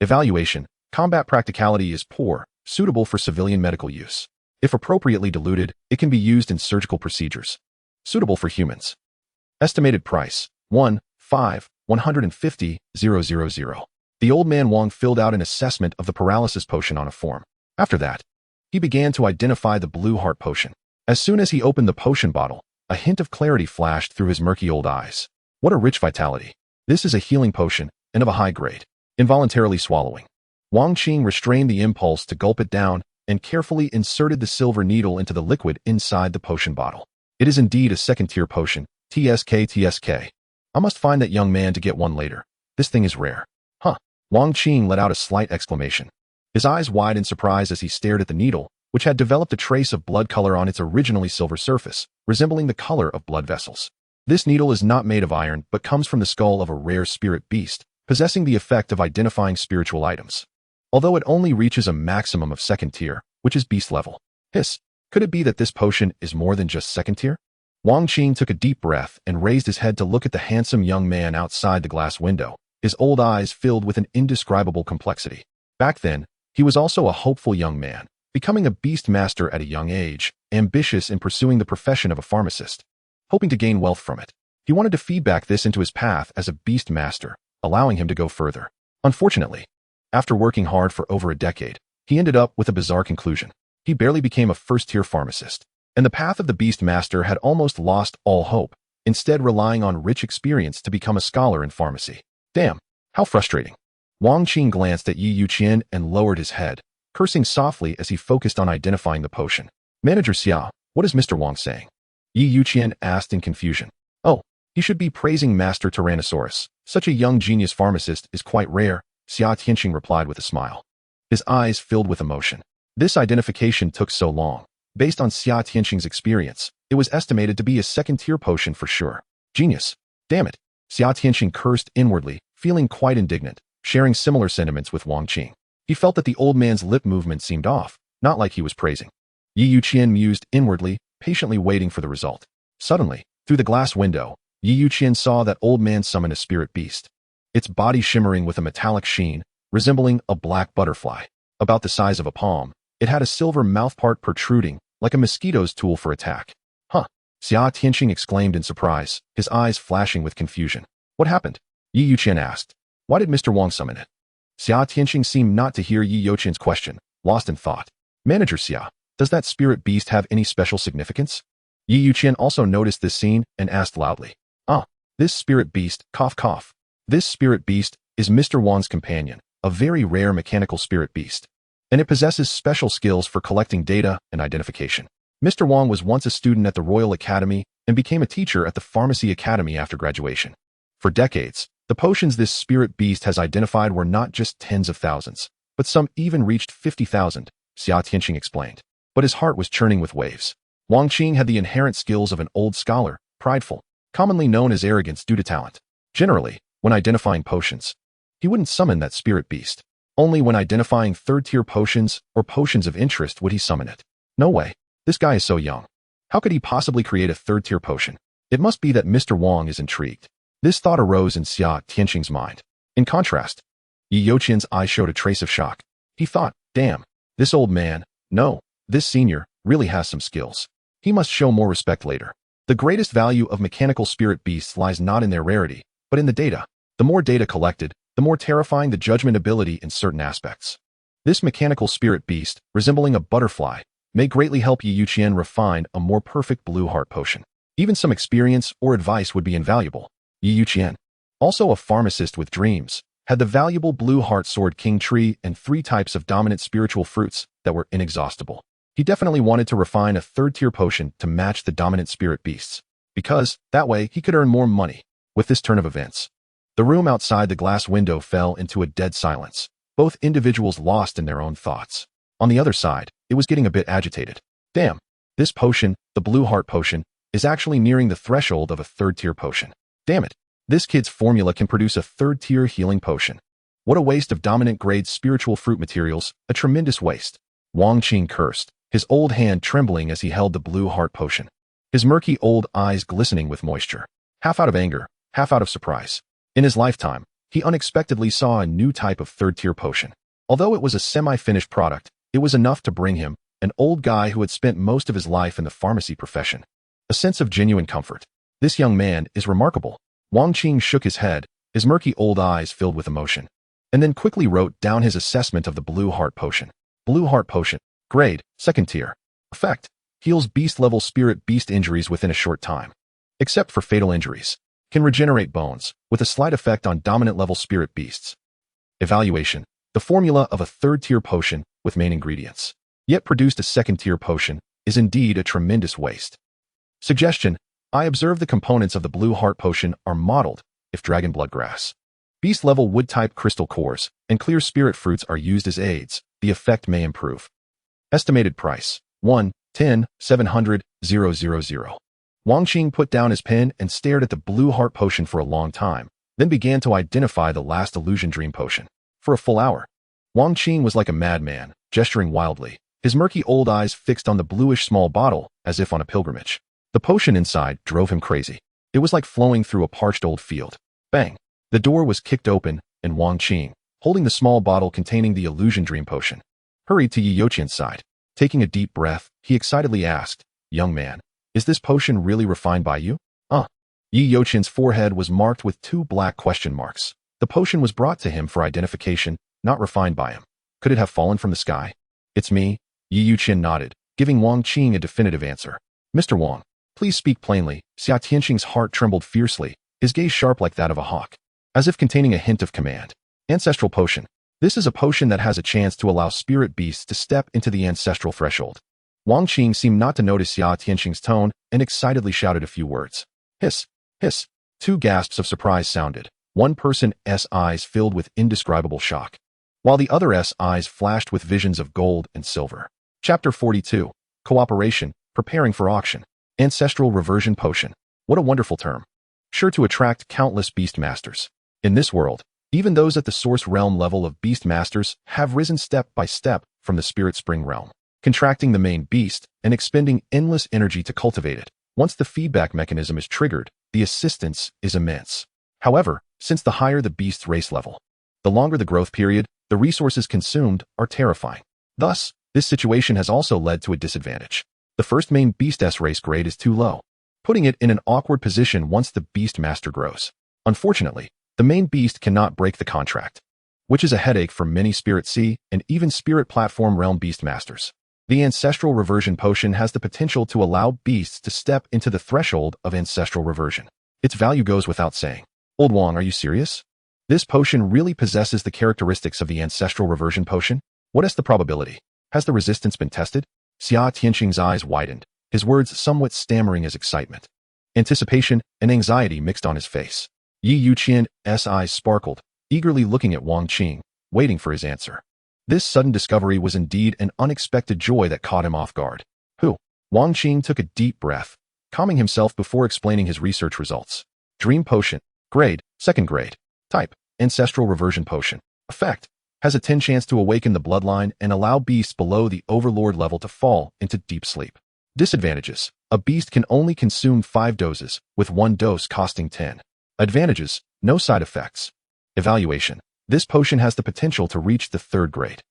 Evaluation, combat practicality is poor, suitable for civilian medical use. If appropriately diluted, it can be used in surgical procedures. Suitable for humans. Estimated price, 1,550,000. The old man Wang filled out an assessment of the paralysis potion on a form. After that, he began to identify the blue heart potion. As soon as he opened the potion bottle, a hint of clarity flashed through his murky old eyes. What a rich vitality. This is a healing potion, and of a high grade. Involuntarily swallowing, Wang Qing restrained the impulse to gulp it down and carefully inserted the silver needle into the liquid inside the potion bottle. It is indeed a 2nd-tier potion, TSK. I must find that young man to get one later. This thing is rare. Wang Qing let out a slight exclamation. His eyes wide in surprise as he stared at the needle, which had developed a trace of blood color on its originally silver surface, resembling the color of blood vessels. This needle is not made of iron but comes from the skull of a rare spirit beast, possessing the effect of identifying spiritual items. Although it only reaches a maximum of 2nd tier, which is beast level. Could it be that this potion is more than just 2nd tier? Wang Qing took a deep breath and raised his head to look at the handsome young man outside the glass window, his old eyes filled with an indescribable complexity. Back then, he was also a hopeful young man, becoming a beast master at a young age, ambitious in pursuing the profession of a pharmacist, hoping to gain wealth from it. He wanted to feedback this into his path as a beast master, allowing him to go further. Unfortunately, after working hard for over a decade, he ended up with a bizarre conclusion. He barely became a 1st-tier pharmacist, and the path of the beast master had almost lost all hope, instead relying on rich experience to become a scholar in pharmacy. Damn, how frustrating. Wang Qing glanced at Yi Youqian and lowered his head, cursing softly as he focused on identifying the potion. Manager Xia, what is Mr. Wang saying? Yi Youqian asked in confusion. Oh, he should be praising Master Tyrannosaurus. Such a young genius pharmacist is quite rare, Xia Tianqing replied with a smile. His eyes filled with emotion. This identification took so long. Based on Xia Tianqing's experience, it was estimated to be a 2nd-tier potion for sure. Genius. Damn it. Xia Tianqing cursed inwardly, feeling quite indignant, sharing similar sentiments with Wang Qing. He felt that the old man's lip movement seemed off, not like he was praising. Yi Youqian mused inwardly, patiently waiting for the result. Suddenly, Through the glass window, Youqian saw that old man summon a spirit beast. Its body shimmering with a metallic sheen, resembling a black butterfly. About the size of a palm, it had a silver mouthpart protruding, like a mosquito's tool for attack. Huh! Xia Tianqing exclaimed in surprise, his eyes flashing with confusion. What happened? Youqian asked. Why did Mr. Wang summon it? Xia Tianqing seemed not to hear Youqian's question, lost in thought. Manager Xia, does that spirit beast have any special significance? Youqian also noticed this scene and asked loudly. This spirit beast, cough cough. This spirit beast is Mr. Wang's companion, a very rare mechanical spirit beast. And it possesses special skills for collecting data and identification. Mr. Wang was once a student at the Royal Academy and became a teacher at the Pharmacy Academy after graduation. For decades, the potions this spirit beast has identified were not just tens of thousands, but some even reached 50,000, Xia Tianqing explained. But his heart was churning with waves. Wang Qing had the inherent skills of an old scholar, prideful, commonly known as arrogance due to talent. Generally, when identifying potions, he wouldn't summon that spirit beast. Only when identifying third-tier potions or potions of interest would he summon it. No way. This guy is so young. How could he possibly create a third-tier potion? It must be that Mr. Wang is intrigued. This thought arose in Xia Tianqing's mind. In contrast, Youqian's eye showed a trace of shock. He thought, damn, this old man, no, this senior, really has some skills. He must show more respect later. The greatest value of mechanical spirit beasts lies not in their rarity, but in the data. The more data collected, the more terrifying the judgment ability in certain aspects. This mechanical spirit beast, resembling a butterfly, may greatly help Youqian refine a more perfect blue heart potion. Even some experience or advice would be invaluable. Youqian, also a pharmacist with dreams, had the valuable blue heart sword king tree and 3 types of dominant spiritual fruits that were inexhaustible. He definitely wanted to refine a third-tier potion to match the dominant spirit beasts, because, that way, he could earn more money. With this turn of events, the room outside the glass window fell into a dead silence, both individuals lost in their own thoughts. On the other side, it was getting a bit agitated. Damn, this potion, the blue heart potion, is actually nearing the threshold of a third-tier potion. Damn it, this kid's formula can produce a third-tier healing potion. What a waste of dominant-grade spiritual fruit materials, a tremendous waste. Wang Qing cursed, his old hand trembling as he held the blue heart potion. His murky old eyes glistening with moisture, half out of anger, half out of surprise. In his lifetime, he unexpectedly saw a new type of third-tier potion. Although it was a semi-finished product, it was enough to bring him, an old guy who had spent most of his life in the pharmacy profession, a sense of genuine comfort. This young man is remarkable. Wang Qing shook his head, his murky old eyes filled with emotion, and then quickly wrote down his assessment of the blue heart potion. Blue heart potion. Grade, 2nd tier. Effect. Heals beast-level spirit beast injuries within a short time. Except for fatal injuries. Can regenerate bones, with a slight effect on dominant-level spirit beasts. Evaluation. The formula of a third-tier potion, with main ingredients, yet produced a second-tier potion, is indeed a tremendous waste. Suggestion. I observe the components of the blue heart potion are modeled, if dragon blood grass. Beast-level wood-type crystal cores, and clear spirit fruits are used as aids, the effect may improve. Estimated price, 1,10,700,000. Wang Qing put down his pen and stared at the blue heart potion for a long time, then began to identify the last illusion dream potion. For a full hour, Wang Qing was like a madman, gesturing wildly, his murky old eyes fixed on the bluish small bottle, as if on a pilgrimage. The potion inside drove him crazy. It was like flowing through a parched old field. Bang! The door was kicked open, and Wang Qing, holding the small bottle containing the illusion dream potion, hurried to Youqian's side. Taking a deep breath, he excitedly asked, "Young man, is this potion really refined by you?" Youqian's forehead was marked with 2 black question marks. The potion was brought to him for identification, not refined by him. Could it have fallen from the sky? "It's me," Youqian nodded, giving Wang Qing a definitive answer. "Mr. Wang, please speak plainly." Xia Tianqing's heart trembled fiercely, his gaze sharp like that of a hawk, as if containing a hint of command. Ancestral potion. This is a potion that has a chance to allow spirit beasts to step into the ancestral threshold. Wang Qing seemed not to notice Xia Tianqing's tone and excitedly shouted a few words. Hiss, hiss. 2 gasps of surprise sounded, one person's eyes filled with indescribable shock, while the other's eyes flashed with visions of gold and silver. Chapter 42. Cooperation, preparing for auction. Ancestral reversion potion. What a wonderful term. Sure to attract countless beast masters. In this world, even those at the source realm level of beast masters have risen step by step from the spirit spring realm, contracting the main beast and expending endless energy to cultivate it. Once the feedback mechanism is triggered, the assistance is immense. However, since the higher the beast's race level, the longer the growth period, the resources consumed are terrifying. Thus, this situation has also led to a disadvantage. The first main beast's race grade is too low, putting it in an awkward position once the beast master grows. Unfortunately, the main beast cannot break the contract, which is a headache for many Spirit Sea and even Spirit Platform Realm beast masters. The Ancestral Reversion Potion has the potential to allow beasts to step into the threshold of ancestral reversion. Its value goes without saying. Old Wong, are you serious? This potion really possesses the characteristics of the Ancestral Reversion Potion? What is the probability? Has the resistance been tested? Xia Tianqing's eyes widened, his words somewhat stammering as excitement. Anticipation and anxiety mixed on his face. Youqian's eyes sparkled, eagerly looking at Wang Qing, waiting for his answer. This sudden discovery was indeed an unexpected joy that caught him off guard. Wang Qing took a deep breath, calming himself before explaining his research results. Dream Potion. Grade, 2nd grade. Type, Ancestral Reversion Potion. Effect, has a 10 chance to awaken the bloodline and allow beasts below the Overlord level to fall into deep sleep. Disadvantages, a beast can only consume 5 doses, with 1 dose costing 10. Advantages, no side effects. Evaluation, this potion has the potential to reach the 3rd grade.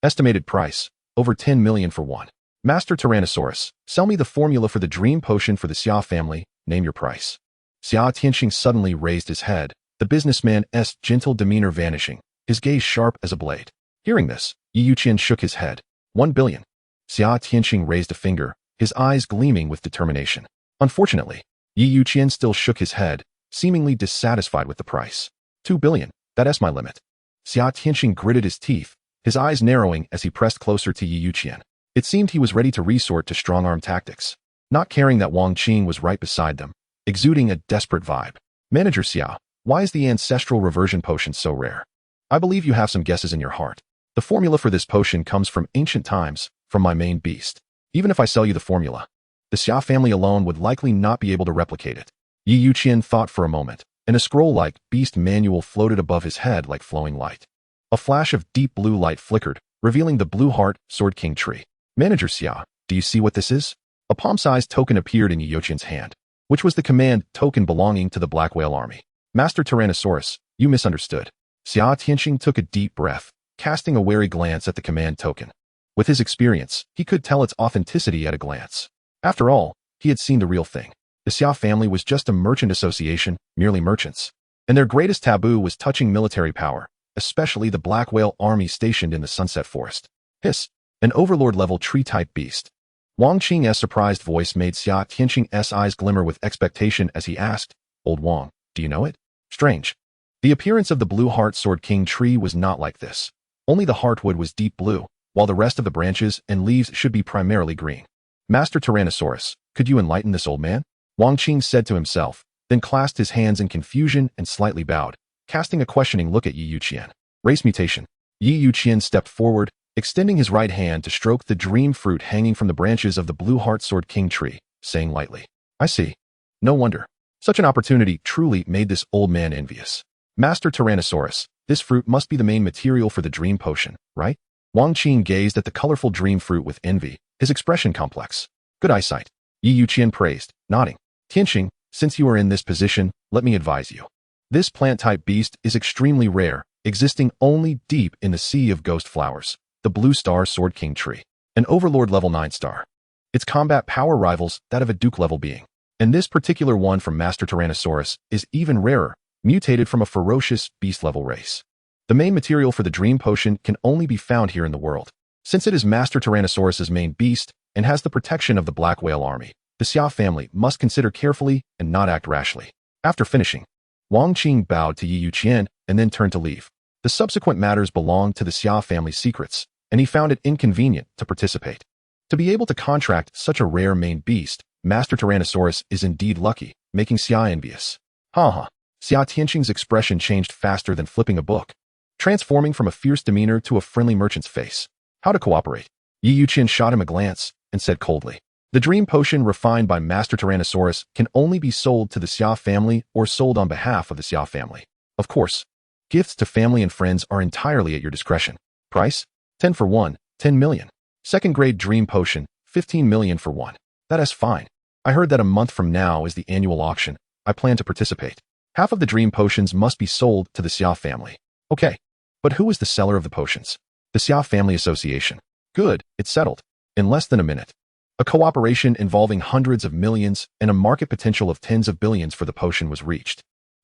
Estimated price, over 10 million for one. Master Tyrannosaurus, sell me the formula for the dream potion for the Xia family, name your price. Xia Tianqing suddenly raised his head, the businessman's gentle demeanor vanishing, his gaze sharp as a blade. Hearing this, Youqian shook his head. 1 billion. Xia Tianqing raised a finger, his eyes gleaming with determination. Unfortunately, Youqian still shook his head, seemingly dissatisfied with the price. 2 billion, that's my limit. Xia Tianqing gritted his teeth, his eyes narrowing as he pressed closer to Youqian. It seemed he was ready to resort to strong-arm tactics, not caring that Wang Qing was right beside them, exuding a desperate vibe. Manager Xia, why is the Ancestral Reversion Potion so rare? I believe you have some guesses in your heart. The formula for this potion comes from ancient times, from my main beast. Even if I sell you the formula, the Xia family alone would likely not be able to replicate it. Youqian thought for a moment, and a scroll-like beast manual floated above his head like flowing light. A flash of deep blue light flickered, revealing the Blue Heart Sword King tree. Manager Xia, do you see what this is? A palm-sized token appeared in Youqian's hand, which was the command token belonging to the Black Whale Army. Master Tyrannosaurus, you misunderstood. Xia Tianqing took a deep breath, casting a wary glance at the command token. With his experience, he could tell its authenticity at a glance. After all, he had seen the real thing. The Xia family was just a merchant association, merely merchants. And their greatest taboo was touching military power, especially the Black Whale Army stationed in the Sunset Forest. Hiss, an Overlord-level tree-type beast. Wang Qing's surprised voice made Xia Tianqing's eyes glimmer with expectation as he asked, Old Wang, do you know it? Strange. The appearance of the Blue Heart Sword King tree was not like this. Only the heartwood was deep blue, while the rest of the branches and leaves should be primarily green. Master Tyrannosaurus, could you enlighten this old man? Wang Qing said to himself, then clasped his hands in confusion and slightly bowed, casting a questioning look at Youqian. Race mutation. Youqian stepped forward, extending his right hand to stroke the dream fruit hanging from the branches of the Blue Heart Sword King tree, saying lightly, I see. No wonder. Such an opportunity truly made this old man envious. Master Tyrannosaurus, this fruit must be the main material for the dream potion, right? Wang Qing gazed at the colorful dream fruit with envy, his expression complex. Good eyesight. Youqian praised, nodding. Tianqing, since you are in this position, let me advise you. This plant-type beast is extremely rare, existing only deep in the sea of ghost flowers, the Blue Star Sword King tree, an Overlord level 9 star. Its combat power rivals that of a Duke level being. And this particular one from Master Tyrannosaurus is even rarer, mutated from a ferocious beast-level race. The main material for the dream potion can only be found here in the world. Since it is Master Tyrannosaurus's main beast and has the protection of the Black Whale Army, the Xia family must consider carefully and not act rashly. After finishing, Wang Qing bowed to Youqian and then turned to leave. The subsequent matters belonged to the Xia family's secrets, and he found it inconvenient to participate. To be able to contract such a rare main beast, Master Tyrannosaurus is indeed lucky, making Xia envious. Xia Tianqing's expression changed faster than flipping a book, transforming from a fierce demeanor to a friendly merchant's face. How to cooperate? Youqian shot him a glance and said coldly, the dream potion refined by Master Tyrannosaurus can only be sold to the Xia family or sold on behalf of the Xia family. Of course, gifts to family and friends are entirely at your discretion. Price? 10 for one, 10 million. 2nd grade dream potion, 15 million for one. That is fine. I heard that a month from now is the annual auction. I plan to participate. Half of the dream potions must be sold to the Xia family. Okay. But who is the seller of the potions? The Xia Family Association. Good, it's settled. In less than a minute. A cooperation involving hundreds of millions and a market potential of tens of billions for the potion was reached.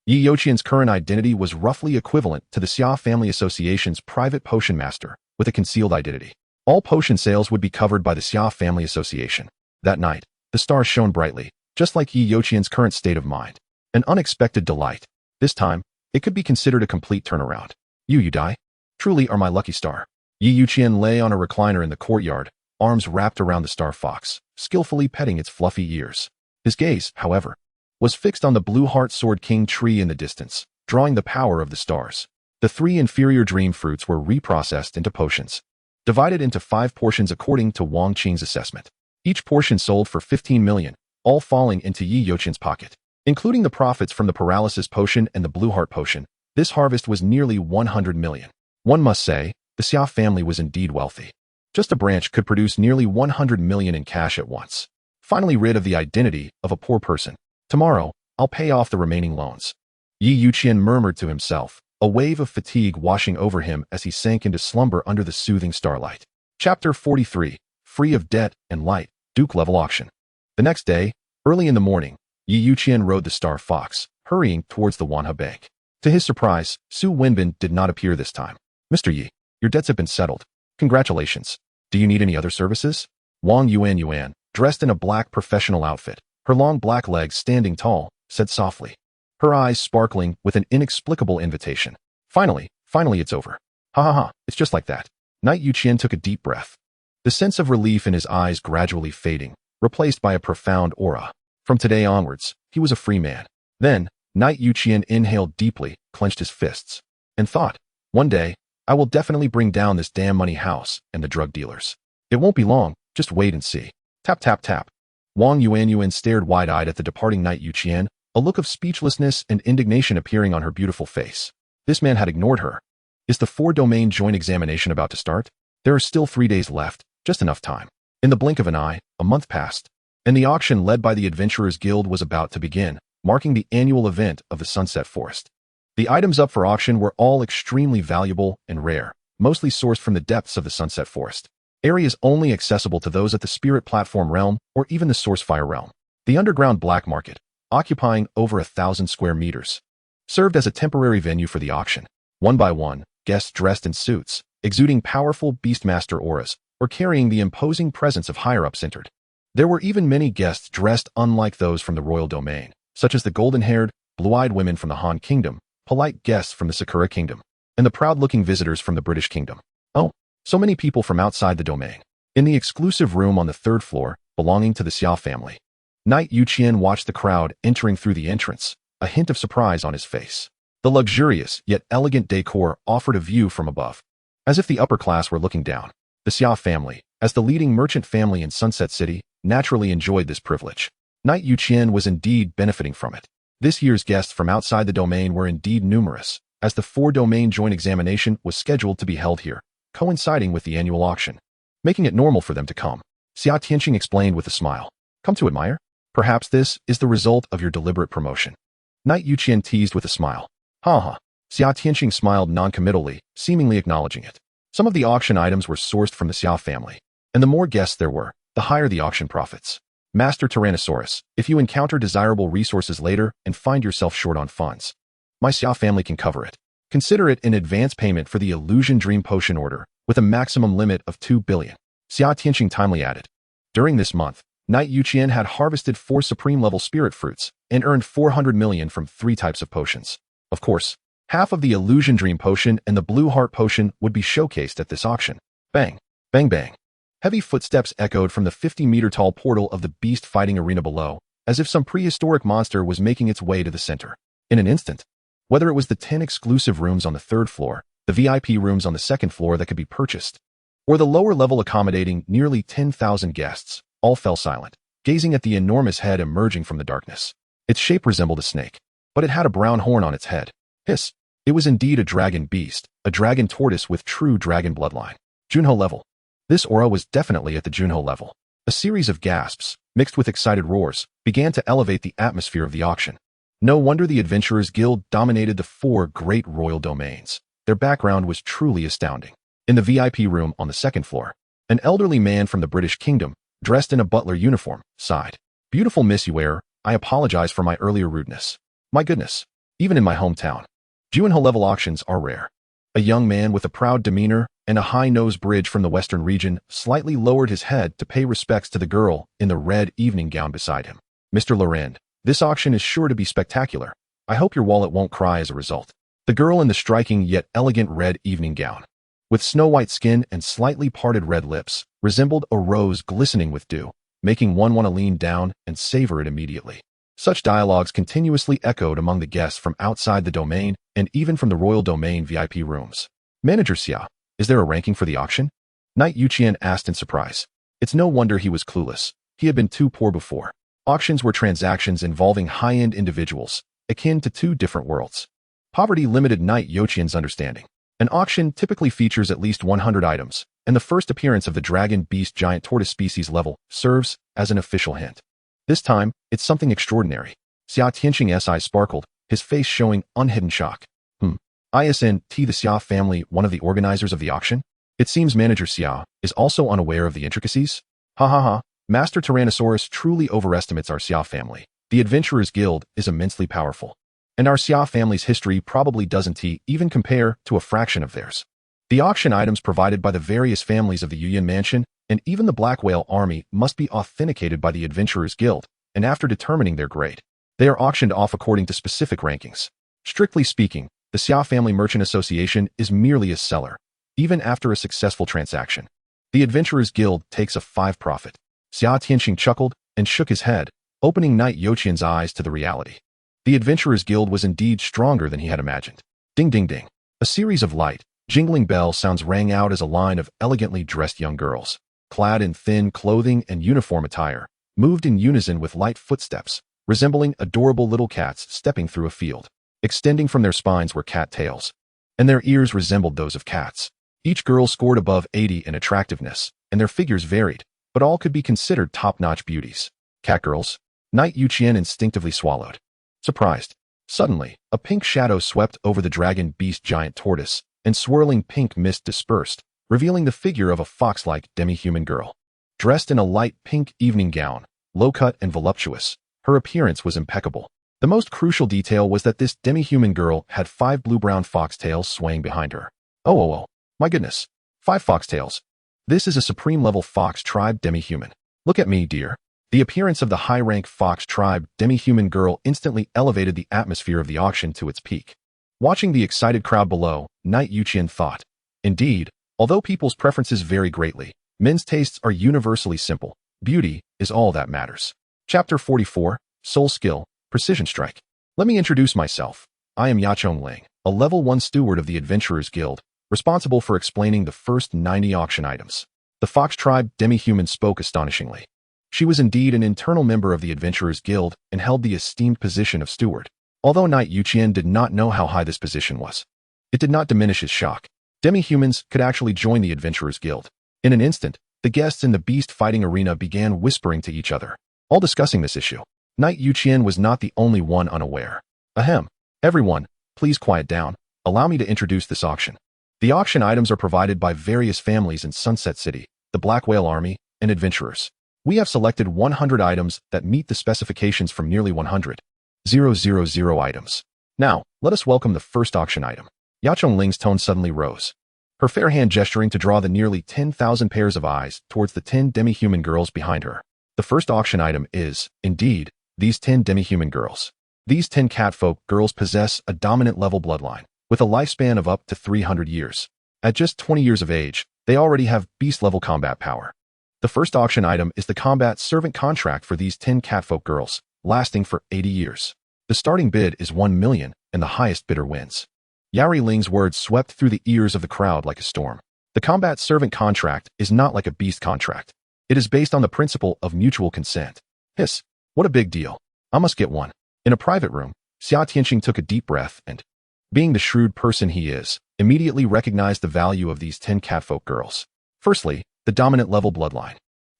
Youqian's current identity was roughly equivalent to the Xia Family Association's private potion master, with a concealed identity. All potion sales would be covered by the Xia Family Association. That night, the stars shone brightly, just like Youqian's current state of mind. An unexpected delight. This time, it could be considered a complete turnaround. Youdie, truly are my lucky star. Youqian lay on a recliner in the courtyard, arms wrapped around the star fox, skillfully petting its fluffy ears. His gaze, however, was fixed on the blue heart sword king tree in the distance, drawing the power of the stars. The 3 inferior dream fruits were reprocessed into potions, divided into 5 portions according to Wang Qing's assessment. Each portion sold for 15 million, all falling into Youqian's pocket. Including the profits from the paralysis potion and the blue heart potion, this harvest was nearly 100 million. One must say, the Xia family was indeed wealthy. Just a branch could produce nearly 100 million in cash at once. Finally rid of the identity of a poor person. Tomorrow, I'll pay off the remaining loans. Youqian murmured to himself, a wave of fatigue washing over him as he sank into slumber under the soothing starlight. Chapter 43. Free of debt and light, Duke level auction. The next day, early in the morning, Youqian rode the Star Fox, hurrying towards the Wanha Bank. To his surprise, Su Wenbin did not appear this time. Mr. Yi, your debts have been settled. Congratulations. Do you need any other services? Wang Yuan, dressed in a black professional outfit, her long black legs standing tall, said softly, her eyes sparkling with an inexplicable invitation. Finally it's over. Ha ha ha, it's just like that. Knight Youqian took a deep breath. The sense of relief in his eyes gradually fading, replaced by a profound aura. From today onwards, he was a free man. Then, Knight Youqian inhaled deeply, clenched his fists, and thought, one day, I will definitely bring down this damn money house and the drug dealers. It won't be long, just wait and see. Tap tap tap. Wang Yuan stared wide-eyed at the departing Knight Youqian, a look of speechlessness and indignation appearing on her beautiful face. This man had ignored her. Is the 4-domain joint examination about to start? There are still 3 days left, just enough time. In the blink of an eye, a month passed, and the auction led by the Adventurers Guild was about to begin, marking the annual event of the Sunset Forest. The items up for auction were all extremely valuable and rare, mostly sourced from the depths of the Sunset Forest. Areas only accessible to those at the Spirit Platform realm or even the Source Fire realm. The underground black market, occupying over 1,000 square meters, served as a temporary venue for the auction. One by one, guests dressed in suits, exuding powerful Beastmaster auras, or carrying the imposing presence of higher-ups entered. There were even many guests dressed unlike those from the royal domain, such as the golden-haired, blue-eyed women from the Han Kingdom, polite guests from the Sakura Kingdom, and the proud-looking visitors from the British Kingdom. Oh, so many people from outside the domain. In the exclusive room on the 3rd floor, belonging to the Xia family, Knight Youqian watched the crowd entering through the entrance, a hint of surprise on his face. The luxurious yet elegant decor offered a view from above, as if the upper class were looking down. The Xia family, as the leading merchant family in Sunset City, naturally enjoyed this privilege. Knight Youqian was indeed benefiting from it. This year's guests from outside the domain were indeed numerous, as the 4-domain joint examination was scheduled to be held here, coinciding with the annual auction, making it normal for them to come. Xia Tianqing explained with a smile. Come to admire? Perhaps this is the result of your deliberate promotion. Knight Youqian teased with a smile. Ha ha. Xia Tianqing smiled non-committally, seemingly acknowledging it. Some of the auction items were sourced from the Xia family, and the more guests there were, the higher the auction profits. Master Tyrannosaurus, if you encounter desirable resources later and find yourself short on funds, my Xia family can cover it. Consider it an advance payment for the Illusion Dream Potion order, with a maximum limit of 2 billion. Xia Tianqing timely added. During this month, Knight Youqian had harvested 4 supreme-level spirit fruits and earned 400 million from 3 types of potions. Of course, half of the Illusion Dream Potion and the Blue Heart Potion would be showcased at this auction. Bang, bang, bang. Heavy footsteps echoed from the 50-meter-tall portal of the beast fighting arena below, as if some prehistoric monster was making its way to the center. In an instant, whether it was the 10 exclusive rooms on the 3rd floor, the VIP rooms on the 2nd floor that could be purchased, or the lower level accommodating nearly 10,000 guests, all fell silent, gazing at the enormous head emerging from the darkness. Its shape resembled a snake, but it had a brown horn on its head. Hiss! It was indeed a dragon beast, a dragon tortoise with true dragon bloodline. Junho level. This aura was definitely at the Junho level. A series of gasps, mixed with excited roars, began to elevate the atmosphere of the auction. No wonder the Adventurers Guild dominated the 4 great royal domains. Their background was truly astounding. In the VIP room on the 2nd floor, an elderly man from the British Kingdom, dressed in a butler uniform, sighed. "Beautiful Miss Youqian, I apologize for my earlier rudeness. My goodness, even in my hometown, Juin-level auctions are rare." A young man with a proud demeanor and a high-nose bridge from the western region slightly lowered his head to pay respects to the girl in the red evening gown beside him. "Mr. Laurent, this auction is sure to be spectacular. I hope your wallet won't cry as a result." The girl in the striking yet elegant red evening gown, with snow-white skin and slightly parted red lips, resembled a rose glistening with dew, making one want to lean down and savor it immediately. Such dialogues continuously echoed among the guests from outside the domain and even from the Royal Domain VIP rooms. "Manager Xia, is there a ranking for the auction?" Knight Youqian asked in surprise. It's no wonder he was clueless. He had been too poor before. Auctions were transactions involving high-end individuals, akin to 2 different worlds. Poverty limited Knight Youqian's understanding. An auction typically features at least 100 items, and the first appearance of the dragon beast giant tortoise species level serves as an official hint. This time, it's something extraordinary. Xia Tianqing's eyes sparkled, his face showing unhidden shock. Isn't the Xia family one of the organizers of the auction? It seems Manager Xia is also unaware of the intricacies. Ha ha ha, Master Tyrannosaurus truly overestimates our Xia family. The Adventurers Guild is immensely powerful, and our Xia family's history probably doesn't even compare to a fraction of theirs. The auction items provided by the various families of the Youqian Mansion and even the Black Whale Army must be authenticated by the Adventurers Guild, and after determining their grade, they are auctioned off according to specific rankings. Strictly speaking, the Xia Family Merchant Association is merely a seller, even after a successful transaction. The Adventurers Guild takes a 5 profit. Xia Tianqing chuckled and shook his head, opening Knight Youqian's eyes to the reality. The Adventurers Guild was indeed stronger than he had imagined. Ding ding ding. A series of light, jingling bell sounds rang out as a line of elegantly dressed young girls, clad in thin clothing and uniform attire, moved in unison with light footsteps, resembling adorable little cats stepping through a field. Extending from their spines were cat tails, and their ears resembled those of cats. Each girl scored above 80 in attractiveness, and their figures varied, but all could be considered top-notch beauties. Cat girls. Knight Youqian instinctively swallowed. Surprised. Suddenly, a pink shadow swept over the dragon beast giant tortoise, and swirling pink mist dispersed, revealing the figure of a fox-like demi-human girl. Dressed in a light pink evening gown, low-cut and voluptuous, her appearance was impeccable. The most crucial detail was that this demi-human girl had 5 blue-brown foxtails swaying behind her. Oh, my goodness. 5 foxtails. This is a supreme-level fox tribe demi-human. Look at me, dear. The appearance of the high-rank fox tribe demi-human girl instantly elevated the atmosphere of the auction to its peak. Watching the excited crowd below, Knight Youqian thought, indeed, although people's preferences vary greatly, men's tastes are universally simple. Beauty is all that matters. Chapter 44, Soul Skill, Precision Strike. Let me introduce myself. I am Yachong Ling, a level 1 steward of the Adventurers Guild, responsible for explaining the first 90 auction items. The fox tribe demi-human spoke astonishingly. She was indeed an internal member of the Adventurers Guild and held the esteemed position of steward. Although Knight Youqian did not know how high this position was, it did not diminish his shock. Demi-humans could actually join the Adventurers Guild. In an instant, the guests in the beast fighting arena began whispering to each other, all discussing this issue. Knight Youqian was not the only one unaware. Ahem. Everyone, please quiet down. Allow me to introduce this auction. The auction items are provided by various families in Sunset City, the Black Whale Army, and adventurers. We have selected 100 items that meet the specifications from nearly 100,000 items. Now, let us welcome the first auction item. Yachong Ling's tone suddenly rose, her fair hand gesturing to draw the nearly 10,000 pairs of eyes towards the 10 demi-human girls behind her. The first auction item is, indeed, these 10 demi-human girls. These 10 catfolk girls possess a dominant level bloodline, with a lifespan of up to 300 years. At just 20 years of age, they already have beast-level combat power. The first auction item is the combat servant contract for these 10 catfolk girls, lasting for 80 years. The starting bid is 1 million, and the highest bidder wins. Yari Ling's words swept through the ears of the crowd like a storm. The combat servant contract is not like a beast contract. It is based on the principle of mutual consent. Hiss, what a big deal. I must get one. In a private room, Xia Tianqing took a deep breath and, being the shrewd person he is, immediately recognized the value of these 10 catfolk girls. Firstly, the dominant level bloodline.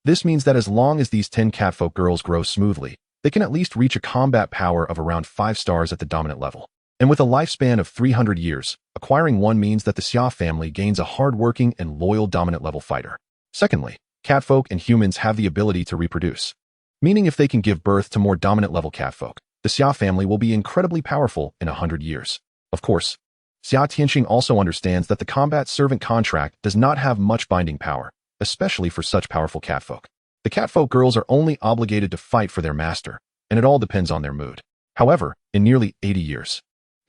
This means that as long as these 10 catfolk girls grow smoothly, they can at least reach a combat power of around 5 stars at the dominant level. And with a lifespan of 300 years, acquiring one means that the Xia family gains a hardworking and loyal dominant level fighter. Secondly, catfolk and humans have the ability to reproduce, meaning if they can give birth to more dominant level catfolk, the Xia family will be incredibly powerful in 100 years. Of course, Xia Tianqing also understands that the combat servant contract does not have much binding power, especially for such powerful catfolk. The catfolk girls are only obligated to fight for their master, and it all depends on their mood. However, in nearly 80 years,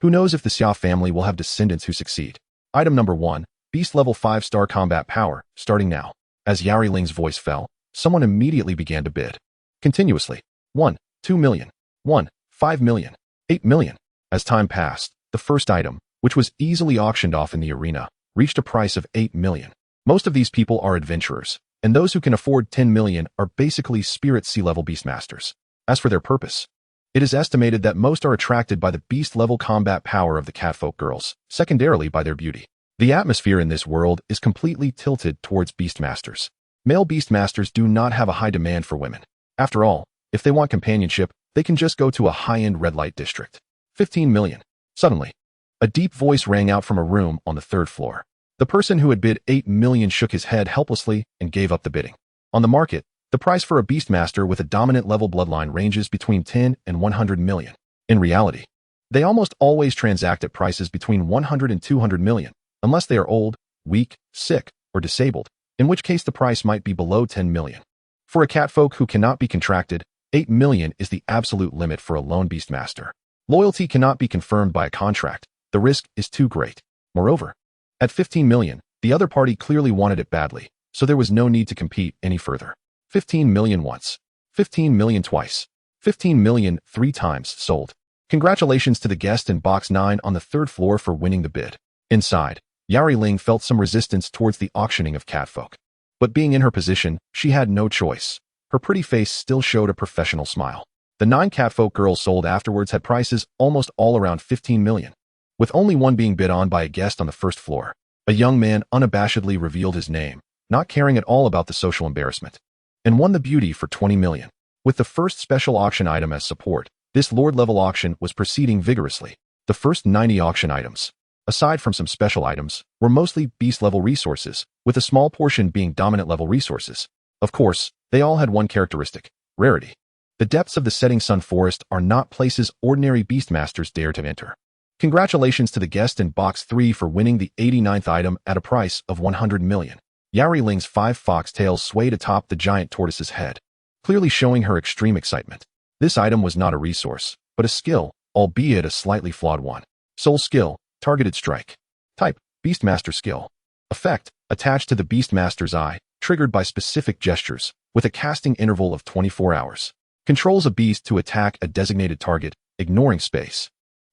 who knows if the Xia family will have descendants who succeed. Item number 1, Beast level 5-star combat power, starting now. As Yari Ling's voice fell, someone immediately began to bid. Continuously. 1, 2 million. 1, 5 million. 8 million. As time passed, the first item, which was easily auctioned off in the arena, reached a price of 8 million. Most of these people are adventurers, and those who can afford 10 million are basically spirit sea-level beastmasters. As for their purpose, it is estimated that most are attracted by the beast-level combat power of the catfolk girls, secondarily by their beauty. The atmosphere in this world is completely tilted towards beastmasters. Male beastmasters do not have a high demand for women. After all, if they want companionship, they can just go to a high-end red light district. 15 million. Suddenly, a deep voice rang out from a room on the 3rd floor. The person who had bid 8 million shook his head helplessly and gave up the bidding. On the market, the price for a beastmaster with a dominant level bloodline ranges between 10 and 100 million. In reality, they almost always transact at prices between 100 and 200 million, unless they are old, weak, sick, or disabled, in which case the price might be below 10 million. For a catfolk who cannot be contracted, 8 million is the absolute limit for a lone beastmaster. Loyalty cannot be confirmed by a contract. The risk is too great. Moreover, at 15 million, the other party clearly wanted it badly, so there was no need to compete any further. 15 million once. 15 million twice. 15 million 3 times sold. Congratulations to the guest in box 9 on the 3rd floor for winning the bid. Inside, Yari Ling felt some resistance towards the auctioning of catfolk. But being in her position, she had no choice. Her pretty face still showed a professional smile. The 9 catfolk girls sold afterwards had prices almost all around 15 million. With only one being bid on by a guest on the 1st floor, a young man unabashedly revealed his name, not caring at all about the social embarrassment, and won the beauty for 20 million. With the first special auction item as support, this Lord-level auction was proceeding vigorously. The first 90 auction items, aside from some special items, were mostly beast-level resources, with a small portion being dominant-level resources. Of course, they all had one characteristic: rarity. The depths of the setting sun forest are not places ordinary beastmasters dare to enter. Congratulations to the guest in box 3 for winning the 89th item at a price of 100 million. Yari Ling's 5 foxtails swayed atop the giant tortoise's head, clearly showing her extreme excitement. This item was not a resource, but a skill, albeit a slightly flawed one. Soul skill, targeted strike. Type, Beastmaster skill. Effect, attached to the Beastmaster's eye, triggered by specific gestures, with a casting interval of 24 hours. Controls a beast to attack a designated target, ignoring space.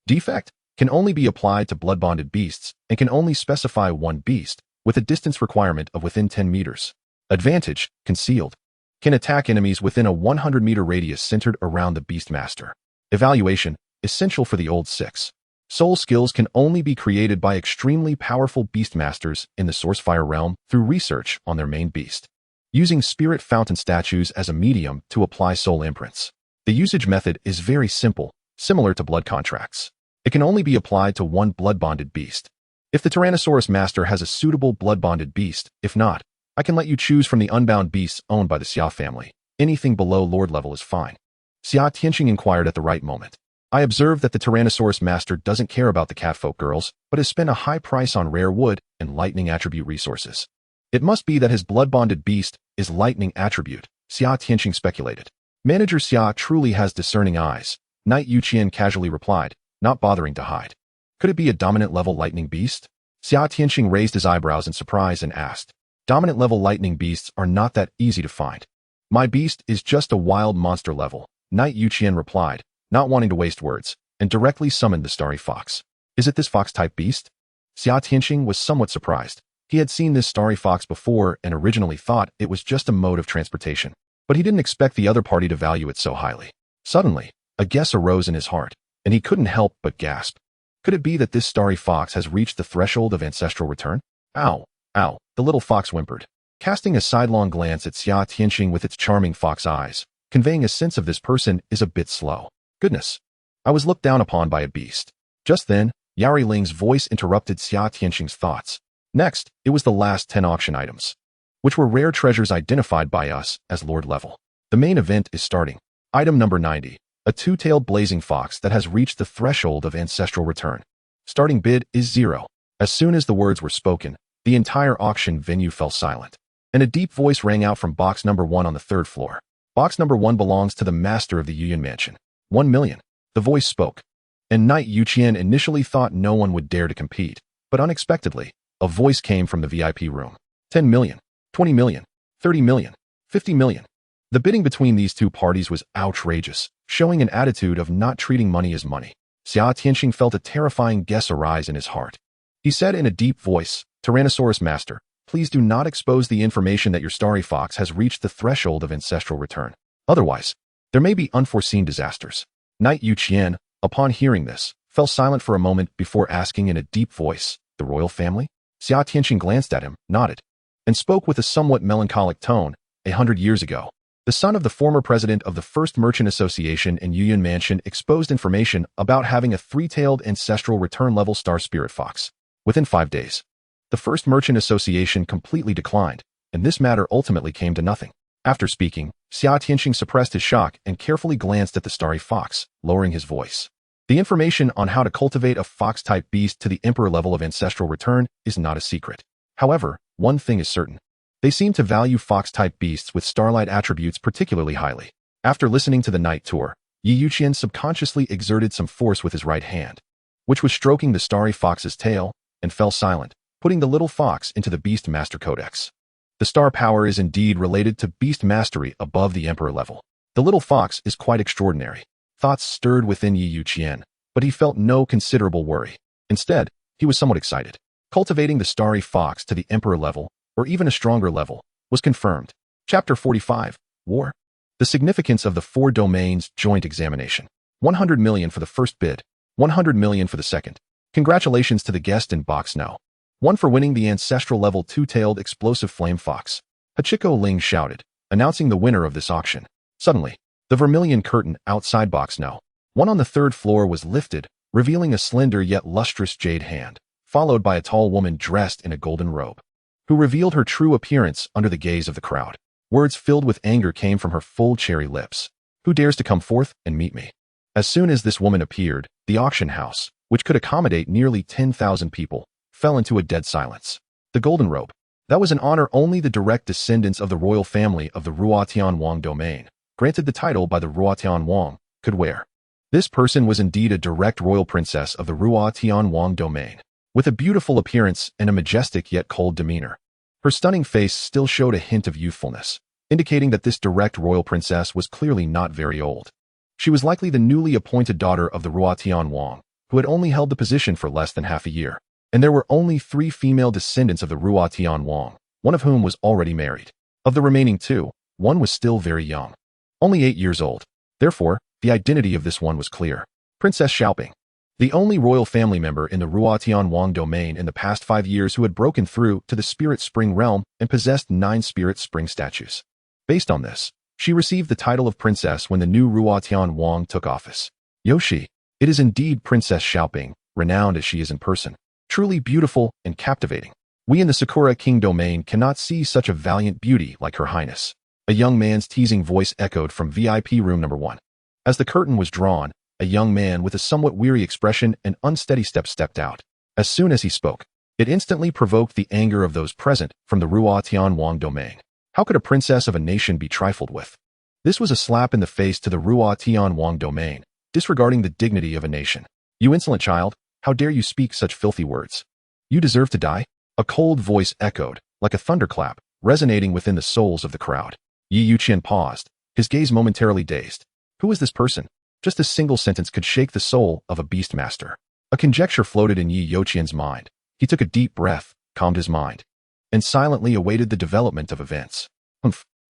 Defect, can only be applied to blood-bonded beasts and can only specify one beast, with a distance requirement of within 10 meters. Advantage, concealed. Can attack enemies within a 100-meter radius centered around the Beastmaster. Evaluation, essential for the old 6. Soul skills can only be created by extremely powerful Beastmasters in the Sourcefire realm through research on their main beast, using spirit fountain statues as a medium to apply soul imprints. The usage method is very simple, similar to blood contracts. It can only be applied to one blood-bonded beast. If the Tyrannosaurus Master has a suitable blood-bonded beast, if not, I can let you choose from the unbound beasts owned by the Xia family. Anything below Lord level is fine. Xia Tianqing inquired at the right moment. I observed that the Tyrannosaurus Master doesn't care about the catfolk girls, but has spent a high price on rare wood and lightning attribute resources. It must be that his blood-bonded beast is lightning attribute, Xia Tianqing speculated. Manager Xia truly has discerning eyes, Knight Youqian casually replied, not bothering to hide. Could it be a dominant-level lightning beast? Xia Tianqing raised his eyebrows in surprise and asked. Dominant-level lightning beasts are not that easy to find. My beast is just a wild monster level, Knight Youqian replied, not wanting to waste words, and directly summoned the starry fox. Is it this fox-type beast? Xia Tianqing was somewhat surprised. He had seen this starry fox before and originally thought it was just a mode of transportation, but he didn't expect the other party to value it so highly. Suddenly, a guess arose in his heart, and he couldn't help but gasp. Could it be that this starry fox has reached the threshold of ancestral return? Ow, ow, the little fox whimpered. casting a sidelong glance at Xia Tianxing with its charming fox eyes, conveying a sense of this person is a bit slow. Goodness. I was looked down upon by a beast. Just then, Yari Ling's voice interrupted Xia Tianxing's thoughts. Next, it was the last 10 auction items, which were rare treasures identified by us as Lord level. The main event is starting. Item number 90, a two-tailed blazing fox that has reached the threshold of ancestral return. Starting bid is 0. As soon as the words were spoken, the entire auction venue fell silent, and a deep voice rang out from box number 1 on the 3rd floor. Box number 1 belongs to the master of the Youqian mansion. 1 million. The voice spoke. And Knight Youqian initially thought no one would dare to compete, but unexpectedly, a voice came from the VIP room. 10 million. 20 million. 30 million. 50 million. The bidding between these two parties was outrageous, showing an attitude of not treating money as money. Xia Tianxing felt a terrifying guess arise in his heart. He said in a deep voice, Tyrannosaurus Master, please do not expose the information that your starry fox has reached the threshold of ancestral return. Otherwise, there may be unforeseen disasters. Knight Youqian, upon hearing this, fell silent for a moment before asking in a deep voice, the royal family? Xia Tianxing glanced at him, nodded, and spoke with a somewhat melancholic tone. 100 years ago, the son of the former president of the First Merchant Association in Youqian Mansion exposed information about having a three-tailed ancestral return-level star spirit fox. Within 5 days, the First Merchant Association completely declined, and this matter ultimately came to nothing. After speaking, Xia Tianxing suppressed his shock and carefully glanced at the starry fox, lowering his voice. The information on how to cultivate a fox-type beast to the emperor level of ancestral return is not a secret. However, one thing is certain. They seem to value fox-type beasts with starlight attributes particularly highly. After listening to the night tour, Youqian subconsciously exerted some force with his right hand, which was stroking the starry fox's tail, and fell silent, putting the little fox into the Beast Master Codex. The star power is indeed related to beast mastery above the emperor level. The little fox is quite extraordinary. Thoughts stirred within Youqian, but he felt no considerable worry. Instead, he was somewhat excited. Cultivating the starry fox to the emperor level, or even a stronger level, was confirmed. Chapter 45, War. The significance of the 4 domains joint examination. 100 million for the first bid, 100 million for the second. Congratulations to the guest in box no. 1 for winning the ancestral level two-tailed explosive flame fox. Hachiko Ling shouted, announcing the winner of this auction. Suddenly, the vermilion curtain outside box no. 1 on the 3rd floor was lifted, revealing a slender yet lustrous jade hand, followed by a tall woman dressed in a golden robe, who revealed her true appearance under the gaze of the crowd. Words filled with anger came from her full cherry lips. Who dares to come forth and meet me? As soon as this woman appeared, the auction house, which could accommodate nearly 10,000 people, fell into a dead silence. The golden robe. That was an honor only the direct descendants of the royal family of the Ruotian Wang domain, granted the title by the Ruotian Wang, could wear. This person was indeed a direct royal princess of the Ruotian Wang domain, with a beautiful appearance and a majestic yet cold demeanor. Her stunning face still showed a hint of youthfulness, indicating that this direct royal princess was clearly not very old. She was likely the newly appointed daughter of the Ruotian Wang, who had only held the position for less than half a year. And there were only 3 female descendants of the Ruotian Wang, one of whom was already married. Of the remaining 2, one was still very young, only 8 years old. Therefore, the identity of this one was clear. Princess Xiaoping, the only royal family member in the Ruotian Wang domain in the past 5 years who had broken through to the Spirit Spring realm and possessed 9 Spirit Spring statues. Based on this, she received the title of princess when the new Ruotian Wang took office. Yoshi, it is indeed Princess Xiaoping, renowned as she is in person. Truly beautiful and captivating. We in the Sakura King domain cannot see such a valiant beauty like Her Highness. A young man's teasing voice echoed from VIP room number 1. As the curtain was drawn, a young man with a somewhat weary expression and unsteady step stepped out. As soon as he spoke, it instantly provoked the anger of those present from the Ruotian Wang domain. How could a princess of a nation be trifled with? This was a slap in the face to the Ruotian Wang domain, disregarding the dignity of a nation. You insolent child! How dare you speak such filthy words? You deserve to die? A cold voice echoed, like a thunderclap, resonating within the souls of the crowd. Youqian paused, his gaze momentarily dazed. Who is this person? Just a single sentence could shake the soul of a beast master. A conjecture floated in Youqian's mind. He took a deep breath, calmed his mind, and silently awaited the development of events.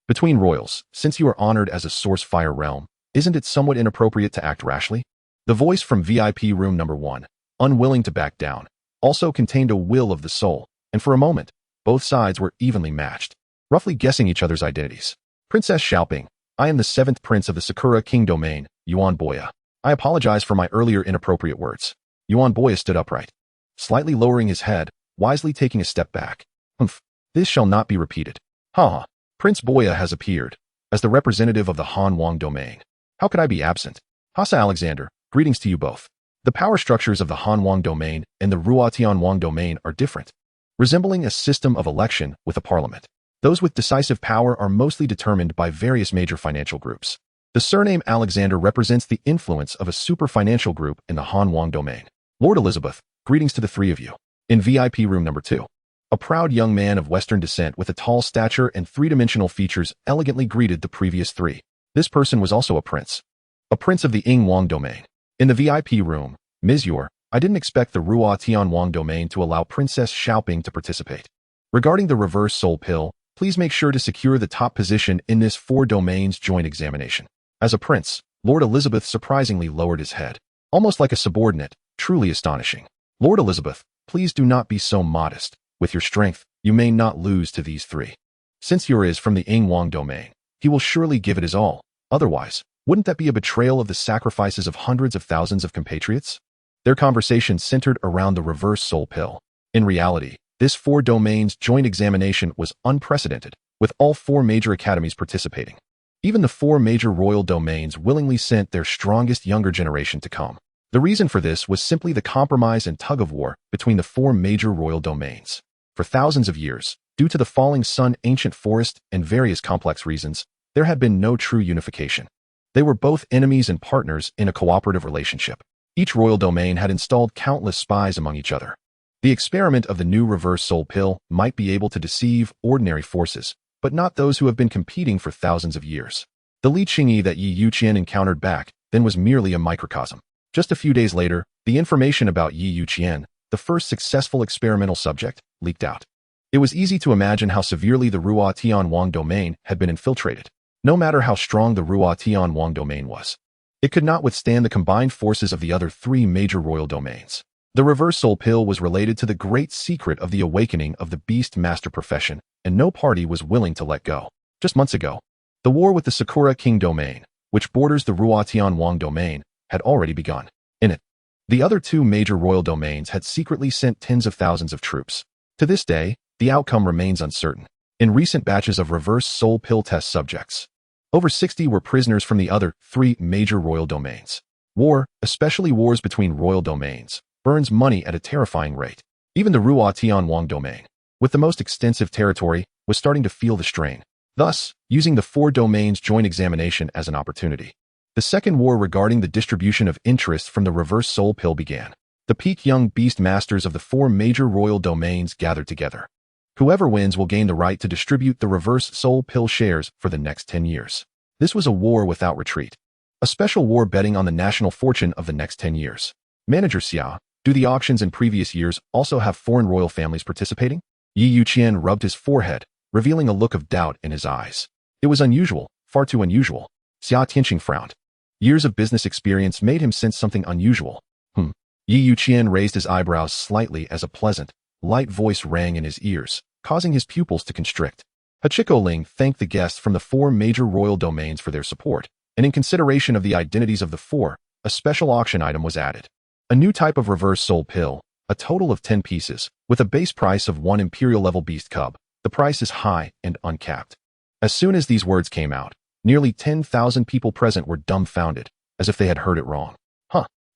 Between royals, since you are honored as a source fire realm, isn't it somewhat inappropriate to act rashly? The voice from VIP room number 1, unwilling to back down, also contained a will of the soul, and for a moment, both sides were evenly matched. roughly guessing each other's identities. Princess Xiaoping, I am the 7th prince of the Sakura King domain, Yuan Boya. I apologize for my earlier inappropriate words. Yuan Boya stood upright, slightly lowering his head, wisely taking a step back. Humph, this shall not be repeated. Ha! Prince Boya has appeared, as the representative of the Han Wang domain. How could I be absent? Hasa Alexander, greetings to you both. The power structures of the Han Wang domain and the Ruotian Wang domain are different, resembling a system of election with a parliament. Those with decisive power are mostly determined by various major financial groups. The surname Alexander represents the influence of a super financial group in the Han Wang domain. Lord Elizabeth, greetings to the three of you. In VIP room number 2. A proud young man of Western descent with a tall stature and three-dimensional features elegantly greeted the previous three. This person was also a prince of the Ing Wang domain. In the VIP room, Ms. Yor, I didn't expect the Ruotian Wang domain to allow Princess Xiaoping to participate. Regarding the reverse soul pill, please make sure to secure the top position in this 4 domains joint examination. As a prince, Lord Elizabeth surprisingly lowered his head, almost like a subordinate, truly astonishing. Lord Elizabeth, please do not be so modest. With your strength, you may not lose to these 3. Since Yor is from the Ing Wang domain, he will surely give it his all. Otherwise, wouldn't that be a betrayal of the sacrifices of hundreds of thousands of compatriots? Their conversation centered around the reverse soul pill. In reality, this 4 domains joint examination was unprecedented, with all 4 major academies participating. Even the 4 major royal domains willingly sent their strongest younger generation to come. The reason for this was simply the compromise and tug-of-war between the 4 major royal domains. For thousands of years, due to the falling sun, ancient forest, and various complex reasons, there had been no true unification. They were both enemies and partners in a cooperative relationship. Each royal domain had installed countless spies among each other. The experiment of the new reverse soul pill might be able to deceive ordinary forces, but not those who have been competing for thousands of years. The Li Qingyi that Youqian encountered back then was merely a microcosm. Just a few days later, the information about Youqian, the first successful experimental subject, leaked out. It was easy to imagine how severely the Ruotian Wang domain had been infiltrated. No matter how strong the Ruotian Wang domain was, it could not withstand the combined forces of the other 3 major royal domains. The reverse soul pill was related to the great secret of the awakening of the beast master profession, and no party was willing to let go. Just months ago, the war with the Sakura King domain, which borders the Ruotian Wang domain, had already begun. In it, the other 2 major royal domains had secretly sent tens of thousands of troops. To this day, the outcome remains uncertain. In recent batches of reverse soul pill test subjects, over 60 were prisoners from the other 3 major royal domains. War, especially wars between royal domains, burns money at a terrifying rate. Even the Ruotian Wang domain, with the most extensive territory, was starting to feel the strain, thus using the 4 domains joint examination as an opportunity. The second war regarding the distribution of interest from the reverse soul pill began. The peak young beast masters of the 4 major royal domains gathered together. Whoever wins will gain the right to distribute the reverse soul pill shares for the next 10 years. This was a war without retreat. A special war betting on the national fortune of the next 10 years. Manager Xia, do the auctions in previous years also have foreign royal families participating? Youqian rubbed his forehead, revealing a look of doubt in his eyes. It was unusual, far too unusual. Xia Tianqing frowned. Years of business experience made him sense something unusual. Youqian raised his eyebrows slightly as a pleasant, light voice rang in his ears, causing his pupils to constrict. Hachiko Ling thanked the guests from the 4 major royal domains for their support, and in consideration of the identities of the 4, a special auction item was added. A new type of reverse soul pill, a total of 10 pieces, with a base price of 1 imperial-level beast cub. The price is high and uncapped. As soon as these words came out, nearly 10,000 people present were dumbfounded, as if they had heard it wrong.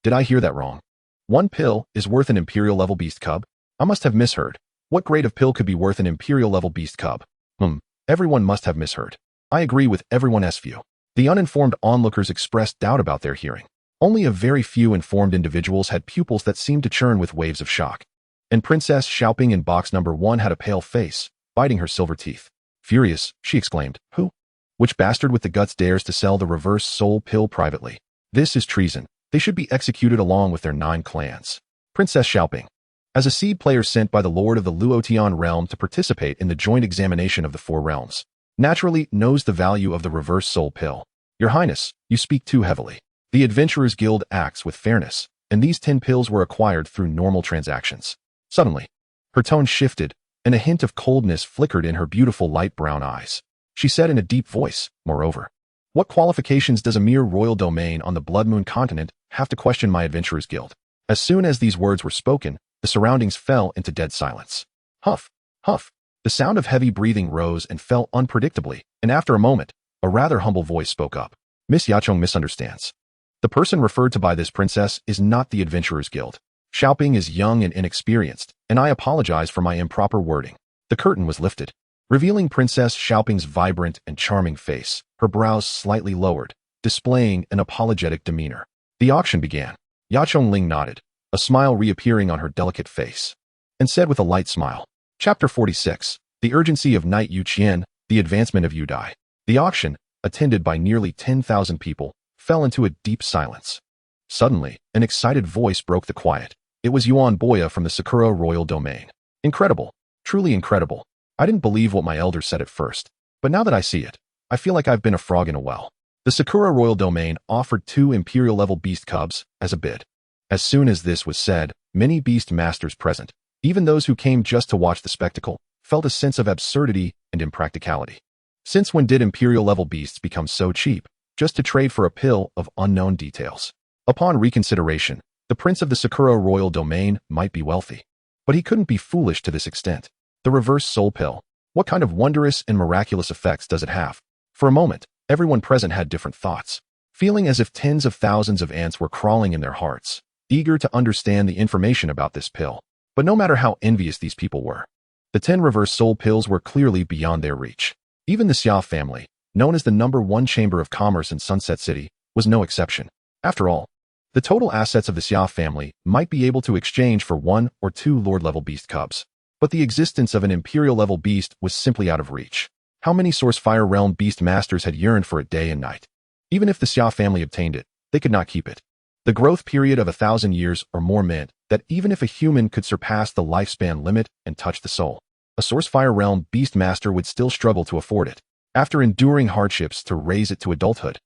Did I hear that wrong? 1 pill is worth an imperial-level beast cub? I must have misheard. What grade of pill could be worth an imperial-level beast cub? Everyone must have misheard. I agree with everyone's view. The uninformed onlookers expressed doubt about their hearing. Only a very few informed individuals had pupils that seemed to churn with waves of shock. And Princess Xiaoping in box number 1 had a pale face, biting her silver teeth. Furious, she exclaimed, "Who? Which bastard with the guts dares to sell the reverse soul pill privately? This is treason. They should be executed along with their 9 clans." Princess Xiaoping, as a seed player sent by the Lord of the Luotian realm to participate in the joint examination of the 4 realms, naturally knows the value of the reverse soul pill. Your Highness, you speak too heavily. The Adventurers Guild acts with fairness, and these 10 pills were acquired through normal transactions. Suddenly, her tone shifted, and a hint of coldness flickered in her beautiful light brown eyes. She said in a deep voice, moreover, "What qualifications does a mere royal domain on the Blood Moon continent have to question my adventurers' guild?" As soon as these words were spoken, the surroundings fell into dead silence. Huff, huff. The sound of heavy breathing rose and fell unpredictably, and after a moment, a rather humble voice spoke up. "Miss Yachong misunderstands. The person referred to by this princess is not the Adventurers Guild. Xiaoping is young and inexperienced, and I apologize for my improper wording." The curtain was lifted, revealing Princess Xiaoping's vibrant and charming face, her brows slightly lowered, displaying an apologetic demeanor. The auction began. Yachong Ling nodded, a smile reappearing on her delicate face, and said with a light smile, Chapter 46, The Urgency of Knight Youqian, The Advancement of Youdie. The auction, attended by nearly 10,000 people, fell into a deep silence. Suddenly, an excited voice broke the quiet. It was Yuan Boya from the Sakura Royal Domain. "Incredible. Truly incredible. I didn't believe what my elders said at first, but now that I see it, I feel like I've been a frog in a well." The Sakura Royal Domain offered 2 Imperial-level beast cubs as a bid. As soon as this was said, many beast masters present, even those who came just to watch the spectacle, felt a sense of absurdity and impracticality. Since when did Imperial-level beasts become so cheap, just to trade for a pill of unknown details? Upon reconsideration, the prince of the Sakura Royal Domain might be wealthy, but he couldn't be foolish to this extent. The reverse soul pill. What kind of wondrous and miraculous effects does it have? For a moment, everyone present had different thoughts, feeling as if tens of thousands of ants were crawling in their hearts, eager to understand the information about this pill. But no matter how envious these people were, the 10 reverse soul pills were clearly beyond their reach. Even the Xia family, known as the #1 chamber of commerce in Sunset City, was no exception. After all, the total assets of the Xia family might be able to exchange for 1 or 2 lord-level beast cubs, but the existence of an imperial-level beast was simply out of reach. How many Source Fire Realm beast masters had yearned for it day and night? Even if the Xia family obtained it, they could not keep it. The growth period of 1,000 years or more meant that even if a human could surpass the lifespan limit and touch the soul, a Source Fire Realm beast master would still struggle to afford it. After enduring hardships to raise it to adulthood,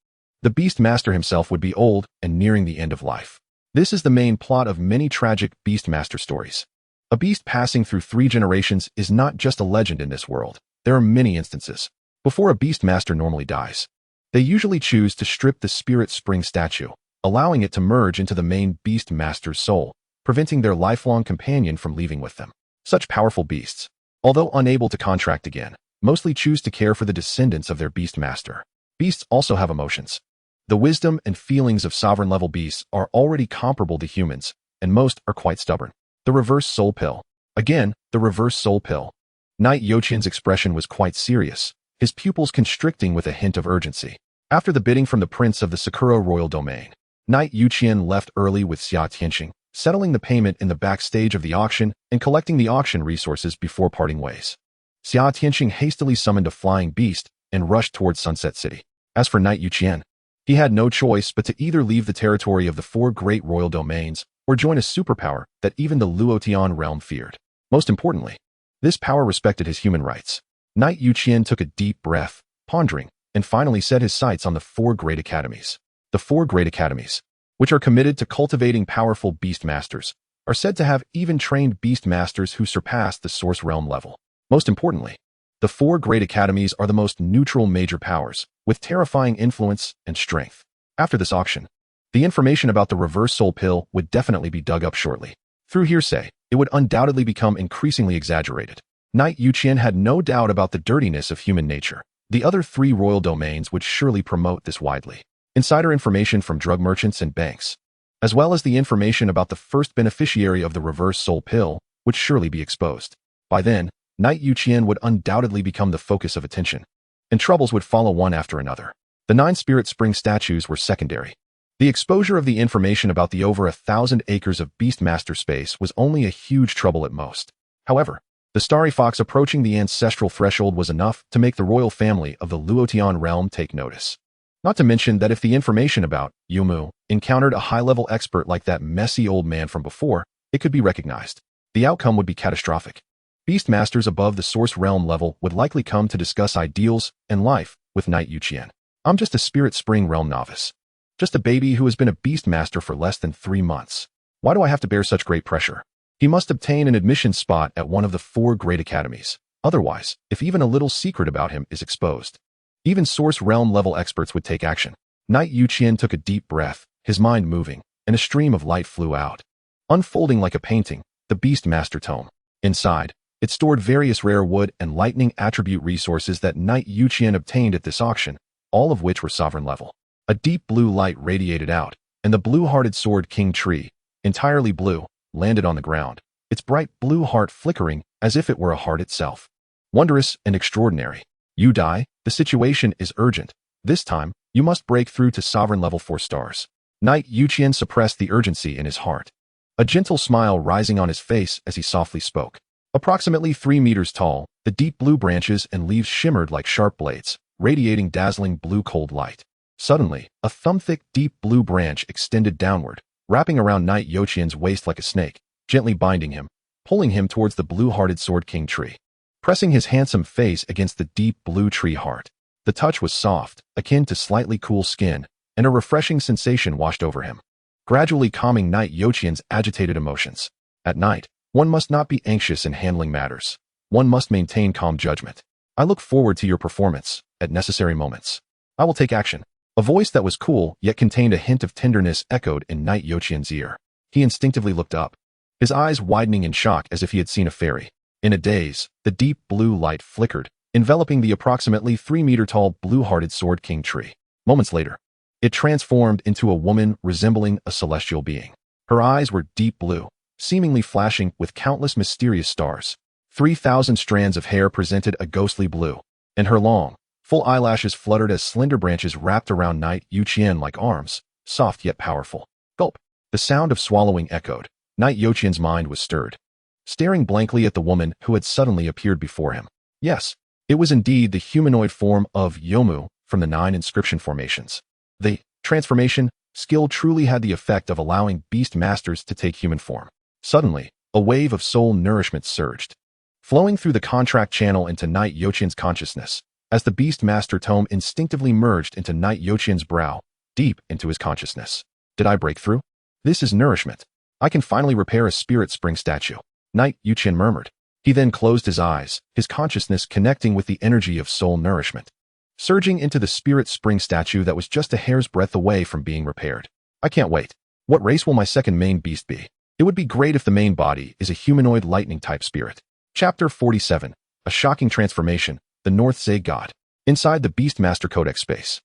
the beast master himself would be old and nearing the end of life. This is the main plot of many tragic beast master stories. A beast passing through 3 generations is not just a legend in this world. There are many instances. Before a beast master normally dies, they usually choose to strip the spirit spring statue, allowing it to merge into the main beast master's soul, preventing their lifelong companion from leaving with them. Such powerful beasts, although unable to contract again, mostly choose to care for the descendants of their beast master. Beasts also have emotions. The wisdom and feelings of sovereign-level beasts are already comparable to humans, and most are quite stubborn. The reverse soul pill. Again, the reverse soul pill. Knight Youqian's expression was quite serious, his pupils constricting with a hint of urgency. After the bidding from the prince of the Sakura Royal Domain, Knight Youqian left early with Xia Tianqing, settling the payment in the backstage of the auction and collecting the auction resources before parting ways. Xia Tianqing hastily summoned a flying beast and rushed towards Sunset City. As for Knight Youqian, he had no choice but to either leave the territory of the 4 great royal domains or join a superpower that even the Luotian realm feared. Most importantly, this power respected his human rights. Knight Youqian took a deep breath, pondering, and finally set his sights on the 4 great academies. The 4 great academies, which are committed to cultivating powerful beast masters, are said to have even trained beast masters who surpass the source realm level. Most importantly, the 4 great academies are the most neutral major powers, with terrifying influence and strength. After this auction, the information about the reverse soul pill would definitely be dug up shortly. Through hearsay, it would undoubtedly become increasingly exaggerated. Knight Youqian had no doubt about the dirtiness of human nature. The other 3 royal domains would surely promote this widely. Insider information from drug merchants and banks, as well as the information about the first beneficiary of the reverse soul pill, would surely be exposed. By then, Knight Youqian would undoubtedly become the focus of attention, and troubles would follow one after another. The 9 spirit spring statues were secondary. The exposure of the information about the over 1,000 acres of Beastmaster space was only a huge trouble at most. However, the starry fox approaching the ancestral threshold was enough to make the royal family of the Luotian realm take notice. Not to mention that if the information about Yumu encountered a high-level expert like that messy old man from before, it could be recognized. The outcome would be catastrophic. Beastmasters above the source realm level would likely come to discuss ideals and life with Knight Youqian. I'm just a spirit spring realm novice. Just a baby who has been a beastmaster for less than 3 months. Why do I have to bear such great pressure? He must obtain an admission spot at one of the 4 great academies. Otherwise, if even a little secret about him is exposed, even Source Realm level experts would take action. Knight Youqian took a deep breath, his mind moving, and a stream of light flew out. Unfolding like a painting, the Beast Master Tome. Inside, it stored various rare wood and lightning attribute resources that Knight Youqian obtained at this auction, all of which were sovereign level. A deep blue light radiated out, and the blue-hearted sword king tree, entirely blue, landed on the ground, its bright blue heart flickering as if it were a heart itself. Wondrous and extraordinary. Youdie, the situation is urgent. This time, you must break through to sovereign level 4 stars. Knight Youqian suppressed the urgency in his heart, a gentle smile rising on his face as he softly spoke. Approximately 3 meters tall, the deep blue branches and leaves shimmered like sharp blades, radiating dazzling blue cold light. Suddenly, a thumb-thick deep blue branch extended downward, wrapping around Knight Youqian's waist like a snake, gently binding him, pulling him towards the blue-hearted Sword King tree. Pressing his handsome face against the deep blue tree heart, the touch was soft, akin to slightly cool skin, and a refreshing sensation washed over him, gradually calming Knight Youqian's agitated emotions. At night, one must not be anxious in handling matters. One must maintain calm judgment. I look forward to your performance, at necessary moments. I will take action. A voice that was cool yet contained a hint of tenderness echoed in Knight Youqian's ear. He instinctively looked up, his eyes widening in shock as if he had seen a fairy. In a daze, the deep blue light flickered, enveloping the approximately 3-meter-tall blue-hearted Sword King tree. Moments later, it transformed into a woman resembling a celestial being. Her eyes were deep blue, seemingly flashing with countless mysterious stars. 3,000 strands of hair presented a ghostly blue, and her long, full eyelashes fluttered as slender branches wrapped around Knight Youqian like arms, soft yet powerful. Gulp! The sound of swallowing echoed. Knight Youqian's mind was stirred, staring blankly at the woman who had suddenly appeared before him. Yes, it was indeed the humanoid form of Yomu from the 9 inscription formations. The transformation skill truly had the effect of allowing beast masters to take human form. Suddenly, a wave of soul nourishment surged, flowing through the contract channel into Knight Youqian's consciousness, as the Beast Master Tome instinctively merged into Knight Youqian's brow, deep into his consciousness. Did I break through? This is nourishment. I can finally repair a spirit spring statue. Knight Youqian murmured. He then closed his eyes, his consciousness connecting with the energy of soul nourishment, surging into the spirit spring statue that was just a hair's breadth away from being repaired. I can't wait. What race will my second main beast be? It would be great if the main body is a humanoid lightning-type spirit. Chapter 47. A shocking transformation. The North Zay God. Inside the Beastmaster Codex space,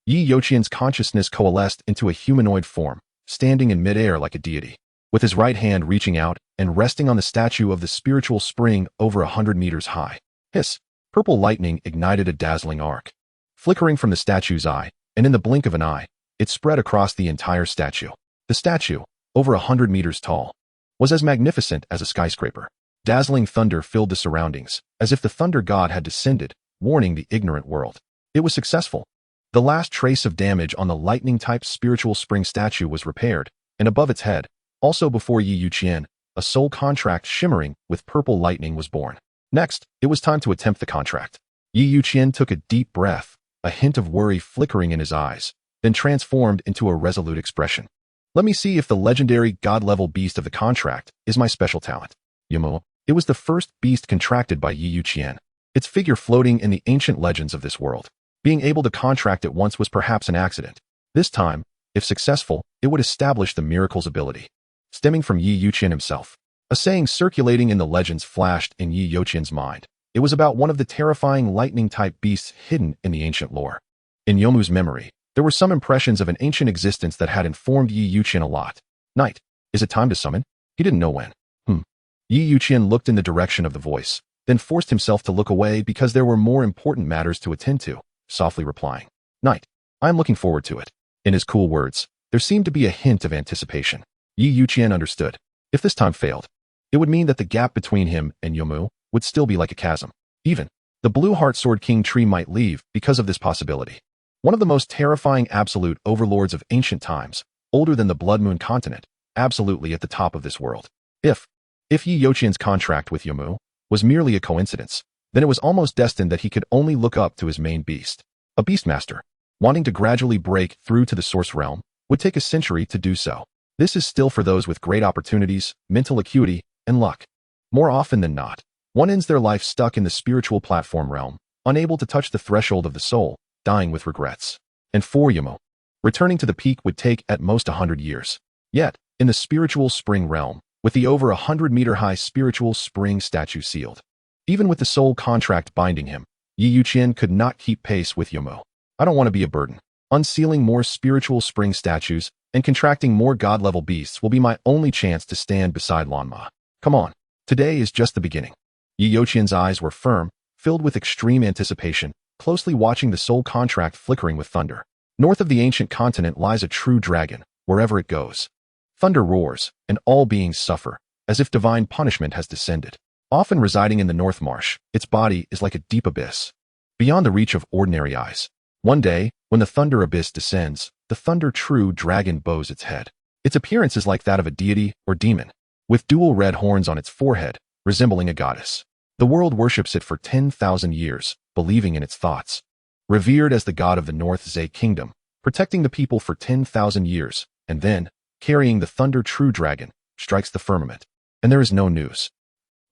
Yi Youqian's consciousness coalesced into a humanoid form, standing in midair like a deity, with his right hand reaching out and resting on the statue of the spiritual spring over 100 meters high. Hiss! Purple lightning ignited a dazzling arc, flickering from the statue's eye, and in the blink of an eye, it spread across the entire statue. The statue, over 100 meters tall, was as magnificent as a skyscraper. Dazzling thunder filled the surroundings, as if the thunder god had descended, warning the ignorant world. It was successful. The last trace of damage on the lightning-type spiritual spring statue was repaired, and above its head, also before Yi Youqian, a soul contract shimmering with purple lightning was born. Next, it was time to attempt the contract. Yi Youqian took a deep breath, a hint of worry flickering in his eyes, then transformed into a resolute expression. Let me see if the legendary god-level beast of the contract is my special talent. Yomu. It was the first beast contracted by Yi Youqian, its figure floating in the ancient legends of this world. Being able to contract it once was perhaps an accident. This time, if successful, it would establish the miracle's ability. Stemming from Yi Youqian himself, a saying circulating in the legends flashed in Yi Youqian's mind. It was about one of the terrifying lightning-type beasts hidden in the ancient lore. In Yomu's memory, there were some impressions of an ancient existence that had informed Yi Youqian a lot. Knight, is it time to summon? He didn't know when. Yi Youqian looked in the direction of the voice, then forced himself to look away because there were more important matters to attend to, softly replying. Knight, I am looking forward to it. In his cool words, there seemed to be a hint of anticipation. Yi Youqian understood. If this time failed, it would mean that the gap between him and Yomu would still be like a chasm. Even, the Blue Heart Sword King tree might leave because of this possibility. One of the most terrifying absolute overlords of ancient times, older than the Blood Moon continent, absolutely at the top of this world. If Yi Youqian's contract with Yomu was merely a coincidence, then it was almost destined that he could only look up to his main beast. A beastmaster, wanting to gradually break through to the source realm, would take a century to do so. This is still for those with great opportunities, mental acuity, and luck. More often than not, one ends their life stuck in the spiritual platform realm, unable to touch the threshold of the soul, dying with regrets. And for Yomo, returning to the peak would take at most 100 years. Yet, in the spiritual spring realm, with the over 100-meter-high spiritual spring statue sealed, even with the soul contract binding him, Youqian could not keep pace with Yomo. I don't want to be a burden. Unsealing more spiritual spring statues and contracting more god-level beasts will be my only chance to stand beside Lanma. Come on, today is just the beginning. Youqian's eyes were firm, filled with extreme anticipation, closely watching the soul contract flickering with thunder. North of the ancient continent lies a true dragon, wherever it goes. Thunder roars, and all beings suffer, as if divine punishment has descended. Often residing in the North Marsh, its body is like a deep abyss, beyond the reach of ordinary eyes. One day, when the thunder abyss descends, the thunder true dragon bows its head. Its appearance is like that of a deity or demon, with dual red horns on its forehead, resembling a goddess. The world worships it for 10,000 years, believing in its thoughts. Revered as the god of the North Zay Kingdom, protecting the people for 10,000 years, and then, carrying the thunder true dragon, strikes the firmament, and there is no news.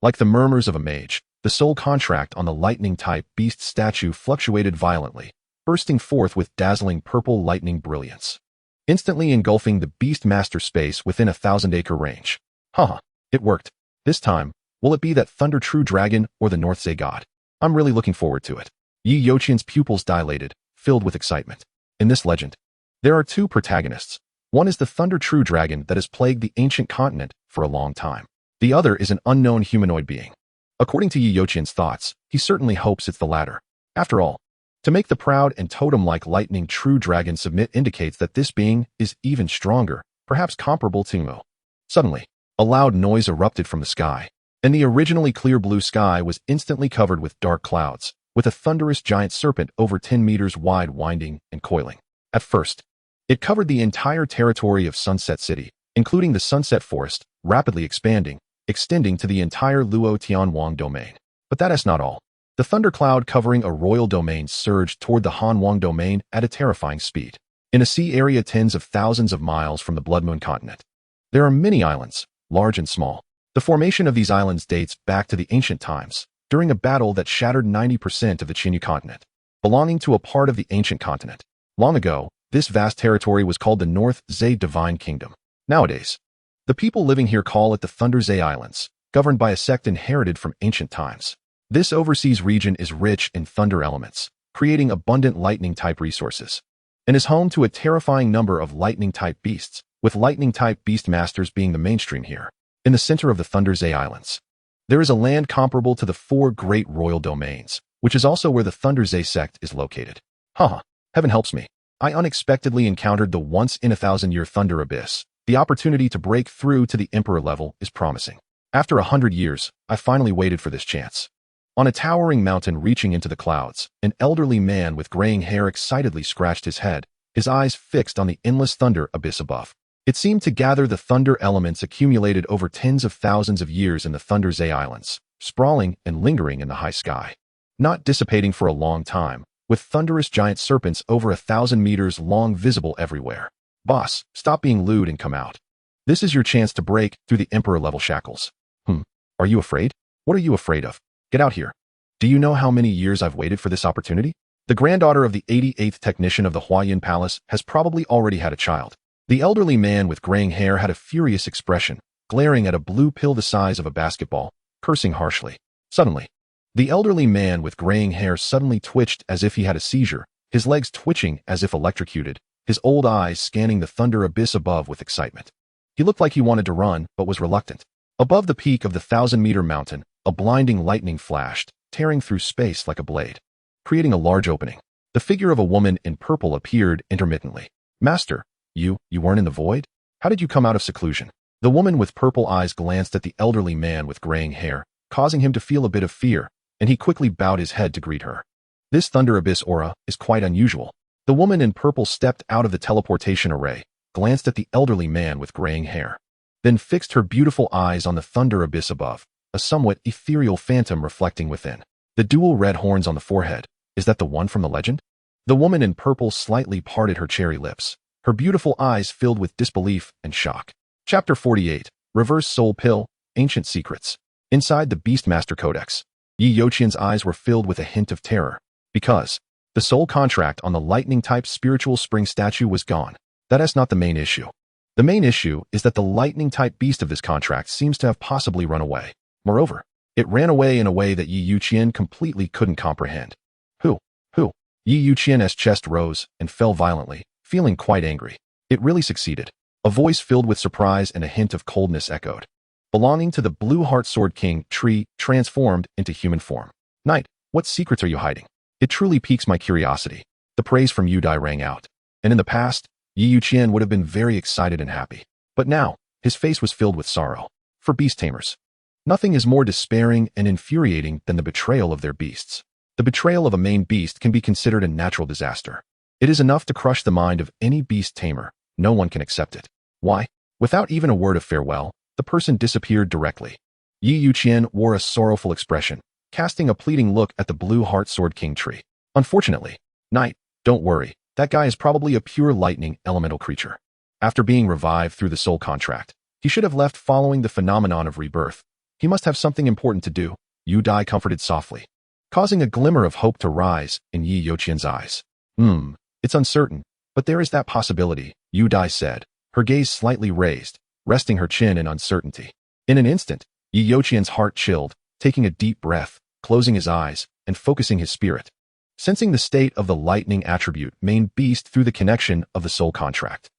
Like the murmurs of a mage, the soul contract on the lightning-type beast statue fluctuated violently, bursting forth with dazzling purple lightning brilliance, instantly engulfing the beast master space within a 1,000-acre range. Haha, it worked. This time, will it be that thunder true dragon or the North Zay god? I'm really looking forward to it. Youqian's pupils dilated, filled with excitement. In this legend, there are two protagonists. One is the thunder true dragon that has plagued the ancient continent for a long time. The other is an unknown humanoid being. According to Youqian's thoughts, he certainly hopes it's the latter. After all, to make the proud and totem-like lightning true dragon submit indicates that this being is even stronger, perhaps comparable to Mo. Suddenly, a loud noise erupted from the sky, and the originally clear blue sky was instantly covered with dark clouds, with a thunderous giant serpent over 10 meters wide winding and coiling. At first, it covered the entire territory of Sunset City, including the Sunset Forest, rapidly expanding, extending to the entire Luo Tianwang domain. But that is not all. The thundercloud covering a royal domain surged toward the Hanwang domain at a terrifying speed. In a sea area tens of thousands of miles from the Blood Moon continent, there are many islands, large and small. The formation of these islands dates back to the ancient times, during a battle that shattered 90% of the Qinyu continent, belonging to a part of the ancient continent. Long ago, this vast territory was called the North Zay Divine Kingdom. Nowadays, the people living here call it the Thunder Zay Islands, governed by a sect inherited from ancient times. This overseas region is rich in thunder elements, creating abundant lightning-type resources, and is home to a terrifying number of lightning-type beasts, with lightning-type beast masters being the mainstream here. In the center of the Thunder Zay Islands, there is a land comparable to the 4 great royal domains, which is also where the Thunder Zay sect is located. Haha, heaven helps me. I unexpectedly encountered the once-in-a-thousand-year Thunder Abyss. The opportunity to break through to the Emperor level is promising. After 100 years, I finally waited for this chance. On a towering mountain reaching into the clouds, an elderly man with graying hair excitedly scratched his head, his eyes fixed on the endless thunder abyss above. It seemed to gather the thunder elements accumulated over tens of thousands of years in the Thunder Zay Islands, sprawling and lingering in the high sky, not dissipating for a long time, with thunderous giant serpents over 1,000 meters long visible everywhere. Boss, stop being lewd and come out. This is your chance to break through the Emperor-level shackles. Are you afraid? What are you afraid of? Get out here. Do you know how many years I've waited for this opportunity? The granddaughter of the 88th technician of the Huayan Palace has probably already had a child. The elderly man with graying hair had a furious expression, glaring at a blue pill the size of a basketball, cursing harshly. Suddenly, the elderly man with graying hair suddenly twitched as if he had a seizure, his legs twitching as if electrocuted, his old eyes scanning the thunder abyss above with excitement. He looked like he wanted to run, but was reluctant. Above the peak of the 1,000-meter mountain, a blinding lightning flashed, tearing through space like a blade, creating a large opening. The figure of a woman in purple appeared intermittently. Master, you weren't in the void? How did you come out of seclusion? The woman with purple eyes glanced at the elderly man with graying hair, causing him to feel a bit of fear, and he quickly bowed his head to greet her. This thunder abyss aura is quite unusual. The woman in purple stepped out of the teleportation array, glanced at the elderly man with graying hair, then fixed her beautiful eyes on the thunder abyss above, a somewhat ethereal phantom reflecting within. The dual red horns on the forehead, is that the one from the legend? The woman in purple slightly parted her cherry lips, her beautiful eyes filled with disbelief and shock. Chapter 48, Reverse Soul Pill, ancient secrets. Inside the Beastmaster Codex, Youqian's eyes were filled with a hint of terror, because the soul contract on the lightning-type spiritual spring statue was gone. That is not the main issue. The main issue is that the lightning-type beast of this contract seems to have possibly run away. Moreover, it ran away in a way that Youqian completely couldn't comprehend. Who? Youqian's chest rose and fell violently, feeling quite angry. It really succeeded. A voice filled with surprise and a hint of coldness echoed. Belonging to the Blue Heart Sword King tree transformed into human form. Knight, what secrets are you hiding? It truly piques my curiosity. The praise from Youdie rang out. And in the past, Youqian would have been very excited and happy. But now, his face was filled with sorrow. For beast tamers, nothing is more despairing and infuriating than the betrayal of their beasts. The betrayal of a main beast can be considered a natural disaster. It is enough to crush the mind of any beast tamer. No one can accept it. Why? Without even a word of farewell, the person disappeared directly. Youqian wore a sorrowful expression, casting a pleading look at the Blue Heart Sword King tree. Unfortunately, Knight, don't worry. That guy is probably a pure lightning elemental creature. After being revived through the soul contract, he should have left following the phenomenon of rebirth. He must have something important to do, Youdie comforted softly, causing a glimmer of hope to rise in Youqian's eyes. It's uncertain, but there is that possibility, Youdie said, her gaze slightly raised, resting her chin in uncertainty. In an instant, Youqian's heart chilled, taking a deep breath, closing his eyes, and focusing his spirit. Sensing the state of the lightning attribute main beast through the connection of the soul contract.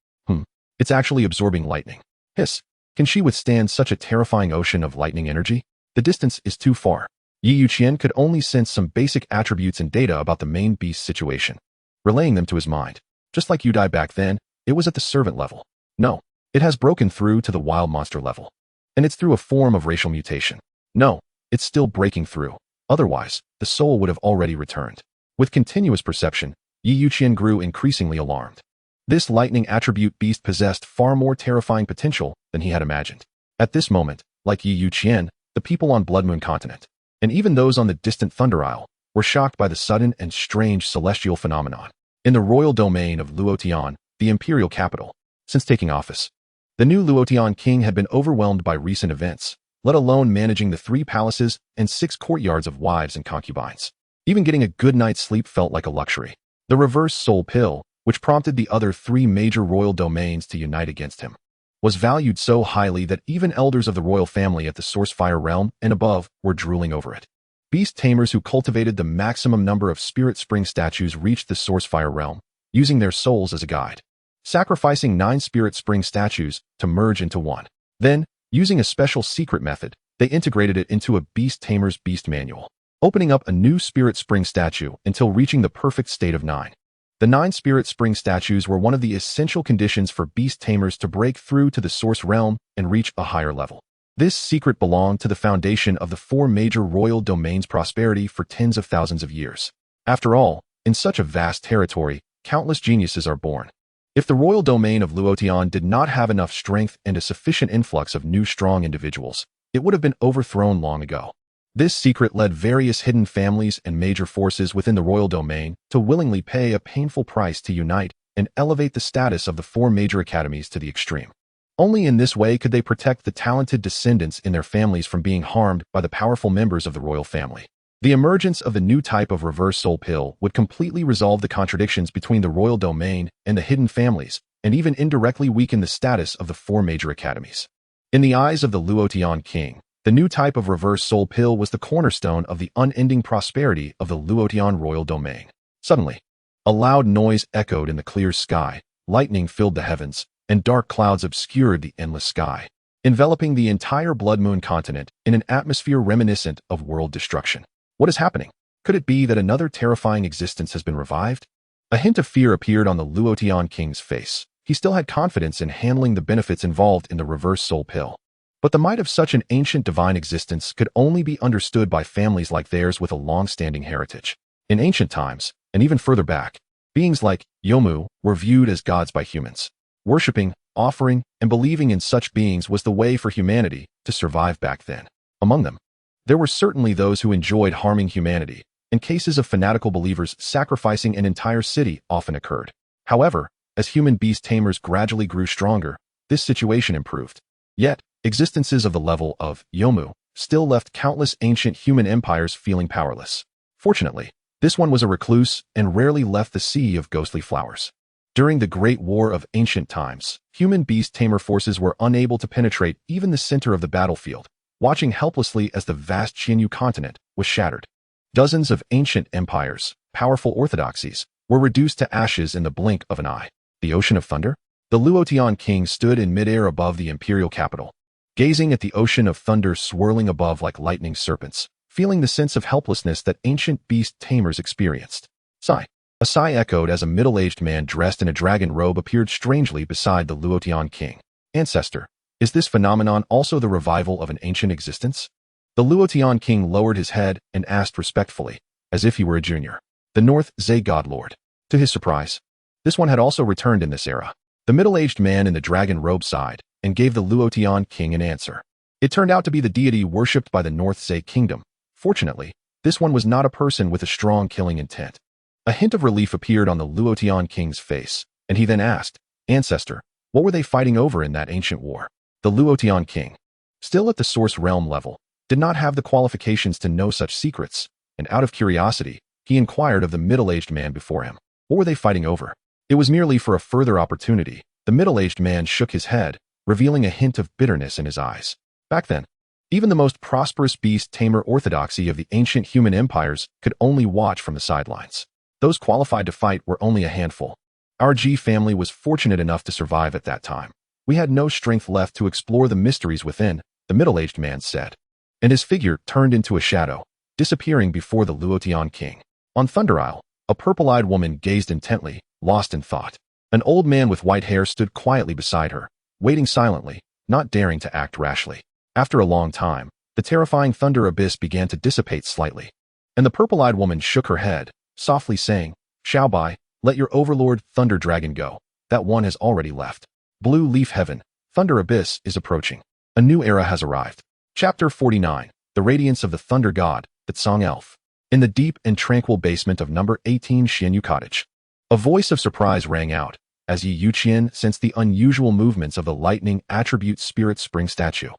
It's actually absorbing lightning. Hiss. Can she withstand such a terrifying ocean of lightning energy? The distance is too far. Youqian could only sense some basic attributes and data about the main beast's situation, relaying them to his mind. Just like Youdie back then, it was at the servant level. No, it has broken through to the wild monster level. And it's through a form of racial mutation. No, it's still breaking through. Otherwise, the soul would have already returned. With continuous perception, Youqian grew increasingly alarmed. This lightning attribute beast possessed far more terrifying potential than he had imagined. At this moment, like Youqian, the people on Blood Moon Continent, and even those on the distant Thunder Isle, were shocked by the sudden and strange celestial phenomenon. In the royal domain of Youqian, the imperial capital, since taking office, the new Youqian king had been overwhelmed by recent events, let alone managing the 3 palaces and 6 courtyards of wives and concubines. Even getting a good night's sleep felt like a luxury. The reverse soul pill, which prompted the other 3 major royal domains to unite against him, was valued so highly that even elders of the royal family at the Sourcefire realm and above were drooling over it. Beast tamers who cultivated the maximum number of spirit spring statues reached the Sourcefire realm, using their souls as a guide, sacrificing 9 spirit spring statues to merge into one. Then, using a special secret method, they integrated it into a beast tamer's beast manual, opening up a new spirit spring statue until reaching the perfect state of 9. The 9 spirit spring statues were one of the essential conditions for beast tamers to break through to the source realm and reach a higher level. This secret belonged to the foundation of the 4 major royal domains' prosperity for tens of thousands of years. After all, in such a vast territory, countless geniuses are born. If the royal domain of Youqian did not have enough strength and a sufficient influx of new strong individuals, it would have been overthrown long ago. This secret led various hidden families and major forces within the royal domain to willingly pay a painful price to unite and elevate the status of the 4 major academies to the extreme. Only in this way could they protect the talented descendants in their families from being harmed by the powerful members of the royal family. The emergence of the new type of reverse soul pill would completely resolve the contradictions between the royal domain and the hidden families, and even indirectly weaken the status of the 4 major academies. In the eyes of the Youqian king, the new type of reverse soul pill was the cornerstone of the unending prosperity of the Youqian royal domain. Suddenly, a loud noise echoed in the clear sky, lightning filled the heavens, and dark clouds obscured the endless sky, enveloping the entire Blood Moon continent in an atmosphere reminiscent of world destruction. What is happening? Could it be that another terrifying existence has been revived? A hint of fear appeared on the Youqian king's face. He still had confidence in handling the benefits involved in the reverse soul pill. But the might of such an ancient divine existence could only be understood by families like theirs with a long-standing heritage. In ancient times, and even further back, beings like Yomu were viewed as gods by humans. Worshipping, offering, and believing in such beings was the way for humanity to survive back then. Among them, there were certainly those who enjoyed harming humanity, and cases of fanatical believers sacrificing an entire city often occurred. However, as human beast tamers gradually grew stronger, this situation improved. Yet, Existences of the level of Yomu still left countless ancient human empires feeling powerless. Fortunately, this one was a recluse and rarely left the sea of ghostly flowers. During the Great War of ancient times, human beast tamer forces were unable to penetrate even the center of the battlefield, watching helplessly as the vast Qianyu continent was shattered. Dozens of ancient empires, powerful orthodoxies, were reduced to ashes in the blink of an eye. The Ocean of Thunder? The Luotian king stood in midair above the imperial capital, gazing at the ocean of thunder swirling above like lightning serpents, feeling the sense of helplessness that ancient beast tamers experienced. Sigh. A sigh echoed as a middle-aged man dressed in a dragon robe appeared strangely beside the Luotian king. Ancestor, is this phenomenon also the revival of an ancient existence? The Luotian king lowered his head and asked respectfully, as if he were a junior. The North Zay Godlord. To his surprise, this one had also returned in this era. The middle-aged man in the dragon robe sighed and gave the Luotian king an answer. It turned out to be the deity worshipped by the North Zay kingdom. Fortunately, this one was not a person with a strong killing intent. A hint of relief appeared on the Luotian king's face, and he then asked, Ancestor, what were they fighting over in that ancient war? The Luotian king, still at the source realm level, did not have the qualifications to know such secrets, and out of curiosity, he inquired of the middle-aged man before him. What were they fighting over? It was merely for a further opportunity. The middle-aged man shook his head, revealing a hint of bitterness in his eyes. Back then, even the most prosperous beast tamer orthodoxy of the ancient human empires could only watch from the sidelines. Those qualified to fight were only a handful. Our G family was fortunate enough to survive at that time. We had no strength left to explore the mysteries within, the middle-aged man said. And his figure turned into a shadow, disappearing before the Luotian king. On Thunder Isle, a purple-eyed woman gazed intently, lost in thought. An old man with white hair stood quietly beside her, waiting silently, not daring to act rashly. After a long time, the terrifying thunder abyss began to dissipate slightly, and the purple-eyed woman shook her head, softly saying, Xiaobai, let your overlord Thunder Dragon go. That one has already left. Blue Leaf Heaven, Thunder Abyss is approaching. A new era has arrived. Chapter 49, The Radiance of the Thunder God, the Tsang Elf. In the deep and tranquil basement of number 18 Xianyu Cottage, a voice of surprise rang out, as Youqian sensed the unusual movements of the lightning attribute spirit spring statue.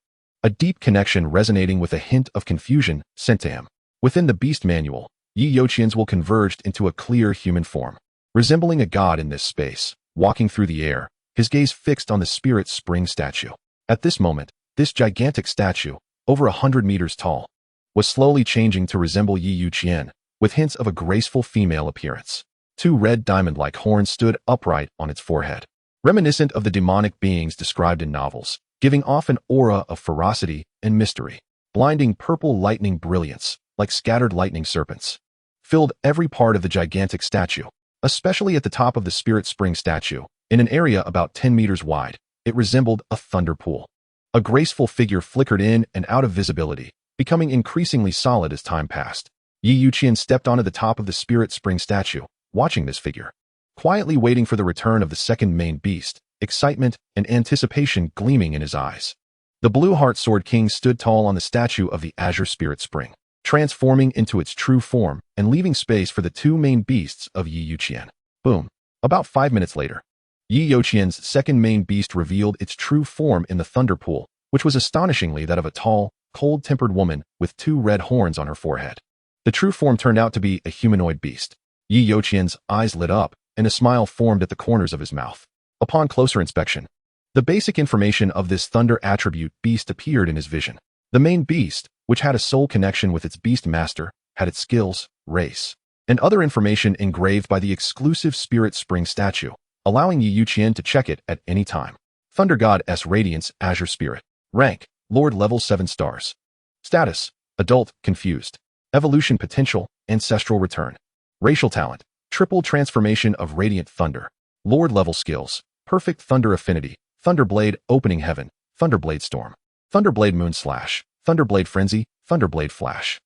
A deep connection resonating with a hint of confusion sent to him. Within the beast manual, Youqian's will converged into a clear human form. Resembling a god in this space, walking through the air, his gaze fixed on the spirit spring statue. At this moment, this gigantic statue, over 100 meters tall, was slowly changing to resemble Youqian, with hints of a graceful female appearance. Two red diamond-like horns stood upright on its forehead, reminiscent of the demonic beings described in novels, giving off an aura of ferocity and mystery. Blinding purple lightning brilliance, like scattered lightning serpents, filled every part of the gigantic statue, especially at the top of the spirit spring statue. In an area about 10 meters wide, it resembled a thunder pool. A graceful figure flickered in and out of visibility, becoming increasingly solid as time passed. Youqian stepped onto the top of the spirit spring statue, watching this figure, quietly waiting for the return of the second main beast, excitement and anticipation gleaming in his eyes. The Blue Heart Sword King stood tall on the statue of the Azure Spirit Spring, transforming into its true form and leaving space for the two main beasts of Youqian. Boom. About 5 minutes later, Youqian's second main beast revealed its true form in the thunder pool, which was astonishingly that of a tall, cold-tempered woman with two red horns on her forehead. The true form turned out to be a humanoid beast. Youqian's eyes lit up, and a smile formed at the corners of his mouth. Upon closer inspection, the basic information of this thunder attribute beast appeared in his vision. The main beast, which had a soul connection with its beast master, had its skills, race, and other information engraved by the exclusive Spirit Spring statue, allowing Youqian to check it at any time. Thunder God S Radiance Azure Spirit. Rank, Lord level 7 stars. Status, Adult, Confused. Evolution Potential, Ancestral Return. Racial Talent, Triple Transformation of Radiant Thunder. Lord level skills, Perfect Thunder Affinity, Thunderblade Opening Heaven, Thunderblade Storm, Thunderblade Moon Slash, Thunderblade Frenzy, Thunderblade Flash.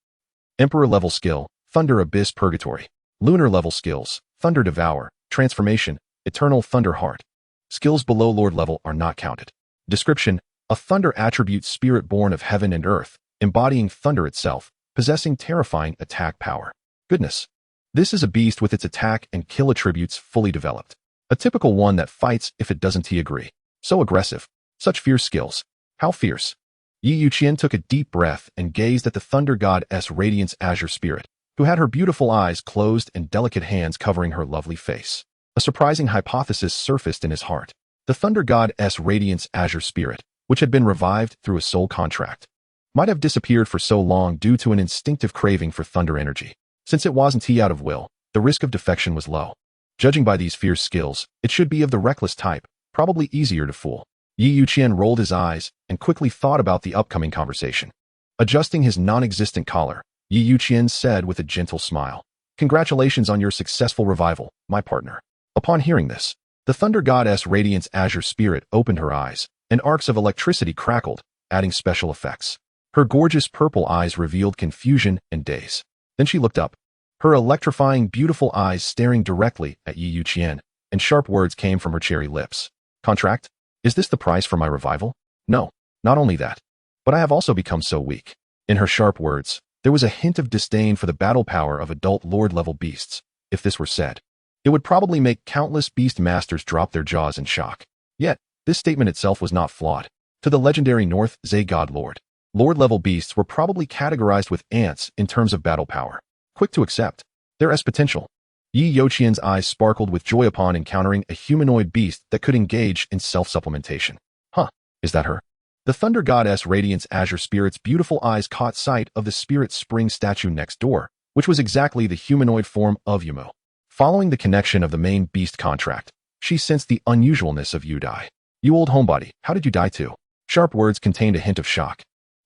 Emperor level skill, Thunder Abyss Purgatory. Lunar level skills, Thunder Devour, Transformation, Eternal Thunder Heart. Skills below Lord level are not counted. Description, a thunder attribute spirit born of heaven and earth, embodying thunder itself, possessing terrifying attack power. Goodness. This is a beast with its attack and kill attributes fully developed. A typical one that fights if it doesn't agree. So aggressive. Such fierce skills. How fierce! Youqian took a deep breath and gazed at the Thunder Goddess Radiance Azure Spirit, who had her beautiful eyes closed and delicate hands covering her lovely face. A surprising hypothesis surfaced in his heart. The Thunder Goddess Radiance Azure Spirit, which had been revived through a soul contract, might have disappeared for so long due to an instinctive craving for thunder energy. Since it wasn't out of will, the risk of defection was low. Judging by these fierce skills, it should be of the reckless type, probably easier to fool. Youqian rolled his eyes and quickly thought about the upcoming conversation. Adjusting his non-existent collar, Youqian said with a gentle smile, "Congratulations on your successful revival, my partner." Upon hearing this, the Thunder Goddess Radiance Azure Spirit opened her eyes, and arcs of electricity crackled, adding special effects. Her gorgeous purple eyes revealed confusion and daze. Then she looked up, her electrifying, beautiful eyes staring directly at Youqian, and sharp words came from her cherry lips. "Contract? Is this the price for my revival?" "No, not only that, but I have also become so weak." In her sharp words, there was a hint of disdain for the battle power of adult Lord-level beasts. If this were said, it would probably make countless beast masters drop their jaws in shock. Yet, this statement itself was not flawed. To the legendary North Zay God Lord, Lord-level beasts were probably categorized with ants in terms of battle power. Quick to accept their potential. Youqian's eyes sparkled with joy upon encountering a humanoid beast that could engage in self-supplementation. Huh, is that her? The Thunder Goddess Radiance Azure Spirit's beautiful eyes caught sight of the Spirit Spring statue next door, which was exactly the humanoid form of Youdie. Following the connection of the main beast contract, she sensed the unusualness of Youdie. "You old homebody, how did you die too?" Sharp words contained a hint of shock.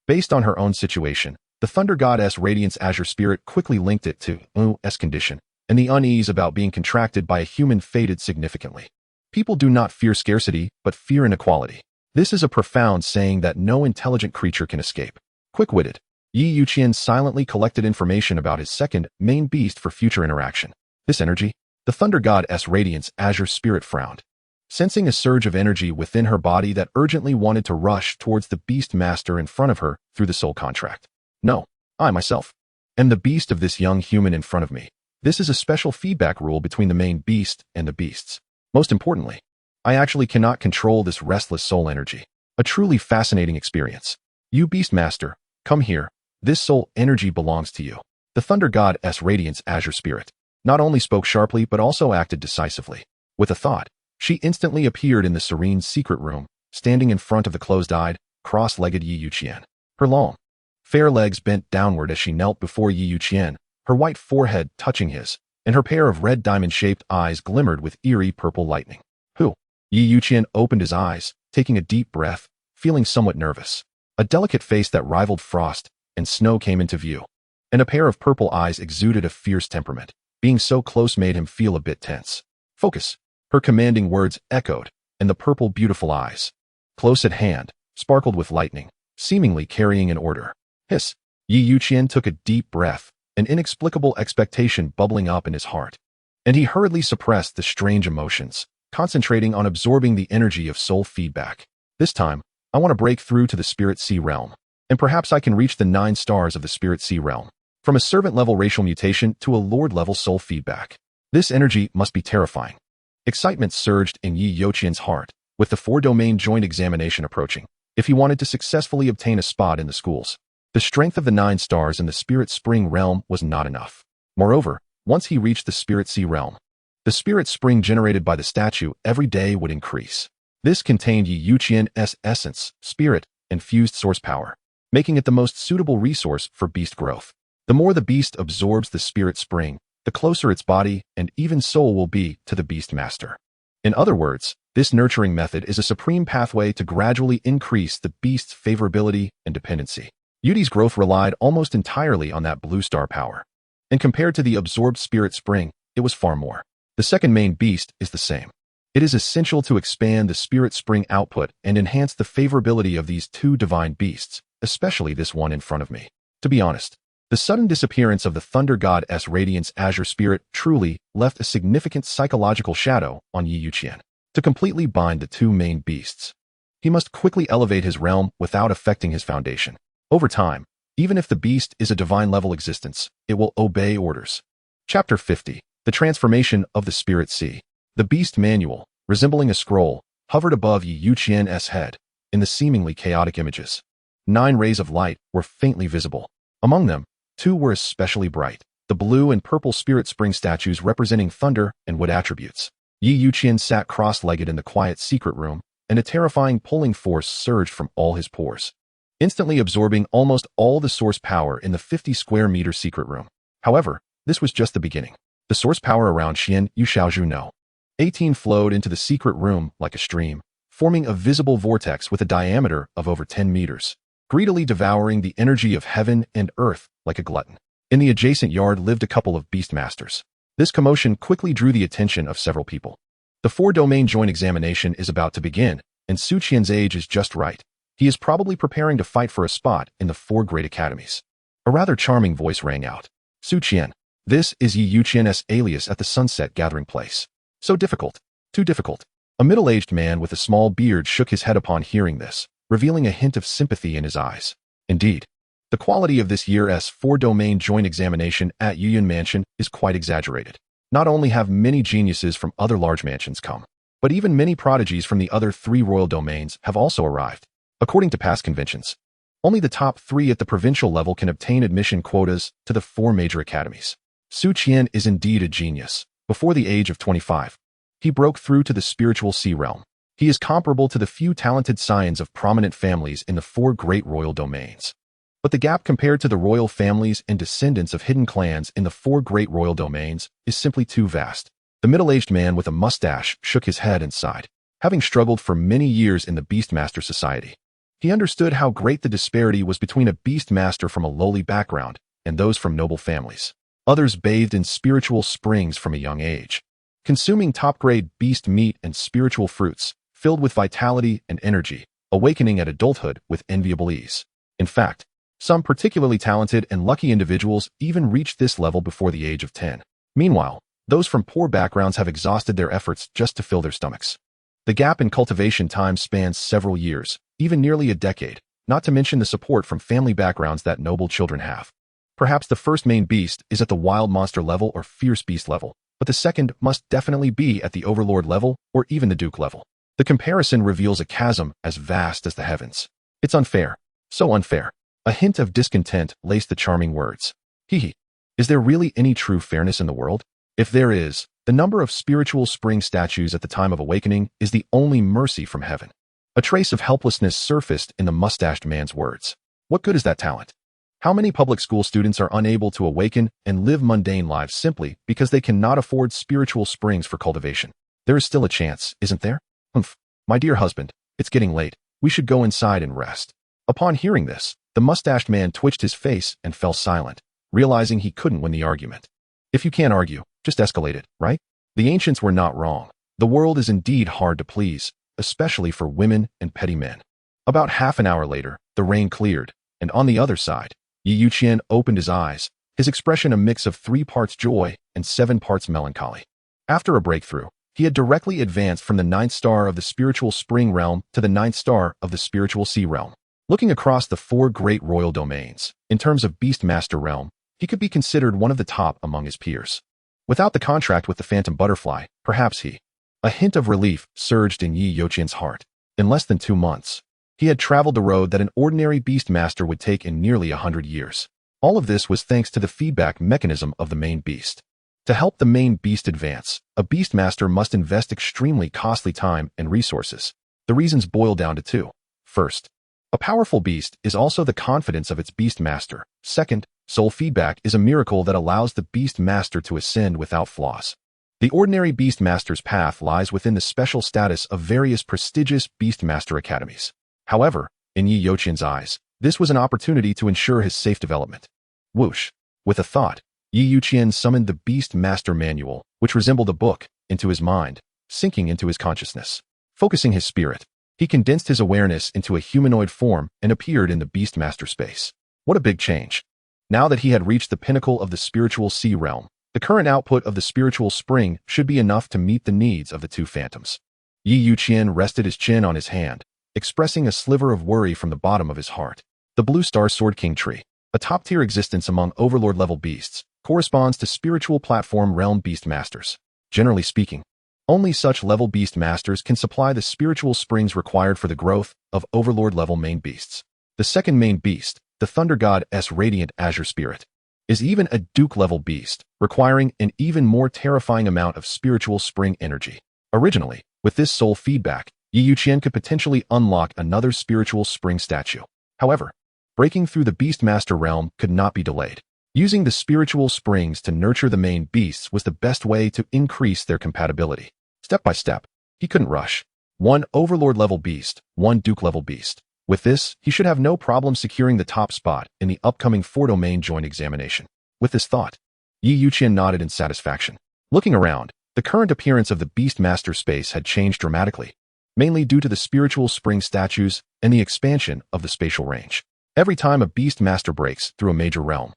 Based on her own situation, the Thunder Goddess Radiance Azure Spirit quickly linked it to You's condition, and the unease about being contracted by a human faded significantly. People do not fear scarcity, but fear inequality. This is a profound saying that no intelligent creature can escape. Quick-witted, Youqian silently collected information about his second main beast for future interaction. This energy? The Thunder Goddess Radiance Azure Spirit frowned, sensing a surge of energy within her body that urgently wanted to rush towards the beast master in front of her through the soul contract. "No, I myself am the beast of this young human in front of me. This is a special feedback rule between the main beast and the beasts. Most importantly, I actually cannot control this restless soul energy. A truly fascinating experience. You beast master, come here. This soul energy belongs to you." The Thunder Goddess Radiance Azure Spirit not only spoke sharply but also acted decisively. With a thought, she instantly appeared in the serene secret room, standing in front of the closed-eyed, cross-legged Youqian. Her long, fair legs bent downward as she knelt before Youqian, her white forehead touching his, and her pair of red diamond-shaped eyes glimmered with eerie purple lightning. "Who?" Youqian opened his eyes, taking a deep breath, feeling somewhat nervous. A delicate face that rivaled frost and snow came into view, and a pair of purple eyes exuded a fierce temperament. Being so close made him feel a bit tense. "Focus." Her commanding words echoed, and the purple beautiful eyes, close at hand, sparkled with lightning, seemingly carrying an order. Hiss. Youqian took a deep breath, an inexplicable expectation bubbling up in his heart, and he hurriedly suppressed the strange emotions, concentrating on absorbing the energy of soul feedback. "This time, I want to break through to the Spirit Sea realm, and perhaps I can reach the 9 stars of the Spirit Sea realm. From a servant-level racial mutation to a lord-level soul feedback. This energy must be terrifying." Excitement surged in Youqian's heart, with the 4-domain joint examination approaching, if he wanted to successfully obtain a spot in the schools. The strength of the 9 stars in the Spirit Spring realm was not enough. Moreover, once he reached the Spirit Sea realm, the Spirit Spring generated by the statue every day would increase. This contained Youqian's essence, spirit, and fused source power, making it the most suitable resource for beast growth. The more the beast absorbs the Spirit Spring, the closer its body and even soul will be to the beast master. In other words, this nurturing method is a supreme pathway to gradually increase the beast's favorability and dependency. Youdie's growth relied almost entirely on that blue star power, and compared to the absorbed Spirit Spring, it was far more. The second main beast is the same. It is essential to expand the Spirit Spring output and enhance the favorability of these 2 divine beasts, especially this one in front of me. To be honest, the sudden disappearance of the Thunder Goddess Radiance Azure Spirit truly left a significant psychological shadow on Youqian. To completely bind the 2 main beasts, he must quickly elevate his realm without affecting his foundation. Over time, even if the beast is a divine-level existence, it will obey orders. Chapter 50. The Transformation of the Spirit Sea. The Beast Manual, resembling a scroll, hovered above Youqian's head, in the seemingly chaotic images. 9 rays of light were faintly visible. Among them, 2 were especially bright, the blue and purple spirit spring statues representing thunder and wood attributes. Youqian sat cross-legged in the quiet secret room, and a terrifying pulling force surged from all his pores, instantly absorbing almost all the source power in the 50-square-meter secret room. However, this was just the beginning. The source power around Xian Yu Xiaozhu No. 18 flowed into the secret room like a stream, forming a visible vortex with a diameter of over 10 meters, greedily devouring the energy of heaven and earth like a glutton. In the adjacent yard lived a couple of beastmasters. This commotion quickly drew the attention of several people. The 4-domain joint examination is about to begin, and Su Qian's age is just right. He is probably preparing to fight for a spot in the 4 great academies. A rather charming voice rang out. Su Qian, this is Youqian's alias at the Sunset Gathering Place. So difficult. Too difficult. A middle-aged man with a small beard shook his head upon hearing this, revealing a hint of sympathy in his eyes. Indeed, the quality of this year's 4-domain joint examination at Youqian Mansion is quite exaggerated. Not only have many geniuses from other large mansions come, but even many prodigies from the other 3 royal domains have also arrived. According to past conventions, only the top 3 at the provincial level can obtain admission quotas to the 4 major academies. Su Qian is indeed a genius. Before the age of 25, he broke through to the spiritual sea realm. He is comparable to the few talented scions of prominent families in the 4 great royal domains. But the gap compared to the royal families and descendants of hidden clans in the 4 great royal domains is simply too vast. The middle-aged man with a mustache shook his head and sighed. Having struggled for many years in the Beastmaster Society, he understood how great the disparity was between a Beastmaster from a lowly background and those from noble families. Others bathed in spiritual springs from a young age, consuming top-grade beast meat and spiritual fruits, filled with vitality and energy, awakening at adulthood with enviable ease. In fact, some particularly talented and lucky individuals even reached this level before the age of 10. Meanwhile, those from poor backgrounds have exhausted their efforts just to fill their stomachs. The gap in cultivation time spans several years, even nearly a decade, not to mention the support from family backgrounds that noble children have. Perhaps the first main beast is at the wild monster level or fierce beast level, but the second must definitely be at the overlord level or even the duke level. The comparison reveals a chasm as vast as the heavens. It's unfair. So unfair. A hint of discontent laced the charming words. Hee. Is there really any true fairness in the world? If there is, the number of spiritual spring statues at the time of awakening is the only mercy from heaven. A trace of helplessness surfaced in the mustached man's words. What good is that talent? How many public school students are unable to awaken and live mundane lives simply because they cannot afford spiritual springs for cultivation? There is still a chance, isn't there? Humph. My dear husband, it's getting late. We should go inside and rest. Upon hearing this, the mustached man twitched his face and fell silent, realizing he couldn't win the argument. If you can't argue, just escalate it, right? The ancients were not wrong. The world is indeed hard to please, especially for women and petty men. About half an hour later, the rain cleared, and on the other side, Youqian opened his eyes, his expression a mix of 3 parts joy and 7 parts melancholy. After a breakthrough, he had directly advanced from the 9th star of the spiritual spring realm to the 9th star of the spiritual sea realm. Looking across the 4 great royal domains, in terms of Beastmaster realm, he could be considered one of the top among his peers. Without the contract with the Phantom Butterfly, perhaps he. A hint of relief surged in Youqian's heart. In less than 2 months, he had traveled the road that an ordinary Beastmaster would take in nearly 100 years. All of this was thanks to the feedback mechanism of the main beast. To help the main beast advance, a Beastmaster must invest extremely costly time and resources. The reasons boil down to 2. First, a powerful beast is also the confidence of its Beastmaster. Second, soul feedback is a miracle that allows the Beastmaster to ascend without flaws. The ordinary Beastmaster's path lies within the special status of various prestigious Beastmaster academies. However, in Youqian's eyes, this was an opportunity to ensure his safe development. Whoosh! With a thought, Youqian summoned the Beastmaster Manual, which resembled a book, into his mind, sinking into his consciousness. Focusing his spirit, he condensed his awareness into a humanoid form and appeared in the Beastmaster space. What a big change! Now that he had reached the pinnacle of the spiritual sea realm, the current output of the spiritual spring should be enough to meet the needs of the 2 phantoms. Youqian rested his chin on his hand, expressing a sliver of worry from the bottom of his heart. The Blue Star Sword King tree, a top-tier existence among overlord-level beasts, corresponds to spiritual platform realm beastmasters. Generally speaking, Only such level beast masters can supply the spiritual springs required for the growth of overlord-level main beasts. The second main beast, the Thunder God's Radiant Azure Spirit, is even a Duke-level beast, requiring an even more terrifying amount of spiritual spring energy. Originally, with this soul feedback, Youqian could potentially unlock another spiritual spring statue. However, breaking through the Beastmaster realm could not be delayed. Using the spiritual springs to nurture the main beasts was the best way to increase their compatibility. Step by step, he couldn't rush. One Overlord-level beast, one Duke-level beast. With this, he should have no problem securing the top spot in the upcoming 4-domain joint examination. With this thought, Youqian nodded in satisfaction. Looking around, the current appearance of the Beastmaster space had changed dramatically, mainly due to the spiritual spring statues and the expansion of the spatial range. Every time a Beastmaster breaks through a major realm,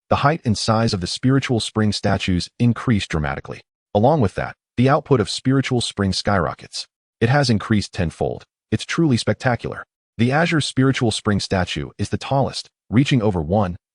the height and size of the spiritual spring statues increased dramatically. Along with that, the output of spiritual spring skyrockets. It has increased tenfold. It's truly spectacular. The Azure Spiritual Spring statue is the tallest, reaching over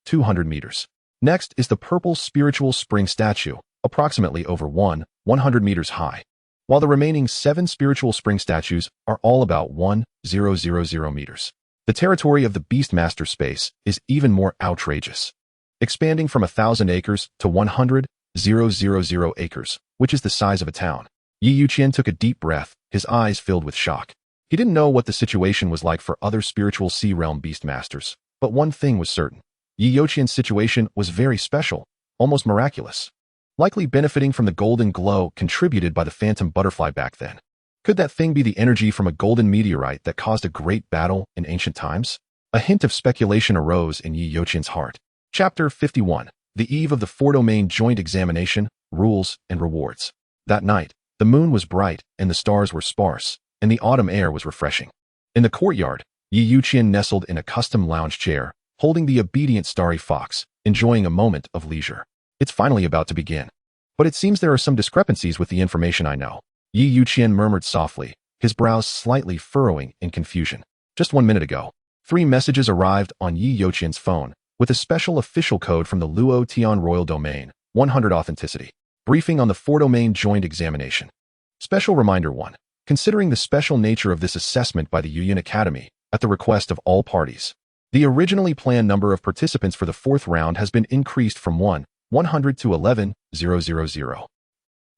200 meters. Next is the Purple Spiritual Spring statue, approximately over 100 meters high, while the remaining 7 spiritual spring statues are all about 1000 meters. The territory of the Beastmaster space is even more outrageous, expanding from 1,000 acres to 100,000 acres, which is the size of a town. Youqian took a deep breath, his eyes filled with shock. He didn't know what the situation was like for other spiritual sea realm Beastmasters, but one thing was certain. Youqian's situation was very special, almost miraculous, likely benefiting from the golden glow contributed by the phantom butterfly back then. Could that thing be the energy from a golden meteorite that caused a great battle in ancient times? A hint of speculation arose in Youqian's heart. Chapter 51. The eve of the 4-domain joint examination, rules and rewards. That night, the moon was bright and the stars were sparse, and the autumn air was refreshing. In the courtyard, Youqian nestled in a custom lounge chair, holding the obedient starry fox, enjoying a moment of leisure. It's finally about to begin. But it seems there are some discrepancies with the information I know. Youqian murmured softly, his brows slightly furrowing in confusion. Just 1 minute ago, 3 messages arrived on Youqian's phone, with a special official code from the Youqian Royal Domain, 100 authenticity. Briefing on the 4-domain joint examination. Special reminder 1. Considering the special nature of this assessment by the Youqian Academy, at the request of all parties, the originally planned number of participants for the 4th round has been increased from 100 to 11,000.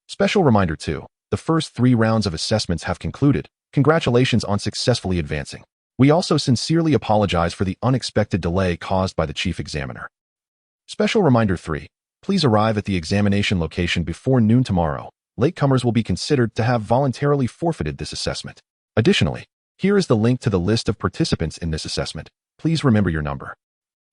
Special reminder 2. The first 3 rounds of assessments have concluded. Congratulations on successfully advancing. We also sincerely apologize for the unexpected delay caused by the chief examiner. Special reminder 3. Please arrive at the examination location before noon tomorrow. Latecomers will be considered to have voluntarily forfeited this assessment. Additionally, here is the link to the list of participants in this assessment. Please remember your number.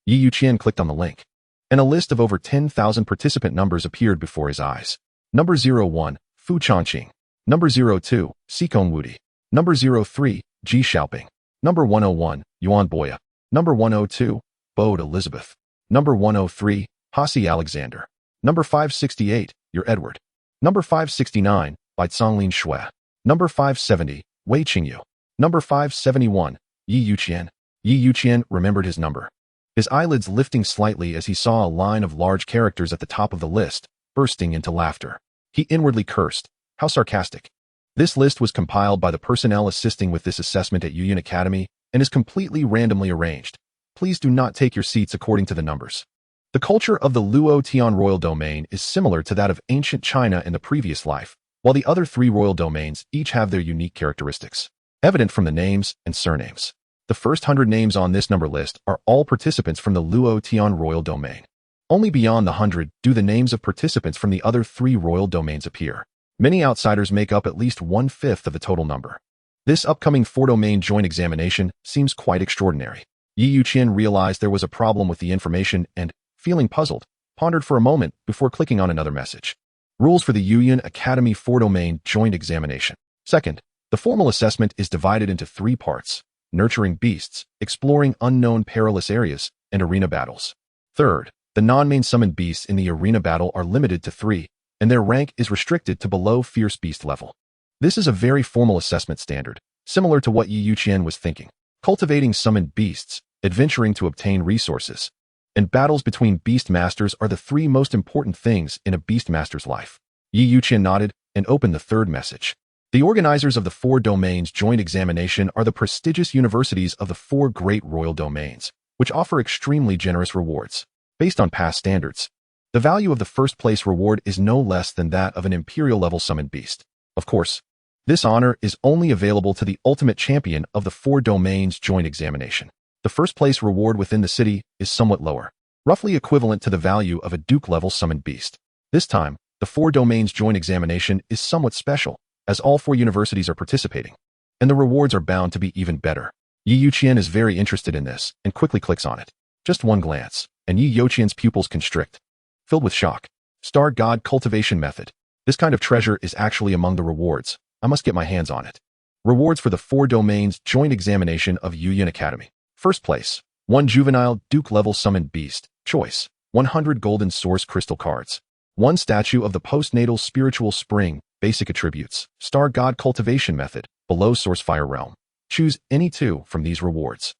Youqian clicked on the link, and a list of over 10,000 participant numbers appeared before his eyes. Number 01, Fu Changqing. Number 02, Sikong Youdie. Number 03, Ji Xiaoping. Number 101, Yuan Boya. Number 102, Bode Elizabeth. Number 103, Hasi Alexander. Number 568, Your Edward. Number 569, Bai Songlin Shui. Number 570, Wei Qingyu. Number 571, Youqian. Youqian remembered his number, his eyelids lifting slightly as he saw a line of large characters at the top of the list, bursting into laughter. He inwardly cursed. How sarcastic. This list was compiled by the personnel assisting with this assessment at Youqian Academy and is completely randomly arranged. Please do not take your seats according to the numbers. The culture of the Youqian Royal Domain is similar to that of ancient China in the previous life, while the other 3 royal domains each have their unique characteristics, evident from the names and surnames. The first 100 names on this number list are all participants from the Youqian Royal Domain. Only beyond the 100 do the names of participants from the other 3 royal domains appear. Many outsiders make up at least 1/5 of the total number. This upcoming 4-domain joint examination seems quite extraordinary. Youqian realized there was a problem with the information and, feeling puzzled, pondered for a moment before clicking on another message. Rules for the Youqian Academy 4-domain joint examination. Second, the formal assessment is divided into 3 parts: nurturing beasts, exploring unknown perilous areas, and arena battles. Third, the non-main summoned beasts in the arena battle are limited to 3, and their rank is restricted to below fierce beast level. This is a very formal assessment standard, similar to what Youqian was thinking. Cultivating summoned beasts, adventuring to obtain resources, and battles between beast masters are the 3 most important things in a beast master's life. Youqian nodded, and open the third message. The organizers of the 4 domains joint examination are the prestigious universities of the 4 great royal domains, which offer extremely generous rewards. Based on past standards, the value of the first-place reward is no less than that of an imperial-level summoned beast. Of course, this honor is only available to the ultimate champion of the 4 domains joint examination. The first-place reward within the city is somewhat lower, roughly equivalent to the value of a Duke-level summoned beast. This time, the 4 domains joint examination is somewhat special, as all 4 universities are participating, and the rewards are bound to be even better. Youqian is very interested in this and quickly clicks on it. Just one glance, and Youqian's pupils constrict, filled with shock. Star God Cultivation Method. This kind of treasure is actually among the rewards. I must get my hands on it. Rewards for the 4 domains joint examination of Youqian Academy. First place, 1 juvenile Duke-level summoned beast. Choice, 100 golden source crystal cards. 1 statue of the postnatal spiritual spring. Basic attributes, Star God Cultivation Method, below Source Fire Realm. Choose any 2 from these rewards.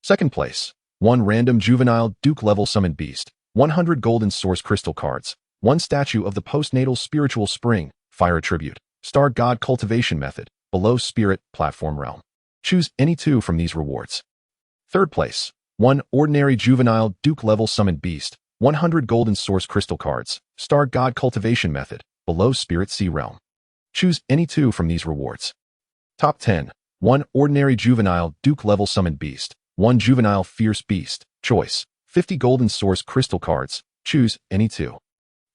Second place, 1 random juvenile Duke-level summoned beast, 100 golden source crystal cards, 1 statue of the postnatal spiritual spring, fire attribute, Star God Cultivation Method, below Spirit Platform Realm. Choose any 2 from these rewards. Third place, 1 ordinary juvenile Duke-level summoned beast, 100 golden source crystal cards, Star God Cultivation Method, below Spirit Sea Realm. Choose any 2 from these rewards. Top 10. 1 ordinary juvenile Duke-level summoned beast, 1 juvenile fierce beast. Choice, 50 golden source crystal cards. Choose any 2.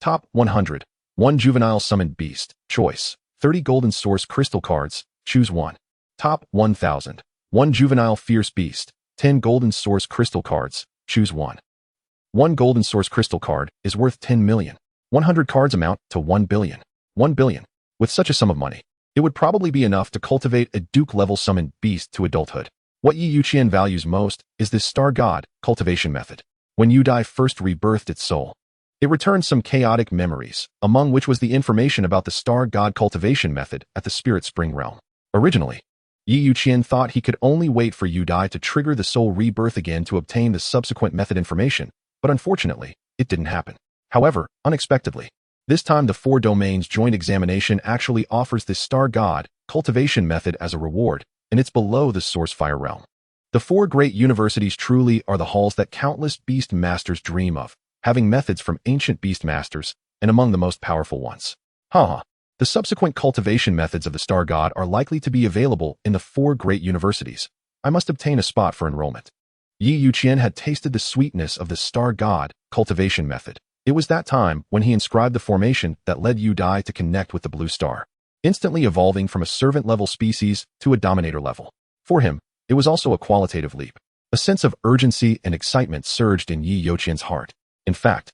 Top 100. 1 juvenile summoned beast. Choice, 30 golden source crystal cards. Choose 1. Top 1000. 1 juvenile fierce beast, 10 golden source crystal cards. Choose 1. 1 golden source crystal card is worth 10 million. 100 cards amount to 1 billion. 1 billion. With such a sum of money, it would probably be enough to cultivate a Duke-level summoned beast to adulthood. What Youqian values most is this Star God Cultivation Method. When Youdie first rebirthed its soul, it returned some chaotic memories, among which was the information about the Star God Cultivation Method at the Spirit Spring Realm. Originally, Youqian thought he could only wait for Youdie to trigger the soul rebirth again to obtain the subsequent method information, but unfortunately, it didn't happen. However, unexpectedly, this time the 4 domains joint examination actually offers this Star God Cultivation Method as a reward, and it's below the Source Fire Realm. The 4 great universities truly are the halls that countless beast masters dream of, having methods from ancient beast masters, and among the most powerful ones. The subsequent cultivation methods of the Star God are likely to be available in the 4 great universities. I must obtain a spot for enrollment. Youqian had tasted the sweetness of the Star God Cultivation Method. It was that time when he inscribed the formation that led Youdie to connect with the Blue Star, instantly evolving from a servant-level species to a dominator level. For him, it was also a qualitative leap. A sense of urgency and excitement surged in Youqian's heart. In fact,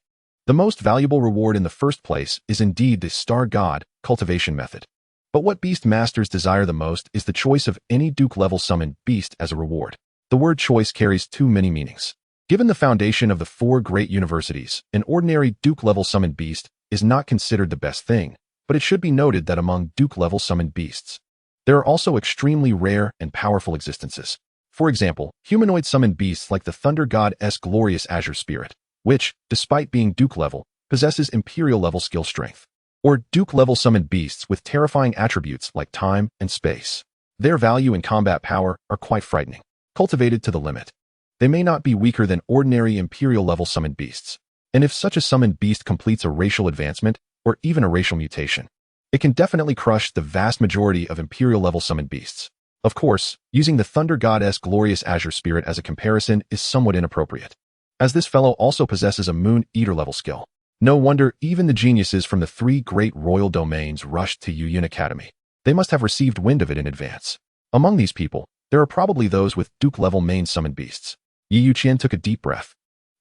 the most valuable reward in the first place is indeed the Star God Cultivation Method. But what beast masters desire the most is the choice of any Duke-level summoned beast as a reward. The word choice carries too many meanings. Given the foundation of the 4 great universities, an ordinary Duke-level summoned beast is not considered the best thing, but it should be noted that among Duke-level summoned beasts, there are also extremely rare and powerful existences. For example, humanoid summoned beasts like the Thunder God's glorious Azure Spirit, which, despite being Duke-level, possesses Imperial-level skill strength. Or Duke-level summoned beasts with terrifying attributes like time and space. Their value and combat power are quite frightening. Cultivated to the limit, they may not be weaker than ordinary Imperial-level summoned beasts. And if such a summoned beast completes a racial advancement, or even a racial mutation, it can definitely crush the vast majority of Imperial-level summoned beasts. Of course, using the Thunder God's glorious Azure Spirit as a comparison is somewhat inappropriate, as this fellow also possesses a Moon Eater-level skill. No wonder even the geniuses from the 3 great royal domains rushed to Youqian Academy. They must have received wind of it in advance. Among these people, there are probably those with Duke-level main summoned beasts. Youqian took a deep breath,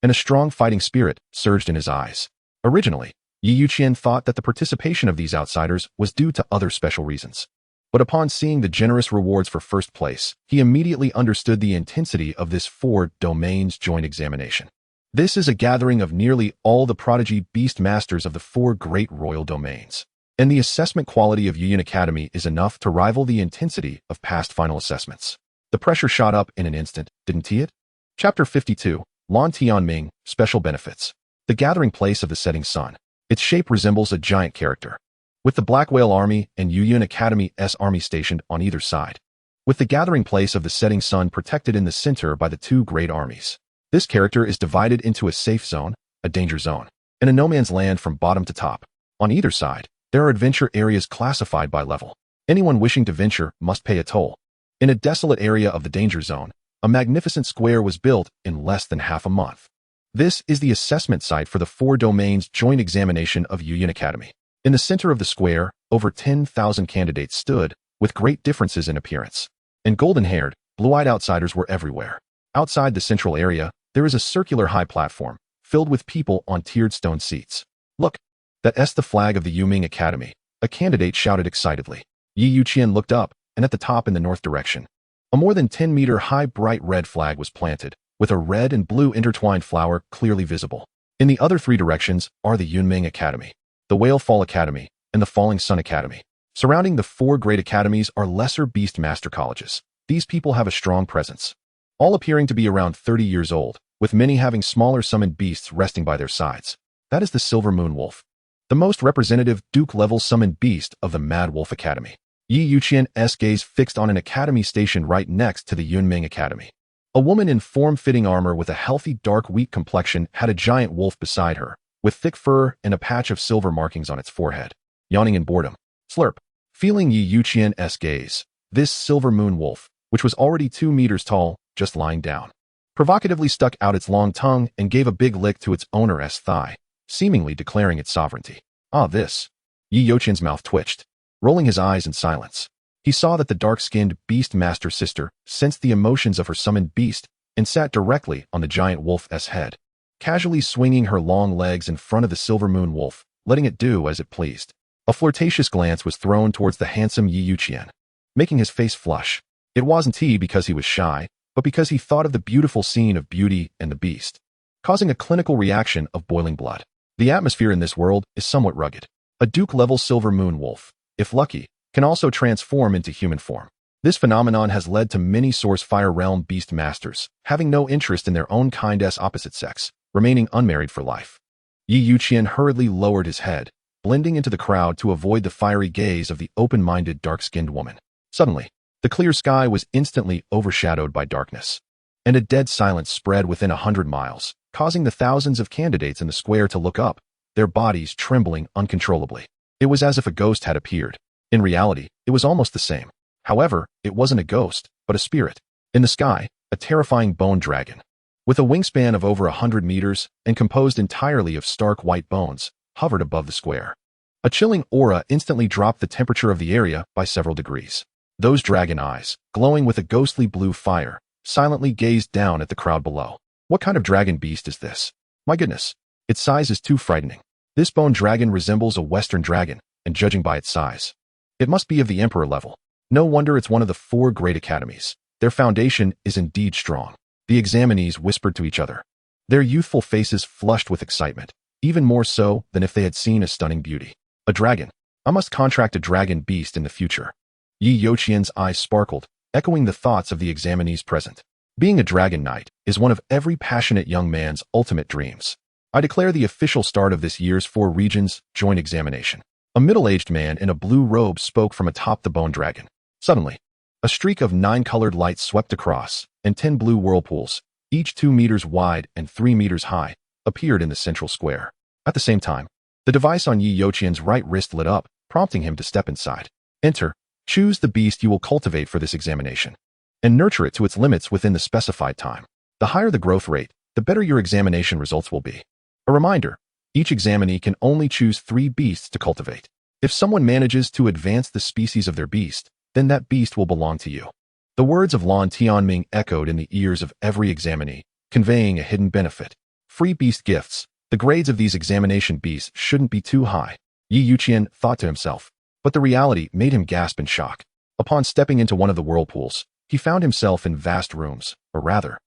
and a strong fighting spirit surged in his eyes. Originally, Youqian thought that the participation of these outsiders was due to other special reasons. But upon seeing the generous rewards for first place, he immediately understood the intensity of this 4 domains joint examination. This is a gathering of nearly all the prodigy beast masters of the 4 great royal domains. And the assessment quality of Youqian Academy is enough to rival the intensity of past final assessments. The pressure shot up in an instant, didn't it? Chapter 52, Lan Tianming, Special Benefits. The gathering place of the setting sun. Its shape resembles a giant character, with the Black Whale Army and Youqian Academy's army stationed on either side, with the gathering place of the setting sun protected in the center by the two great armies. This character is divided into a safe zone, a danger zone, and a no man's land from bottom to top. On either side, there are adventure areas classified by level. Anyone wishing to venture must pay a toll. In a desolate area of the danger zone, a magnificent square was built in less than half a month. This is the assessment site for the 4 domains joint examination of Youqian Academy. In the center of the square, over 10,000 candidates stood, with great differences in appearance. And golden-haired, blue-eyed outsiders were everywhere. Outside the central area, there is a circular high platform, filled with people on tiered stone seats. Look, that's the flag of the Youqian Academy, a candidate shouted excitedly. Youqian looked up, and at the top in the north direction, a more than 10-meter high bright red flag was planted, with a red and blue intertwined flower clearly visible. In the other 3 directions are the Youqian Academy, the Whale Fall Academy, and the Falling Sun Academy. Surrounding the 4 great academies are lesser beast master colleges. These people have a strong presence, all appearing to be around 30 years old, with many having smaller summoned beasts resting by their sides. That is the Silver Moon Wolf, the most representative Duke-level summoned beast of the Mad Wolf Academy. Youqian's gaze fixed on an academy station right next to the Youqian Academy. A woman in form-fitting armor with a healthy dark wheat complexion had a giant wolf beside her, with thick fur and a patch of silver markings on its forehead. Yawning in boredom. Slurp. Feeling Youqian's gaze, this Silver Moon Wolf, which was already 2 meters tall, just lying down, provocatively stuck out its long tongue and gave a big lick to its owner's thigh, seemingly declaring its sovereignty. Ah, this. Youqian's mouth twitched, rolling his eyes in silence. He saw that the dark-skinned beast master sister sensed the emotions of her summoned beast and sat directly on the giant wolf's head, casually swinging her long legs in front of the Silver Moon Wolf, letting it do as it pleased. A flirtatious glance was thrown towards the handsome Youqian, making his face flush. It wasn't he because he was shy, but because he thought of the beautiful scene of Beauty and the Beast, causing a clinical reaction of boiling blood. The atmosphere in this world is somewhat rugged. A Duke-level Silver Moon Wolf, if lucky, can also transform into human form. This phenomenon has led to many Source Fire Realm beast masters having no interest in their own kind's opposite sex, remaining unmarried for life. Youqian hurriedly lowered his head, blending into the crowd to avoid the fiery gaze of the open-minded dark-skinned woman. Suddenly, the clear sky was instantly overshadowed by darkness, and a dead silence spread within 100 miles, causing the thousands of candidates in the square to look up, their bodies trembling uncontrollably. It was as if a ghost had appeared. In reality, it was almost the same. However, it wasn't a ghost, but a spirit. In the sky, a terrifying bone dragon, with a wingspan of over 100 meters and composed entirely of stark white bones, hovered above the square. A chilling aura instantly dropped the temperature of the area by several degrees. Those dragon eyes, glowing with a ghostly blue fire, silently gazed down at the crowd below. What kind of dragon beast is this? My goodness, its size is too frightening. This bone dragon resembles a Western dragon, and judging by its size, it must be of the Emperor level. No wonder it's one of the 4 great academies. Their foundation is indeed strong. The examinees whispered to each other, their youthful faces flushed with excitement, even more so than if they had seen a stunning beauty. A dragon. I must contract a dragon beast in the future. Youqian's eyes sparkled, echoing the thoughts of the examinees present. Being a dragon knight is one of every passionate young man's ultimate dreams. I declare the official start of this year's 4 regions joint examination. A middle-aged man in a blue robe spoke from atop the bone dragon. Suddenly, a streak of 9-colored light swept across, and 10 blue whirlpools, each 2 meters wide and 3 meters high, appeared in the central square. At the same time, the device on Youqian's right wrist lit up, prompting him to step inside. Enter. Choose the beast you will cultivate for this examination, and nurture it to its limits within the specified time. The higher the growth rate, the better your examination results will be. A reminder, each examinee can only choose 3 beasts to cultivate. If someone manages to advance the species of their beast, then that beast will belong to you. The words of Lan Tianming echoed in the ears of every examinee, conveying a hidden benefit. Free beast gifts. The grades of these examination beasts shouldn't be too high, Youqian thought to himself, but the reality made him gasp in shock. Upon stepping into one of the whirlpools, he found himself in vast rooms, or rather,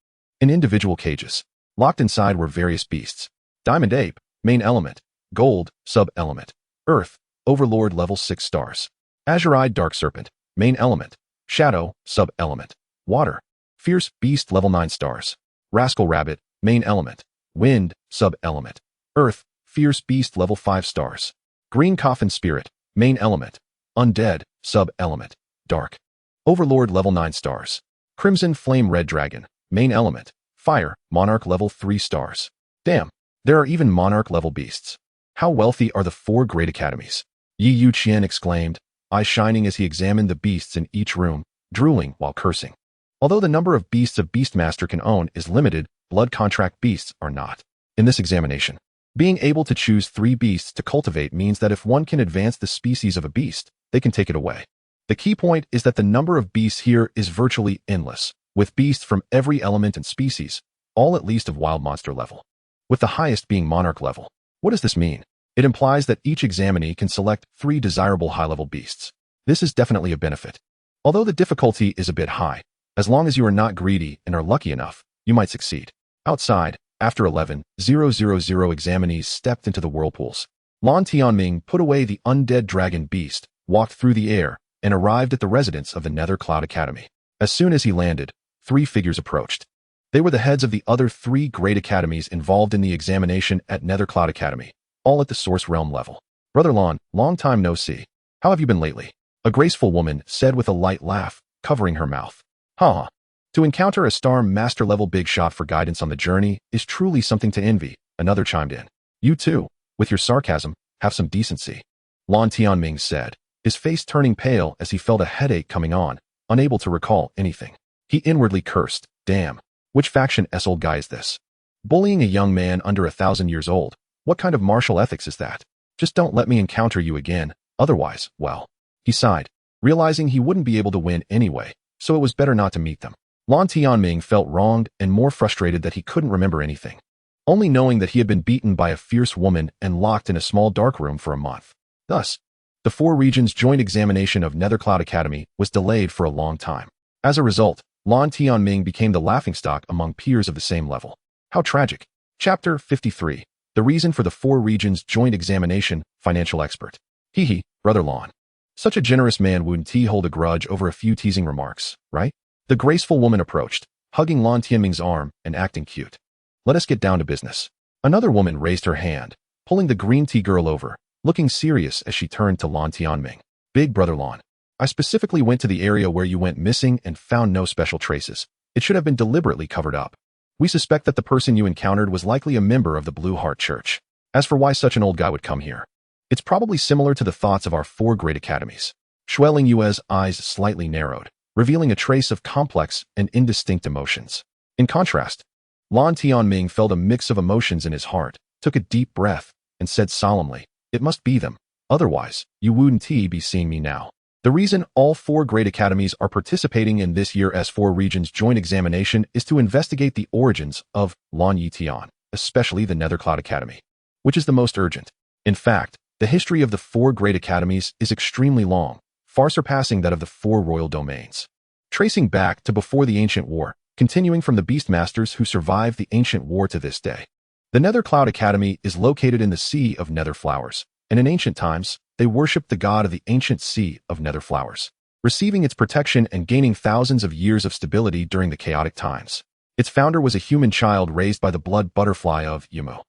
in individual cages. Locked inside were various beasts. Diamond Ape, main element. Gold, sub-element. Earth, Overlord level 6 stars. Azure-eyed Dark Serpent, main element. Shadow, sub-element. Water, Fierce Beast level 9 stars. Rascal Rabbit, main element. Wind, sub-element. Earth, Fierce Beast level 5 stars. Green Coffin Spirit, Main element, undead, sub-element, dark. Overlord level 9 stars. Crimson Flame Red Dragon, main element, fire, monarch level 3 stars. Damn, there are even monarch level beasts. How wealthy are the 4 great academies? Youqian exclaimed, eyes shining as he examined the beasts in each room, drooling while cursing. Although the number of beasts a Beastmaster can own is limited, blood contract beasts are not. In this examination, being able to choose 3 beasts to cultivate means that if one can advance the species of a beast, they can take it away. The key point is that the number of beasts here is virtually endless, with beasts from every element and species, all at least of wild monster level, with the highest being monarch level. What does this mean? It implies that each examinee can select 3 desirable high-level beasts. This is definitely a benefit. Although the difficulty is a bit high, as long as you are not greedy and are lucky enough, you might succeed. Outside, after 11,000 examinees stepped into the whirlpools. Lan Tianming put away the undead dragon beast, walked through the air, and arrived at the residence of the Nether Cloud Academy. As soon as he landed, 3 figures approached. They were the heads of the other 3 great academies involved in the examination at Nether Cloud Academy, all at the Source Realm level. Brother Lan, long time no see. How have you been lately? A graceful woman said with a light laugh, covering her mouth. Ha! To encounter a Star Master level big shot for guidance on the journey is truly something to envy, another chimed in. You too, with your sarcasm, have some decency. Lan Tianming said, his face turning pale as he felt a headache coming on, unable to recall anything. He inwardly cursed, damn, which faction-s old guy is this? Bullying a young man under 1,000 years old, what kind of martial ethics is that? Just don't let me encounter you again, otherwise, well. He sighed, realizing he wouldn't be able to win anyway, so it was better not to meet them. Lan Tianming felt wronged and more frustrated that he couldn't remember anything, only knowing that he had been beaten by a fierce woman and locked in a small dark room for a month. Thus, the 4 regions joint examination of Nethercloud Academy was delayed for a long time. As a result, Lan Tianming became the laughingstock among peers of the same level. How tragic. Chapter 53. The reason for the 4 regions joint examination, financial expert. Hee, Brother Lan. Such a generous man wouldn't he hold a grudge over a few teasing remarks, right? The graceful woman approached, hugging Lan Tianming's arm and acting cute. Let us get down to business. Another woman raised her hand, pulling the green tea girl over, looking serious as she turned to Lan Tianming. Big Brother Lan. I specifically went to the area where you went missing and found no special traces. It should have been deliberately covered up. We suspect that the person you encountered was likely a member of the Blue Heart Church. As for why such an old guy would come here, it's probably similar to the thoughts of our 4 great academies. Xueling Yue's eyes slightly narrowed, revealing a trace of complex and indistinct emotions. In contrast, Lan Tianming felt a mix of emotions in his heart, took a deep breath, and said solemnly, it must be them. Otherwise, you wouldn't be seeing me now. The reason all 4 great academies are participating in this year's 4 regions joint examination is to investigate the origins of Lan Yitian, especially the Nethercloud Academy, which is the most urgent. In fact, the history of the 4 great academies is extremely long, far surpassing that of the 4 royal domains. Tracing back to before the Ancient War, continuing from the Beastmasters who survived the Ancient War to this day. The Nethercloud Academy is located in the Sea of Nether Flowers, and in ancient times, they worshipped the god of the ancient Sea of Nether Flowers, receiving its protection and gaining thousands of years of stability during the chaotic times. Its founder was a human child raised by the blood butterfly of Yumu.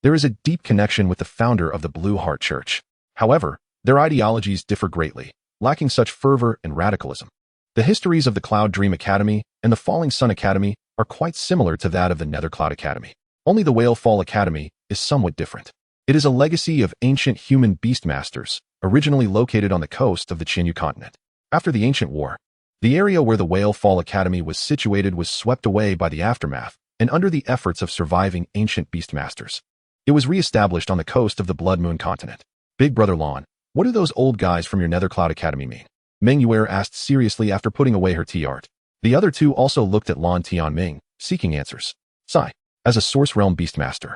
There is a deep connection with the founder of the Blue Heart Church. However, their ideologies differ greatly, lacking such fervor and radicalism. The histories of the Cloud Dream Academy and the Falling Sun Academy are quite similar to that of the Nethercloud Academy. Only the Whale Fall Academy is somewhat different. It is a legacy of ancient human beastmasters, originally located on the coast of the Chinyu continent. After the Ancient War, the area where the Whale Fall Academy was situated was swept away by the aftermath and under the efforts of surviving ancient beastmasters. It was re-established on the coast of the Blood Moon continent. Big Brother Lan, what do those old guys from your Nethercloud Academy mean? Meng Yuer asked seriously after putting away her tea art. The other 2 also looked at Lan Tianming, seeking answers. Sigh. As a Source Realm Beastmaster,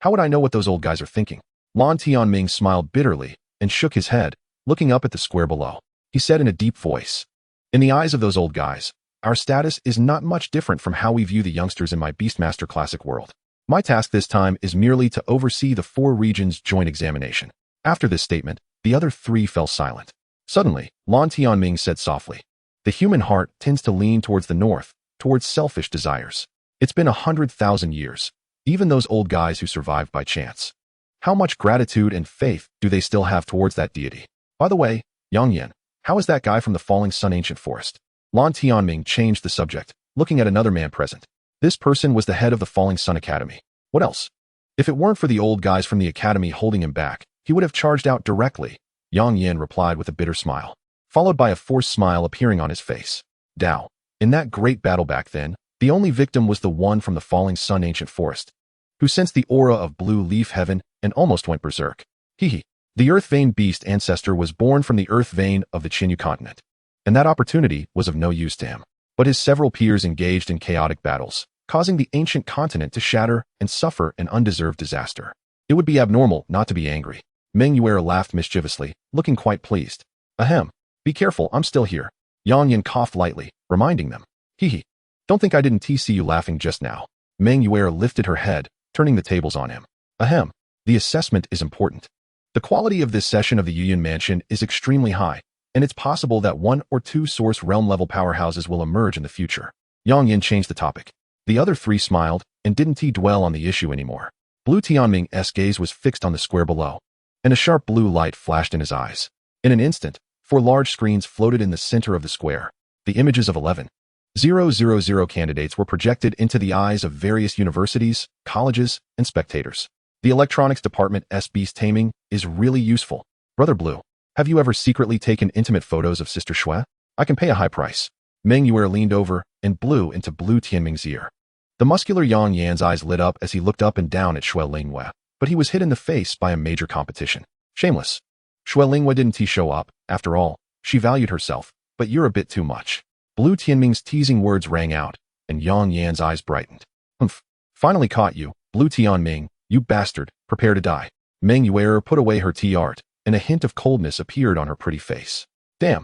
how would I know what those old guys are thinking? Lan Tianming smiled bitterly and shook his head, looking up at the square below. He said in a deep voice, in the eyes of those old guys, our status is not much different from how we view the youngsters in my Beastmaster Classic world. My task this time is merely to oversee the 4 regions joint examination. After this statement, the other 3 fell silent. Suddenly, Lan Tianming said softly, the human heart tends to lean towards the north, towards selfish desires. It's been 100,000 years, even those old guys who survived by chance. How much gratitude and faith do they still have towards that deity? By the way, Youqian, how is that guy from the Falling Sun Ancient Forest? Lan Tianming changed the subject, looking at another man present. This person was the head of the Falling Sun Academy. What else? If it weren't for the old guys from the academy holding him back, he would have charged out directly, Youqian replied with a bitter smile, followed by a forced smile appearing on his face. Dao. In that great battle back then, the only victim was the one from the Falling Sun Ancient Forest, who sensed the aura of blue leaf heaven and almost went berserk. Hehe. The Earth Vein Beast ancestor was born from the Earth Vein of the Chinyu continent, and that opportunity was of no use to him. But his several peers engaged in chaotic battles, causing the ancient continent to shatter and suffer an undeserved disaster. It would be abnormal not to be angry. Meng Yuer laughed mischievously, looking quite pleased. Ahem. Be careful, I'm still here. Youqian coughed lightly, reminding them. Hehe. Don't think I didn't see you laughing just now. Meng Yuer lifted her head, turning the tables on him. Ahem. The assessment is important. The quality of this session of the Youqian Mansion is extremely high, and it's possible that 1 or 2 source realm level powerhouses will emerge in the future. Youqian changed the topic. The other 3 smiled and didn't dwell on the issue anymore. Blue Tianming's gaze was fixed on the square below, and a sharp blue light flashed in his eyes. In an instant, 4 large screens floated in the center of the square. The images of 11,000 candidates were projected into the eyes of various universities, colleges, and spectators. The electronics department's Beast Taming is really useful. Brother Blue, have you ever secretly taken intimate photos of Sister Shui? I can pay a high price. Meng Yuer leaned over and blew into Blue Tianming's ear. The muscular Youqian's eyes lit up as he looked up and down at Shui Linghua, but he was hit in the face by a major competition. Shameless. Shui Linghua didn't show up. After all, she valued herself, but you're a bit too much. Blue Tianming's teasing words rang out, and Youqian's eyes brightened. Humph. Finally caught you, Blue Tianming, you bastard, prepare to die. Meng Yuer put away her tea art, and a hint of coldness appeared on her pretty face. Damn.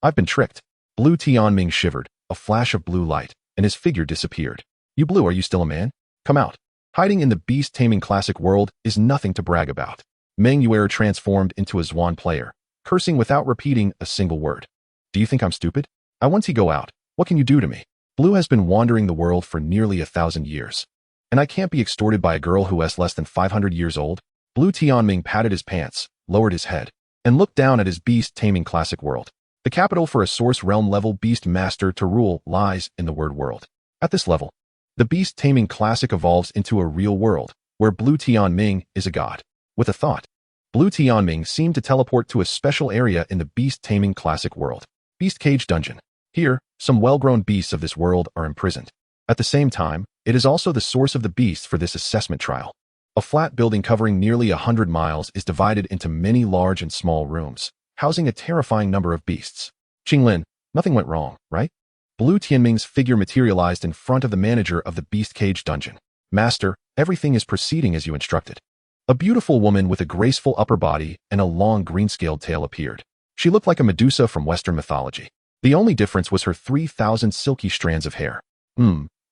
I've been tricked. Blue Tianming shivered, a flash of blue light, and his figure disappeared. You Blue, are you still a man? Come out. Hiding in the Beast Taming classic world is nothing to brag about. Meng Yuer transformed into a Zwan player, cursing without repeating a single word. Do you think I'm stupid? I want to go out. What can you do to me? Blue has been wandering the world for nearly 1,000 years, and I can't be extorted by a girl who is less than 500 years old. Blue Tianming patted his pants, lowered his head, and looked down at his Beast Taming classic world. The capital for a source realm level beast master to rule lies in the word world. At this level, the Beast Taming classic evolves into a real world, where Blue Tianming is a god. With a thought, Blue Tianming seemed to teleport to a special area in the Beast Taming classic world. Beast Cage Dungeon. Here, some well-grown beasts of this world are imprisoned. At the same time, it is also the source of the beasts for this assessment trial. A flat building covering nearly 100 miles is divided into many large and small rooms, housing a terrifying number of beasts. Qinglin, nothing went wrong, right? Blue Tianming's figure materialized in front of the manager of the Beast Cage Dungeon. Master, everything is proceeding as you instructed. A beautiful woman with a graceful upper body and a long green-scaled tail appeared. She looked like a Medusa from Western mythology. The only difference was her 3,000 silky strands of hair.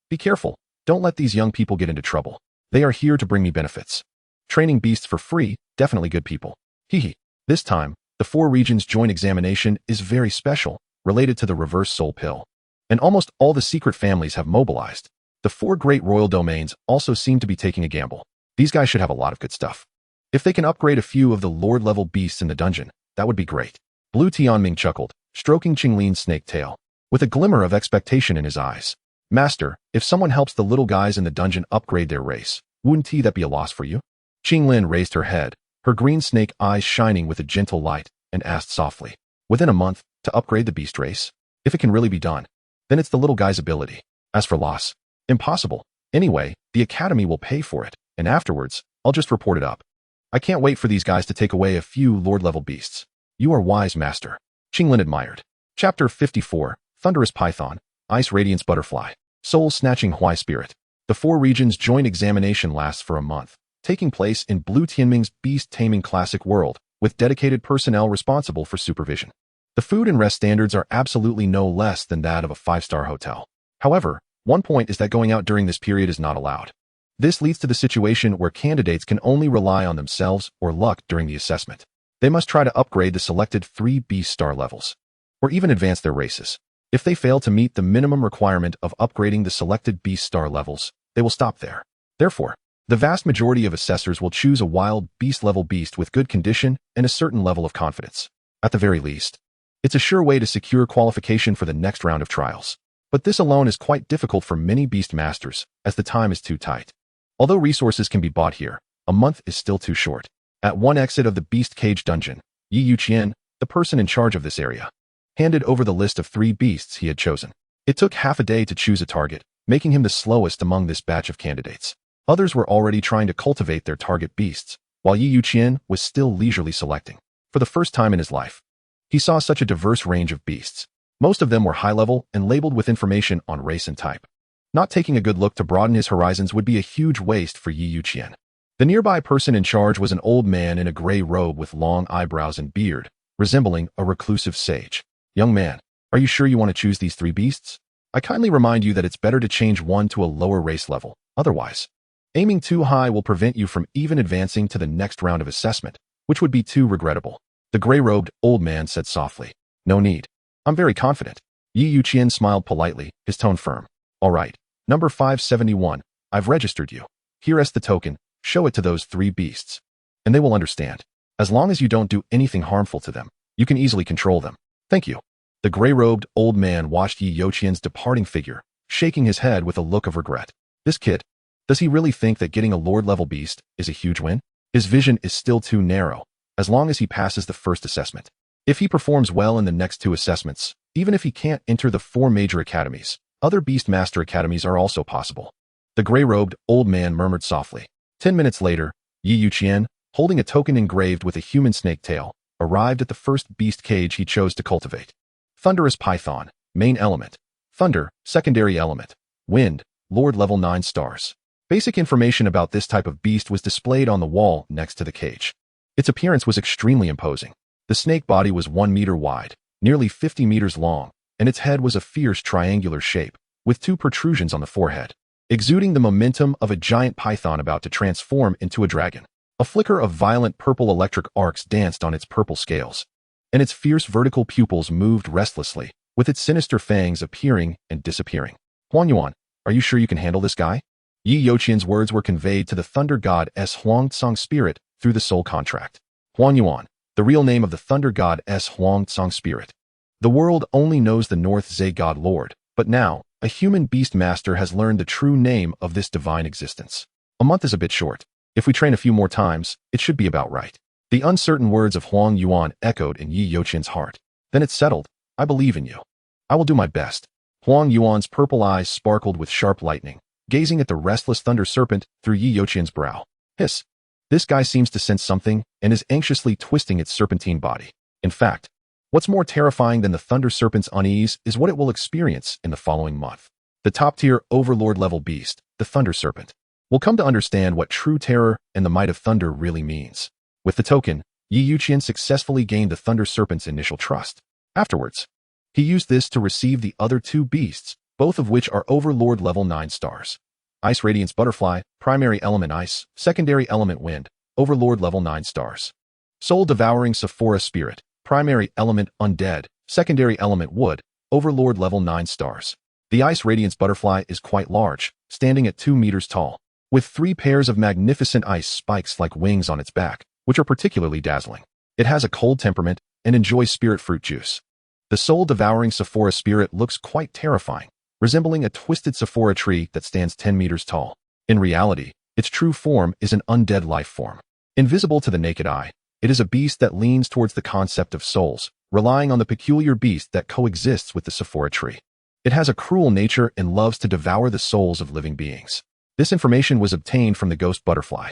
Be careful. Don't let these young people get into trouble. They are here to bring me benefits. Training beasts for free, definitely good people. Hehe. This time, the 4 regions joint examination is very special, related to the reverse soul pill. And almost all the secret families have mobilized. The 4 great royal domains also seem to be taking a gamble. These guys should have a lot of good stuff. If they can upgrade a few of the lord-level beasts in the dungeon, that would be great. Blue Tianming chuckled, stroking Qinglin's snake tail, with a glimmer of expectation in his eyes. Master, if someone helps the little guys in the dungeon upgrade their race, wouldn't that be a loss for you? Qinglin raised her head, her green snake eyes shining with a gentle light, and asked softly, within a month, to upgrade the beast race? If it can really be done, then it's the little guy's ability. As for loss, impossible. Anyway, the academy will pay for it, and afterwards, I'll just report it up. I can't wait for these guys to take away a few lord-level beasts. You are wise, Master. Qinglin admired. Chapter 54, Thunderous Python, Ice Radiance Butterfly, Soul-Snatching Hwai Spirit. The 4 regions joint examination lasts for a month, taking place in Blue Tianming's Beast Taming classic world, with dedicated personnel responsible for supervision. The food and rest standards are absolutely no less than that of a 5-star hotel. However, one point is that going out during this period is not allowed. This leads to the situation where candidates can only rely on themselves or luck during the assessment. They must try to upgrade the selected 3 Beast Star levels, or even advance their races. If they fail to meet the minimum requirement of upgrading the selected Beast Star levels, they will stop there. Therefore, the vast majority of assessors will choose a wild beast level beast with good condition and a certain level of confidence. At the very least, it's a sure way to secure qualification for the next round of trials. But this alone is quite difficult for many beast masters, as the time is too tight. Although resources can be bought here, a month is still too short. At one exit of the beast cage dungeon, Youqian, the person in charge of this area, handed over the list of 3 beasts he had chosen. It took half a day to choose a target, making him the slowest among this batch of candidates. Others were already trying to cultivate their target beasts, while Youqian was still leisurely selecting. For the first time in his life, he saw such a diverse range of beasts. Most of them were high-level and labeled with information on race and type. Not taking a good look to broaden his horizons would be a huge waste for Youqian. The nearby person in charge was an old man in a gray robe with long eyebrows and beard, resembling a reclusive sage. Young man, are you sure you want to choose these 3 beasts? I kindly remind you that it's better to change one to a lower race level. Otherwise, aiming too high will prevent you from even advancing to the next round of assessment, which would be too regrettable. The gray-robed old man said softly. No need. I'm very confident. Youqian smiled politely, his tone firm. All right, number 571, I've registered you. Here's the token, show it to those 3 beasts. And they will understand. As long as you don't do anything harmful to them, you can easily control them. Thank you. The gray-robed old man watched Youqian's departing figure, shaking his head with a look of regret. This kid, does he really think that getting a Lord-level beast is a huge win? His vision is still too narrow, as long as he passes the first assessment. If he performs well in the next 2 assessments, even if he can't enter the 4 major academies, other Beastmaster academies are also possible. The gray-robed old man murmured softly. 10 minutes later, Youqian, holding a token engraved with a human snake tail, arrived at the first beast cage he chose to cultivate. Thunderous Python, main element. Thunder, secondary element. Wind, Lord level 9 stars. Basic information about this type of beast was displayed on the wall next to the cage. Its appearance was extremely imposing. The snake body was 1 meter wide, nearly 50 meters long, and its head was a fierce triangular shape, with 2 protrusions on the forehead, exuding the momentum of a giant python about to transform into a dragon. A flicker of violent purple electric arcs danced on its purple scales, and its fierce vertical pupils moved restlessly, with its sinister fangs appearing and disappearing. Huangyuan, are you sure you can handle this guy? Youqian's words were conveyed to the thunder god-S Huangtsong spirit through the soul contract. Huangyuan, the real name of the thunder god-S Huangtsong spirit. The world only knows the North Zhe god lord, but now, a human beast master has learned the true name of this divine existence. A month is a bit short. If we train a few more times, it should be about right. The uncertain words of Huangyuan echoed in Youqian's heart. Then it's settled. I believe in you. I will do my best. Huangyuan's purple eyes sparkled with sharp lightning, gazing at the restless thunder serpent through Youqian's brow. Hiss. This guy seems to sense something and is anxiously twisting its serpentine body. In fact, what's more terrifying than the thunder serpent's unease is what it will experience in the following month. The top-tier overlord-level beast, the thunder serpent, will come to understand what true terror and the might of thunder really means. With the token, Youqian successfully gained the thunder serpent's initial trust. Afterwards, he used this to receive the other 2 beasts, both of which are overlord level 9 stars. Ice Radiance Butterfly, primary element ice, secondary element wind, overlord level 9 stars. Soul Devouring Sephora Spirit, primary element undead, secondary element wood, overlord level 9 stars. The Ice Radiance Butterfly is quite large, standing at 2 meters tall, with 3 pairs of magnificent ice spikes like wings on its back, which are particularly dazzling. It has a cold temperament and enjoys spirit fruit juice. The Soul Devouring Sephora Spirit looks quite terrifying, resembling a twisted Sephora tree that stands 10 meters tall. In reality, its true form is an undead life form. Invisible to the naked eye, it is a beast that leans towards the concept of souls, relying on the peculiar beast that coexists with the Sephora tree. It has a cruel nature and loves to devour the souls of living beings. This information was obtained from the ghost butterfly.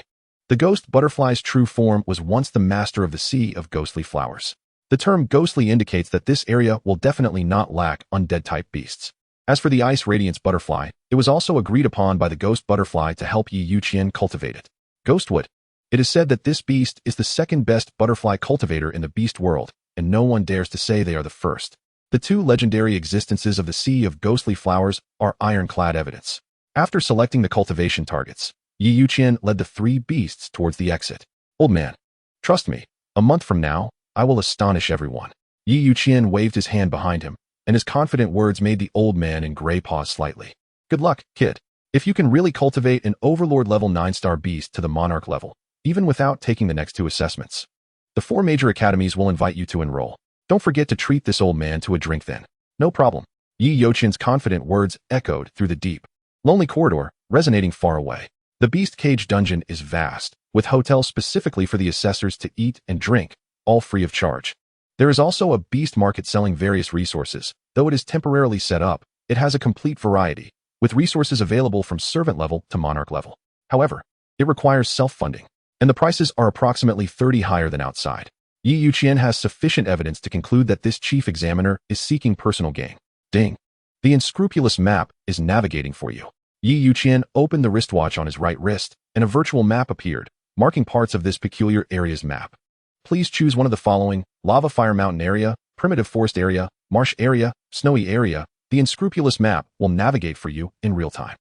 The ghost butterfly's true form was once the master of the sea of ghostly flowers. The term ghostly indicates that this area will definitely not lack undead-type beasts. As for the Ice Radiance Butterfly, it was also agreed upon by the Ghost Butterfly to help Youqian cultivate it. Ghostwood. It is said that this beast is the second best butterfly cultivator in the beast world, and no one dares to say they are the first. The 2 legendary existences of the Sea of Ghostly Flowers are ironclad evidence. After selecting the cultivation targets, Youqian led the 3 beasts towards the exit. Old man, trust me, a month from now, I will astonish everyone. Youqian waved his hand behind him, and his confident words made the old man in gray pause slightly. Good luck, kid. If you can really cultivate an overlord level 9-star beast to the monarch level, even without taking the next 2 assessments, The 4 major academies will invite you to enroll. Don't forget to treat this old man to a drink then. No problem. Youqian's confident words echoed through the deep, lonely corridor, resonating far away. The Beast Cage dungeon is vast, with hotels specifically for the assessors to eat and drink, all free of charge. There is also a beast market selling various resources. Though it is temporarily set up, it has a complete variety, with resources available from servant level to monarch level. However, it requires self-funding, and the prices are approximately 30 higher than outside. Youqian has sufficient evidence to conclude that this chief examiner is seeking personal gain. Ding. The unscrupulous map is navigating for you. Youqian opened the wristwatch on his right wrist, and a virtual map appeared, marking parts of this peculiar area's map. Please choose one of the following: lava fire mountain area, primitive forest area, marsh area, snowy area. The unscrupulous map will navigate for you in real time.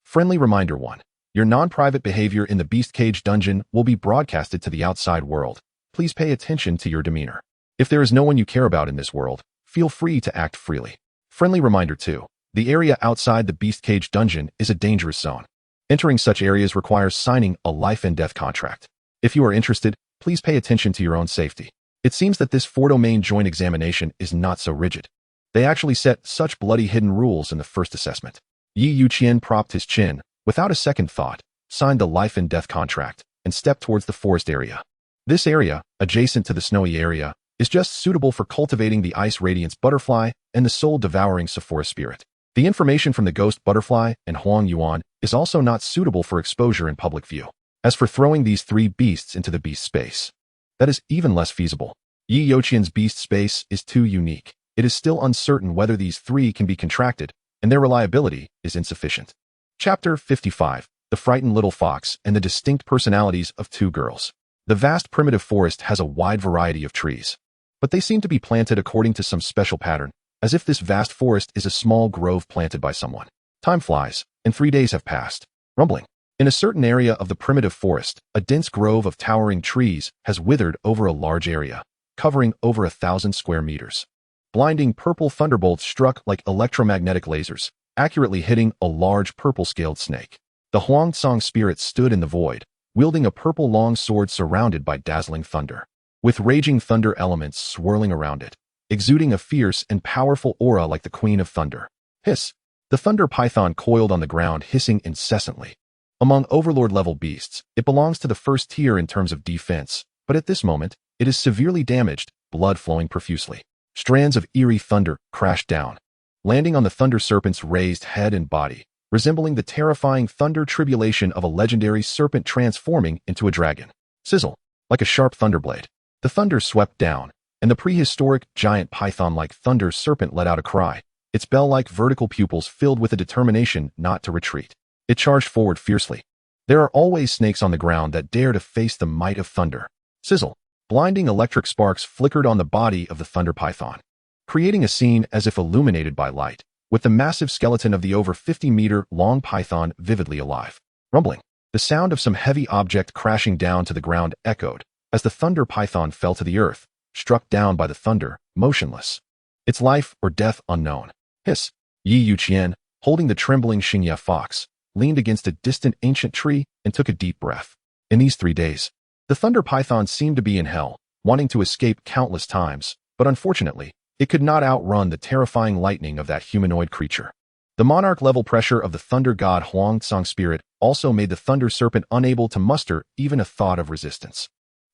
Friendly reminder 1. Your non-private behavior in the Beast Cage dungeon will be broadcasted to the outside world. Please pay attention to your demeanor. If there is no one you care about in this world, feel free to act freely. Friendly reminder 2. The area outside the Beast Cage dungeon is a dangerous zone. Entering such areas requires signing a life and death contract. If you are interested, please pay attention to your own safety. It seems that this 4-domain joint examination is not so rigid. They actually set such bloody hidden rules in the first assessment. Youqian propped his chin, without a second thought, signed the life and death contract, and stepped towards the forest area. This area, adjacent to the snowy area, is just suitable for cultivating the ice radiance butterfly and the soul-devouring Sephora spirit. The information from the ghost butterfly and Huang Yuan is also not suitable for exposure in public view. As for throwing these 3 beasts into the beast space, that is even less feasible. Youqian's beast space is too unique. It is still uncertain whether these 3 can be contracted, and their reliability is insufficient. Chapter 55. The Frightened Little Fox and the Distinct Personalities of 2 Girls. The vast primitive forest has a wide variety of trees, but they seem to be planted according to some special pattern, as if this vast forest is a small grove planted by someone. Time flies, and 3 days have passed. Rumbling. In a certain area of the primitive forest, a dense grove of towering trees has withered over a large area, covering over 1,000 square meters. Blinding purple thunderbolts struck like electromagnetic lasers, accurately hitting a large purple-scaled snake. The Huangsong spirit stood in the void, wielding a purple long sword surrounded by dazzling thunder, with raging thunder elements swirling around it, exuding a fierce and powerful aura like the Queen of Thunder. Hiss! The thunder python coiled on the ground, hissing incessantly. Among Overlord-level beasts, it belongs to the first tier in terms of defense, but at this moment, it is severely damaged, blood flowing profusely. Strands of eerie thunder crashed down, landing on the thunder serpent's raised head and body, resembling the terrifying thunder tribulation of a legendary serpent transforming into a dragon. Sizzle! Like a sharp thunderblade, the thunder swept down, and the prehistoric, giant python-like thunder serpent let out a cry, its bell-like vertical pupils filled with a determination not to retreat. It charged forward fiercely. There are always snakes on the ground that dare to face the might of thunder. Sizzle! Blinding electric sparks flickered on the body of the thunder python, creating a scene as if illuminated by light, with the massive skeleton of the over 50-meter-long python vividly alive. Rumbling. The sound of some heavy object crashing down to the ground echoed, as the thunder python fell to the earth, struck down by the thunder, motionless. Its life or death unknown. Hiss! Youqian, holding the trembling Xingye fox, leaned against a distant ancient tree and took a deep breath. In these 3 days, the thunder python seemed to be in hell, wanting to escape countless times, but unfortunately, it could not outrun the terrifying lightning of that humanoid creature. The monarch-level pressure of the thunder god Huangsong spirit also made the thunder serpent unable to muster even a thought of resistance.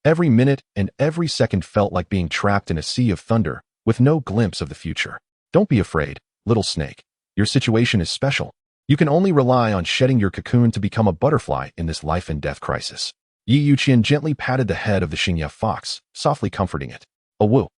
Every minute and every second felt like being trapped in a sea of thunder, with no glimpse of the future. Don't be afraid, little snake. Your situation is special. You can only rely on shedding your cocoon to become a butterfly in this life and death crisis. Youqian gently patted the head of the Xingye fox, softly comforting it. A woo!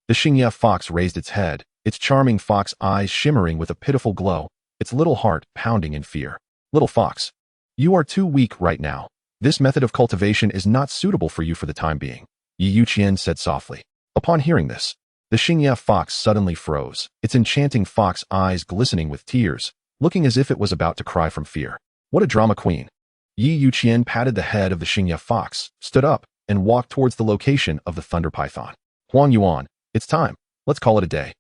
The Xingye fox raised its head, its charming fox eyes shimmering with a pitiful glow, its little heart pounding in fear. Little fox, you are too weak right now. This method of cultivation is not suitable for you for the time being, Youqian said softly. Upon hearing this, the Xingye fox suddenly froze, its enchanting fox eyes glistening with tears, looking as if it was about to cry from fear. What a drama queen! Youqian patted the head of the Xingye fox, stood up, and walked towards the location of the thunder python. Huang Yuan, it's time. Let's call it a day.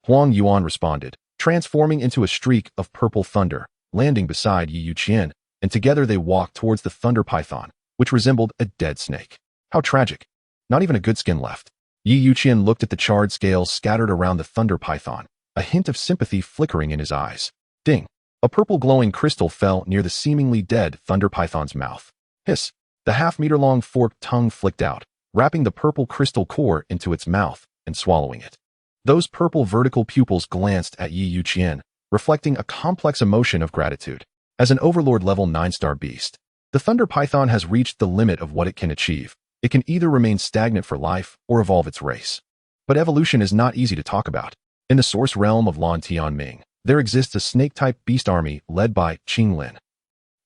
Huang Yuan responded, transforming into a streak of purple thunder, landing beside Youqian, and together they walked towards the thunder python, which resembled a dead snake. How tragic. Not even a good skin left. Youqian looked at the charred scales scattered around the thunder python, a hint of sympathy flickering in his eyes. Ding! A purple glowing crystal fell near the seemingly dead thunder python's mouth. Hiss! The half-meter-long forked tongue flicked out, wrapping the purple crystal core into its mouth and swallowing it. Those purple vertical pupils glanced at Youqian, reflecting a complex emotion of gratitude. As an Overlord level 9-star beast, the thunder python has reached the limit of what it can achieve. It can either remain stagnant for life or evolve its race. But evolution is not easy to talk about. In the source realm of Lan Tianming, there exists a snake-type beast army led by Qinglin.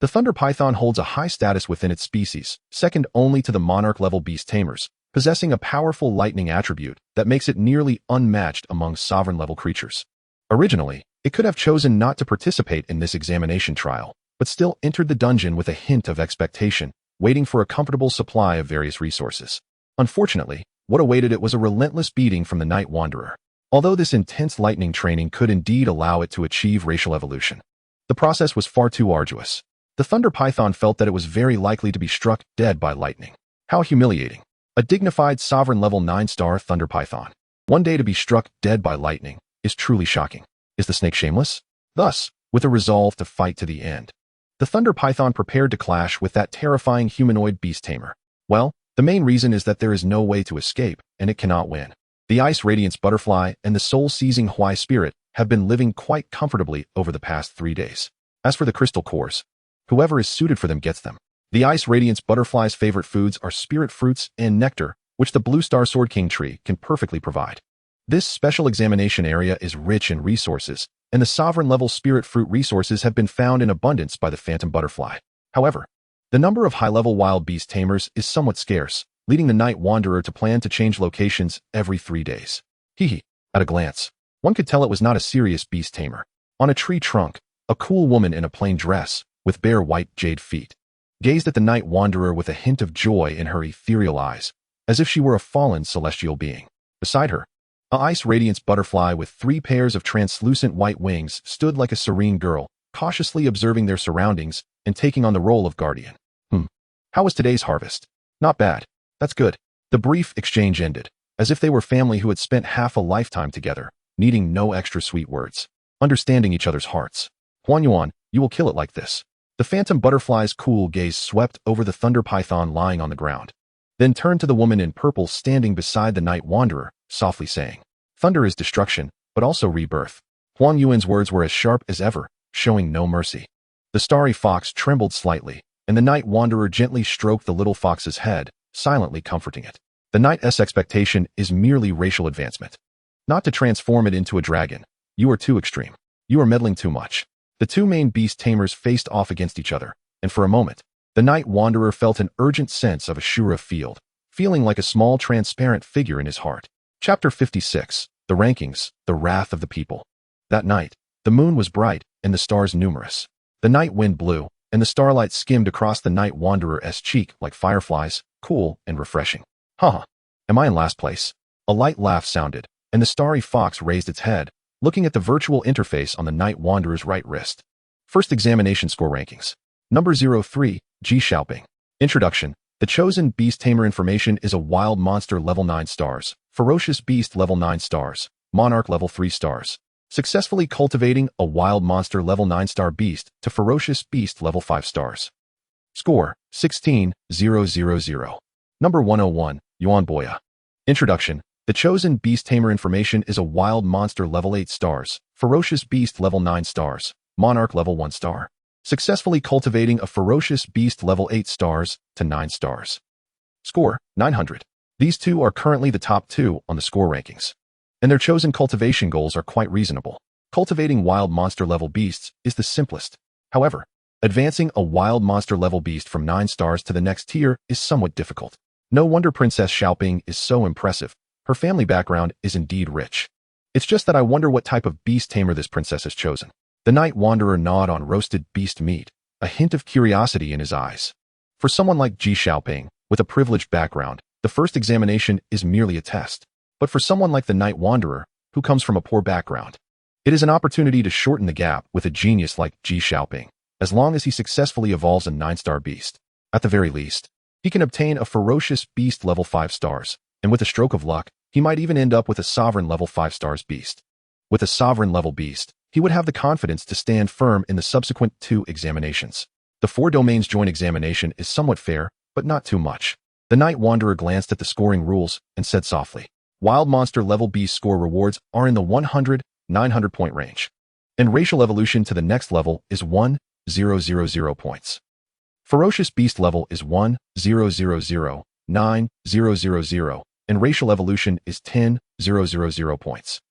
The thunder python holds a high status within its species, second only to the monarch-level beast tamers, possessing a powerful lightning attribute that makes it nearly unmatched among sovereign-level creatures. Originally, it could have chosen not to participate in this examination trial, but still entered the dungeon with a hint of expectation, waiting for a comfortable supply of various resources. Unfortunately, what awaited it was a relentless beating from the Night Wanderer. Although this intense lightning training could indeed allow it to achieve racial evolution, the process was far too arduous. The thunder python felt that it was very likely to be struck dead by lightning. How humiliating. A dignified sovereign level 9-star thunder python. One day to be struck dead by lightning is truly shocking. Is the snake shameless? Thus, with a resolve to fight to the end, the thunder python prepared to clash with that terrifying humanoid beast tamer. Well, the main reason is that there is no way to escape, and it cannot win. The Ice Radiance Butterfly and the soul-seizing Huai Spirit have been living quite comfortably over the past 3 days. As for the crystal cores, whoever is suited for them gets them. The Ice Radiance Butterfly's favorite foods are spirit fruits and nectar, which the Blue Star Sword King tree can perfectly provide. This special examination area is rich in resources, and the sovereign-level spirit fruit resources have been found in abundance by the Phantom Butterfly. However, the number of high-level wild beast tamers is somewhat scarce, leading the Night Wanderer to plan to change locations every 3 days. Hee. At a glance, one could tell it was not a serious beast tamer. On a tree trunk, a cool woman in a plain dress, with bare white jade feet, gazed at the Night Wanderer with a hint of joy in her ethereal eyes, as if she were a fallen celestial being. Beside her, a Ice Radiance Butterfly with 3 pairs of translucent white wings stood like a serene girl, cautiously observing their surroundings and taking on the role of guardian. How was today's harvest? Not bad. That's good. The brief exchange ended, as if they were family who had spent half a lifetime together, needing no extra sweet words, understanding each other's hearts. Huanyuan, you will kill it like this. The Phantom Butterfly's cool gaze swept over the thunder python lying on the ground, then turned to the woman in purple standing beside the Night Wanderer, softly saying, "Thunder is destruction, but also rebirth." Huang Yuan's words were as sharp as ever, showing no mercy. The starry fox trembled slightly, and the Night Wanderer gently stroked the little fox's head, silently comforting it. The Knight's expectation is merely racial advancement. Not to transform it into a dragon. You are too extreme. You are meddling too much. The 2 main beast tamers faced off against each other, and for a moment, the Night Wanderer felt an urgent sense of a Shura field, feeling like a small transparent figure in his heart. Chapter 56, The Rankings, The Wrath of the People. That night, the moon was bright and the stars numerous. The night wind blew, and the starlight skimmed across the Night Wanderer's cheek like fireflies, cool and refreshing. Am I in last place? A light laugh sounded, and the starry fox raised its head, looking at the virtual interface on the Night Wanderer's right wrist. First examination score rankings. Number 03, Ji Xiaoping. Introduction. The chosen beast tamer information is a wild monster level 9 stars, ferocious beast level 9 stars, monarch level 3 stars. Successfully cultivating a wild monster level 9-star beast to ferocious beast level 5 stars. Score, 16,000. Number 101, Yuan Boya. Introduction. The chosen beast tamer information is a wild monster level 8 stars, ferocious beast level 9 stars, monarch level 1 star. Successfully cultivating a ferocious beast level 8 stars to 9 stars. Score, 900. These 2 are currently the top 2 on the score rankings, and their chosen cultivation goals are quite reasonable. Cultivating wild monster level beasts is the simplest. However, advancing a wild monster level beast from 9 stars to the next tier is somewhat difficult. No wonder Princess Xiaoping is so impressive. Her family background is indeed rich. It's just that I wonder what type of beast tamer this princess has chosen. The Night Wanderer gnawed on roasted beast meat, a hint of curiosity in his eyes. For someone like Ji Xiaoping, with a privileged background, the first examination is merely a test. But for someone like the Night Wanderer, who comes from a poor background, it is an opportunity to shorten the gap with a genius like Ji Xiaoping, as long as he successfully evolves a 9-star beast. At the very least, He can obtain a ferocious beast level 5 stars, and with a stroke of luck, he might even end up with a sovereign level 5 stars beast. With a sovereign level beast, he would have the confidence to stand firm in the subsequent 2 examinations. The 4 domains joint examination is somewhat fair, but not too much. The Night Wanderer glanced at the scoring rules and said softly, Wild Monster level beast score rewards are in the 100-900 point range. And racial evolution to the next level is 1,000 points. Ferocious beast level is 1,000,9,000, and racial evolution is 10,000 points.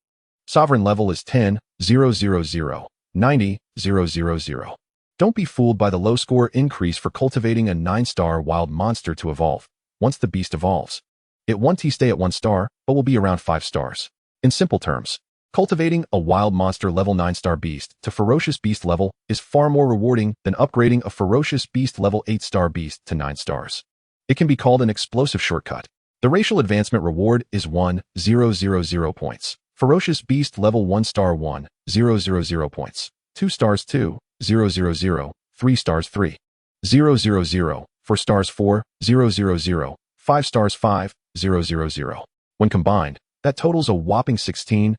Sovereign level is 10,000,90,000. Don't be fooled by the low score increase for cultivating a 9-star wild monster to evolve. Once the beast evolves, it won't stay at 1 star, but will be around 5 stars. In simple terms, cultivating a wild monster level 9-star beast to ferocious beast level is far more rewarding than upgrading a ferocious beast level 8-star beast to 9 stars. It can be called an explosive shortcut. The racial advancement reward is 1,000 points. Ferocious beast level 1 star 1,000 points. 2 stars 2,000, 3 stars 3,000, 4 stars 4,000, 5 stars 5,000. When combined, that totals a whopping 16,000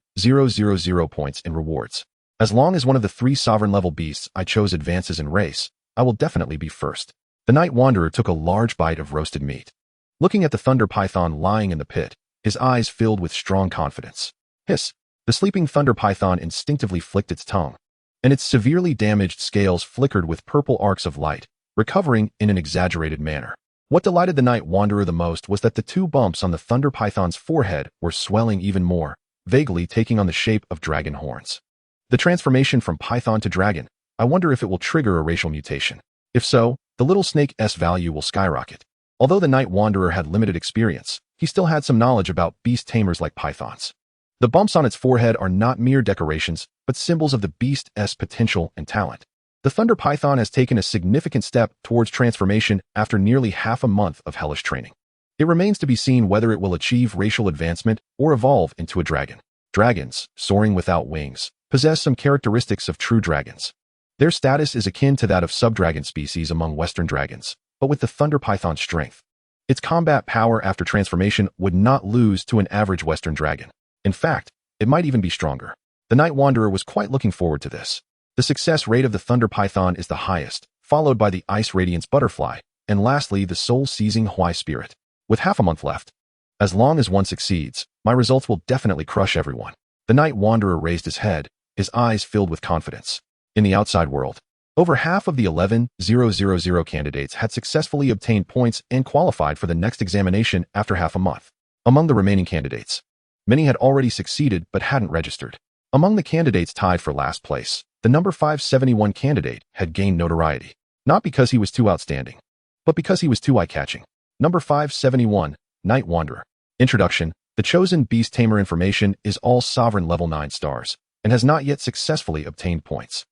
points in rewards. As long as one of the 3 sovereign level beasts I chose advances in race, I will definitely be first. The Night Wanderer took a large bite of roasted meat. Looking at the thunder python lying in the pit, his eyes filled with strong confidence. Hiss! The sleeping thunder python instinctively flicked its tongue, and its severely damaged scales flickered with purple arcs of light, recovering in an exaggerated manner. What delighted the Night Wanderer the most was that the 2 bumps on the thunder python's forehead were swelling even more, vaguely taking on the shape of dragon horns. The transformation from python to dragon, I wonder if it will trigger a racial mutation. If so, the little snake's value will skyrocket. Although the Night Wanderer had limited experience, he still had some knowledge about beast tamers like pythons. The bumps on its forehead are not mere decorations, but symbols of the beast's potential and talent. The thunder python has taken a significant step towards transformation after nearly half a month of hellish training. It remains to be seen whether it will achieve racial advancement or evolve into a dragon. Dragons, soaring without wings, possess some characteristics of true dragons. Their status is akin to that of subdragon species among Western dragons, but with the thunder python's strength. Its combat power after transformation would not lose to an average Western dragon. In fact, it might even be stronger. The Night Wanderer was quite looking forward to this. The success rate of the thunder python is the highest, followed by the ice radiance butterfly, and lastly the soul-seizing Hwai spirit. With half a month left, as long as one succeeds, my results will definitely crush everyone. The Night Wanderer raised his head, his eyes filled with confidence. In the outside world, over half of the 11,000 candidates had successfully obtained points and qualified for the next examination after half a month. Among the remaining candidates, many had already succeeded but hadn't registered. Among the candidates tied for last place, the number 571 candidate had gained notoriety, not because he was too outstanding, but because he was too eye-catching. Number 571, Night Wanderer. Introduction: the chosen beast tamer information is all sovereign level 9 stars, and has not yet successfully obtained points.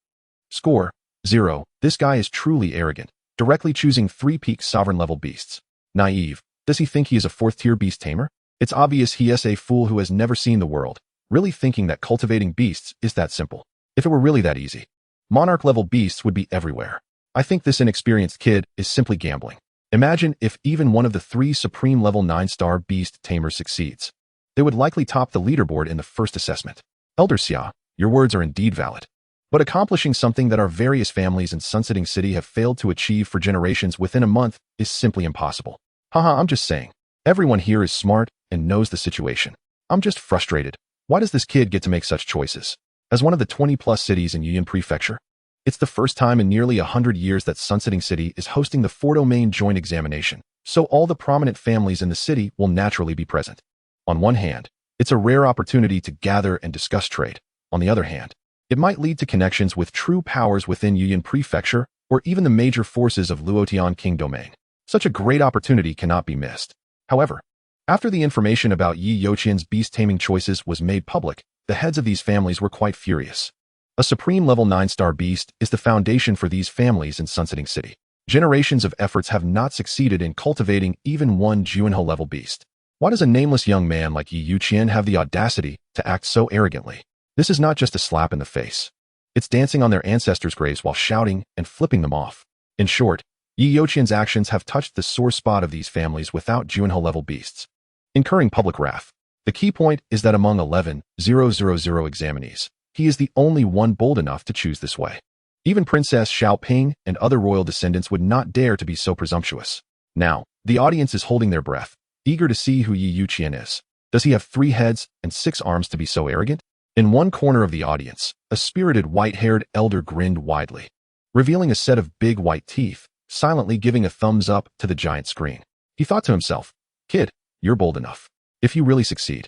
Score: 0. This guy is truly arrogant, directly choosing 3 peak sovereign level beasts. Naive. Does he think he is a 4th-tier beast tamer? It's obvious he is a fool who has never seen the world, really thinking that cultivating beasts is that simple. If it were really that easy, monarch-level beasts would be everywhere. I think this inexperienced kid is simply gambling. Imagine if even one of the 3 supreme level 9-star beast tamers succeeds. They would likely top the leaderboard in the first assessment. Elder Xia, your words are indeed valid. But accomplishing something that our various families in Sunsetting City have failed to achieve for generations within a month is simply impossible. Haha, I'm just saying. Everyone here is smart and knows the situation. I'm just frustrated. Why does this kid get to make such choices? As one of the 20-plus cities in Youqian Prefecture, it's the first time in nearly 100 years that Sunsetting City is hosting the 4-domain joint examination, so all the prominent families in the city will naturally be present. On one hand, it's a rare opportunity to gather and discuss trade. On the other hand, it might lead to connections with true powers within Youqian Prefecture or even the major forces of Luotian King Domain. Such a great opportunity cannot be missed. However, after the information about Yi Youqian's beast taming choices was made public, the heads of these families were quite furious. A supreme level 9-star beast is the foundation for these families in Sunsetting City. Generations of efforts have not succeeded in cultivating even one Juinho level beast. Why does a nameless young man like Yi Youqian have the audacity to act so arrogantly? This is not just a slap in the face. It's dancing on their ancestors' graves while shouting and flipping them off. In short, Youqian's actions have touched the sore spot of these families without Junho-level beasts, incurring public wrath. The key point is that among 11,000 examinees, he is the only one bold enough to choose this way. Even Princess Xiaoping and other royal descendants would not dare to be so presumptuous. Now, the audience is holding their breath, eager to see who Youqian is. Does he have 3 heads and 6 arms to be so arrogant? In one corner of the audience, a spirited white-haired elder grinned widely, revealing a set of big white teeth, silently giving a thumbs up to the giant screen. He thought to himself, "Kid, you're bold enough. If you really succeed,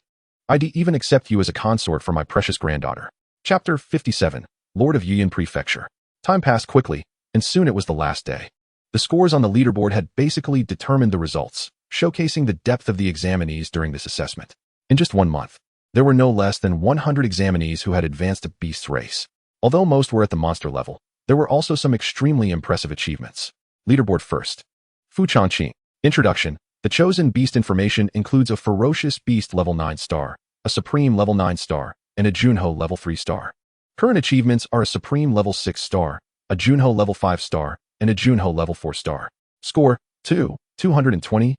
I'd even accept you as a consort for my precious granddaughter." Chapter 57, Lord of Youqian Prefecture. Time passed quickly, and soon it was the last day. The scores on the leaderboard had basically determined the results, showcasing the depth of the examinees during this assessment. In just 1 month, there were no less than 100 examinees who had advanced to Beast's race. Although most were at the monster level, there were also some extremely impressive achievements. Leaderboard first. Fu Changqing. Introduction. The chosen beast information includes a ferocious beast level 9 star, a supreme level 9 star, and a Junho level 3 star. Current achievements are a supreme level 6 star, a Junho level 5 star, and a Junho level 4 star. Score 220,000.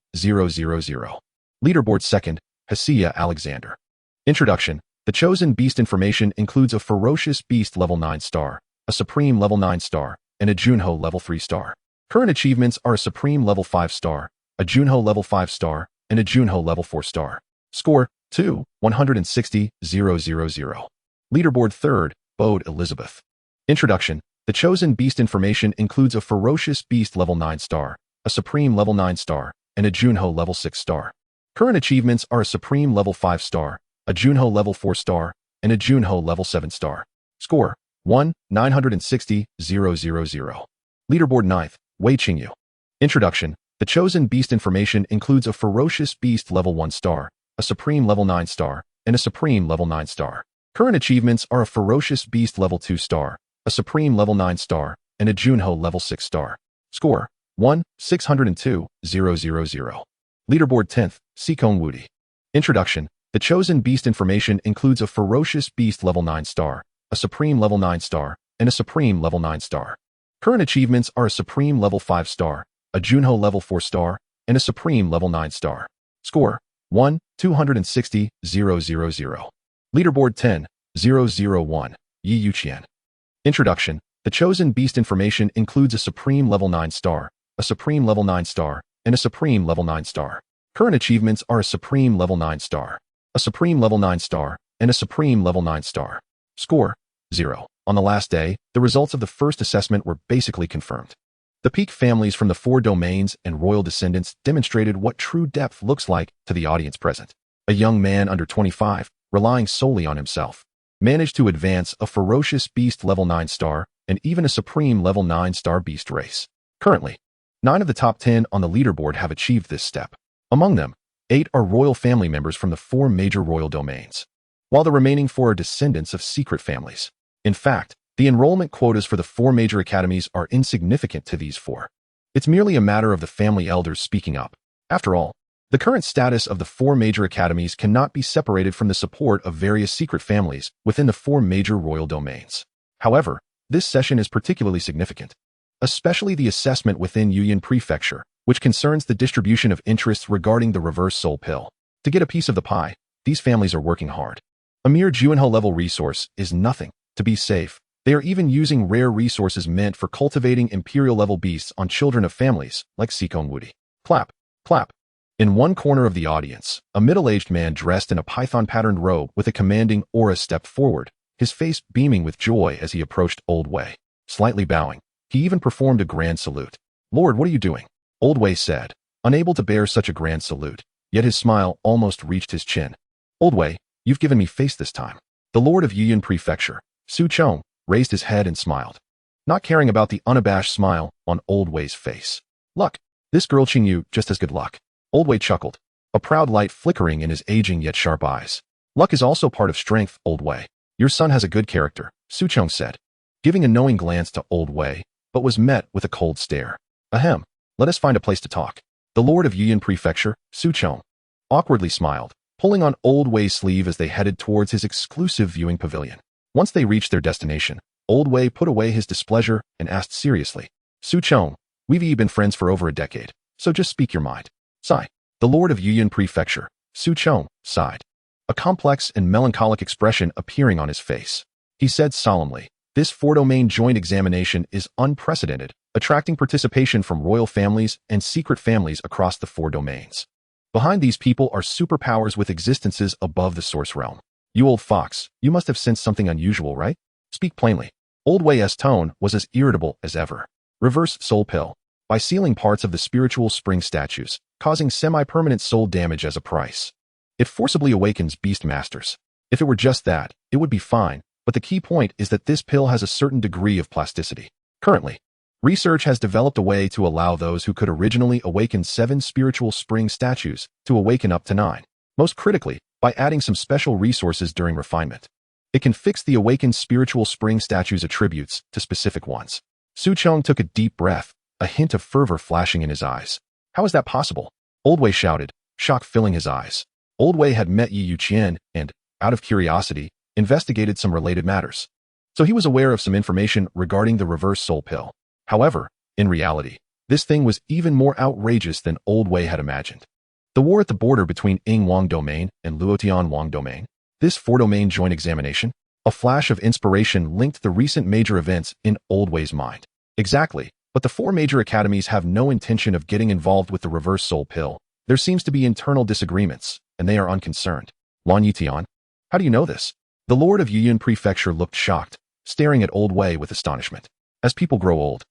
Leaderboard second. Hessia Alexander. Introduction. The chosen beast information includes a ferocious beast level 9 star, a supreme level 9 star, and a Junho level 3 star. Current achievements are a supreme level 5 star, a Junho level 5 star, and a Junho level 4 star. Score 160,000. Leaderboard third. Bode Elizabeth. Introduction. The chosen beast information includes a ferocious beast level 9 star, a supreme level 9 star, and a Junho level 6 star. Current achievements are a supreme level 5 star, a Junho level 4 star, and a Junho level 7 star. Score 960,000. Leaderboard ninth. Wei Qingyu. Introduction. The chosen beast information includes a ferocious beast level 1 star, a supreme level 9 star, and a supreme level 9 star. Current achievements are a ferocious beast level 2 star, a supreme level 9 star, and a Junho level 6 star. Score 602,000. Leaderboard 10th. Seikong Youdie. Introduction. The chosen beast information includes a ferocious beast level 9 star, a supreme level 9 star, and a supreme level 9 star. Current achievements are a supreme level 5 star, a Junho level 4 star, and a supreme level 9 star. Score 260,000. Leaderboard 10,001. Youqian. Introduction. The chosen beast information includes a supreme level 9 star, a supreme level 9 star, and a supreme level 9 star. Current achievements are a supreme level 9 star, a supreme level 9 star, and a supreme level 9 star. Score 0. On the last day, the results of the first assessment were basically confirmed. The peak families from the 4 domains and royal descendants demonstrated what true depth looks like to the audience present. A young man under 25, relying solely on himself, managed to advance a ferocious beast level 9 star and even a supreme level 9 star beast race. Currently, 9 of the top 10 on the leaderboard have achieved this step. Among them, 8 are royal family members from the 4 major royal domains, while the remaining 4 are descendants of secret families. In fact, the enrollment quotas for the 4 major academies are insignificant to these 4. It's merely a matter of the family elders speaking up. After all, the current status of the 4 major academies cannot be separated from the support of various secret families within the 4 major royal domains. However, this session is particularly significant, especially the assessment within Youqian Prefecture, which concerns the distribution of interests regarding the reverse soul pill. To get a piece of the pie, these families are working hard. A mere Junho-level resource is nothing. To be safe, they are even using rare resources meant for cultivating imperial-level beasts on children of families like Seikong Youdie. Clap, clap. In one corner of the audience, a middle-aged man dressed in a python-patterned robe with a commanding aura stepped forward, his face beaming with joy as he approached Old Wei. Slightly bowing, he even performed a grand salute. "Lord, what are you doing?" Old Wei said, unable to bear such a grand salute, yet his smile almost reached his chin. "Old Wei, you've given me face this time." The Lord of Youqian Prefecture, Su Chong, raised his head and smiled, not caring about the unabashed smile on Old Wei's face. "Luck. This girl Qingyu just has good luck." Old Wei chuckled, a proud light flickering in his aging yet sharp eyes. "Luck is also part of strength, Old Wei. Your son has a good character," Su Chong said, giving a knowing glance to Old Wei, but was met with a cold stare. "Ahem, let us find a place to talk." The Lord of Youqian Prefecture, Su Chong, awkwardly smiled, pulling on Old Wei's sleeve as they headed towards his exclusive viewing pavilion. Once they reached their destination, Old Wei put away his displeasure and asked seriously, "Su Chong, We've been friends for over a decade, so just speak your mind. Sigh. The Lord of Youqian Prefecture, Su Chong, sighed, a complex and melancholic expression appearing on his face. He said solemnly, "This four-domain joint examination is unprecedented, attracting participation from royal families and secret families across the four domains. Behind these people are superpowers with existences above the source realm. You old fox, you must have sensed something unusual, right? Speak plainly." Old Wei's tone was as irritable as ever. Reverse soul pill. By sealing parts of the spiritual spring statues, causing semi-permanent soul damage as a price. It forcibly awakens beast masters. If it were just that, it would be fine, but the key point is that this pill has a certain degree of plasticity. Currently, research has developed a way to allow those who could originally awaken 7 spiritual spring statues to awaken up to 9. Most critically, by adding some special resources during refinement. It can fix the awakened spiritual spring statues' attributes to specific ones. Su Chong took a deep breath, a hint of fervor flashing in his eyes. How is that possible? Old Wei shouted, shock filling his eyes. Old Wei had met Youqian and, out of curiosity, investigated some related matters. So he was aware of some information regarding the reverse soul pill. However, in reality, this thing was even more outrageous than Old Wei had imagined. The war at the border between Ying Wang Domain and Luotian Wang Domain, this four-domain joint examination, a flash of inspiration linked the recent major events in Old Wei's mind. Exactly, but the 4 major academies have no intention of getting involved with the reverse soul pill. There seems to be internal disagreements, and they are unconcerned. Wan Yitian, how do you know this? The Lord of Youqian Prefecture looked shocked, staring at Old Wei with astonishment. As people grow old,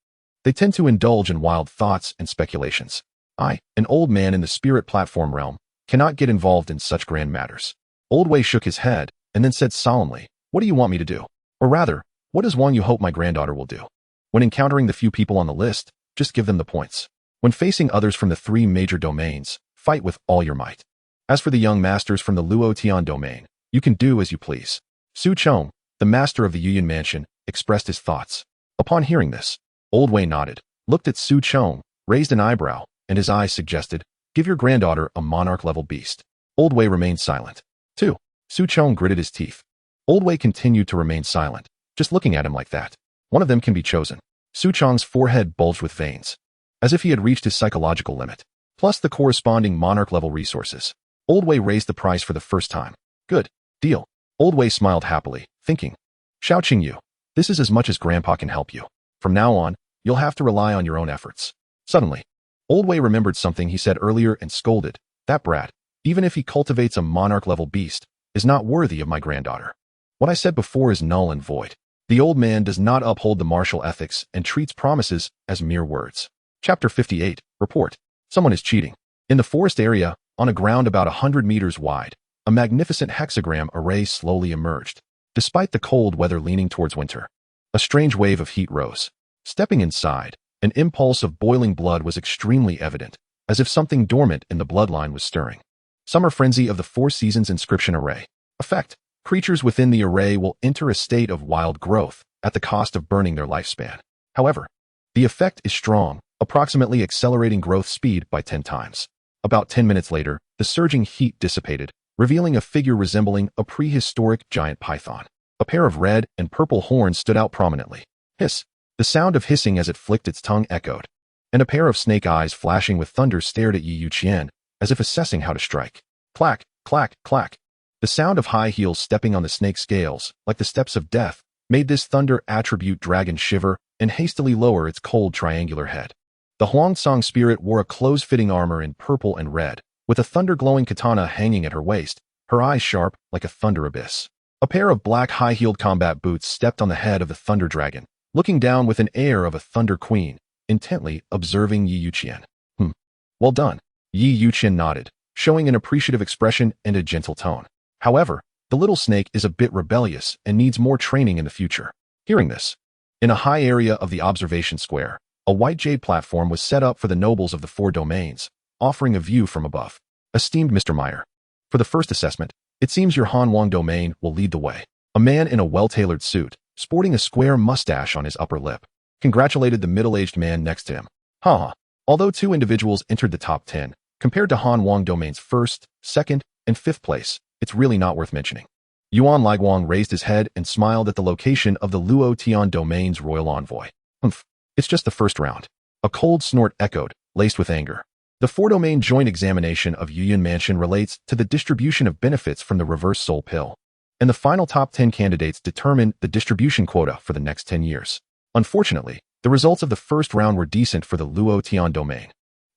they tend to indulge in wild thoughts and speculations. I, an old man in the spirit platform realm, cannot get involved in such grand matters. Old Wei shook his head, and then said solemnly, "What do you want me to do? Or rather, what does Wang you hope my granddaughter will do? When encountering the few people on the list, just give them the points. When facing others from the 3 major domains, fight with all your might. As for the young masters from the Luotian domain, you can do as you please." Su Chong, the master of the Youqian mansion, expressed his thoughts. Upon hearing this, Old Wei nodded, looked at Su Chong, raised an eyebrow, and his eyes suggested, "Give your granddaughter a monarch-level beast." Old Wei remained silent. 2. Su Chong gritted his teeth. Old Wei continued to remain silent, just looking at him like that. One of them can be chosen. Su Chong's forehead bulged with veins, as if he had reached his psychological limit, plus the corresponding monarch-level resources. Old Wei raised the price for the first time. Good. Deal. Old Wei smiled happily, thinking, "Xiaoqing you, this is as much as Grandpa can help you. From now on, you'll have to rely on your own efforts." Suddenly, Old Wei remembered something he said earlier and scolded, "That brat, even if he cultivates a monarch-level beast, is not worthy of my granddaughter. What I said before is null and void. The old man does not uphold the martial ethics and treats promises as mere words." Chapter 58, Report. Someone is cheating. In the forest area, on a ground about 100 meters wide, a magnificent hexagram array slowly emerged. Despite the cold weather leaning towards winter, a strange wave of heat rose. Stepping inside, an impulse of boiling blood was extremely evident, as if something dormant in the bloodline was stirring. Summer Frenzy of the 4 Seasons Inscription Array. Effect. Creatures within the array will enter a state of wild growth at the cost of burning their lifespan. However, the effect is strong, approximately accelerating growth speed by 10 times. About 10 minutes later, the surging heat dissipated, revealing a figure resembling a prehistoric giant python. A pair of red and purple horns stood out prominently. Hiss. The sound of hissing as it flicked its tongue echoed, and a pair of snake eyes flashing with thunder stared at Youqian, as if assessing how to strike. Clack, clack, clack. The sound of high heels stepping on the snake scales, like the steps of death, made this thunder attribute dragon shiver and hastily lower its cold triangular head. The Huangsong spirit wore a close-fitting armor in purple and red, with a thunder-glowing katana hanging at her waist, her eyes sharp like a thunder abyss. A pair of black high-heeled combat boots stepped on the head of the thunder dragon, looking down with an air of a thunder queen, intently observing Youqian. Well done. Youqian nodded, showing an appreciative expression and a gentle tone. However, the little snake is a bit rebellious and needs more training in the future. Hearing this, in a high area of the observation square, a white jade platform was set up for the nobles of the 4 domains, offering a view from above. Esteemed Mr. Meyer, for the first assessment, it seems your Han Wang domain will lead the way. A man in a well-tailored suit, sporting a square mustache on his upper lip, congratulated the middle-aged man next to him. Although 2 individuals entered the top 10, compared to Han Wang domain's 1st, 2nd, and 5th place, it's really not worth mentioning. Yuan Liguang raised his head and smiled at the location of the Luotian domain's royal envoy. It's just the first round. A cold snort echoed, laced with anger. The four-domain joint examination of Youqian Mansion relates to the distribution of benefits from the reverse soul pill, and the final top 10 candidates determine the distribution quota for the next 10 years. Unfortunately, the results of the first round were decent for the Youqian domain,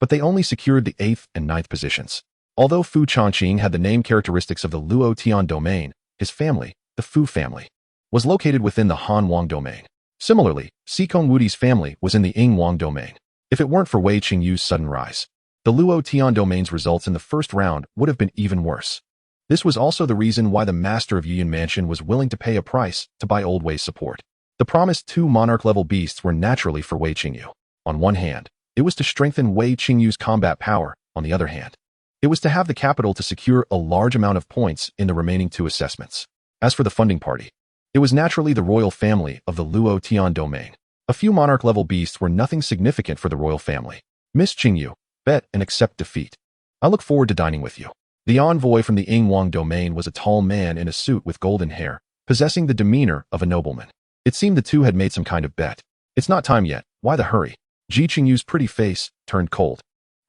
but they only secured the 8th and 9th positions. Although Fu Changqing had the name characteristics of the Youqian domain, his family, the Fu family, was located within the Han Wang domain. Similarly, Sikong Wudie's family was in the Ying Wang domain. If it weren't for Wei Qingyu's sudden rise, the Youqian domain's results in the first round would have been even worse. This was also the reason why the master of Youqian Mansion was willing to pay a price to buy Old Wei's support. The promised 2 monarch-level beasts were naturally for Wei Qingyu. On one hand, it was to strengthen Wei Qingyu's combat power. On the other hand, it was to have the capital to secure a large amount of points in the remaining 2 assessments. As for the funding party, it was naturally the royal family of the Youqian domain. A few monarch-level beasts were nothing significant for the royal family. Miss Qingyu, bet and accept defeat. I look forward to dining with you. The envoy from the Ying Wang domain was a tall man in a suit with golden hair, possessing the demeanor of a nobleman. It seemed the two had made some kind of bet. It's not time yet. Why the hurry? Ji Qingyu's pretty face turned cold.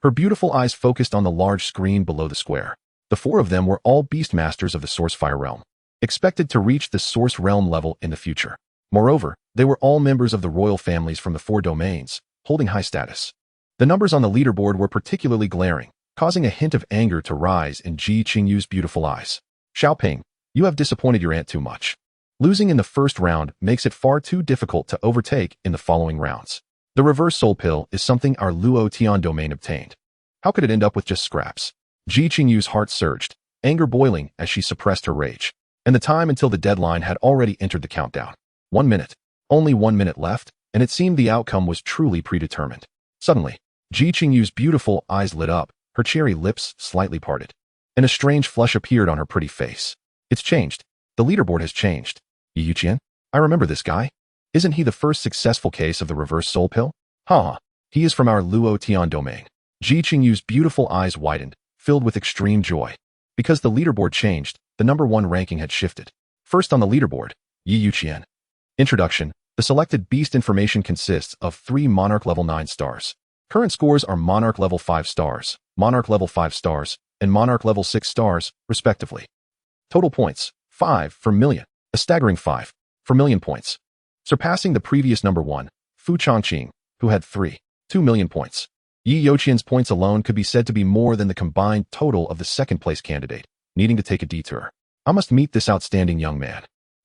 Her beautiful eyes focused on the large screen below the square. The 4 of them were all beast masters of the Source Fire Realm, expected to reach the Source Realm level in the future. Moreover, they were all members of the royal families from the 4 domains, holding high status. The numbers on the leaderboard were particularly glaring, causing a hint of anger to rise in Ji Qingyu's beautiful eyes. Xiaoping, you have disappointed your aunt too much. Losing in the first round makes it far too difficult to overtake in the following rounds. The reverse soul pill is something our Youqian domain obtained. How could it end up with just scraps? Ji Qingyu's heart surged, anger boiling as she suppressed her rage. And the time until the deadline had already entered the countdown. 1 minute. Only 1 minute left, and it seemed the outcome was truly predetermined. Suddenly, Ji Qingyu's beautiful eyes lit up, her cherry lips slightly parted, and a strange flush appeared on her pretty face. It's changed. The leaderboard has changed. Youqian? I remember this guy. Isn't he the first successful case of the reverse soul pill? He is from our Youqian domain. Ji Qingyu's beautiful eyes widened, filled with extreme joy. Because the leaderboard changed, the number 1 ranking had shifted. First on the leaderboard, Youqian. Introduction. The selected beast information consists of 3 Monarch level 9 stars. Current scores are Monarch level 5 stars, Monarch level 5 stars, and Monarch level 6 stars, respectively. Total points, 5 per million. A staggering 5 per million points, surpassing the previous number 1, Fu Changqing, who had 2 million points. Youqian's points alone could be said to be more than the combined total of the second-place candidate, needing to take a detour. I must meet this outstanding young man.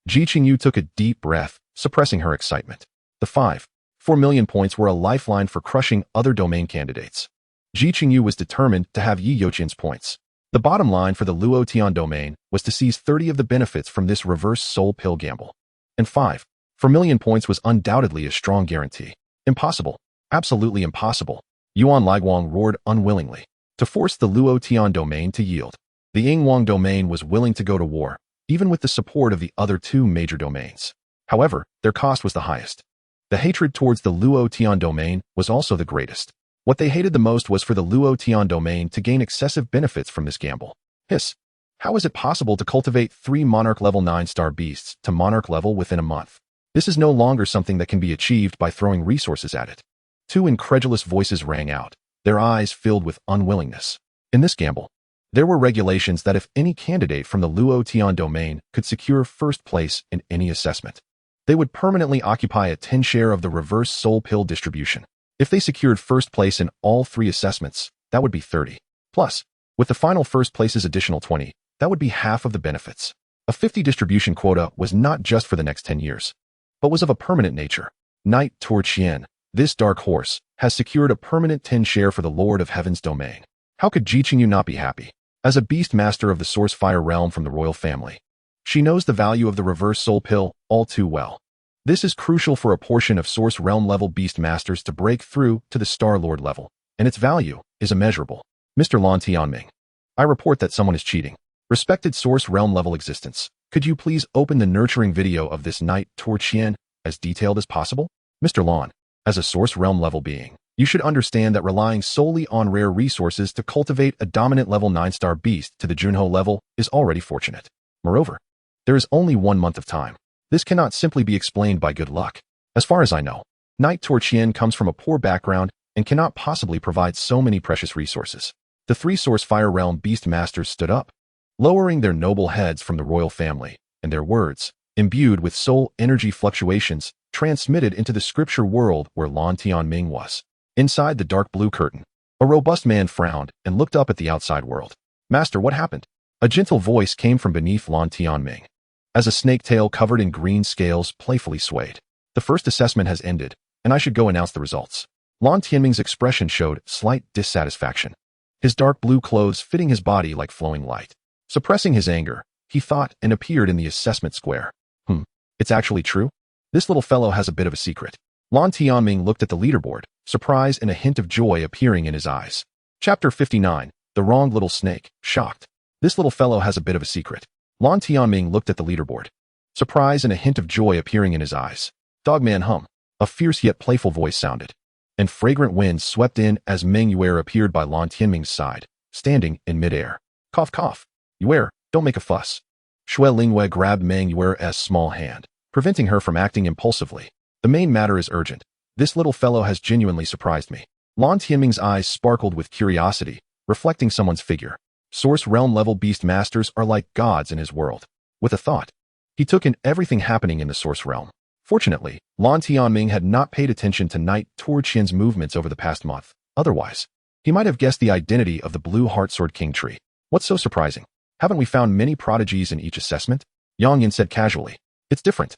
Ji Qingyu took a deep breath, suppressing her excitement. The 4 million points were a lifeline for crushing other domain candidates. Ji Qingyu was determined to have Youqian's points. The bottom line for the Youqian domain was to seize 30 of the benefits from this reverse soul pill gamble. And 5 million points was undoubtedly a strong guarantee. Impossible. Absolutely impossible. Yuan Liguang roared unwillingly, to force the Youqian domain to yield. The Ying Wang domain was willing to go to war, even with the support of the other 2 major domains. However, their cost was the highest. The hatred towards the Youqian domain was also the greatest. What they hated the most was for the Youqian domain to gain excessive benefits from this gamble. Hiss. How is it possible to cultivate 3 Monarch level 9-star beasts to Monarch level within a month? This is no longer something that can be achieved by throwing resources at it. 2 incredulous voices rang out, their eyes filled with unwillingness. In this gamble, there were regulations that if any candidate from the Youqian domain could secure first place in any assessment, they would permanently occupy a 10 share of the reverse soul pill distribution. If they secured first place in all 3 assessments, that would be 30. Plus, with the final first place's additional 20, that would be half of the benefits. A 50 distribution quota was not just for the next 10 years, but was of a permanent nature. Knight Torchien, this dark horse, has secured a permanent 10 share for the Lord of Heaven's domain. How could Ji Qingyu not be happy? As a beast master of the Source Fire Realm from the royal family, she knows the value of the reverse soul pill all too well. This is crucial for a portion of Source Realm level beast masters to break through to the Star Lord level, and its value is immeasurable. Mr. Lan Tianming, I report that someone is cheating. Respected Source Realm level existence, could you please open the nurturing video of this Knight Torchien as detailed as possible? Mr. Lan, as a Source Realm level being, you should understand that relying solely on rare resources to cultivate a dominant level 9-star beast to the Junho level is already fortunate. Moreover, there is only 1 month of time. This cannot simply be explained by good luck. As far as I know, Knight Torchien comes from a poor background and cannot possibly provide so many precious resources. The three Source Fire Realm Beast Masters stood up, lowering their noble heads from the royal family, and their words, imbued with soul energy fluctuations, transmitted into the scripture world where Lan Tianming was. Inside the dark blue curtain, a robust man frowned and looked up at the outside world. Master, what happened? A gentle voice came from beneath Lan Tianming, as a snake tail covered in green scales playfully swayed. The first assessment has ended, and I should go announce the results. Lan Tianming's expression showed slight dissatisfaction, his dark blue clothes fitting his body like flowing light. Suppressing his anger, he thought and appeared in the assessment square. It's actually true? This little fellow has a bit of a secret. Lan Tianming looked at the leaderboard, surprise and a hint of joy appearing in his eyes. Chapter 59, The Wrong Little Snake, shocked. This little fellow has a bit of a secret. Lan Tianming looked at the leaderboard, surprise and a hint of joy appearing in his eyes. Dogman hum. A fierce yet playful voice sounded, and fragrant winds swept in as Meng Yuer appeared by Lan Tianming's side, standing in midair. Cough cough. Yuer, don't make a fuss. Shui Lingwei grabbed Meng Yuer's small hand, preventing her from acting impulsively. The main matter is urgent. This little fellow has genuinely surprised me. Lan Tianming's eyes sparkled with curiosity, reflecting someone's figure. Source Realm level beast masters are like gods in his world. With a thought, he took in everything happening in the Source Realm. Fortunately, Lan Tianming had not paid attention to Knight Torqian's movements over the past month. Otherwise, he might have guessed the identity of the Blue Heartsword King tree. What's so surprising? Haven't we found many prodigies in each assessment? Yang Yin said casually. It's different.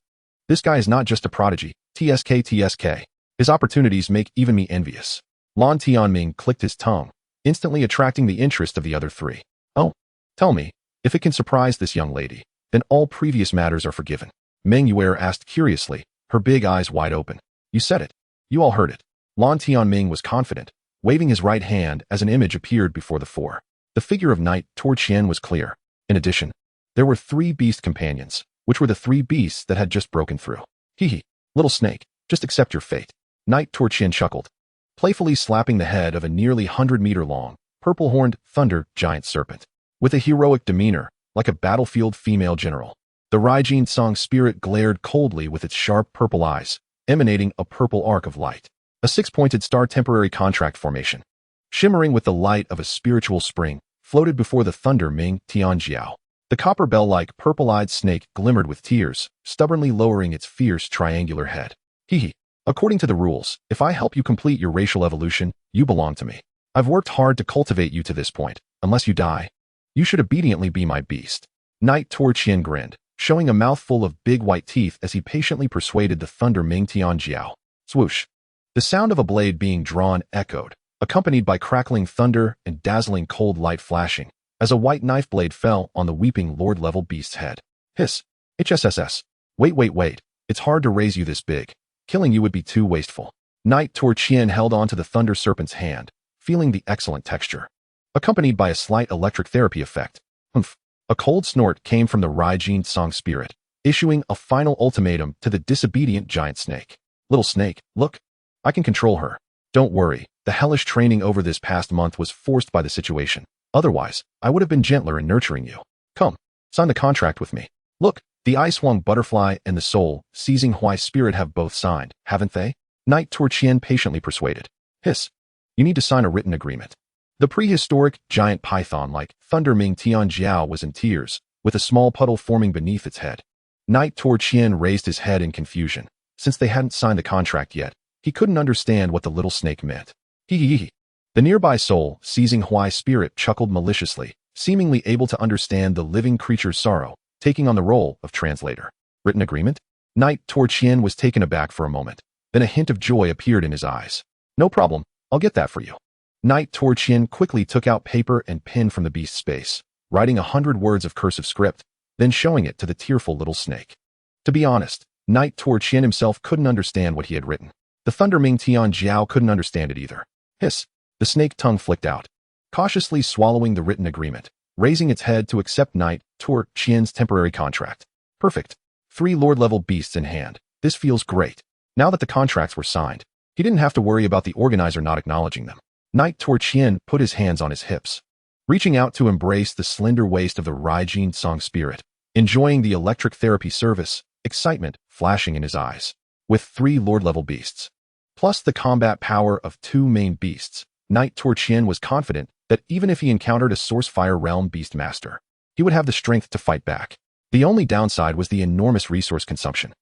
This guy is not just a prodigy. TSK. His opportunities make even me envious. Lan Tianming clicked his tongue, instantly attracting the interest of the other three. Oh, tell me, if it can surprise this young lady, then all previous matters are forgiven. Meng Yuer asked curiously, her big eyes wide open. You said it. You all heard it. Lan Tianming was confident, waving his right hand as an image appeared before the four. The figure of Knight Torqian was clear. In addition, there were 3 beast companions, which were the 3 beasts that had just broken through. Hee, little snake, just accept your fate. Knight Torqian chuckled, playfully slapping the head of a nearly 100-meter-long, purple-horned thunder giant serpent. With a heroic demeanor, like a battlefield female general, the Raijin Song spirit glared coldly with its sharp purple eyes, emanating a purple arc of light. A 6-pointed star temporary contract formation, shimmering with the light of a spiritual spring, floated before the thunder Ming Tianjiao. The copper bell-like purple-eyed snake glimmered with tears, stubbornly lowering its fierce triangular head. Hee. According to the rules, if I help you complete your racial evolution, you belong to me. I've worked hard to cultivate you to this point. Unless you die, you should obediently be my beast. Knight Torqian grinned, showing a mouthful of big white teeth as he patiently persuaded the thunder Ming Tianjiao. Swoosh. The sound of a blade being drawn echoed, accompanied by crackling thunder and dazzling cold light flashing, as a white knife blade fell on the weeping lord-level beast's head. Hiss. HSSS. Wait. It's hard to raise you this big. Killing you would be too wasteful. Knight Torqian held onto the thunder serpent's hand, feeling the excellent texture, accompanied by a slight electric therapy effect. Humph. A cold snort came from the Raijin Song spirit, issuing a final ultimatum to the disobedient giant snake. Little snake, look. I can control her. Don't worry, the hellish training over this past month was forced by the situation. Otherwise, I would have been gentler in nurturing you. Come, sign the contract with me. Look, the eye-swung butterfly and the soul, seizing Huai spirit have both signed, haven't they? Knight Torqian patiently persuaded. Hiss. You need to sign a written agreement. The prehistoric, giant python-like Thunder Ming Tianjiao was in tears, with a small puddle forming beneath its head. Knight Torqian raised his head in confusion. Since they hadn't signed the contract yet, he couldn't understand what the little snake meant. Hee. The nearby soul, seizing Huai spirit, chuckled maliciously, seemingly able to understand the living creature's sorrow, taking on the role of translator. Written agreement? Knight Torqian was taken aback for a moment. Then a hint of joy appeared in his eyes. No problem, I'll get that for you. Knight Torqian quickly took out paper and pen from the beast's space, writing 100 words of cursive script, then showing it to the tearful little snake. To be honest, Knight Torqian himself couldn't understand what he had written. The Thunder Ming Tianjiao couldn't understand it either. Hiss. The snake tongue flicked out, cautiously swallowing the written agreement, raising its head to accept Knight Torqian's temporary contract. Perfect. 3 lord-level beasts in hand. This feels great. Now that the contracts were signed, he didn't have to worry about the organizer not acknowledging them. Knight Torqian put his hands on his hips, reaching out to embrace the slender waist of the Raijin Song spirit, enjoying the electric therapy service, excitement flashing in his eyes. With 3 lord-level beasts, plus the combat power of two main beasts, Knight Torchien was confident that even if he encountered a Source Fire Realm Beastmaster, he would have the strength to fight back. The only downside was the enormous resource consumption.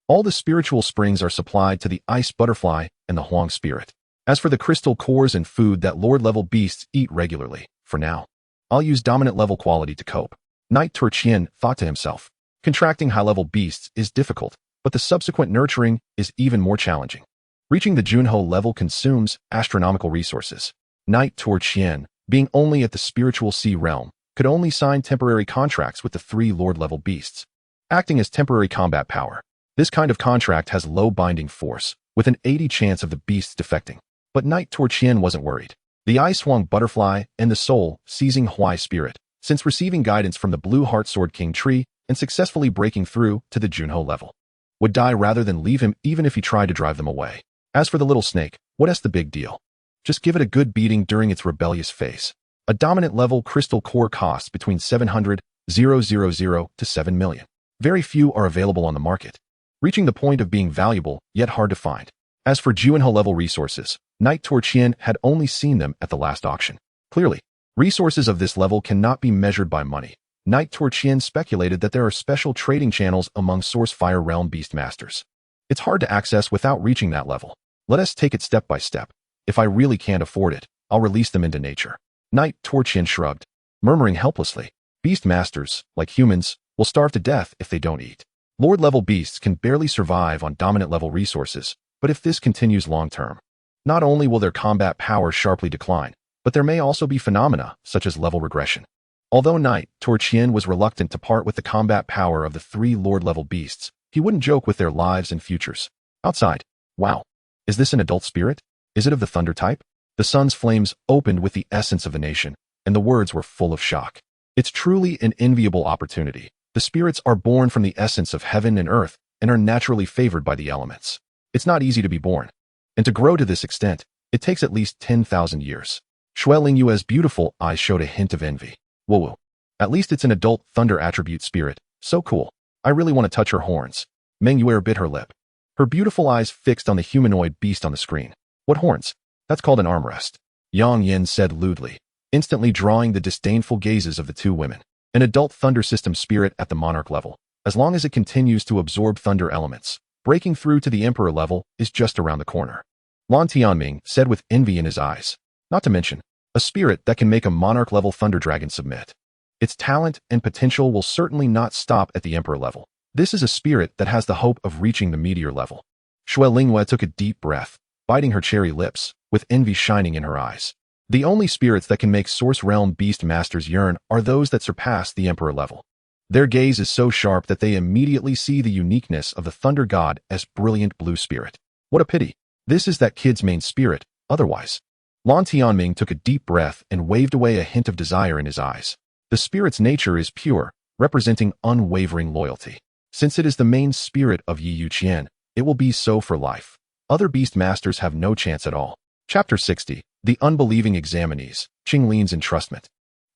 All the spiritual springs are supplied to the Ice Butterfly and the Huang Spirit. As for the crystal cores and food that Lord-level beasts eat regularly, for now, I'll use dominant-level quality to cope. Knight Torchien thought to himself. Contracting high-level beasts is difficult, but the subsequent nurturing is even more challenging. Reaching the Junho level consumes astronomical resources. Knight Torchien, being only at the spiritual sea realm, could only sign temporary contracts with the 3 Lord-level beasts, acting as temporary combat power. This kind of contract has low binding force, with an 80 chance of the beasts defecting. But Knight Torchien wasn't worried. The Ice Huang Butterfly and the Soul Seizing Huai Spirit, since receiving guidance from the Blue Heart Sword King tree and successfully breaking through to the Junho level, would die rather than leave him even if he tried to drive them away. As for the little snake, what's the big deal? Just give it a good beating during its rebellious phase. A dominant level crystal core costs between 700,000 to 7 million. Very few are available on the market, reaching the point of being valuable, yet hard to find. As for Junho level resources, Knight Torchien had only seen them at the last auction. Clearly, resources of this level cannot be measured by money. Knight Torchien speculated that there are special trading channels among Source Fire Realm Beastmasters. It's hard to access without reaching that level. Let us take it step by step. If I really can't afford it, I'll release them into nature. Knight Torchien shrugged, murmuring helplessly. Beastmasters, like humans, will starve to death if they don't eat. Lord-level beasts can barely survive on dominant-level resources, but if this continues long-term, not only will their combat power sharply decline, but there may also be phenomena such as level regression. Although Knight Torchien was reluctant to part with the combat power of the 3 Lord-level beasts, he wouldn't joke with their lives and futures. Outside, wow, is this an adult spirit? Is it of the thunder type? The sun's flames opened with the essence of the nation, and the words were full of shock. It's truly an enviable opportunity. The spirits are born from the essence of heaven and earth and are naturally favored by the elements. It's not easy to be born, and to grow to this extent, it takes at least 10,000 years. Shui Lingyue's beautiful eyes showed a hint of envy. Whoa. At least it's an adult thunder attribute spirit. So cool. I really want to touch her horns. Meng Yue bit her lip, her beautiful eyes fixed on the humanoid beast on the screen. What horns? That's called an armrest. Yang Yin said lewdly, instantly drawing the disdainful gazes of the two women. An adult thunder system spirit at the monarch level, as long as it continues to absorb thunder elements, breaking through to the emperor level is just around the corner. Lan Tianming said with envy in his eyes. Not to mention, a spirit that can make a monarch level thunder dragon submit. Its talent and potential will certainly not stop at the emperor level. This is a spirit that has the hope of reaching the meteor level. Shui Lingyue took a deep breath, biting her cherry lips, with envy shining in her eyes. The only spirits that can make Source Realm Beast Masters yearn are those that surpass the Emperor level. Their gaze is so sharp that they immediately see the uniqueness of the Thunder God as brilliant blue spirit. What a pity. This is that kid's main spirit, otherwise. Lan Tianming took a deep breath and waved away a hint of desire in his eyes. The spirit's nature is pure, representing unwavering loyalty. Since it is the main spirit of Youqian, it will be so for life. Other beast masters have no chance at all. Chapter 60. The Unbelieving Examinees, Qinglin's Entrustment.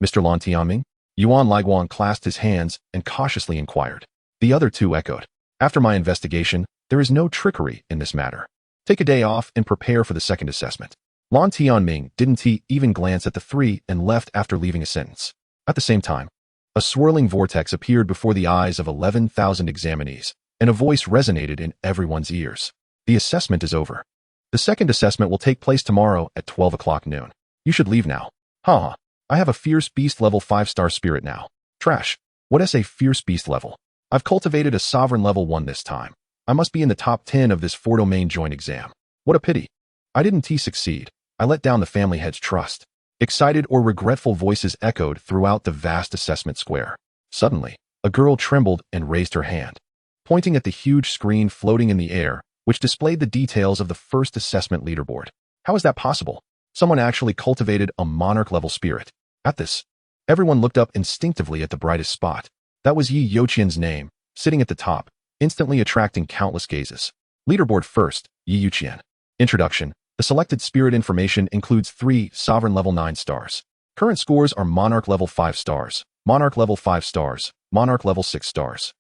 Mr. Lan Tianming? Yuan Liguan clasped his hands and cautiously inquired. The other two echoed. After my investigation, there is no trickery in this matter. Take a day off and prepare for the second assessment. Lan Tianming didn't even glance at the three and left after leaving a sentence. At the same time, a swirling vortex appeared before the eyes of 11,000 examinees, and a voice resonated in everyone's ears. The assessment is over. The second assessment will take place tomorrow at 12 o'clock noon. You should leave now. Haha. I have a fierce beast level 5-star spirit now. Trash. What is a fierce beast level? I've cultivated a sovereign level 1 this time. I must be in the top 10 of this 4-domain joint exam. What a pity. I didn't succeed. I let down the family head's trust. Excited or regretful voices echoed throughout the vast assessment square. Suddenly, a girl trembled and raised her hand, pointing at the huge screen floating in the air, which displayed the details of the first assessment leaderboard. How is that possible? Someone actually cultivated a monarch-level spirit. At this, everyone looked up instinctively at the brightest spot. That was Yi Youqian's name, sitting at the top, instantly attracting countless gazes. Leaderboard first, Yi Youqian. Introduction. The selected spirit information includes 3 sovereign level 9 stars. Current scores are monarch level 5 stars, monarch level 5 stars, monarch level 6 stars.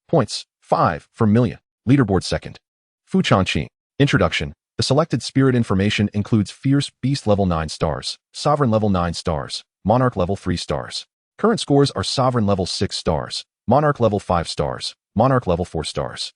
Points, 5 per million. Leaderboard second. Fu Chanqing. Introduction. The selected spirit information includes Fierce Beast level 9 stars, Sovereign level 9 stars, Monarch level 3 stars. Current scores are Sovereign level 6 stars, Monarch level 5 stars, Monarch level 4 stars.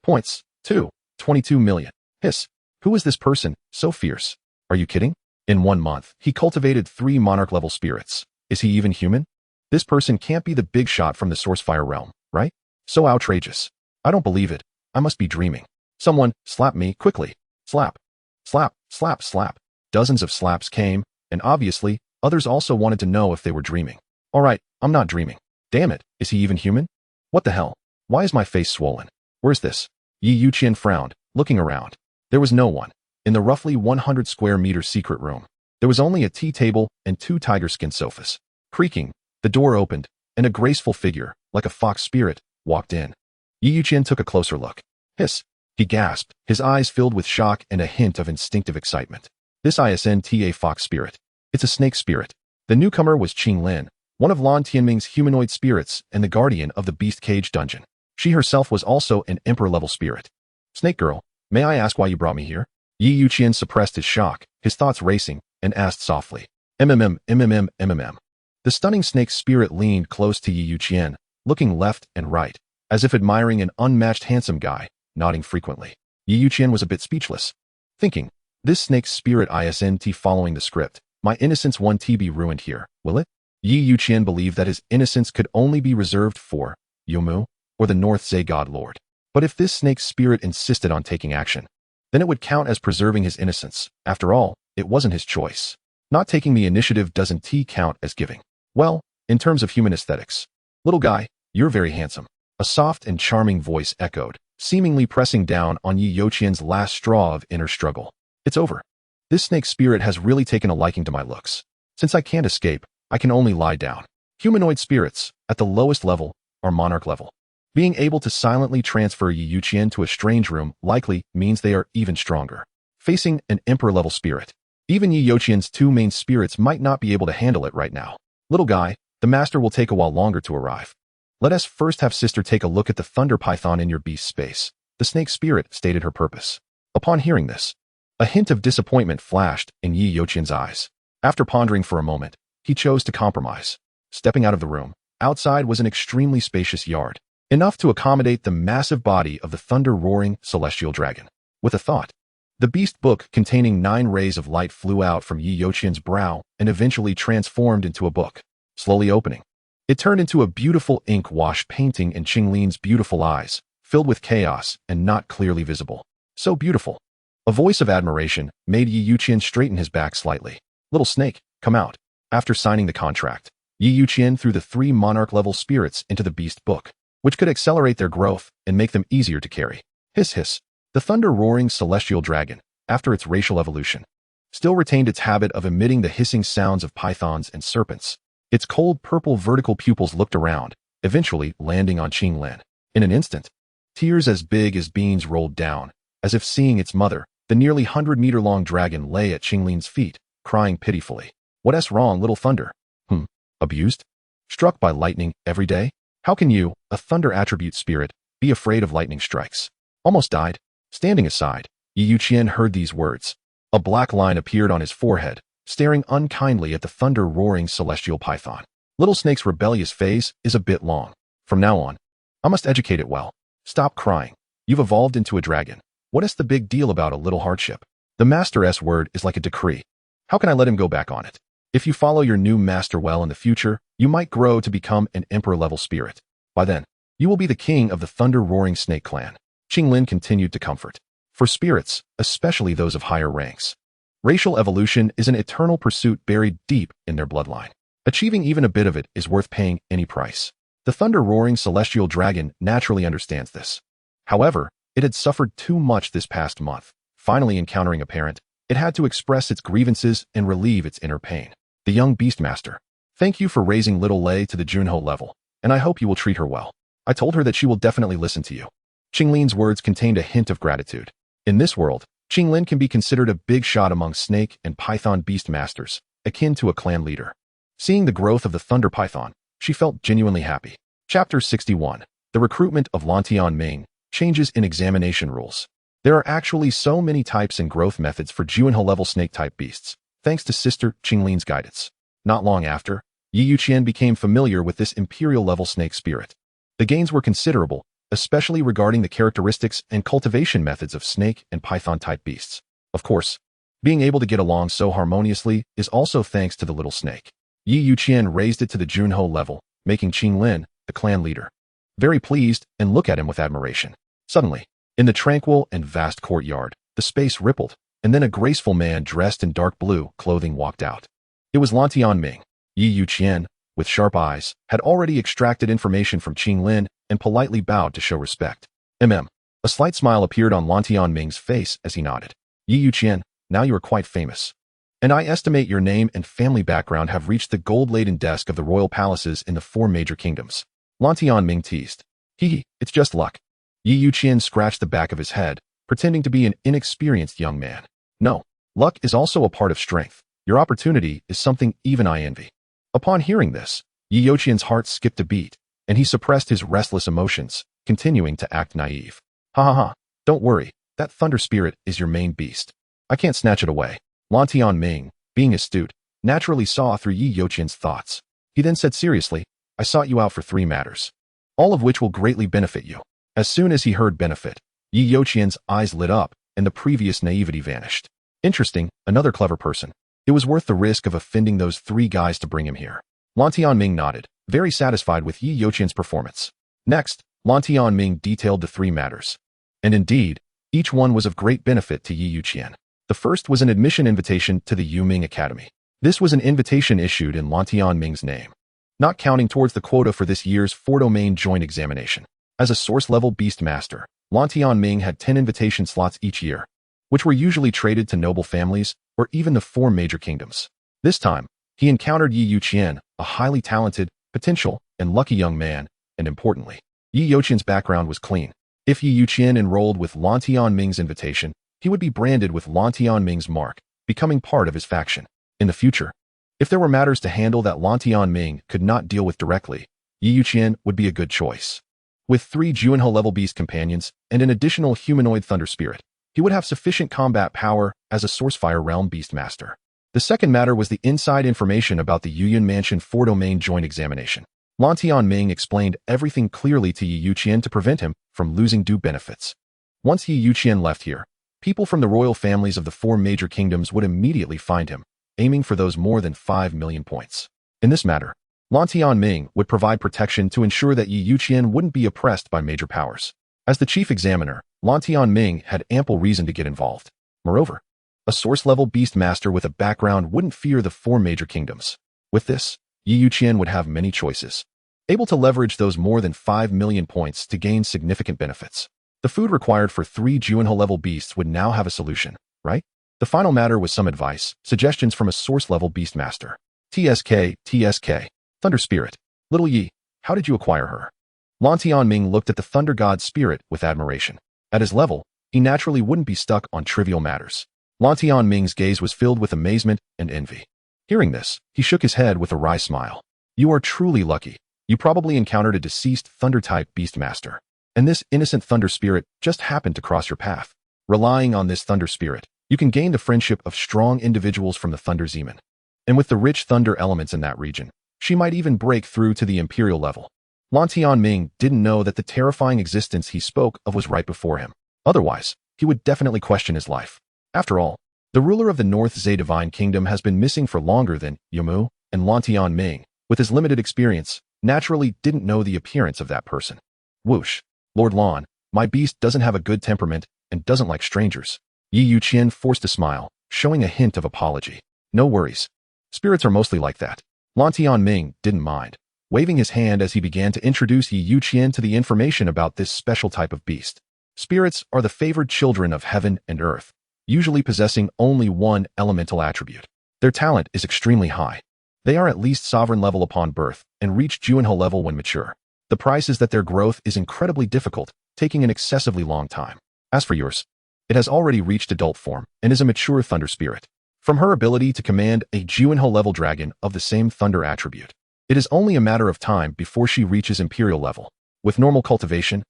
Points, 2. 22 million. Hiss. Who is this person, so fierce? Are you kidding? In 1 month, he cultivated 3 Monarch level spirits. Is he even human? This person can't be the big shot from the Sourcefire realm, right? So outrageous. I don't believe it. I must be dreaming. Someone, slap me, quickly. Slap. Slap, slap, slap. Dozens of slaps came, and obviously, others also wanted to know if they were dreaming. Alright, I'm not dreaming. Damn it, is he even human? What the hell? Why is my face swollen? Where's this? Youqian frowned, looking around. There was no one. In the roughly 100 square meter secret room, there was only a tea table and 2 tiger skin sofas. Creaking, the door opened, and a graceful figure, like a fox spirit, walked in. Youqian took a closer look. Hiss. He gasped, his eyes filled with shock and a hint of instinctive excitement. This isn't a fox spirit. It's a snake spirit. The newcomer was Qinglin, one of Lan Tianming's humanoid spirits and the guardian of the Beast Cage dungeon. She herself was also an emperor-level spirit. Snake girl, may I ask why you brought me here? Youqian suppressed his shock, his thoughts racing, and asked softly. MMM. The stunning snake spirit leaned close to Youqian, looking left and right, as if admiring an unmatched handsome guy, nodding frequently. Youqian was a bit speechless, thinking, this snake spirit isn't following the script. My innocence won't be ruined here, will it? Youqian believed that his innocence could only be reserved for Yomu, or the North Zay God Lord. But if this snake spirit insisted on taking action, then it would count as preserving his innocence. After all, it wasn't his choice. Not taking the initiative doesn't count as giving. Well, in terms of human aesthetics. Little guy, you're very handsome. A soft and charming voice echoed, seemingly pressing down on Youqian's last straw of inner struggle. It's over. This snake spirit has really taken a liking to my looks. Since I can't escape, I can only lie down. Humanoid spirits, at the lowest level, are monarch level. Being able to silently transfer Youqian to a strange room likely means they are even stronger. Facing an emperor-level spirit, even Youqian's 2 main spirits might not be able to handle it right now. Little guy, the master will take a while longer to arrive. Let us first have sister take a look at the thunder python in your beast space. The snake spirit stated her purpose. Upon hearing this, a hint of disappointment flashed in Youqian's eyes. After pondering for a moment, he chose to compromise. Stepping out of the room, outside was an extremely spacious yard, enough to accommodate the massive body of the thunder-roaring celestial dragon. With a thought, the beast book containing 9 rays of light flew out from Youqian's brow and eventually transformed into a book. Slowly opening, it turned into a beautiful ink-wash painting in Qinglin's beautiful eyes, filled with chaos and not clearly visible. So beautiful. A voice of admiration made Youqian straighten his back slightly. Little snake, come out. After signing the contract, Youqian threw the 3 monarch-level spirits into the beast book, which could accelerate their growth and make them easier to carry. Hiss hiss. The thunder-roaring celestial dragon, after its racial evolution, still retained its habit of emitting the hissing sounds of pythons and serpents. Its cold purple vertical pupils looked around, eventually landing on Qinglin. In an instant, tears as big as beans rolled down, as if seeing its mother. The nearly 100-meter-long dragon lay at Qinglin's feet, crying pitifully. What's wrong, little thunder? Abused? Struck by lightning every day? How can you, a thunder attribute spirit, be afraid of lightning strikes? Almost died. Standing aside, Youqian heard these words. A black line appeared on his forehead, staring unkindly at the thunder-roaring celestial python. Little snake's rebellious phase is a bit long. From now on, I must educate it well. Stop crying. You've evolved into a dragon. What is the big deal about a little hardship? The master's word is like a decree. How can I let him go back on it? If you follow your new master well in the future, you might grow to become an emperor-level spirit. By then, you will be the king of the thunder-roaring snake clan. Qinglin continued to comfort. For spirits, especially those of higher ranks, racial evolution is an eternal pursuit buried deep in their bloodline. Achieving even a bit of it is worth paying any price. The thunder-roaring celestial dragon naturally understands this. However, it had suffered too much this past month. Finally encountering a parent, it had to express its grievances and relieve its inner pain. The young beastmaster. Thank you for raising little Lei to the Junho level, and I hope you will treat her well. I told her that she will definitely listen to you. Qinglin's words contained a hint of gratitude. In this world, Qinglin can be considered a big shot among snake and python beastmasters, akin to a clan leader. Seeing the growth of the thunder python, she felt genuinely happy. Chapter 61. The recruitment of Lan Tianming. Changes in examination rules. There are actually so many types and growth methods for Juinho level snake-type beasts, thanks to Sister Qinglin's guidance. Not long after, Youqian became familiar with this imperial-level snake spirit. The gains were considerable, especially regarding the characteristics and cultivation methods of snake and python-type beasts. Of course, being able to get along so harmoniously is also thanks to the little snake. Youqian raised it to the Junho level, making Qinglin, the clan leader, very pleased and look at him with admiration. Suddenly, in the tranquil and vast courtyard, the space rippled, and then a graceful man dressed in dark blue clothing walked out. It was Lantian Ming. Youqian, with sharp eyes, had already extracted information from Qinglin and politely bowed to show respect. A slight smile appeared on Lantian Ming's face as he nodded. Youqian, now you are quite famous. And I estimate your name and family background have reached the gold-laden desk of the royal palaces in the 4 major kingdoms. Lantian Ming teased. It's just luck. Youqian scratched the back of his head, pretending to be an inexperienced young man. No, luck is also a part of strength. Your opportunity is something even I envy. Upon hearing this, Youqian's heart skipped a beat, and he suppressed his restless emotions, continuing to act naive. Ha, don't worry, that thunder spirit is your main beast. I can't snatch it away. Lantian Ming, being astute, naturally saw through Youqian's thoughts. He then said seriously, I sought you out for 3 matters, all of which will greatly benefit you. As soon as he heard benefit, Youqian's eyes lit up, and the previous naivety vanished. Interesting, another clever person. It was worth the risk of offending those 3 guys to bring him here. Lantian Ming nodded, very satisfied with Youqian's performance. Next, Lantian Ming detailed the 3 matters. And indeed, each one was of great benefit to Youqian. The first was an admission invitation to the Yuming Academy. This was an invitation issued in Lantian Ming's name, not counting towards the quota for this year's 4-domain joint examination. As a source-level beast master, Lantian Ming had 10 invitation slots each year, which were usually traded to noble families or even the 4 major kingdoms. This time, he encountered Youqian, a highly talented, potential, and lucky young man, and importantly, Youqian's background was clean. If Youqian enrolled with Lantian Ming's invitation, he would be branded with Lantian Ming's mark, becoming part of his faction. In the future, if there were matters to handle that Lantian Ming could not deal with directly, Youqian would be a good choice. With 3 Juinho-level beast companions and an additional humanoid thunder spirit, he would have sufficient combat power as a Sourcefire Realm Beastmaster. The second matter was the inside information about the Youqian Mansion 4-domain joint examination. Lantian Ming explained everything clearly to Youqian to prevent him from losing due benefits. Once Youqian left here, people from the royal families of the 4 major kingdoms would immediately find him, aiming for those more than 5 million points. In this matter, Lantian Ming would provide protection to ensure that Youqian wouldn't be oppressed by major powers. As the chief examiner, Lantian Ming had ample reason to get involved. Moreover, a source-level beast master with a background wouldn't fear the 4 major kingdoms. With this, Youqian would have many choices, able to leverage those more than 5 million points to gain significant benefits. The food required for 3 Juinho-level beasts would now have a solution, right? The final matter was some advice, suggestions from a source-level beast master. TSK. Thunder Spirit. Little Yi, how did you acquire her? Lantian Ming looked at the Thunder God Spirit with admiration. At his level, he naturally wouldn't be stuck on trivial matters. Lantian Ming's gaze was filled with amazement and envy. Hearing this, he shook his head with a wry smile. You are truly lucky. You probably encountered a deceased Thunder-type Beastmaster, and this innocent Thunder Spirit just happened to cross your path. Relying on this Thunder Spirit, you can gain the friendship of strong individuals from the Thunder Zeman. And with the rich thunder elements in that region, she might even break through to the Imperial level. Lantian Ming didn't know that the terrifying existence he spoke of was right before him. Otherwise, he would definitely question his life. After all, the ruler of the North Zhe Divine Kingdom has been missing for longer than Yamu, and Lantian Ming, with his limited experience, naturally didn't know the appearance of that person. Whoosh. Lord Lan, my beast doesn't have a good temperament and doesn't like strangers. Youqian forced a smile, showing a hint of apology. No worries. Spirits are mostly like that. Lantian Ming didn't mind, waving his hand as he began to introduce Youqian to the information about this special type of beast. Spirits are the favored children of heaven and earth, usually possessing only one elemental attribute. Their talent is extremely high. They are at least sovereign level upon birth and reach Juinho level when mature. The price is that their growth is incredibly difficult, taking an excessively long time. As for yours, it has already reached adult form and is a mature thunder spirit. From her ability to command a Juinho level dragon of the same thunder attribute, it is only a matter of time before she reaches Imperial level. With normal cultivation,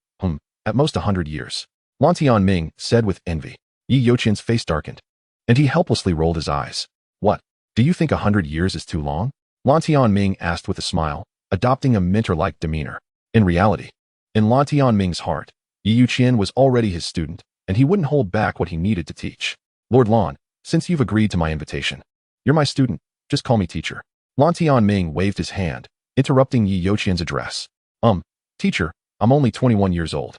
at most 100 years. Lan Tianming said with envy. Yi Youqian's face darkened, and he helplessly rolled his eyes. What? Do you think 100 years is too long? Lan Tianming asked with a smile, adopting a mentor-like demeanor. In reality, in Lan Tianming's heart, Yi Youqian was already his student, and he wouldn't hold back what he needed to teach. Lord Lan, since you've agreed to my invitation, you're my student, just call me teacher. Lan Tianming waved his hand, interrupting Yi Youqian's address. Teacher, I'm only 21 years old.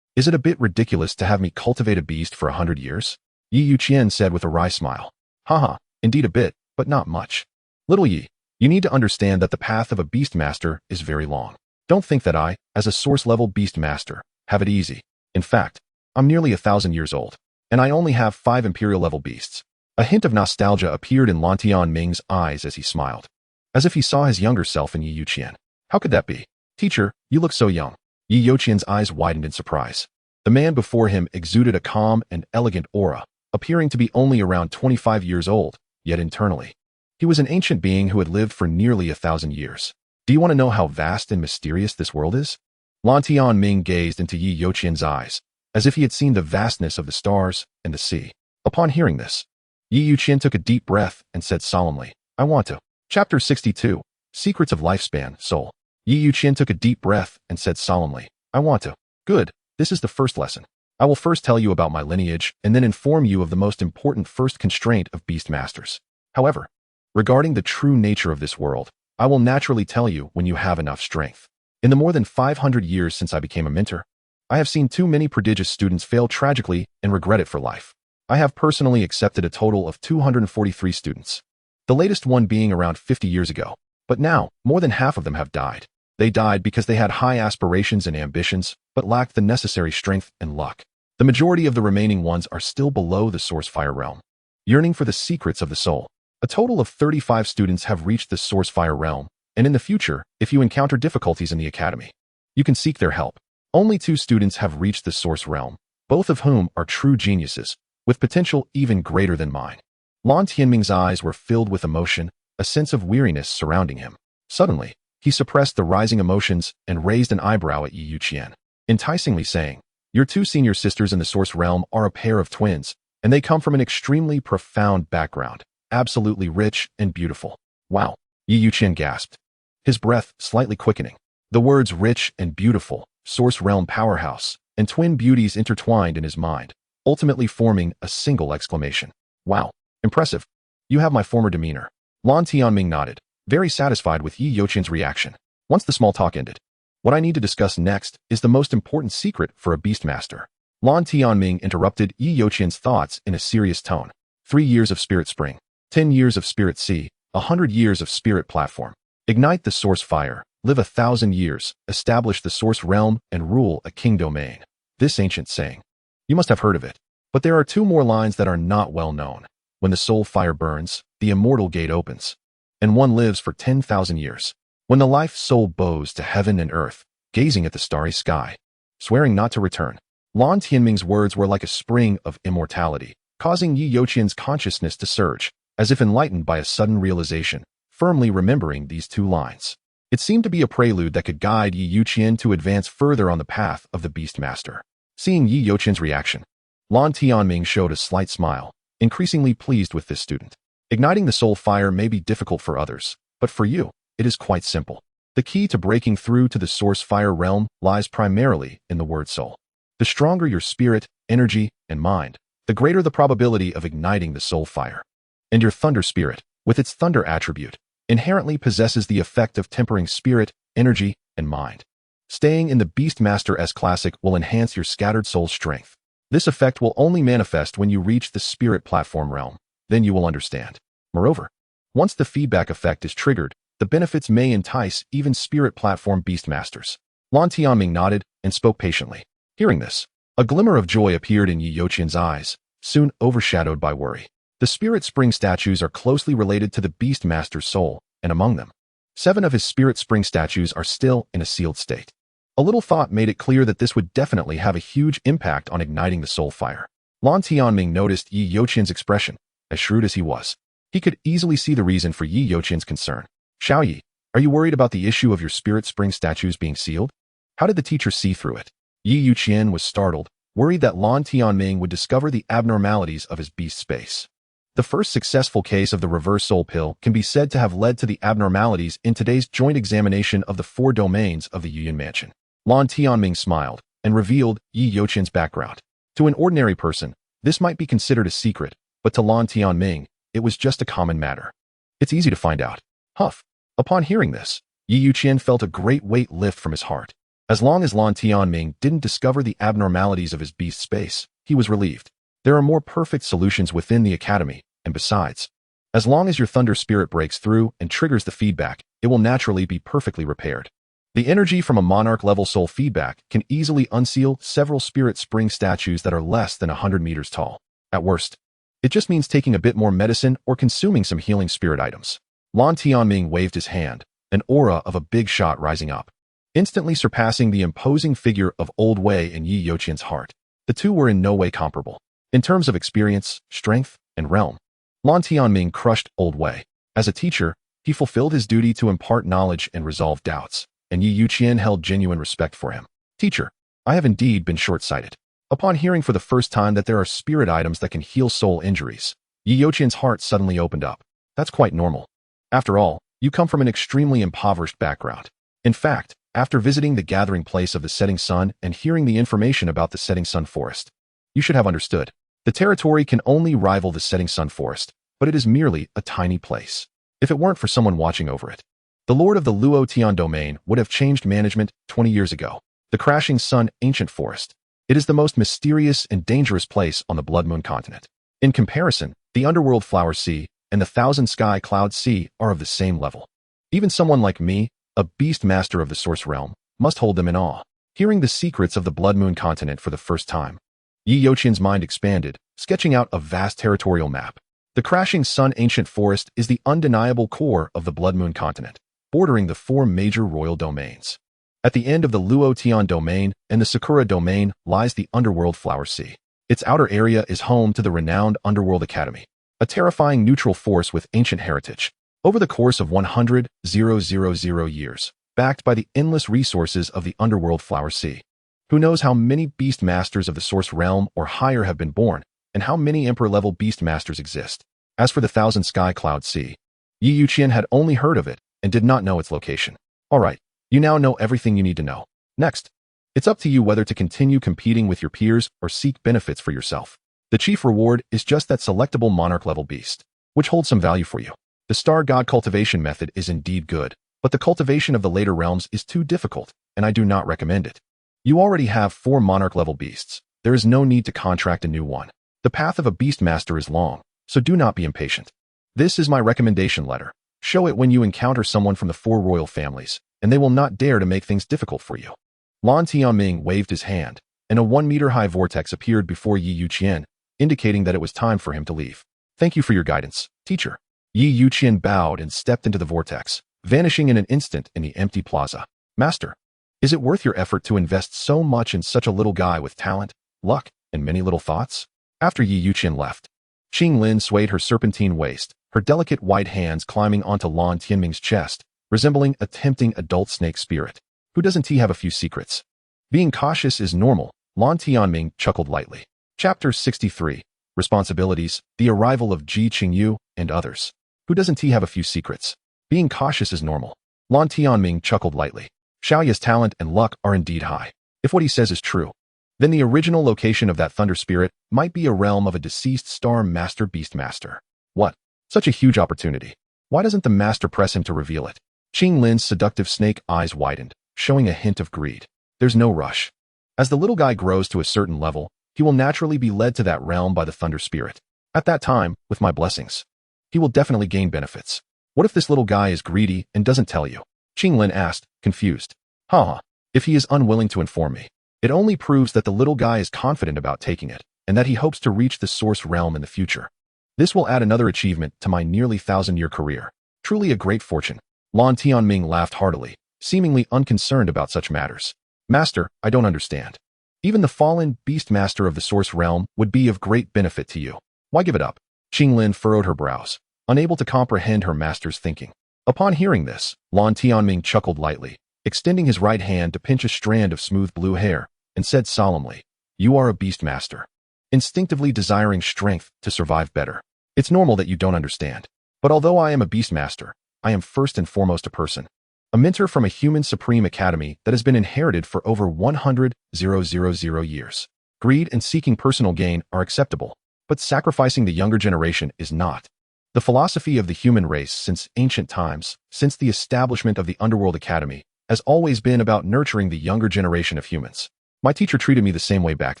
Is it a bit ridiculous to have me cultivate a beast for 100 years? Yi Youqian said with a wry smile. Haha, indeed a bit, but not much. Little Yi, you need to understand that the path of a beast master is very long. Don't think that I, as a source-level beast master, have it easy. In fact, I'm nearly 1,000 years old, and I only have 5 imperial-level beasts. A hint of nostalgia appeared in Lan Tianming's eyes as he smiled, as if he saw his younger self in Yi Youqian. How could that be? Teacher, you look so young. Yi Youqian's eyes widened in surprise. The man before him exuded a calm and elegant aura, appearing to be only around 25 years old, yet internally, he was an ancient being who had lived for nearly 1,000 years. Do you want to know how vast and mysterious this world is? Lan Tianming gazed into Yi Youqian's eyes, as if he had seen the vastness of the stars and the sea. Upon hearing this, Yi Youqian took a deep breath and said solemnly, I want to. Chapter 62, Secrets of Lifespan, Soul. Yi Youqian took a deep breath and said solemnly, I want to. Good, this is the first lesson. I will first tell you about my lineage and then inform you of the most important first constraint of beast masters. However, regarding the true nature of this world, I will naturally tell you when you have enough strength. In the more than 500 years since I became a mentor, I have seen too many prodigious students fail tragically and regret it for life. I have personally accepted a total of 243 students, the latest one being around 50 years ago. But now, more than half of them have died. They died because they had high aspirations and ambitions, but lacked the necessary strength and luck. The majority of the remaining ones are still below the source fire realm, yearning for the secrets of the soul. A total of 35 students have reached the source fire realm, and in the future, if you encounter difficulties in the academy, you can seek their help. Only 2 students have reached the source realm, both of whom are true geniuses, with potential even greater than mine. Lan Tianming's eyes were filled with emotion, a sense of weariness surrounding him. Suddenly, he suppressed the rising emotions and raised an eyebrow at Yi Youqian, enticingly saying, Your 2 senior sisters in the source realm are a pair of twins, and they come from an extremely profound background, absolutely rich and beautiful. Wow, Yi Youqian gasped, his breath slightly quickening. The words rich and beautiful, source realm powerhouse, and twin beauties intertwined in his mind, ultimately forming a single exclamation. Wow, impressive. You have my former demeanor. Lan Tianming nodded, very satisfied with Yi Youqian's reaction. Once the small talk ended, what I need to discuss next is the most important secret for a beast master. Lan Tianming interrupted Yi Youqian's thoughts in a serious tone. 3 years of Spirit Spring, 10 years of Spirit Sea, 100 years of Spirit Platform. Ignite the source fire, live 1,000 years, establish the source realm, and rule a king domain. This ancient saying. You must have heard of it. But there are 2 more lines that are not well known. When the soul fire burns, the immortal gate opens, and one lives for 10,000 years. When the life soul bows to heaven and earth, gazing at the starry sky, swearing not to return. Lan Tianming's words were like a spring of immortality, causing Yi Youqian's consciousness to surge, as if enlightened by a sudden realization, firmly remembering these 2 lines. It seemed to be a prelude that could guide Yi Youqian to advance further on the path of the Beast Master. Seeing Yi Youqian's reaction, Lan Tianming showed a slight smile, increasingly pleased with this student. Igniting the soul fire may be difficult for others, but for you, it is quite simple. The key to breaking through to the source fire realm lies primarily in the word soul. The stronger your spirit, energy, and mind, the greater the probability of igniting the soul fire. And your thunder spirit, with its thunder attribute, inherently possesses the effect of tempering spirit, energy, and mind. Staying in the Beastmaster S Classic will enhance your scattered soul strength. This effect will only manifest when you reach the spirit platform realm. Then you will understand. Moreover, once the feedback effect is triggered, the benefits may entice even spirit platform Beastmasters. Lan Tianming nodded and spoke patiently. Hearing this, a glimmer of joy appeared in Yi Youqian's eyes, soon overshadowed by worry. The Spirit Spring statues are closely related to the Beastmaster's soul, and among them, 7 of his Spirit Spring statues are still in a sealed state. A little thought made it clear that this would definitely have a huge impact on igniting the soul fire. Lan Tianming noticed Yi Youqian's expression. As shrewd as he was, he could easily see the reason for Yi Youqian's concern. Xiaoyi, are you worried about the issue of your Spirit Spring statues being sealed? How did the teacher see through it? Yi Youqian was startled, worried that Lan Tianming would discover the abnormalities of his beast space. The first successful case of the reverse soul pill can be said to have led to the abnormalities in today's joint examination of the 4 domains of the Youqian mansion. Lan Tianming smiled and revealed Youqian's background. To an ordinary person, this might be considered a secret, but to Lan Tianming, it was just a common matter. It's easy to find out. Huff. Upon hearing this, Youqian felt a great weight lift from his heart. As long as Lan Tianming didn't discover the abnormalities of his beast space, he was relieved. There are more perfect solutions within the academy, and besides, as long as your thunder spirit breaks through and triggers the feedback, it will naturally be perfectly repaired. The energy from a monarch-level soul feedback can easily unseal several spirit spring statues that are less than 100 meters tall. At worst, it just means taking a bit more medicine or consuming some healing spirit items. Lan Tianming waved his hand, an aura of a big shot rising up, instantly surpassing the imposing figure of Old Wei in Youqian's heart. The two were in no way comparable. In terms of experience, strength, and realm, Lan Tianming crushed Old Wei. As a teacher, he fulfilled his duty to impart knowledge and resolve doubts, and Youqian held genuine respect for him. Teacher, I have indeed been short-sighted. Upon hearing for the first time that there are spirit items that can heal soul injuries, Youqian's heart suddenly opened up. That's quite normal. After all, you come from an extremely impoverished background. In fact, after visiting the gathering place of the setting sun and hearing the information about the setting sun forest, you should have understood. The territory can only rival the setting sun forest, but it is merely a tiny place. If it weren't for someone watching over it, the lord of the Luotian domain would have changed management 20 years ago. The crashing sun ancient forest. It is the most mysterious and dangerous place on the Blood Moon continent. In comparison, the underworld flower sea and the thousand sky cloud sea are of the same level. Even someone like me, a beast master of the source realm, must hold them in awe. Hearing the secrets of the Blood Moon continent for the first time, Youqian's mind expanded, sketching out a vast territorial map. The crashing sun ancient forest is the undeniable core of the Blood Moon continent, bordering the 4 major royal domains. At the end of the Luotian domain and the Sakura domain lies the underworld flower sea. Its outer area is home to the renowned Underworld Academy, a terrifying neutral force with ancient heritage. Over the course of 100,000 years, backed by the endless resources of the underworld flower sea. Who knows how many beast masters of the source realm or higher have been born, and how many emperor-level beast masters exist. As for the thousand sky cloud sea, Youqian had only heard of it and did not know its location. Alright, you now know everything you need to know. Next, it's up to you whether to continue competing with your peers or seek benefits for yourself. The chief reward is just that selectable monarch-level beast, which holds some value for you. The star god cultivation method is indeed good, but the cultivation of the later realms is too difficult, and I do not recommend it. You already have 4 monarch-level beasts. There is no need to contract a new one. The path of a beast master is long, so do not be impatient. This is my recommendation letter. Show it when you encounter someone from the 4 royal families, and they will not dare to make things difficult for you. Lan Tianming waved his hand, and a 1-meter-high vortex appeared before Youqian, indicating that it was time for him to leave. Thank you for your guidance, teacher. Youqian bowed and stepped into the vortex, vanishing in an instant in the empty plaza. Master, is it worth your effort to invest so much in such a little guy with talent, luck, and many little thoughts? After Youqian left, Qinglin swayed her serpentine waist, her delicate white hands climbing onto Lan Tianming's chest, resembling a tempting adult snake spirit. Who doesn't he have a few secrets? Being cautious is normal, Lan Tianming chuckled lightly. Chapter 63. Responsibilities, the arrival of Ji Qingyu, and others. Who doesn't he have a few secrets? Being cautious is normal. Lan Tianming chuckled lightly. Xiaoya's talent and luck are indeed high. If what he says is true, then the original location of that thunder spirit might be a realm of a deceased star master beast master. What? Such a huge opportunity. Why doesn't the master press him to reveal it? Qinglin's seductive snake eyes widened, showing a hint of greed. There's no rush. As the little guy grows to a certain level, he will naturally be led to that realm by the thunder spirit. At that time, with my blessings, he will definitely gain benefits. What if this little guy is greedy and doesn't tell you? Qinglin asked, confused. Haha, if he is unwilling to inform me, it only proves that the little guy is confident about taking it, and that he hopes to reach the source realm in the future. This will add another achievement to my nearly 1,000-year career. Truly a great fortune. Lan Tianming laughed heartily, seemingly unconcerned about such matters. Master, I don't understand. Even the fallen beast master of the source realm would be of great benefit to you. Why give it up? Qinglin furrowed her brows, unable to comprehend her master's thinking. Upon hearing this, Lan Tianming chuckled lightly, extending his right hand to pinch a strand of smooth blue hair, and said solemnly, You are a beast master, instinctively desiring strength to survive better. It's normal that you don't understand. But although I am a beast master, I am first and foremost a person. A mentor from a human supreme academy that has been inherited for over 100,000 years. Greed and seeking personal gain are acceptable, but sacrificing the younger generation is not. The philosophy of the human race since ancient times, since the establishment of the Underworld Academy, has always been about nurturing the younger generation of humans. My teacher treated me the same way back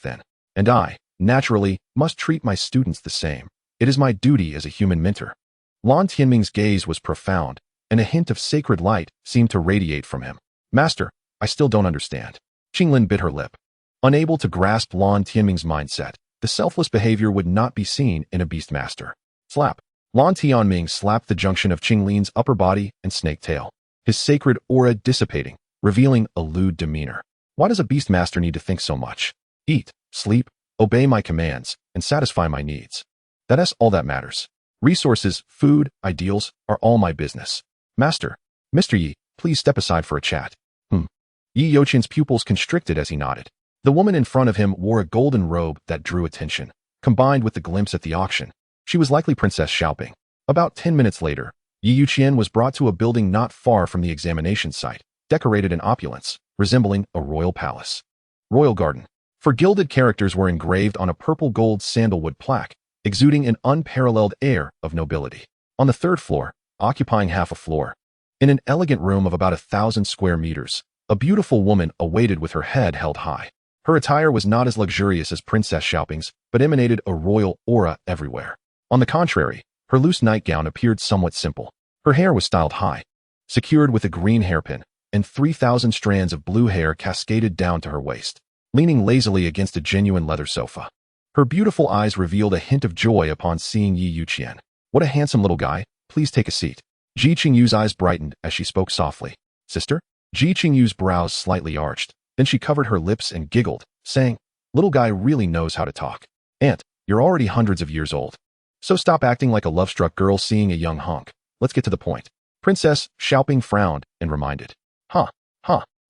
then, and I, naturally, must treat my students the same. It is my duty as a human mentor. Lan Tianming's gaze was profound, and a hint of sacred light seemed to radiate from him. Master, I still don't understand. Qinglin bit her lip. Unable to grasp Lan Tianming's mindset, the selfless behavior would not be seen in a beast master. Slap. Lan Tianming slapped the junction of Qinglin's upper body and snake tail, his sacred aura dissipating, revealing a lewd demeanor. Why does a beast master need to think so much? Eat, sleep, obey my commands, and satisfy my needs. That's all that matters. Resources, food, ideals are all my business. Master, Mr. Yi, please step aside for a chat. Yi Youqian's pupils constricted as he nodded. The woman in front of him wore a golden robe that drew attention. Combined with the glimpse at the auction, she was likely Princess Xiaoping. About 10 minutes later, Yi Youqian was brought to a building not far from the examination site, decorated in opulence, resembling a royal palace. Royal garden. For gilded characters were engraved on a purple-gold sandalwood plaque, exuding an unparalleled air of nobility. On the third floor, occupying half a floor, in an elegant room of about 1,000 square meters, a beautiful woman awaited with her head held high. Her attire was not as luxurious as Princess Xiaoping's, but emanated a royal aura everywhere. On the contrary, her loose nightgown appeared somewhat simple. Her hair was styled high, secured with a green hairpin, and 3,000 strands of blue hair cascaded down to her waist, leaning lazily against a genuine leather sofa. Her beautiful eyes revealed a hint of joy upon seeing Yi Youqian. What a handsome little guy, please take a seat. Ji Qingyu's eyes brightened as she spoke softly. Sister? Ji Qingyu's brows slightly arched, then she covered her lips and giggled, saying, little guy really knows how to talk. Aunt, you're already hundreds of years old. So stop acting like a love-struck girl seeing a young hunk. Let's get to the point. Princess Xiaoping frowned and reminded.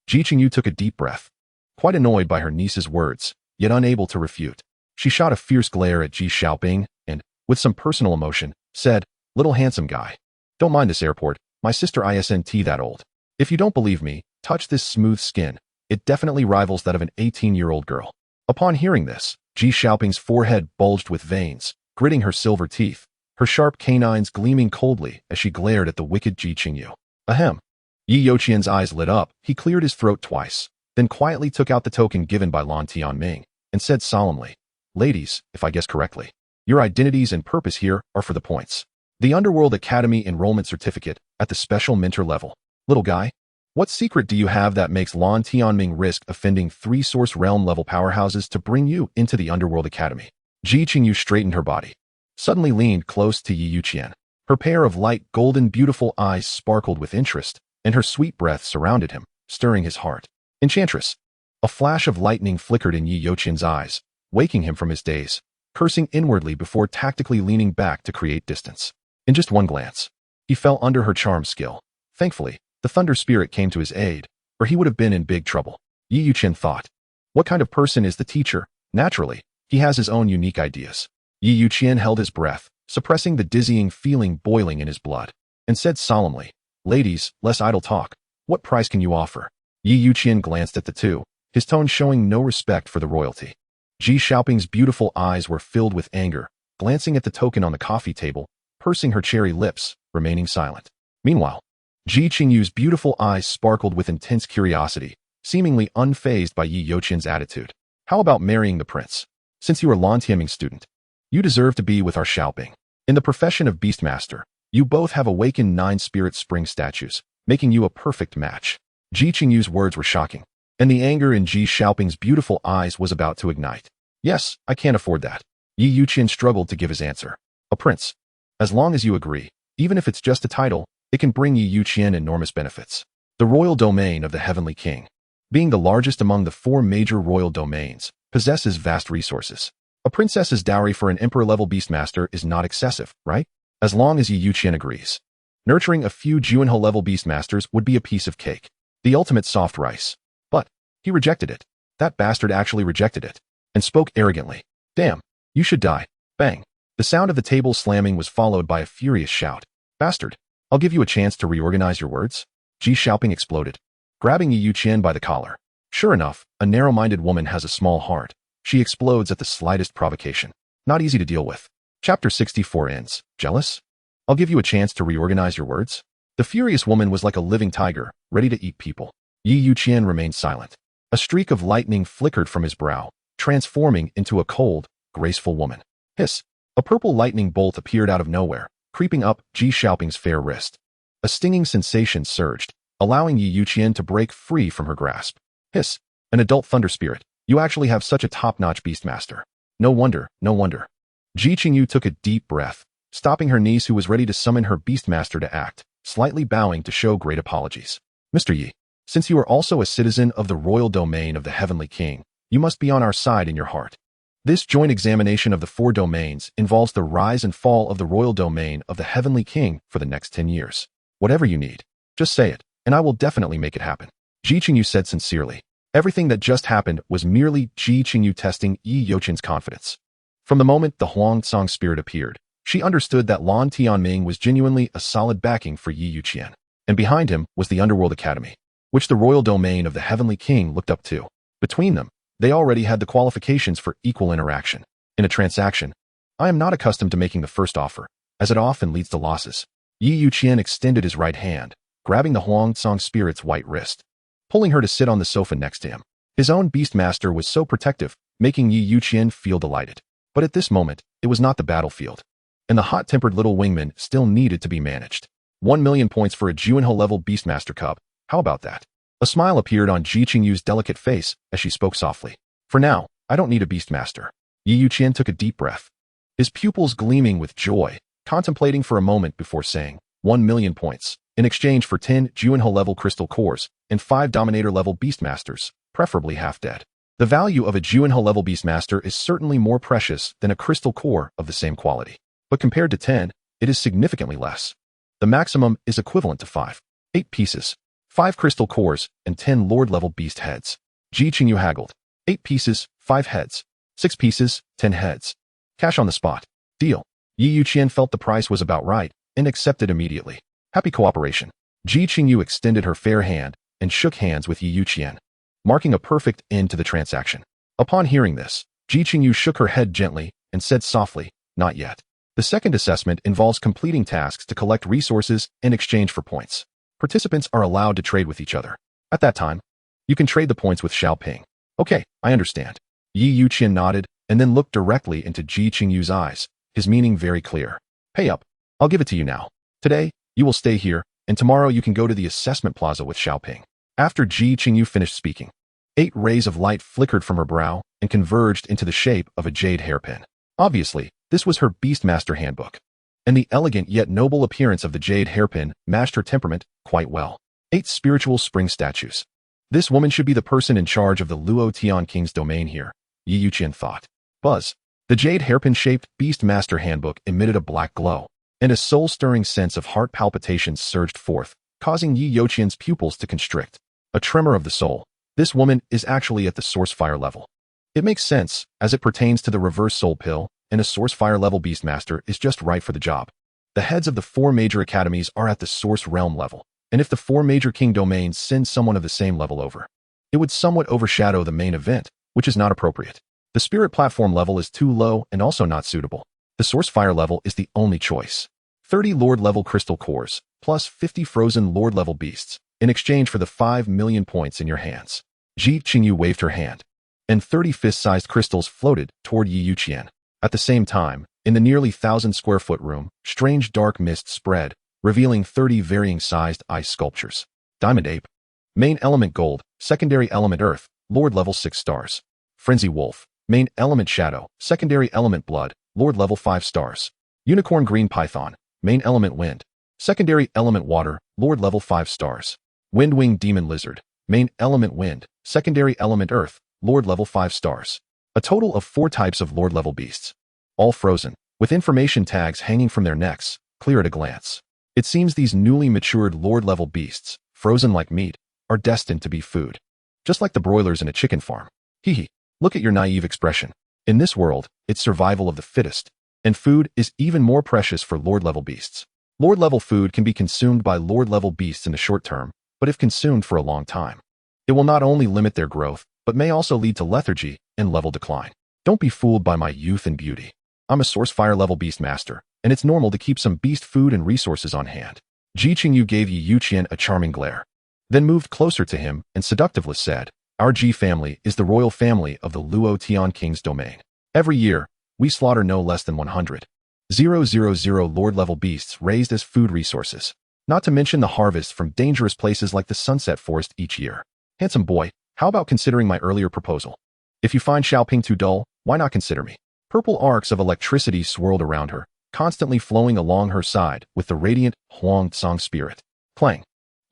Ji Qingyu took a deep breath. Quite annoyed by her niece's words, yet unable to refute. She shot a fierce glare at Ji Xiaoping and, with some personal emotion, said, little handsome guy. Don't mind this airport, my sister isn't that old. If you don't believe me, touch this smooth skin. It definitely rivals that of an 18-year-old girl. Upon hearing this, Ji Xiaoping's forehead bulged with veins, gritting her silver teeth, her sharp canines gleaming coldly as she glared at the wicked Ji Qingyu. Ahem. Yi Youqian's eyes lit up. He cleared his throat twice, then quietly took out the token given by Lan Tianming, and said solemnly, ladies, if I guess correctly, your identities and purpose here are for the points. The Underworld Academy enrollment certificate at the special mentor level. Little guy, what secret do you have that makes Lan Tianming risk offending 3 source realm level powerhouses to bring you into the Underworld Academy? Ji Qingyu straightened her body, suddenly leaned close to Yi Youqian. Her pair of light golden beautiful eyes sparkled with interest, and her sweet breath surrounded him, stirring his heart. Enchantress. A flash of lightning flickered in Yi Youqian's eyes, waking him from his daze, cursing inwardly before tactically leaning back to create distance. In just one glance, he fell under her charm skill. Thankfully, the thunder spirit came to his aid, or he would have been in big trouble. Yi Youqian thought. What kind of person is the teacher? Naturally, he has his own unique ideas. Yi Youqian held his breath, suppressing the dizzying feeling boiling in his blood, and said solemnly, ladies, less idle talk. What price can you offer? Yi Youqian glanced at the two, his tone showing no respect for the royalty. Ji Xiaoping's beautiful eyes were filled with anger, glancing at the token on the coffee table, pursing her cherry lips, remaining silent. Meanwhile, Ji Qingyu's beautiful eyes sparkled with intense curiosity, seemingly unfazed by Yi Youqian's attitude. How about marrying the prince? Since you are Lan Tianming's student, you deserve to be with our Xiaoping. In the profession of Beastmaster, you both have awakened 9 spirit spring statues, making you a perfect match. Ji Qingyu's words were shocking, and the anger in Ji Xiaoping's beautiful eyes was about to ignite. Yes, I can't afford that. Yi Youqian struggled to give his answer. A prince. As long as you agree, even if it's just a title, it can bring Yi Youqian enormous benefits. The royal domain of the Heavenly King, being the largest among the 4 major royal domains, possesses vast resources. A princess's dowry for an emperor-level beastmaster is not excessive, right? As long as Yi Youqian agrees. Nurturing a few Juanho-level beastmasters would be a piece of cake. The ultimate soft rice. But he rejected it. That bastard actually rejected it. and spoke arrogantly. Damn, you should die. Bang. The sound of the table slamming was followed by a furious shout. Bastard. I'll give you a chance to reorganize your words. Ji Xiaoping exploded, grabbing Youqian by the collar. Sure enough, a narrow-minded woman has a small heart. She explodes at the slightest provocation. Not easy to deal with. Chapter 64 ends. Jealous? I'll give you a chance to reorganize your words. The furious woman was like a living tiger, ready to eat people. Youqian remained silent. A streak of lightning flickered from his brow, transforming into a cold, graceful woman. Hiss. A purple lightning bolt appeared out of nowhere, creeping up Ji Xiaoping's fair wrist. A stinging sensation surged, allowing Youqian to break free from her grasp. Hiss. An adult thunder spirit. You actually have such a top-notch beastmaster. No wonder, no wonder. Ji Qingyu took a deep breath, stopping her niece who was ready to summon her beastmaster to act, slightly bowing to show great apologies. Mr. Yi, since you are also a citizen of the royal domain of the Heavenly King, you must be on our side in your heart. This joint examination of the 4 domains involves the rise and fall of the royal domain of the Heavenly King for the next 10 years. Whatever you need, just say it, and I will definitely make it happen. Ji Qingyu said sincerely. Everything that just happened was merely Ji Qingyu testing Yi Youqian's confidence. From the moment the Huangsong spirit appeared, she understood that Lan Tianming was genuinely a solid backing for Yi Youqian. And behind him was the Underworld Academy, which the royal domain of the Heavenly King looked up to. Between them, they already had the qualifications for equal interaction. In a transaction, I am not accustomed to making the first offer, as it often leads to losses. Yi Youqian extended his right hand, grabbing the Huangsong spirit's white wrist, pulling her to sit on the sofa next to him. His own beastmaster was so protective, making Yi Youqian feel delighted. But at this moment, it was not the battlefield, and the hot-tempered little wingman still needed to be managed. 1 million points for a Juinho-level beastmaster cub. How about that? A smile appeared on Ji Qingyu's delicate face as she spoke softly. For now, I don't need a beastmaster. Yi Youqian took a deep breath, his pupils gleaming with joy, contemplating for a moment before saying, 1 million points, in exchange for 10 Juinho-level crystal cores and 5 Dominator-level beastmasters, preferably half-dead. The value of a Juinho-level beastmaster is certainly more precious than a crystal core of the same quality. But compared to 10, it is significantly less. The maximum is equivalent to 8 pieces, 5 crystal cores, and 10 Lord-level beast heads. Ji Qingyu haggled. 8 pieces, 5 heads. 6 pieces, 10 heads. Cash on the spot. Deal. Yi Youqian felt the price was about right and accepted immediately. Happy cooperation. Ji Qingyu extended her fair hand and shook hands with Yi Youqian, marking a perfect end to the transaction. Upon hearing this, Ji Qingyu shook her head gently and said softly, not yet. The second assessment involves completing tasks to collect resources in exchange for points. Participants are allowed to trade with each other. At that time, you can trade the points with Xiaoping. Okay, I understand. Yi Youqian nodded and then looked directly into Ji Qingyu's eyes, his meaning very clear. Pay up. I'll give it to you now. Today, you will stay here, and tomorrow you can go to the assessment plaza with Xiaoping. After Ji Qingyu finished speaking, 8 rays of light flickered from her brow and converged into the shape of a jade hairpin. Obviously, this was her Beastmaster handbook, and the elegant yet noble appearance of the jade hairpin matched her temperament quite well. 8 spiritual spring statues. This woman should be the person in charge of the Luo Tian King's domain here, Yi Youqian thought. Buzz. The jade hairpin-shaped Beastmaster handbook emitted a black glow, and a soul-stirring sense of heart palpitations surged forth, causing Yi Youqian's pupils to constrict. A tremor of the soul. This woman is actually at the source fire level. It makes sense, as it pertains to the reverse soul pill, and a source fire level beastmaster is just right for the job. The heads of the 4 major academies are at the source realm level, and if the 4 major king domains send someone of the same level over, it would somewhat overshadow the main event, which is not appropriate. The spirit platform level is too low and also not suitable. The source fire level is the only choice. 30 lord level crystal cores, plus 50 frozen lord level beasts, in exchange for the 5 million points in your hands. Ji Qingyu waved her hand, and 30 fist-sized crystals floated toward Yi Youqian. At the same time, in the nearly 1,000-square-foot room, strange dark mist spread, revealing 30 varying-sized ice sculptures. Diamond Ape. Main element gold, secondary element earth, lord level 6 stars. Frenzy Wolf. Main element shadow, secondary element blood, lord level 5 stars. Unicorn Green Python. Main element wind, secondary element water, lord level 5 stars. Windwing Demon Lizard. Main element wind, secondary element earth, lord level 5 stars. A total of 4 types of lord level beasts. All frozen, with information tags hanging from their necks, clear at a glance. It seems these newly matured lord level beasts, frozen like meat, are destined to be food. Just like the broilers in a chicken farm. Hee hee. Look at your naive expression. In this world, it's survival of the fittest, and food is even more precious for Lord-level beasts. Lord-level food can be consumed by Lord-level beasts in the short term, but if consumed for a long time, it will not only limit their growth, but may also lead to lethargy and level decline. Don't be fooled by my youth and beauty. I'm a source fire level beast master, and it's normal to keep some beast food and resources on hand. Ji Qingyu gave Youqian a charming glare, then moved closer to him and seductively said, "Our Ji family is the royal family of the Luo Tian King's domain. Every year, we slaughter no less than 100,000 Lord-level beasts raised as food resources, not to mention the harvests from dangerous places like the Sunset Forest each year. Handsome boy, how about considering my earlier proposal? If you find Xiaoping too dull, why not consider me?" Purple arcs of electricity swirled around her, constantly flowing along her side with the radiant Huang Tsang spirit. Clang.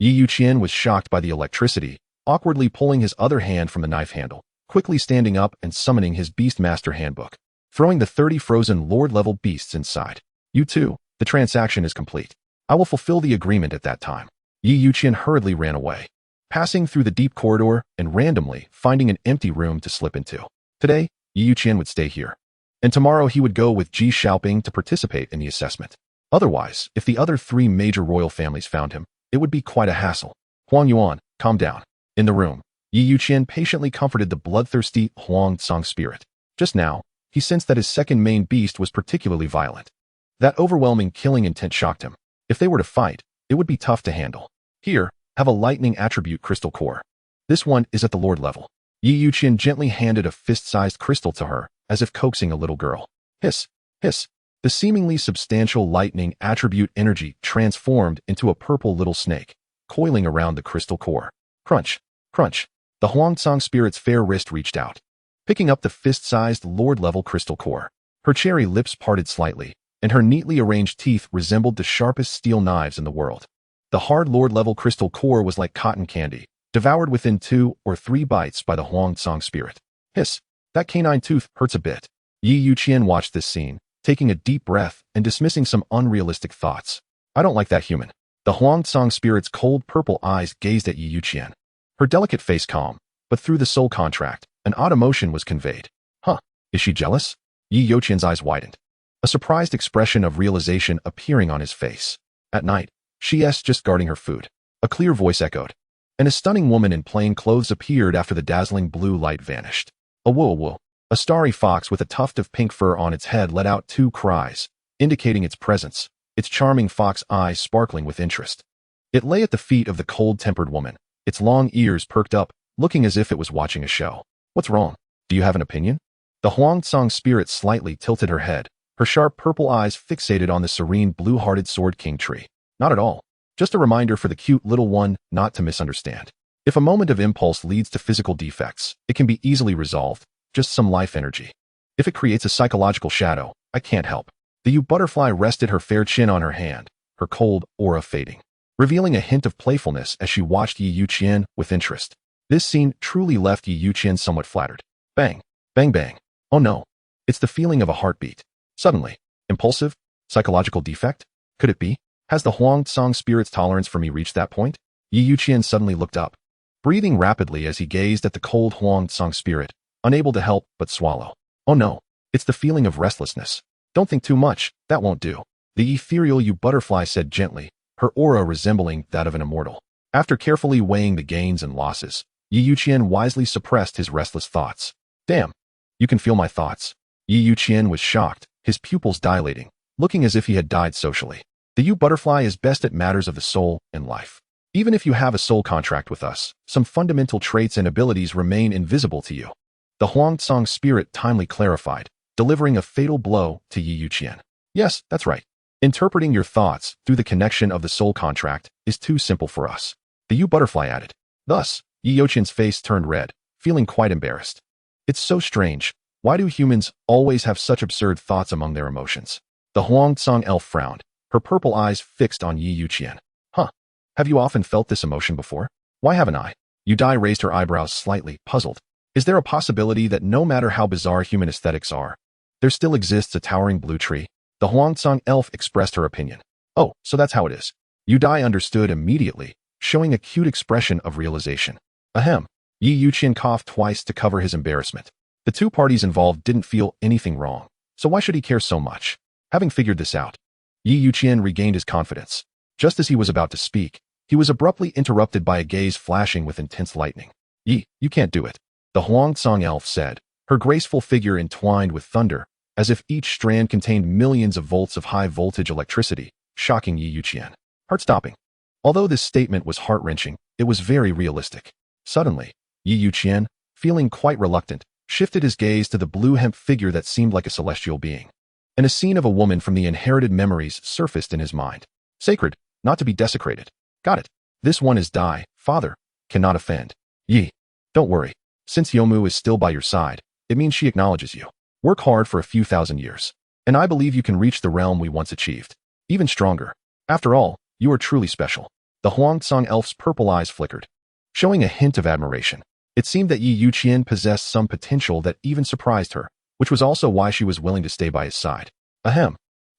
Youqian was shocked by the electricity, awkwardly pulling his other hand from the knife handle, quickly standing up and summoning his Beastmaster handbook, throwing the 30 frozen Lord-level beasts inside. "You too, the transaction is complete. I will fulfill the agreement at that time." Youqian hurriedly ran away, passing through the deep corridor and randomly finding an empty room to slip into. Today, Youqian would stay here, and tomorrow he would go with Ji Xiaoping to participate in the assessment. Otherwise, if the other 3 major royal families found him, it would be quite a hassle. "Huang Yuan, calm down." In the room, Youqian patiently comforted the bloodthirsty Huang Tsang spirit. Just now, he sensed that his second main beast was particularly violent. That overwhelming killing intent shocked him. If they were to fight, it would be tough to handle. "Here, have a lightning attribute crystal core. This one is at the Lord level." Youqian gently handed a fist-sized crystal to her, as if coaxing a little girl. Hiss, hiss. The seemingly substantial lightning attribute energy transformed into a purple little snake, coiling around the crystal core. Crunch, crunch. The Huangtsang spirit's fair wrist reached out, picking up the fist-sized Lord-level crystal core. Her cherry lips parted slightly, and her neatly arranged teeth resembled the sharpest steel knives in the world. The hard Lord-level crystal core was like cotton candy, devoured within 2 or 3 bites by the Huangtsang spirit. Hiss. That canine tooth hurts a bit. Youqian watched this scene, taking a deep breath and dismissing some unrealistic thoughts. "I don't like that human." The Huangtsang spirit's cold purple eyes gazed at Youqian, her delicate face calm, but through the soul contract, an odd emotion was conveyed. Huh, is she jealous? Youqian's eyes widened, a surprised expression of realization appearing on his face. At night, she's just guarding her food. A clear voice echoed, and a stunning woman in plain clothes appeared after the dazzling blue light vanished. A woo-woo. A starry fox with a tuft of pink fur on its head let out 2 cries, indicating its presence, its charming fox eyes sparkling with interest. It lay at the feet of the cold-tempered woman, its long ears perked up, looking as if it was watching a show. "What's wrong? Do you have an opinion?" The Huangtsang spirit slightly tilted her head, her sharp purple eyes fixated on the serene blue-hearted sword king tree. "Not at all. Just a reminder for the cute little one not to misunderstand. If a moment of impulse leads to physical defects, it can be easily resolved, just some life energy. If it creates a psychological shadow, I can't help." The Yu butterfly rested her fair chin on her hand, her cold aura fading, revealing a hint of playfulness as she watched Youqian with interest. This scene truly left Youqian somewhat flattered. Bang, bang, bang. Oh no, it's the feeling of a heartbeat. Suddenly, impulsive, psychological defect? Could it be? Has the Huangtsang spirit's tolerance for me reached that point? Youqian suddenly looked up, breathing rapidly as he gazed at the cold Huangtsang spirit, unable to help but swallow. Oh no, it's the feeling of restlessness. Don't think too much, that won't do. The ethereal Yu butterfly said gently, her aura resembling that of an immortal. After carefully weighing the gains and losses, Youqian wisely suppressed his restless thoughts. Damn, you can feel my thoughts. Youqian was shocked, his pupils dilating, looking as if he had died socially. The Yu butterfly is best at matters of the soul and life. Even if you have a soul contract with us, some fundamental traits and abilities remain invisible to you. The Huangtsang spirit timely clarified, delivering a fatal blow to Youqian. Yes, that's right. Interpreting your thoughts through the connection of the soul contract is too simple for us. The Yu butterfly added. Thus, Youqian's face turned red, feeling quite embarrassed. It's so strange. Why do humans always have such absurd thoughts among their emotions? The Huangtsang elf frowned, her purple eyes fixed on Youqian. Huh. Have you often felt this emotion before? Why haven't I? Youdie raised her eyebrows slightly, puzzled. Is there a possibility that no matter how bizarre human aesthetics are, there still exists a towering blue tree? The Huangtsang elf expressed her opinion. Oh, so that's how it is. Youdie understood immediately, showing a cute expression of realization. Ahem. Youqian coughed twice to cover his embarrassment. The two parties involved didn't feel anything wrong, so why should he care so much? Having figured this out, Youqian regained his confidence. Just as he was about to speak, he was abruptly interrupted by a gaze flashing with intense lightning. You can't do it," the Huangsong elf said, her graceful figure entwined with thunder, as if each strand contained millions of volts of high-voltage electricity, shocking Youqian. Heart-stopping. Although this statement was heart-wrenching, it was very realistic. Suddenly, Youqian, feeling quite reluctant, shifted his gaze to the blue hemp figure that seemed like a celestial being. And a scene of a woman from the inherited memories surfaced in his mind. Sacred, not to be desecrated. Got it. This one is Dai, father, cannot offend. Don't worry. Since Yomu is still by your side, it means she acknowledges you. Work hard for a few thousand years, and I believe you can reach the realm we once achieved. Even stronger. After all, you are truly special. The Huangsong elf's purple eyes flickered, showing a hint of admiration. It seemed that Youqian possessed some potential that even surprised her, which was also why she was willing to stay by his side. Ahem.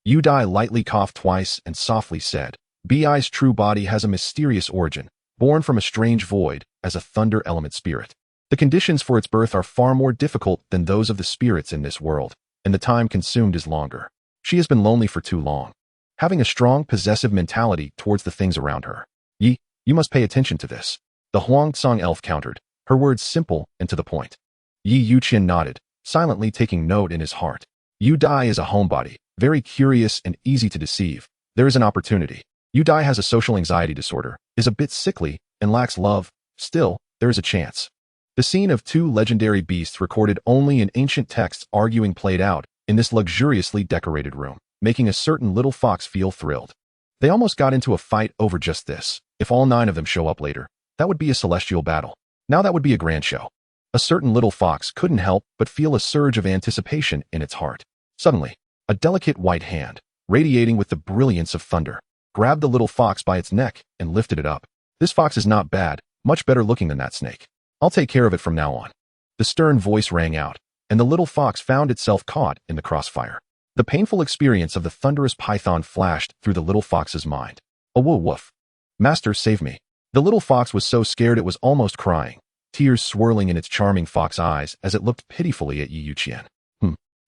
Youdie lightly coughed twice and softly said, Bi's true body has a mysterious origin, born from a strange void as a thunder element spirit. The conditions for its birth are far more difficult than those of the spirits in this world, and the time consumed is longer. She has been lonely for too long, having a strong possessive mentality towards the things around her. You must pay attention to this. The Huangsong elf countered, her words simple and to the point. Youqian nodded, silently taking note in his heart. Youdie is a homebody, very curious and easy to deceive. There is an opportunity. Youdie has a social anxiety disorder, is a bit sickly, and lacks love. Still, there is a chance. The scene of two legendary beasts recorded only in ancient texts arguing played out in this luxuriously decorated room, making a certain little fox feel thrilled. They almost got into a fight over just this. If all 9 of them show up later, that would be a celestial battle. Now that would be a grand show. A certain little fox couldn't help but feel a surge of anticipation in its heart. Suddenly, a delicate white hand, radiating with the brilliance of thunder, grabbed the little fox by its neck and lifted it up. This fox is not bad, much better looking than that snake. I'll take care of it from now on. The stern voice rang out, and the little fox found itself caught in the crossfire. The painful experience of the thunderous python flashed through the little fox's mind. A woof. Master, save me. The little fox was so scared it was almost crying, tears swirling in its charming fox eyes as it looked pitifully at Youqian.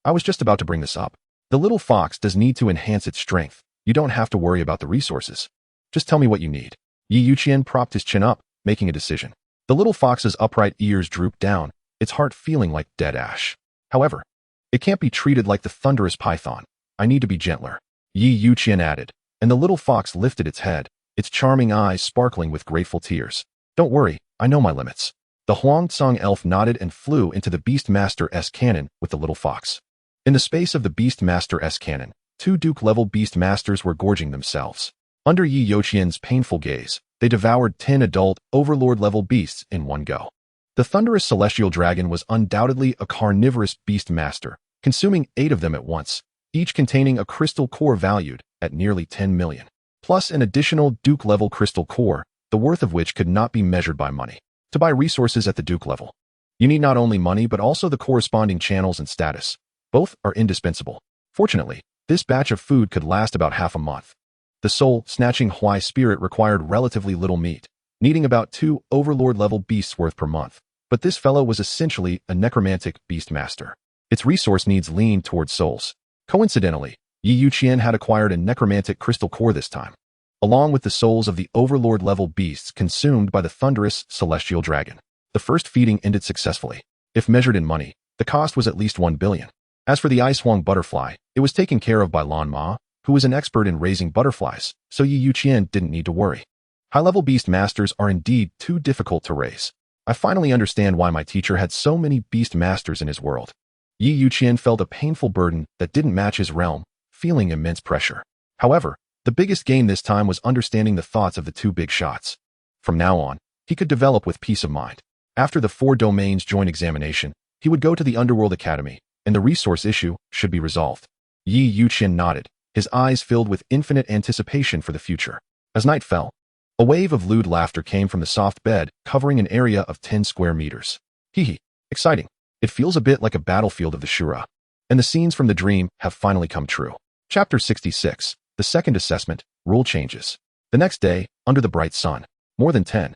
I was just about to bring this up. The little fox does need to enhance its strength. You don't have to worry about the resources. Just tell me what you need. Youqian propped his chin up, making a decision. The little fox's upright ears drooped down, its heart feeling like dead ash. However, it can't be treated like the thunderous python. I need to be gentler. Youqian added, and the little fox lifted its head, its charming eyes sparkling with grateful tears. Don't worry, I know my limits. The Huangsong elf nodded and flew into the Beastmaster's cannon with the little fox. In the space of the Beastmaster's cannon, 2 Duke-level Beastmasters were gorging themselves. Under Youqian's painful gaze, they devoured 10 adult, Overlord-level beasts in one go. The thunderous celestial dragon was undoubtedly a carnivorous Beastmaster, consuming 8 of them at once, each containing a crystal core valued at nearly 10 million. Plus an additional Duke-level crystal core, the worth of which could not be measured by money. To buy resources at the Duke level, you need not only money but also the corresponding channels and status. Both are indispensable. Fortunately, this batch of food could last about half a month. The soul-snatching Hui spirit required relatively little meat, needing about 2 Overlord-level beasts worth per month. But this fellow was essentially a necromantic beastmaster. Its resource needs leaned towards souls. Coincidentally, Youqian had acquired a necromantic crystal core this time, along with the souls of the Overlord-level beasts consumed by the thunderous celestial dragon. The first feeding ended successfully. If measured in money, the cost was at least 1 billion. As for the Ice Huang butterfly, it was taken care of by Lan Ma, who was an expert in raising butterflies, so Youqian didn't need to worry. High-level beast masters are indeed too difficult to raise. I finally understand why my teacher had so many beast masters in his world. Youqian felt a painful burden that didn't match his realm, feeling immense pressure. However, the biggest gain this time was understanding the thoughts of the 2 big shots. From now on, he could develop with peace of mind. After the 4 domains joint examination, he would go to the Underworld Academy, and the resource issue should be resolved. Youqian nodded, his eyes filled with infinite anticipation for the future. As night fell, a wave of lewd laughter came from the soft bed, covering an area of 10 square meters. Exciting. It feels a bit like a battlefield of the Shura. And the scenes from the dream have finally come true. Chapter 66. The second assessment, rule changes. The next day, under the bright sun, more than 10,000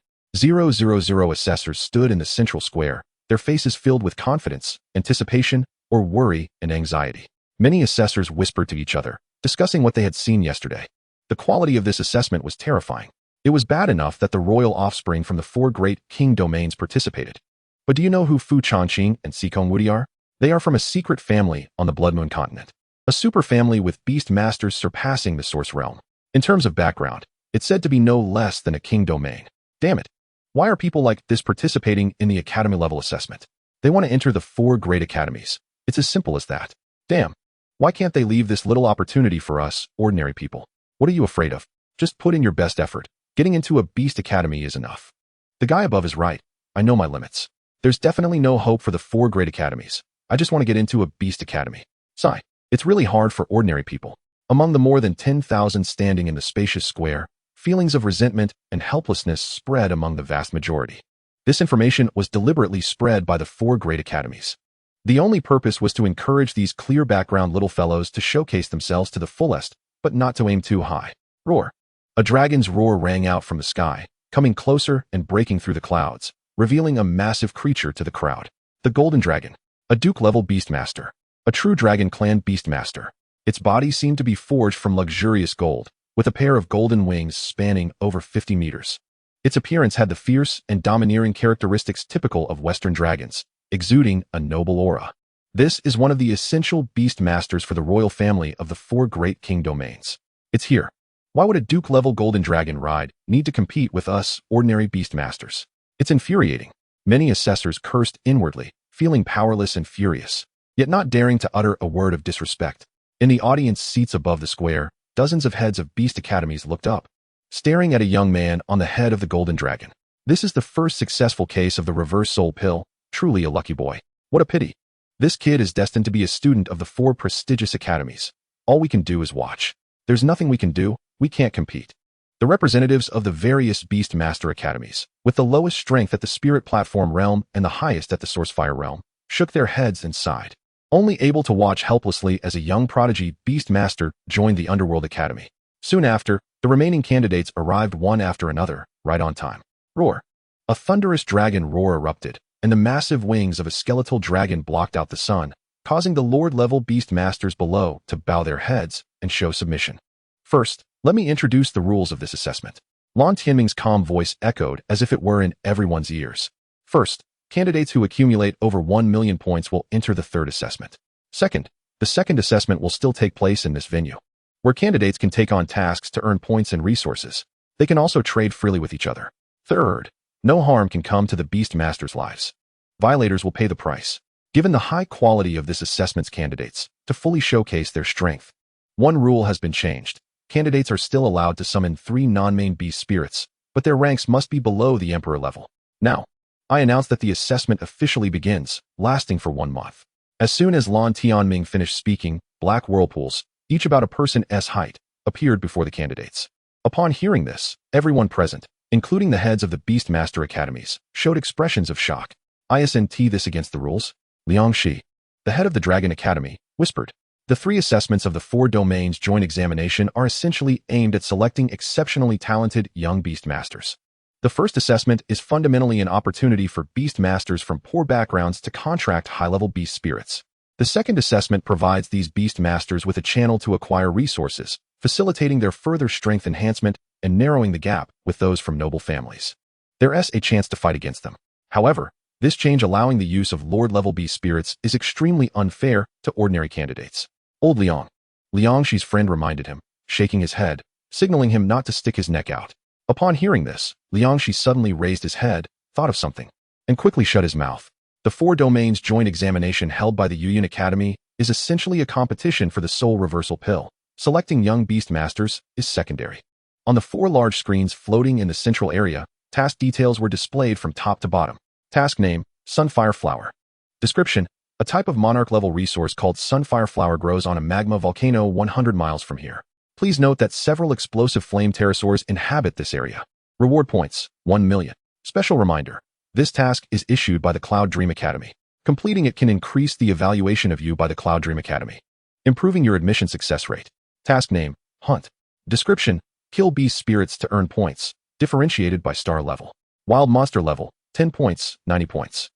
assessors stood in the central square, their faces filled with confidence, anticipation, or worry and anxiety. Many assessors whispered to each other, discussing what they had seen yesterday. The quality of this assessment was terrifying. It was bad enough that the royal offspring from the 4 great king domains participated. But do you know who Fu Changqing and Sikong Youdie are? They are from a secret family on the Blood Moon continent. A super family with beast masters surpassing the source realm. In terms of background, it's said to be no less than a king domain. Damn it. Why are people like this participating in the academy level assessment? They want to enter the 4 great academies. It's as simple as that. Damn. Why can't they leave this little opportunity for us, ordinary people? What are you afraid of? Just put in your best effort. Getting into a beast academy is enough. The guy above is right. I know my limits. There's definitely no hope for the 4 great academies. I just want to get into a beast academy. Sigh. It's really hard for ordinary people. Among the more than 10,000 standing in the spacious square, feelings of resentment and helplessness spread among the vast majority. This information was deliberately spread by the 4 great academies. The only purpose was to encourage these clear background little fellows to showcase themselves to the fullest, but not to aim too high. Roar. A dragon's roar rang out from the sky, coming closer and breaking through the clouds, revealing a massive creature to the crowd. The Golden Dragon. A Duke-level Beastmaster. A true Dragon Clan Beastmaster. Its body seemed to be forged from luxurious gold, with a pair of golden wings spanning over 50 meters. Its appearance had the fierce and domineering characteristics typical of Western dragons, exuding a noble aura. This is one of the essential Beastmasters for the royal family of the 4 great king domains. It's here. Why would a Duke-level Golden Dragon ride need to compete with us, ordinary Beastmasters? It's infuriating. Many assessors cursed inwardly, feeling powerless and furious, yet not daring to utter a word of disrespect. In the audience seats above the square, dozens of heads of beast academies looked up, staring at a young man on the head of the Golden Dragon. This is the first successful case of the reverse soul pill, truly a lucky boy. What a pity. This kid is destined to be a student of the 4 prestigious academies. All we can do is watch. There's nothing we can do. We can't compete. The representatives of the various Beastmaster academies, with the lowest strength at the Spirit Platform realm and the highest at the Sourcefire realm, shook their heads and sighed, only able to watch helplessly as a young prodigy Beastmaster joined the Underworld Academy. Soon after, the remaining candidates arrived one after another, right on time. Roar. A thunderous dragon roar erupted, and the massive wings of a skeletal dragon blocked out the sun, causing the Lord-level Beastmasters below to bow their heads and show submission. First, let me introduce the rules of this assessment. Lan Tianming's calm voice echoed as if it were in everyone's ears. First, candidates who accumulate over 1 million points will enter the 3rd assessment. Second, the 2nd assessment will still take place in this venue, where candidates can take on tasks to earn points and resources. They can also trade freely with each other. Third, no harm can come to the Beastmasters' lives. Violators will pay the price. Given the high quality of this assessment's candidates, to fully showcase their strength, one rule has been changed. Candidates are still allowed to summon 3 non-main beast spirits, but their ranks must be below the Emperor level. Now, I announce that the assessment officially begins, lasting for 1 month. As soon as Lan Tianming finished speaking, black whirlpools, each about a person's height, appeared before the candidates. Upon hearing this, everyone present, including the heads of the Beastmaster academies, showed expressions of shock. Isn't this against the rules? Liang Shi, the head of the Dragon Academy, whispered. The 3 assessments of the 4 domains joint examination are essentially aimed at selecting exceptionally talented young Beastmasters. The first assessment is fundamentally an opportunity for Beastmasters from poor backgrounds to contract high-level beast spirits. The second assessment provides these Beastmasters with a channel to acquire resources, facilitating their further strength enhancement and narrowing the gap with those from noble families. There's a chance to fight against them. However, this change allowing the use of Lord-level beast spirits is extremely unfair to ordinary candidates. Old Liang Shi's friend reminded him, shaking his head, signaling him not to stick his neck out. Upon hearing this, Liang Shi suddenly raised his head, thought of something, and quickly shut his mouth. The 4 domains joint examination held by the Youqian Academy is essentially a competition for the soul reversal pill. Selecting young Beastmasters is secondary. On the 4 large screens floating in the central area, task details were displayed from top to bottom. Task name, Sunfire Flower. Description, a type of monarch-level resource called Sunfire Flower grows on a magma volcano 100 miles from here. Please note that several explosive flame pterosaurs inhabit this area. Reward points, 1 million. Special reminder, this task is issued by the Cloud Dream Academy. Completing it can increase the evaluation of you by the Cloud Dream Academy, improving your admission success rate. Task name, Hunt. Description, kill beast spirits to earn points, differentiated by star level. Wild monster level, 10 points, 90 points.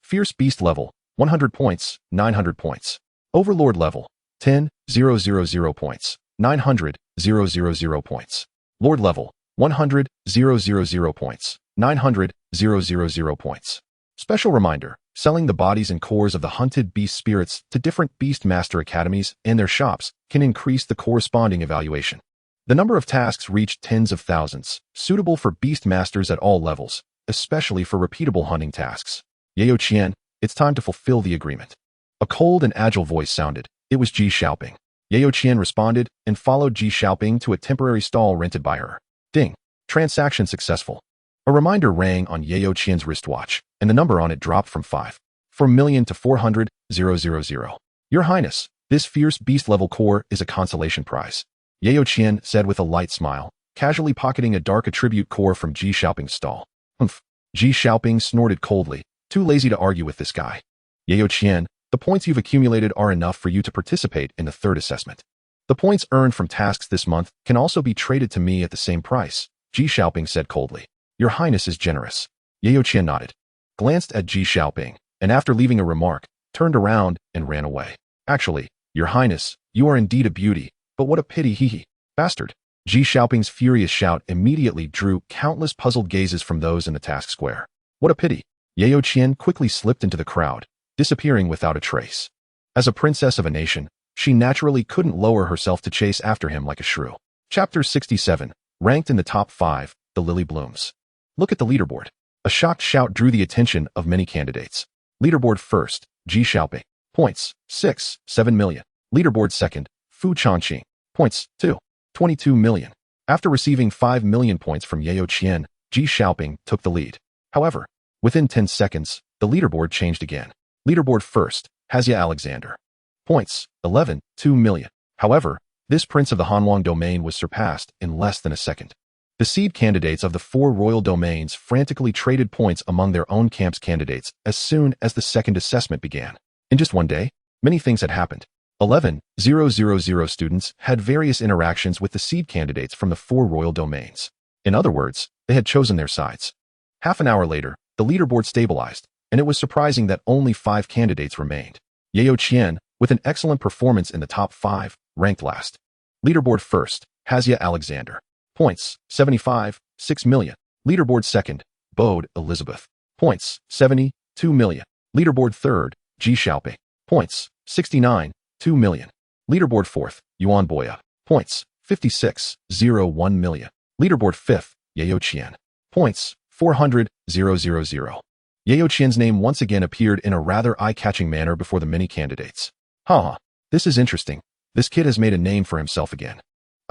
Fierce Beast level, 100 points, 900 points. Overlord level, 10,000 points, 900,000 points. Lord level, 100,000 points, 900,000 points. Special reminder, selling the bodies and cores of the hunted beast spirits to different Beast Master academies and their shops can increase the corresponding evaluation. The number of tasks reached tens of thousands, suitable for Beast Masters at all levels, especially for repeatable hunting tasks. Youqian, it's time to fulfill the agreement. A cold and agile voice sounded. It was Ji Xiaoping. Youqian responded and followed Ji Xiaoping to a temporary stall rented by her. Ding. Transaction successful. A reminder rang on Youqian's wristwatch, and the number on it dropped from 4,000,000 to 400,000. Your Highness, this fierce beast-level core is a consolation prize. Youqian said with a light smile, casually pocketing a dark attribute core from Ji Xiaoping's stall. Humph. Ji Xiaoping snorted coldly, too lazy to argue with this guy. Youqian, the points you've accumulated are enough for you to participate in the third assessment. The points earned from tasks this month can also be traded to me at the same price, Ji Xiaoping said coldly. Your Highness is generous. Youqian nodded, glanced at Ji Xiaoping, and after leaving a remark, turned around and ran away. Actually, Your Highness, you are indeed a beauty, but what a pity, hee. Bastard. Ji Xiaoping's furious shout immediately drew countless puzzled gazes from those in the task square. What a pity. Youqian quickly slipped into the crowd, disappearing without a trace. As a princess of a nation, she naturally couldn't lower herself to chase after him like a shrew. Chapter 67, ranked in the top 5, the Lily Blooms. Look at the leaderboard. A shocked shout drew the attention of many candidates. Leaderboard first, Ji Xiaoping. Points, 6.7 million. Leaderboard second, Fu Changqing. Points, 2.22 million. After receiving 5 million points from Youqian, Ji Xiaoping took the lead. However, within 10 seconds, the leaderboard changed again. Leaderboard first, Hazia Alexander. Points, 11.2 million. However, this prince of the Hanwang domain was surpassed in less than a second. The seed candidates of the 4 royal domains frantically traded points among their own camp's candidates as soon as the second assessment began. In just one day, many things had happened. 11,000 students had various interactions with the seed candidates from the 4 royal domains. In other words, they had chosen their sides. Half an hour later, the leaderboard stabilized, and it was surprising that only 5 candidates remained. Youqian, with an excellent performance in the top 5, ranked last. Leaderboard first, Hazia Alexander. Points, 75.6 million. Leaderboard second, Bode Elizabeth. Points, 72 million. Leaderboard third, Ji Xiaoping. Points, 69.2 million. Leaderboard fourth, Yuan Boya. Points, 56.01 million. Leaderboard fifth, Youqian. Points, 400,000. Youqian's name once again appeared in a rather eye-catching manner before the many candidates. This is interesting. This kid has made a name for himself again.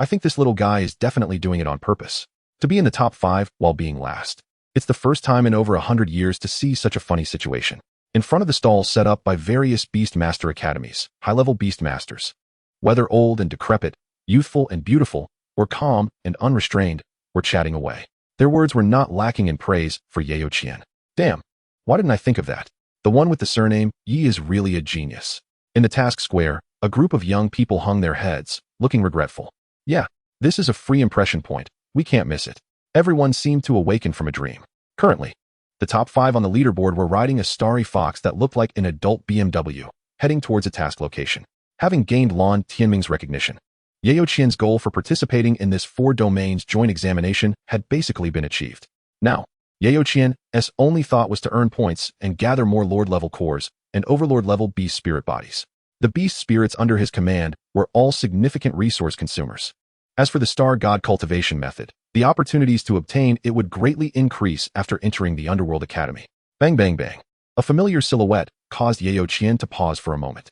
I think this little guy is definitely doing it on purpose. To be in the top 5 while being last. It's the first time in over 100 years to see such a funny situation. In front of the stalls set up by various Beast Master academies, high-level Beast Masters. Whether old and decrepit, youthful and beautiful, or calm and unrestrained, were chatting away. Their words were not lacking in praise for Youqian. Damn, why didn't I think of that? The one with the surname Yi is really a genius. In the task square, a group of young people hung their heads, looking regretful. Yeah, this is a free impression point. We can't miss it. Everyone seemed to awaken from a dream. Currently, the top 5 on the leaderboard were riding a starry fox that looked like an adult BMW, heading towards a task location. Having gained Lan Tianming's recognition, Youqian's goal for participating in this 4 domains joint examination had basically been achieved. Now, Youqian's only thought was to earn points and gather more Lord-level cores and Overlord-level beast spirit bodies. The beast spirits under his command were all significant resource consumers. As for the star god cultivation method, the opportunities to obtain it would greatly increase after entering the Underworld Academy. Bang bang bang. A familiar silhouette caused Youqian to pause for a moment.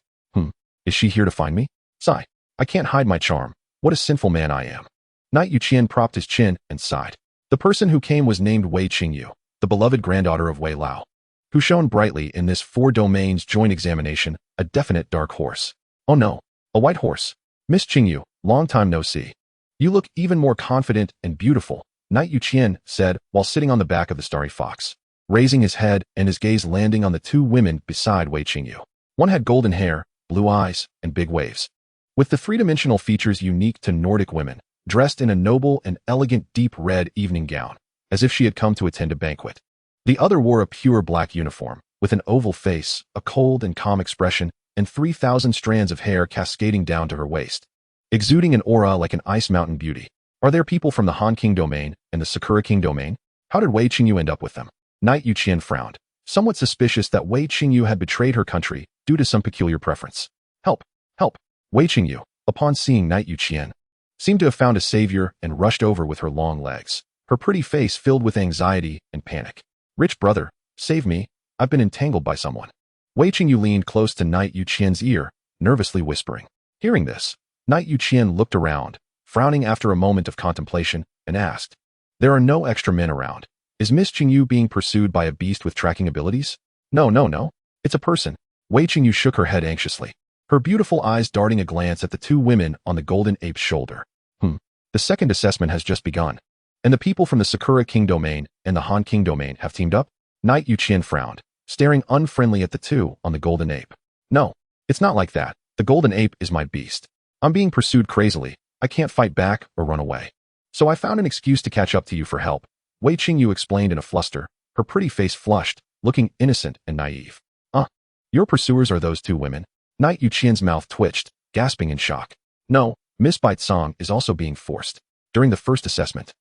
Is she here to find me? Sigh. I can't hide my charm. What a sinful man I am. Knight Youqian propped his chin and sighed. The person who came was named Wei Qingyu, the beloved granddaughter of Wei Lao, who shone brightly in this 4 domains joint examination, a definite dark horse. Oh no, a white horse. Miss Qingyu, long time no see. You look even more confident and beautiful, Knight Youqian said while sitting on the back of the starry fox, raising his head and his gaze landing on the 2 women beside Wei Qingyu. One had golden hair, blue eyes, and big waves. With the 3-dimensional features unique to Nordic women, dressed in a noble and elegant deep red evening gown, as if she had come to attend a banquet. The other wore a pure black uniform, with with an oval face, a cold and calm expression, and 3,000 strands of hair cascading down to her waist, exuding an aura like an ice mountain beauty. Are there people from the Han King domain and the Sakura King domain? How did Wei Qingyu end up with them? Knight Youqian frowned, somewhat suspicious that Wei Qingyu had betrayed her country due to some peculiar preference. Help! Help! Wei Qingyu, upon seeing Knight Youqian, seemed to have found a savior and rushed over with her long legs, her pretty face filled with anxiety and panic. Rich brother, save me, I've been entangled by someone. Wei Qingyu leaned close to Knight Youqian's ear, nervously whispering. Hearing this, Knight Youqian looked around, frowning after a moment of contemplation, and asked, there are no extra men around. Is Miss Qingyu being pursued by a beast with tracking abilities? No. It's a person. Wei Qingyu shook her head anxiously, her beautiful eyes darting a glance at the two women on the golden ape's shoulder. The second assessment has just begun. And the people from the Sakura King domain and the Han King domain have teamed up? Knight Youqian frowned, staring unfriendly at the two on the golden ape. No, it's not like that. The golden ape is my beast. I'm being pursued crazily. I can't fight back or run away. So I found an excuse to catch up to you for help. Wei Qingyu explained in a fluster, her pretty face flushed, looking innocent and naive. Your pursuers are those two women? Knight Youqian's mouth twitched, gasping in shock. No, Miss Baitsong is also being forced. During the first assessment,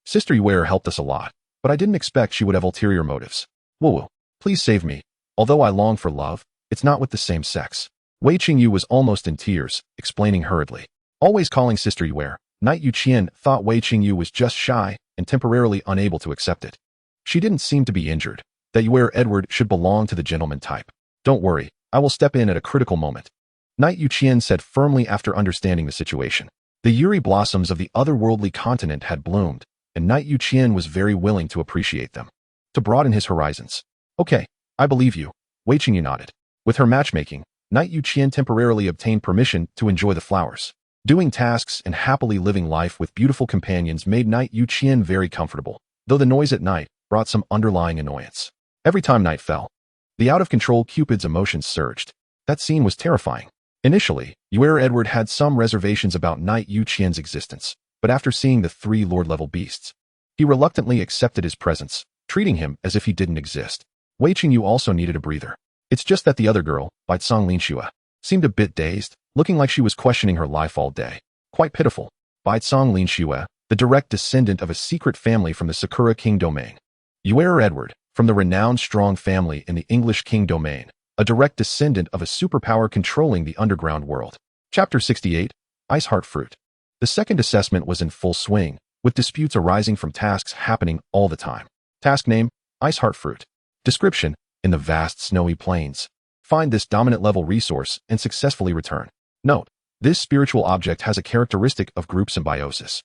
Sister Youqian helped us a lot, but I didn't expect she would have ulterior motives. Woo, please save me. Although I long for love, it's not with the same sex. Wei Qingyu was almost in tears, explaining hurriedly. Always calling Sister Youqian, Knight Youqian thought Wei Qingyu was just shy and temporarily unable to accept it. She didn't seem to be injured. That Youqian Edward should belong to the gentleman type. Don't worry, I will step in at a critical moment. Knight Youqian said firmly after understanding the situation. The Youdie blossoms of the otherworldly continent had bloomed, and Knight Youqian was very willing to appreciate them, to broaden his horizons. Okay, I believe you. Wei Qingyu nodded. With her matchmaking, Knight Youqian temporarily obtained permission to enjoy the flowers. Doing tasks and happily living life with beautiful companions made Knight Youqian very comfortable, though the noise at night brought some underlying annoyance. Every time night fell, the out-of-control Cupid's emotions surged. That scene was terrifying. Initially, Youqian Edward had some reservations about Knight Youqian's existence, but after seeing the three Lord-level beasts, he reluctantly accepted his presence, treating him as if he didn't exist. Wei Qingyu also needed a breather. It's just that the other girl, Baitsong Linshua, seemed a bit dazed, looking like she was questioning her life all day. Quite pitiful. Baitsong Linshua, the direct descendant of a secret family from the Sakura King domain. Youqian Edward, from the renowned strong family in the English King domain, a direct descendant of a superpower controlling the underground world. Chapter 68, Ice Heart Fruit. The second assessment was in full swing, with disputes arising from tasks happening all the time. Task name, Ice Heart Fruit. Description, in the vast snowy plains. Find this dominant level resource and successfully return. Note, this spiritual object has a characteristic of group symbiosis.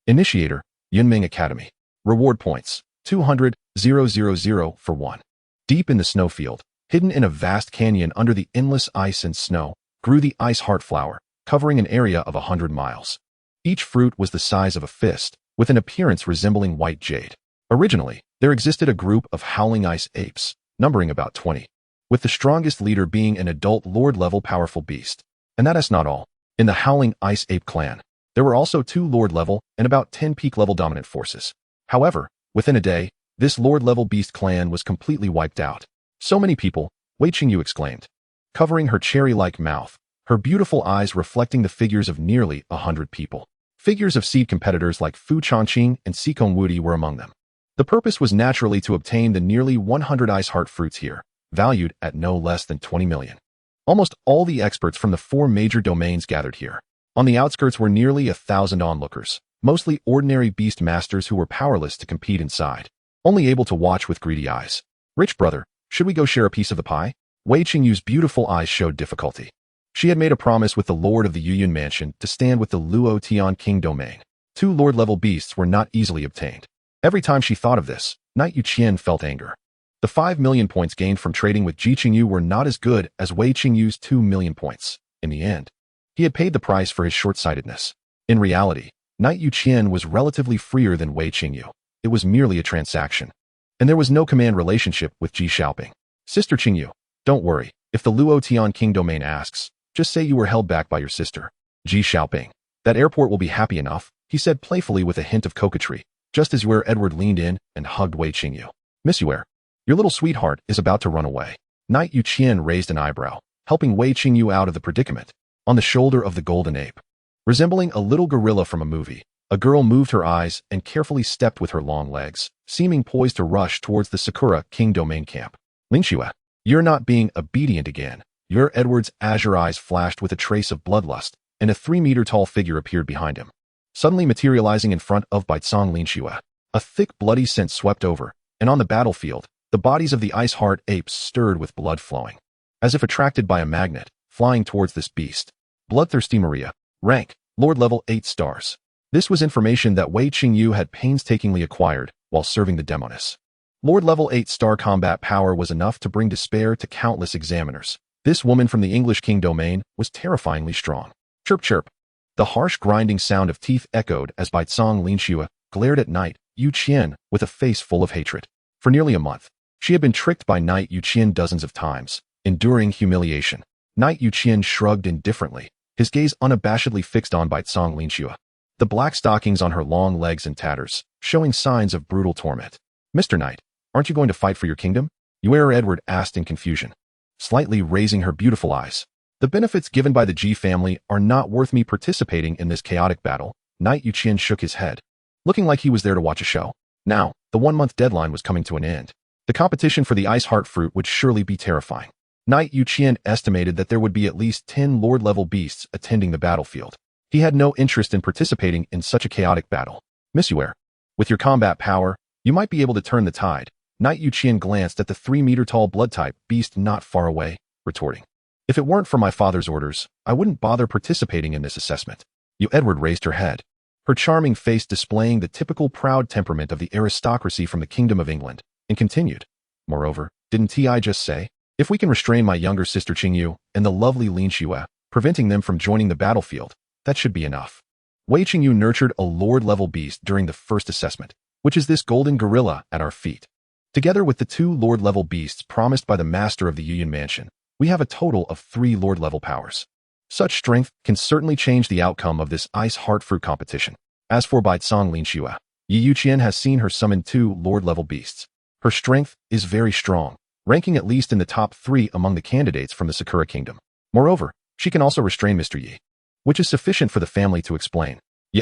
Initiator, Yunming Academy. Reward points, 200,000 for 1. Deep in the snowfield, hidden in a vast canyon under the endless ice and snow, grew the ice heart flower, covering an area of 100 miles. Each fruit was the size of a fist, with an appearance resembling white jade. Originally, there existed a group of howling ice apes, numbering about 20, with the strongest leader being an adult Lord-level powerful beast. And that is not all. In the howling ice ape clan, there were also 2 Lord-level and about 10 peak-level dominant forces. However, within a day, this Lord-level beast clan was completely wiped out. So many people, Wei Qingyu exclaimed, covering her cherry-like mouth, her beautiful eyes reflecting the figures of nearly 100 people. Figures of seed competitors like Fu Changqing and Sikong Youdie were among them. The purpose was naturally to obtain the nearly 100 ice heart fruits here, valued at no less than 20 million. Almost all the experts from the 4 major domains gathered here. On the outskirts were nearly 1,000 onlookers, mostly ordinary beast masters who were powerless to compete inside, only able to watch with greedy eyes. Rich brother, should we go share a piece of the pie? Wei Qingyu's beautiful eyes showed difficulty. She had made a promise with the lord of the Youqian mansion to stand with the Luotian King domain. 2 lord-level beasts were not easily obtained. Every time she thought of this, Knight Youqian felt anger. The 5 million points gained from trading with Ji Qingyu were not as good as Wei Qingyu's 2 million points. In the end, he had paid the price for his short-sightedness. In reality, Knight Youqian was relatively freer than Wei Qingyu. It was merely a transaction. And there was no command relationship with Ji Xiaoping. Sister Qingyu, don't worry. If the Luotian King domain asks, just say you were held back by your sister, Ji Xiaoping. That airport will be happy enough, he said playfully with a hint of coquetry, just as Youqian Edward leaned in and hugged Wei Qingyu. Miss Youqian, Your little sweetheart is about to run away. Knight Youqian raised an eyebrow, helping Wei Qingyu out of the predicament. On the shoulder of the golden ape, resembling a little gorilla from a movie, a girl moved her eyes and carefully stepped with her long legs, seeming poised to rush towards the Sakura King domain camp. Linxue, you're not being obedient again. Your Edward's azure eyes flashed with a trace of bloodlust, and a 3-meter-tall figure appeared behind him, suddenly materializing in front of Baitsong Linxue. A thick, bloody scent swept over, and on the battlefield, the bodies of the ice heart apes stirred with blood flowing, as if attracted by a magnet, flying towards this beast. Bloodthirsty Maria. Rank, Lord level 8 stars. This was information that Wei Qingyu had painstakingly acquired while serving the Demoness. Lord level 8 star combat power was enough to bring despair to countless examiners. This woman from the English King domain was terrifyingly strong. Chirp chirp. The harsh grinding sound of teeth echoed as Baitsong Linxue glared at Knight Youqian with a face full of hatred. For nearly a month, she had been tricked by Knight Youqian dozens of times, enduring humiliation. Knight Youqian shrugged indifferently, his gaze unabashedly fixed on Baitsong Linxue, the black stockings on her long legs in tatters, showing signs of brutal torment. Mr. Knight, aren't you going to fight for your kingdom? Youqian Edward asked in confusion, slightly raising her beautiful eyes. The benefits given by the G family are not worth me participating in this chaotic battle. Knight Youqian shook his head, looking like he was there to watch a show. Now, the 1-month deadline was coming to an end. The competition for the ice heart fruit would surely be terrifying. Knight Youqian estimated that there would be at least 10 Lord-level beasts attending the battlefield. He had no interest in participating in such a chaotic battle. Miss Youqian, with your combat power, you might be able to turn the tide. Knight Youqian glanced at the 3-meter-tall blood-type beast not far away, retorting, if it weren't for my father's orders, I wouldn't bother participating in this assessment. Edward raised her head, her charming face displaying the typical proud temperament of the aristocracy from the Kingdom of England, and continued, moreover, didn't I just say, if we can restrain my younger sister Qingyu and the lovely Linxue, preventing them from joining the battlefield, that should be enough. Wei Qingyu nurtured a Lord-level beast during the first assessment, which is this golden gorilla at our feet. Together with the 2 Lord-level beasts promised by the master of the Youqian mansion, we have a total of 3 Lord-level powers. Such strength can certainly change the outcome of this ice heart fruit competition. As for Baitsong Linxue, Youqian has seen her summon 2 Lord-level beasts. Her strength is very strong, ranking at least in the top 3 among the candidates from the Sakura Kingdom. Moreover, she can also restrain Mr. Yi, which is sufficient for the family to explain.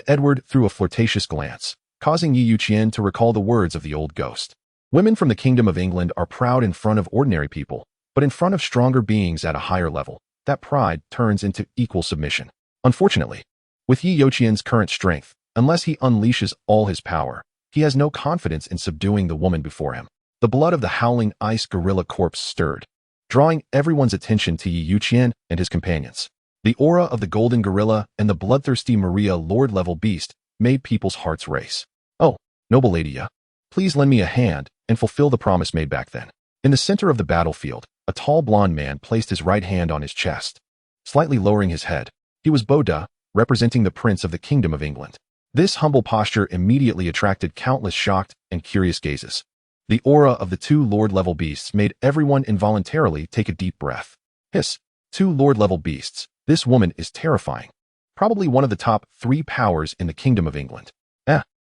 Edward threw a flirtatious glance, causing Youqian to recall the words of the old ghost. Women from the Kingdom of England are proud in front of ordinary people, but in front of stronger beings at a higher level, that pride turns into equal submission. Unfortunately, with Youqian's current strength, unless he unleashes all his power, he has no confidence in subduing the woman before him. The blood of the howling ice gorilla corpse stirred, drawing everyone's attention to Youqian and his companions. The aura of the golden gorilla and the bloodthirsty Maria Lord-level beast made people's hearts race. Oh, noble lady, please lend me a hand and fulfill the promise made back then. In the center of the battlefield, a tall blonde man placed his right hand on his chest, slightly lowering his head. He was Boda, representing the Prince of the Kingdom of England. This humble posture immediately attracted countless shocked and curious gazes. The aura of the 2 Lord-level beasts made everyone involuntarily take a deep breath. Hiss, 2 Lord-level beasts. This woman is terrifying. Probably one of the top 3 powers in the Kingdom of England.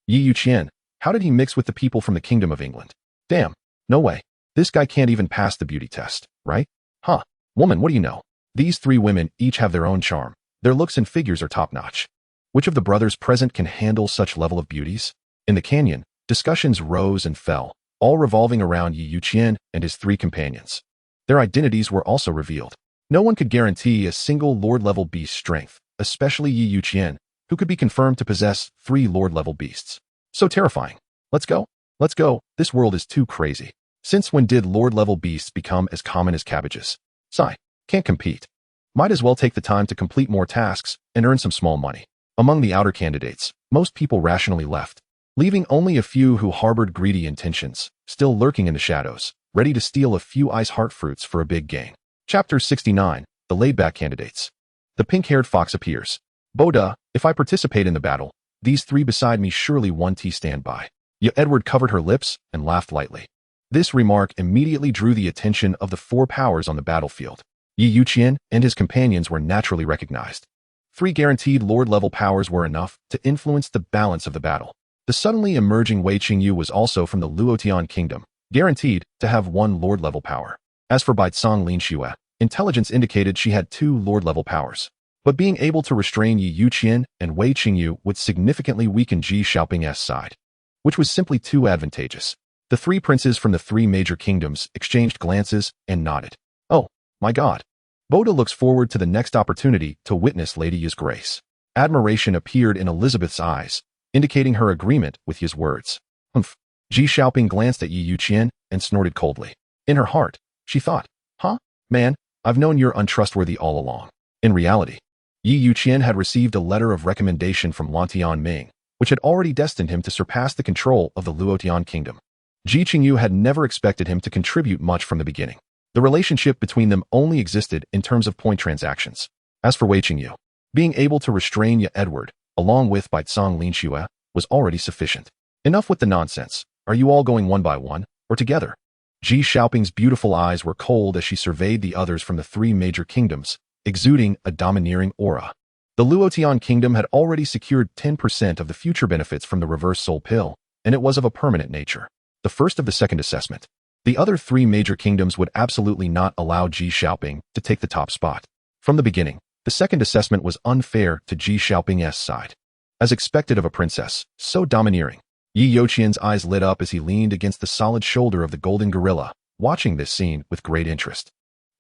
Youqian, how did he mix with the people from the Kingdom of England? Damn, no way. This guy can't even pass the beauty test, right? Huh, woman, what do you know? These 3 women each have their own charm. Their looks and figures are top-notch. Which of the brothers present can handle such level of beauties? In the canyon, discussions rose and fell, all revolving around Youqian and his 3 companions. Their identities were also revealed. No one could guarantee a single Lord-level beast strength, especially Youqian, who could be confirmed to possess 3 Lord-level beasts. So terrifying. Let's go. Let's go. This world is too crazy. Since when did Lord-level beasts become as common as cabbages? Sigh. Can't compete. Might as well take the time to complete more tasks and earn some small money. Among the outer candidates, most people rationally left, leaving only a few who harbored greedy intentions, still lurking in the shadows, ready to steal a few ice heart fruits for a big gain. Chapter 69, The Laid-Back Candidates. The pink-haired fox appears. Boda, if I participate in the battle, these 3 beside me surely won't stand by. Edward covered her lips and laughed lightly. This remark immediately drew the attention of the 4 powers on the battlefield. Youqian and his companions were naturally recognized. 3 guaranteed Lord-level powers were enough to influence the balance of the battle. The suddenly emerging Wei Qingyu was also from the Luotian Kingdom, guaranteed to have 1 Lord-level power. As for Baitsong Linxue, intelligence indicated she had 2 Lord-level powers. But being able to restrain Youqian and Wei Qingyu would significantly weaken Ji Xiaoping's side, which was simply too advantageous. The 3 princes from the 3 major kingdoms exchanged glances and nodded. Oh, my God. Boda looks forward to the next opportunity to witness Lady Yi's grace. Admiration appeared in Elizabeth's eyes, indicating her agreement with Yi's words. Humph. Ji Xiaoping glanced at Yi Yuqian and snorted coldly. In her heart, she thought, huh? Man, I've known you're untrustworthy all along. In reality, Yi Yuqian had received a letter of recommendation from Lantian Ming, which had already destined him to surpass the control of the Luotian kingdom. Ji Qingyu had never expected him to contribute much from the beginning. The relationship between them only existed in terms of point transactions. As for Wei Qingyu, being able to restrain Ye Edward, along with Baitsong Linxue, was already sufficient. Enough with the nonsense. Are you all going one by one, or together? Ji Xiaoping's beautiful eyes were cold as she surveyed the others from the 3 major kingdoms, exuding a domineering aura. The Luotian kingdom had already secured 10% of the future benefits from the reverse soul pill, and it was of a permanent nature. The first of the second assessment. The other 3 major kingdoms would absolutely not allow Ji Xiaoping to take the top spot. From the beginning, the second assessment was unfair to Ji Xiaoping's side. As expected of a princess, so domineering, Yi Yuqian's eyes lit up as he leaned against the solid shoulder of the golden gorilla, watching this scene with great interest.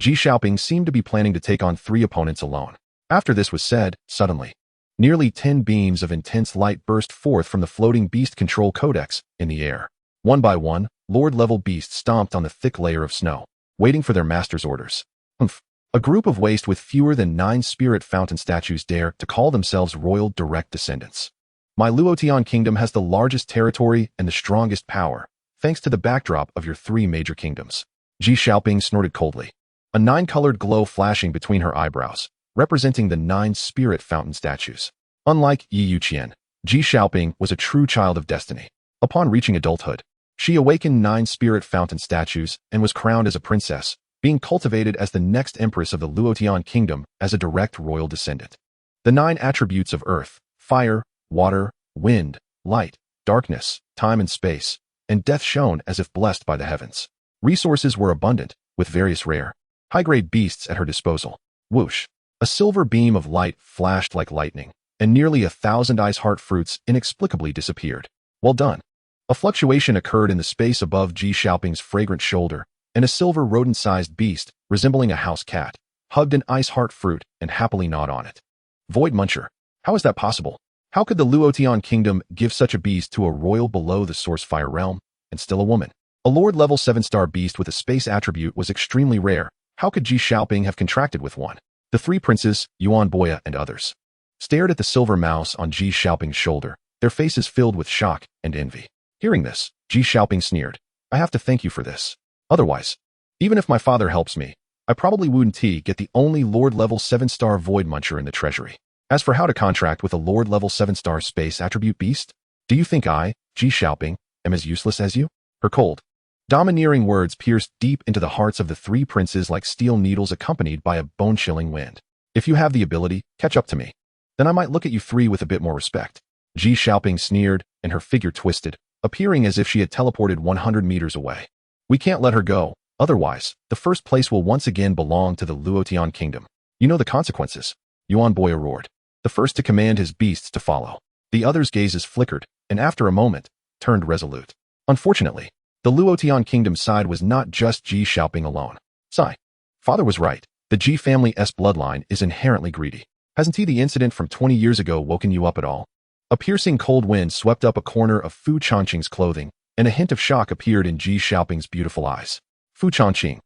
Ji Xiaoping seemed to be planning to take on 3 opponents alone. After this was said, suddenly, nearly 10 beams of intense light burst forth from the floating beast control codex in the air. One by one, Lord-level beasts stomped on the thick layer of snow, waiting for their master's orders. Humph. A group of waste with fewer than 9 spirit fountain statues dare to call themselves royal direct descendants. My Luotian kingdom has the largest territory and the strongest power, thanks to the backdrop of your 3 major kingdoms. Ji Xiaoping snorted coldly, a 9-colored glow flashing between her eyebrows, representing the 9 spirit fountain statues. Unlike Yi Yuqian, Ji Xiaoping was a true child of destiny. Upon reaching adulthood, she awakened 9 spirit fountain statues and was crowned as a princess, being cultivated as the next empress of the Luotian kingdom as a direct royal descendant. The 9 attributes of earth, fire, water, wind, light, darkness, time and space, and death shone as if blessed by the heavens. Resources were abundant, with various rare, high-grade beasts at her disposal. Whoosh! A silver beam of light flashed like lightning, and nearly 1,000 ice heart fruits inexplicably disappeared. Well done. A fluctuation occurred in the space above Ji Xiaoping's fragrant shoulder, and a silver rodent-sized beast, resembling a house cat, hugged an ice heart fruit and happily gnawed on it. Void Muncher. How is that possible? How could the Luotian kingdom give such a beast to a royal below the source fire realm, and still a woman? A Lord-level 7-star beast with a space attribute was extremely rare. How could Ji Xiaoping have contracted with one? The 3 princes, Yuan Boya and others, stared at the silver mouse on Ji Xiaoping's shoulder, their faces filled with shock and envy. Hearing this, Ji Xiaoping sneered. I have to thank you for this. Otherwise, even if my father helps me, I probably wouldn't get the only Lord-level 7-star Void Muncher in the treasury. As for how to contract with a Lord-level 7-star space attribute beast, do you think I, Ji Xiaoping, am as useless as you? Her cold, domineering words pierced deep into the hearts of the 3 princes like steel needles accompanied by a bone-chilling wind. If you have the ability, catch up to me. Then I might look at you 3 with a bit more respect. Ji Xiaoping sneered, and her figure twisted, appearing as if she had teleported 100 meters away. We can't let her go, otherwise, the first place will once again belong to the Luotian kingdom. You know the consequences. Yuan Boya roared, the first to command his beasts to follow. The others' gazes flickered, and after a moment, turned resolute. Unfortunately, the Luotian kingdom's side was not just Ji Xiaoping alone. Sigh. Father was right. The Ji family's bloodline is inherently greedy. Hasn't the incident from 20 years ago woken you up at all? A piercing cold wind swept up a corner of Fu Changqing's clothing, and a hint of shock appeared in Ji Xiaoping's beautiful eyes. Fu Changqing,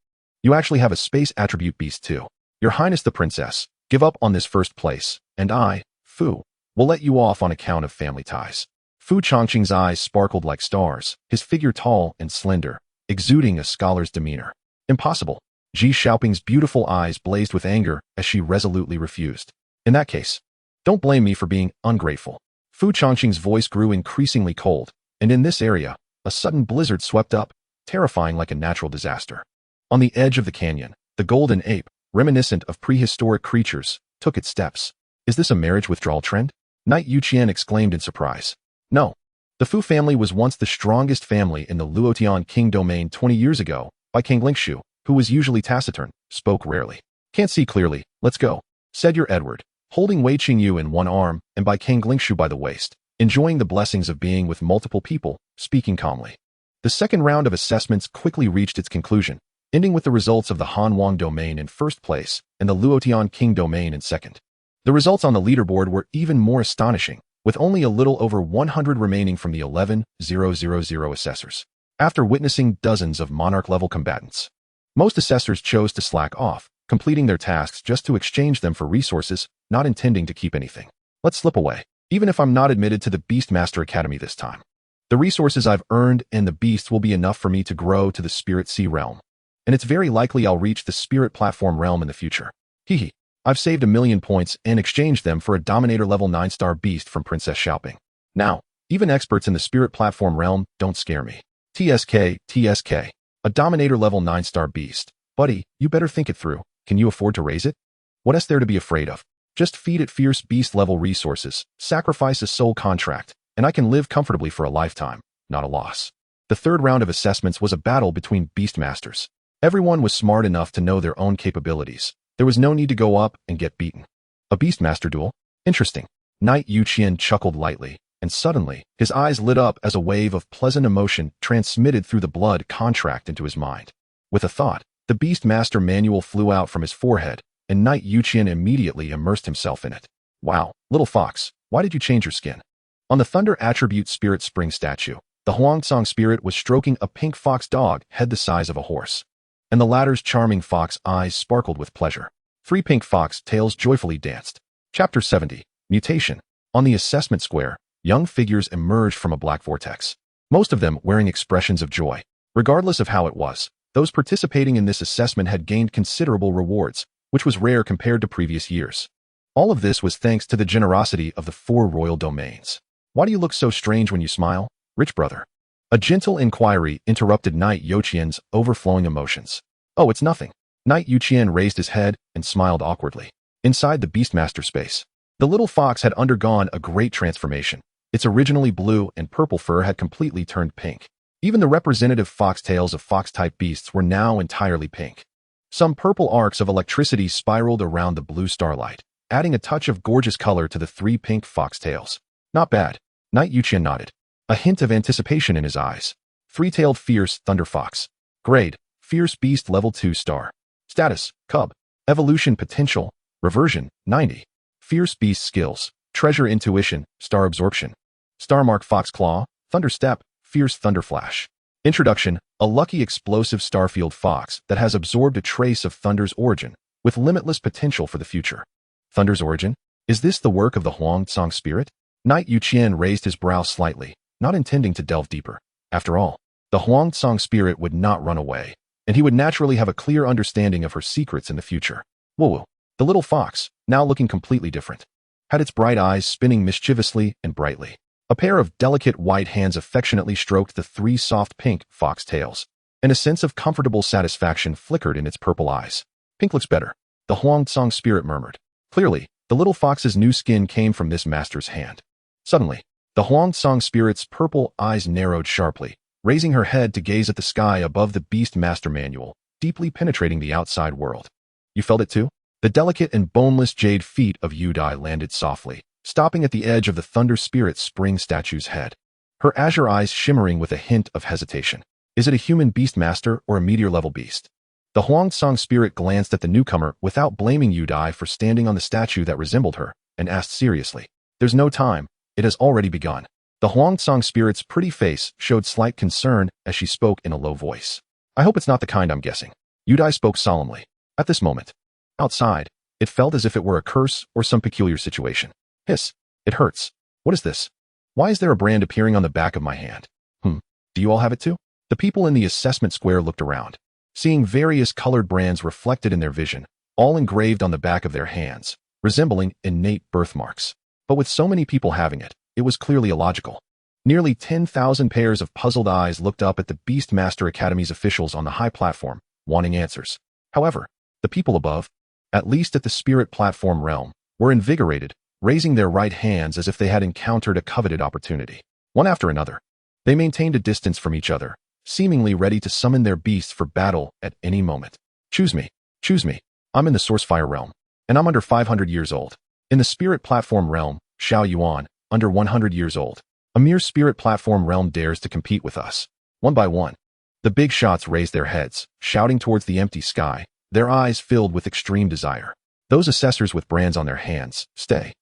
you actually have a space attribute beast too. Your Highness the Princess, give up on this first place, and I, Fu, will let you off on account of family ties. Fu Changqing's eyes sparkled like stars, his figure tall and slender, exuding a scholar's demeanor. Impossible. Ji Xiaoping's beautiful eyes blazed with anger as she resolutely refused. In that case, don't blame me for being ungrateful. Fu Changqing's voice grew increasingly cold, and in this area, a sudden blizzard swept up, terrifying like a natural disaster. On the edge of the canyon, the golden ape, reminiscent of prehistoric creatures, took its steps. Is this a marriage withdrawal trend? Knight Youqian exclaimed in surprise. No. The Fu family was once the strongest family in the Luotian King domain 20 years ago, by King Lingshu, who was usually taciturn, spoke rarely. Can't see clearly, let's go, said your Edward, holding Wei Qingyu in one arm and by King Lingshu by the waist, enjoying the blessings of being with multiple people, speaking calmly. The second round of assessments quickly reached its conclusion, ending with the results of the Han Wang domain in first place and the Luotian King domain in second. The results on the leaderboard were even more astonishing, with only a little over 100 remaining from the 11,000 assessors. After witnessing dozens of monarch-level combatants, most assessors chose to slack off, completing their tasks just to exchange them for resources, not intending to keep anything. Let's slip away, even if I'm not admitted to the Beastmaster Academy this time. The resources I've earned and the beasts will be enough for me to grow to the Spirit Sea realm, and it's very likely I'll reach the Spirit Platform realm in the future. Hehe. I've saved 1,000,000 points and exchanged them for a Dominator level 9-star beast from Princess Xiaoping. Now, even experts in the Spirit Platform realm don't scare me. TSK, a Dominator level 9-star beast. Buddy, you better think it through. Can you afford to raise it? What is there to be afraid of? Just feed it fierce beast level resources, sacrifice a soul contract, and I can live comfortably for a lifetime, not a loss. The third round of assessments was a battle between Beastmasters. Everyone was smart enough to know their own capabilities. There was no need to go up and get beaten. A Beastmaster duel? Interesting. Knight Youqian chuckled lightly, and suddenly, his eyes lit up as a wave of pleasant emotion transmitted through the blood contract into his mind. With a thought, the Beastmaster manual flew out from his forehead, and Knight Youqian immediately immersed himself in it. Wow, little fox, why did you change your skin? On the Thunder Attribute Spirit Spring statue, the Huangsong spirit was stroking a pink fox dog head the size of a horse, and the latter's charming fox eyes sparkled with pleasure. 3 pink fox tails joyfully danced. Chapter 70, Mutation. On the assessment square, young figures emerged from a black vortex, most of them wearing expressions of joy. Regardless of how it was, those participating in this assessment had gained considerable rewards, which was rare compared to previous years. All of this was thanks to the generosity of the 4 royal domains. Why do you look so strange when you smile, rich brother? A gentle inquiry interrupted Knight Youqian's overflowing emotions. Oh, it's nothing. Knight Youqian raised his head and smiled awkwardly. Inside the Beastmaster space, the little fox had undergone a great transformation. Its originally blue and purple fur had completely turned pink. Even the representative foxtails of fox-type beasts were now entirely pink. Some purple arcs of electricity spiraled around the blue starlight, adding a touch of gorgeous color to the 3 pink foxtails. Not bad. Knight Youqian nodded, a hint of anticipation in his eyes. 3-tailed fierce thunder fox. Grade, fierce beast level 2 star. Status, cub. Evolution potential, reversion, 90. Fierce beast skills, treasure intuition, star absorption. Star mark fox claw, thunder step, fierce thunder flash. Introduction, a lucky explosive starfield fox that has absorbed a trace of Thunder's origin, with limitless potential for the future. Thunder's origin? Is this the work of the Huangsong spirit? Knight Youqian raised his brow slightly, not intending to delve deeper. After all, the Huangsong spirit would not run away, and he would naturally have a clear understanding of her secrets in the future. Woo-woo. The little fox, now looking completely different, had its bright eyes spinning mischievously and brightly. A pair of delicate white hands affectionately stroked the 3 soft pink fox tails, and a sense of comfortable satisfaction flickered in its purple eyes. Pink looks better, the Huangsong spirit murmured. Clearly, the little fox's new skin came from this master's hand. Suddenly, the Huangsong spirit's purple eyes narrowed sharply, raising her head to gaze at the sky above the Beast Master manual, deeply penetrating the outside world. You felt it too? The delicate and boneless jade feet of Youdie landed softly, stopping at the edge of the Thunder Spirit Spring statue's head, her azure eyes shimmering with a hint of hesitation. Is it a human beast master or a meteor-level beast? The Huangsong spirit glanced at the newcomer without blaming Youdie for standing on the statue that resembled her, and asked seriously. There's no time. It has already begun. The Huangsong spirit's pretty face showed slight concern as she spoke in a low voice. I hope it's not the kind I'm guessing. Youdie spoke solemnly. At this moment, outside, it felt as if it were a curse or some peculiar situation. Hiss. It hurts. What is this? Why is there a brand appearing on the back of my hand? Do you all have it too? The people in the assessment square looked around, seeing various colored brands reflected in their vision, all engraved on the back of their hands, resembling innate birthmarks. But with so many people having it, it was clearly illogical. Nearly 10,000 pairs of puzzled eyes looked up at the Beastmaster Academy's officials on the high platform, wanting answers. However, the people above, at least at the Spirit Platform realm, were invigorated, raising their right hands as if they had encountered a coveted opportunity. one after another. They maintained a distance from each other, seemingly ready to summon their beasts for battle at any moment. Choose me. Choose me. I'm in the Source Fire realm, and I'm under 500 years old. In the Spirit Platform realm, Xiao Yuan, under 100 years old. A mere Spirit Platform realm dares to compete with us. One by one, the big shots raised their heads, shouting towards the empty sky, their eyes filled with extreme desire. Those assessors with brands on their hands, stay.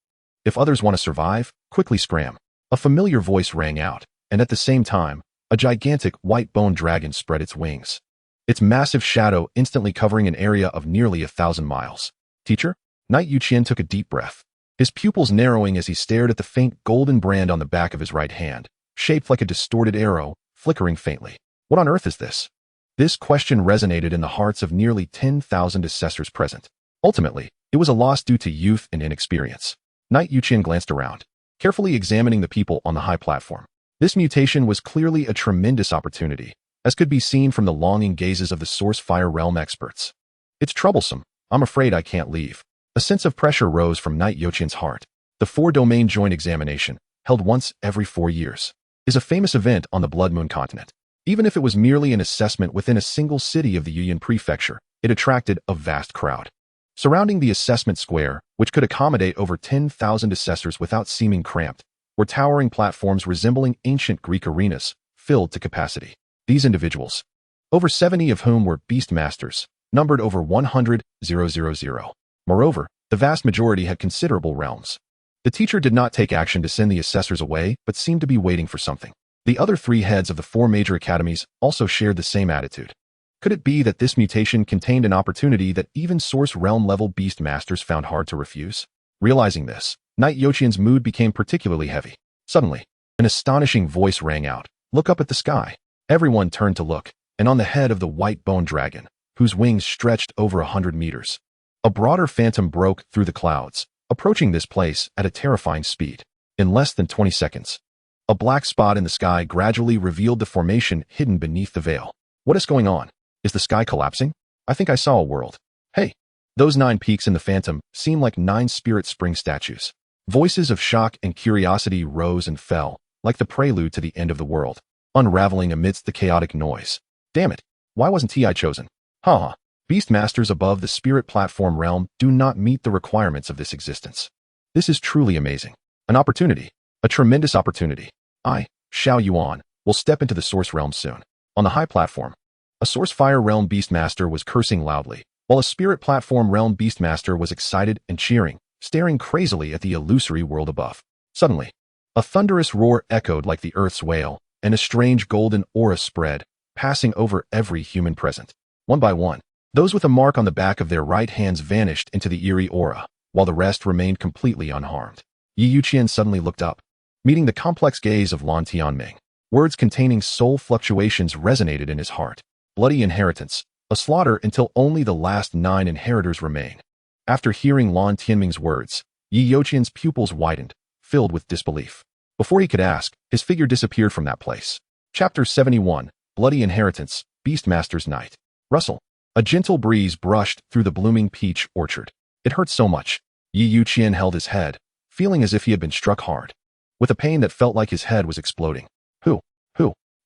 If others want to survive, quickly scram. A familiar voice rang out, and at the same time, a gigantic white-boned dragon spread its wings. Its massive shadow instantly covering an area of nearly 1,000 miles. Teacher? Knight Youqian took a deep breath, his pupils narrowing as he stared at the faint golden brand on the back of his right hand, shaped like a distorted arrow, flickering faintly. What on earth is this? This question resonated in the hearts of nearly 10,000 assessors present. Ultimately, it was a loss due to youth and inexperience. Knight Youqian glanced around, carefully examining the people on the high platform. This mutation was clearly a tremendous opportunity, as could be seen from the longing gazes of the Source Fire realm experts. It's troublesome. I'm afraid I can't leave. A sense of pressure rose from Knight Youqian's heart. The 4-domain joint examination, held once every 4 years, is a famous event on the Blood Moon continent. Even if it was merely an assessment within a single city of the Youqian prefecture, it attracted a vast crowd. Surrounding the assessment square, which could accommodate over 10,000 assessors without seeming cramped, were towering platforms resembling ancient Greek arenas, filled to capacity. These individuals, over 70 of whom were beast masters, numbered over 100,000. Moreover, the vast majority had considerable realms. The teacher did not take action to send the assessors away, but seemed to be waiting for something. The other 3 heads of the 4 major academies also shared the same attitude. Could it be that this mutation contained an opportunity that even Source Realm-level beast masters found hard to refuse? Realizing this, Knight Youqian's mood became particularly heavy. Suddenly, an astonishing voice rang out. Look up at the sky. Everyone turned to look, and on the head of the white-boned dragon, whose wings stretched over 100 meters, a broader phantom broke through the clouds, approaching this place at a terrifying speed. In less than 20 seconds, a black spot in the sky gradually revealed the formation hidden beneath the veil. What is going on? Is the sky collapsing? I think I saw a world. Hey! Those 9 peaks in the phantom seem like 9 spirit spring statues. Voices of shock and curiosity rose and fell, like the prelude to the end of the world, unraveling amidst the chaotic noise. Damn it! Why wasn't I chosen? Ha! Beast masters above the spirit platform realm do not meet the requirements of this existence. This is truly amazing. An opportunity. A tremendous opportunity. I, Xiao Yuan, will step into the Source realm soon. On the high platform, a Source Fire realm beastmaster was cursing loudly, while a Spirit Platform realm beastmaster was excited and cheering, staring crazily at the illusory world above. Suddenly, a thunderous roar echoed like the earth's wail, and a strange golden aura spread, passing over every human present. One by one, those with a mark on the back of their right hands vanished into the eerie aura, while the rest remained completely unharmed. Youqian suddenly looked up, meeting the complex gaze of Lan Tianming. Words containing soul fluctuations resonated in his heart. Bloody inheritance, a slaughter until only the last 9 inheritors remain. After hearing Lan Tianming's words, Youqian's pupils widened, filled with disbelief. Before he could ask, his figure disappeared from that place. Chapter 71, Bloody Inheritance, Beastmaster's Night. Rustle. A gentle breeze brushed through the blooming peach orchard. It hurt so much. Youqian held his head, feeling as if he had been struck hard, with a pain that felt like his head was exploding. Who?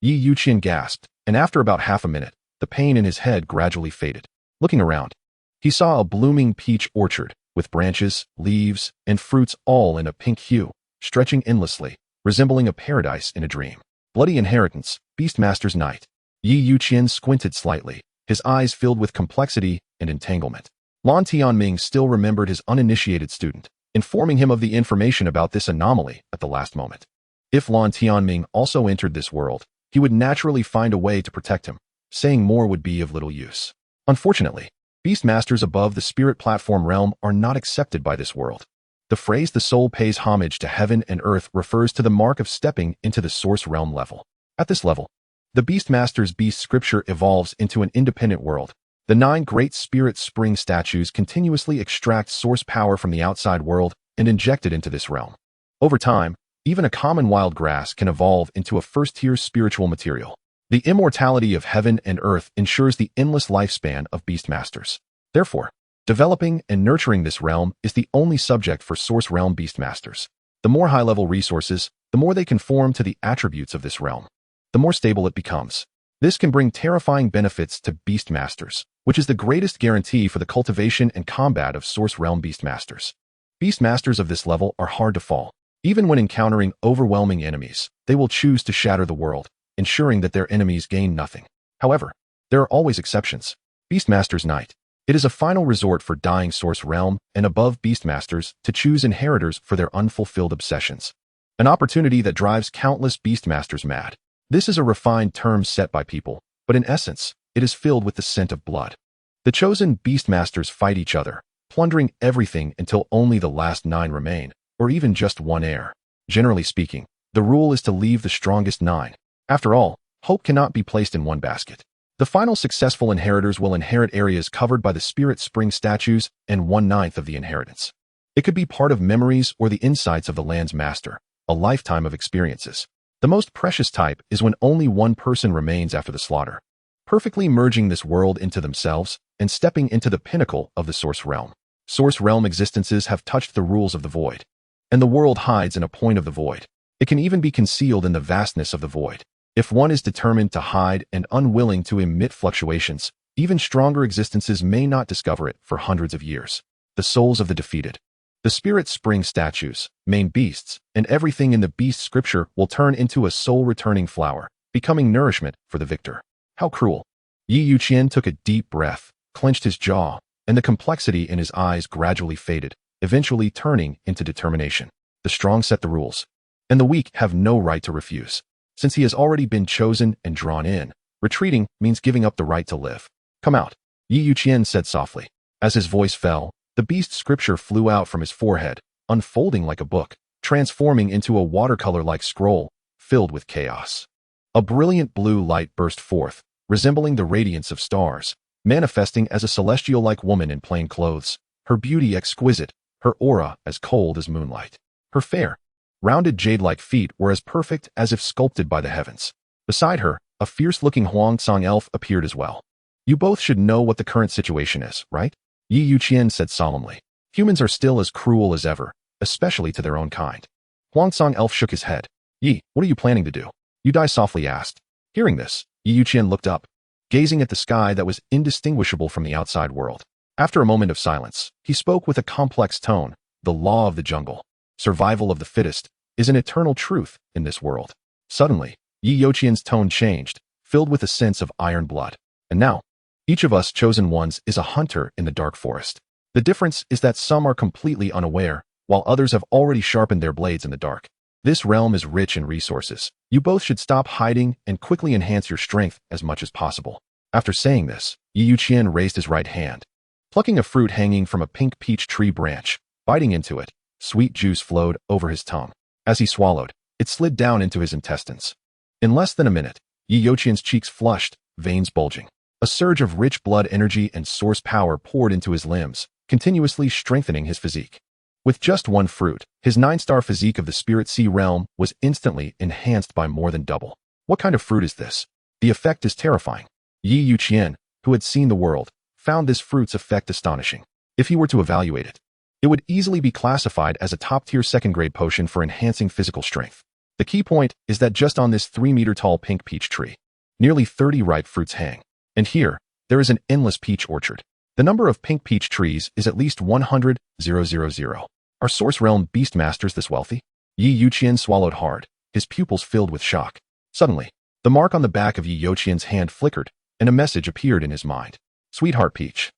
Youqian gasped, and after about half a minute, the pain in his head gradually faded. Looking around, he saw a blooming peach orchard, with branches, leaves, and fruits all in a pink hue, stretching endlessly, resembling a paradise in a dream. Bloody Inheritance, Beastmaster's Night. Youqian squinted slightly, his eyes filled with complexity and entanglement. Lan Tianming still remembered his uninitiated student, informing him of the information about this anomaly at the last moment. If Lan Tianming also entered this world, he would naturally find a way to protect him. Saying more would be of little use. Unfortunately, beastmasters above the spirit platform realm are not accepted by this world. The phrase "the soul pays homage to heaven and earth" refers to the mark of stepping into the source realm level. At this level, the beastmaster's beast scripture evolves into an independent world. The 9 great spirit spring statues continuously extract source power from the outside world and inject it into this realm. Over time, even a common wild grass can evolve into a first-tier spiritual material. The immortality of heaven and earth ensures the endless lifespan of beastmasters. Therefore, developing and nurturing this realm is the only subject for source realm beastmasters. The more high-level resources, the more they conform to the attributes of this realm, the more stable it becomes. This can bring terrifying benefits to Beastmasters, which is the greatest guarantee for the cultivation and combat of Source Realm Beastmasters. Beastmasters of this level are hard to fall. Even when encountering overwhelming enemies, they will choose to shatter the world, ensuring that their enemies gain nothing. However, there are always exceptions. Beastmaster's Night. It is a final resort for dying Source Realm and above Beastmasters to choose inheritors for their unfulfilled obsessions. An opportunity that drives countless Beastmasters mad. This is a refined term set by people, but in essence, it is filled with the scent of blood. The chosen Beastmasters fight each other, plundering everything until only the last 9 remain, or even just one heir. Generally speaking, the rule is to leave the strongest 9. After all, hope cannot be placed in one basket. The final successful inheritors will inherit areas covered by the Spirit Spring statues and 1/9 of the inheritance. It could be part of memories or the insights of the land's master, a lifetime of experiences. The most precious type is when only one person remains after the slaughter, perfectly merging this world into themselves and stepping into the pinnacle of the Source Realm. Source Realm existences have touched the rules of the void, and the world hides in a point of the void. It can even be concealed in the vastness of the void. If one is determined to hide and unwilling to emit fluctuations, even stronger existences may not discover it for hundreds of years. The souls of the defeated. The Spirit Spring statues, main beasts, and everything in the beast scripture will turn into a soul-returning flower, becoming nourishment for the victor. How cruel. Youqian took a deep breath, clenched his jaw, and the complexity in his eyes gradually faded, eventually turning into determination. The strong set the rules, and the weak have no right to refuse. Since he has already been chosen and drawn in, retreating means giving up the right to live. Come out, Youqian said softly. As his voice fell, the beast scripture flew out from his forehead, unfolding like a book, transforming into a watercolor-like scroll, filled with chaos. A brilliant blue light burst forth, resembling the radiance of stars, manifesting as a celestial-like woman in plain clothes, her beauty exquisite, her aura as cold as moonlight. Her fair, rounded jade-like feet were as perfect as if sculpted by the heavens. Beside her, a fierce-looking Huangsong elf appeared as well. You both should know what the current situation is, right? Youqian said solemnly. Humans are still as cruel as ever, especially to their own kind. Huangsong elf shook his head. Yi, what are you planning to do? Youdie softly asked. Hearing this, Youqian looked up, gazing at the sky that was indistinguishable from the outside world. After a moment of silence, he spoke with a complex tone. The law of the jungle, survival of the fittest, is an eternal truth in this world. Suddenly, Youqian's tone changed, filled with a sense of iron blood. And now, each of us chosen ones is a hunter in the dark forest. The difference is that some are completely unaware, while others have already sharpened their blades in the dark. This realm is rich in resources. You both should stop hiding and quickly enhance your strength as much as possible. After saying this, Youqian raised his right hand, plucking a fruit hanging from a pink peach tree branch. Biting into it, sweet juice flowed over his tongue. As he swallowed, it slid down into his intestines. In less than a minute, Youqian's cheeks flushed, veins bulging. A surge of rich blood energy and source power poured into his limbs, continuously strengthening his physique. With just one fruit, his 9-star physique of the Spirit Sea realm was instantly enhanced by more than double. What kind of fruit is this? The effect is terrifying. Youqian, who had seen the world, found this fruit's effect astonishing. If he were to evaluate it, it would easily be classified as a top-tier second-grade potion for enhancing physical strength. The key point is that just on this 3-meter-tall pink peach tree, nearly 30 ripe fruits hang. And here, there is an endless peach orchard. The number of pink peach trees is at least 100,000. Are Source Realm Beastmasters this wealthy? Youqian swallowed hard, his pupils filled with shock. Suddenly, the mark on the back of Youqian's hand flickered, and a message appeared in his mind. Sweetheart Peach.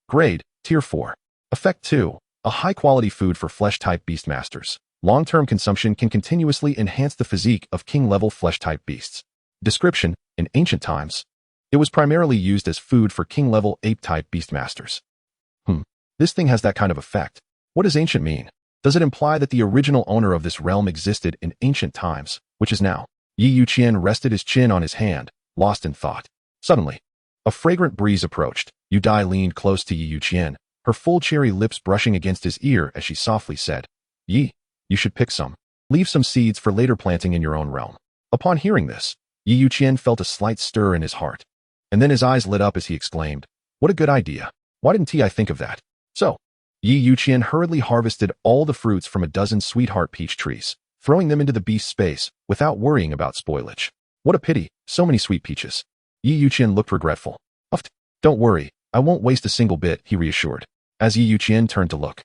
Grade, Tier 4. Effect 2. A high-quality food for flesh-type beastmasters. Long-term consumption can continuously enhance the physique of king-level flesh-type beasts. Description: in ancient times, it was primarily used as food for king-level ape-type beastmasters. This thing has that kind of effect. What does ancient mean? Does it imply that the original owner of this realm existed in ancient times, which is now? Youqian rested his chin on his hand, lost in thought. Suddenly, a fragrant breeze approached. Youdie leaned close to Youqian, her full cherry lips brushing against his ear as she softly said, Yi, you should pick some. Leave some seeds for later planting in your own realm. Upon hearing this, Youqian felt a slight stir in his heart. And then his eyes lit up as he exclaimed, what a good idea. Why didn't I think of that? So, Youqian hurriedly harvested all the fruits from a dozen sweetheart peach trees, throwing them into the beast's space without worrying about spoilage. What a pity, so many sweet peaches. Youqian looked regretful. Uff, don't worry, I won't waste a single bit, he reassured. As Youqian turned to look,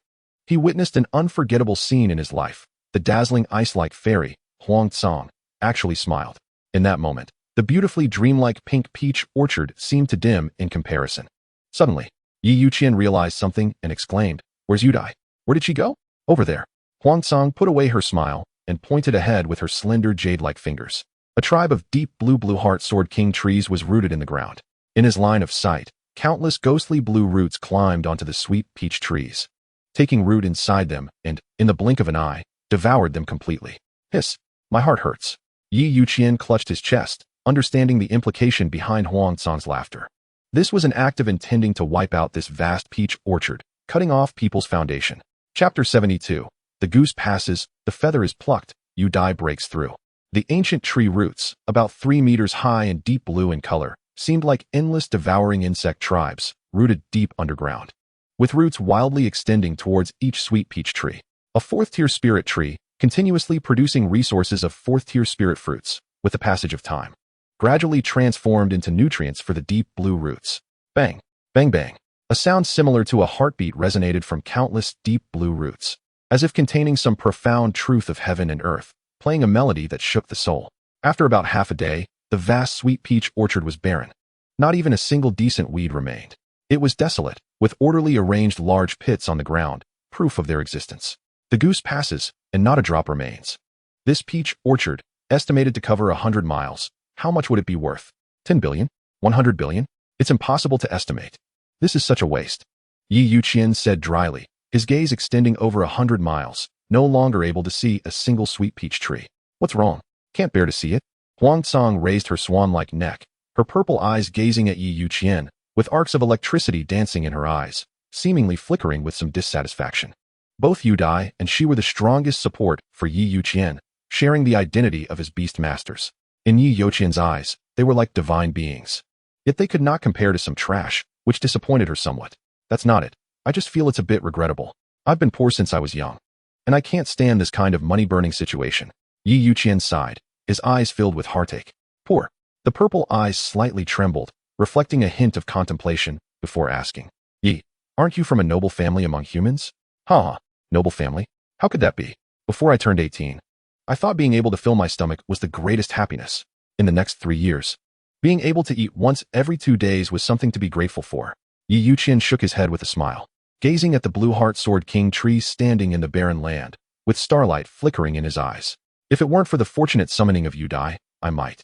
he witnessed an unforgettable scene in his life. The dazzling ice-like fairy, Huang Tsang, actually smiled. In that moment, the beautifully dreamlike pink peach orchard seemed to dim in comparison. Suddenly, Youqian realized something and exclaimed, "Where's Youdie? Where did she go?" "Over there." Huang Tsang put away her smile and pointed ahead with her slender jade-like fingers. A tribe of deep blue heart sword king trees was rooted in the ground. In his line of sight, countless ghostly blue roots climbed onto the sweet peach trees, taking root inside them and, in the blink of an eye, devoured them completely. Hiss, my heart hurts. Youqian clutched his chest, understanding the implication behind Huang Tsang's laughter. This was an act of intending to wipe out this vast peach orchard, cutting off people's foundation. Chapter 72. The goose passes, the feather is plucked, Youdie breaks through. The ancient tree roots, about 3 meters high and deep blue in color, seemed like endless devouring insect tribes, rooted deep underground, with roots wildly extending towards each sweet peach tree. A 4th-tier spirit tree, continuously producing resources of 4th-tier spirit fruits, with the passage of time, gradually transformed into nutrients for the deep blue roots. Bang, bang, bang. A sound similar to a heartbeat resonated from countless deep blue roots, as if containing some profound truth of heaven and earth, playing a melody that shook the soul. After about half a day, the vast sweet peach orchard was barren. Not even a single decent weed remained. It was desolate, with orderly arranged large pits on the ground, proof of their existence. The goose passes, and not a drop remains. This peach orchard, estimated to cover 100 miles, how much would it be worth? 10 billion? 100 billion? It's impossible to estimate. This is such a waste. Youqian said dryly, his gaze extending over 100 miles, no longer able to see a single sweet peach tree. What's wrong? Can't bear to see it? Huang Tsang raised her swan-like neck, her purple eyes gazing at Youqian, with arcs of electricity dancing in her eyes, seemingly flickering with some dissatisfaction. Both Youdie and she were the strongest support for Youqian, sharing the identity of his beast masters. In Youqian's eyes, they were like divine beings. Yet they could not compare to some trash, which disappointed her somewhat. That's not it. I just feel it's a bit regrettable. I've been poor since I was young, and I can't stand this kind of money-burning situation. Youqian sighed, his eyes filled with heartache. Poor. The purple eyes slightly trembled, reflecting a hint of contemplation, before asking, Yi, aren't you from a noble family among humans? Huh, noble family? How could that be? Before I turned 18, I thought being able to fill my stomach was the greatest happiness. In the next 3 years, being able to eat once every 2 days was something to be grateful for. Youqian shook his head with a smile, gazing at the blue heart sword king trees standing in the barren land, with starlight flickering in his eyes. If it weren't for the fortunate summoning of Youdie, I might.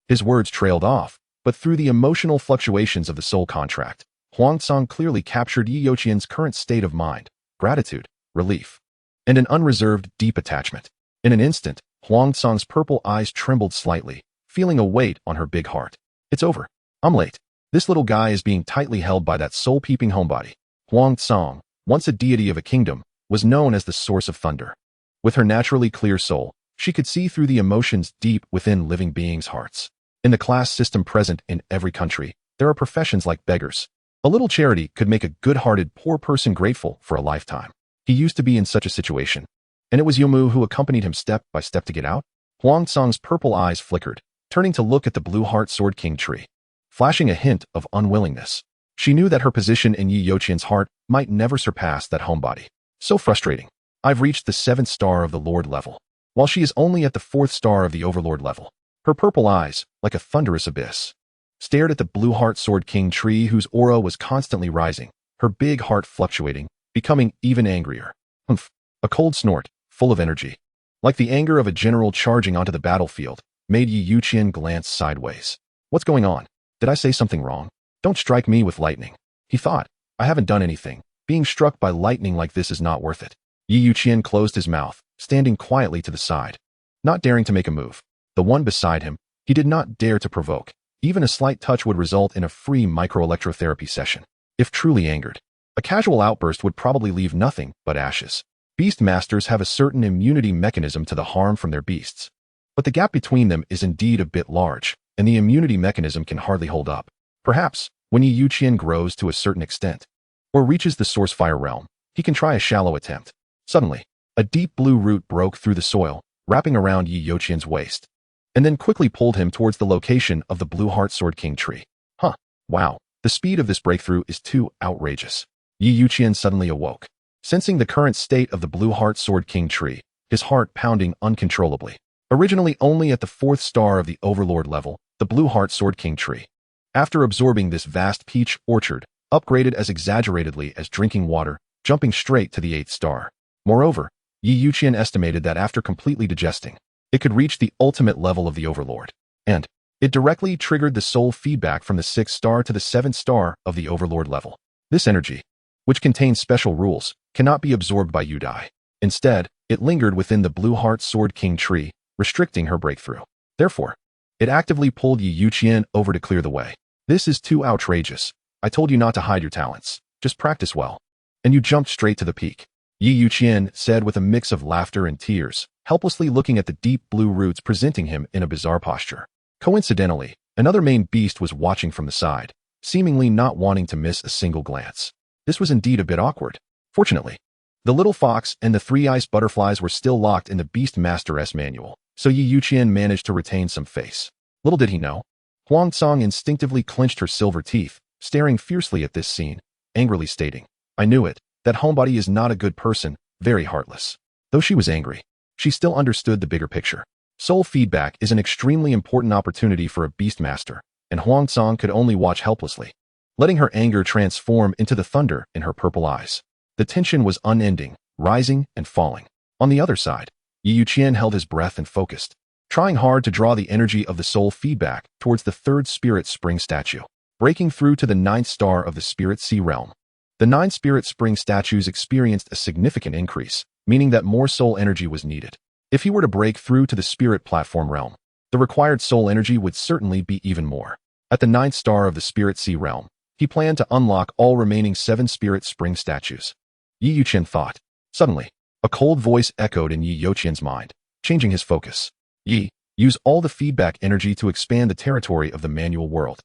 His words trailed off, but through the emotional fluctuations of the soul contract, Huang Tsang clearly captured Youqian's current state of mind, gratitude, relief, and an unreserved, deep attachment. In an instant, Huang Tsang's purple eyes trembled slightly, feeling a weight on her big heart. It's over. I'm late. This little guy is being tightly held by that soul-peeping homebody. Huang Tsang, once a deity of a kingdom, was known as the source of thunder. With her naturally clear soul, she could see through the emotions deep within living beings' hearts. In the class system present in every country, there are professions like beggars. A little charity could make a good-hearted poor person grateful for a lifetime. He used to be in such a situation, and it was Yomu who accompanied him step by step to get out. Huang Tsang's purple eyes flickered, turning to look at the blue heart sword king tree, flashing a hint of unwillingness. She knew that her position in Youqian's heart might never surpass that homebody. So frustrating. I've reached the 7th star of the Lord level, while she is only at the 4th star of the Overlord level. Her purple eyes, like a thunderous abyss, stared at the blue heart sword king tree whose aura was constantly rising, her big heart fluctuating, becoming even angrier. Humph. A cold snort, full of energy, like the anger of a general charging onto the battlefield, made Youqian glance sideways. What's going on? Did I say something wrong? Don't strike me with lightning. He thought. I haven't done anything. Being struck by lightning like this is not worth it. Youqian closed his mouth, standing quietly to the side, not daring to make a move. The one beside him, he did not dare to provoke. Even a slight touch would result in a free microelectrotherapy session. If truly angered, a casual outburst would probably leave nothing but ashes. Beast masters have a certain immunity mechanism to the harm from their beasts, but the gap between them is indeed a bit large, and the immunity mechanism can hardly hold up. Perhaps, when Youqian grows to a certain extent, or reaches the source fire realm, he can try a shallow attempt. Suddenly, a deep blue root broke through the soil, wrapping around Youqian's waist, and then quickly pulled him towards the location of the Blue Heart Sword King tree. Huh, wow, the speed of this breakthrough is too outrageous. Youqian suddenly awoke, sensing the current state of the Blue Heart Sword King tree, his heart pounding uncontrollably. Originally only at the 4th star of the Overlord level, the Blue Heart Sword King tree, after absorbing this vast peach orchard, upgraded as exaggeratedly as drinking water, jumping straight to the 8th star. Moreover, Youqian estimated that after completely digesting, it could reach the ultimate level of the Overlord, and it directly triggered the soul feedback from the 6th star to the 7th star of the Overlord level. This energy, which contains special rules, cannot be absorbed by Youdie. Instead, it lingered within the Blue Heart Sword King tree, restricting her breakthrough. Therefore, it actively pulled Youqian over to clear the way. This is too outrageous. I told you not to hide your talents. Just practice well. And you jumped straight to the peak. Youqian said with a mix of laughter and tears, helplessly looking at the deep blue roots presenting him in a bizarre posture. Coincidentally, another main beast was watching from the side, seemingly not wanting to miss a single glance. This was indeed a bit awkward. Fortunately, the little fox and the 3 ice butterflies were still locked in the Beast Master's manual, so Youqian managed to retain some face. Little did he know, Huangsong instinctively clenched her silver teeth, staring fiercely at this scene, angrily stating, I knew it, that homebody is not a good person, very heartless. Though she was angry, she still understood the bigger picture. Soul feedback is an extremely important opportunity for a Beastmaster, and Huangsong could only watch helplessly, letting her anger transform into the thunder in her purple eyes. The tension was unending, rising and falling. On the other side, Youqian held his breath and focused, trying hard to draw the energy of the soul feedback towards the 3rd Spirit Spring statue, breaking through to the 9th star of the Spirit Sea realm. The 9 Spirit Spring statues experienced a significant increase, meaning that more soul energy was needed. If he were to break through to the Spirit Platform realm, the required soul energy would certainly be even more. At the 9th star of the Spirit Sea realm, he planned to unlock all remaining 7 Spirit Spring statues. Youqian thought. Suddenly, a cold voice echoed in Youqian's mind, changing his focus. Use all the feedback energy to expand the territory of the manual world.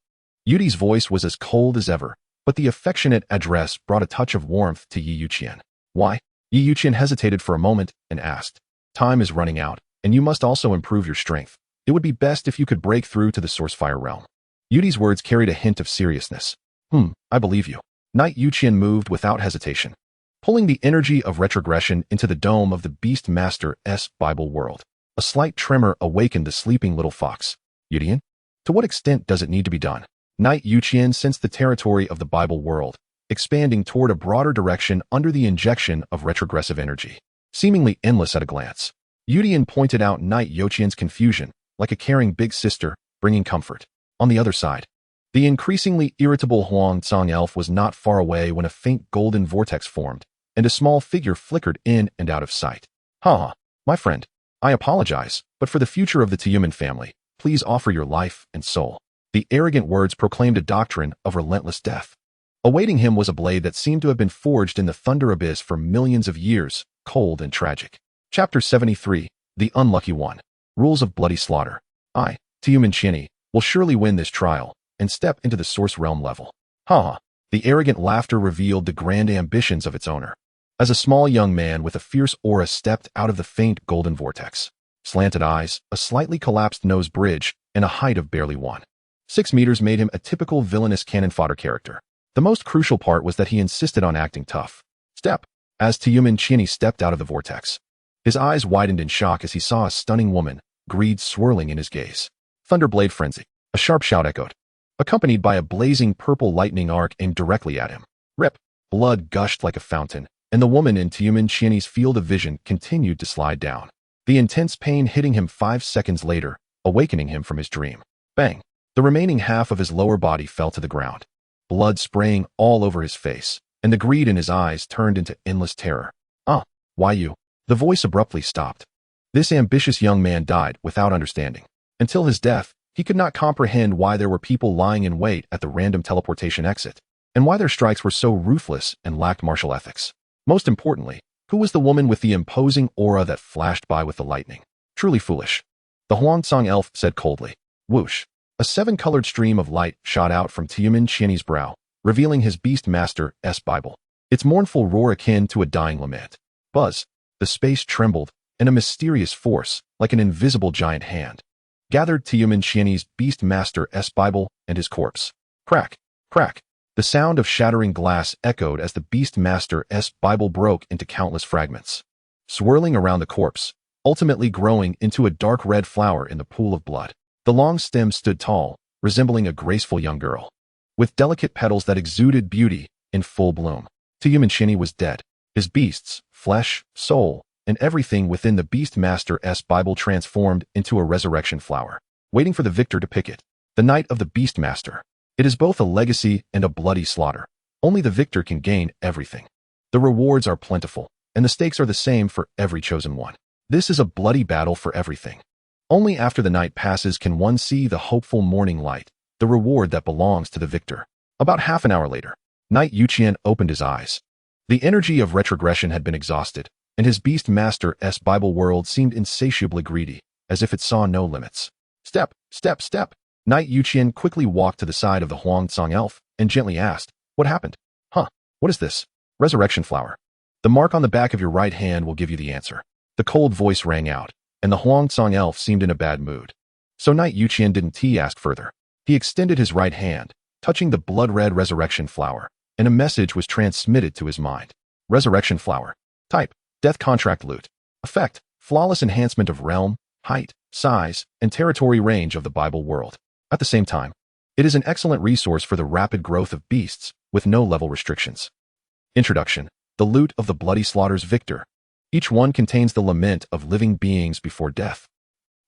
Youdie's voice was as cold as ever, but the affectionate address brought a touch of warmth to Youqian. Why? Youqian hesitated for a moment and asked. Time is running out, and you must also improve your strength. It would be best if you could break through to the Sourcefire realm. Youdie's words carried a hint of seriousness. I believe you. Knight Youqian moved without hesitation, pulling the energy of retrogression into the dome of the Beast Master's Bible world. A slight tremor awakened the sleeping little fox. Youqian? To what extent does it need to be done? Knight Youqian sensed the territory of the Bible world, expanding toward a broader direction under the injection of retrogressive energy, seemingly endless at a glance. Youqian pointed out Knight Youqian's confusion, like a caring big sister, bringing comfort. On the other side, the increasingly irritable Huangsong elf was not far away when a faint golden vortex formed, and a small figure flickered in and out of sight. My friend, I apologize, but for the future of the Tiyuman family, please offer your life and soul. The arrogant words proclaimed a doctrine of relentless death. Awaiting him was a blade that seemed to have been forged in the thunder abyss for millions of years, cold and tragic. Chapter 73, The Unlucky One. Rules of Bloody Slaughter. I, Tiyuman Chinny, will surely win this trial, and step into the Source Realm level. The arrogant laughter revealed the grand ambitions of its owner. As a small young man with a fierce aura stepped out of the faint golden vortex. Slanted eyes, a slightly collapsed nose bridge, and a height of barely 1.6 meters made him a typical villainous cannon fodder character. The most crucial part was that he insisted on acting tough. As Tiyuman Chinny stepped out of the vortex. His eyes widened in shock as he saw a stunning woman, greed swirling in his gaze. Thunderblade frenzy. A sharp shout echoed, accompanied by a blazing purple lightning arc aimed directly at him. Rip. Blood gushed like a fountain, and the woman in Tiyuman Chinny's field of vision continued to slide down. The intense pain hitting him 5 seconds later, awakening him from his dream. Bang. The remaining half of his lower body fell to the ground, blood spraying all over his face, and the greed in his eyes turned into endless terror. Why you? The voice abruptly stopped. This ambitious young man died without understanding. Until his death, he could not comprehend why there were people lying in wait at the random teleportation exit, and why their strikes were so ruthless and lacked martial ethics. Most importantly, who was the woman with the imposing aura that flashed by with the lightning? Truly foolish. The Huangsong elf said coldly. Whoosh. A 7-colored stream of light shot out from Tiyuman Chinny's brow, revealing his Beast Master's Bible. its mournful roar akin to a dying lament. Buzz. The space trembled, and a mysterious force, like an invisible giant hand, gathered to Youqian's Beast Master's Bible and his corpse. Crack, crack. The sound of shattering glass echoed as the Beast Master's Bible broke into countless fragments, swirling around the corpse, ultimately growing into a dark red flower in the pool of blood. The long stem stood tall, resembling a graceful young girl, with delicate petals that exuded beauty in full bloom. Youqian was dead. His beasts, flesh, soul, and everything within the Beast Master's Bible transformed into a resurrection flower, waiting for the victor to pick it. The Night of the Beast Master. It is both a legacy and a bloody slaughter. Only the victor can gain everything. The rewards are plentiful, and the stakes are the same for every chosen one. This is a bloody battle for everything. Only after the night passes can one see the hopeful morning light, the reward that belongs to the victor. About half an hour later, Knight Youqian opened his eyes. The energy of retrogression had been exhausted, and his Beast Master's Bible world seemed insatiably greedy, as if it saw no limits. Step, step, step. Knight Youqian quickly walked to the side of the Huangsong elf and gently asked, "What happened?" "Huh, what is this?" "Resurrection flower. The mark on the back of your right hand will give you the answer." The cold voice rang out, and the Huangsong elf seemed in a bad mood. So Knight Youqian didn't ask further. He extended his right hand, touching the blood-red resurrection flower, and a message was transmitted to his mind. Resurrection flower. Type: Death Contract Loot. Effect: flawless enhancement of realm, height, size, and territory range of the Bible world. At the same time, it is an excellent resource for the rapid growth of beasts, with no level restrictions. Introduction. The Loot of the Bloody Slaughter's Victor. Each one contains the lament of living beings before death.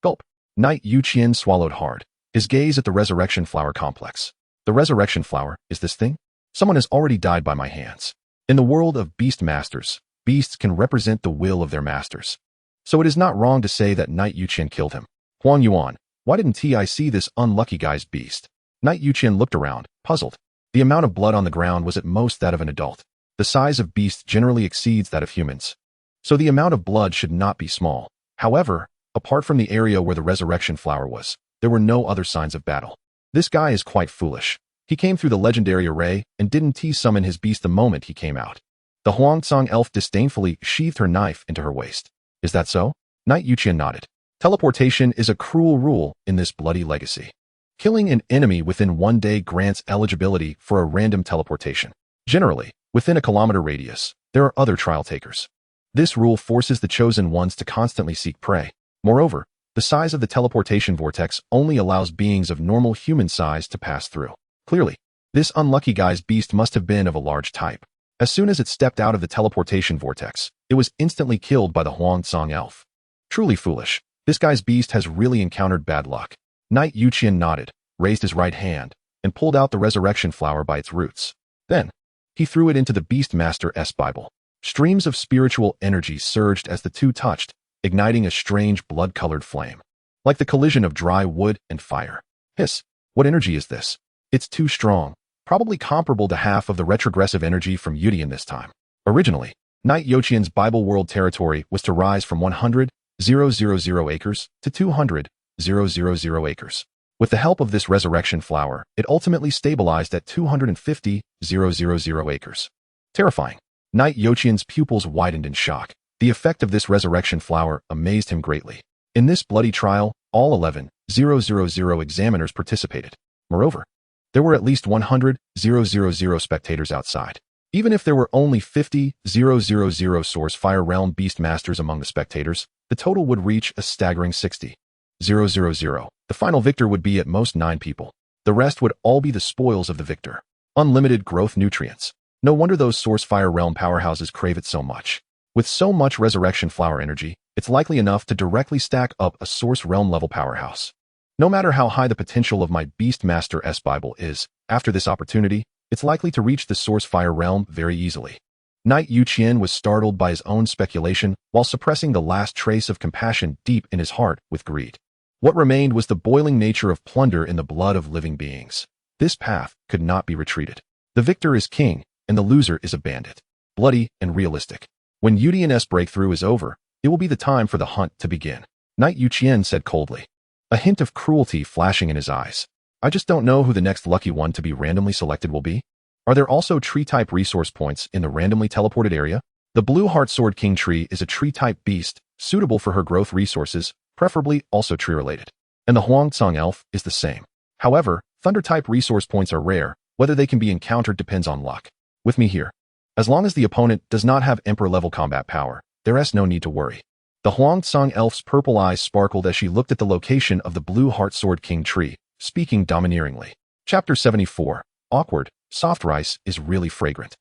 Gulp. Knight Youqian swallowed hard, his gaze at the resurrection flower complex. The resurrection flower, is this thing? Someone has already died by my hands. In the world of beast masters, beasts can represent the will of their masters. So it is not wrong to say that Knight Youqian killed him. Huang Yuan, why didn't I see this unlucky guy's beast? Knight Youqian looked around, puzzled. The amount of blood on the ground was at most that of an adult. The size of beasts generally exceeds that of humans, so the amount of blood should not be small. However, apart from the area where the resurrection flower was, there were no other signs of battle. This guy is quite foolish. He came through the legendary array and didn't summon his beast the moment he came out. The Huangsong elf disdainfully sheathed her knife into her waist. Is that so? Knight Youqian nodded. Teleportation is a cruel rule in this bloody legacy. Killing an enemy within 1 day grants eligibility for a random teleportation. Generally, within a kilometer radius, there are other trial takers. This rule forces the chosen ones to constantly seek prey. Moreover, the size of the teleportation vortex only allows beings of normal human size to pass through. Clearly, this unlucky guy's beast must have been of a large type. As soon as it stepped out of the teleportation vortex, it was instantly killed by the Huangsong elf. Truly foolish. This guy's beast has really encountered bad luck. Knight Youqian nodded, raised his right hand, and pulled out the resurrection flower by its roots. Then, he threw it into the Beast Master's Bible. Streams of spiritual energy surged as the two touched, igniting a strange blood-colored flame, like the collision of dry wood and fire. Hiss, what energy is this? It's too strong, probably comparable to half of the retrogressive energy from Youdie this time. Originally, Knight Youqian's Bible world territory was to rise from 100,000 acres to 200,000 acres. With the help of this resurrection flower, it ultimately stabilized at 250,000 acres. Terrifying. Knight Youqian's pupils widened in shock. The effect of this resurrection flower amazed him greatly. In this bloody trial, all 11,000 examiners participated. Moreover, there were at least 100,000 spectators outside. Even if there were only 50,000 Source Fire Realm Beast Masters among the spectators, the total would reach a staggering 60,000. The final victor would be at most 9 people. The rest would all be the spoils of the victor. Unlimited growth nutrients. No wonder those Source Fire Realm powerhouses crave it so much. With so much resurrection flower energy, it's likely enough to directly stack up a Source Realm level powerhouse. No matter how high the potential of my Beast Master's Bible is, after this opportunity, it's likely to reach the Source Fire Realm very easily. Knight Youqian was startled by his own speculation while suppressing the last trace of compassion deep in his heart with greed. What remained was the boiling nature of plunder in the blood of living beings. This path could not be retreated. The victor is king, and the loser is a bandit. Bloody and realistic. When Youdian's breakthrough is over, it will be the time for the hunt to begin. Knight Youqian said coldly, a hint of cruelty flashing in his eyes. I just don't know who the next lucky one to be randomly selected will be. Are there also tree-type resource points in the randomly teleported area? The Blue Heart Sword King tree is a tree-type beast, suitable for her growth resources, preferably also tree-related. And the Huangsong elf is the same. However, thunder-type resource points are rare. Whether they can be encountered depends on luck. With me here. As long as the opponent does not have Emperor-level combat power, there is no need to worry. The Huangsong elf's purple eyes sparkled as she looked at the location of the Blue Heart Sword King tree, speaking domineeringly. Chapter 74. Awkward. Soft rice is really fragrant.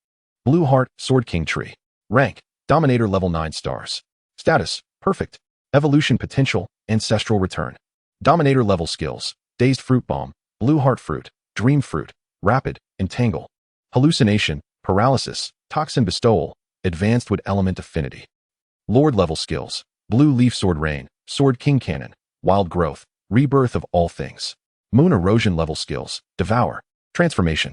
Blue Heart Sword King tree. Rank. Dominator level 9 stars. Status. Perfect. Evolution potential. Ancestral return. Dominator level skills. Dazed Fruit Bomb. Blue Heart Fruit. Dream Fruit. Rapid. Entangle. Hallucination. Paralysis. Toxin Bestowal. Advanced with Element Affinity. Lord level skills. Blue Leaf Sword Rain. Sword King Cannon. Wild Growth. Rebirth of All Things. Moon Erosion level skills. Devour. Transformation.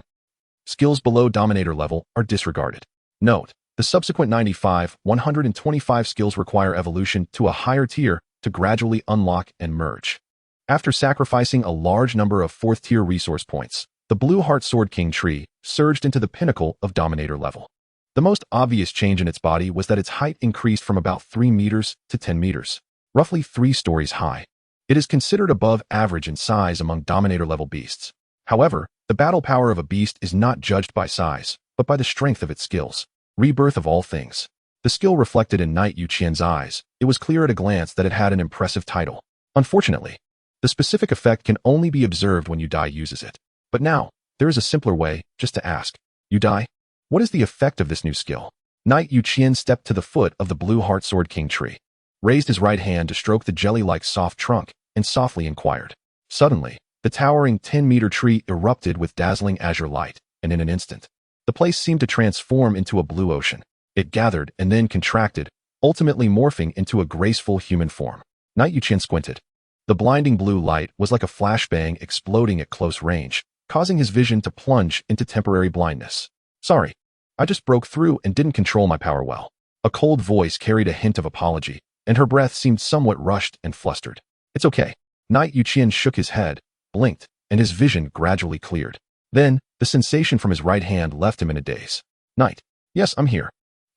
Skills below Dominator level are disregarded. Note, the subsequent 95, 125 skills require evolution to a higher tier to gradually unlock and merge. After sacrificing a large number of 4th tier resource points, the Blue Heart Sword King tree surged into the pinnacle of Dominator level. The most obvious change in its body was that its height increased from about 3 meters to 10 meters, roughly 3 stories high. It is considered above average in size among Dominator level beasts. However, the battle power of a beast is not judged by size, but by the strength of its skills. Rebirth of All Things. The skill reflected in Knight Youqian's eyes. It was clear at a glance that it had an impressive title. Unfortunately, the specific effect can only be observed when Youdie uses it. But now, there is a simpler way, just to ask. Youdie, what is the effect of this new skill? Knight Youqian stepped to the foot of the Blue Heart Sword King tree, raised his right hand to stroke the jelly-like soft trunk, and softly inquired. Suddenly, the towering 10-meter tree erupted with dazzling azure light, and in an instant, the place seemed to transform into a blue ocean. It gathered and then contracted, ultimately morphing into a graceful human form. Knight Youqian squinted. The blinding blue light was like a flashbang exploding at close range, causing his vision to plunge into temporary blindness. Sorry, I just broke through and didn't control my power well. A cold voice carried a hint of apology, and her breath seemed somewhat rushed and flustered. It's okay. Knight Youqian shook his head, blinked, and his vision gradually cleared. Then, the sensation from his right hand left him in a daze. Knight. Yes, I'm here.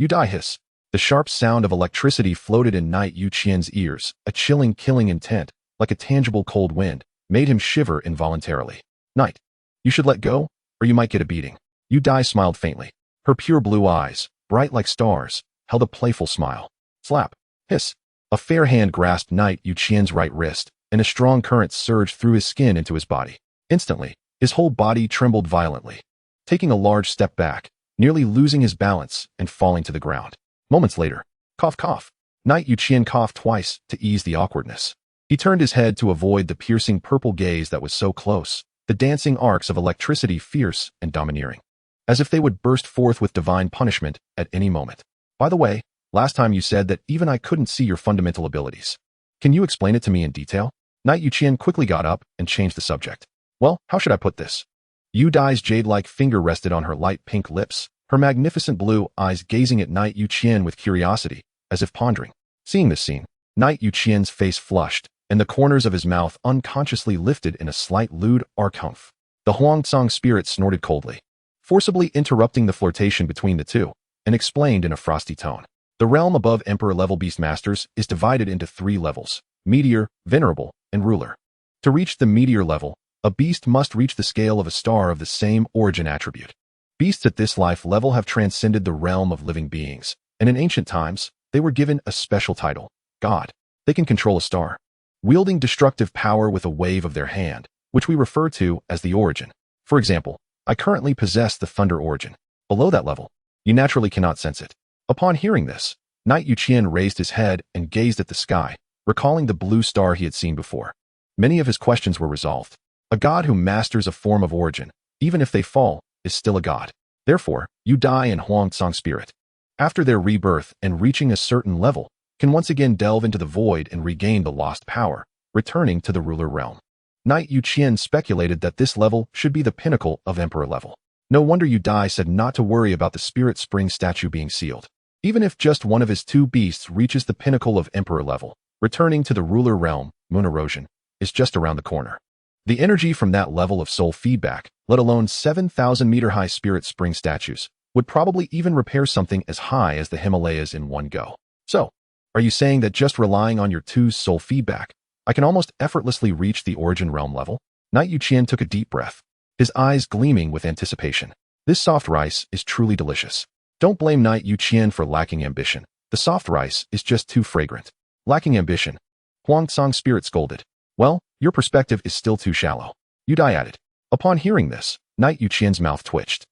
Youdie hiss. The sharp sound of electricity floated in Knight Youqian's ears, a chilling, killing intent, like a tangible cold wind, made him shiver involuntarily. Knight. You should let go, or you might get a beating. Youdie smiled faintly. Her pure blue eyes, bright like stars, held a playful smile. Slap. Hiss. A fair hand grasped Knight Youqian's right wrist, and a strong current surged through his skin into his body. Instantly, his whole body trembled violently, taking a large step back, nearly losing his balance and falling to the ground. Moments later, cough cough, Knight Youqian coughed twice to ease the awkwardness. He turned his head to avoid the piercing purple gaze that was so close, the dancing arcs of electricity fierce and domineering, as if they would burst forth with divine punishment at any moment. By the way, last time you said that even I couldn't see your fundamental abilities. Can you explain it to me in detail? Knight Youqian quickly got up and changed the subject. Well, how should I put this? Youdie's jade-like finger rested on her light pink lips, her magnificent blue eyes gazing at Knight Youqian with curiosity, as if pondering. Seeing this scene, Knight Youqian's face flushed, and the corners of his mouth unconsciously lifted in a slight lewd arch-humph. The Huangsong spirit snorted coldly, forcibly interrupting the flirtation between the two, and explained in a frosty tone. The realm above Emperor-level Beastmasters is divided into 3 levels: Meteor, Venerable, and Ruler. To reach the Meteor level, a beast must reach the scale of a star of the same origin attribute. Beasts at this life level have transcended the realm of living beings, and in ancient times, they were given a special title, God. They can control a star, wielding destructive power with a wave of their hand, which we refer to as the origin. For example, I currently possess the Thunder origin. Below that level, you naturally cannot sense it. Upon hearing this, Knight Youqian raised his head and gazed at the sky, recalling the blue star he had seen before. Many of his questions were resolved. A god who masters a form of origin, even if they fall, is still a god. Therefore, Youdie and Huangsong spirit, after their rebirth and reaching a certain level, can once again delve into the void and regain the lost power, returning to the ruler realm. Knight Youqian speculated that this level should be the pinnacle of Emperor level. No wonder Youdie said not to worry about the Spirit Spring statue being sealed. Even if just one of his 2 beasts reaches the pinnacle of Emperor level, returning to the ruler realm, Moon Erosion, is just around the corner. The energy from that level of soul feedback, let alone 7,000-meter-high spirit spring statues, would probably even repair something as high as the Himalayas in one go. So, are you saying that just relying on your two's soul feedback, I can almost effortlessly reach the origin realm level? Knight Youqian took a deep breath, his eyes gleaming with anticipation. This soft rice is truly delicious. Don't blame Knight Youqian for lacking ambition. The soft rice is just too fragrant. Lacking ambition. Huangsong Spirit scolded. Well, your perspective is still too shallow. Youdie added. Upon hearing this, Knight Youqian's mouth twitched.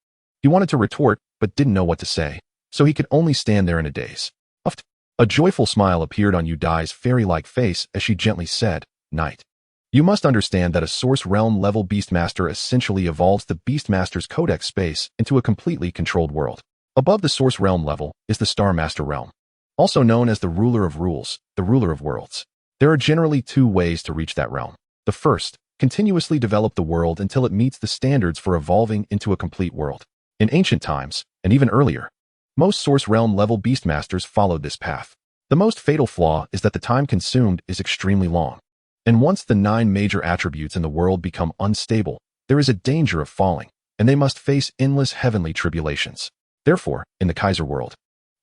He wanted to retort, but didn't know what to say, so he could only stand there in a daze. Uffed. A joyful smile appeared on Youdie's fairy-like face as she gently said, Knight, you must understand that a Source Realm level Beastmaster essentially evolves the Beastmaster's Codex space into a completely controlled world. Above the Source Realm level is the Star Master Realm, also known as the Ruler of Rules, the Ruler of Worlds. There are generally two ways to reach that realm. The first, continuously develop the world until it meets the standards for evolving into a complete world. In ancient times, and even earlier, most Source Realm level Beastmasters followed this path. The most fatal flaw is that the time consumed is extremely long. And once the 9 major attributes in the world become unstable, there is a danger of falling, and they must face endless heavenly tribulations. Therefore, in the Kaiser world,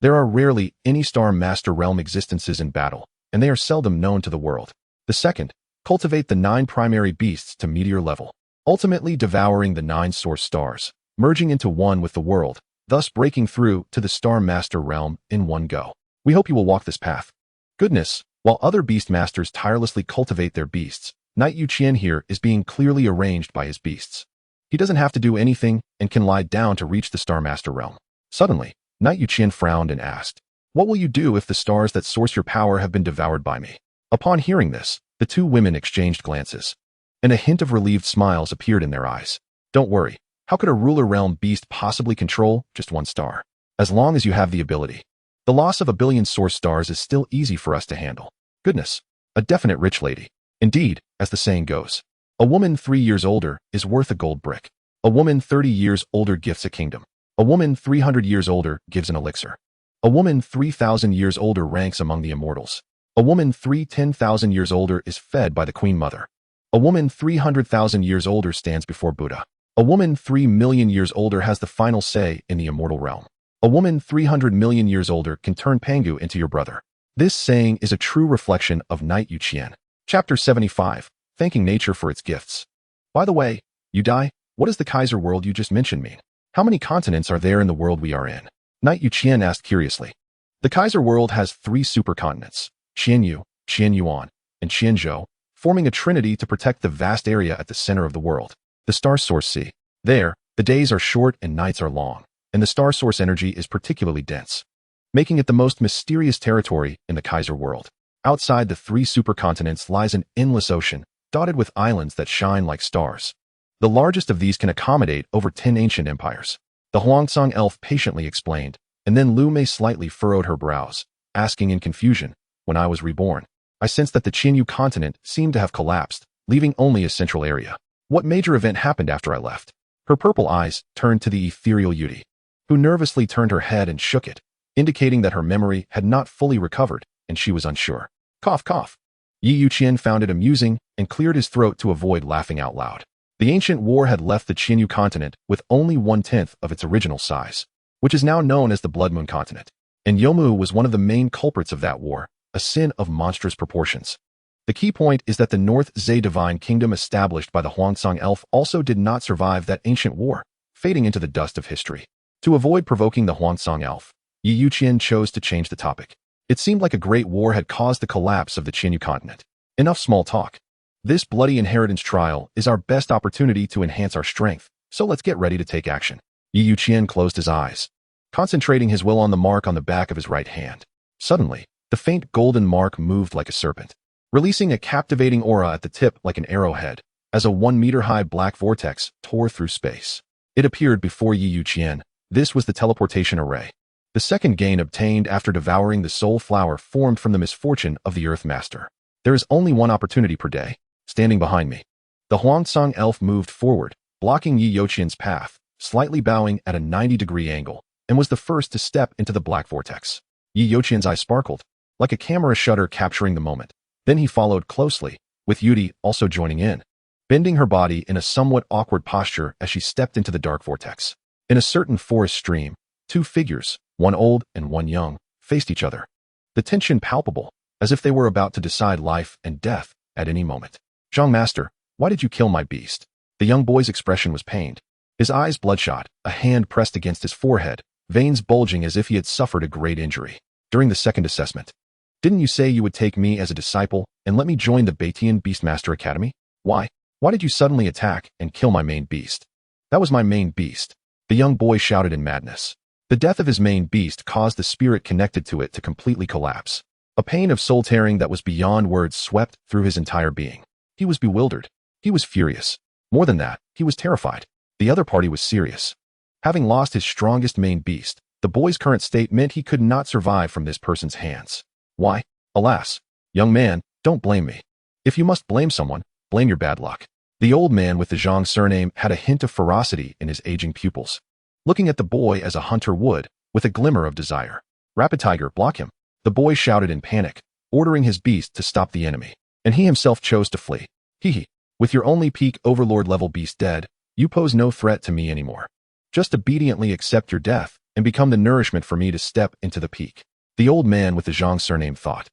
there are rarely any Star Master Realm existences in battle, and they are seldom known to the world. The second, cultivate the 9 primary beasts to meteor level, ultimately devouring the 9 source stars, merging into one with the world, thus breaking through to the Star Master Realm in one go. We hope you will walk this path. Goodness, while other Beastmasters tirelessly cultivate their beasts, Knight Youqian here is being clearly arranged by his beasts. He doesn't have to do anything and can lie down to reach the Star Master Realm. Suddenly, Knight Youqian frowned and asked, what will you do if the stars that source your power have been devoured by me? Upon hearing this, the two women exchanged glances, and a hint of relieved smiles appeared in their eyes. Don't worry, how could a Ruler Realm beast possibly control just one star? As long as you have the ability. The loss of 1 billion source stars is still easy for us to handle. Goodness, a definite rich lady. Indeed, as the saying goes, a woman 3 years older is worth a gold brick. A woman 30 years older gifts a kingdom. A woman 300 years older gives an elixir. A woman 3,000 years older ranks among the immortals. A woman 10,000 years older is fed by the Queen Mother. A woman 300,000 years older stands before Buddha. A woman 3 million years older has the final say in the immortal realm. A woman 300 million years older can turn Pangu into your brother. This saying is a true reflection of Knight Youqian. Chapter 75, Thanking Nature for its Gifts. By the way, Youdie, what does the Kaiser world you just mentioned mean? How many continents are there in the world we are in? Knight Youqian asked curiously. The Kaiser world has 3 supercontinents, Qianyu, Qianyuan, and Qianzhou, forming a trinity to protect the vast area at the center of the world. The star source sea. There, the days are short and nights are long, and the star source energy is particularly dense, making it the most mysterious territory in the Kaiser world. Outside the 3 supercontinents lies an endless ocean, dotted with islands that shine like stars. The largest of these can accommodate over 10 ancient empires. The Huangsong elf patiently explained, and then Lu Mei slightly furrowed her brows, asking in confusion, when I was reborn, I sensed that the Qianyu continent seemed to have collapsed, leaving only a central area. What major event happened after I left? Her purple eyes turned to the ethereal Youdie, who nervously turned her head and shook it, indicating that her memory had not fully recovered and she was unsure. Cough, cough. Yi Youqian found it amusing and cleared his throat to avoid laughing out loud. The ancient war had left the Qianyu continent with only 1/10 of its original size, which is now known as the Blood Moon continent. And Yomu was one of the main culprits of that war, a sin of monstrous proportions. The key point is that the North Zhe divine kingdom established by the Huangsong elf also did not survive that ancient war, fading into the dust of history. To avoid provoking the Huangsong elf, Yi Youqian chose to change the topic. It seemed like a great war had caused the collapse of the Qianyu continent. Enough small talk. This bloody inheritance trial is our best opportunity to enhance our strength, so let's get ready to take action. Yi Youqian closed his eyes, concentrating his will on the mark on the back of his right hand. Suddenly, the faint golden mark moved like a serpent, releasing a captivating aura at the tip like an arrowhead, as a 1-meter-high black vortex tore through space. It appeared before Yi Youqian. This was the teleportation array. The second gain obtained after devouring the soul flower formed from the misfortune of the Earth Master. There is only one opportunity per day. Standing behind me, the Huangsong elf moved forward, blocking Yi Youqian's path, slightly bowing at a 90-degree angle, and was the first to step into the black vortex. Yi Youqian's eyes sparkled, like a camera shutter capturing the moment. Then he followed closely, with Youdie also joining in. bending her body in a somewhat awkward posture as she stepped into the dark vortex. In a certain forest stream, two figures, one old and one young, faced each other. The tension palpable, as if they were about to decide life and death at any moment. "Zhang Master, why did you kill my beast?" The young boy's expression was pained. His eyes bloodshot, a hand pressed against his forehead, veins bulging as if he had suffered a great injury. During the second assessment, "Didn't you say you would take me as a disciple and let me join the Beitian Beastmaster Academy? Why? Why did you suddenly attack and kill my main beast?" "That was my main beast," the young boy shouted in madness. The death of his main beast caused the spirit connected to it to completely collapse. A pain of soul tearing that was beyond words swept through his entire being. He was bewildered. He was furious. More than that, he was terrified. The other party was serious. Having lost his strongest main beast, the boy's current state meant he could not survive from this person's hands. Why? Alas. "Young man, don't blame me. If you must blame someone, blame your bad luck." The old man with the Zhang surname had a hint of ferocity in his aging pupils, looking at the boy as a hunter would, with a glimmer of desire. "Rapid Tiger, block him," the boy shouted in panic, ordering his beast to stop the enemy. And he himself chose to flee. "Hee. With your only peak overlord level beast dead, you pose no threat to me anymore. Just obediently accept your death and become the nourishment for me to step into the peak," the old man with the Zhang surname thought.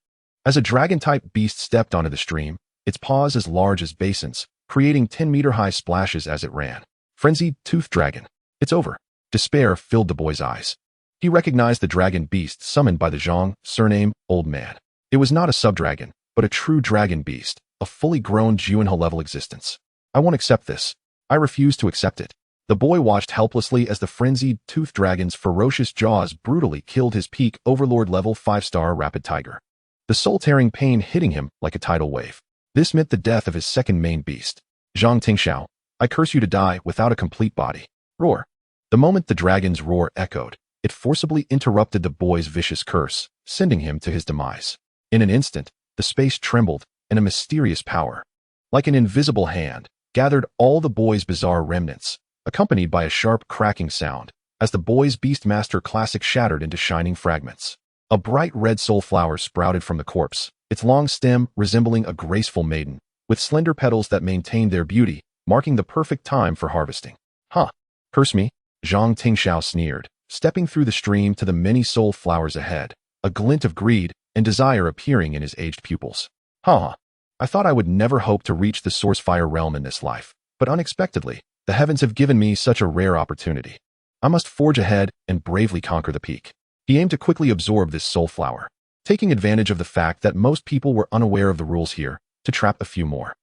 As a dragon-type beast stepped onto the stream, its paws as large as basins, creating 10-meter-high splashes as it ran. Frenzied toothed dragon. "It's over." Despair filled the boy's eyes. He recognized the dragon beast summoned by the Zhang surname old man. It was not a subdragon, but a true dragon beast, a fully grown Juinhe-level existence. "I won't accept this. I refuse to accept it." The boy watched helplessly as the frenzied toothed dragon's ferocious jaws brutally killed his peak overlord level 5-star rapid tiger. The soul-tearing pain hitting him like a tidal wave. This meant the death of his second main beast. "Zhang Tingxiao, I curse you to die without a complete body." Roar. The moment the dragon's roar echoed, it forcibly interrupted the boy's vicious curse, sending him to his demise. In an instant, the space trembled, and a mysterious power, like an invisible hand, gathered all the boy's bizarre remnants, accompanied by a sharp cracking sound, as the boy's Beastmaster classic shattered into shining fragments. A bright red soul flower sprouted from the corpse, its long stem resembling a graceful maiden, with slender petals that maintained their beauty, marking the perfect time for harvesting. "Huh. Curse me?" Zhang Tingxiao sneered, stepping through the stream to the many soul flowers ahead, a glint of greed and desire appearing in his aged pupils. "Huh. I thought I would never hope to reach the source fire realm in this life, but unexpectedly, the heavens have given me such a rare opportunity. I must forge ahead and bravely conquer the peak." He aimed to quickly absorb this soul flower, taking advantage of the fact that most people were unaware of the rules here, to trap a few more.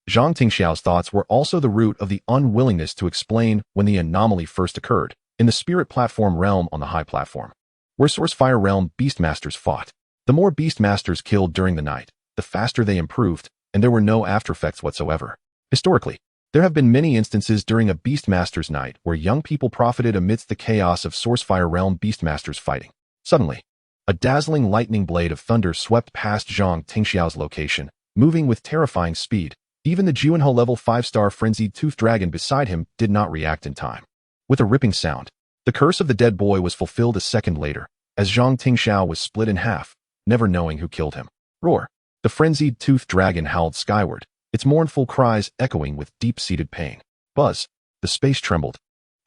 Zhang Tingxiao's thoughts were also the root of the unwillingness to explain when the anomaly first occurred, in the spirit platform realm on the high platform, where Source Fire Realm Beastmasters fought. The more Beastmasters killed during the night, the faster they improved, and there were no aftereffects whatsoever. Historically, there have been many instances during a Beastmaster's night where young people profited amidst the chaos of Source Fire Realm Beastmasters fighting. Suddenly, a dazzling lightning blade of thunder swept past Zhang Tingxiao's location, moving with terrifying speed. Even the Juinhe level 5-star frenzied toothed dragon beside him did not react in time. With a ripping sound, the curse of the dead boy was fulfilled a second later, as Zhang Tingxiao was split in half, never knowing who killed him. Roar. The frenzied toothed dragon howled skyward, its mournful cries echoing with deep-seated pain. Buzz. The space trembled,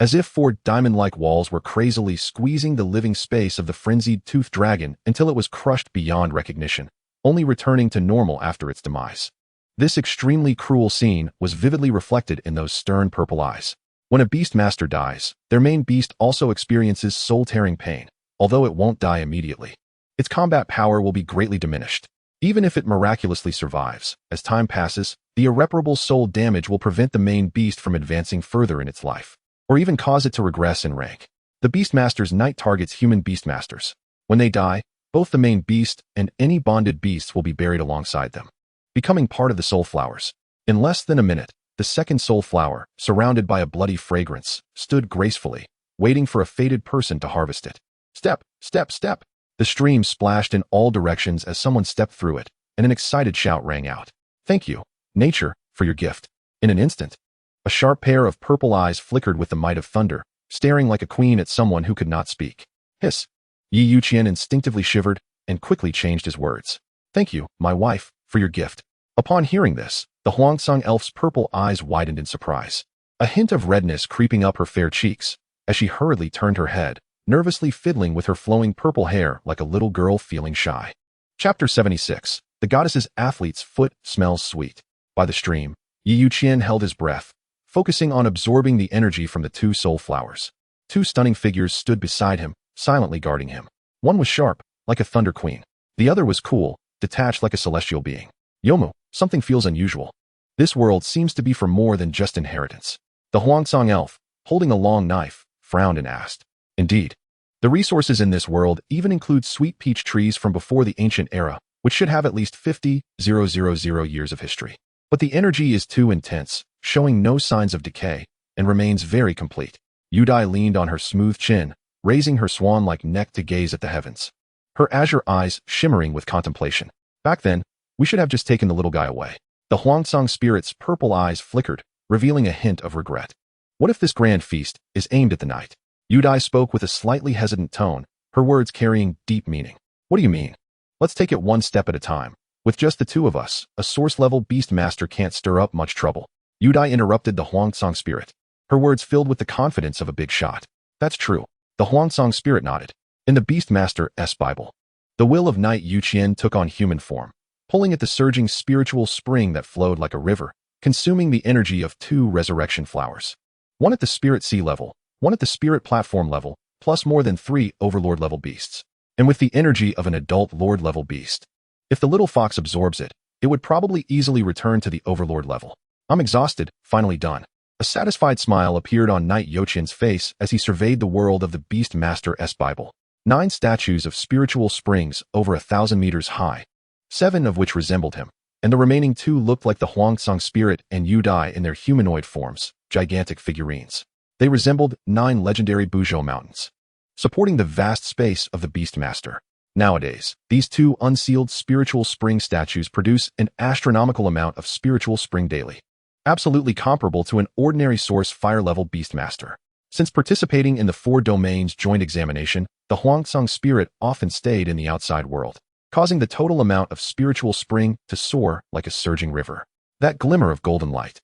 as if four diamond-like walls were crazily squeezing the living space of the frenzied toothed dragon until it was crushed beyond recognition, only returning to normal after its demise. This extremely cruel scene was vividly reflected in those stern purple eyes. When a Beastmaster dies, their main beast also experiences soul-tearing pain, although it won't die immediately. Its combat power will be greatly diminished. Even if it miraculously survives, as time passes, the irreparable soul damage will prevent the main beast from advancing further in its life, or even cause it to regress in rank. The Beastmaster's night targets human Beastmasters. When they die, both the main beast and any bonded beasts will be buried alongside them, becoming part of the soul flowers. In less than a minute, the second soul flower, surrounded by a bloody fragrance, stood gracefully, waiting for a fated person to harvest it. Step, step, step. The stream splashed in all directions as someone stepped through it, and an excited shout rang out. "Thank you, nature, for your gift." In an instant, a sharp pair of purple eyes flickered with the might of thunder, staring like a queen at someone who could not speak. Hiss. Youqian instinctively shivered and quickly changed his words. "Thank you, my wife, for your gift. Upon hearing this, the Huangsong elf's purple eyes widened in surprise, a hint of redness creeping up her fair cheeks as she hurriedly turned her head, nervously fiddling with her flowing purple hair like a little girl feeling shy. Chapter 76. The Goddess's Athlete's Foot Smells Sweet. By the stream, Youqian held his breath, focusing on absorbing the energy from the two soul flowers. Two stunning figures stood beside him, silently guarding him. One was sharp, like a thunder queen. The other was cool, detached like a celestial being. Yomu, something feels unusual. This world seems to be for more than just inheritance. The Huangsong elf, holding a long knife, frowned and asked. Indeed. The resources in this world even include sweet peach trees from before the ancient era, which should have at least 50,000 years of history. But the energy is too intense, showing no signs of decay, and remains very complete. Youdie leaned on her smooth chin, raising her swan-like neck to gaze at the heavens, her azure eyes shimmering with contemplation. Back then, we should have just taken the little guy away. The Huangsong spirit's purple eyes flickered, revealing a hint of regret. What if this grand feast is aimed at the night? Youdie spoke with a slightly hesitant tone, her words carrying deep meaning. What do you mean? Let's take it one step at a time. With just the two of us, a source-level beast master can't stir up much trouble. Youdie interrupted the Huangsong spirit, her words filled with the confidence of a big shot. That's true. The Huangsong spirit nodded. In the Beastmaster's Bible, the will of Knight Youqian took on human form, pulling at the surging spiritual spring that flowed like a river, consuming the energy of two resurrection flowers. One at the spirit sea level, one at the spirit platform level, plus more than 3 overlord-level beasts. And with the energy of an adult lord-level beast. If the little fox absorbs it, it would probably easily return to the overlord level. I'm exhausted, finally done. A satisfied smile appeared on Knight Youqian's face as he surveyed the world of the Beastmaster's Bible. 9 statues of spiritual springs over 1,000 meters high, 7 of which resembled him, and the remaining 2 looked like the Huangsong spirit and Youdie in their humanoid forms, gigantic figurines. They resembled 9 legendary Buzhou mountains, supporting the vast space of the Beastmaster. Nowadays, these 2 unsealed spiritual spring statues produce an astronomical amount of spiritual spring daily, absolutely comparable to an ordinary source fire-level Beastmaster. Since participating in the 4 domains joint examination, the Huangsong spirit often stayed in the outside world, causing the total amount of spiritual spring to soar like a surging river. That glimmer of golden light.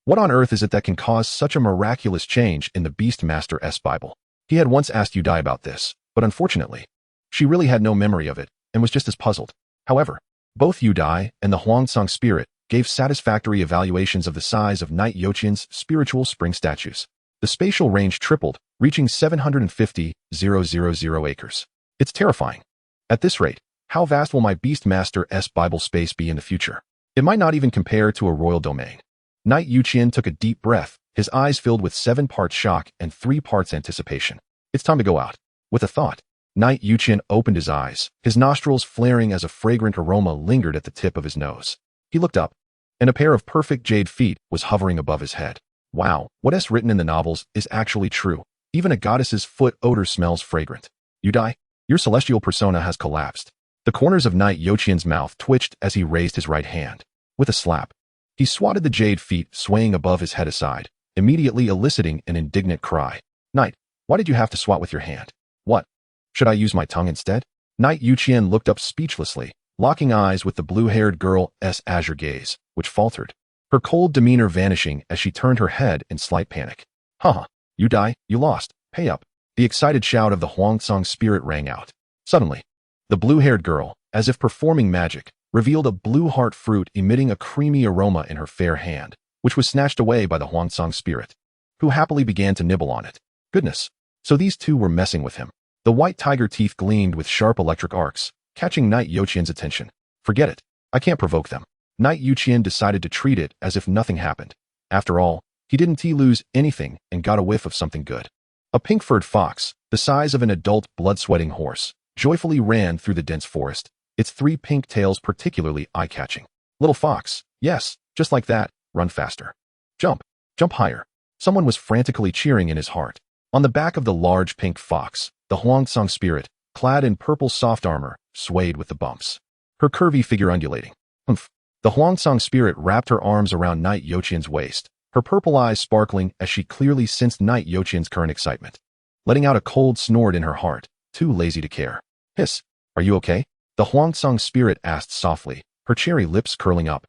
What on earth is it that can cause such a miraculous change in the Beastmaster's Bible? He had once asked Youdie about this, but unfortunately, she really had no memory of it and was just as puzzled. However, both Youdie and the Huangsong spirit gave satisfactory evaluations of the size of Knight Youqian's spiritual spring statues. The spatial range tripled, reaching 750,000 acres. It's terrifying. At this rate, how vast will my Beastmaster's Bible space be in the future? It might not even compare to a royal domain. Knight Youqian took a deep breath, his eyes filled with 7 parts shock and 3 parts anticipation. It's time to go out. With a thought, Knight Youqian opened his eyes, his nostrils flaring as a fragrant aroma lingered at the tip of his nose. He looked up, and a pair of perfect jade feet was hovering above his head. Wow, what's written in the novels is actually true. Even a goddess's foot odor smells fragrant. Youdie, your celestial persona has collapsed. The corners of Knight Youqian's mouth twitched as he raised his right hand. With a slap, he swatted the jade feet swaying above his head aside, immediately eliciting an indignant cry. Knight, why did you have to swat with your hand? What? Should I use my tongue instead? Knight Youqian looked up speechlessly, locking eyes with the blue-haired girl's azure gaze, which faltered, her cold demeanor vanishing as she turned her head in slight panic. Haha, Youdie, you lost. Pay up. The excited shout of the Huangsong spirit rang out. Suddenly, the blue-haired girl, as if performing magic, revealed a blue heart fruit emitting a creamy aroma in her fair hand, which was snatched away by the Huangsong spirit, who happily began to nibble on it. Goodness, so these 2 were messing with him. The white tiger teeth gleamed with sharp electric arcs, catching Knight Youqian's attention. Forget it. I can't provoke them. Knight Youqian decided to treat it as if nothing happened. After all, he didn't lose anything and got a whiff of something good. A pink-furred fox, the size of an adult blood-sweating horse, joyfully ran through the dense forest, its 3 pink tails particularly eye-catching. Little fox, yes, just like that, run faster. Jump, jump higher. Someone was frantically cheering in his heart. On the back of the large pink fox, the Huangsong spirit, clad in purple soft armor, swayed with the bumps, her curvy figure undulating. Humph. The Huangsong spirit wrapped her arms around Knight Youqian's waist, her purple eyes sparkling as she clearly sensed Knight Youqian's current excitement, letting out a cold snort in her heart, too lazy to care. Hiss, are you okay? The Huangsong spirit asked softly, her cherry lips curling up.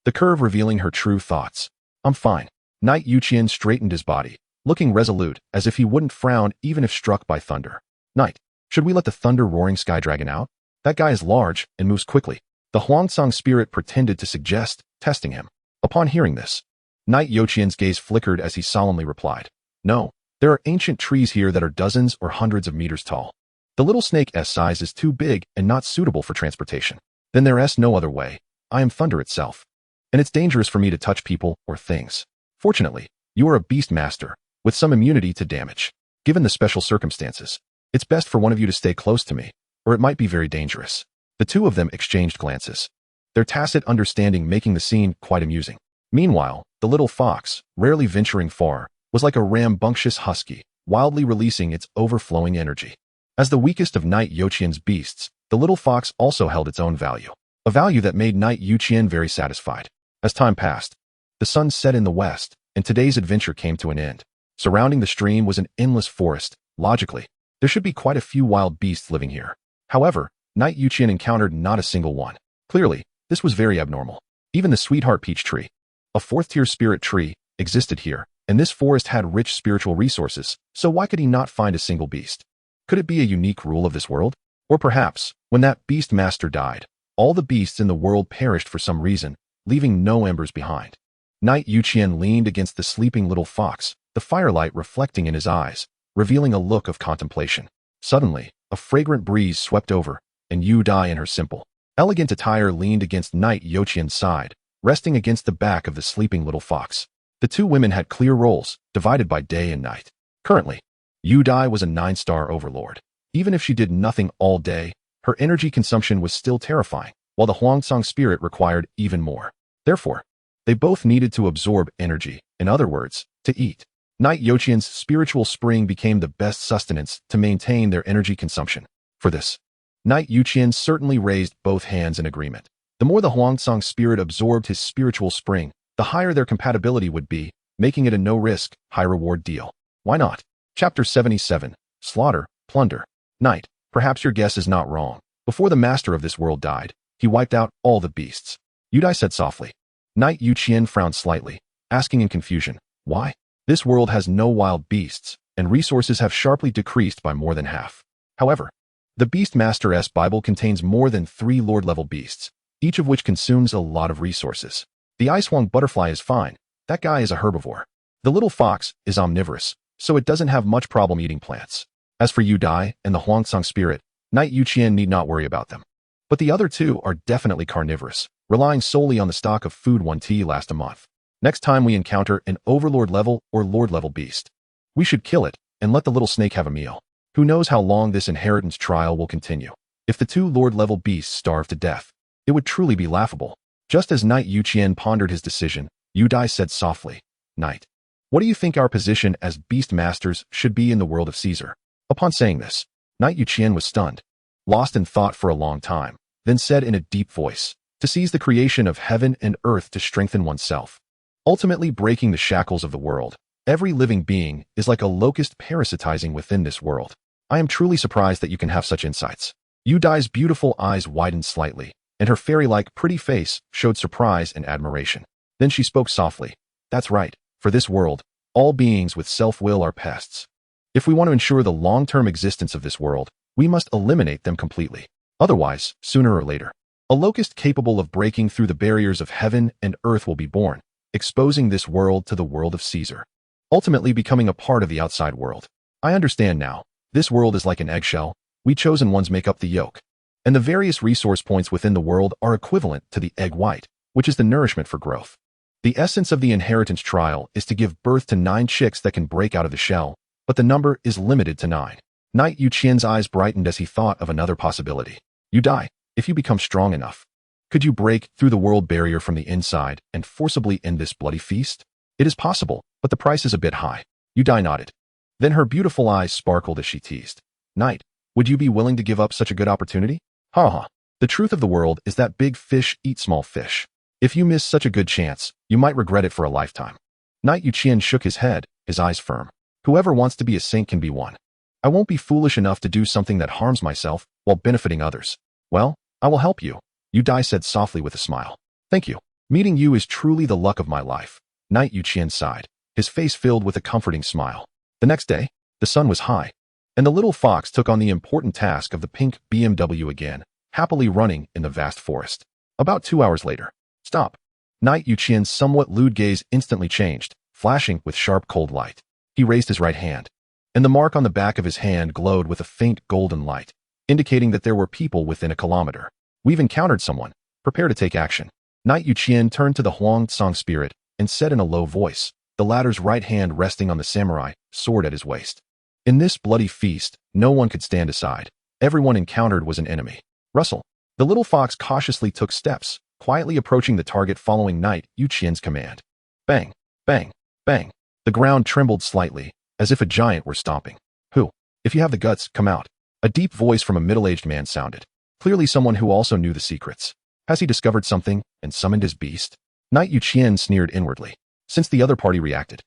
the curve revealing her true thoughts. I'm fine. Knight Youqian straightened his body, looking resolute as if he wouldn't frown even if struck by thunder. Knight, should we let the thunder-roaring sky dragon out? That guy is large and moves quickly. The Huangsang spirit pretended to suggest, testing him. Upon hearing this, Knight Youqian's gaze flickered as he solemnly replied, "No, there are ancient trees here that are dozens or hundreds of meters tall. The little snake's size is too big and not suitable for transportation. Then there's no other way. I am thunder itself. And it's dangerous for me to touch people or things. Fortunately, you are a beast master, with some immunity to damage. Given the special circumstances, it's best for one of you to stay close to me, or it might be very dangerous." The two of them exchanged glances, their tacit understanding making the scene quite amusing. Meanwhile, the little fox, rarely venturing far, was like a rambunctious husky, wildly releasing its overflowing energy. As the weakest of Knight Youqian's beasts, the little fox also held its own value, a value that made Knight Youqian very satisfied. As time passed, the sun set in the west, and today's adventure came to an end. Surrounding the stream was an endless forest. Logically, there should be quite a few wild beasts living here. However, Knight Youqian encountered not a single one. Clearly, this was very abnormal. Even the sweetheart peach tree, a fourth-tier spirit tree, existed here, and this forest had rich spiritual resources, so why could he not find a single beast? Could it be a unique rule of this world? Or perhaps, when that beast master died, all the beasts in the world perished for some reason, leaving no embers behind. Knight Youqian leaned against the sleeping little fox, the firelight reflecting in his eyes, revealing a look of contemplation. Suddenly, a fragrant breeze swept over, and Youdie in her simple, elegant attire leaned against Knight Youqian's side, resting against the back of the sleeping little fox. The two women had clear roles, divided by day and night. Currently, Youdie was a 9-star overlord. Even if she did nothing all day, her energy consumption was still terrifying, while the Huangsang spirit required even more. Therefore, they both needed to absorb energy, in other words, to eat. Knight Youqian's spiritual spring became the best sustenance to maintain their energy consumption. For this, Knight Youqian certainly raised both hands in agreement. The more the Huangsang spirit absorbed his spiritual spring, the higher their compatibility would be, making it a no-risk, high-reward deal. Why not? Chapter 77, Slaughter, Plunder. Knight, perhaps your guess is not wrong. Before the master of this world died, he wiped out all the beasts. Youdie said softly. Knight Youqian frowned slightly, asking in confusion, why? This world has no wild beasts, and resources have sharply decreased by more than half. However, the Beastmaster's Bible contains more than 3 Lord-level beasts, each of which consumes a lot of resources. The Icewang butterfly is fine. That guy is a herbivore. The little fox is omnivorous, so it doesn't have much problem eating plants. As for Youdie and the Huangsang spirit, Knight Youqian need not worry about them. But the other two are definitely carnivorous, relying solely on the stock of food one tea last a month. Next time we encounter an overlord-level or lord-level beast, we should kill it and let the little snake have a meal. Who knows how long this inheritance trial will continue? If the 2 lord-level beasts starve to death, it would truly be laughable. Just as Knight Youqian pondered his decision, Youdie said softly, Knight, what do you think our position as beast masters should be in the world of Caesar? Upon saying this, Knight Youqian was stunned, lost in thought for a long time, then said in a deep voice, to seize the creation of heaven and earth to strengthen oneself, ultimately breaking the shackles of the world. Every living being is like a locust parasitizing within this world. I am truly surprised that you can have such insights. Youdie's beautiful eyes widened slightly, and her fairy-like pretty face showed surprise and admiration. Then she spoke softly. That's right. For this world, all beings with self-will are pests. If we want to ensure the long-term existence of this world, we must eliminate them completely. Otherwise, sooner or later, a locust capable of breaking through the barriers of heaven and earth will be born, exposing this world to the world of Caesar, ultimately becoming a part of the outside world. I understand now. This world is like an eggshell. We chosen ones make up the yolk. And the various resource points within the world are equivalent to the egg white, which is the nourishment for growth. The essence of the inheritance trial is to give birth to 9 chicks that can break out of the shell, but the number is limited to 9. Knight Youqian's eyes brightened as he thought of another possibility. Youdie, if you become strong enough, could you break through the world barrier from the inside and forcibly end this bloody feast? It is possible, but the price is a bit high. Youdie nodded. Then her beautiful eyes sparkled as she teased. Knight, would you be willing to give up such a good opportunity? Ha ha. The truth of the world is that big fish eat small fish. If you miss such a good chance, you might regret it for a lifetime. Knight Youqian shook his head, his eyes firm. Whoever wants to be a saint can be one. I won't be foolish enough to do something that harms myself while benefiting others. Well, I will help you, Youdie said softly with a smile. Thank you. Meeting you is truly the luck of my life. Knight Youqian sighed, his face filled with a comforting smile. The next day, the sun was high, and the little fox took on the important task of the pink BMW again, happily running in the vast forest. About 2 hours later. Stop. Knight Youqian's somewhat lewd gaze instantly changed, flashing with sharp cold light. He raised his right hand, and the mark on the back of his hand glowed with a faint golden light, indicating that there were people within a kilometer. We've encountered someone. Prepare to take action. Knight Youqian turned to the Huang Tsang spirit and said in a low voice, the latter's right hand resting on the samurai sword at his waist. In this bloody feast, no one could stand aside. Everyone encountered was an enemy. Rustle. The little fox cautiously took steps, quietly approaching the target following Knight Youqian's command. Bang, bang, bang. The ground trembled slightly, as if a giant were stomping. Who? If you have the guts, come out. A deep voice from a middle-aged man sounded. Clearly someone who also knew the secrets. Has he discovered something and summoned his beast? Knight Youqian sneered inwardly. Since the other party reacted,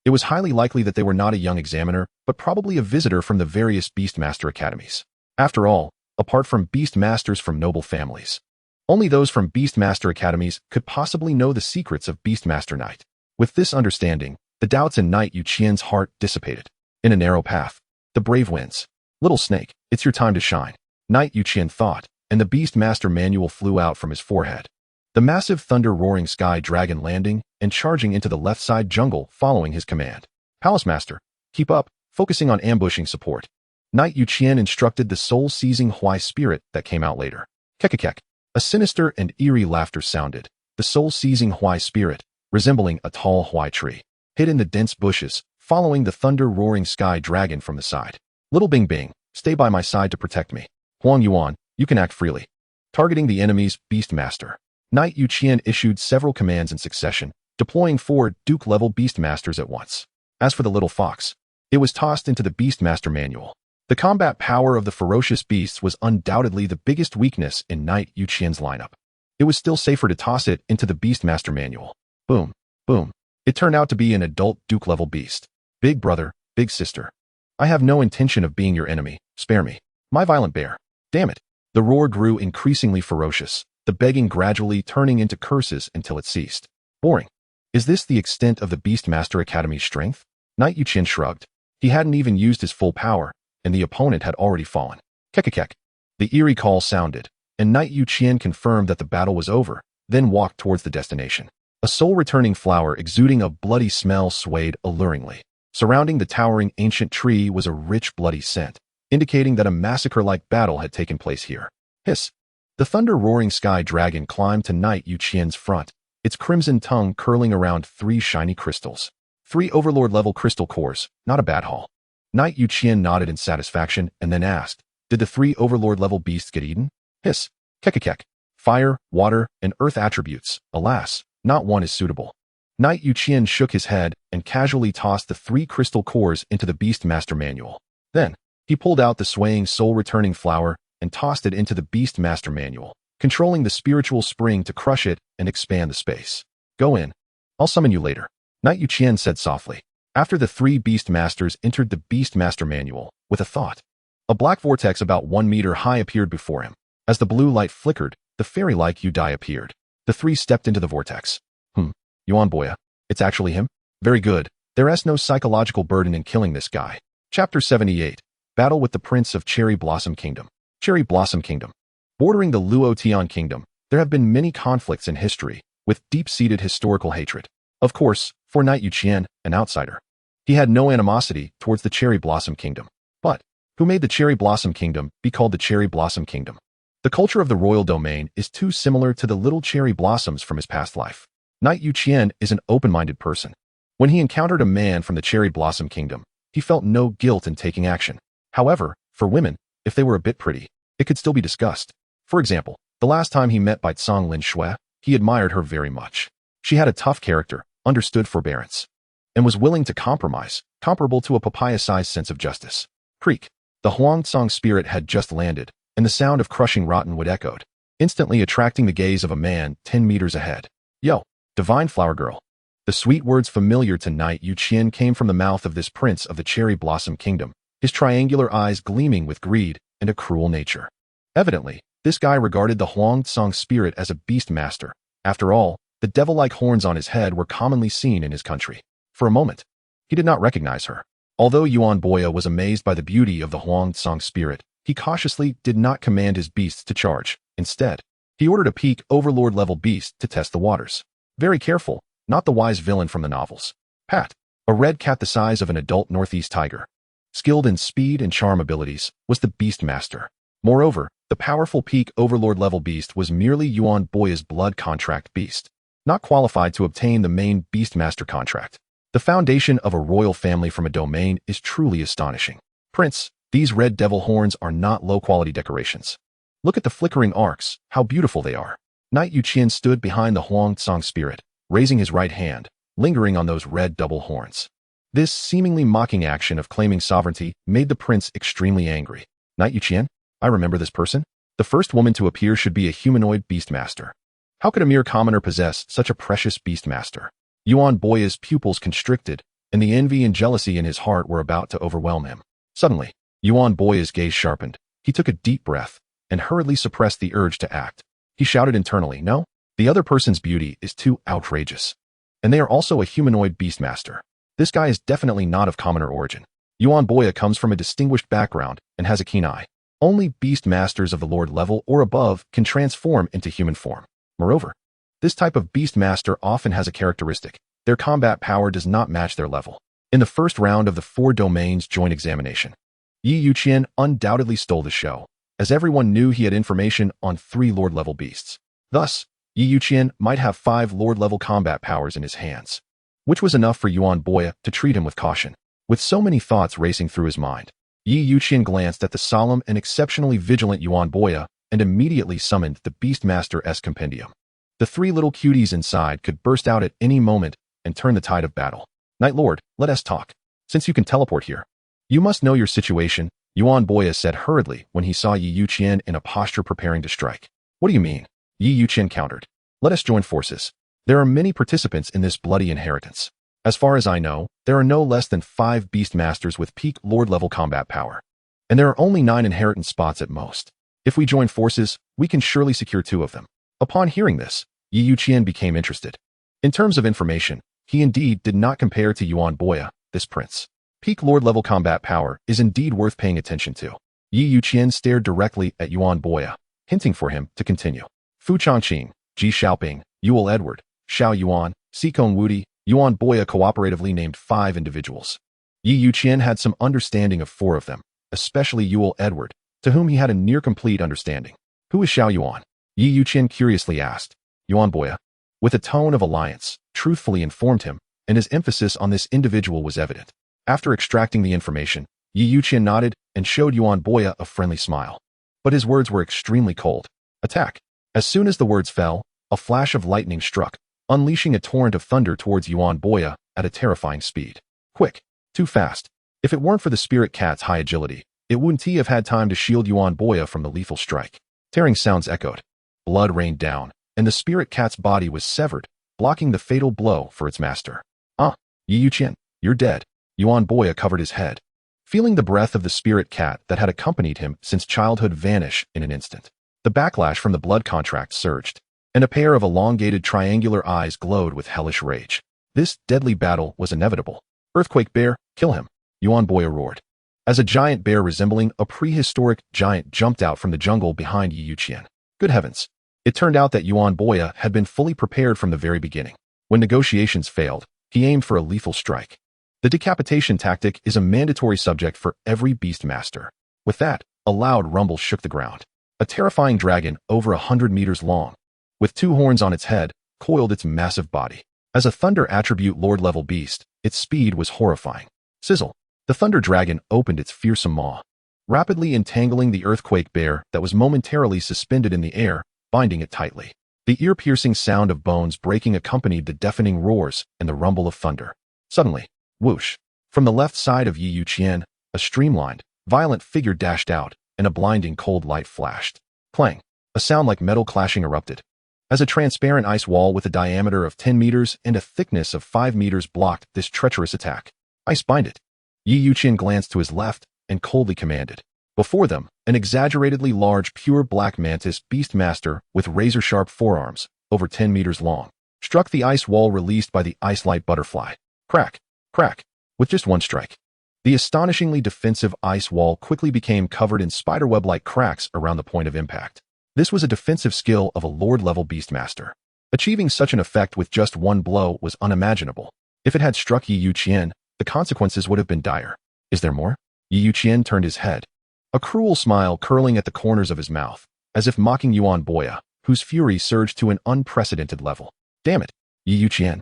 it was highly likely that they were not a young examiner, but probably a visitor from the various Beastmaster academies. After all, apart from Beastmasters from noble families, only those from Beastmaster academies could possibly know the secrets of Beastmaster Knight. With this understanding, the doubts in Knight Youqian's heart dissipated. In a narrow path, the brave wins. Little snake, it's your time to shine. Knight Youqian thought, and the Beastmaster manual flew out from his forehead. The massive thunder-roaring sky dragon landing and charging into the left-side jungle following his command. Palace Master, keep up, focusing on ambushing support. Knight Youqian instructed the soul-seizing Huai spirit that came out later. Kekekek. A sinister and eerie laughter sounded. The soul-seizing Huai spirit, resembling a tall Huai tree, hid in the dense bushes, following the thunder-roaring sky dragon from the side. Little Bing Bing, stay by my side to protect me. Huang Yuan, you can act freely. Targeting the enemy's Beastmaster. Knight Youqian issued several commands in succession, deploying 4 Duke-level Beastmasters at once. As for the little fox, it was tossed into the Beastmaster manual. The combat power of the ferocious beasts was undoubtedly the biggest weakness in Knight Youqian's lineup. It was still safer to toss it into the Beastmaster manual. Boom, boom. It turned out to be an adult Duke-level beast. Big brother, big sister. I have no intention of being your enemy. Spare me. My violent bear. Damn it. The roar grew increasingly ferocious, the begging gradually turning into curses until it ceased. Boring. Is this the extent of the Beastmaster Academy's strength? Knight Youqian shrugged. He hadn't even used his full power, and the opponent had already fallen. Kekekek. The eerie call sounded, and Knight Youqian confirmed that the battle was over, then walked towards the destination. A soul-returning flower exuding a bloody smell swayed alluringly. Surrounding the towering ancient tree was a rich bloody scent, indicating that a massacre-like battle had taken place here. Hiss. The thunder-roaring sky dragon climbed to Knight Youqian's front, its crimson tongue curling around 3 shiny crystals. 3 Overlord-level crystal cores, not a bad haul. Knight Youqian nodded in satisfaction and then asked, did the 3 Overlord-level beasts get eaten? Hiss. Kekekek. Fire, water, and earth attributes. Alas, not one is suitable. Knight Youqian shook his head and casually tossed the 3 crystal cores into the Beastmaster manual. Then, he pulled out the swaying soul-returning flower and tossed it into the Beastmaster manual, controlling the spiritual spring to crush it and expand the space. Go in. I'll summon you later. Knight Youqian said softly. After the 3 Beastmasters entered the Beastmaster manual, with a thought, a black vortex about 1 meter high appeared before him. As the blue light flickered, the fairy-like Youdie appeared. The 3 stepped into the vortex. Yuan Boya. It's actually him? Very good. There is no psychological burden in killing this guy. Chapter 78. Battle with the Prince of Cherry Blossom Kingdom. Cherry Blossom Kingdom. Bordering the Luotian Kingdom, there have been many conflicts in history, with deep-seated historical hatred. Of course, for Knight Youqian, an outsider, he had no animosity towards the Cherry Blossom Kingdom. But, who made the Cherry Blossom Kingdom be called the Cherry Blossom Kingdom? The culture of the royal domain is too similar to the little cherry blossoms from his past life. Knight Youqian is an open-minded person. When he encountered a man from the Cherry Blossom Kingdom, he felt no guilt in taking action. However, for women, if they were a bit pretty, it could still be discussed. For example, the last time he met Bai Tsong Lin Shui, he admired her very much. She had a tough character, understood forbearance, and was willing to compromise, comparable to a papaya-sized sense of justice. Creak. The Huang Tsong spirit had just landed, and the sound of crushing rottenwood echoed, instantly attracting the gaze of a man 10 meters ahead. Yo, divine flower girl. The sweet words familiar to Knight Youqian came from the mouth of this prince of the Cherry Blossom Kingdom, his triangular eyes gleaming with greed and a cruel nature. Evidently, this guy regarded the Huang Tsong spirit as a beast master. After all, The devil-like horns on his head were commonly seen in his country. For a moment, he did not recognize her. Although Yuan Boya was amazed by the beauty of the Huang Tsang spirit, he cautiously did not command his beasts to charge. Instead, he ordered a peak overlord-level beast to test the waters. Very careful, not the wise villain from the novels. Pat, a red cat the size of an adult northeast tiger, skilled in speed and charm abilities, was the beast master. Moreover, the powerful peak overlord-level beast was merely Yuan Boya's blood contract beast, not qualified to obtain the main beast master contract. The foundation of a royal family from a domain is truly astonishing. Prince, these red devil horns are not low-quality decorations. Look at the flickering arcs, how beautiful they are. Knight Youqian stood behind the Huang Tsang spirit, raising his right hand, lingering on those red double horns. This seemingly mocking action of claiming sovereignty made the prince extremely angry. Knight Youqian, I remember this person. The first woman to appear should be a humanoid beastmaster. How could a mere commoner possess such a precious beastmaster? Yuan Boya's pupils constricted, and the envy and jealousy in his heart were about to overwhelm him. Suddenly, Yuan Boya's gaze sharpened. He took a deep breath and hurriedly suppressed the urge to act. He shouted internally, "No, the other person's beauty is too outrageous. And they are also a humanoid beastmaster. This guy is definitely not of commoner origin. Yuan Boya comes from a distinguished background and has a keen eye. Only beastmasters of the lord level or above can transform into human form. Moreover, this type of beastmaster often has a characteristic. Their combat power does not match their level. In the first round of the 4 domains joint examination, Youqian undoubtedly stole the show, as everyone knew he had information on 3 lord-level beasts. Thus, Youqian might have 5 lord-level combat powers in his hands, which was enough for Yuan Boya to treat him with caution. With so many thoughts racing through his mind, glanced at the solemn and exceptionally vigilant Yuan Boya and immediately summoned the Beastmaster-S compendium. The 3 little cuties inside could burst out at any moment and turn the tide of battle. Knight Lord, let us talk. Since you can teleport here, you must know your situation, Yuan Boya said hurriedly when he saw Youqian in a posture preparing to strike. What do you mean? Youqian countered. Let us join forces. There are many participants in this bloody inheritance. As far as I know, there are no less than 5 Beastmasters with peak Lord-level combat power. And there are only 9 inheritance spots at most. If we join forces, we can surely secure 2 of them. Upon hearing this, Youqian became interested. In terms of information, he indeed did not compare to Yuan Boya, this prince. Peak Lord-level combat power is indeed worth paying attention to. Youqian stared directly at Yuan Boya, hinting for him to continue. Fu Changqing, Ji Xiaoping, Yule Edward, Xiao Yuan, Sikong Youdie, Yuan Boya cooperatively named 5 individuals. Youqian had some understanding of 4 of them, especially Yule Edward, to whom he had a near-complete understanding. Who is Xiao Yuan? Youqian curiously asked. Yuan Boya, with a tone of alliance, truthfully informed him, and his emphasis on this individual was evident. After extracting the information, Youqian nodded and showed Yuan Boya a friendly smile. But his words were extremely cold. Attack. As soon as the words fell, a flash of lightning struck, unleashing a torrent of thunder towards Yuan Boya at a terrifying speed. Quick. Too fast. If it weren't for the spirit cat's high agility, it wouldn't have had time to shield Yuan Boya from the lethal strike. Tearing sounds echoed. Blood rained down, and the spirit cat's body was severed, blocking the fatal blow for its master. Youqian, you're dead. Yuan Boya covered his head, feeling the breath of the spirit cat that had accompanied him since childhood vanish in an instant. The backlash from the blood contract surged, and a pair of elongated triangular eyes glowed with hellish rage. This deadly battle was inevitable. Earthquake bear, kill him, Yuan Boya roared. As a giant bear resembling a prehistoric giant jumped out from the jungle behind Youqian. Good heavens. It turned out that Yuan Boya had been fully prepared from the very beginning. When negotiations failed, he aimed for a lethal strike. The decapitation tactic is a mandatory subject for every beastmaster. With that, a loud rumble shook the ground. A terrifying dragon over 100 meters long, with 2 horns on its head, coiled its massive body. As a thunder attribute lord-level beast, its speed was horrifying. Sizzle. The thunder dragon opened its fearsome maw, rapidly entangling the earthquake bear that was momentarily suspended in the air, binding it tightly. The ear-piercing sound of bones breaking accompanied the deafening roars and the rumble of thunder. Suddenly, whoosh! From the left side of Youqian, a streamlined, violent figure dashed out, and a blinding cold light flashed. Clang! A sound like metal clashing erupted, as a transparent ice wall with a diameter of 10 meters and a thickness of 5 meters blocked this treacherous attack. Ice bind it. Youqian glanced to his left and coldly commanded. Before them, an exaggeratedly large pure black mantis beastmaster with razor-sharp forearms, over 10 meters long, struck the ice wall released by the ice light butterfly. Crack, crack, with just one strike. The astonishingly defensive ice wall quickly became covered in spiderweb-like cracks around the point of impact. This was a defensive skill of a Lord-level Beastmaster. Achieving such an effect with just one blow was unimaginable. If it had struck Youqian, the consequences would have been dire. Is there more? Youqian turned his head, a cruel smile curling at the corners of his mouth, as if mocking Yuan Boya, whose fury surged to an unprecedented level. Damn it, Youqian.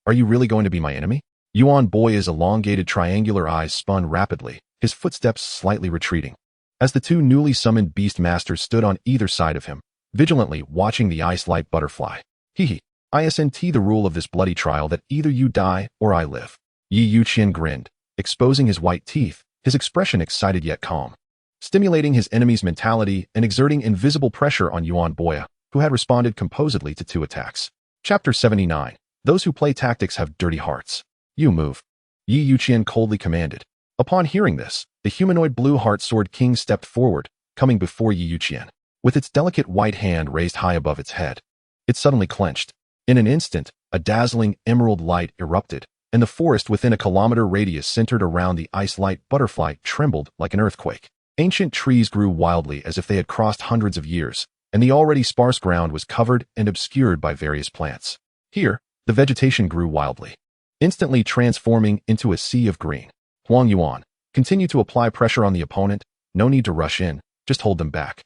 Are you really going to be my enemy? Yuan Boya's elongated triangular eyes spun rapidly, his footsteps slightly retreating. As the two newly summoned Beastmasters stood on either side of him, vigilantly watching the ice light butterfly. Hee ISNT the rule of this bloody trial that either you die or I live. Youqian grinned, exposing his white teeth, his expression excited yet calm, stimulating his enemy's mentality and exerting invisible pressure on Yuan Boya, who had responded composedly to 2 attacks. Chapter 79. Those who play tactics have dirty hearts. You move. Youqian coldly commanded. Upon hearing this, the humanoid blue heart sword king stepped forward, coming before Youqian, with its delicate white hand raised high above its head. It suddenly clenched. In an instant, a dazzling emerald light erupted, and the forest within a kilometer radius centered around the ice light butterfly trembled like an earthquake. Ancient trees grew wildly as if they had crossed hundreds of years, and the already sparse ground was covered and obscured by various plants. Here, the vegetation grew wildly, instantly transforming into a sea of green. Huang Yuan, continue to apply pressure on the opponent. No need to rush in, just hold them back.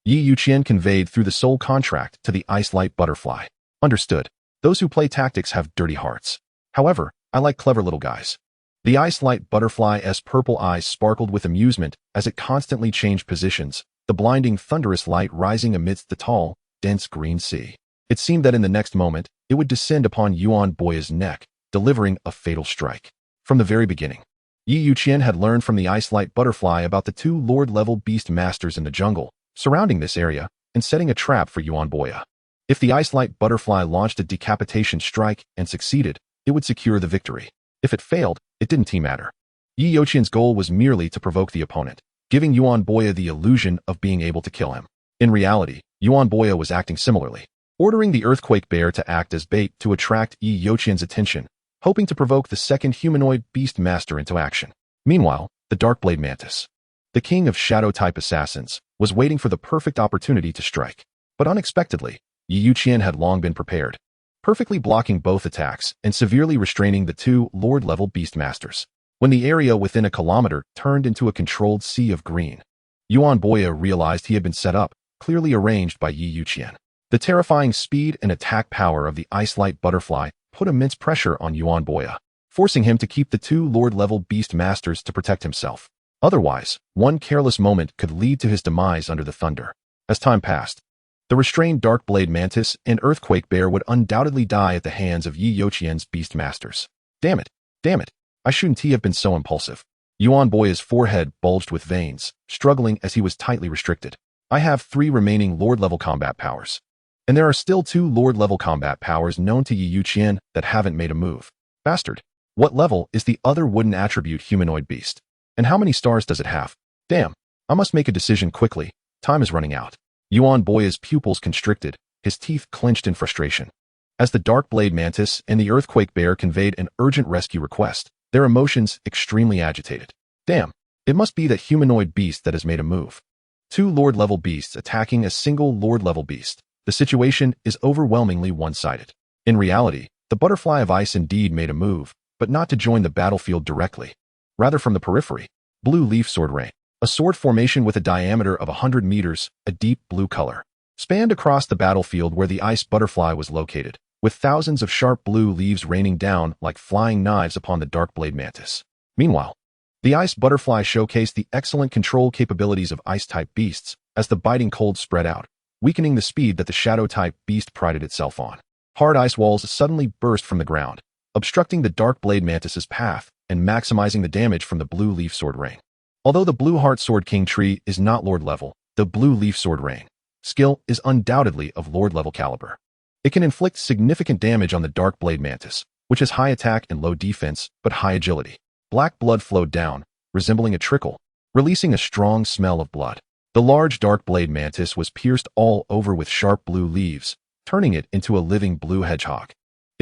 Youqian conveyed through the soul contract to the ice light butterfly. Understood. Those who play tactics have dirty hearts. However, I like clever little guys. The ice light butterfly's purple eyes sparkled with amusement as it constantly changed positions, the blinding thunderous light rising amidst the tall, dense green sea. It seemed that in the next moment, it would descend upon Yuan Boya's neck, delivering a fatal strike. From the very beginning, Youqian had learned from the ice light butterfly about the 2 Lord-level beast masters in the jungle, surrounding this area, and setting a trap for Yuan Boya. If the ice light butterfly launched a decapitation strike and succeeded, it would secure the victory. If it failed, it didn't matter. Youqian's goal was merely to provoke the opponent, giving Yuan Boya the illusion of being able to kill him. In reality, Yuan Boya was acting similarly, ordering the earthquake bear to act as bait to attract Youqian's attention, hoping to provoke the second humanoid beast master into action. Meanwhile, the Darkblade Mantis, the king of shadow-type assassins, was waiting for the perfect opportunity to strike. But unexpectedly, Youqian had long been prepared, perfectly blocking both attacks and severely restraining the 2 Lord-level Beastmasters. When the area within a kilometer turned into a controlled sea of green, Yuan Boya realized he had been set up, clearly arranged by Youqian. The terrifying speed and attack power of the ice light butterfly put immense pressure on Yuan Boya, forcing him to keep the 2 Lord-level Beastmasters to protect himself. Otherwise, one careless moment could lead to his demise under the thunder. As time passed, the restrained Darkblade Mantis and Earthquake Bear would undoubtedly die at the hands of Youqian's Beastmasters. Damn it, I shouldn't have been so impulsive. Yuan Boya's forehead bulged with veins, struggling as he was tightly restricted. I have 3 remaining Lord-level combat powers. And there are still 2 Lord-level combat powers known to Youqian that haven't made a move. Bastard. What level is the other wooden attribute humanoid beast? And how many stars does it have? Damn. I must make a decision quickly. Time is running out. Yuan Boya's pupils constricted, his teeth clenched in frustration. As the Darkblade Mantis and the Earthquake Bear conveyed an urgent rescue request, their emotions extremely agitated. Damn. It must be that humanoid beast that has made a move. 2 Lord-level beasts attacking a single Lord-level beast. The situation is overwhelmingly one-sided. In reality, the Butterfly of Ice indeed made a move, but not to join the battlefield directly. Rather from the periphery. Blue Leaf Sword Rain. A sword formation with a diameter of 100 meters, a deep blue color, spanned across the battlefield where the ice butterfly was located, with thousands of sharp blue leaves raining down like flying knives upon the Darkblade Mantis. Meanwhile, the ice butterfly showcased the excellent control capabilities of ice-type beasts as the biting cold spread out, weakening the speed that the shadow-type beast prided itself on. Hard ice walls suddenly burst from the ground, obstructing the Darkblade Mantis's path and maximizing the damage from the Blue Leaf Sword Rain. Although the Blue Heart Sword King tree is not Lord level, the Blue Leaf Sword Rain skill is undoubtedly of Lord level caliber. It can inflict significant damage on the Darkblade Mantis, which has high attack and low defense, but high agility. Black blood flowed down, resembling a trickle, releasing a strong smell of blood. The large Darkblade Mantis was pierced all over with sharp blue leaves, turning it into a living blue hedgehog.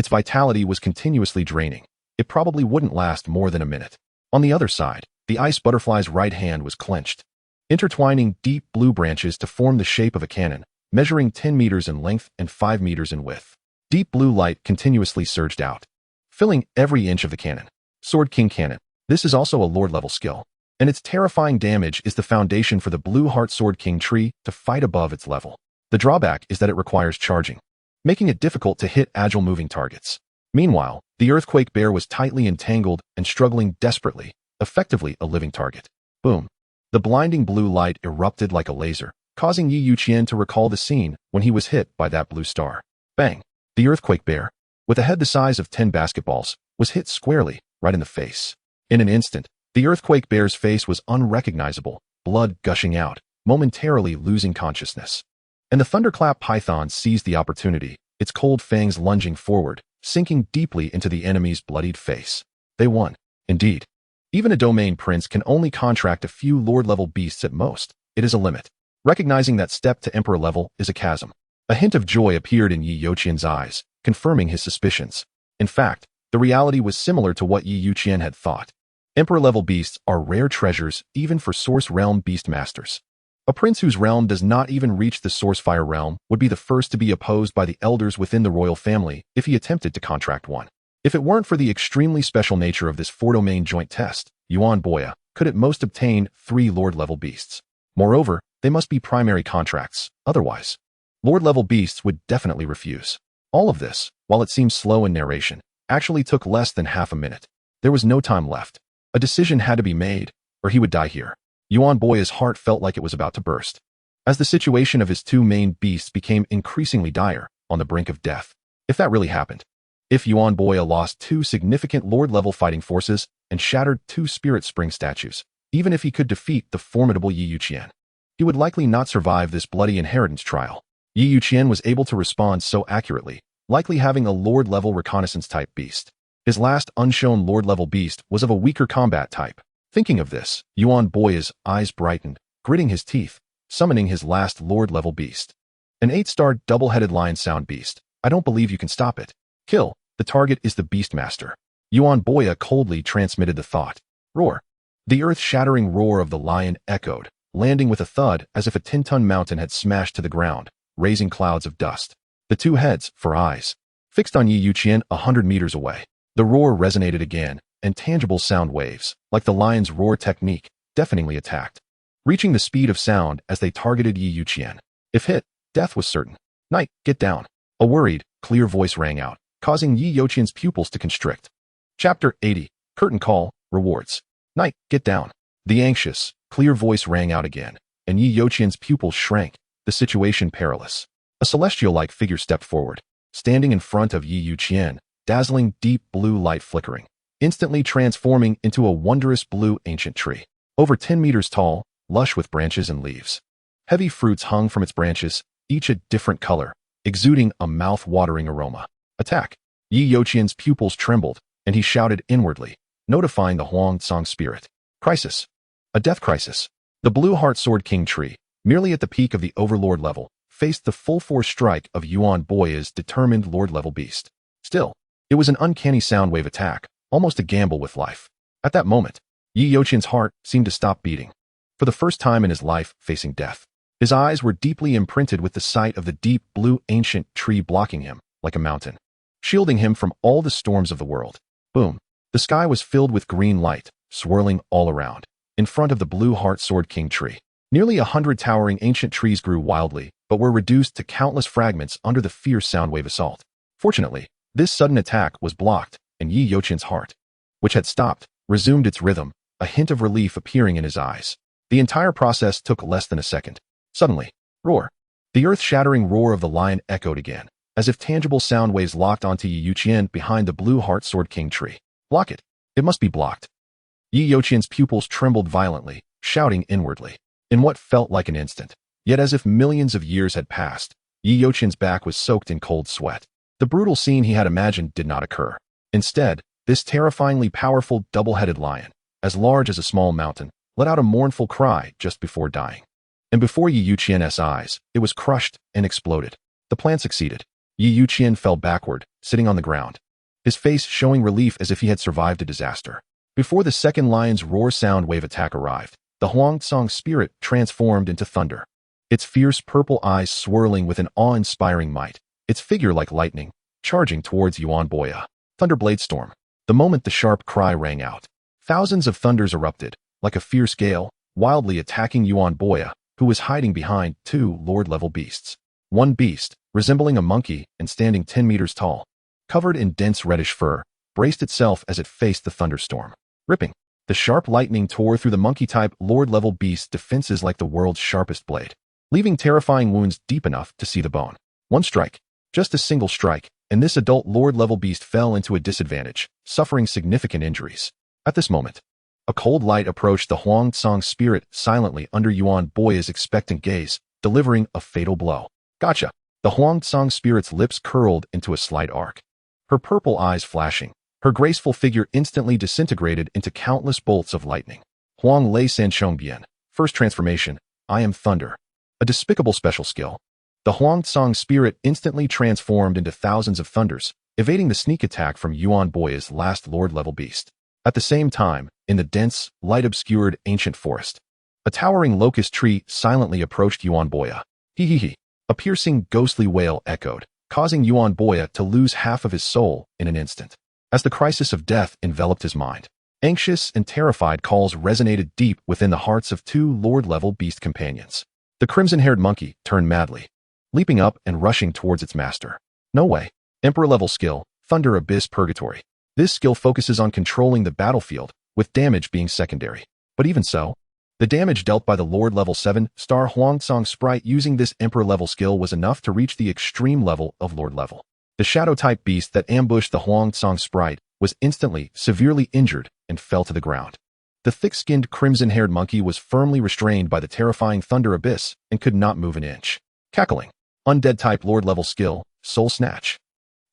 Its vitality was continuously draining. It probably wouldn't last more than a minute. On the other side, the ice butterfly's right hand was clenched, intertwining deep blue branches to form the shape of a cannon, measuring 10 meters in length and 5 meters in width. Deep blue light continuously surged out, filling every inch of the cannon. Sword King Cannon. This is also a Lord-level skill, and its terrifying damage is the foundation for the Blue Heart Sword King tree to fight above its level. The drawback is that it requires charging, making it difficult to hit agile moving targets. Meanwhile, the Earthquake Bear was tightly entangled and struggling desperately, effectively a living target. Boom. The blinding blue light erupted like a laser, causing Youqian to recall the scene when he was hit by that blue star. Bang. The Earthquake Bear, with a head the size of 10 basketballs, was hit squarely, right in the face. In an instant, the Earthquake Bear's face was unrecognizable, blood gushing out, momentarily losing consciousness. And the Thunderclap Python seized the opportunity, its cold fangs lunging forward, sinking deeply into the enemy's bloodied face. They won. Indeed. Even a domain prince can only contract a few Lord-level beasts at most. It is a limit. Recognizing that step to Emperor level is a chasm. A hint of joy appeared in Youqian's eyes, confirming his suspicions. In fact, the reality was similar to what Youqian had thought. Emperor-level beasts are rare treasures even for Source Realm beast masters. A prince whose realm does not even reach the Source Fire realm would be the first to be opposed by the elders within the royal family if he attempted to contract one. If it weren't for the extremely special nature of this 4-domain joint test, Yuan Boya could at most obtain 3 Lord-level beasts. Moreover, they must be primary contracts, otherwise, Lord-level beasts would definitely refuse. All of this, while it seems slow in narration, actually took less than half a minute. There was no time left. A decision had to be made, or he would die here. Yuan Boya's heart felt like it was about to burst, as the situation of his 2 main beasts became increasingly dire, on the brink of death. If that really happened, if Yuan Boya lost 2 significant Lord-level fighting forces and shattered 2 Spirit Spring statues, even if he could defeat the formidable Youqian, he would likely not survive this bloody inheritance trial. Youqian was able to respond so accurately, likely having a Lord-level reconnaissance-type beast. His last unshown Lord-level beast was of a weaker combat type. Thinking of this, Yuan Boya's eyes brightened, gritting his teeth, summoning his last Lord-level beast. An 8-star double-headed lion sound beast. I don't believe you can stop it. Kill. The target is the Beastmaster. Yuan Boya coldly transmitted the thought. Roar. The earth-shattering roar of the lion echoed, landing with a thud as if a 10-ton mountain had smashed to the ground, raising clouds of dust. The 2 heads, for eyes, fixed on Youqian 100 meters away. The roar resonated again, and tangible sound waves, like the lion's roar technique, deafeningly attacked, reaching the speed of sound as they targeted Youqian. If hit, death was certain. Knight, get down. A worried, clear voice rang out, causing Youqian's pupils to constrict. Chapter 80. Curtain Call, Rewards. Knight, get down. The anxious, clear voice rang out again, and Youqian's pupils shrank, the situation perilous. A celestial-like figure stepped forward, standing in front of Youqian, dazzling deep blue light flickering, instantly transforming into a wondrous blue ancient tree. Over 10 meters tall, lush with branches and leaves. Heavy fruits hung from its branches, each a different color, exuding a mouth-watering aroma. Attack! Youqian's pupils trembled, and he shouted inwardly, notifying the Huangsong spirit. Crisis. A death crisis. The Blue Heart Sword King tree, merely at the peak of the Overlord level, faced the full-force strike of Yuan Boya's determined Lord-level beast. Still, it was an uncanny sound wave attack, almost a gamble with life. At that moment, Youqian's heart seemed to stop beating. For the first time in his life facing death, his eyes were deeply imprinted with the sight of the deep blue ancient tree blocking him, like a mountain, shielding him from all the storms of the world. Boom. The sky was filled with green light, swirling all around, in front of the Blue Heart Sword King tree. Nearly 100 towering ancient trees grew wildly, but were reduced to countless fragments under the fierce soundwave assault. Fortunately, this sudden attack was blocked, and Youqian's heart, which had stopped, resumed its rhythm, a hint of relief appearing in his eyes. The entire process took less than a second. Suddenly, roar. The earth-shattering roar of the lion echoed again, as if tangible sound waves locked onto Youqian behind the Blue Heart Sword King tree. Block it. It must be blocked. Youqian's pupils trembled violently, shouting inwardly. In what felt like an instant, yet as if millions of years had passed, Youqian's back was soaked in cold sweat. The brutal scene he had imagined did not occur. Instead, this terrifyingly powerful double-headed lion, as large as a small mountain, let out a mournful cry just before dying. And before Youqian's eyes, it was crushed and exploded. The plan succeeded. Youqian fell backward, sitting on the ground, his face showing relief as if he had survived a disaster. Before the second lion's roar sound wave attack arrived, the Huangsong spirit transformed into thunder. Its fierce purple eyes swirling with an awe-inspiring might, its figure like lightning, charging towards Yuan Boya. Thunderblade storm. The moment the sharp cry rang out, thousands of thunders erupted, like a fierce gale, wildly attacking Yuan Boya, who was hiding behind two Lord-level beasts. One beast, resembling a monkey and standing 10 meters tall, covered in dense reddish fur, braced itself as it faced the thunderstorm. Ripping. The sharp lightning tore through the monkey-type Lord-level beast's defenses like the world's sharpest blade, leaving terrifying wounds deep enough to see the bone. One strike. Just a single strike, and this adult Lord-level beast fell into a disadvantage, suffering significant injuries. At this moment, a cold light approached the Huangsong spirit silently under Yuan Boya's expectant gaze, delivering a fatal blow. Gotcha. The Huangsong spirit's lips curled into a slight arc, her purple eyes flashing. Her graceful figure instantly disintegrated into countless bolts of lightning. Huang Lei San Chongbian. First transformation. I am thunder. A despicable special skill. The Huangsong spirit instantly transformed into thousands of thunders, evading the sneak attack from Yuan Boya's last Lord-level beast. At the same time, in the dense, light-obscured ancient forest, a towering locust tree silently approached Yuan Boya. Hee. A piercing, ghostly wail echoed, causing Yuan Boya to lose half of his soul in an instant. As the crisis of death enveloped his mind, anxious and terrified calls resonated deep within the hearts of two Lord-level beast companions. The crimson-haired monkey turned madly, leaping up and rushing towards its master. No way. Emperor-level skill, Thunder Abyss Purgatory. This skill focuses on controlling the battlefield, with damage being secondary. But even so, the damage dealt by the Lord-level 7-star Huangsong sprite using this Emperor-level skill was enough to reach the extreme level of Lord-level. The shadow-type beast that ambushed the Huangsong sprite was instantly severely injured and fell to the ground. The thick-skinned crimson-haired monkey was firmly restrained by the terrifying Thunder Abyss and could not move an inch. Cackling. Undead-type Lord-level skill, Soul Snatch.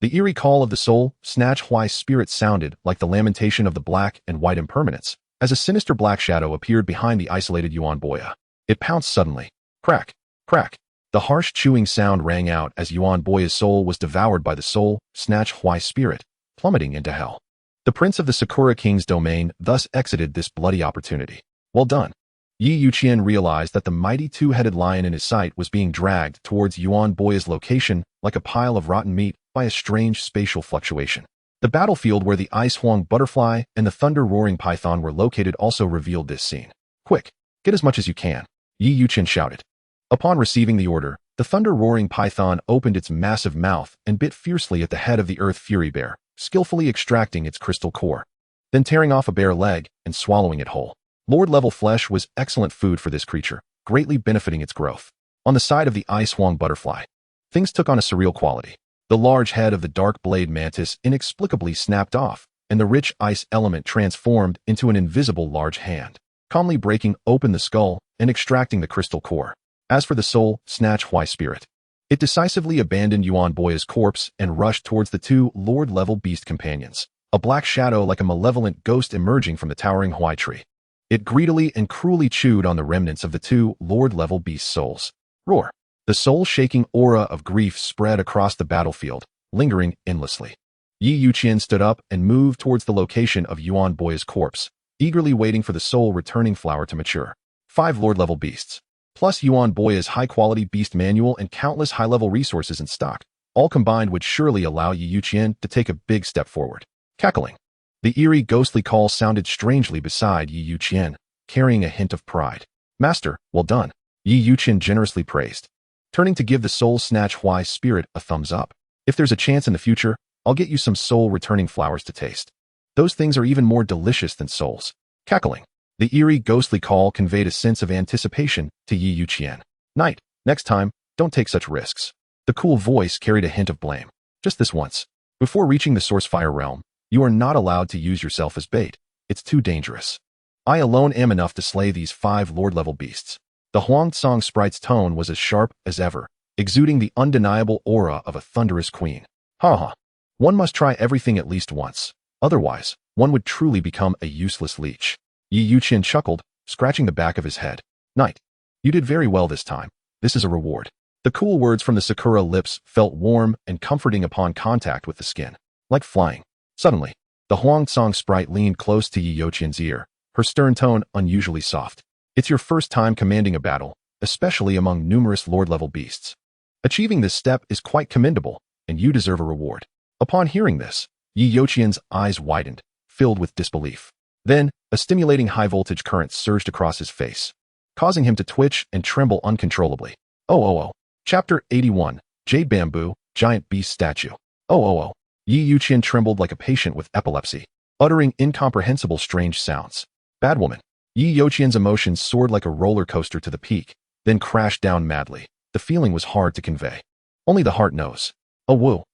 The eerie call of the Soul Snatch Hwai spirit sounded like the lamentation of the black and white impermanence, as a sinister black shadow appeared behind the isolated Yuan Boya. It pounced suddenly. Crack. Crack. The harsh chewing sound rang out as Yuan Boya's soul was devoured by the Soul Snatch Hwai spirit, plummeting into hell. The prince of the Sakura King's domain thus exited this bloody opportunity. Well done. Youqian realized that the mighty two-headed lion in his sight was being dragged towards Yuan Boya's location like a pile of rotten meat by a strange spatial fluctuation. The battlefield where the Ice Huang butterfly and the thunder-roaring python were located also revealed this scene. Quick, get as much as you can, Youqian shouted. Upon receiving the order, the thunder-roaring python opened its massive mouth and bit fiercely at the head of the Earth Fury Bear, skillfully extracting its crystal core, then tearing off a bare leg and swallowing it whole. Lord-level flesh was excellent food for this creature, greatly benefiting its growth. On the side of the Ice Huang butterfly, things took on a surreal quality. The large head of the dark blade mantis inexplicably snapped off, and the rich ice element transformed into an invisible large hand, calmly breaking open the skull and extracting the crystal core. As for the Soul Snatch Hwai spirit, it decisively abandoned Yuan Boya's corpse and rushed towards the two Lord-level beast companions, a black shadow like a malevolent ghost emerging from the towering Hwai tree. It greedily and cruelly chewed on the remnants of the two Lord-level beast souls. Roar. The soul-shaking aura of grief spread across the battlefield, lingering endlessly. Youqian stood up and moved towards the location of Yuan Boya's corpse, eagerly waiting for the soul-returning flower to mature. 5 Lord-level beasts, plus Yuan Boya's high-quality beast manual and countless high-level resources in stock, all combined would surely allow Youqian to take a big step forward. Cackling. The eerie, ghostly call sounded strangely beside Youqian, carrying a hint of pride. Master, well done, Youqian generously praised, turning to give the Soul Snatch Hwai spirit a thumbs up. If there's a chance in the future, I'll get you some soul-returning flowers to taste. Those things are even more delicious than souls. Cackling. The eerie, ghostly call conveyed a sense of anticipation to Youqian. Knight, next time, don't take such risks. The cool voice carried a hint of blame. Just this once. Before reaching the Source Fire realm, you are not allowed to use yourself as bait. It's too dangerous. I alone am enough to slay these 5 Lord-level beasts. The Huangsong sprite's tone was as sharp as ever, exuding the undeniable aura of a thunderous queen. Ha. One must try everything at least once. Otherwise, one would truly become a useless leech. Youqian chuckled, scratching the back of his head. Knight, you did very well this time. This is a reward. The cool words from the Sakura lips felt warm and comforting upon contact with the skin, like flying. Suddenly, the Huangsong sprite leaned close to Youqian's ear, her stern tone unusually soft. It's your first time commanding a battle, especially among numerous lord-level beasts. Achieving this step is quite commendable, and you deserve a reward. Upon hearing this, Youqian's eyes widened, filled with disbelief. Then, a stimulating high-voltage current surged across his face, causing him to twitch and tremble uncontrollably. Oh. Chapter 81, Jade Bamboo, Giant Beast Statue. Oh. Youqian trembled like a patient with epilepsy, uttering incomprehensible strange sounds. Bad woman. Youqian's emotions soared like a roller coaster to the peak, then crashed down madly. The feeling was hard to convey. Only the heart knows. Oh woo.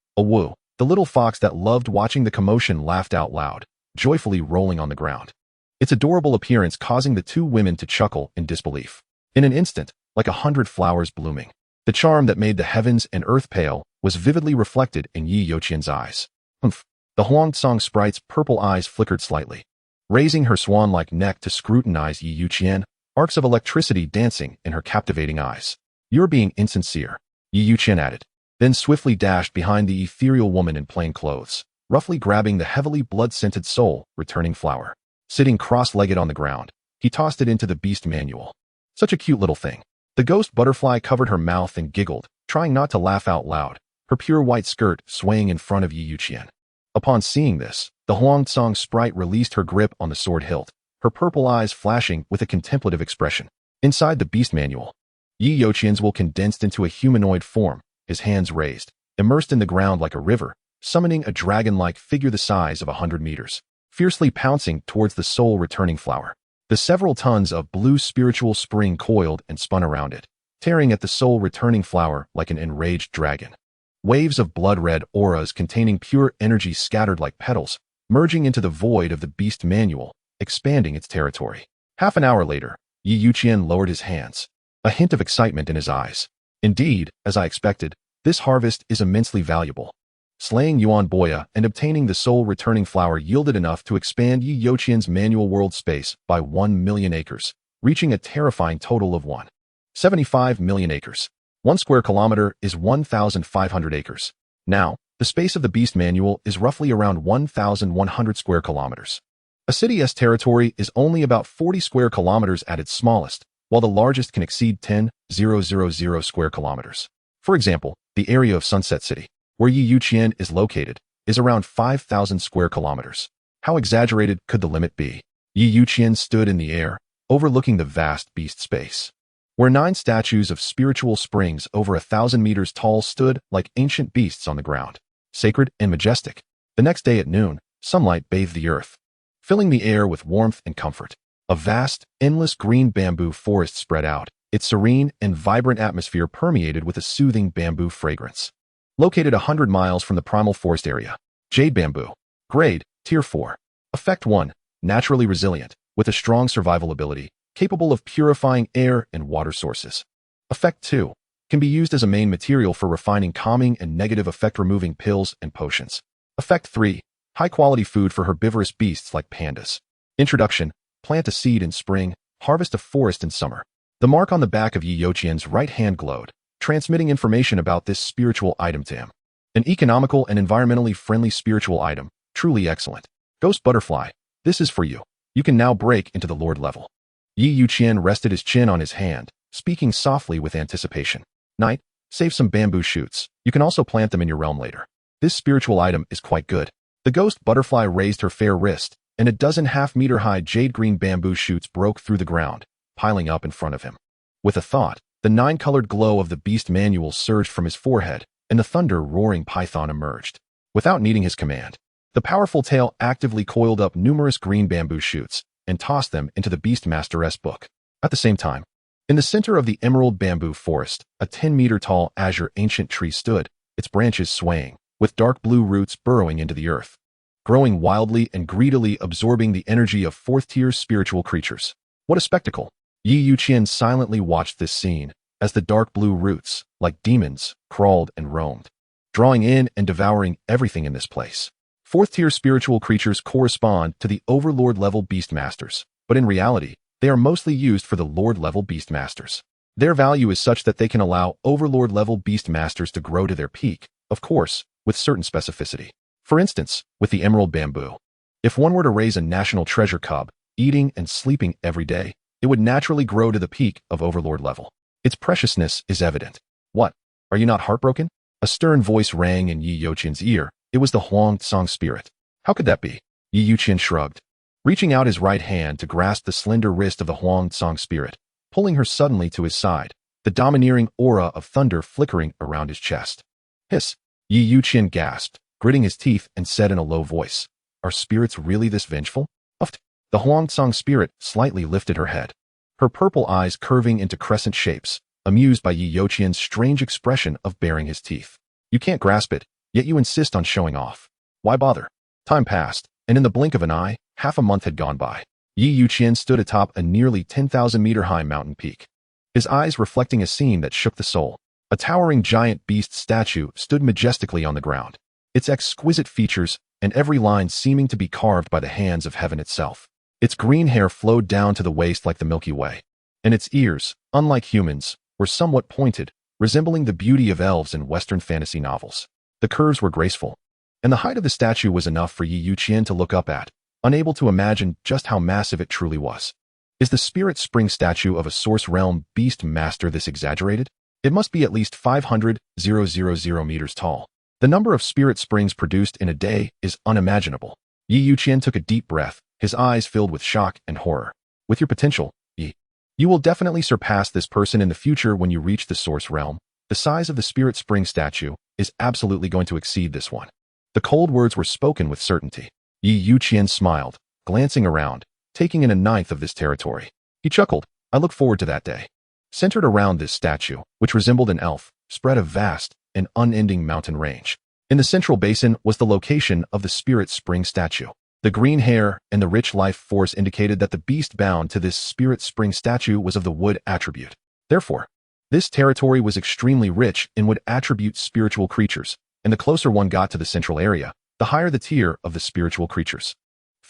The little fox that loved watching the commotion laughed out loud, joyfully rolling on the ground. Its adorable appearance causing the two women to chuckle in disbelief. In an instant, like 100 flowers blooming, the charm that made the heavens and earth pale was vividly reflected in Youqian's eyes. The Huangsong sprite's purple eyes flickered slightly. Raising her swan-like neck to scrutinize Youqian, arcs of electricity dancing in her captivating eyes. You're being insincere, Youqian added, then swiftly dashed behind the ethereal woman in plain clothes, roughly grabbing the heavily blood-scented soul-returning flower. Sitting cross-legged on the ground, he tossed it into the beast manual. Such a cute little thing. The ghost butterfly covered her mouth and giggled, trying not to laugh out loud, her pure white skirt swaying in front of Youqian. Upon seeing this, the Huangsong sprite released her grip on the sword hilt, her purple eyes flashing with a contemplative expression. Inside the beast manual, Youqian's will condensed into a humanoid form, his hands raised, immersed in the ground like a river, summoning a dragon-like figure the size of 100 meters, fiercely pouncing towards the soul-returning flower. The several tons of blue spiritual spring coiled and spun around it, tearing at the soul-returning flower like an enraged dragon. Waves of blood-red auras containing pure energy scattered like petals, merging into the void of the beast manual, expanding its territory. Half an hour later, Youqian lowered his hands, a hint of excitement in his eyes. Indeed, as I expected, this harvest is immensely valuable. Slaying Yuan Boya and obtaining the soul-returning flower yielded enough to expand Youqian's manual world space by 1 million acres, reaching a terrifying total of 1.75 million acres. 1 square kilometer is 1,500 acres. Now, the space of the beast manual is roughly around 1,100 square kilometers. A city's territory is only about 40 square kilometers at its smallest, while the largest can exceed 10,000 square kilometers. For example, the area of Sunset City, where Youqian is located, is around 5,000 square kilometers. How exaggerated could the limit be? Youqian stood in the air, overlooking the vast beast space, where 9 statues of spiritual springs over 1,000 meters tall stood like ancient beasts on the ground, sacred and majestic. The next day at noon, sunlight bathed the earth, filling the air with warmth and comfort. A vast, endless green bamboo forest spread out, its serene and vibrant atmosphere permeated with a soothing bamboo fragrance. Located 100 miles from the primal forest area, Jade Bamboo. Grade, Tier 4. Effect 1, naturally resilient, with a strong survival ability, capable of purifying air and water sources. Effect 2, can be used as a main material for refining calming and negative effect removing pills and potions. Effect 3, high-quality food for herbivorous beasts like pandas. Introduction, plant a seed in spring, harvest a forest in summer. The mark on the back of Youqian's right hand glowed, transmitting information about this spiritual item to him. An economical and environmentally friendly spiritual item, truly excellent. Ghost Butterfly, this is for you. You can now break into the Lord level. Youqian rested his chin on his hand, speaking softly with anticipation. Knight, save some bamboo shoots. You can also plant them in your realm later. This spiritual item is quite good. The Ghost Butterfly raised her fair wrist, and a dozen half-meter-high jade-green bamboo shoots broke through the ground, piling up in front of him. With a thought, the 9-colored glow of the beast manual surged from his forehead, and the thunder-roaring python emerged. Without needing his command, the powerful tail actively coiled up numerous green bamboo shoots and tossed them into the Beastmaster's book. At the same time, in the center of the emerald bamboo forest, a 10-meter-tall azure ancient tree stood, its branches swaying, with dark blue roots burrowing into the earth, growing wildly and greedily absorbing the energy of 4th-tier spiritual creatures. What a spectacle! Youqian silently watched this scene, as the dark blue roots, like demons, crawled and roamed, drawing in and devouring everything in this place. 4th-tier spiritual creatures correspond to the Overlord-level Beastmasters, but in reality, they are mostly used for the Lord-level Beastmasters. Their value is such that they can allow overlord-level beast masters to grow to their peak, of course, with certain specificity. For instance, with the emerald bamboo. If one were to raise a national treasure cub, eating and sleeping every day, it would naturally grow to the peak of overlord level. Its preciousness is evident. What? Are you not heartbroken? A stern voice rang in Yi Youqian's ear. It was the Huang Tsang spirit. How could that be? Yi Youqian shrugged, reaching out his right hand to grasp the slender wrist of the Huang Tsang spirit, pulling her suddenly to his side, the domineering aura of thunder flickering around his chest. Hiss! Yi Youqian gasped, gritting his teeth, and said in a low voice, "Are spirits really this vengeful?" Uft! The Huang Tsang spirit slightly lifted her head, her purple eyes curving into crescent shapes, amused by Yi Youqian's strange expression of baring his teeth. "You can't grasp it, yet you insist on showing off. Why bother?" Time passed, and in the blink of an eye, half a month had gone by. Yi Youqian stood atop a nearly 10,000-meter-high mountain peak, his eyes reflecting a scene that shook the soul. A towering giant beast statue stood majestically on the ground, its exquisite features and every line seeming to be carved by the hands of heaven itself. Its green hair flowed down to the waist like the Milky Way, and its ears, unlike humans, were somewhat pointed, resembling the beauty of elves in Western fantasy novels. The curves were graceful, and the height of the statue was enough for Yi Youqian to look up at, unable to imagine just how massive it truly was. Is the spirit spring statue of a Source Realm beast master this exaggerated? It must be at least 500,000 meters tall. The number of spirit springs produced in a day is unimaginable. Yi Youqian took a deep breath, his eyes filled with shock and horror. With your potential, Yi, you will definitely surpass this person in the future when you reach the Source Realm. The size of the spirit spring statue is absolutely going to exceed this one. The cold words were spoken with certainty. Yi Youqian smiled, glancing around, taking in a ninth of this territory. He chuckled. I look forward to that day. Centered around this statue, which resembled an elf, spread a vast and unending mountain range. In the central basin was the location of the spirit spring statue. The green hair and the rich life force indicated that the beast bound to this spirit spring statue was of the wood attribute. Therefore, this territory was extremely rich in wood attribute spiritual creatures, and the closer one got to the central area, the higher the tier of the spiritual creatures.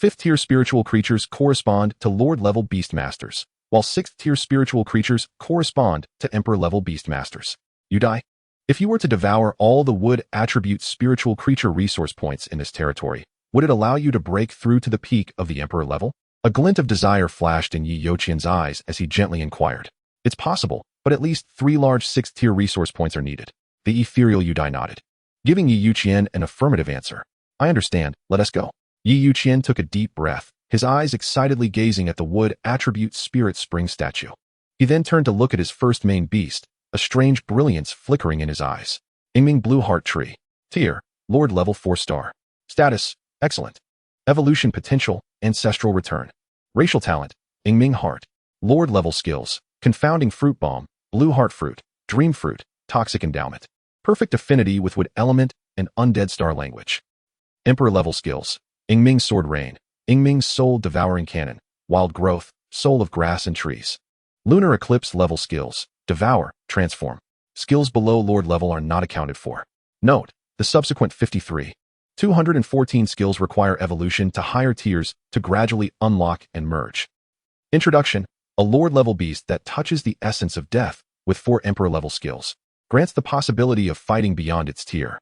5th tier spiritual creatures correspond to Lord-level beast masters, while 6th tier spiritual creatures correspond to Emperor-level beast masters. Youdie, if you were to devour all the wood attribute spiritual creature resource points in this territory, would it allow you to break through to the peak of the Emperor level? A glint of desire flashed in Yi Youqian's eyes as he gently inquired. It's possible, but at least 3 large 6th tier resource points are needed. The ethereal Youdie nodded, giving Yi Youqian an affirmative answer. I understand, let us go. Yi Youqian took a deep breath, his eyes excitedly gazing at the wood attribute spirit spring statue. He then turned to look at his first main beast, a strange brilliance flickering in his eyes. Ingming Blue Heart Tree. Tier, Lord level 4-star. Status, excellent. Evolution potential, ancestral return. Racial talent, Ingming Heart. Lord level skills, Confounding Fruit Bomb, Blue Heart Fruit, Dream Fruit, Toxic Endowment. Perfect affinity with wood element and undead star language. Emperor level skills, Ingming Sword Rain, Ingming Soul Devouring Cannon, Wild Growth, Soul of Grass and Trees. Lunar Eclipse level skills, Devour, Transform. Skills below Lord level are not accounted for. Note, the subsequent 214 skills require evolution to higher tiers to gradually unlock and merge. Introduction, a Lord level beast that touches the essence of death with 4 Emperor level skills, grants the possibility of fighting beyond its tier.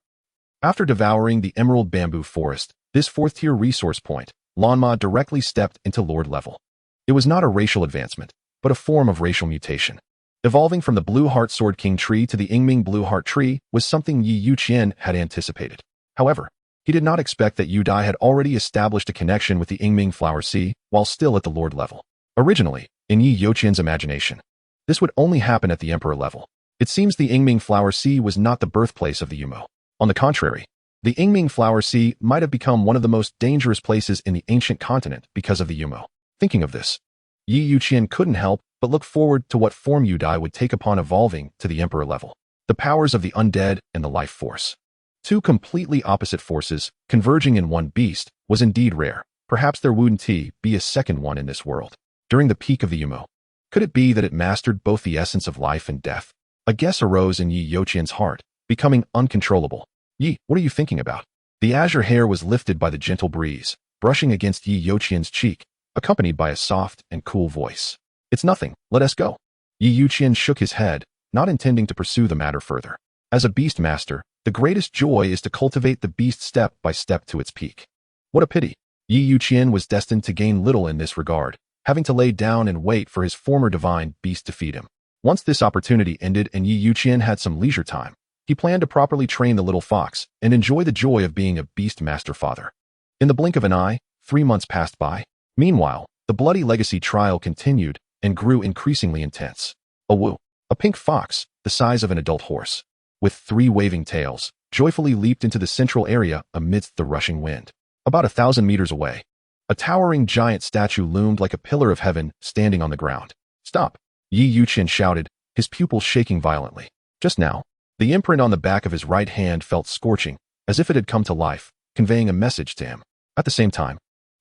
After devouring the Emerald Bamboo Forest, this 4th tier resource point, Lanma directly stepped into Lord level. It was not a racial advancement, but a form of racial mutation. Evolving from the Blue Heart Sword King tree to the Ingming Blue Heart tree was something Yi Youqian had anticipated. However, he did not expect that Youdie had already established a connection with the Ingming Flower Sea while still at the Lord level. Originally, in Yi Youqian's imagination, this would only happen at the Emperor level. It seems the Ingming Flower Sea was not the birthplace of the Yumo. On the contrary, the Ingming Flower Sea might have become one of the most dangerous places in the ancient continent because of the Yumo. Thinking of this, Yi Youqian couldn't help but look forward to what form Youdie would take upon evolving to the Emperor level. The powers of the undead and the life force. 2 completely opposite forces converging in one beast was indeed rare. Perhaps there wouldn't be a second one in this world. During the peak of the Yumo, could it be that it mastered both the essence of life and death? A guess arose in Yi Youqian's heart, becoming uncontrollable. Yi, what are you thinking about? The azure hair was lifted by the gentle breeze, brushing against Yi Youqian's cheek, accompanied by a soft and cool voice. It's nothing, let us go. Youqian shook his head, not intending to pursue the matter further. As a beast master, the greatest joy is to cultivate the beast step by step to its peak. What a pity. Youqian was destined to gain little in this regard, having to lay down and wait for his former divine beast to feed him. Once this opportunity ended and Youqian had some leisure time, he planned to properly train the little fox and enjoy the joy of being a beast master father. In the blink of an eye, 3 months passed by. Meanwhile, the bloody legacy trial continued and grew increasingly intense. A pink fox, the size of an adult horse, with 3 waving tails, joyfully leaped into the central area amidst the rushing wind. About 1,000 meters away, a towering giant statue loomed like a pillar of heaven standing on the ground. "Stop!" Youqian shouted, his pupils shaking violently. Just now, the imprint on the back of his right hand felt scorching, as if it had come to life, conveying a message to him. At the same time,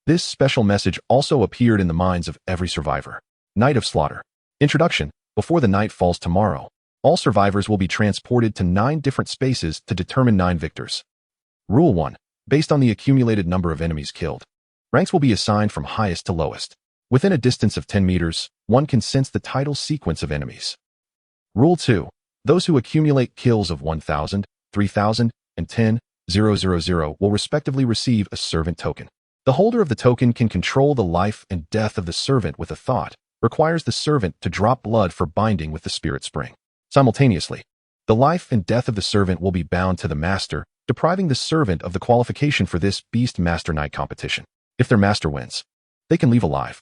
this special message also appeared in the minds of every survivor. Night of Slaughter. Introduction. Before the night falls tomorrow, all survivors will be transported to 9 different spaces to determine 9 victors. Rule 1. Based on the accumulated number of enemies killed, ranks will be assigned from highest to lowest. Within a distance of 10 meters, one can sense the tidal sequence of enemies. Rule 2. Those who accumulate kills of 1,000, 3,000, and 10,000 will respectively receive a servant token. The holder of the token can control the life and death of the servant with a thought, requires the servant to drop blood for binding with the spirit spring. Simultaneously, the life and death of the servant will be bound to the master, depriving the servant of the qualification for this Beast Master Night competition. If their master wins, they can leave alive.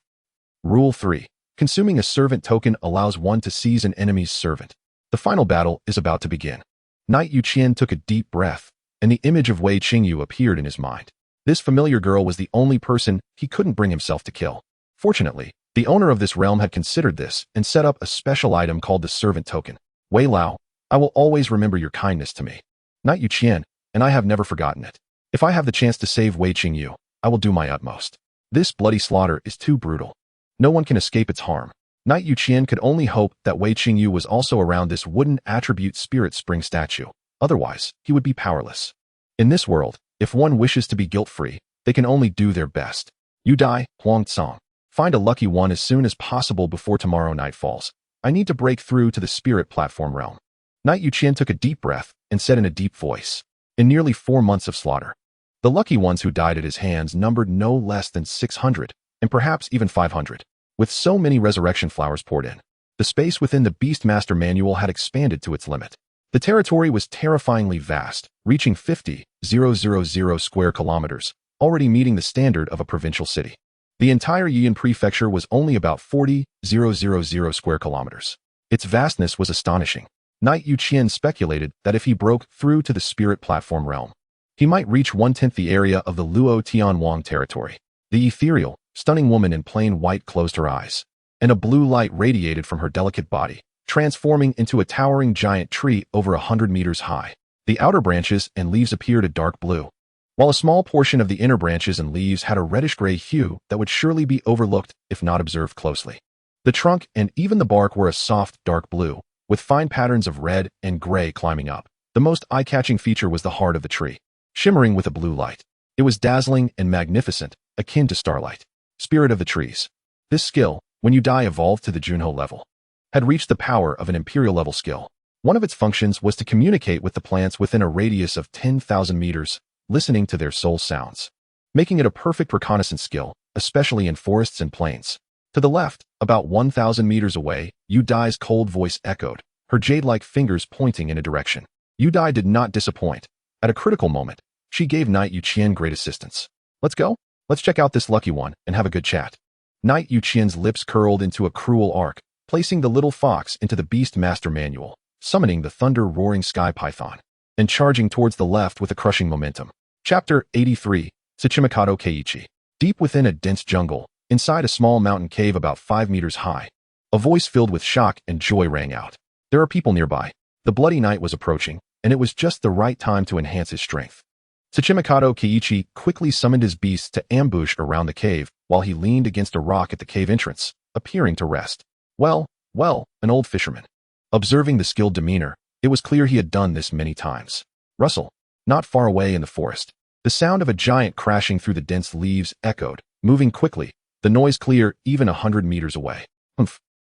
Rule 3. Consuming a servant token allows one to seize an enemy's servant. The final battle is about to begin. Knight Youqian took a deep breath, and the image of Wei Qingyu appeared in his mind. This familiar girl was the only person he couldn't bring himself to kill. Fortunately, the owner of this realm had considered this and set up a special item called the servant token. Wei Lao, I will always remember your kindness to me. Knight Youqian, and I have never forgotten it. If I have the chance to save Wei Qingyu, I will do my utmost. This bloody slaughter is too brutal. No one can escape its harm. Knight Youqian could only hope that Wei Qingyu was also around this wooden attribute spirit spring statue. Otherwise, he would be powerless. In this world, if one wishes to be guilt-free, they can only do their best. Youdie, Huangsong. Find a lucky one as soon as possible before tomorrow night falls. I need to break through to the spirit platform realm. Knight Youqian took a deep breath and said in a deep voice, in nearly 4 months of slaughter, the lucky ones who died at his hands numbered no less than 600, and perhaps even 500. With so many resurrection flowers poured in, the space within the Beastmaster manual had expanded to its limit. The territory was terrifyingly vast, reaching 50,000 square kilometers, already meeting the standard of a provincial city. The entire Youqian prefecture was only about 40,000 square kilometers. Its vastness was astonishing. Knight Youqian speculated that if he broke through to the spirit platform realm, he might reach 1/10 the area of the Luo Tianwang territory. The ethereal, stunning woman in plain white closed her eyes, and a blue light radiated from her delicate body, transforming into a towering giant tree over 100 meters high. The outer branches and leaves appeared a dark blue, while a small portion of the inner branches and leaves had a reddish-gray hue that would surely be overlooked if not observed closely. The trunk and even the bark were a soft, dark blue, with fine patterns of red and gray climbing up. The most eye-catching feature was the heart of the tree, shimmering with a blue light. It was dazzling and magnificent, akin to starlight. Spirit of the trees. This skill, when Youdie evolved to the Junho level, had reached the power of an imperial level skill. One of its functions was to communicate with the plants within a radius of 10,000 meters, listening to their soul sounds, making it a perfect reconnaissance skill, especially in forests and plains. To the left, about 1,000 meters away, Youdie's cold voice echoed, her jade-like fingers pointing in a direction. Youdie did not disappoint. At a critical moment, she gave Knight Youqian great assistance. Let's go? Let's check out this lucky one and have a good chat. Knight Youqian's lips curled into a cruel arc, placing the little fox into the Beast Master manual, summoning the thunder-roaring sky python, and charging towards the left with a crushing momentum. Chapter 83, Tsuchimikado Keiichi. Deep within a dense jungle, inside a small mountain cave about 5 meters high, a voice filled with shock and joy rang out. There are people nearby. The bloody night was approaching, and it was just the right time to enhance his strength. Tsuchimikado Keiichi quickly summoned his beasts to ambush around the cave while he leaned against a rock at the cave entrance, appearing to rest. Well, an old fisherman. Observing the skilled demeanor, it was clear he had done this many times. Rustle. Not far away in the forest, the sound of a giant crashing through the dense leaves echoed, moving quickly, the noise clear even 100 meters away.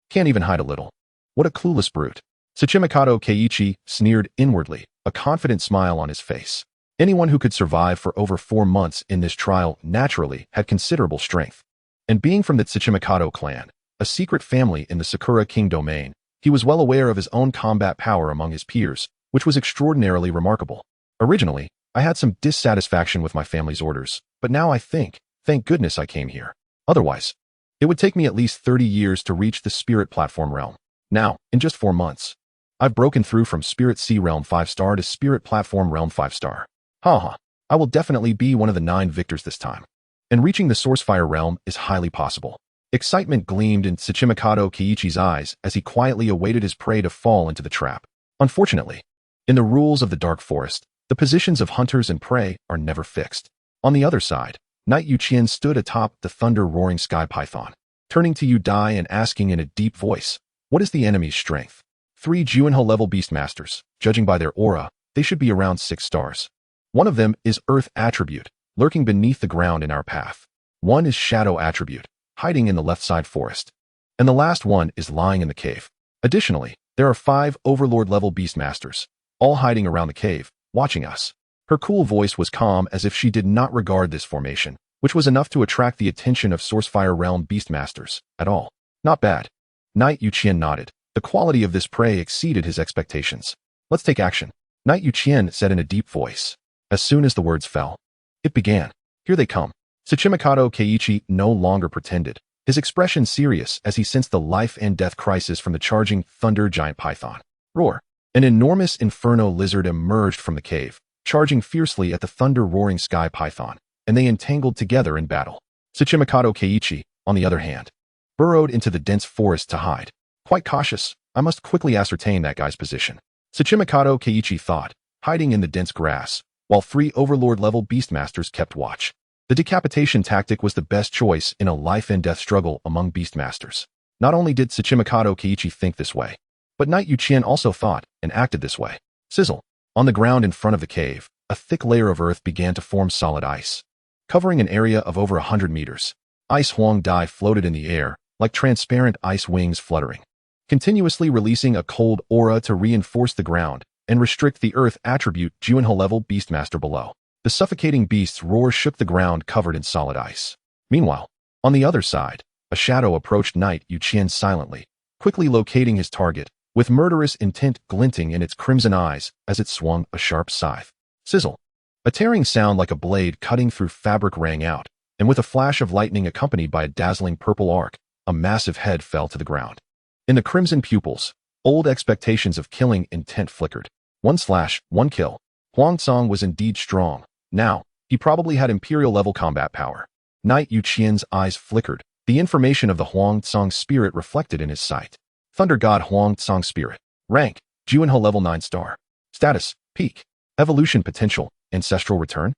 Can't even hide a little. What a clueless brute. Tsuchimikado Keiichi sneered inwardly, a confident smile on his face. Anyone who could survive for over 4 months in this trial naturally had considerable strength. And being from the Tsuchimikado clan, a secret family in the Sakura King domain, he was well aware of his own combat power among his peers, which was extraordinarily remarkable. Originally, I had some dissatisfaction with my family's orders, but now I think, thank goodness I came here. Otherwise, it would take me at least 30 years to reach the Spirit Platform realm. Now, in just 4 months, I've broken through from Spirit Sea Realm 5-star to Spirit Platform Realm 5-star. Haha, I will definitely be one of the 9 victors this time. And reaching the Sourcefire realm is highly possible. Excitement gleamed in Tsuchimikado Keiichi's eyes as he quietly awaited his prey to fall into the trap. Unfortunately, in the rules of the Dark Forest, the positions of hunters and prey are never fixed. On the other side, Knight Youqian stood atop the thunder-roaring sky python, turning to Youdie and asking in a deep voice, "What is the enemy's strength?" 3 Juinho-level Beastmasters. Judging by their aura, they should be around 6 stars. One of them is Earth Attribute, lurking beneath the ground in our path. One is Shadow Attribute, hiding in the left side forest. And the last one is lying in the cave. Additionally, there are 5 Overlord-level Beastmasters, all hiding around the cave, watching us. Her cool voice was calm as if she did not regard this formation, which was enough to attract the attention of Sourcefire Realm Beastmasters, at all. Not bad. Knight Youqian nodded. The quality of this prey exceeded his expectations. Let's take action, Knight Youqian said in a deep voice. As soon as the words fell, it began. Here they come. Tsuchimikado Keiichi no longer pretended, his expression serious as he sensed the life and death crisis from the charging thunder giant python. Roar! An enormous inferno lizard emerged from the cave, charging fiercely at the thunder-roaring sky python, and they entangled together in battle. Tsuchimikado Keiichi, on the other hand, burrowed into the dense forest to hide. Quite cautious, I must quickly ascertain that guy's position. Tsuchimikado Keiichi thought, hiding in the dense grass, while 3 Overlord-level Beastmasters kept watch. The decapitation tactic was the best choice in a life-and-death struggle among Beastmasters. Not only did Tsuchimikado Keiichi think this way, but Knight Youqian also thought and acted this way. Sizzle! On the ground in front of the cave, a thick layer of earth began to form solid ice, covering an area of over 100 meters. Ice Huang Dai floated in the air, like transparent ice wings fluttering, continuously releasing a cold aura to reinforce the ground and restrict the Earth Attribute Juinho-level Beastmaster below. The suffocating beast's roar shook the ground covered in solid ice. Meanwhile, on the other side, a shadow approached Knight Youqian silently, quickly locating his target, with murderous intent glinting in its crimson eyes as it swung a sharp scythe. Sizzle! A tearing sound like a blade cutting through fabric rang out, and with a flash of lightning accompanied by a dazzling purple arc, a massive head fell to the ground. In the crimson pupils, old expectations of killing intent flickered. 1 slash, 1 kill. Huang Tsong was indeed strong. Now, he probably had Imperial-level combat power. Knight Youqian's eyes flickered, the information of the Huang Tsong spirit reflected in his sight. Thunder God Huang Tsong spirit. Rank, Juinho level 9-star. Status, Peak. Evolution potential, Ancestral return.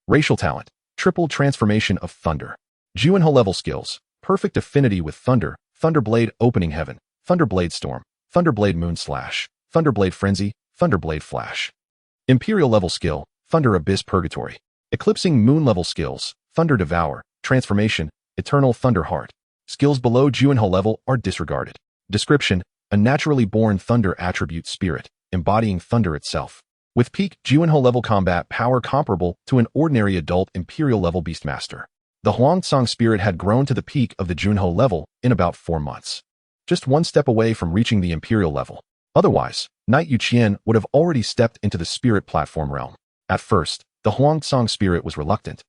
Racial talent, Triple transformation of thunder. Juinho level skills, Perfect affinity with thunder, Thunderblade opening heaven, Thunderblade storm, Thunderblade moon slash, Thunderblade frenzy, Thunderblade flash. Imperial level skill, Thunder abyss purgatory. Eclipsing moon level skills, Thunder devour, transformation, eternal thunder heart. Skills below Juinho level are disregarded. Description, a naturally born thunder attribute spirit, embodying thunder itself. With peak Juinho level combat power comparable to an ordinary adult Imperial level Beastmaster. The Huangsong spirit had grown to the peak of the Juinho level in about 4 months. Just 1 step away from reaching the Imperial level. Otherwise, Knight Youqian would have already stepped into the Spirit Platform realm. At first, the Huangsong spirit was reluctant.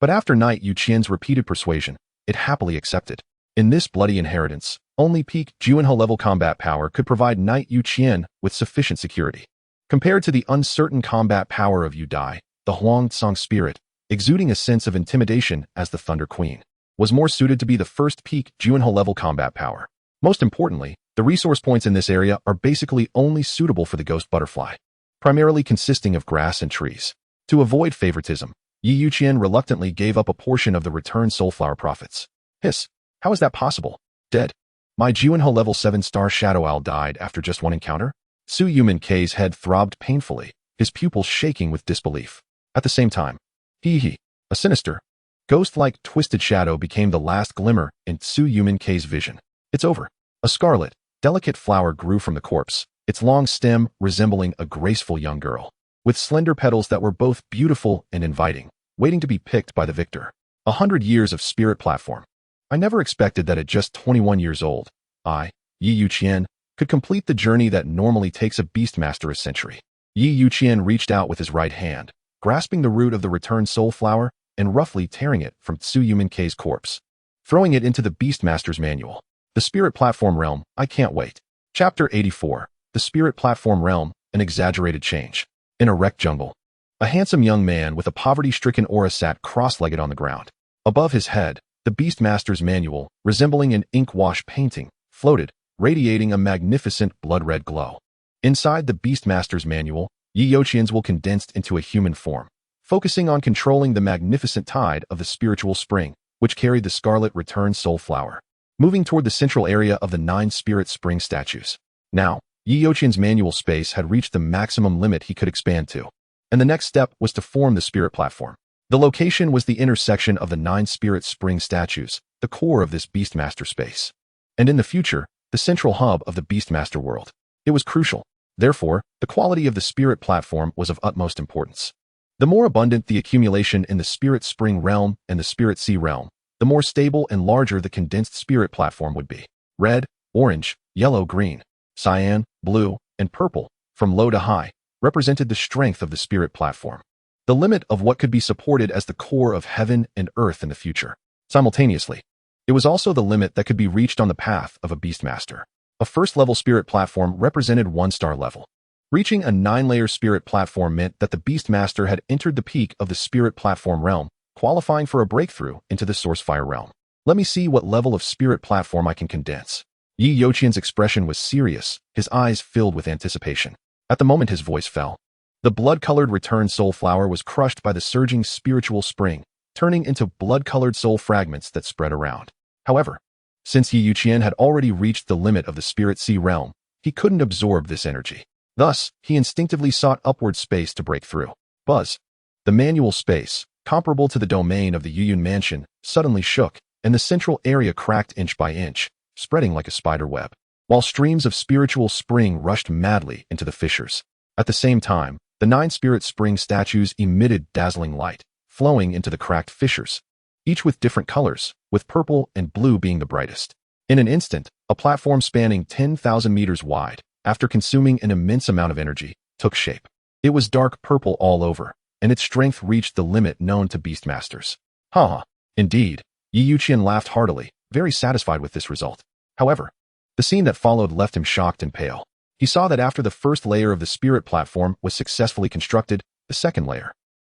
But after Knight Yuqian's repeated persuasion, it happily accepted. In this bloody inheritance, only peak Juinho level combat power could provide Knight Youqian with sufficient security. Compared to the uncertain combat power of Youdie, the Huangsong spirit, exuding a sense of intimidation as the Thunder Queen, was more suited to be the first peak Juinho level combat power. Most importantly, the resource points in this area are basically only suitable for the ghost butterfly, primarily consisting of grass and trees. To avoid favoritism, Youqian reluctantly gave up a portion of the returned soulflower profits. Hiss, how is that possible? Dead. My Juinho level 7-star Shadow Owl died after just 1 encounter? Su Yumin K's head throbbed painfully, his pupils shaking with disbelief. At the same time, a sinister, ghost-like twisted shadow became the last glimmer in Su Yumin K's vision. It's over. A scarlet, delicate flower grew from the corpse, its long stem resembling a graceful young girl, with slender petals that were both beautiful and inviting, waiting to be picked by the victor. 100 years of spirit platform. I never expected that at just 21 years old, Youqian, could complete the journey that normally takes a Beastmaster a century. Youqian reached out with his right hand, grasping the root of the returned soul flower and roughly tearing it from Tsuyumin-Kei's corpse, throwing it into the Beastmaster's manual. The Spirit Platform Realm, I can't wait. Chapter 84. The Spirit Platform Realm, an exaggerated change. In a wrecked jungle, a handsome young man with a poverty-stricken aura sat cross-legged on the ground. Above his head, the Beastmaster's manual, resembling an ink-wash painting, floated, radiating a magnificent blood-red glow. Inside the Beastmaster's manual, Youqian's will condensed into a human form, focusing on controlling the magnificent tide of the spiritual spring, which carried the scarlet returned soul flower, moving toward the central area of the 9 spirit spring statues. Now, Youqian's manual space had reached the maximum limit he could expand to, and the next step was to form the spirit platform. The location was the intersection of the 9 spirit spring statues, the core of this Beastmaster space, and in the future, the central hub of the Beastmaster world. It was crucial. Therefore, the quality of the spirit platform was of utmost importance. The more abundant the accumulation in the spirit spring realm and the spirit sea realm, the more stable and larger the condensed spirit platform would be. Red, orange, yellow, green, cyan, blue, and purple, from low to high, represented the strength of the spirit platform, the limit of what could be supported as the core of heaven and earth in the future. Simultaneously, it was also the limit that could be reached on the path of a Beastmaster. A first-level spirit platform represented 1-star level. Reaching a 9-layer spirit platform meant that the Beastmaster had entered the peak of the spirit platform realm, qualifying for a breakthrough into the source fire realm. Let me see what level of spirit platform I can condense. Youqian's expression was serious, his eyes filled with anticipation. At the moment his voice fell, the blood-colored returned soul flower was crushed by the surging spiritual spring, turning into blood-colored soul fragments that spread around. However, since Youqian had already reached the limit of the spirit sea realm, he couldn't absorb this energy. Thus, he instinctively sought upward space to break through. Buzz. The manual space, comparable to the domain of the Youqian mansion, suddenly shook, and the central area cracked inch by inch, spreading like a spider web, while streams of spiritual spring rushed madly into the fissures. At the same time, the 9 spirit spring statues emitted dazzling light, flowing into the cracked fissures, each with different colors, with purple and blue being the brightest. In an instant, a platform spanning 10,000 meters wide, after consuming an immense amount of energy, took shape. It was dark purple all over, and its strength reached the limit known to Beastmasters. Haha. Indeed, Youqian laughed heartily, very satisfied with this result. However, the scene that followed left him shocked and pale. He saw that after the first layer of the spirit platform was successfully constructed, the second layer,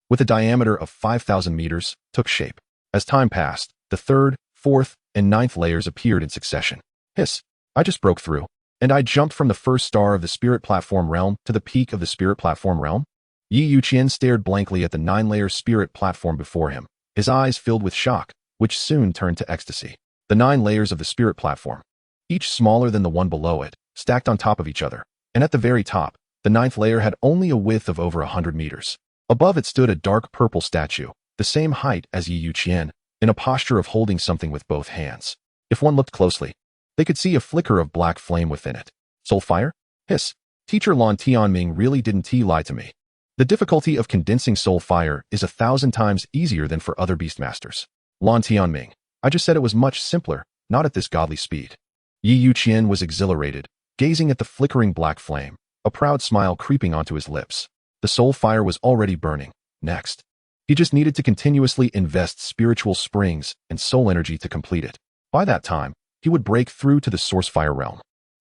with a diameter of 5,000 meters, took shape. As time passed, the 3rd, 4th, and 9th layers appeared in succession. Hiss. I just broke through, and I jumped from the first star of the spirit platform realm to the peak of the spirit platform realm. Youqian stared blankly at the 9-layer spirit platform before him, his eyes filled with shock, which soon turned to ecstasy. The 9 layers of the spirit platform, each smaller than the one below it, stacked on top of each other, and at the very top, the 9th layer had only a width of over 100 meters. Above it stood a dark purple statue, the same height as Youqian, in a posture of holding something with both hands. If one looked closely, they could see a flicker of black flame within it. Soul fire? Hiss. Teacher Lan Tianming really didn't lie to me. The difficulty of condensing soul fire is 1,000 times easier than for other Beastmasters. Lan Tianming. I just said it was much simpler, not at this godly speed. Youqian was exhilarated, gazing at the flickering black flame, a proud smile creeping onto his lips. The soul fire was already burning. Next, he just needed to continuously invest spiritual springs and soul energy to complete it. By that time, he would break through to the source fire realm.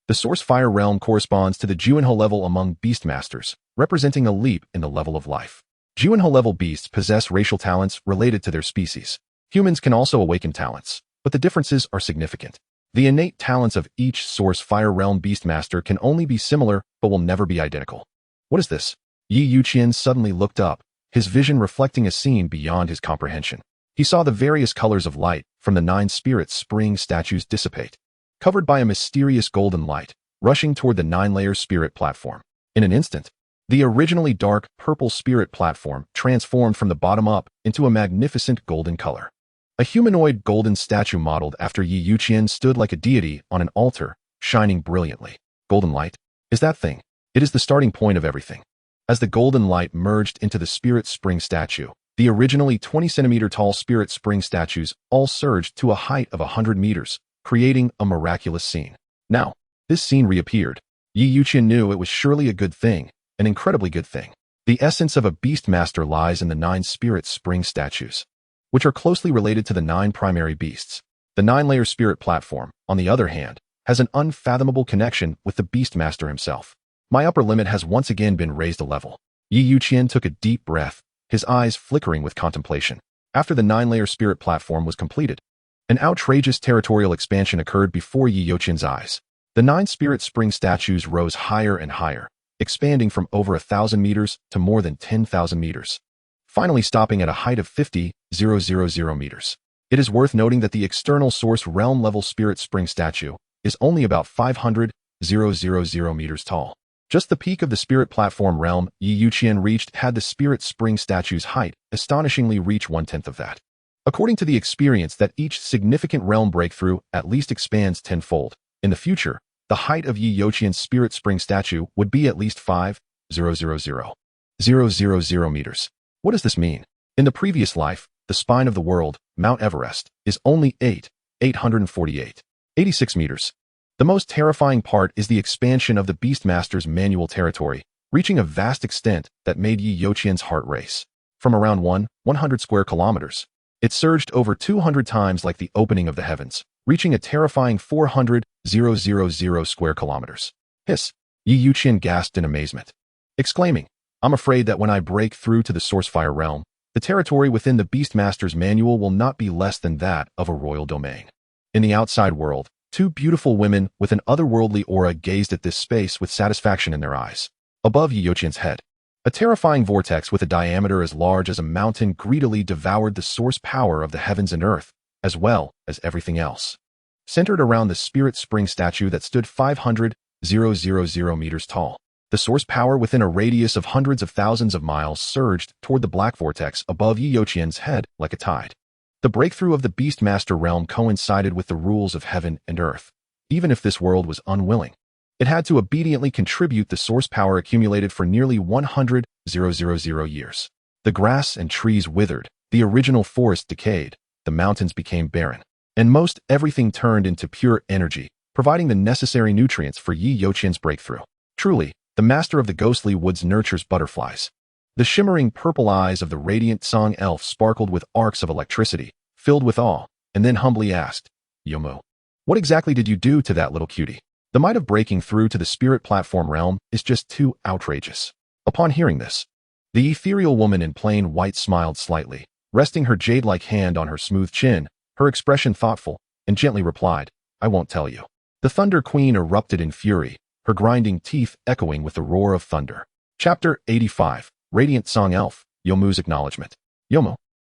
The source fire realm corresponds to the Juinho level among Beastmasters, representing a leap in the level of life. Juinho level beasts possess racial talents related to their species. Humans can also awaken talents, but the differences are significant. The innate talents of each source fire realm Beastmaster can only be similar but will never be identical. What is this? Youqian suddenly looked up, his vision reflecting a scene beyond his comprehension. He saw the various colors of light from the 9 spirit spring statues dissipate, covered by a mysterious golden light, rushing toward the 9-layer spirit platform. In an instant, the originally dark purple spirit platform transformed from the bottom up into a magnificent golden color. A humanoid golden statue modeled after Youqian stood like a deity on an altar, shining brilliantly. Golden light? Is that thing? It is the starting point of everything. As the golden light merged into the spirit spring statue, the originally 20-centimeter tall spirit spring statues all surged to a height of 100 meters, creating a miraculous scene. Now, this scene reappeared. Youqian knew it was surely a good thing, an incredibly good thing. The essence of a beast master lies in the 9 spirit spring statues, which are closely related to the 9 primary beasts. The 9-layer spirit platform, on the other hand, has an unfathomable connection with the beast master himself. My upper limit has once again been raised a level. Youqian took a deep breath, his eyes flickering with contemplation. After the 9-layer spirit platform was completed, an outrageous territorial expansion occurred before Youqian's eyes. The 9 spirit spring statues rose higher and higher, expanding from over 1,000 meters to more than 10,000 meters, finally stopping at a height of 50,000 meters. It is worth noting that the external source realm level spirit spring statue is only about 500,000 meters tall. Just the peak of the spirit platform realm Youqian reached had the spirit spring statue's height astonishingly reach 1/10 of that. According to the experience that each significant realm breakthrough at least expands tenfold, in the future, the height of Youqian's spirit spring statue would be at least 5,000 meters. What does this mean? In the previous life, the spine of the world, Mount Everest, is only 86 meters. The most terrifying part is the expansion of the Beastmaster's manual territory, reaching a vast extent that made Youqian's heart race. From around 100 square kilometers, it surged over 200 times like the opening of the heavens, reaching a terrifying 400,000 square kilometers. Hiss! Youqian gasped in amazement, exclaiming, I'm afraid that when I break through to the Sourcefire realm, the territory within the Beastmaster's manual will not be less than that of a royal domain. In the outside world, 2 beautiful women with an otherworldly aura gazed at this space with satisfaction in their eyes. Above Youqian's head, a terrifying vortex with a diameter as large as a mountain greedily devoured the source power of the heavens and earth, as well as everything else. Centered around the spirit spring statue that stood 500,000 meters tall, the source power within a radius of hundreds of thousands of miles surged toward the black vortex above Youqian's head like a tide. The breakthrough of the Beastmaster realm coincided with the rules of heaven and earth. Even if this world was unwilling, it had to obediently contribute the source power accumulated for nearly 100,000 years. The grass and trees withered, the original forest decayed, the mountains became barren, and most everything turned into pure energy, providing the necessary nutrients for Youqian's breakthrough. Truly, the master of the ghostly woods nurtures butterflies. The shimmering purple eyes of the radiant song elf sparkled with arcs of electricity, filled with awe, and then humbly asked, Yomu, what exactly did you do to that little cutie? The might of breaking through to the spirit platform realm is just too outrageous. Upon hearing this, the ethereal woman in plain white smiled slightly, resting her jade-like hand on her smooth chin, her expression thoughtful, and gently replied, I won't tell you. The Thunder Queen erupted in fury, her grinding teeth echoing with the roar of thunder. Chapter 85. Radiant Song Elf, Yomu's Acknowledgement. Yomu,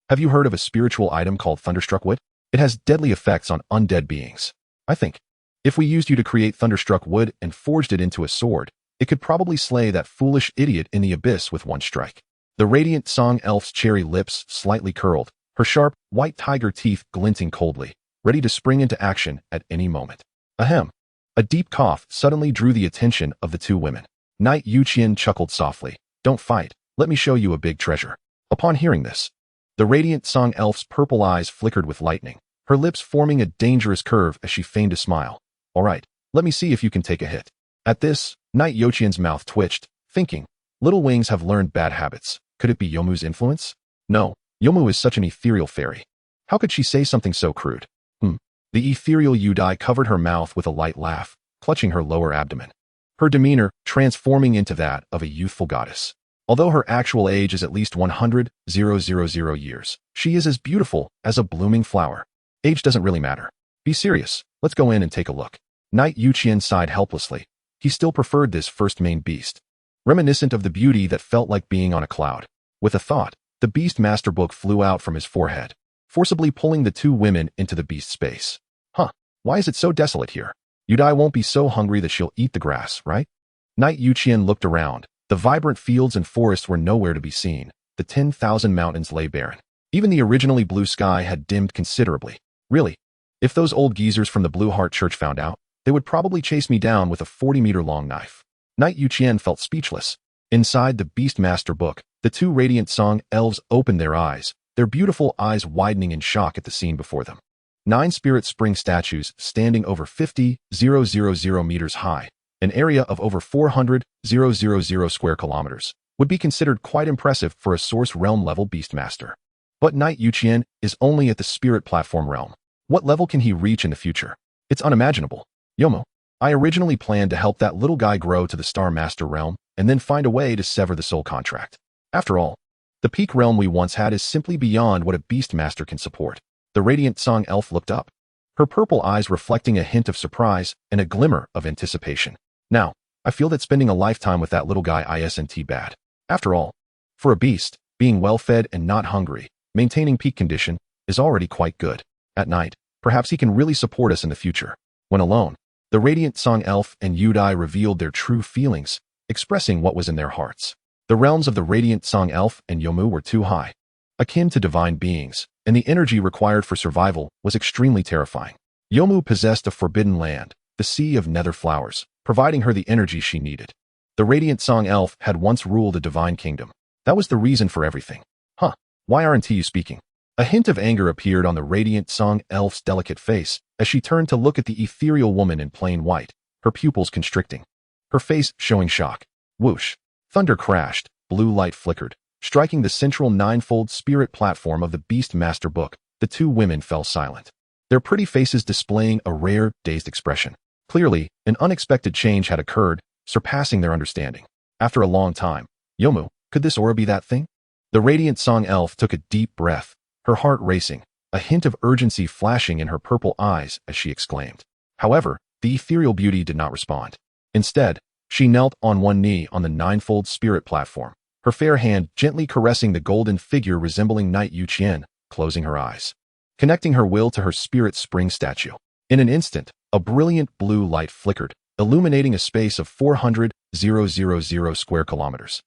have you heard of a spiritual item called Thunderstruck Wood? It has deadly effects on undead beings. I think, if we used you to create Thunderstruck Wood and forged it into a sword, it could probably slay that foolish idiot in the abyss with one strike. The Radiant Song Elf's cherry lips slightly curled, her sharp, white tiger teeth glinting coldly, ready to spring into action at any moment. Ahem. A deep cough suddenly drew the attention of the 2 women. Knight Youqian chuckled softly. Don't fight. Let me show you a big treasure. Upon hearing this, the Radiant Song Elf's purple eyes flickered with lightning, her lips forming a dangerous curve as she feigned a smile. All right, let me see if you can take a hit. At this, Knight Youqian's mouth twitched, thinking, little wings have learned bad habits. Could it be Yomu's influence? No, Yomu is such an ethereal fairy. How could she say something so crude? The ethereal Youdie covered her mouth with a light laugh, clutching her lower abdomen, her demeanor transforming into that of a youthful goddess. Although her actual age is at least 100,000 years, she is as beautiful as a blooming flower. Age doesn't really matter. Be serious, let's go in and take a look. Knight Youqian sighed helplessly. He still preferred this first main beast, reminiscent of the beauty that felt like being on a cloud. With a thought, the Beast Master book flew out from his forehead, forcibly pulling the 2 women into the beast space. Why is it so desolate here? Youdie won't be so hungry that she'll eat the grass, right? Knight Youqian looked around. The vibrant fields and forests were nowhere to be seen. The 10,000 mountains lay barren. Even the originally blue sky had dimmed considerably. Really? If those old geezers from the Blue Heart Church found out, they would probably chase me down with a 40-meter-long knife. Knight Youqian felt speechless. Inside the Beastmaster book, the two radiant song elves opened their eyes, their beautiful eyes widening in shock at the scene before them. 9 spirit spring statues standing over 50,000 meters high, an area of over 400,000 square kilometers, would be considered quite impressive for a Source Realm level Beastmaster. But Knight Youqian is only at the Spirit Platform realm. What level can he reach in the future? It's unimaginable. Yomu, I originally planned to help that little guy grow to the Star Master realm and then find a way to sever the soul contract. After all, the peak realm we once had is simply beyond what a Beastmaster can support. The Radiant Song Elf looked up, her purple eyes reflecting a hint of surprise and a glimmer of anticipation. Now, I feel that spending a lifetime with that little guy isn't bad. After all, for a beast, being well-fed and not hungry, maintaining peak condition, is already quite good. At night, perhaps he can really support us in the future. When alone, the Radiant Song Elf and Youdie revealed their true feelings, expressing what was in their hearts. The realms of the Radiant Song Elf and Yomu were too high, akin to divine beings, and the energy required for survival was extremely terrifying. Yomu possessed a forbidden land, the Sea of Nether Flowers, providing her the energy she needed. The Radiant Song Elf had once ruled a divine kingdom. That was the reason for everything. Why aren't you speaking? A hint of anger appeared on the Radiant Song Elf's delicate face as she turned to look at the ethereal woman in plain white, her pupils constricting, her face showing shock. Whoosh! Thunder crashed, blue light flickered, striking the central ninefold spirit platform of the Beastmaster book. The two women fell silent, their pretty faces displaying a rare, dazed expression. Clearly, an unexpected change had occurred, surpassing their understanding. After a long time, Yomu, could this aura be that thing? The Radiant Song Elf took a deep breath, her heart racing, a hint of urgency flashing in her purple eyes as she exclaimed. However, the ethereal beauty did not respond. Instead, she knelt on one knee on the ninefold spirit platform, her fair hand gently caressing the golden figure resembling Knight Youqian, closing her eyes, connecting her will to her spirit spring statue. In an instant, a brilliant blue light flickered, illuminating a space of 400,000 square kilometers.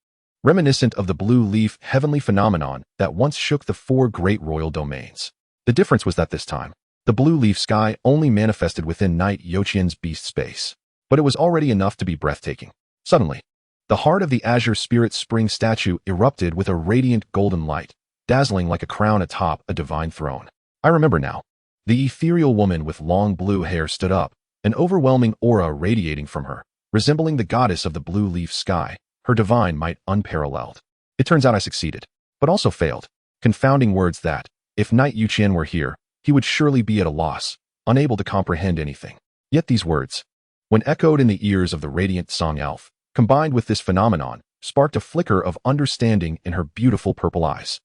Reminiscent of the blue leaf heavenly phenomenon that once shook the 4 great royal domains. The difference was that this time, the blue leaf sky only manifested within Knight Youqian's beast space, but it was already enough to be breathtaking. Suddenly, the heart of the azure spirit spring statue erupted with a radiant golden light, dazzling like a crown atop a divine throne. I remember now. The ethereal woman with long blue hair stood up, an overwhelming aura radiating from her, resembling the goddess of the blue leaf sky, her divine might unparalleled. It turns out I succeeded, but also failed. Confounding words that, if Knight Youqian were here, he would surely be at a loss, unable to comprehend anything. Yet these words, when echoed in the ears of the Radiant Song Elf, combined with this phenomenon, sparked a flicker of understanding in her beautiful purple eyes.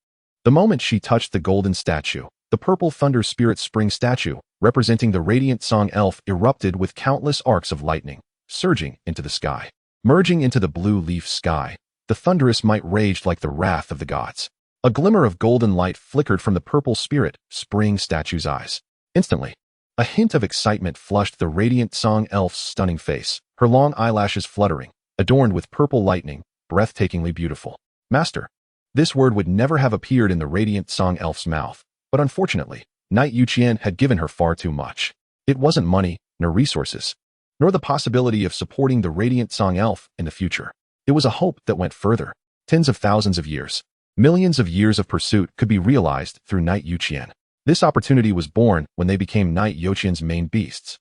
The moment she touched the golden statue, the purple thunder spirit spring statue, representing the Radiant Song Elf, erupted with countless arcs of lightning, surging into the sky. Merging into the blue leaf sky, the thunderous might raged like the wrath of the gods. A glimmer of golden light flickered from the purple spirit spring statue's eyes. Instantly, a hint of excitement flushed the Radiant Song Elf's stunning face, her long eyelashes fluttering, adorned with purple lightning, breathtakingly beautiful. Master. This word would never have appeared in the Radiant Song Elf's mouth, but unfortunately, Knight Youqian had given her far too much. It wasn't money, nor resources, nor the possibility of supporting the Radiant Song Elf in the future. It was a hope that went further. Tens of thousands of years, millions of years of pursuit could be realized through Knight Youqian. This opportunity was born when they became Knight Youqian's main beasts.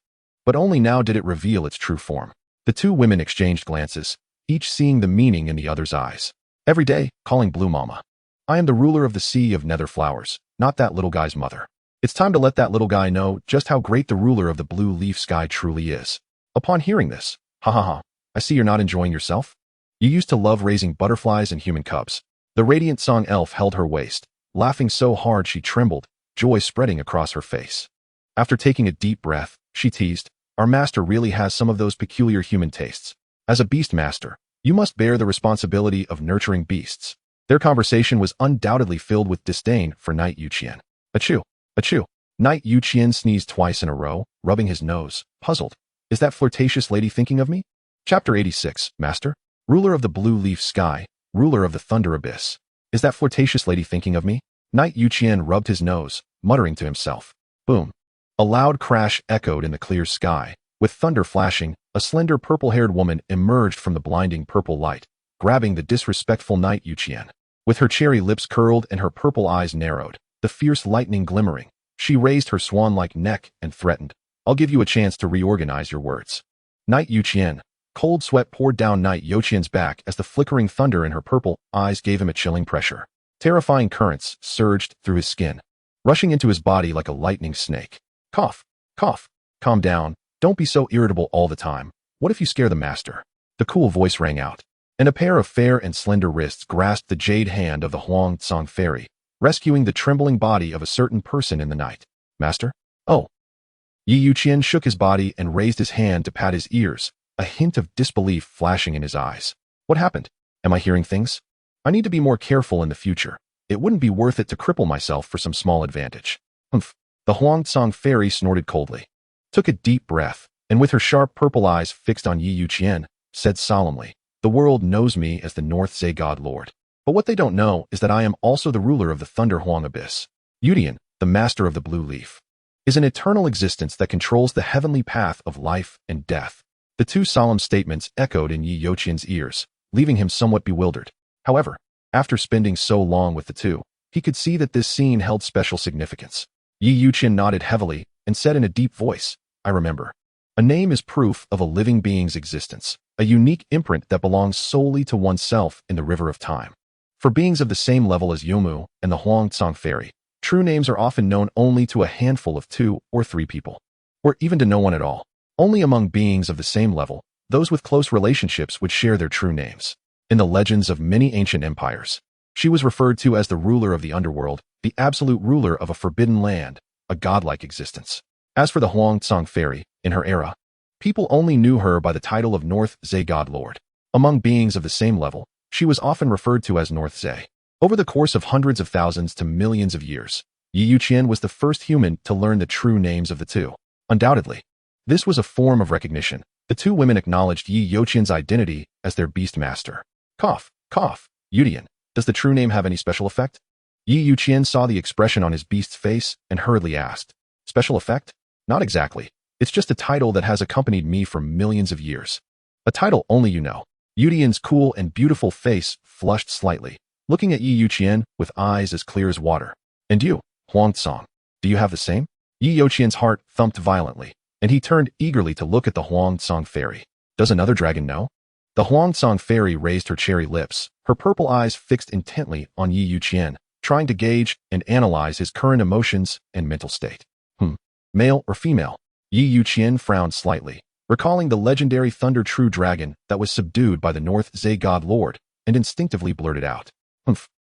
But only now did it reveal its true form. The two women exchanged glances, each seeing the meaning in the other's eyes. Every day, calling Blue Mama. I am the ruler of the Sea of Nether Flowers, not that little guy's mother. It's time to let that little guy know just how great the ruler of the blue leaf sky truly is. Upon hearing this, I see you're not enjoying yourself. You used to love raising butterflies and human cubs. The Radiant Song Elf held her waist, laughing so hard she trembled, joy spreading across her face. After taking a deep breath, she teased, our master really has some of those peculiar human tastes. As a beast master, you must bear the responsibility of nurturing beasts. Their conversation was undoubtedly filled with disdain for Knight Youqian. Achoo, achoo. Knight Youqian sneezed twice in a row, rubbing his nose, puzzled. Is that flirtatious lady thinking of me? Chapter 86, Master. Ruler of the blue leaf sky, ruler of the thunder abyss. Is that flirtatious lady thinking of me? Knight Youqian rubbed his nose, muttering to himself. Boom. A loud crash echoed in the clear sky, With thunder flashing, a slender purple-haired woman emerged from the blinding purple light, grabbing the disrespectful knight Youqian. With her cherry lips curled and her purple eyes narrowed, the fierce lightning glimmering, she raised her swan-like neck and threatened, "I'll give you a chance to reorganize your words." Knight Youqian. Cold sweat poured down Knight Youqian's back as the flickering thunder in her purple eyes gave him a chilling pressure. Terrifying currents surged through his skin, rushing into his body like a lightning snake. Cough, cough, calm down, don't be so irritable all the time. What if you scare the master? The cool voice rang out, and a pair of fair and slender wrists grasped the jade hand of the Huang Tsong fairy, rescuing the trembling body of a certain person in the night. Master? Oh. Yi Youqian shook his body and raised his hand to pat his ears, a hint of disbelief flashing in his eyes. What happened? Am I hearing things? I need to be more careful in the future. It wouldn't be worth it to cripple myself for some small advantage. Humph. The Huang Tsong fairy snorted coldly, took a deep breath, and with her sharp purple eyes fixed on Yi Youqian, said solemnly, "The world knows me as the North Zhe God Lord. But what they don't know is that I am also the ruler of the Thunder Huang Abyss. Youdian, the master of the blue leaf, is an eternal existence that controls the heavenly path of life and death." The two solemn statements echoed in Yi Youqian's ears, leaving him somewhat bewildered. However, after spending so long with the two, he could see that this scene held special significance. Yi Youqian nodded heavily and said in a deep voice, "I remember. A name is proof of a living being's existence, a unique imprint that belongs solely to oneself in the river of time. For beings of the same level as Yomu and the Huang Tsong fairy, true names are often known only to a handful of 2 or 3 people, or even to no one at all. Only among beings of the same level, those with close relationships would share their true names. In the legends of many ancient empires, she was referred to as the ruler of the underworld, the absolute ruler of a forbidden land, a godlike existence. As for the Huang Tsong fairy, in her era, people only knew her by the title of North Zhe God Lord. Among beings of the same level, she was often referred to as North Zhe. Over the course of hundreds of thousands to millions of years, Yi Youqian was the first human to learn the true names of the two. Undoubtedly, this was a form of recognition. The two women acknowledged Yi Youqian's identity as their beast master. Cough, cough, Youdian, does the true name have any special effect? Yi Youqian saw the expression on his beast's face and hurriedly asked, "Special effect? Not exactly. It's just a title that has accompanied me for millions of years. A title only you know." Youdian's cool and beautiful face flushed slightly, looking at Yi Youqian with eyes as clear as water. "And you, Huang Tsong, do you have the same?" Yi Youqian's heart thumped violently, and he turned eagerly to look at the Huang Tsong fairy. "Does another dragon know?" The Huang Tsong fairy raised her cherry lips, her purple eyes fixed intently on Yi Youqian, trying to gauge and analyze his current emotions and mental state. Male or female? Yi Youqian frowned slightly, recalling the legendary Thunder True Dragon that was subdued by the North Zhe God Lord, and instinctively blurted out,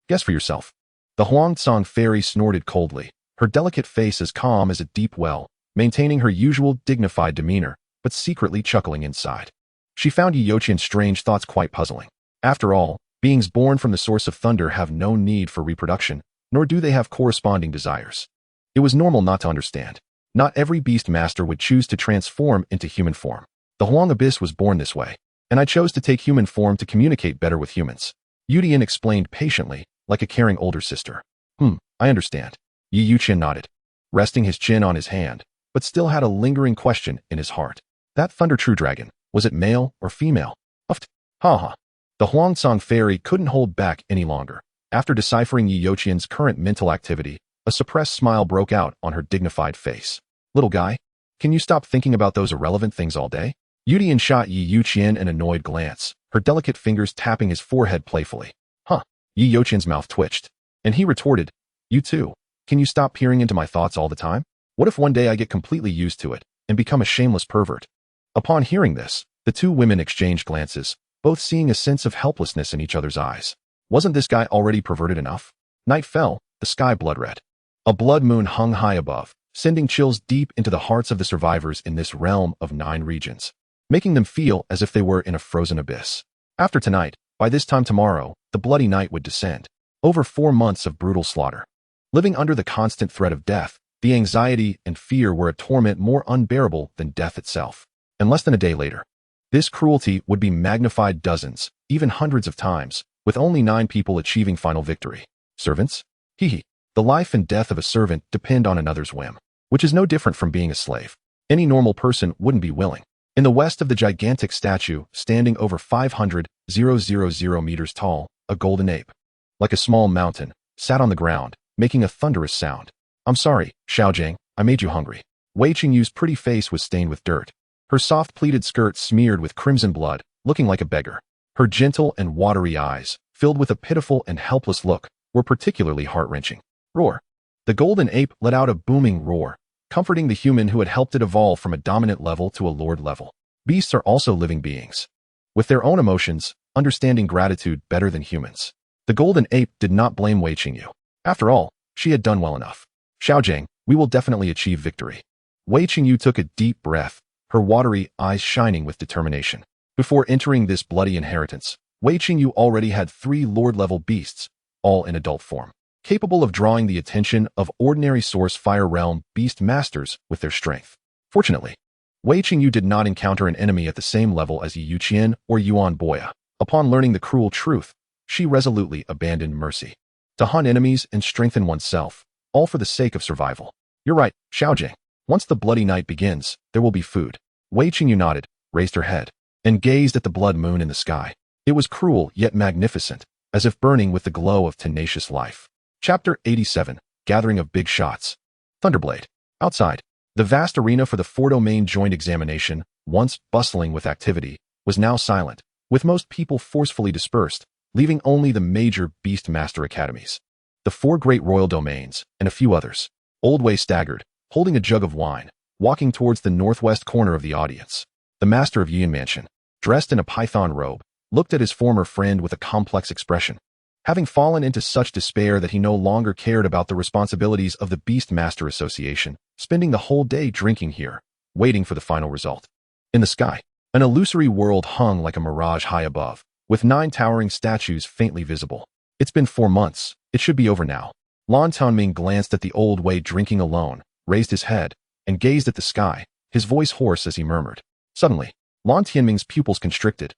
"Guess for yourself." The Huang Tsong fairy snorted coldly, her delicate face as calm as a deep well, maintaining her usual dignified demeanor, but secretly chuckling inside. She found Yi Youqian's strange thoughts quite puzzling. After all, beings born from the source of thunder have no need for reproduction, nor do they have corresponding desires. It was normal not to understand. Not every beast master would choose to transform into human form. The Huang Abyss was born this way, and I chose to take human form to communicate better with humans. Youdian explained patiently, like a caring older sister. I understand. Yi Youqian nodded, resting his chin on his hand, but still had a lingering question in his heart. That Thunder True Dragon, was it male or female? Ha. The Huang Tsong fairy couldn't hold back any longer. After deciphering Yi Youqian's current mental activity, a suppressed smile broke out on her dignified face. "Little guy, can you stop thinking about those irrelevant things all day?" Youdian shot Yi Youqian an annoyed glance, her delicate fingers tapping his forehead playfully. Yi Youqian's mouth twitched, and he retorted, "You too. Can you stop peering into my thoughts all the time? What if one day I get completely used to it and become a shameless pervert?" Upon hearing this, the two women exchanged glances, both seeing a sense of helplessness in each other's eyes. Wasn't this guy already perverted enough? Night fell, the sky blood-red. A blood moon hung high above, sending chills deep into the hearts of the survivors in this realm of 9 regions, making them feel as if they were in a frozen abyss. After tonight, by this time tomorrow, the bloody night would descend. Over 4 months of brutal slaughter. Living under the constant threat of death, the anxiety and fear were a torment more unbearable than death itself. And less than a day later, this cruelty would be magnified dozens, even hundreds of times, with only 9 people achieving final victory. Servants? The life and death of a servant depend on another's whim, which is no different from being a slave. Any normal person wouldn't be willing. In the west of the gigantic statue, standing over 500,000 meters tall, a golden ape, like a small mountain, sat on the ground, making a thunderous sound. I'm sorry, Xiaojing, I made you hungry. Wei Qingyu's pretty face was stained with dirt. Her soft pleated skirt smeared with crimson blood, looking like a beggar. Her gentle and watery eyes, filled with a pitiful and helpless look, were particularly heart-wrenching. Roar. The golden ape let out a booming roar, comforting the human who had helped it evolve from a dominant level to a lord level. Beasts are also living beings, with their own emotions, understanding gratitude better than humans. The golden ape did not blame Wei Qingyu. After all, she had done well enough. Xiaojing, we will definitely achieve victory. Wei Qingyu took a deep breath, her watery eyes shining with determination. Before entering this bloody inheritance, Wei Qingyu already had 3 lord-level beasts, all in adult form, capable of drawing the attention of ordinary Source Fire Realm beast masters with their strength. Fortunately, Wei Qingyu did not encounter an enemy at the same level as Youqian or Yuan Boya. Upon learning the cruel truth, she resolutely abandoned mercy. To hunt enemies and strengthen oneself, all for the sake of survival. You're right, Xiaojing. Once the bloody night begins, there will be food. Wei Qingyu nodded, raised her head, and gazed at the blood moon in the sky. It was cruel yet magnificent, as if burning with the glow of tenacious life. Chapter 87, Gathering of Big Shots. Thunderblade. Outside, the vast arena for the 4-domain joint examination, once bustling with activity, was now silent, with most people forcefully dispersed, leaving only the major Beast Master Academies. The 4 great royal domains, and a few others. Old Wei staggered, holding a jug of wine, walking towards the northwest corner of the audience. The master of Youqian Mansion, dressed in a python robe, looked at his former friend with a complex expression. Having fallen into such despair that he no longer cared about the responsibilities of the Beast Master Association, spending the whole day drinking here, waiting for the final result. In the sky, an illusory world hung like a mirage high above, with 9 towering statues faintly visible. It's been 4 months. It should be over now. Lan Tianming glanced at the old Wei drinking alone, raised his head, and gazed at the sky, his voice hoarse as he murmured. Suddenly, Lan Tianming's pupils constricted.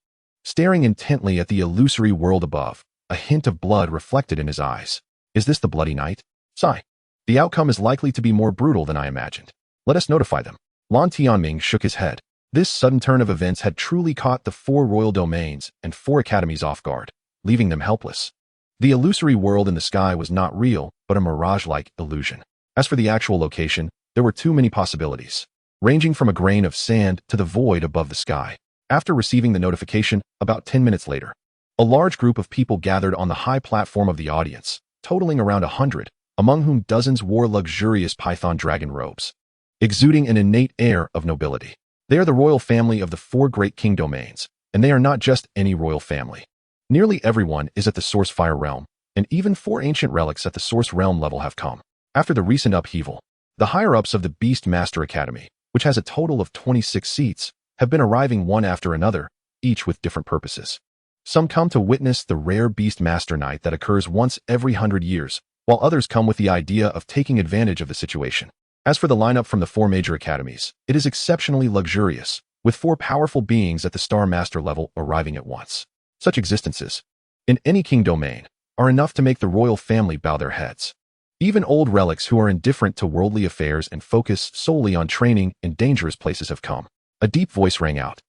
Staring intently at the illusory world above, a hint of blood reflected in his eyes. Is this the bloody night? Sigh. The outcome is likely to be more brutal than I imagined. Let us notify them. Lan Tianming shook his head. This sudden turn of events had truly caught the 4 royal domains and 4 academies off guard, leaving them helpless. The illusory world in the sky was not real, but a mirage-like illusion. As for the actual location, there were too many possibilities, ranging from a grain of sand to the void above the sky. After receiving the notification, about 10 minutes later, a large group of people gathered on the high platform of the audience, totaling around 100, among whom dozens wore luxurious python dragon robes, exuding an innate air of nobility. They are the royal family of the 4 great king domains, and they are not just any royal family. Nearly everyone is at the Source Fire Realm, and even 4 ancient relics at the Source Realm level have come. After the recent upheaval, the higher-ups of the Beast Master Academy, which has a total of 26 seats, have been arriving one after another, each with different purposes. Some come to witness the rare Beast Master Night that occurs once every 100 years, while others come with the idea of taking advantage of the situation. As for the lineup from the 4 major academies, it is exceptionally luxurious, with 4 powerful beings at the Star Master level arriving at once. Such existences, in any king domain, are enough to make the royal family bow their heads. Even old relics who are indifferent to worldly affairs and focus solely on training in dangerous places have come. A deep voice rang out,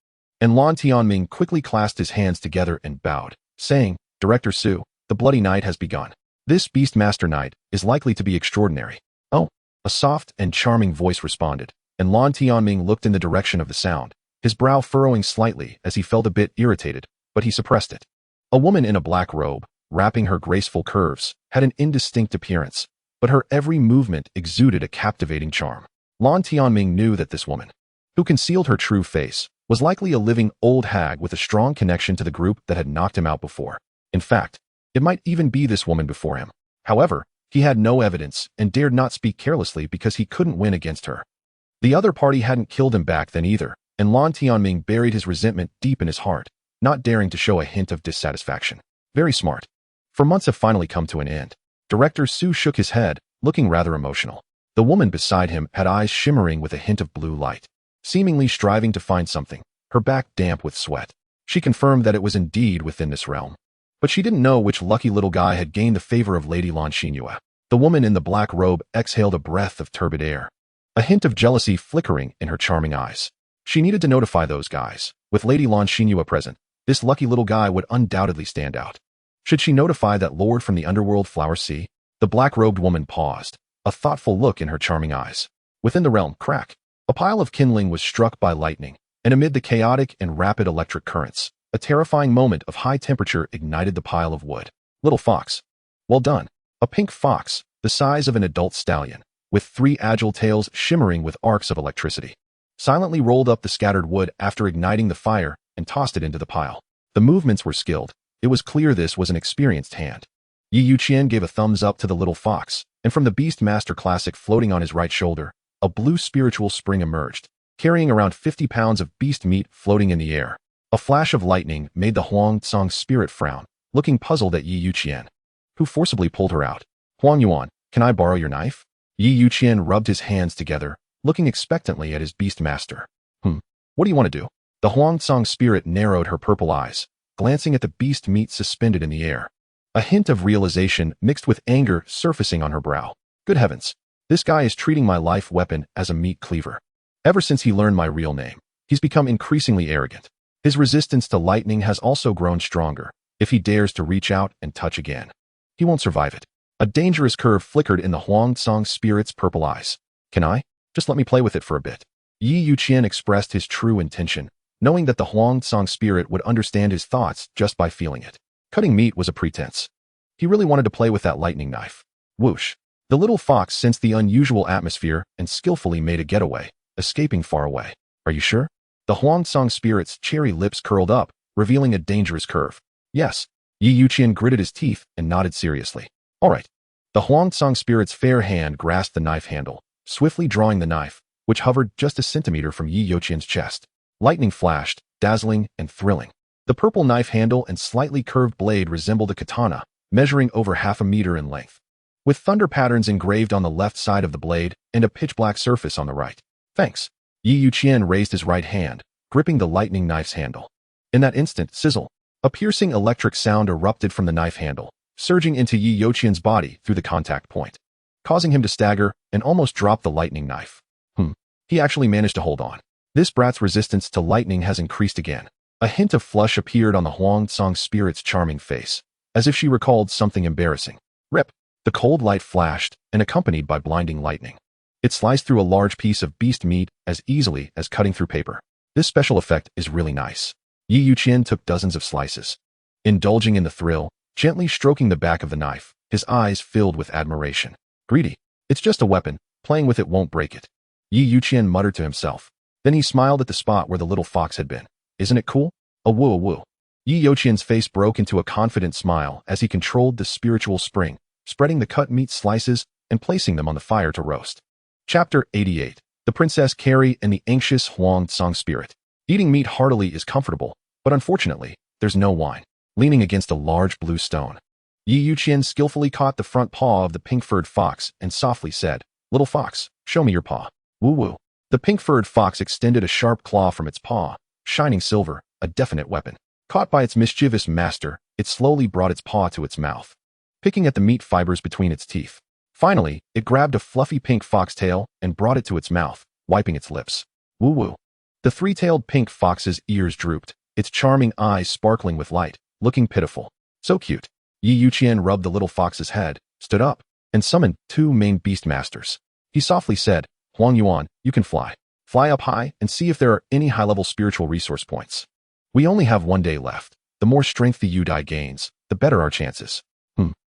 and Lan Tianming quickly clasped his hands together and bowed, saying, Director Su, the bloody night has begun. This Beastmaster night is likely to be extraordinary. Oh, a soft and charming voice responded, and Lan Tianming looked in the direction of the sound, his brow furrowing slightly as he felt a bit irritated, but he suppressed it. A woman in a black robe, wrapping her graceful curves, had an indistinct appearance, but her every movement exuded a captivating charm. Lan Tianming knew that this woman, who concealed her true face, was likely a living old hag with a strong connection to the group that had knocked him out before. In fact, it might even be this woman before him. However, he had no evidence and dared not speak carelessly because he couldn't win against her. The other party hadn't killed him back then either, and Lan Tianming buried his resentment deep in his heart, not daring to show a hint of dissatisfaction. Very smart. 4 months have finally come to an end. Director Su shook his head, looking rather emotional. The woman beside him had eyes shimmering with a hint of blue light, seemingly striving to find something, her back damp with sweat. She confirmed that it was indeed within this realm. But she didn't know which lucky little guy had gained the favor of Lady Lan Xinhua. The woman in the black robe exhaled a breath of turbid air. a hint of jealousy flickering in her charming eyes. She needed to notify those guys. With Lady Longxinhua present, this lucky little guy would undoubtedly stand out. Should she notify that lord from the underworld Flower Sea? The black-robed woman paused, a thoughtful look in her charming eyes. Within the realm, crack. A pile of kindling was struck by lightning, and amid the chaotic and rapid electric currents, a terrifying moment of high temperature ignited the pile of wood. Little fox. Well done. A pink fox, the size of an adult stallion, with 3 agile tails shimmering with arcs of electricity, silently rolled up the scattered wood after igniting the fire and tossed it into the pile. The movements were skilled. It was clear this was an experienced hand. Youqian gave a thumbs up to the little fox, and from the Beast Master Classic floating on his right shoulder, a blue spiritual spring emerged, carrying around 50 pounds of beast meat floating in the air. A flash of lightning made the Huang Tsong spirit frown, looking puzzled at Youqian, who forcibly pulled her out. Huang Yuan, can I borrow your knife? Youqian rubbed his hands together, looking expectantly at his beast master. What do you want to do? The Huang Tsong spirit narrowed her purple eyes, glancing at the beast meat suspended in the air. A hint of realization mixed with anger surfacing on her brow. Good heavens, this guy is treating my life weapon as a meat cleaver. Ever since he learned my real name, he's become increasingly arrogant. His resistance to lightning has also grown stronger. If he dares to reach out and touch again, he won't survive it. A dangerous curve flickered in the Huang Tsong spirit's purple eyes. Can I? Just let me play with it for a bit. Youqian expressed his true intention, knowing that the Huang Tsong spirit would understand his thoughts just by feeling it. Cutting meat was a pretense. He really wanted to play with that lightning knife. Whoosh. The little fox sensed the unusual atmosphere and skillfully made a getaway, escaping far away. Are you sure? The Huang Tsong spirit's cherry lips curled up, revealing a dangerous curve. Yes. Youqian gritted his teeth and nodded seriously. All right. The Huang Tsong spirit's fair hand grasped the knife handle, swiftly drawing the knife, which hovered just a centimeter from Youqian's chest. Lightning flashed, dazzling and thrilling. The purple knife handle and slightly curved blade resembled a katana, measuring over 1/2 meter in length, with thunder patterns engraved on the left side of the blade and a pitch-black surface on the right. Thanks. Youqian raised his right hand, gripping the lightning knife's handle. In that instant, sizzle. A piercing electric sound erupted from the knife handle, surging into Youqian's body through the contact point, causing him to stagger and almost drop the lightning knife. He actually managed to hold on. This brat's resistance to lightning has increased again. A hint of flush appeared on the Huang Tsong spirit's charming face, as if she recalled something embarrassing. Rip! The cold light flashed, and accompanied by blinding lightning. It sliced through a large piece of beast meat as easily as cutting through paper. This special effect is really nice. Youqian took dozens of slices, indulging in the thrill, gently stroking the back of the knife, his eyes filled with admiration. Greedy. It's just a weapon, playing with it won't break it. Youqian muttered to himself. Then he smiled at the spot where the little fox had been. Isn't it cool? A woo. Youqian's face broke into a confident smile as he controlled the spiritual spring, spreading the cut meat slices and placing them on the fire to roast. Chapter 88. The Princess Carrie and the Anxious Huang Tsong Spirit. Eating meat heartily is comfortable, but unfortunately, there's no wine. Leaning against a large blue stone, Youqian skillfully caught the front paw of the pink-furred fox and softly said, Little fox, show me your paw. Woo. The pink-furred fox extended a sharp claw from its paw, shining silver, a definite weapon. Caught by its mischievous master, it slowly brought its paw to its mouth, picking at the meat fibers between its teeth. Finally, it grabbed a fluffy pink foxtail and brought it to its mouth, wiping its lips. Woo. The three-tailed pink fox's ears drooped, its charming eyes sparkling with light, looking pitiful. So cute. Youqian rubbed the little fox's head, stood up, and summoned 2 main beast masters. He softly said, Huang Yuan, you can fly. Fly up high and see if there are any high-level spiritual resource points. We only have 1 day left. The more strength the Youdie gains, the better our chances.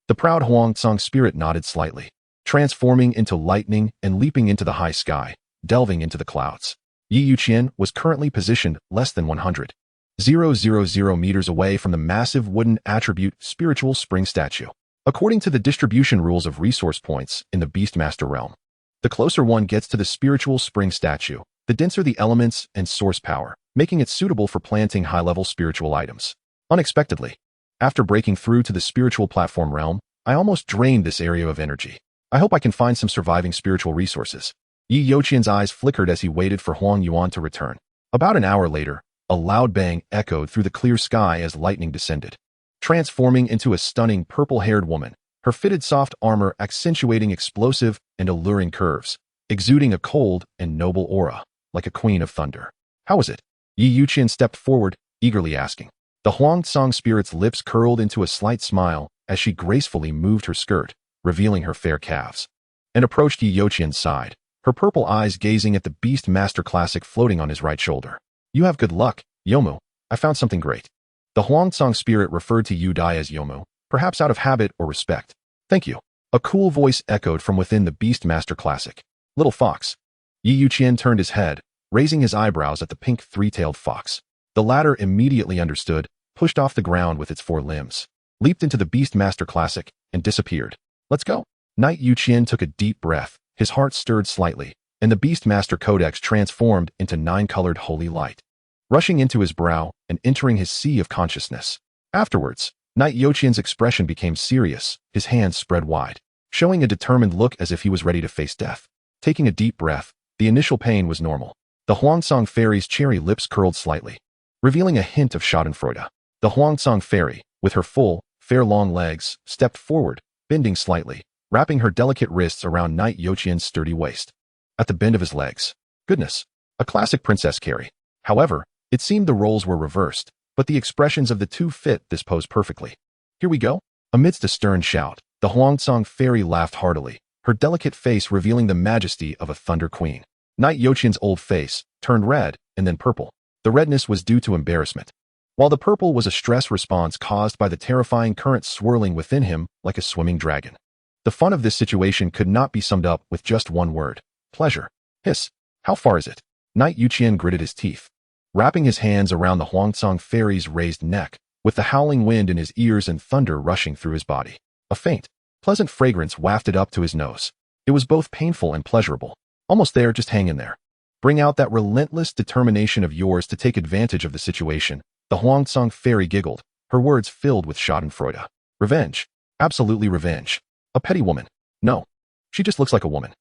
The proud Huang Tsong spirit nodded slightly, transforming into lightning and leaping into the high sky, delving into the clouds. Youqian was currently positioned less than 100,000 meters away from the massive wooden attribute spiritual spring statue. According to the distribution rules of resource points in the Beastmaster realm, the closer one gets to the spiritual spring statue, the denser the elements and source power, making it suitable for planting high-level spiritual items. Unexpectedly, after breaking through to the spiritual platform realm, I almost drained this area of energy. I hope I can find some surviving spiritual resources. Youqian's eyes flickered as he waited for Huang Yuan to return. About an hour later, a loud bang echoed through the clear sky as lightning descended, transforming into a stunning purple-haired woman, her fitted soft armor accentuating explosive and alluring curves. exuding a cold and noble aura, like a queen of thunder. How is it? Youqian stepped forward, eagerly asking. The Huangsong spirit's lips curled into a slight smile as she gracefully moved her skirt, revealing her fair calves, and approached Youqian's side, her purple eyes gazing at the Beast Master Classic floating on his right shoulder. You have good luck, Yomu. I found something great. The Huangsong spirit referred to Youdie as Yomu, perhaps out of habit or respect. Thank you. A cool voice echoed from within the Beast Master Classic. Little fox. Youqian turned his head, raising his eyebrows at the pink three-tailed fox. The latter immediately understood, pushed off the ground with its four limbs, leaped into the Beast Master Classic, and disappeared. Let's go. Knight Youqian took a deep breath, his heart stirred slightly, and the Beast Master Codex transformed into 9-colored holy light, rushing into his brow and entering his sea of consciousness. Afterwards, Knight Youqian's expression became serious, his hands spread wide, showing a determined look as if he was ready to face death. Taking a deep breath, the initial pain was normal. The Huangsong Fairy's cherry lips curled slightly, revealing a hint of schadenfreude. The Huangsong Fairy, with her full, fair long legs, stepped forward, bending slightly, wrapping her delicate wrists around Knight Youqian's sturdy waist. At the bend of his legs. Goodness, a classic princess carry. However, it seemed the roles were reversed, but the expressions of the two fit this pose perfectly. Here we go. Amidst a stern shout, the Huangsong Fairy laughed heartily, her delicate face revealing the majesty of a thunder queen. Knight Youqian's old face turned red and then purple. The redness was due to embarrassment, while the purple was a stress response caused by the terrifying current swirling within him like a swimming dragon. The fun of this situation could not be summed up with just one word. Pleasure. Hiss. How far is it? Knight Youqian gritted his teeth, wrapping his hands around the Huangsong Fairy's raised neck, with the howling wind in his ears and thunder rushing through his body. A faint, pleasant fragrance wafted up to his nose. It was both painful and pleasurable. Almost there, just hang in there. Bring out that relentless determination of yours to take advantage of the situation. The Huangsong Fairy giggled, her words filled with schadenfreude. Revenge. Absolutely revenge. A petty woman. No. She just looks like a woman.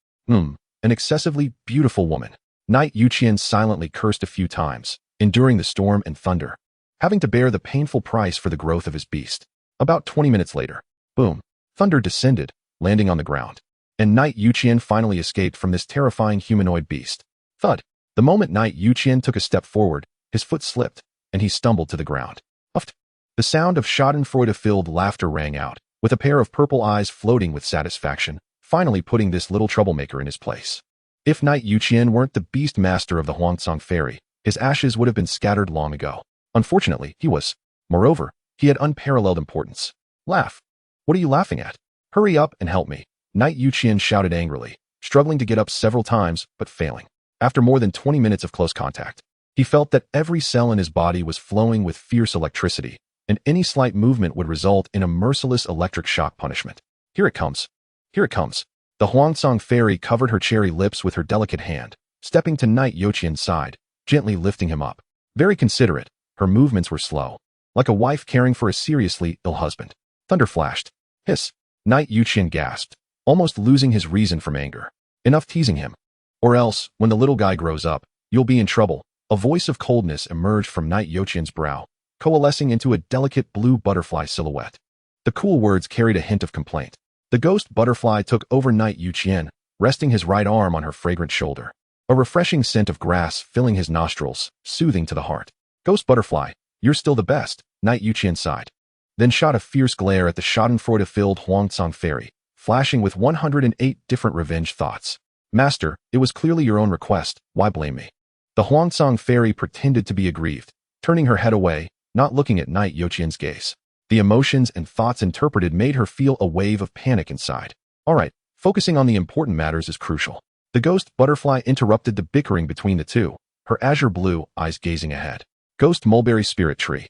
An excessively beautiful woman. Knight Youqian silently cursed a few times, enduring the storm and thunder, having to bear the painful price for the growth of his beast. About 20 minutes later, boom, thunder descended, landing on the ground, and Knight Youqian finally escaped from this terrifying humanoid beast. Thud. The moment Knight Youqian took a step forward, his foot slipped, and he stumbled to the ground. Uft. The sound of schadenfreude-filled laughter rang out, with a pair of purple eyes floating with satisfaction, finally putting this little troublemaker in his place. If Knight Youqian weren't the beast master of the Huangsong Fairy, his ashes would have been scattered long ago. Unfortunately, he was. Moreover, he had unparalleled importance. Laugh. What are you laughing at? Hurry up and help me. Knight Youqian shouted angrily, struggling to get up several times, but failing. After more than 20 minutes of close contact, he felt that every cell in his body was flowing with fierce electricity, and any slight movement would result in a merciless electric shock punishment. Here it comes. Here it comes. The Huangsong Fairy covered her cherry lips with her delicate hand, stepping to Knight Youqian's side, gently lifting him up. Very considerate, her movements were slow, like a wife caring for a seriously ill husband. Thunder flashed. Hiss. Knight Youqian gasped, almost losing his reason from anger. Enough teasing him. Or else, when the little guy grows up, you'll be in trouble. A voice of coldness emerged from Knight Youqian's brow, coalescing into a delicate blue butterfly silhouette. The cool words carried a hint of complaint. The ghost butterfly took over Knight Youqian, resting his right arm on her fragrant shoulder. A refreshing scent of grass filling his nostrils, soothing to the heart. Ghost butterfly, you're still the best, Knight Youqian sighed. Then shot a fierce glare at the schadenfreude-filled Huangsong Fairy, flashing with 108 different revenge thoughts. Master, it was clearly your own request, why blame me? The Huangsong Fairy pretended to be aggrieved, turning her head away, not looking at Knight Youqian's gaze. The emotions and thoughts interpreted made her feel a wave of panic inside. All right, focusing on the important matters is crucial. The ghost butterfly interrupted the bickering between the two, her azure blue eyes gazing ahead. Ghost Mulberry Spirit Tree.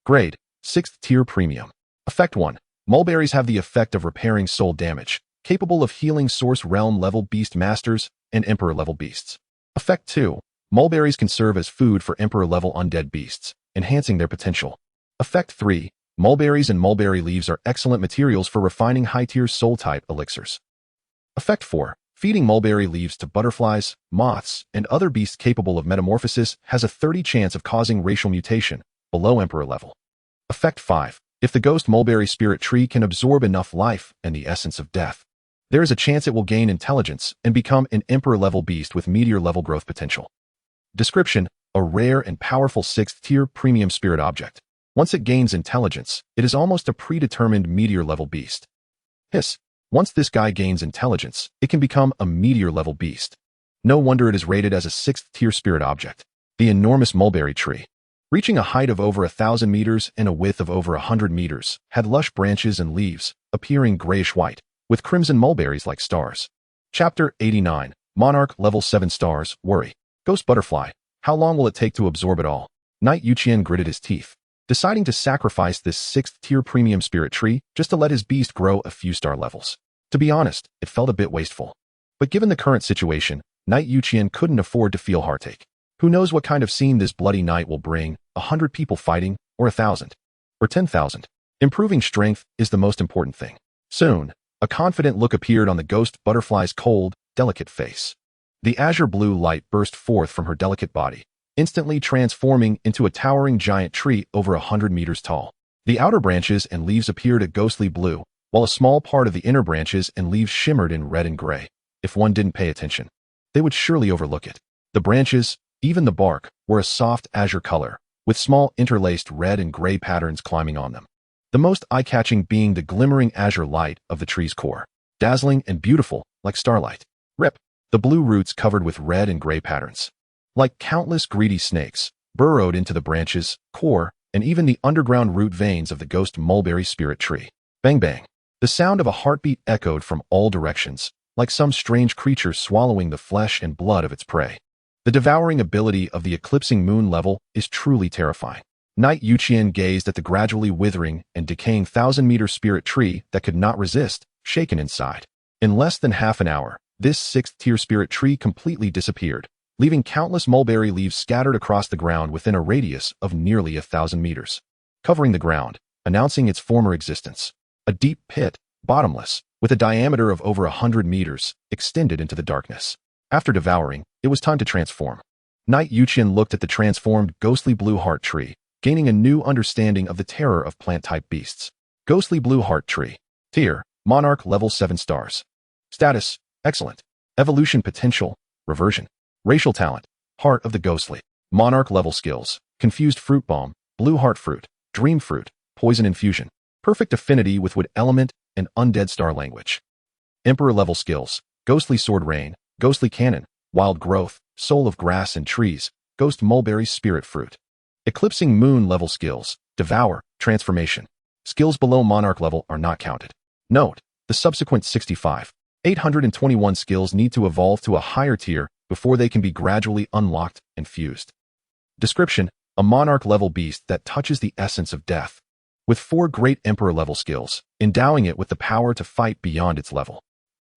Grade, 6th Tier Premium. Effect 1. Mulberries have the effect of repairing soul damage, capable of healing Source Realm level beast masters and Emperor level beasts. Effect 2. Mulberries can serve as food for Emperor level undead beasts, enhancing their potential. Effect 3. Mulberries and mulberry leaves are excellent materials for refining high-tier soul-type elixirs. Effect 4. Feeding mulberry leaves to butterflies, moths, and other beasts capable of metamorphosis has a 30% chance of causing racial mutation, below Emperor level. Effect 5. If the ghost mulberry spirit tree can absorb enough life and the essence of death, There is a chance it will gain intelligence and become an emperor-level beast with meteor-level growth potential. Description: a rare and powerful 6th-tier premium spirit object. Once it gains intelligence, it is almost a predetermined meteor-level beast. Hiss. Once this guy gains intelligence, it can become a meteor-level beast. No wonder it is rated as a 6th-tier spirit object. The enormous mulberry tree, reaching a height of over 1,000 meters and a width of over 100 meters, had lush branches and leaves, appearing grayish-white, with crimson mulberries like stars. Chapter 89. Monarch Level 7 Stars, Worry. Ghost Butterfly. How long will it take to absorb it all? Knight Youqian gritted his teeth, deciding to sacrifice this 6th-tier premium spirit tree just to let his beast grow a few star levels. To be honest, it felt a bit wasteful. But given the current situation, Knight Youqian couldn't afford to feel heartache. Who knows what kind of scene this bloody night will bring, 100 people fighting, or 1,000, or 10,000. Improving strength is the most important thing. Soon, a confident look appeared on the ghost butterfly's cold, delicate face. The azure blue light burst forth from her delicate body, instantly transforming into a towering giant tree over 100 meters tall. The outer branches and leaves appeared a ghostly blue, while a small part of the inner branches and leaves shimmered in red and gray. If one didn't pay attention, they would surely overlook it. The branches, even the bark, were a soft azure color, with small interlaced red and gray patterns climbing on them. The most eye-catching being the glimmering azure light of the tree's core, dazzling and beautiful, like starlight. Rip. The blue roots covered with red and gray patterns, like countless greedy snakes, burrowed into the branches, core, and even the underground root veins of the ghost mulberry spirit tree. Bang bang. The sound of a heartbeat echoed from all directions, like some strange creature swallowing the flesh and blood of its prey. The devouring ability of the eclipsing moon level is truly terrifying. Knight Youqian gazed at the gradually withering and decaying 1,000-meter spirit tree that could not resist, shaken inside. In less than half an hour, this 6th-tier spirit tree completely disappeared, leaving countless mulberry leaves scattered across the ground within a radius of nearly 1,000 meters. Covering the ground, announcing its former existence. A deep pit, bottomless, with a diameter of over 100 meters, extended into the darkness. After devouring, it was time to transform. Knight Youqian looked at the transformed ghostly blue heart tree, gaining a new understanding of the terror of plant-type beasts. Ghostly blue heart tree. Tier: Monarch Level 7 Stars. Status: Excellent. Evolution potential: Reversion. Racial talent: Heart of the Ghostly. Monarch level skills: Confused Fruit Bomb, Blue Heart Fruit, Dream Fruit, Poison Infusion. Perfect affinity with Wood Element and Undead Star Language. Emperor level skills: Ghostly Sword Rain, Ghostly Cannon, Wild Growth, Soul of Grass and Trees, Ghost Mulberry Spirit Fruit. Eclipsing Moon level skills: Devour, Transformation. Skills below Monarch level are not counted. Note: the subsequent 821 skills need to evolve to a higher tier before they can be gradually unlocked and fused. Description: a Monarch-level beast that touches the essence of death, with 4 great Emperor-level skills, endowing it with the power to fight beyond its level.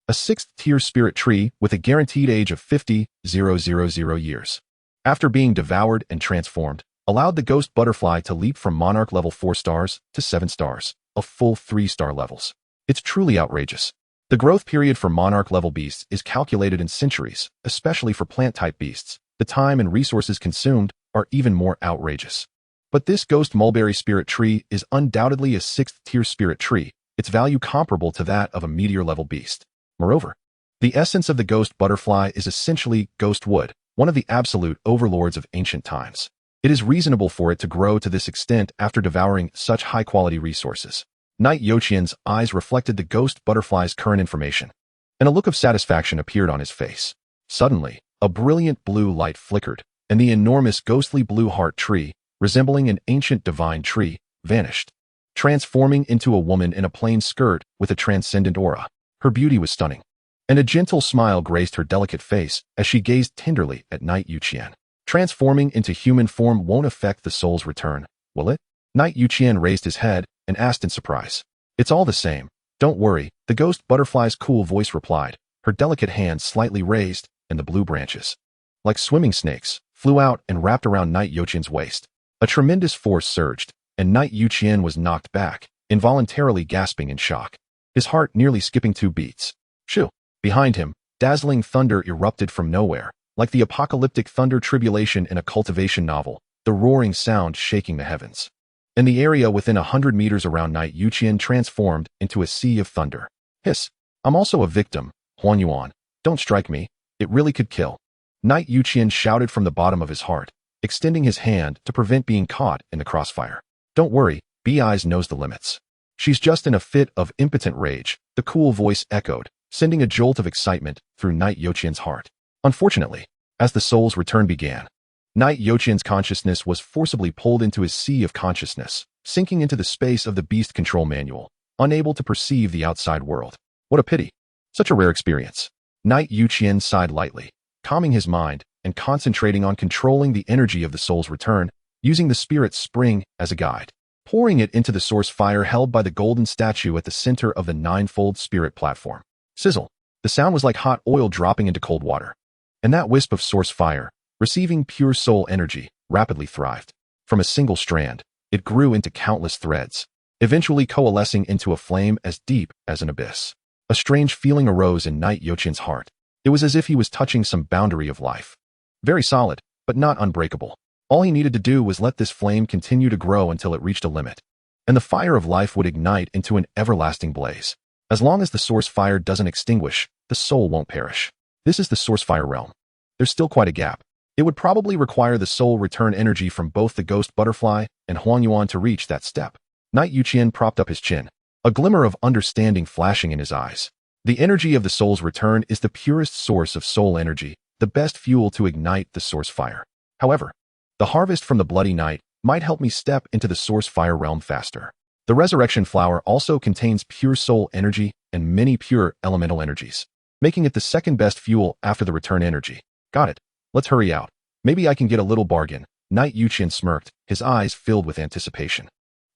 A 6th-tier spirit tree with a guaranteed age of 50,000 years. After being devoured and transformed, allowed the ghost butterfly to leap from Monarch level 4 stars to 7 stars, a full 3-star levels. It's truly outrageous. The growth period for Monarch-level beasts is calculated in centuries, especially for plant-type beasts. The time and resources consumed are even more outrageous. But this ghost mulberry spirit tree is undoubtedly a 6th-tier spirit tree, its value comparable to that of a meteor-level beast. Moreover, the essence of the ghost butterfly is essentially ghost wood, one of the absolute overlords of ancient times. It is reasonable for it to grow to this extent after devouring such high-quality resources. Knight Youqian's eyes reflected the ghost butterfly's current information, and a look of satisfaction appeared on his face. Suddenly, a brilliant blue light flickered, and the enormous ghostly blue heart tree, resembling an ancient divine tree, vanished, transforming into a woman in a plain skirt with a transcendent aura. Her beauty was stunning, and a gentle smile graced her delicate face as she gazed tenderly at Knight Youqian. Transforming into human form won't affect the soul's return, will it? Knight Youqian raised his head and asked in surprise. It's all the same. Don't worry, the ghost butterfly's cool voice replied, her delicate hands slightly raised, and the blue branches, like swimming snakes, flew out and wrapped around Knight Youqian's waist. A tremendous force surged, and Knight Youqian was knocked back, involuntarily gasping in shock, his heart nearly skipping 2 beats. Shoo! Behind him, dazzling thunder erupted from nowhere, like the apocalyptic thunder tribulation in a cultivation novel, the roaring sound shaking the heavens. And the area within 100 meters around Knight Youqian transformed into a sea of thunder. Hiss! I'm also a victim, Huan Yuan. Don't strike me. It really could kill. Knight Youqian shouted from the bottom of his heart, extending his hand to prevent being caught in the crossfire. Don't worry, B-Eyes knows the limits. She's just in a fit of impotent rage, the cool voice echoed, sending a jolt of excitement through Knight Youqian's heart. Unfortunately, as the soul's return began, Knight Youqian's consciousness was forcibly pulled into his sea of consciousness, sinking into the space of the beast control manual, unable to perceive the outside world. What a pity. Such a rare experience. Knight Youqian sighed lightly, calming his mind and concentrating on controlling the energy of the soul's return, using the spirit spring as a guide, pouring it into the source fire held by the golden statue at the center of the ninefold spirit platform. Sizzle. The sound was like hot oil dropping into cold water. And that wisp of source fire, receiving pure soul energy, rapidly thrived. From a single strand, it grew into countless threads, eventually coalescing into a flame as deep as an abyss. A strange feeling arose in Knight Youqian's heart. It was as if he was touching some boundary of life. Very solid, but not unbreakable. All he needed to do was let this flame continue to grow until it reached a limit, and the fire of life would ignite into an everlasting blaze. As long as the source fire doesn't extinguish, the soul won't perish. This is the source fire realm. There's still quite a gap. It would probably require the soul return energy from both the ghost butterfly and Huan Yuan to reach that step. Knight Youqian propped up his chin, a glimmer of understanding flashing in his eyes. The energy of the soul's return is the purest source of soul energy, the best fuel to ignite the source fire. However, the harvest from the bloody night might help me step into the source fire realm faster. The resurrection flower also contains pure soul energy and many pure elemental energies, making it the second best fuel after the return energy. Got it. Let's hurry out. Maybe I can get a little bargain. Knight Youqian smirked, his eyes filled with anticipation.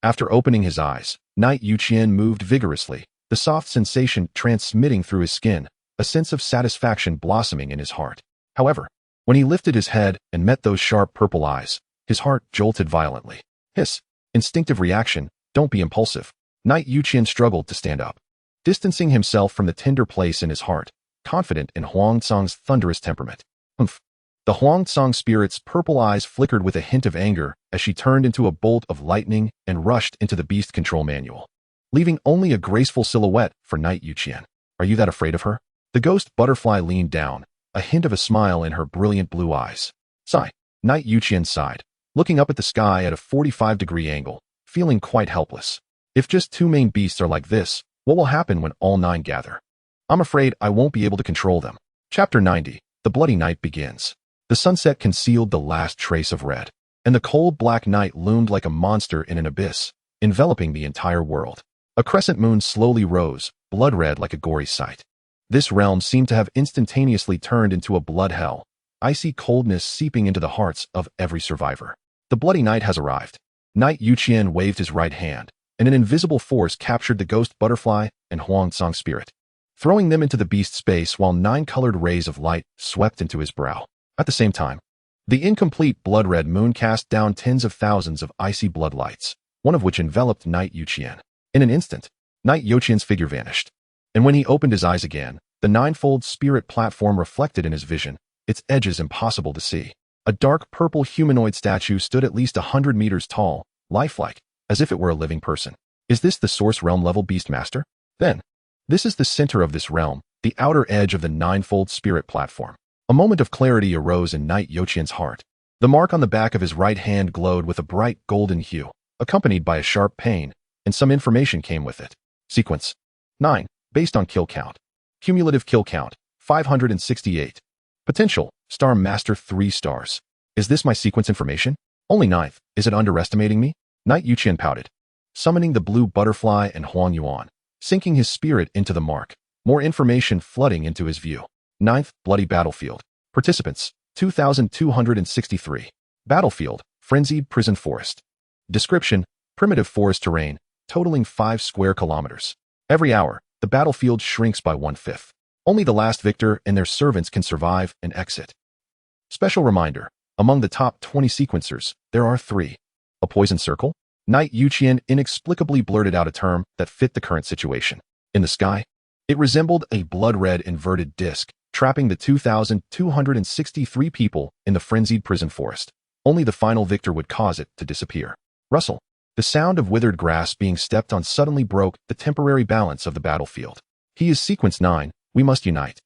After opening his eyes, Knight Youqian moved vigorously, the soft sensation transmitting through his skin, a sense of satisfaction blossoming in his heart. However, when he lifted his head and met those sharp purple eyes, his heart jolted violently. Hiss. Instinctive reaction. Don't be impulsive. Knight Youqian struggled to stand up, distancing himself from the tender place in his heart, confident in Huangsong's thunderous temperament. Humph. The Huangsong spirit's purple eyes flickered with a hint of anger as she turned into a bolt of lightning and rushed into the beast control manual, leaving only a graceful silhouette for Knight Youqian. Are you that afraid of her? The ghost butterfly leaned down, a hint of a smile in her brilliant blue eyes. Sigh. Knight Youqian sighed, looking up at the sky at a 45-degree angle, feeling quite helpless. If just two main beasts are like this, what will happen when all nine gather? I'm afraid I won't be able to control them. Chapter 90. The bloody night begins. The sunset concealed the last trace of red, and the cold black night loomed like a monster in an abyss, enveloping the entire world. A crescent moon slowly rose, blood red like a gory sight. This realm seemed to have instantaneously turned into a blood hell, icy coldness seeping into the hearts of every survivor. The bloody night has arrived. Knight Youqian waved his right hand, and an invisible force captured the ghost butterfly and Huangsong spirit, throwing them into the beast space while 9 colored rays of light swept into his brow. At the same time, the incomplete blood-red moon cast down tens of thousands of icy blood lights, one of which enveloped Knight Youqian. In an instant, Knight Youqian's figure vanished, and when he opened his eyes again, the ninefold spirit platform reflected in his vision, its edges impossible to see. A dark purple humanoid statue stood at least 100 meters tall, lifelike, as if it were a living person. Is this the source realm level beast master? Then, this is the center of this realm, the outer edge of the ninefold spirit platform. A moment of clarity arose in Knight Youqian's heart. The mark on the back of his right hand glowed with a bright golden hue, accompanied by a sharp pain, and some information came with it. Sequence 9, based on kill count. Cumulative kill count, 568. Potential, Star Master 3 stars. Is this my sequence information? Only 9th. Is it underestimating me? Knight Youqian pouted, summoning the blue butterfly and Huan Yuan, sinking his spirit into the mark, more information flooding into his view. 9th Bloody Battlefield. Participants, 2,263. Battlefield, Frenzied Prison Forest. Description, primitive forest terrain, totaling 5 square kilometers. Every hour, the battlefield shrinks by 1/5. Only the last victor and their servants can survive and exit. Special reminder, among the top 20 sequencers, there are 3. A poison circle? Knight Youqian inexplicably blurted out a term that fit the current situation. In the sky, it resembled a blood-red inverted disc, trapping the 2,263 people in the frenzied prison forest. Only the final victor would cause it to disappear. Rustle. The sound of withered grass being stepped on suddenly broke the temporary balance of the battlefield. He is sequence 9, we must unite.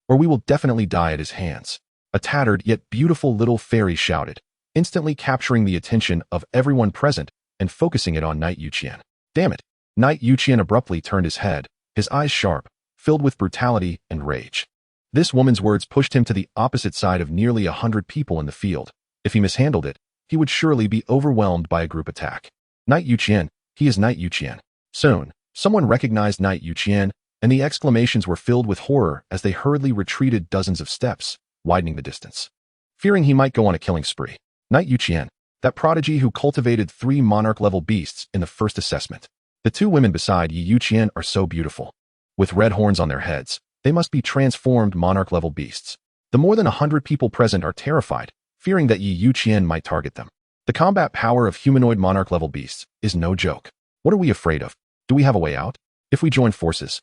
Or we will definitely die at his hands. A tattered yet beautiful little fairy shouted, instantly capturing the attention of everyone present and focusing it on Knight Youqian. Damn it! Knight Youqian abruptly turned his head, his eyes sharp, filled with brutality and rage. This woman's words pushed him to the opposite side of nearly 100 people in the field. If he mishandled it, he would surely be overwhelmed by a group attack. Knight Youqian, he is Knight Youqian. Soon, someone recognized Knight Youqian, and the exclamations were filled with horror as they hurriedly retreated dozens of steps, widening the distance. Fearing he might go on a killing spree, Knight Youqian, that prodigy who cultivated 3 monarch-level beasts in the first assessment. The 2 women beside Youqian are so beautiful. With red horns on their heads, they must be transformed monarch-level beasts. The more than 100 people present are terrified, fearing that Youqian might target them. The combat power of humanoid monarch-level beasts is no joke. What are we afraid of? Do we have a way out? If we join forces,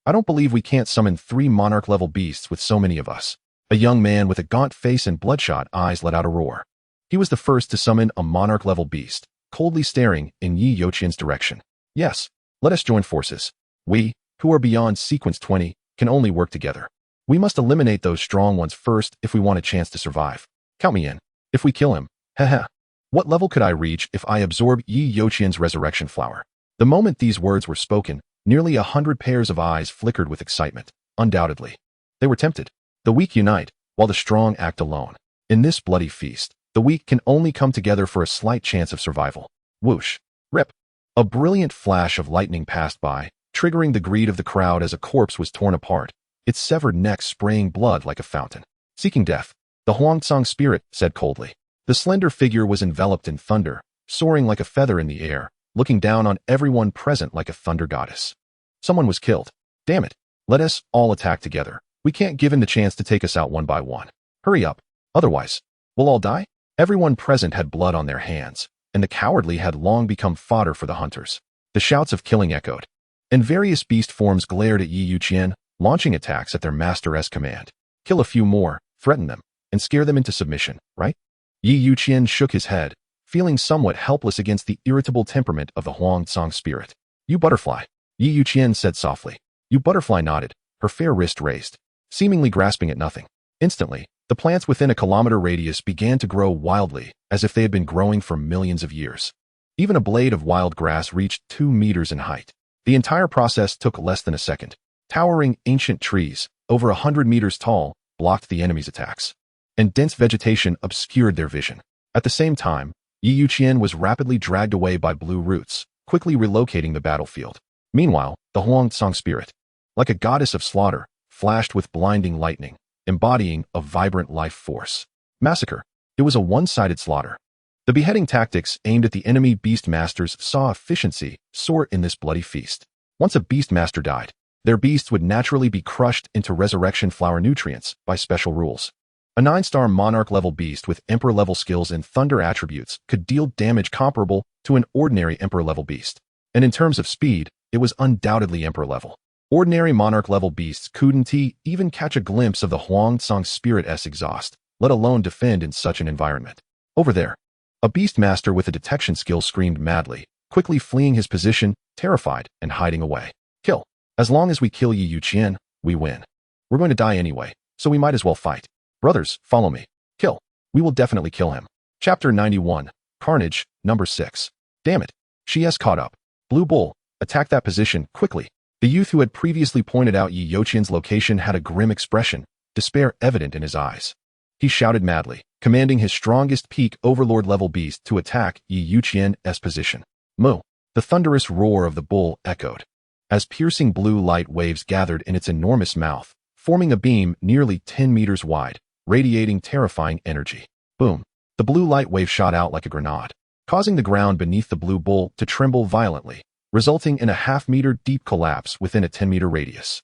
I don't believe we can't summon 3 monarch-level beasts with so many of us. A young man with a gaunt face and bloodshot eyes let out a roar. He was the first to summon a monarch-level beast, coldly staring in Youqian's direction. Yes, let us join forces. We, who are beyond sequence 20, can only work together. We must eliminate those strong ones first if we want a chance to survive. Count me in. If we kill him, haha. What level could I reach if I absorb Youqian's resurrection flower? The moment these words were spoken, nearly 100 pairs of eyes flickered with excitement. Undoubtedly, they were tempted. The weak unite, while the strong act alone. In this bloody feast, the weak can only come together for a slight chance of survival. Whoosh. Rip. A brilliant flash of lightning passed by, triggering the greed of the crowd as a corpse was torn apart, its severed neck spraying blood like a fountain. Seeking death, the Huangsong spirit said coldly. The slender figure was enveloped in thunder, soaring like a feather in the air, looking down on everyone present like a thunder goddess. Someone was killed. Damn it. Let us all attack together. We can't give him the chance to take us out one by one. Hurry up. Otherwise, we'll all die? Everyone present had blood on their hands, and the cowardly had long become fodder for the hunters. The shouts of killing echoed, and various beast forms glared at Youqian, launching attacks at their master's command. Kill a few more, threaten them, and scare them into submission, right? Youqian shook his head, feeling somewhat helpless against the irritable temperament of the Huangsong spirit. You butterfly, Youqian said softly. You butterfly nodded, her fair wrist raised, seemingly grasping at nothing. Instantly, the plants within a kilometer radius began to grow wildly, as if they had been growing for millions of years. Even a blade of wild grass reached 2 meters in height. The entire process took less than a second. Towering ancient trees, over 100 meters tall, blocked the enemy's attacks, and dense vegetation obscured their vision. At the same time, Youqian was rapidly dragged away by blue roots, quickly relocating the battlefield. Meanwhile, the Huangsong spirit, like a goddess of slaughter, flashed with blinding lightning, embodying a vibrant life force. Massacre. It was a one-sided slaughter. The beheading tactics aimed at the enemy beast masters saw efficiency soar in this bloody feast. Once a beast master died, their beasts would naturally be crushed into resurrection flower nutrients by special rules. A 9-star monarch-level beast with emperor-level skills and thunder attributes could deal damage comparable to an ordinary emperor-level beast. And in terms of speed, it was undoubtedly emperor-level. Ordinary monarch-level beasts couldn't even catch a glimpse of the Huangsong spirit's exhaust, let alone defend in such an environment. Over there, a beast master with a detection skill screamed madly, quickly fleeing his position, terrified and hiding away. Kill. As long as we kill Youqian, we win. We're going to die anyway, so we might as well fight. Brothers, follow me. Kill. We will definitely kill him. Chapter 91. Carnage, number 6. Damn it. She's caught up. Blue Bull, attack that position, quickly. The youth who had previously pointed out Youqian's location had a grim expression, despair evident in his eyes. He shouted madly, commanding his strongest peak overlord-level beast to attack Youqian's position. Moo. The thunderous roar of the bull echoed, as piercing blue light waves gathered in its enormous mouth, forming a beam nearly 10 meters wide, radiating terrifying energy. Boom. The blue light wave shot out like a grenade, causing the ground beneath the blue bull to tremble violently, resulting in a half-meter deep collapse within a 10-meter radius.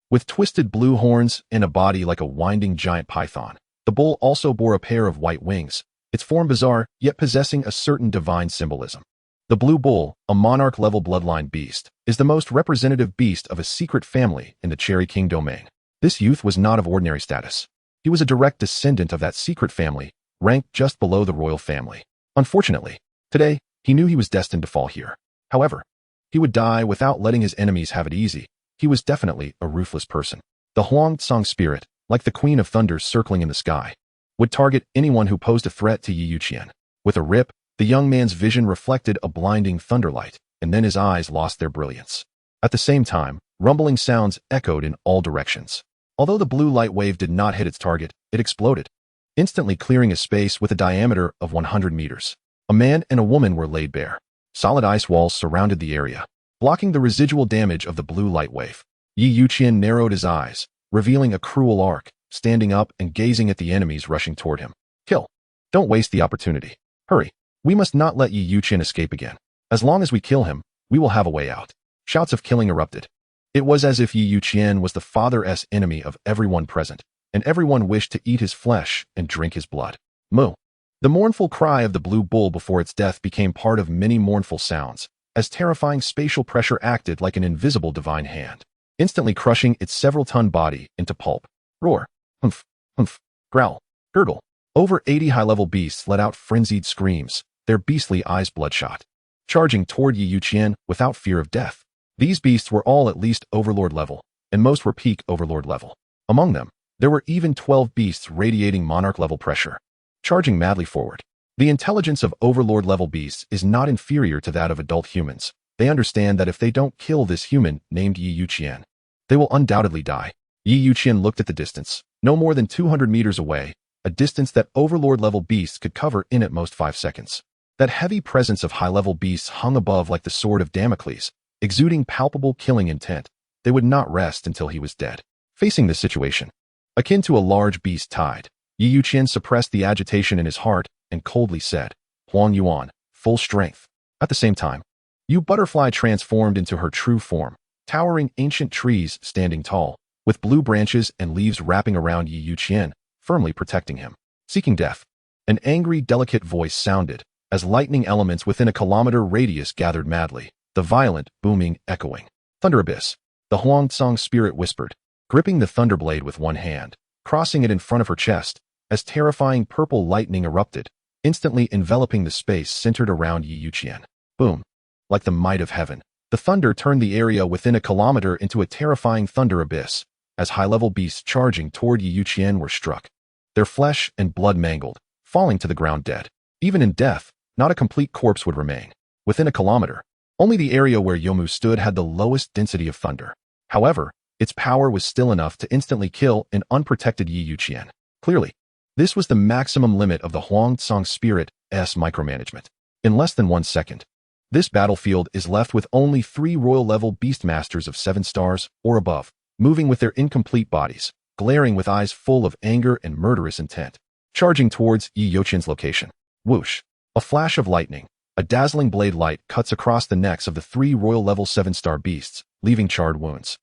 With twisted blue horns and a body like a winding giant python, the bull also bore a pair of white wings, its form bizarre, yet possessing a certain divine symbolism. The blue bull, a monarch-level bloodline beast, is the most representative beast of a secret family in the Cherry King domain. This youth was not of ordinary status. He was a direct descendant of that secret family, ranked just below the royal family. Unfortunately, today, he knew he was destined to fall here. However, he would die without letting his enemies have it easy, he was definitely a ruthless person. The Huang Tsang spirit, like the Queen of Thunder circling in the sky, would target anyone who posed a threat to Youqian. With a rip, the young man's vision reflected a blinding thunderlight, and then his eyes lost their brilliance. At the same time, rumbling sounds echoed in all directions. Although the blue light wave did not hit its target, it exploded, instantly clearing a space with a diameter of 100 meters. A man and a woman were laid bare. Solid ice walls surrounded the area, blocking the residual damage of the blue light wave. Youqian narrowed his eyes, revealing a cruel arc, standing up and gazing at the enemies rushing toward him. Kill. Don't waste the opportunity. Hurry. We must not let Youqian escape again. As long as we kill him, we will have a way out. Shouts of killing erupted. It was as if Youqian was the father's enemy of everyone present, and everyone wished to eat his flesh and drink his blood. Moo. The mournful cry of the blue bull before its death became part of many mournful sounds, as terrifying spatial pressure acted like an invisible divine hand, instantly crushing its several-ton body into pulp. Roar. Humph. Humph. Growl. Gurgle. Over 80 high-level beasts let out frenzied screams, their beastly eyes bloodshot, charging toward Youqian without fear of death. These beasts were all at least Overlord level, and most were peak Overlord level. Among them, there were even 12 beasts radiating Monarch level pressure, charging madly forward. The intelligence of Overlord level beasts is not inferior to that of adult humans. They understand that if they don't kill this human named Youqian, they will undoubtedly die. Youqian looked at the distance, no more than 200 meters away, a distance that Overlord level beasts could cover in at most 5 seconds. That heavy presence of high-level beasts hung above like the sword of Damocles, exuding palpable killing intent. They would not rest until he was dead. Facing this situation, akin to a large beast tide, Youqian suppressed the agitation in his heart and coldly said, Huang Yuan, full strength. At the same time, Yu Butterfly transformed into her true form, towering ancient trees standing tall, with blue branches and leaves wrapping around Youqian, firmly protecting him. Seeking death. An angry, delicate voice sounded, as lightning elements within a kilometer radius gathered madly, the violent, booming, echoing. Thunder Abyss. The Huang Tsang spirit whispered, gripping the thunderblade with one hand, crossing it in front of her chest, as terrifying purple lightning erupted, instantly enveloping the space centered around Youqian. Boom. Like the might of heaven, the thunder turned the area within a kilometer into a terrifying thunder abyss, as high-level beasts charging toward Youqian were struck, their flesh and blood mangled, falling to the ground dead. Even in death, not a complete corpse would remain. Within a kilometer, only the area where Yomu stood had the lowest density of thunder. However, its power was still enough to instantly kill an unprotected Youqian. Clearly, this was the maximum limit of the Huang Tsang spirit's micromanagement. In less than 1 second, this battlefield is left with only 3 royal-level beastmasters of 7 stars or above, moving with their incomplete bodies, glaring with eyes full of anger and murderous intent, charging towards Youqian's location. Whoosh. A flash of lightning, a dazzling blade light cuts across the necks of the 3 royal-level 7-star beasts, leaving charred wounds.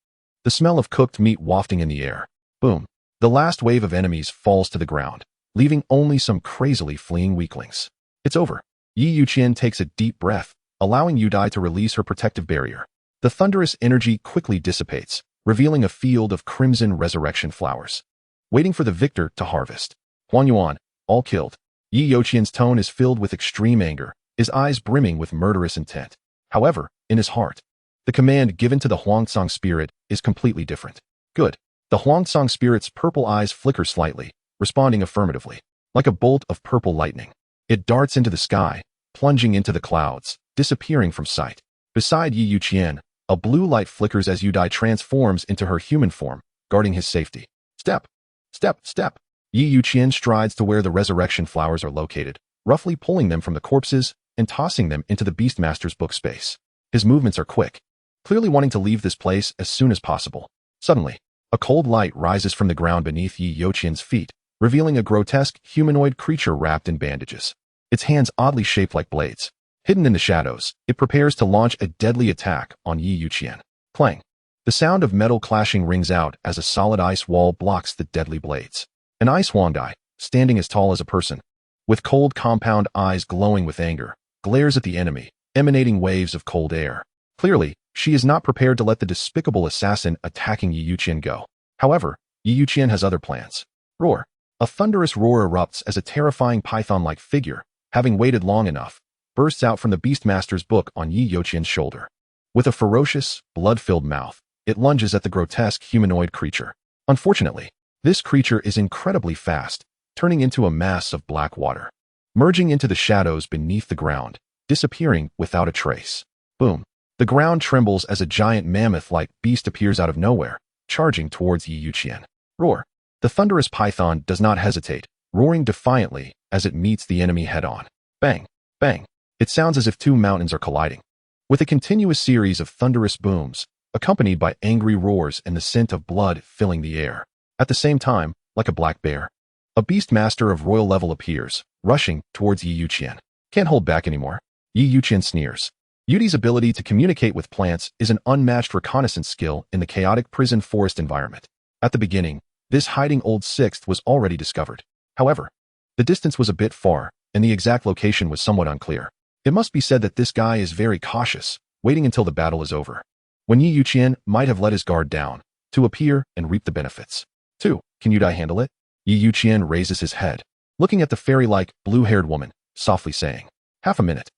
The smell of cooked meat wafting in the air. Boom. The last wave of enemies falls to the ground, leaving only some crazily fleeing weaklings. It's over. Youqian takes a deep breath, allowing Youdie to release her protective barrier. The thunderous energy quickly dissipates, revealing a field of crimson resurrection flowers, waiting for the victor to harvest. Huang Yuan, all killed. Youqian's tone is filled with extreme anger, his eyes brimming with murderous intent. However, in his heart, the command given to the Huang Tsang spirit is completely different. Good. The Huang Tsang spirit's purple eyes flicker slightly, responding affirmatively. Like a bolt of purple lightning, it darts into the sky, plunging into the clouds, disappearing from sight. Beside Youqian, a blue light flickers as Youdie transforms into her human form, guarding his safety. Step. Step. Step. Youqian strides to where the resurrection flowers are located, roughly pulling them from the corpses and tossing them into the Beastmaster's book space. His movements are quick, clearly wanting to leave this place as soon as possible. Suddenly, a cold light rises from the ground beneath Youqian's feet, revealing a grotesque humanoid creature wrapped in bandages. Its hands oddly shaped like blades. Hidden in the shadows, it prepares to launch a deadly attack on Youqian. Clang. The sound of metal clashing rings out as a solid ice wall blocks the deadly blades. An ice Huangdi, standing as tall as a person, with cold compound eyes glowing with anger, glares at the enemy, emanating waves of cold air. Clearly, she is not prepared to let the despicable assassin attacking Youqian go. However, Youqian has other plans. Roar. A thunderous roar erupts as a terrifying python-like figure, having waited long enough, bursts out from the Beastmaster's book on Youqian's shoulder. With a ferocious, blood-filled mouth, it lunges at the grotesque humanoid creature. Unfortunately, this creature is incredibly fast, turning into a mass of black water, merging into the shadows beneath the ground, disappearing without a trace. Boom. The ground trembles as a giant mammoth-like beast appears out of nowhere, charging towards Youqian. Roar. The thunderous python does not hesitate, roaring defiantly as it meets the enemy head-on. Bang. Bang. It sounds as if two mountains are colliding, with a continuous series of thunderous booms, accompanied by angry roars and the scent of blood filling the air. At the same time, like a black bear, a beast master of royal level appears, rushing towards Youqian. Can't hold back anymore. Youqian sneers. Youdie's ability to communicate with plants is an unmatched reconnaissance skill in the chaotic prison forest environment. At the beginning, this hiding old sixth was already discovered. However, the distance was a bit far, and the exact location was somewhat unclear. It must be said that this guy is very cautious, waiting until the battle is over, when Youqian might have let his guard down, to appear and reap the benefits. 2. Can Youdie handle it? Youqian raises his head, looking at the fairy-like, blue-haired woman, softly saying, "Half a minute.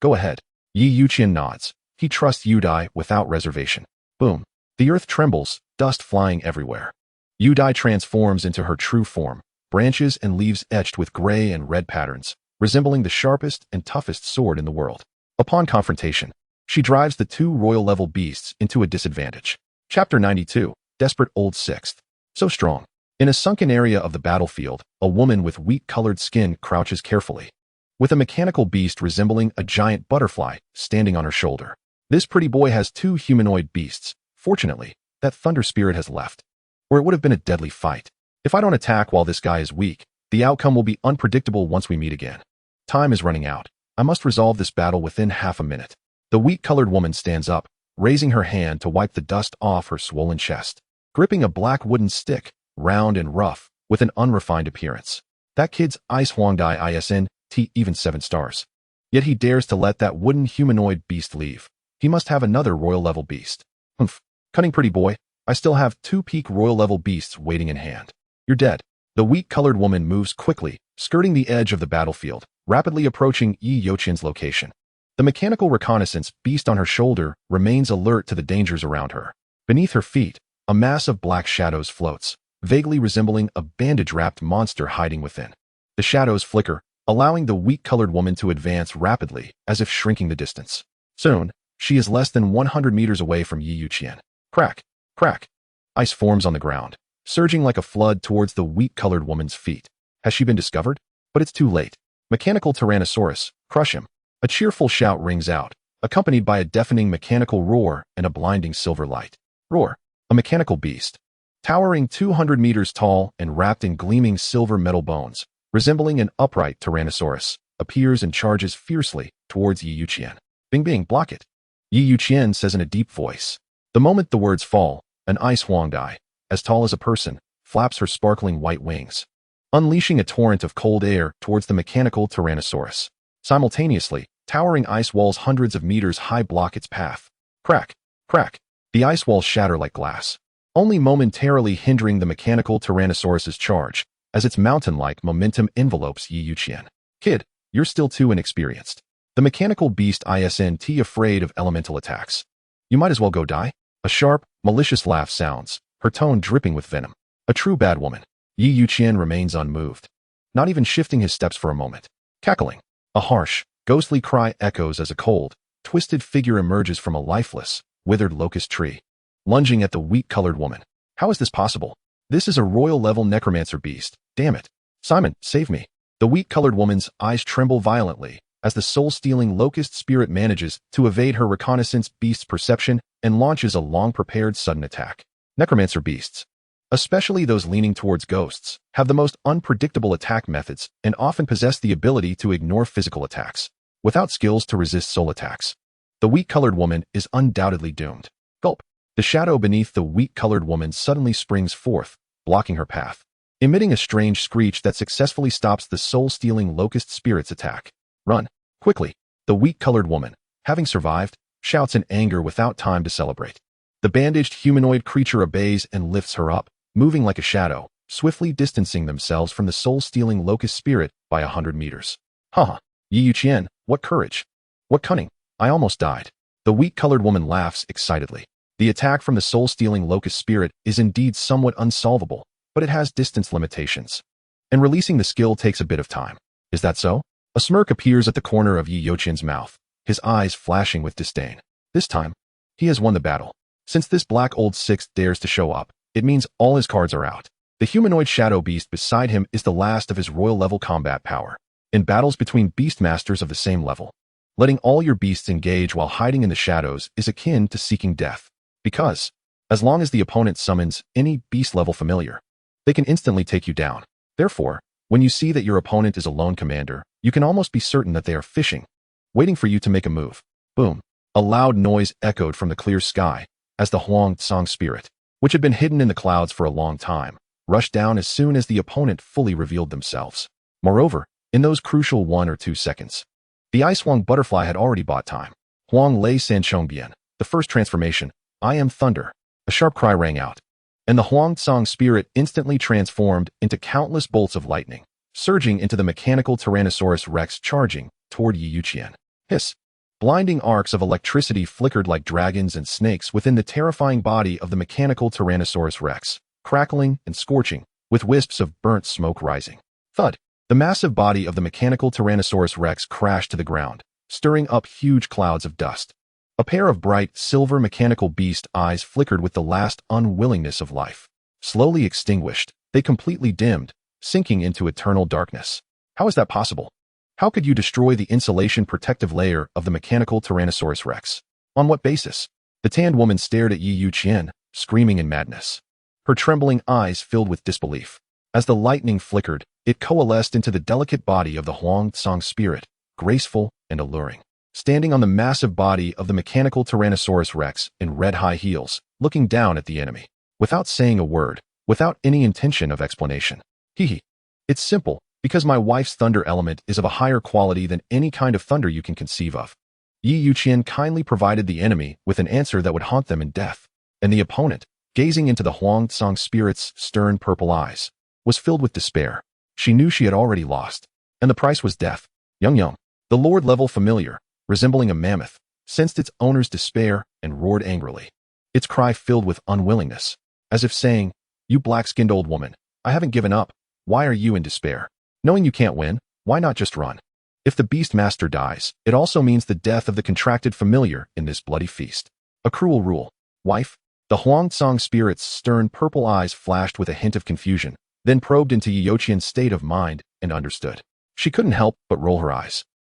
Go ahead." Youqian nods. He trusts Youdie without reservation. Boom. The earth trembles, dust flying everywhere. Youdie transforms into her true form, branches and leaves etched with gray and red patterns, resembling the sharpest and toughest sword in the world. Upon confrontation, she drives the two royal-level beasts into a disadvantage. Chapter 92. Desperate Old Sixth. So strong. In a sunken area of the battlefield, a woman with wheat-colored skin crouches carefully, with a mechanical beast resembling a giant butterfly standing on her shoulder. This pretty boy has two humanoid beasts. Fortunately, that thunder spirit has left, or it would have been a deadly fight. If I don't attack while this guy is weak, the outcome will be unpredictable once we meet again. Time is running out. I must resolve this battle within half a minute. The wheat-colored woman stands up, raising her hand to wipe the dust off her swollen chest, gripping a black wooden stick, round and rough, with an unrefined appearance. That kid's ice Huangdai ISNT even 7 stars. Yet he dares to let that wooden humanoid beast leave. He must have another royal-level beast. Cunning pretty boy, I still have 2 peak royal-level beasts waiting in hand. You're dead. The wheat-colored woman moves quickly, skirting the edge of the battlefield, rapidly approaching Youqian's location. The mechanical reconnaissance beast on her shoulder remains alert to the dangers around her. Beneath her feet, a mass of black shadows floats, vaguely resembling a bandage-wrapped monster hiding within. The shadows flicker, allowing the wheat-colored woman to advance rapidly, as if shrinking the distance. Soon, she is less than 100 meters away from Youqian. Crack, crack. Ice forms on the ground, surging like a flood towards the wheat-colored woman's feet. Has she been discovered? But it's too late. Mechanical Tyrannosaurus, crush him. A cheerful shout rings out, accompanied by a deafening mechanical roar and a blinding silver light. Roar. A mechanical beast, towering 200 meters tall and wrapped in gleaming silver metal bones, resembling an upright Tyrannosaurus, appears and charges fiercely towards Youqian. Bing bing, block it. Youqian says in a deep voice. The moment the words fall, an ice Huangdai, as tall as a person, flaps her sparkling white wings, unleashing a torrent of cold air towards the mechanical Tyrannosaurus. Simultaneously, towering ice walls hundreds of meters high block its path. Crack, crack. The ice walls shatter like glass, only momentarily hindering the mechanical Tyrannosaurus's charge, as its mountain-like momentum envelopes Youqian. Kid, you're still too inexperienced. The mechanical beast isn't afraid of elemental attacks. You might as well go die. A sharp, malicious laugh sounds, her tone dripping with venom. A true bad woman. Youqian remains unmoved, not even shifting his steps for a moment. Cackling. A harsh, ghostly cry echoes as a cold, twisted figure emerges from a lifeless, withered locust tree, lunging at the wheat-colored woman. How is this possible? This is a royal-level necromancer beast. Damn it. Simon, save me. The wheat-colored woman's eyes tremble violently as the soul-stealing locust spirit manages to evade her reconnaissance beast's perception and launches a long-prepared sudden attack. Necromancer beasts, especially those leaning towards ghosts, have the most unpredictable attack methods and often possess the ability to ignore physical attacks, without skills to resist soul attacks. The wheat-colored woman is undoubtedly doomed. Gulp. The shadow beneath the wheat-colored woman suddenly springs forth, blocking her path, emitting a strange screech that successfully stops the soul-stealing locust spirit's attack. Run. Quickly. The wheat-colored woman, having survived, shouts in anger without time to celebrate. The bandaged humanoid creature obeys and lifts her up, moving like a shadow, swiftly distancing themselves from the soul-stealing locust spirit by 100 meters. Haha. Youqian, what courage. What cunning. I almost died. The wheat-colored woman laughs excitedly. The attack from the soul-stealing locust spirit is indeed somewhat unsolvable, but it has distance limitations. And releasing the skill takes a bit of time. Is that so? A smirk appears at the corner of Youqian's mouth, his eyes flashing with disdain. This time, he has won the battle. Since this black old sixth dares to show up, it means all his cards are out. The humanoid shadow beast beside him is the last of his royal-level combat power. In battles between beast masters of the same level, letting all your beasts engage while hiding in the shadows is akin to seeking death. Because, as long as the opponent summons any beast-level familiar, they can instantly take you down. Therefore, when you see that your opponent is a lone commander, you can almost be certain that they are fishing, waiting for you to make a move. Boom. A loud noise echoed from the clear sky as the Huang Tsang spirit, which had been hidden in the clouds for a long time, rushed down as soon as the opponent fully revealed themselves. Moreover, in those crucial 1 or 2 seconds, the Ice Huang butterfly had already bought time. Huang Lei Sanchongbian, the first transformation, I am thunder. A sharp cry rang out, and the Huang Tsang spirit instantly transformed into countless bolts of lightning, surging into the mechanical Tyrannosaurus Rex charging toward Youqian. Hiss! Blinding arcs of electricity flickered like dragons and snakes within the terrifying body of the mechanical Tyrannosaurus Rex, crackling and scorching, with wisps of burnt smoke rising. Thud! The massive body of the mechanical Tyrannosaurus Rex crashed to the ground, stirring up huge clouds of dust. A pair of bright, silver mechanical beast eyes flickered with the last unwillingness of life. Slowly extinguished, they completely dimmed, sinking into eternal darkness. How is that possible? How could you destroy the insulation protective layer of the mechanical Tyrannosaurus Rex? On what basis? The tanned woman stared at Youqian, screaming in madness. Her trembling eyes filled with disbelief. As the lightning flickered, it coalesced into the delicate body of the Huang Tsang spirit, graceful and alluring. Standing on the massive body of the mechanical Tyrannosaurus Rex in red high heels, looking down at the enemy. Without saying a word, without any intention of explanation. Hee. It's simple, because my wife's thunder element is of a higher quality than any kind of thunder you can conceive of. Youqian kindly provided the enemy with an answer that would haunt them in death, and the opponent, gazing into the Huang Tsang spirit's stern purple eyes, was filled with despair. She knew she had already lost, and the price was death. Young, the Lord-level familiar, resembling a mammoth, sensed its owner's despair and roared angrily. Its cry filled with unwillingness, as if saying, "You black-skinned old woman, I haven't given up. Why are you in despair? Knowing you can't win, why not just run?" If the Beast Master dies, it also means the death of the contracted familiar in this bloody feast. A cruel rule. Wife? The Huang Tsang spirit's stern purple eyes flashed with a hint of confusion, then probed into Youqian's state of mind and understood. She couldn't help but roll her eyes.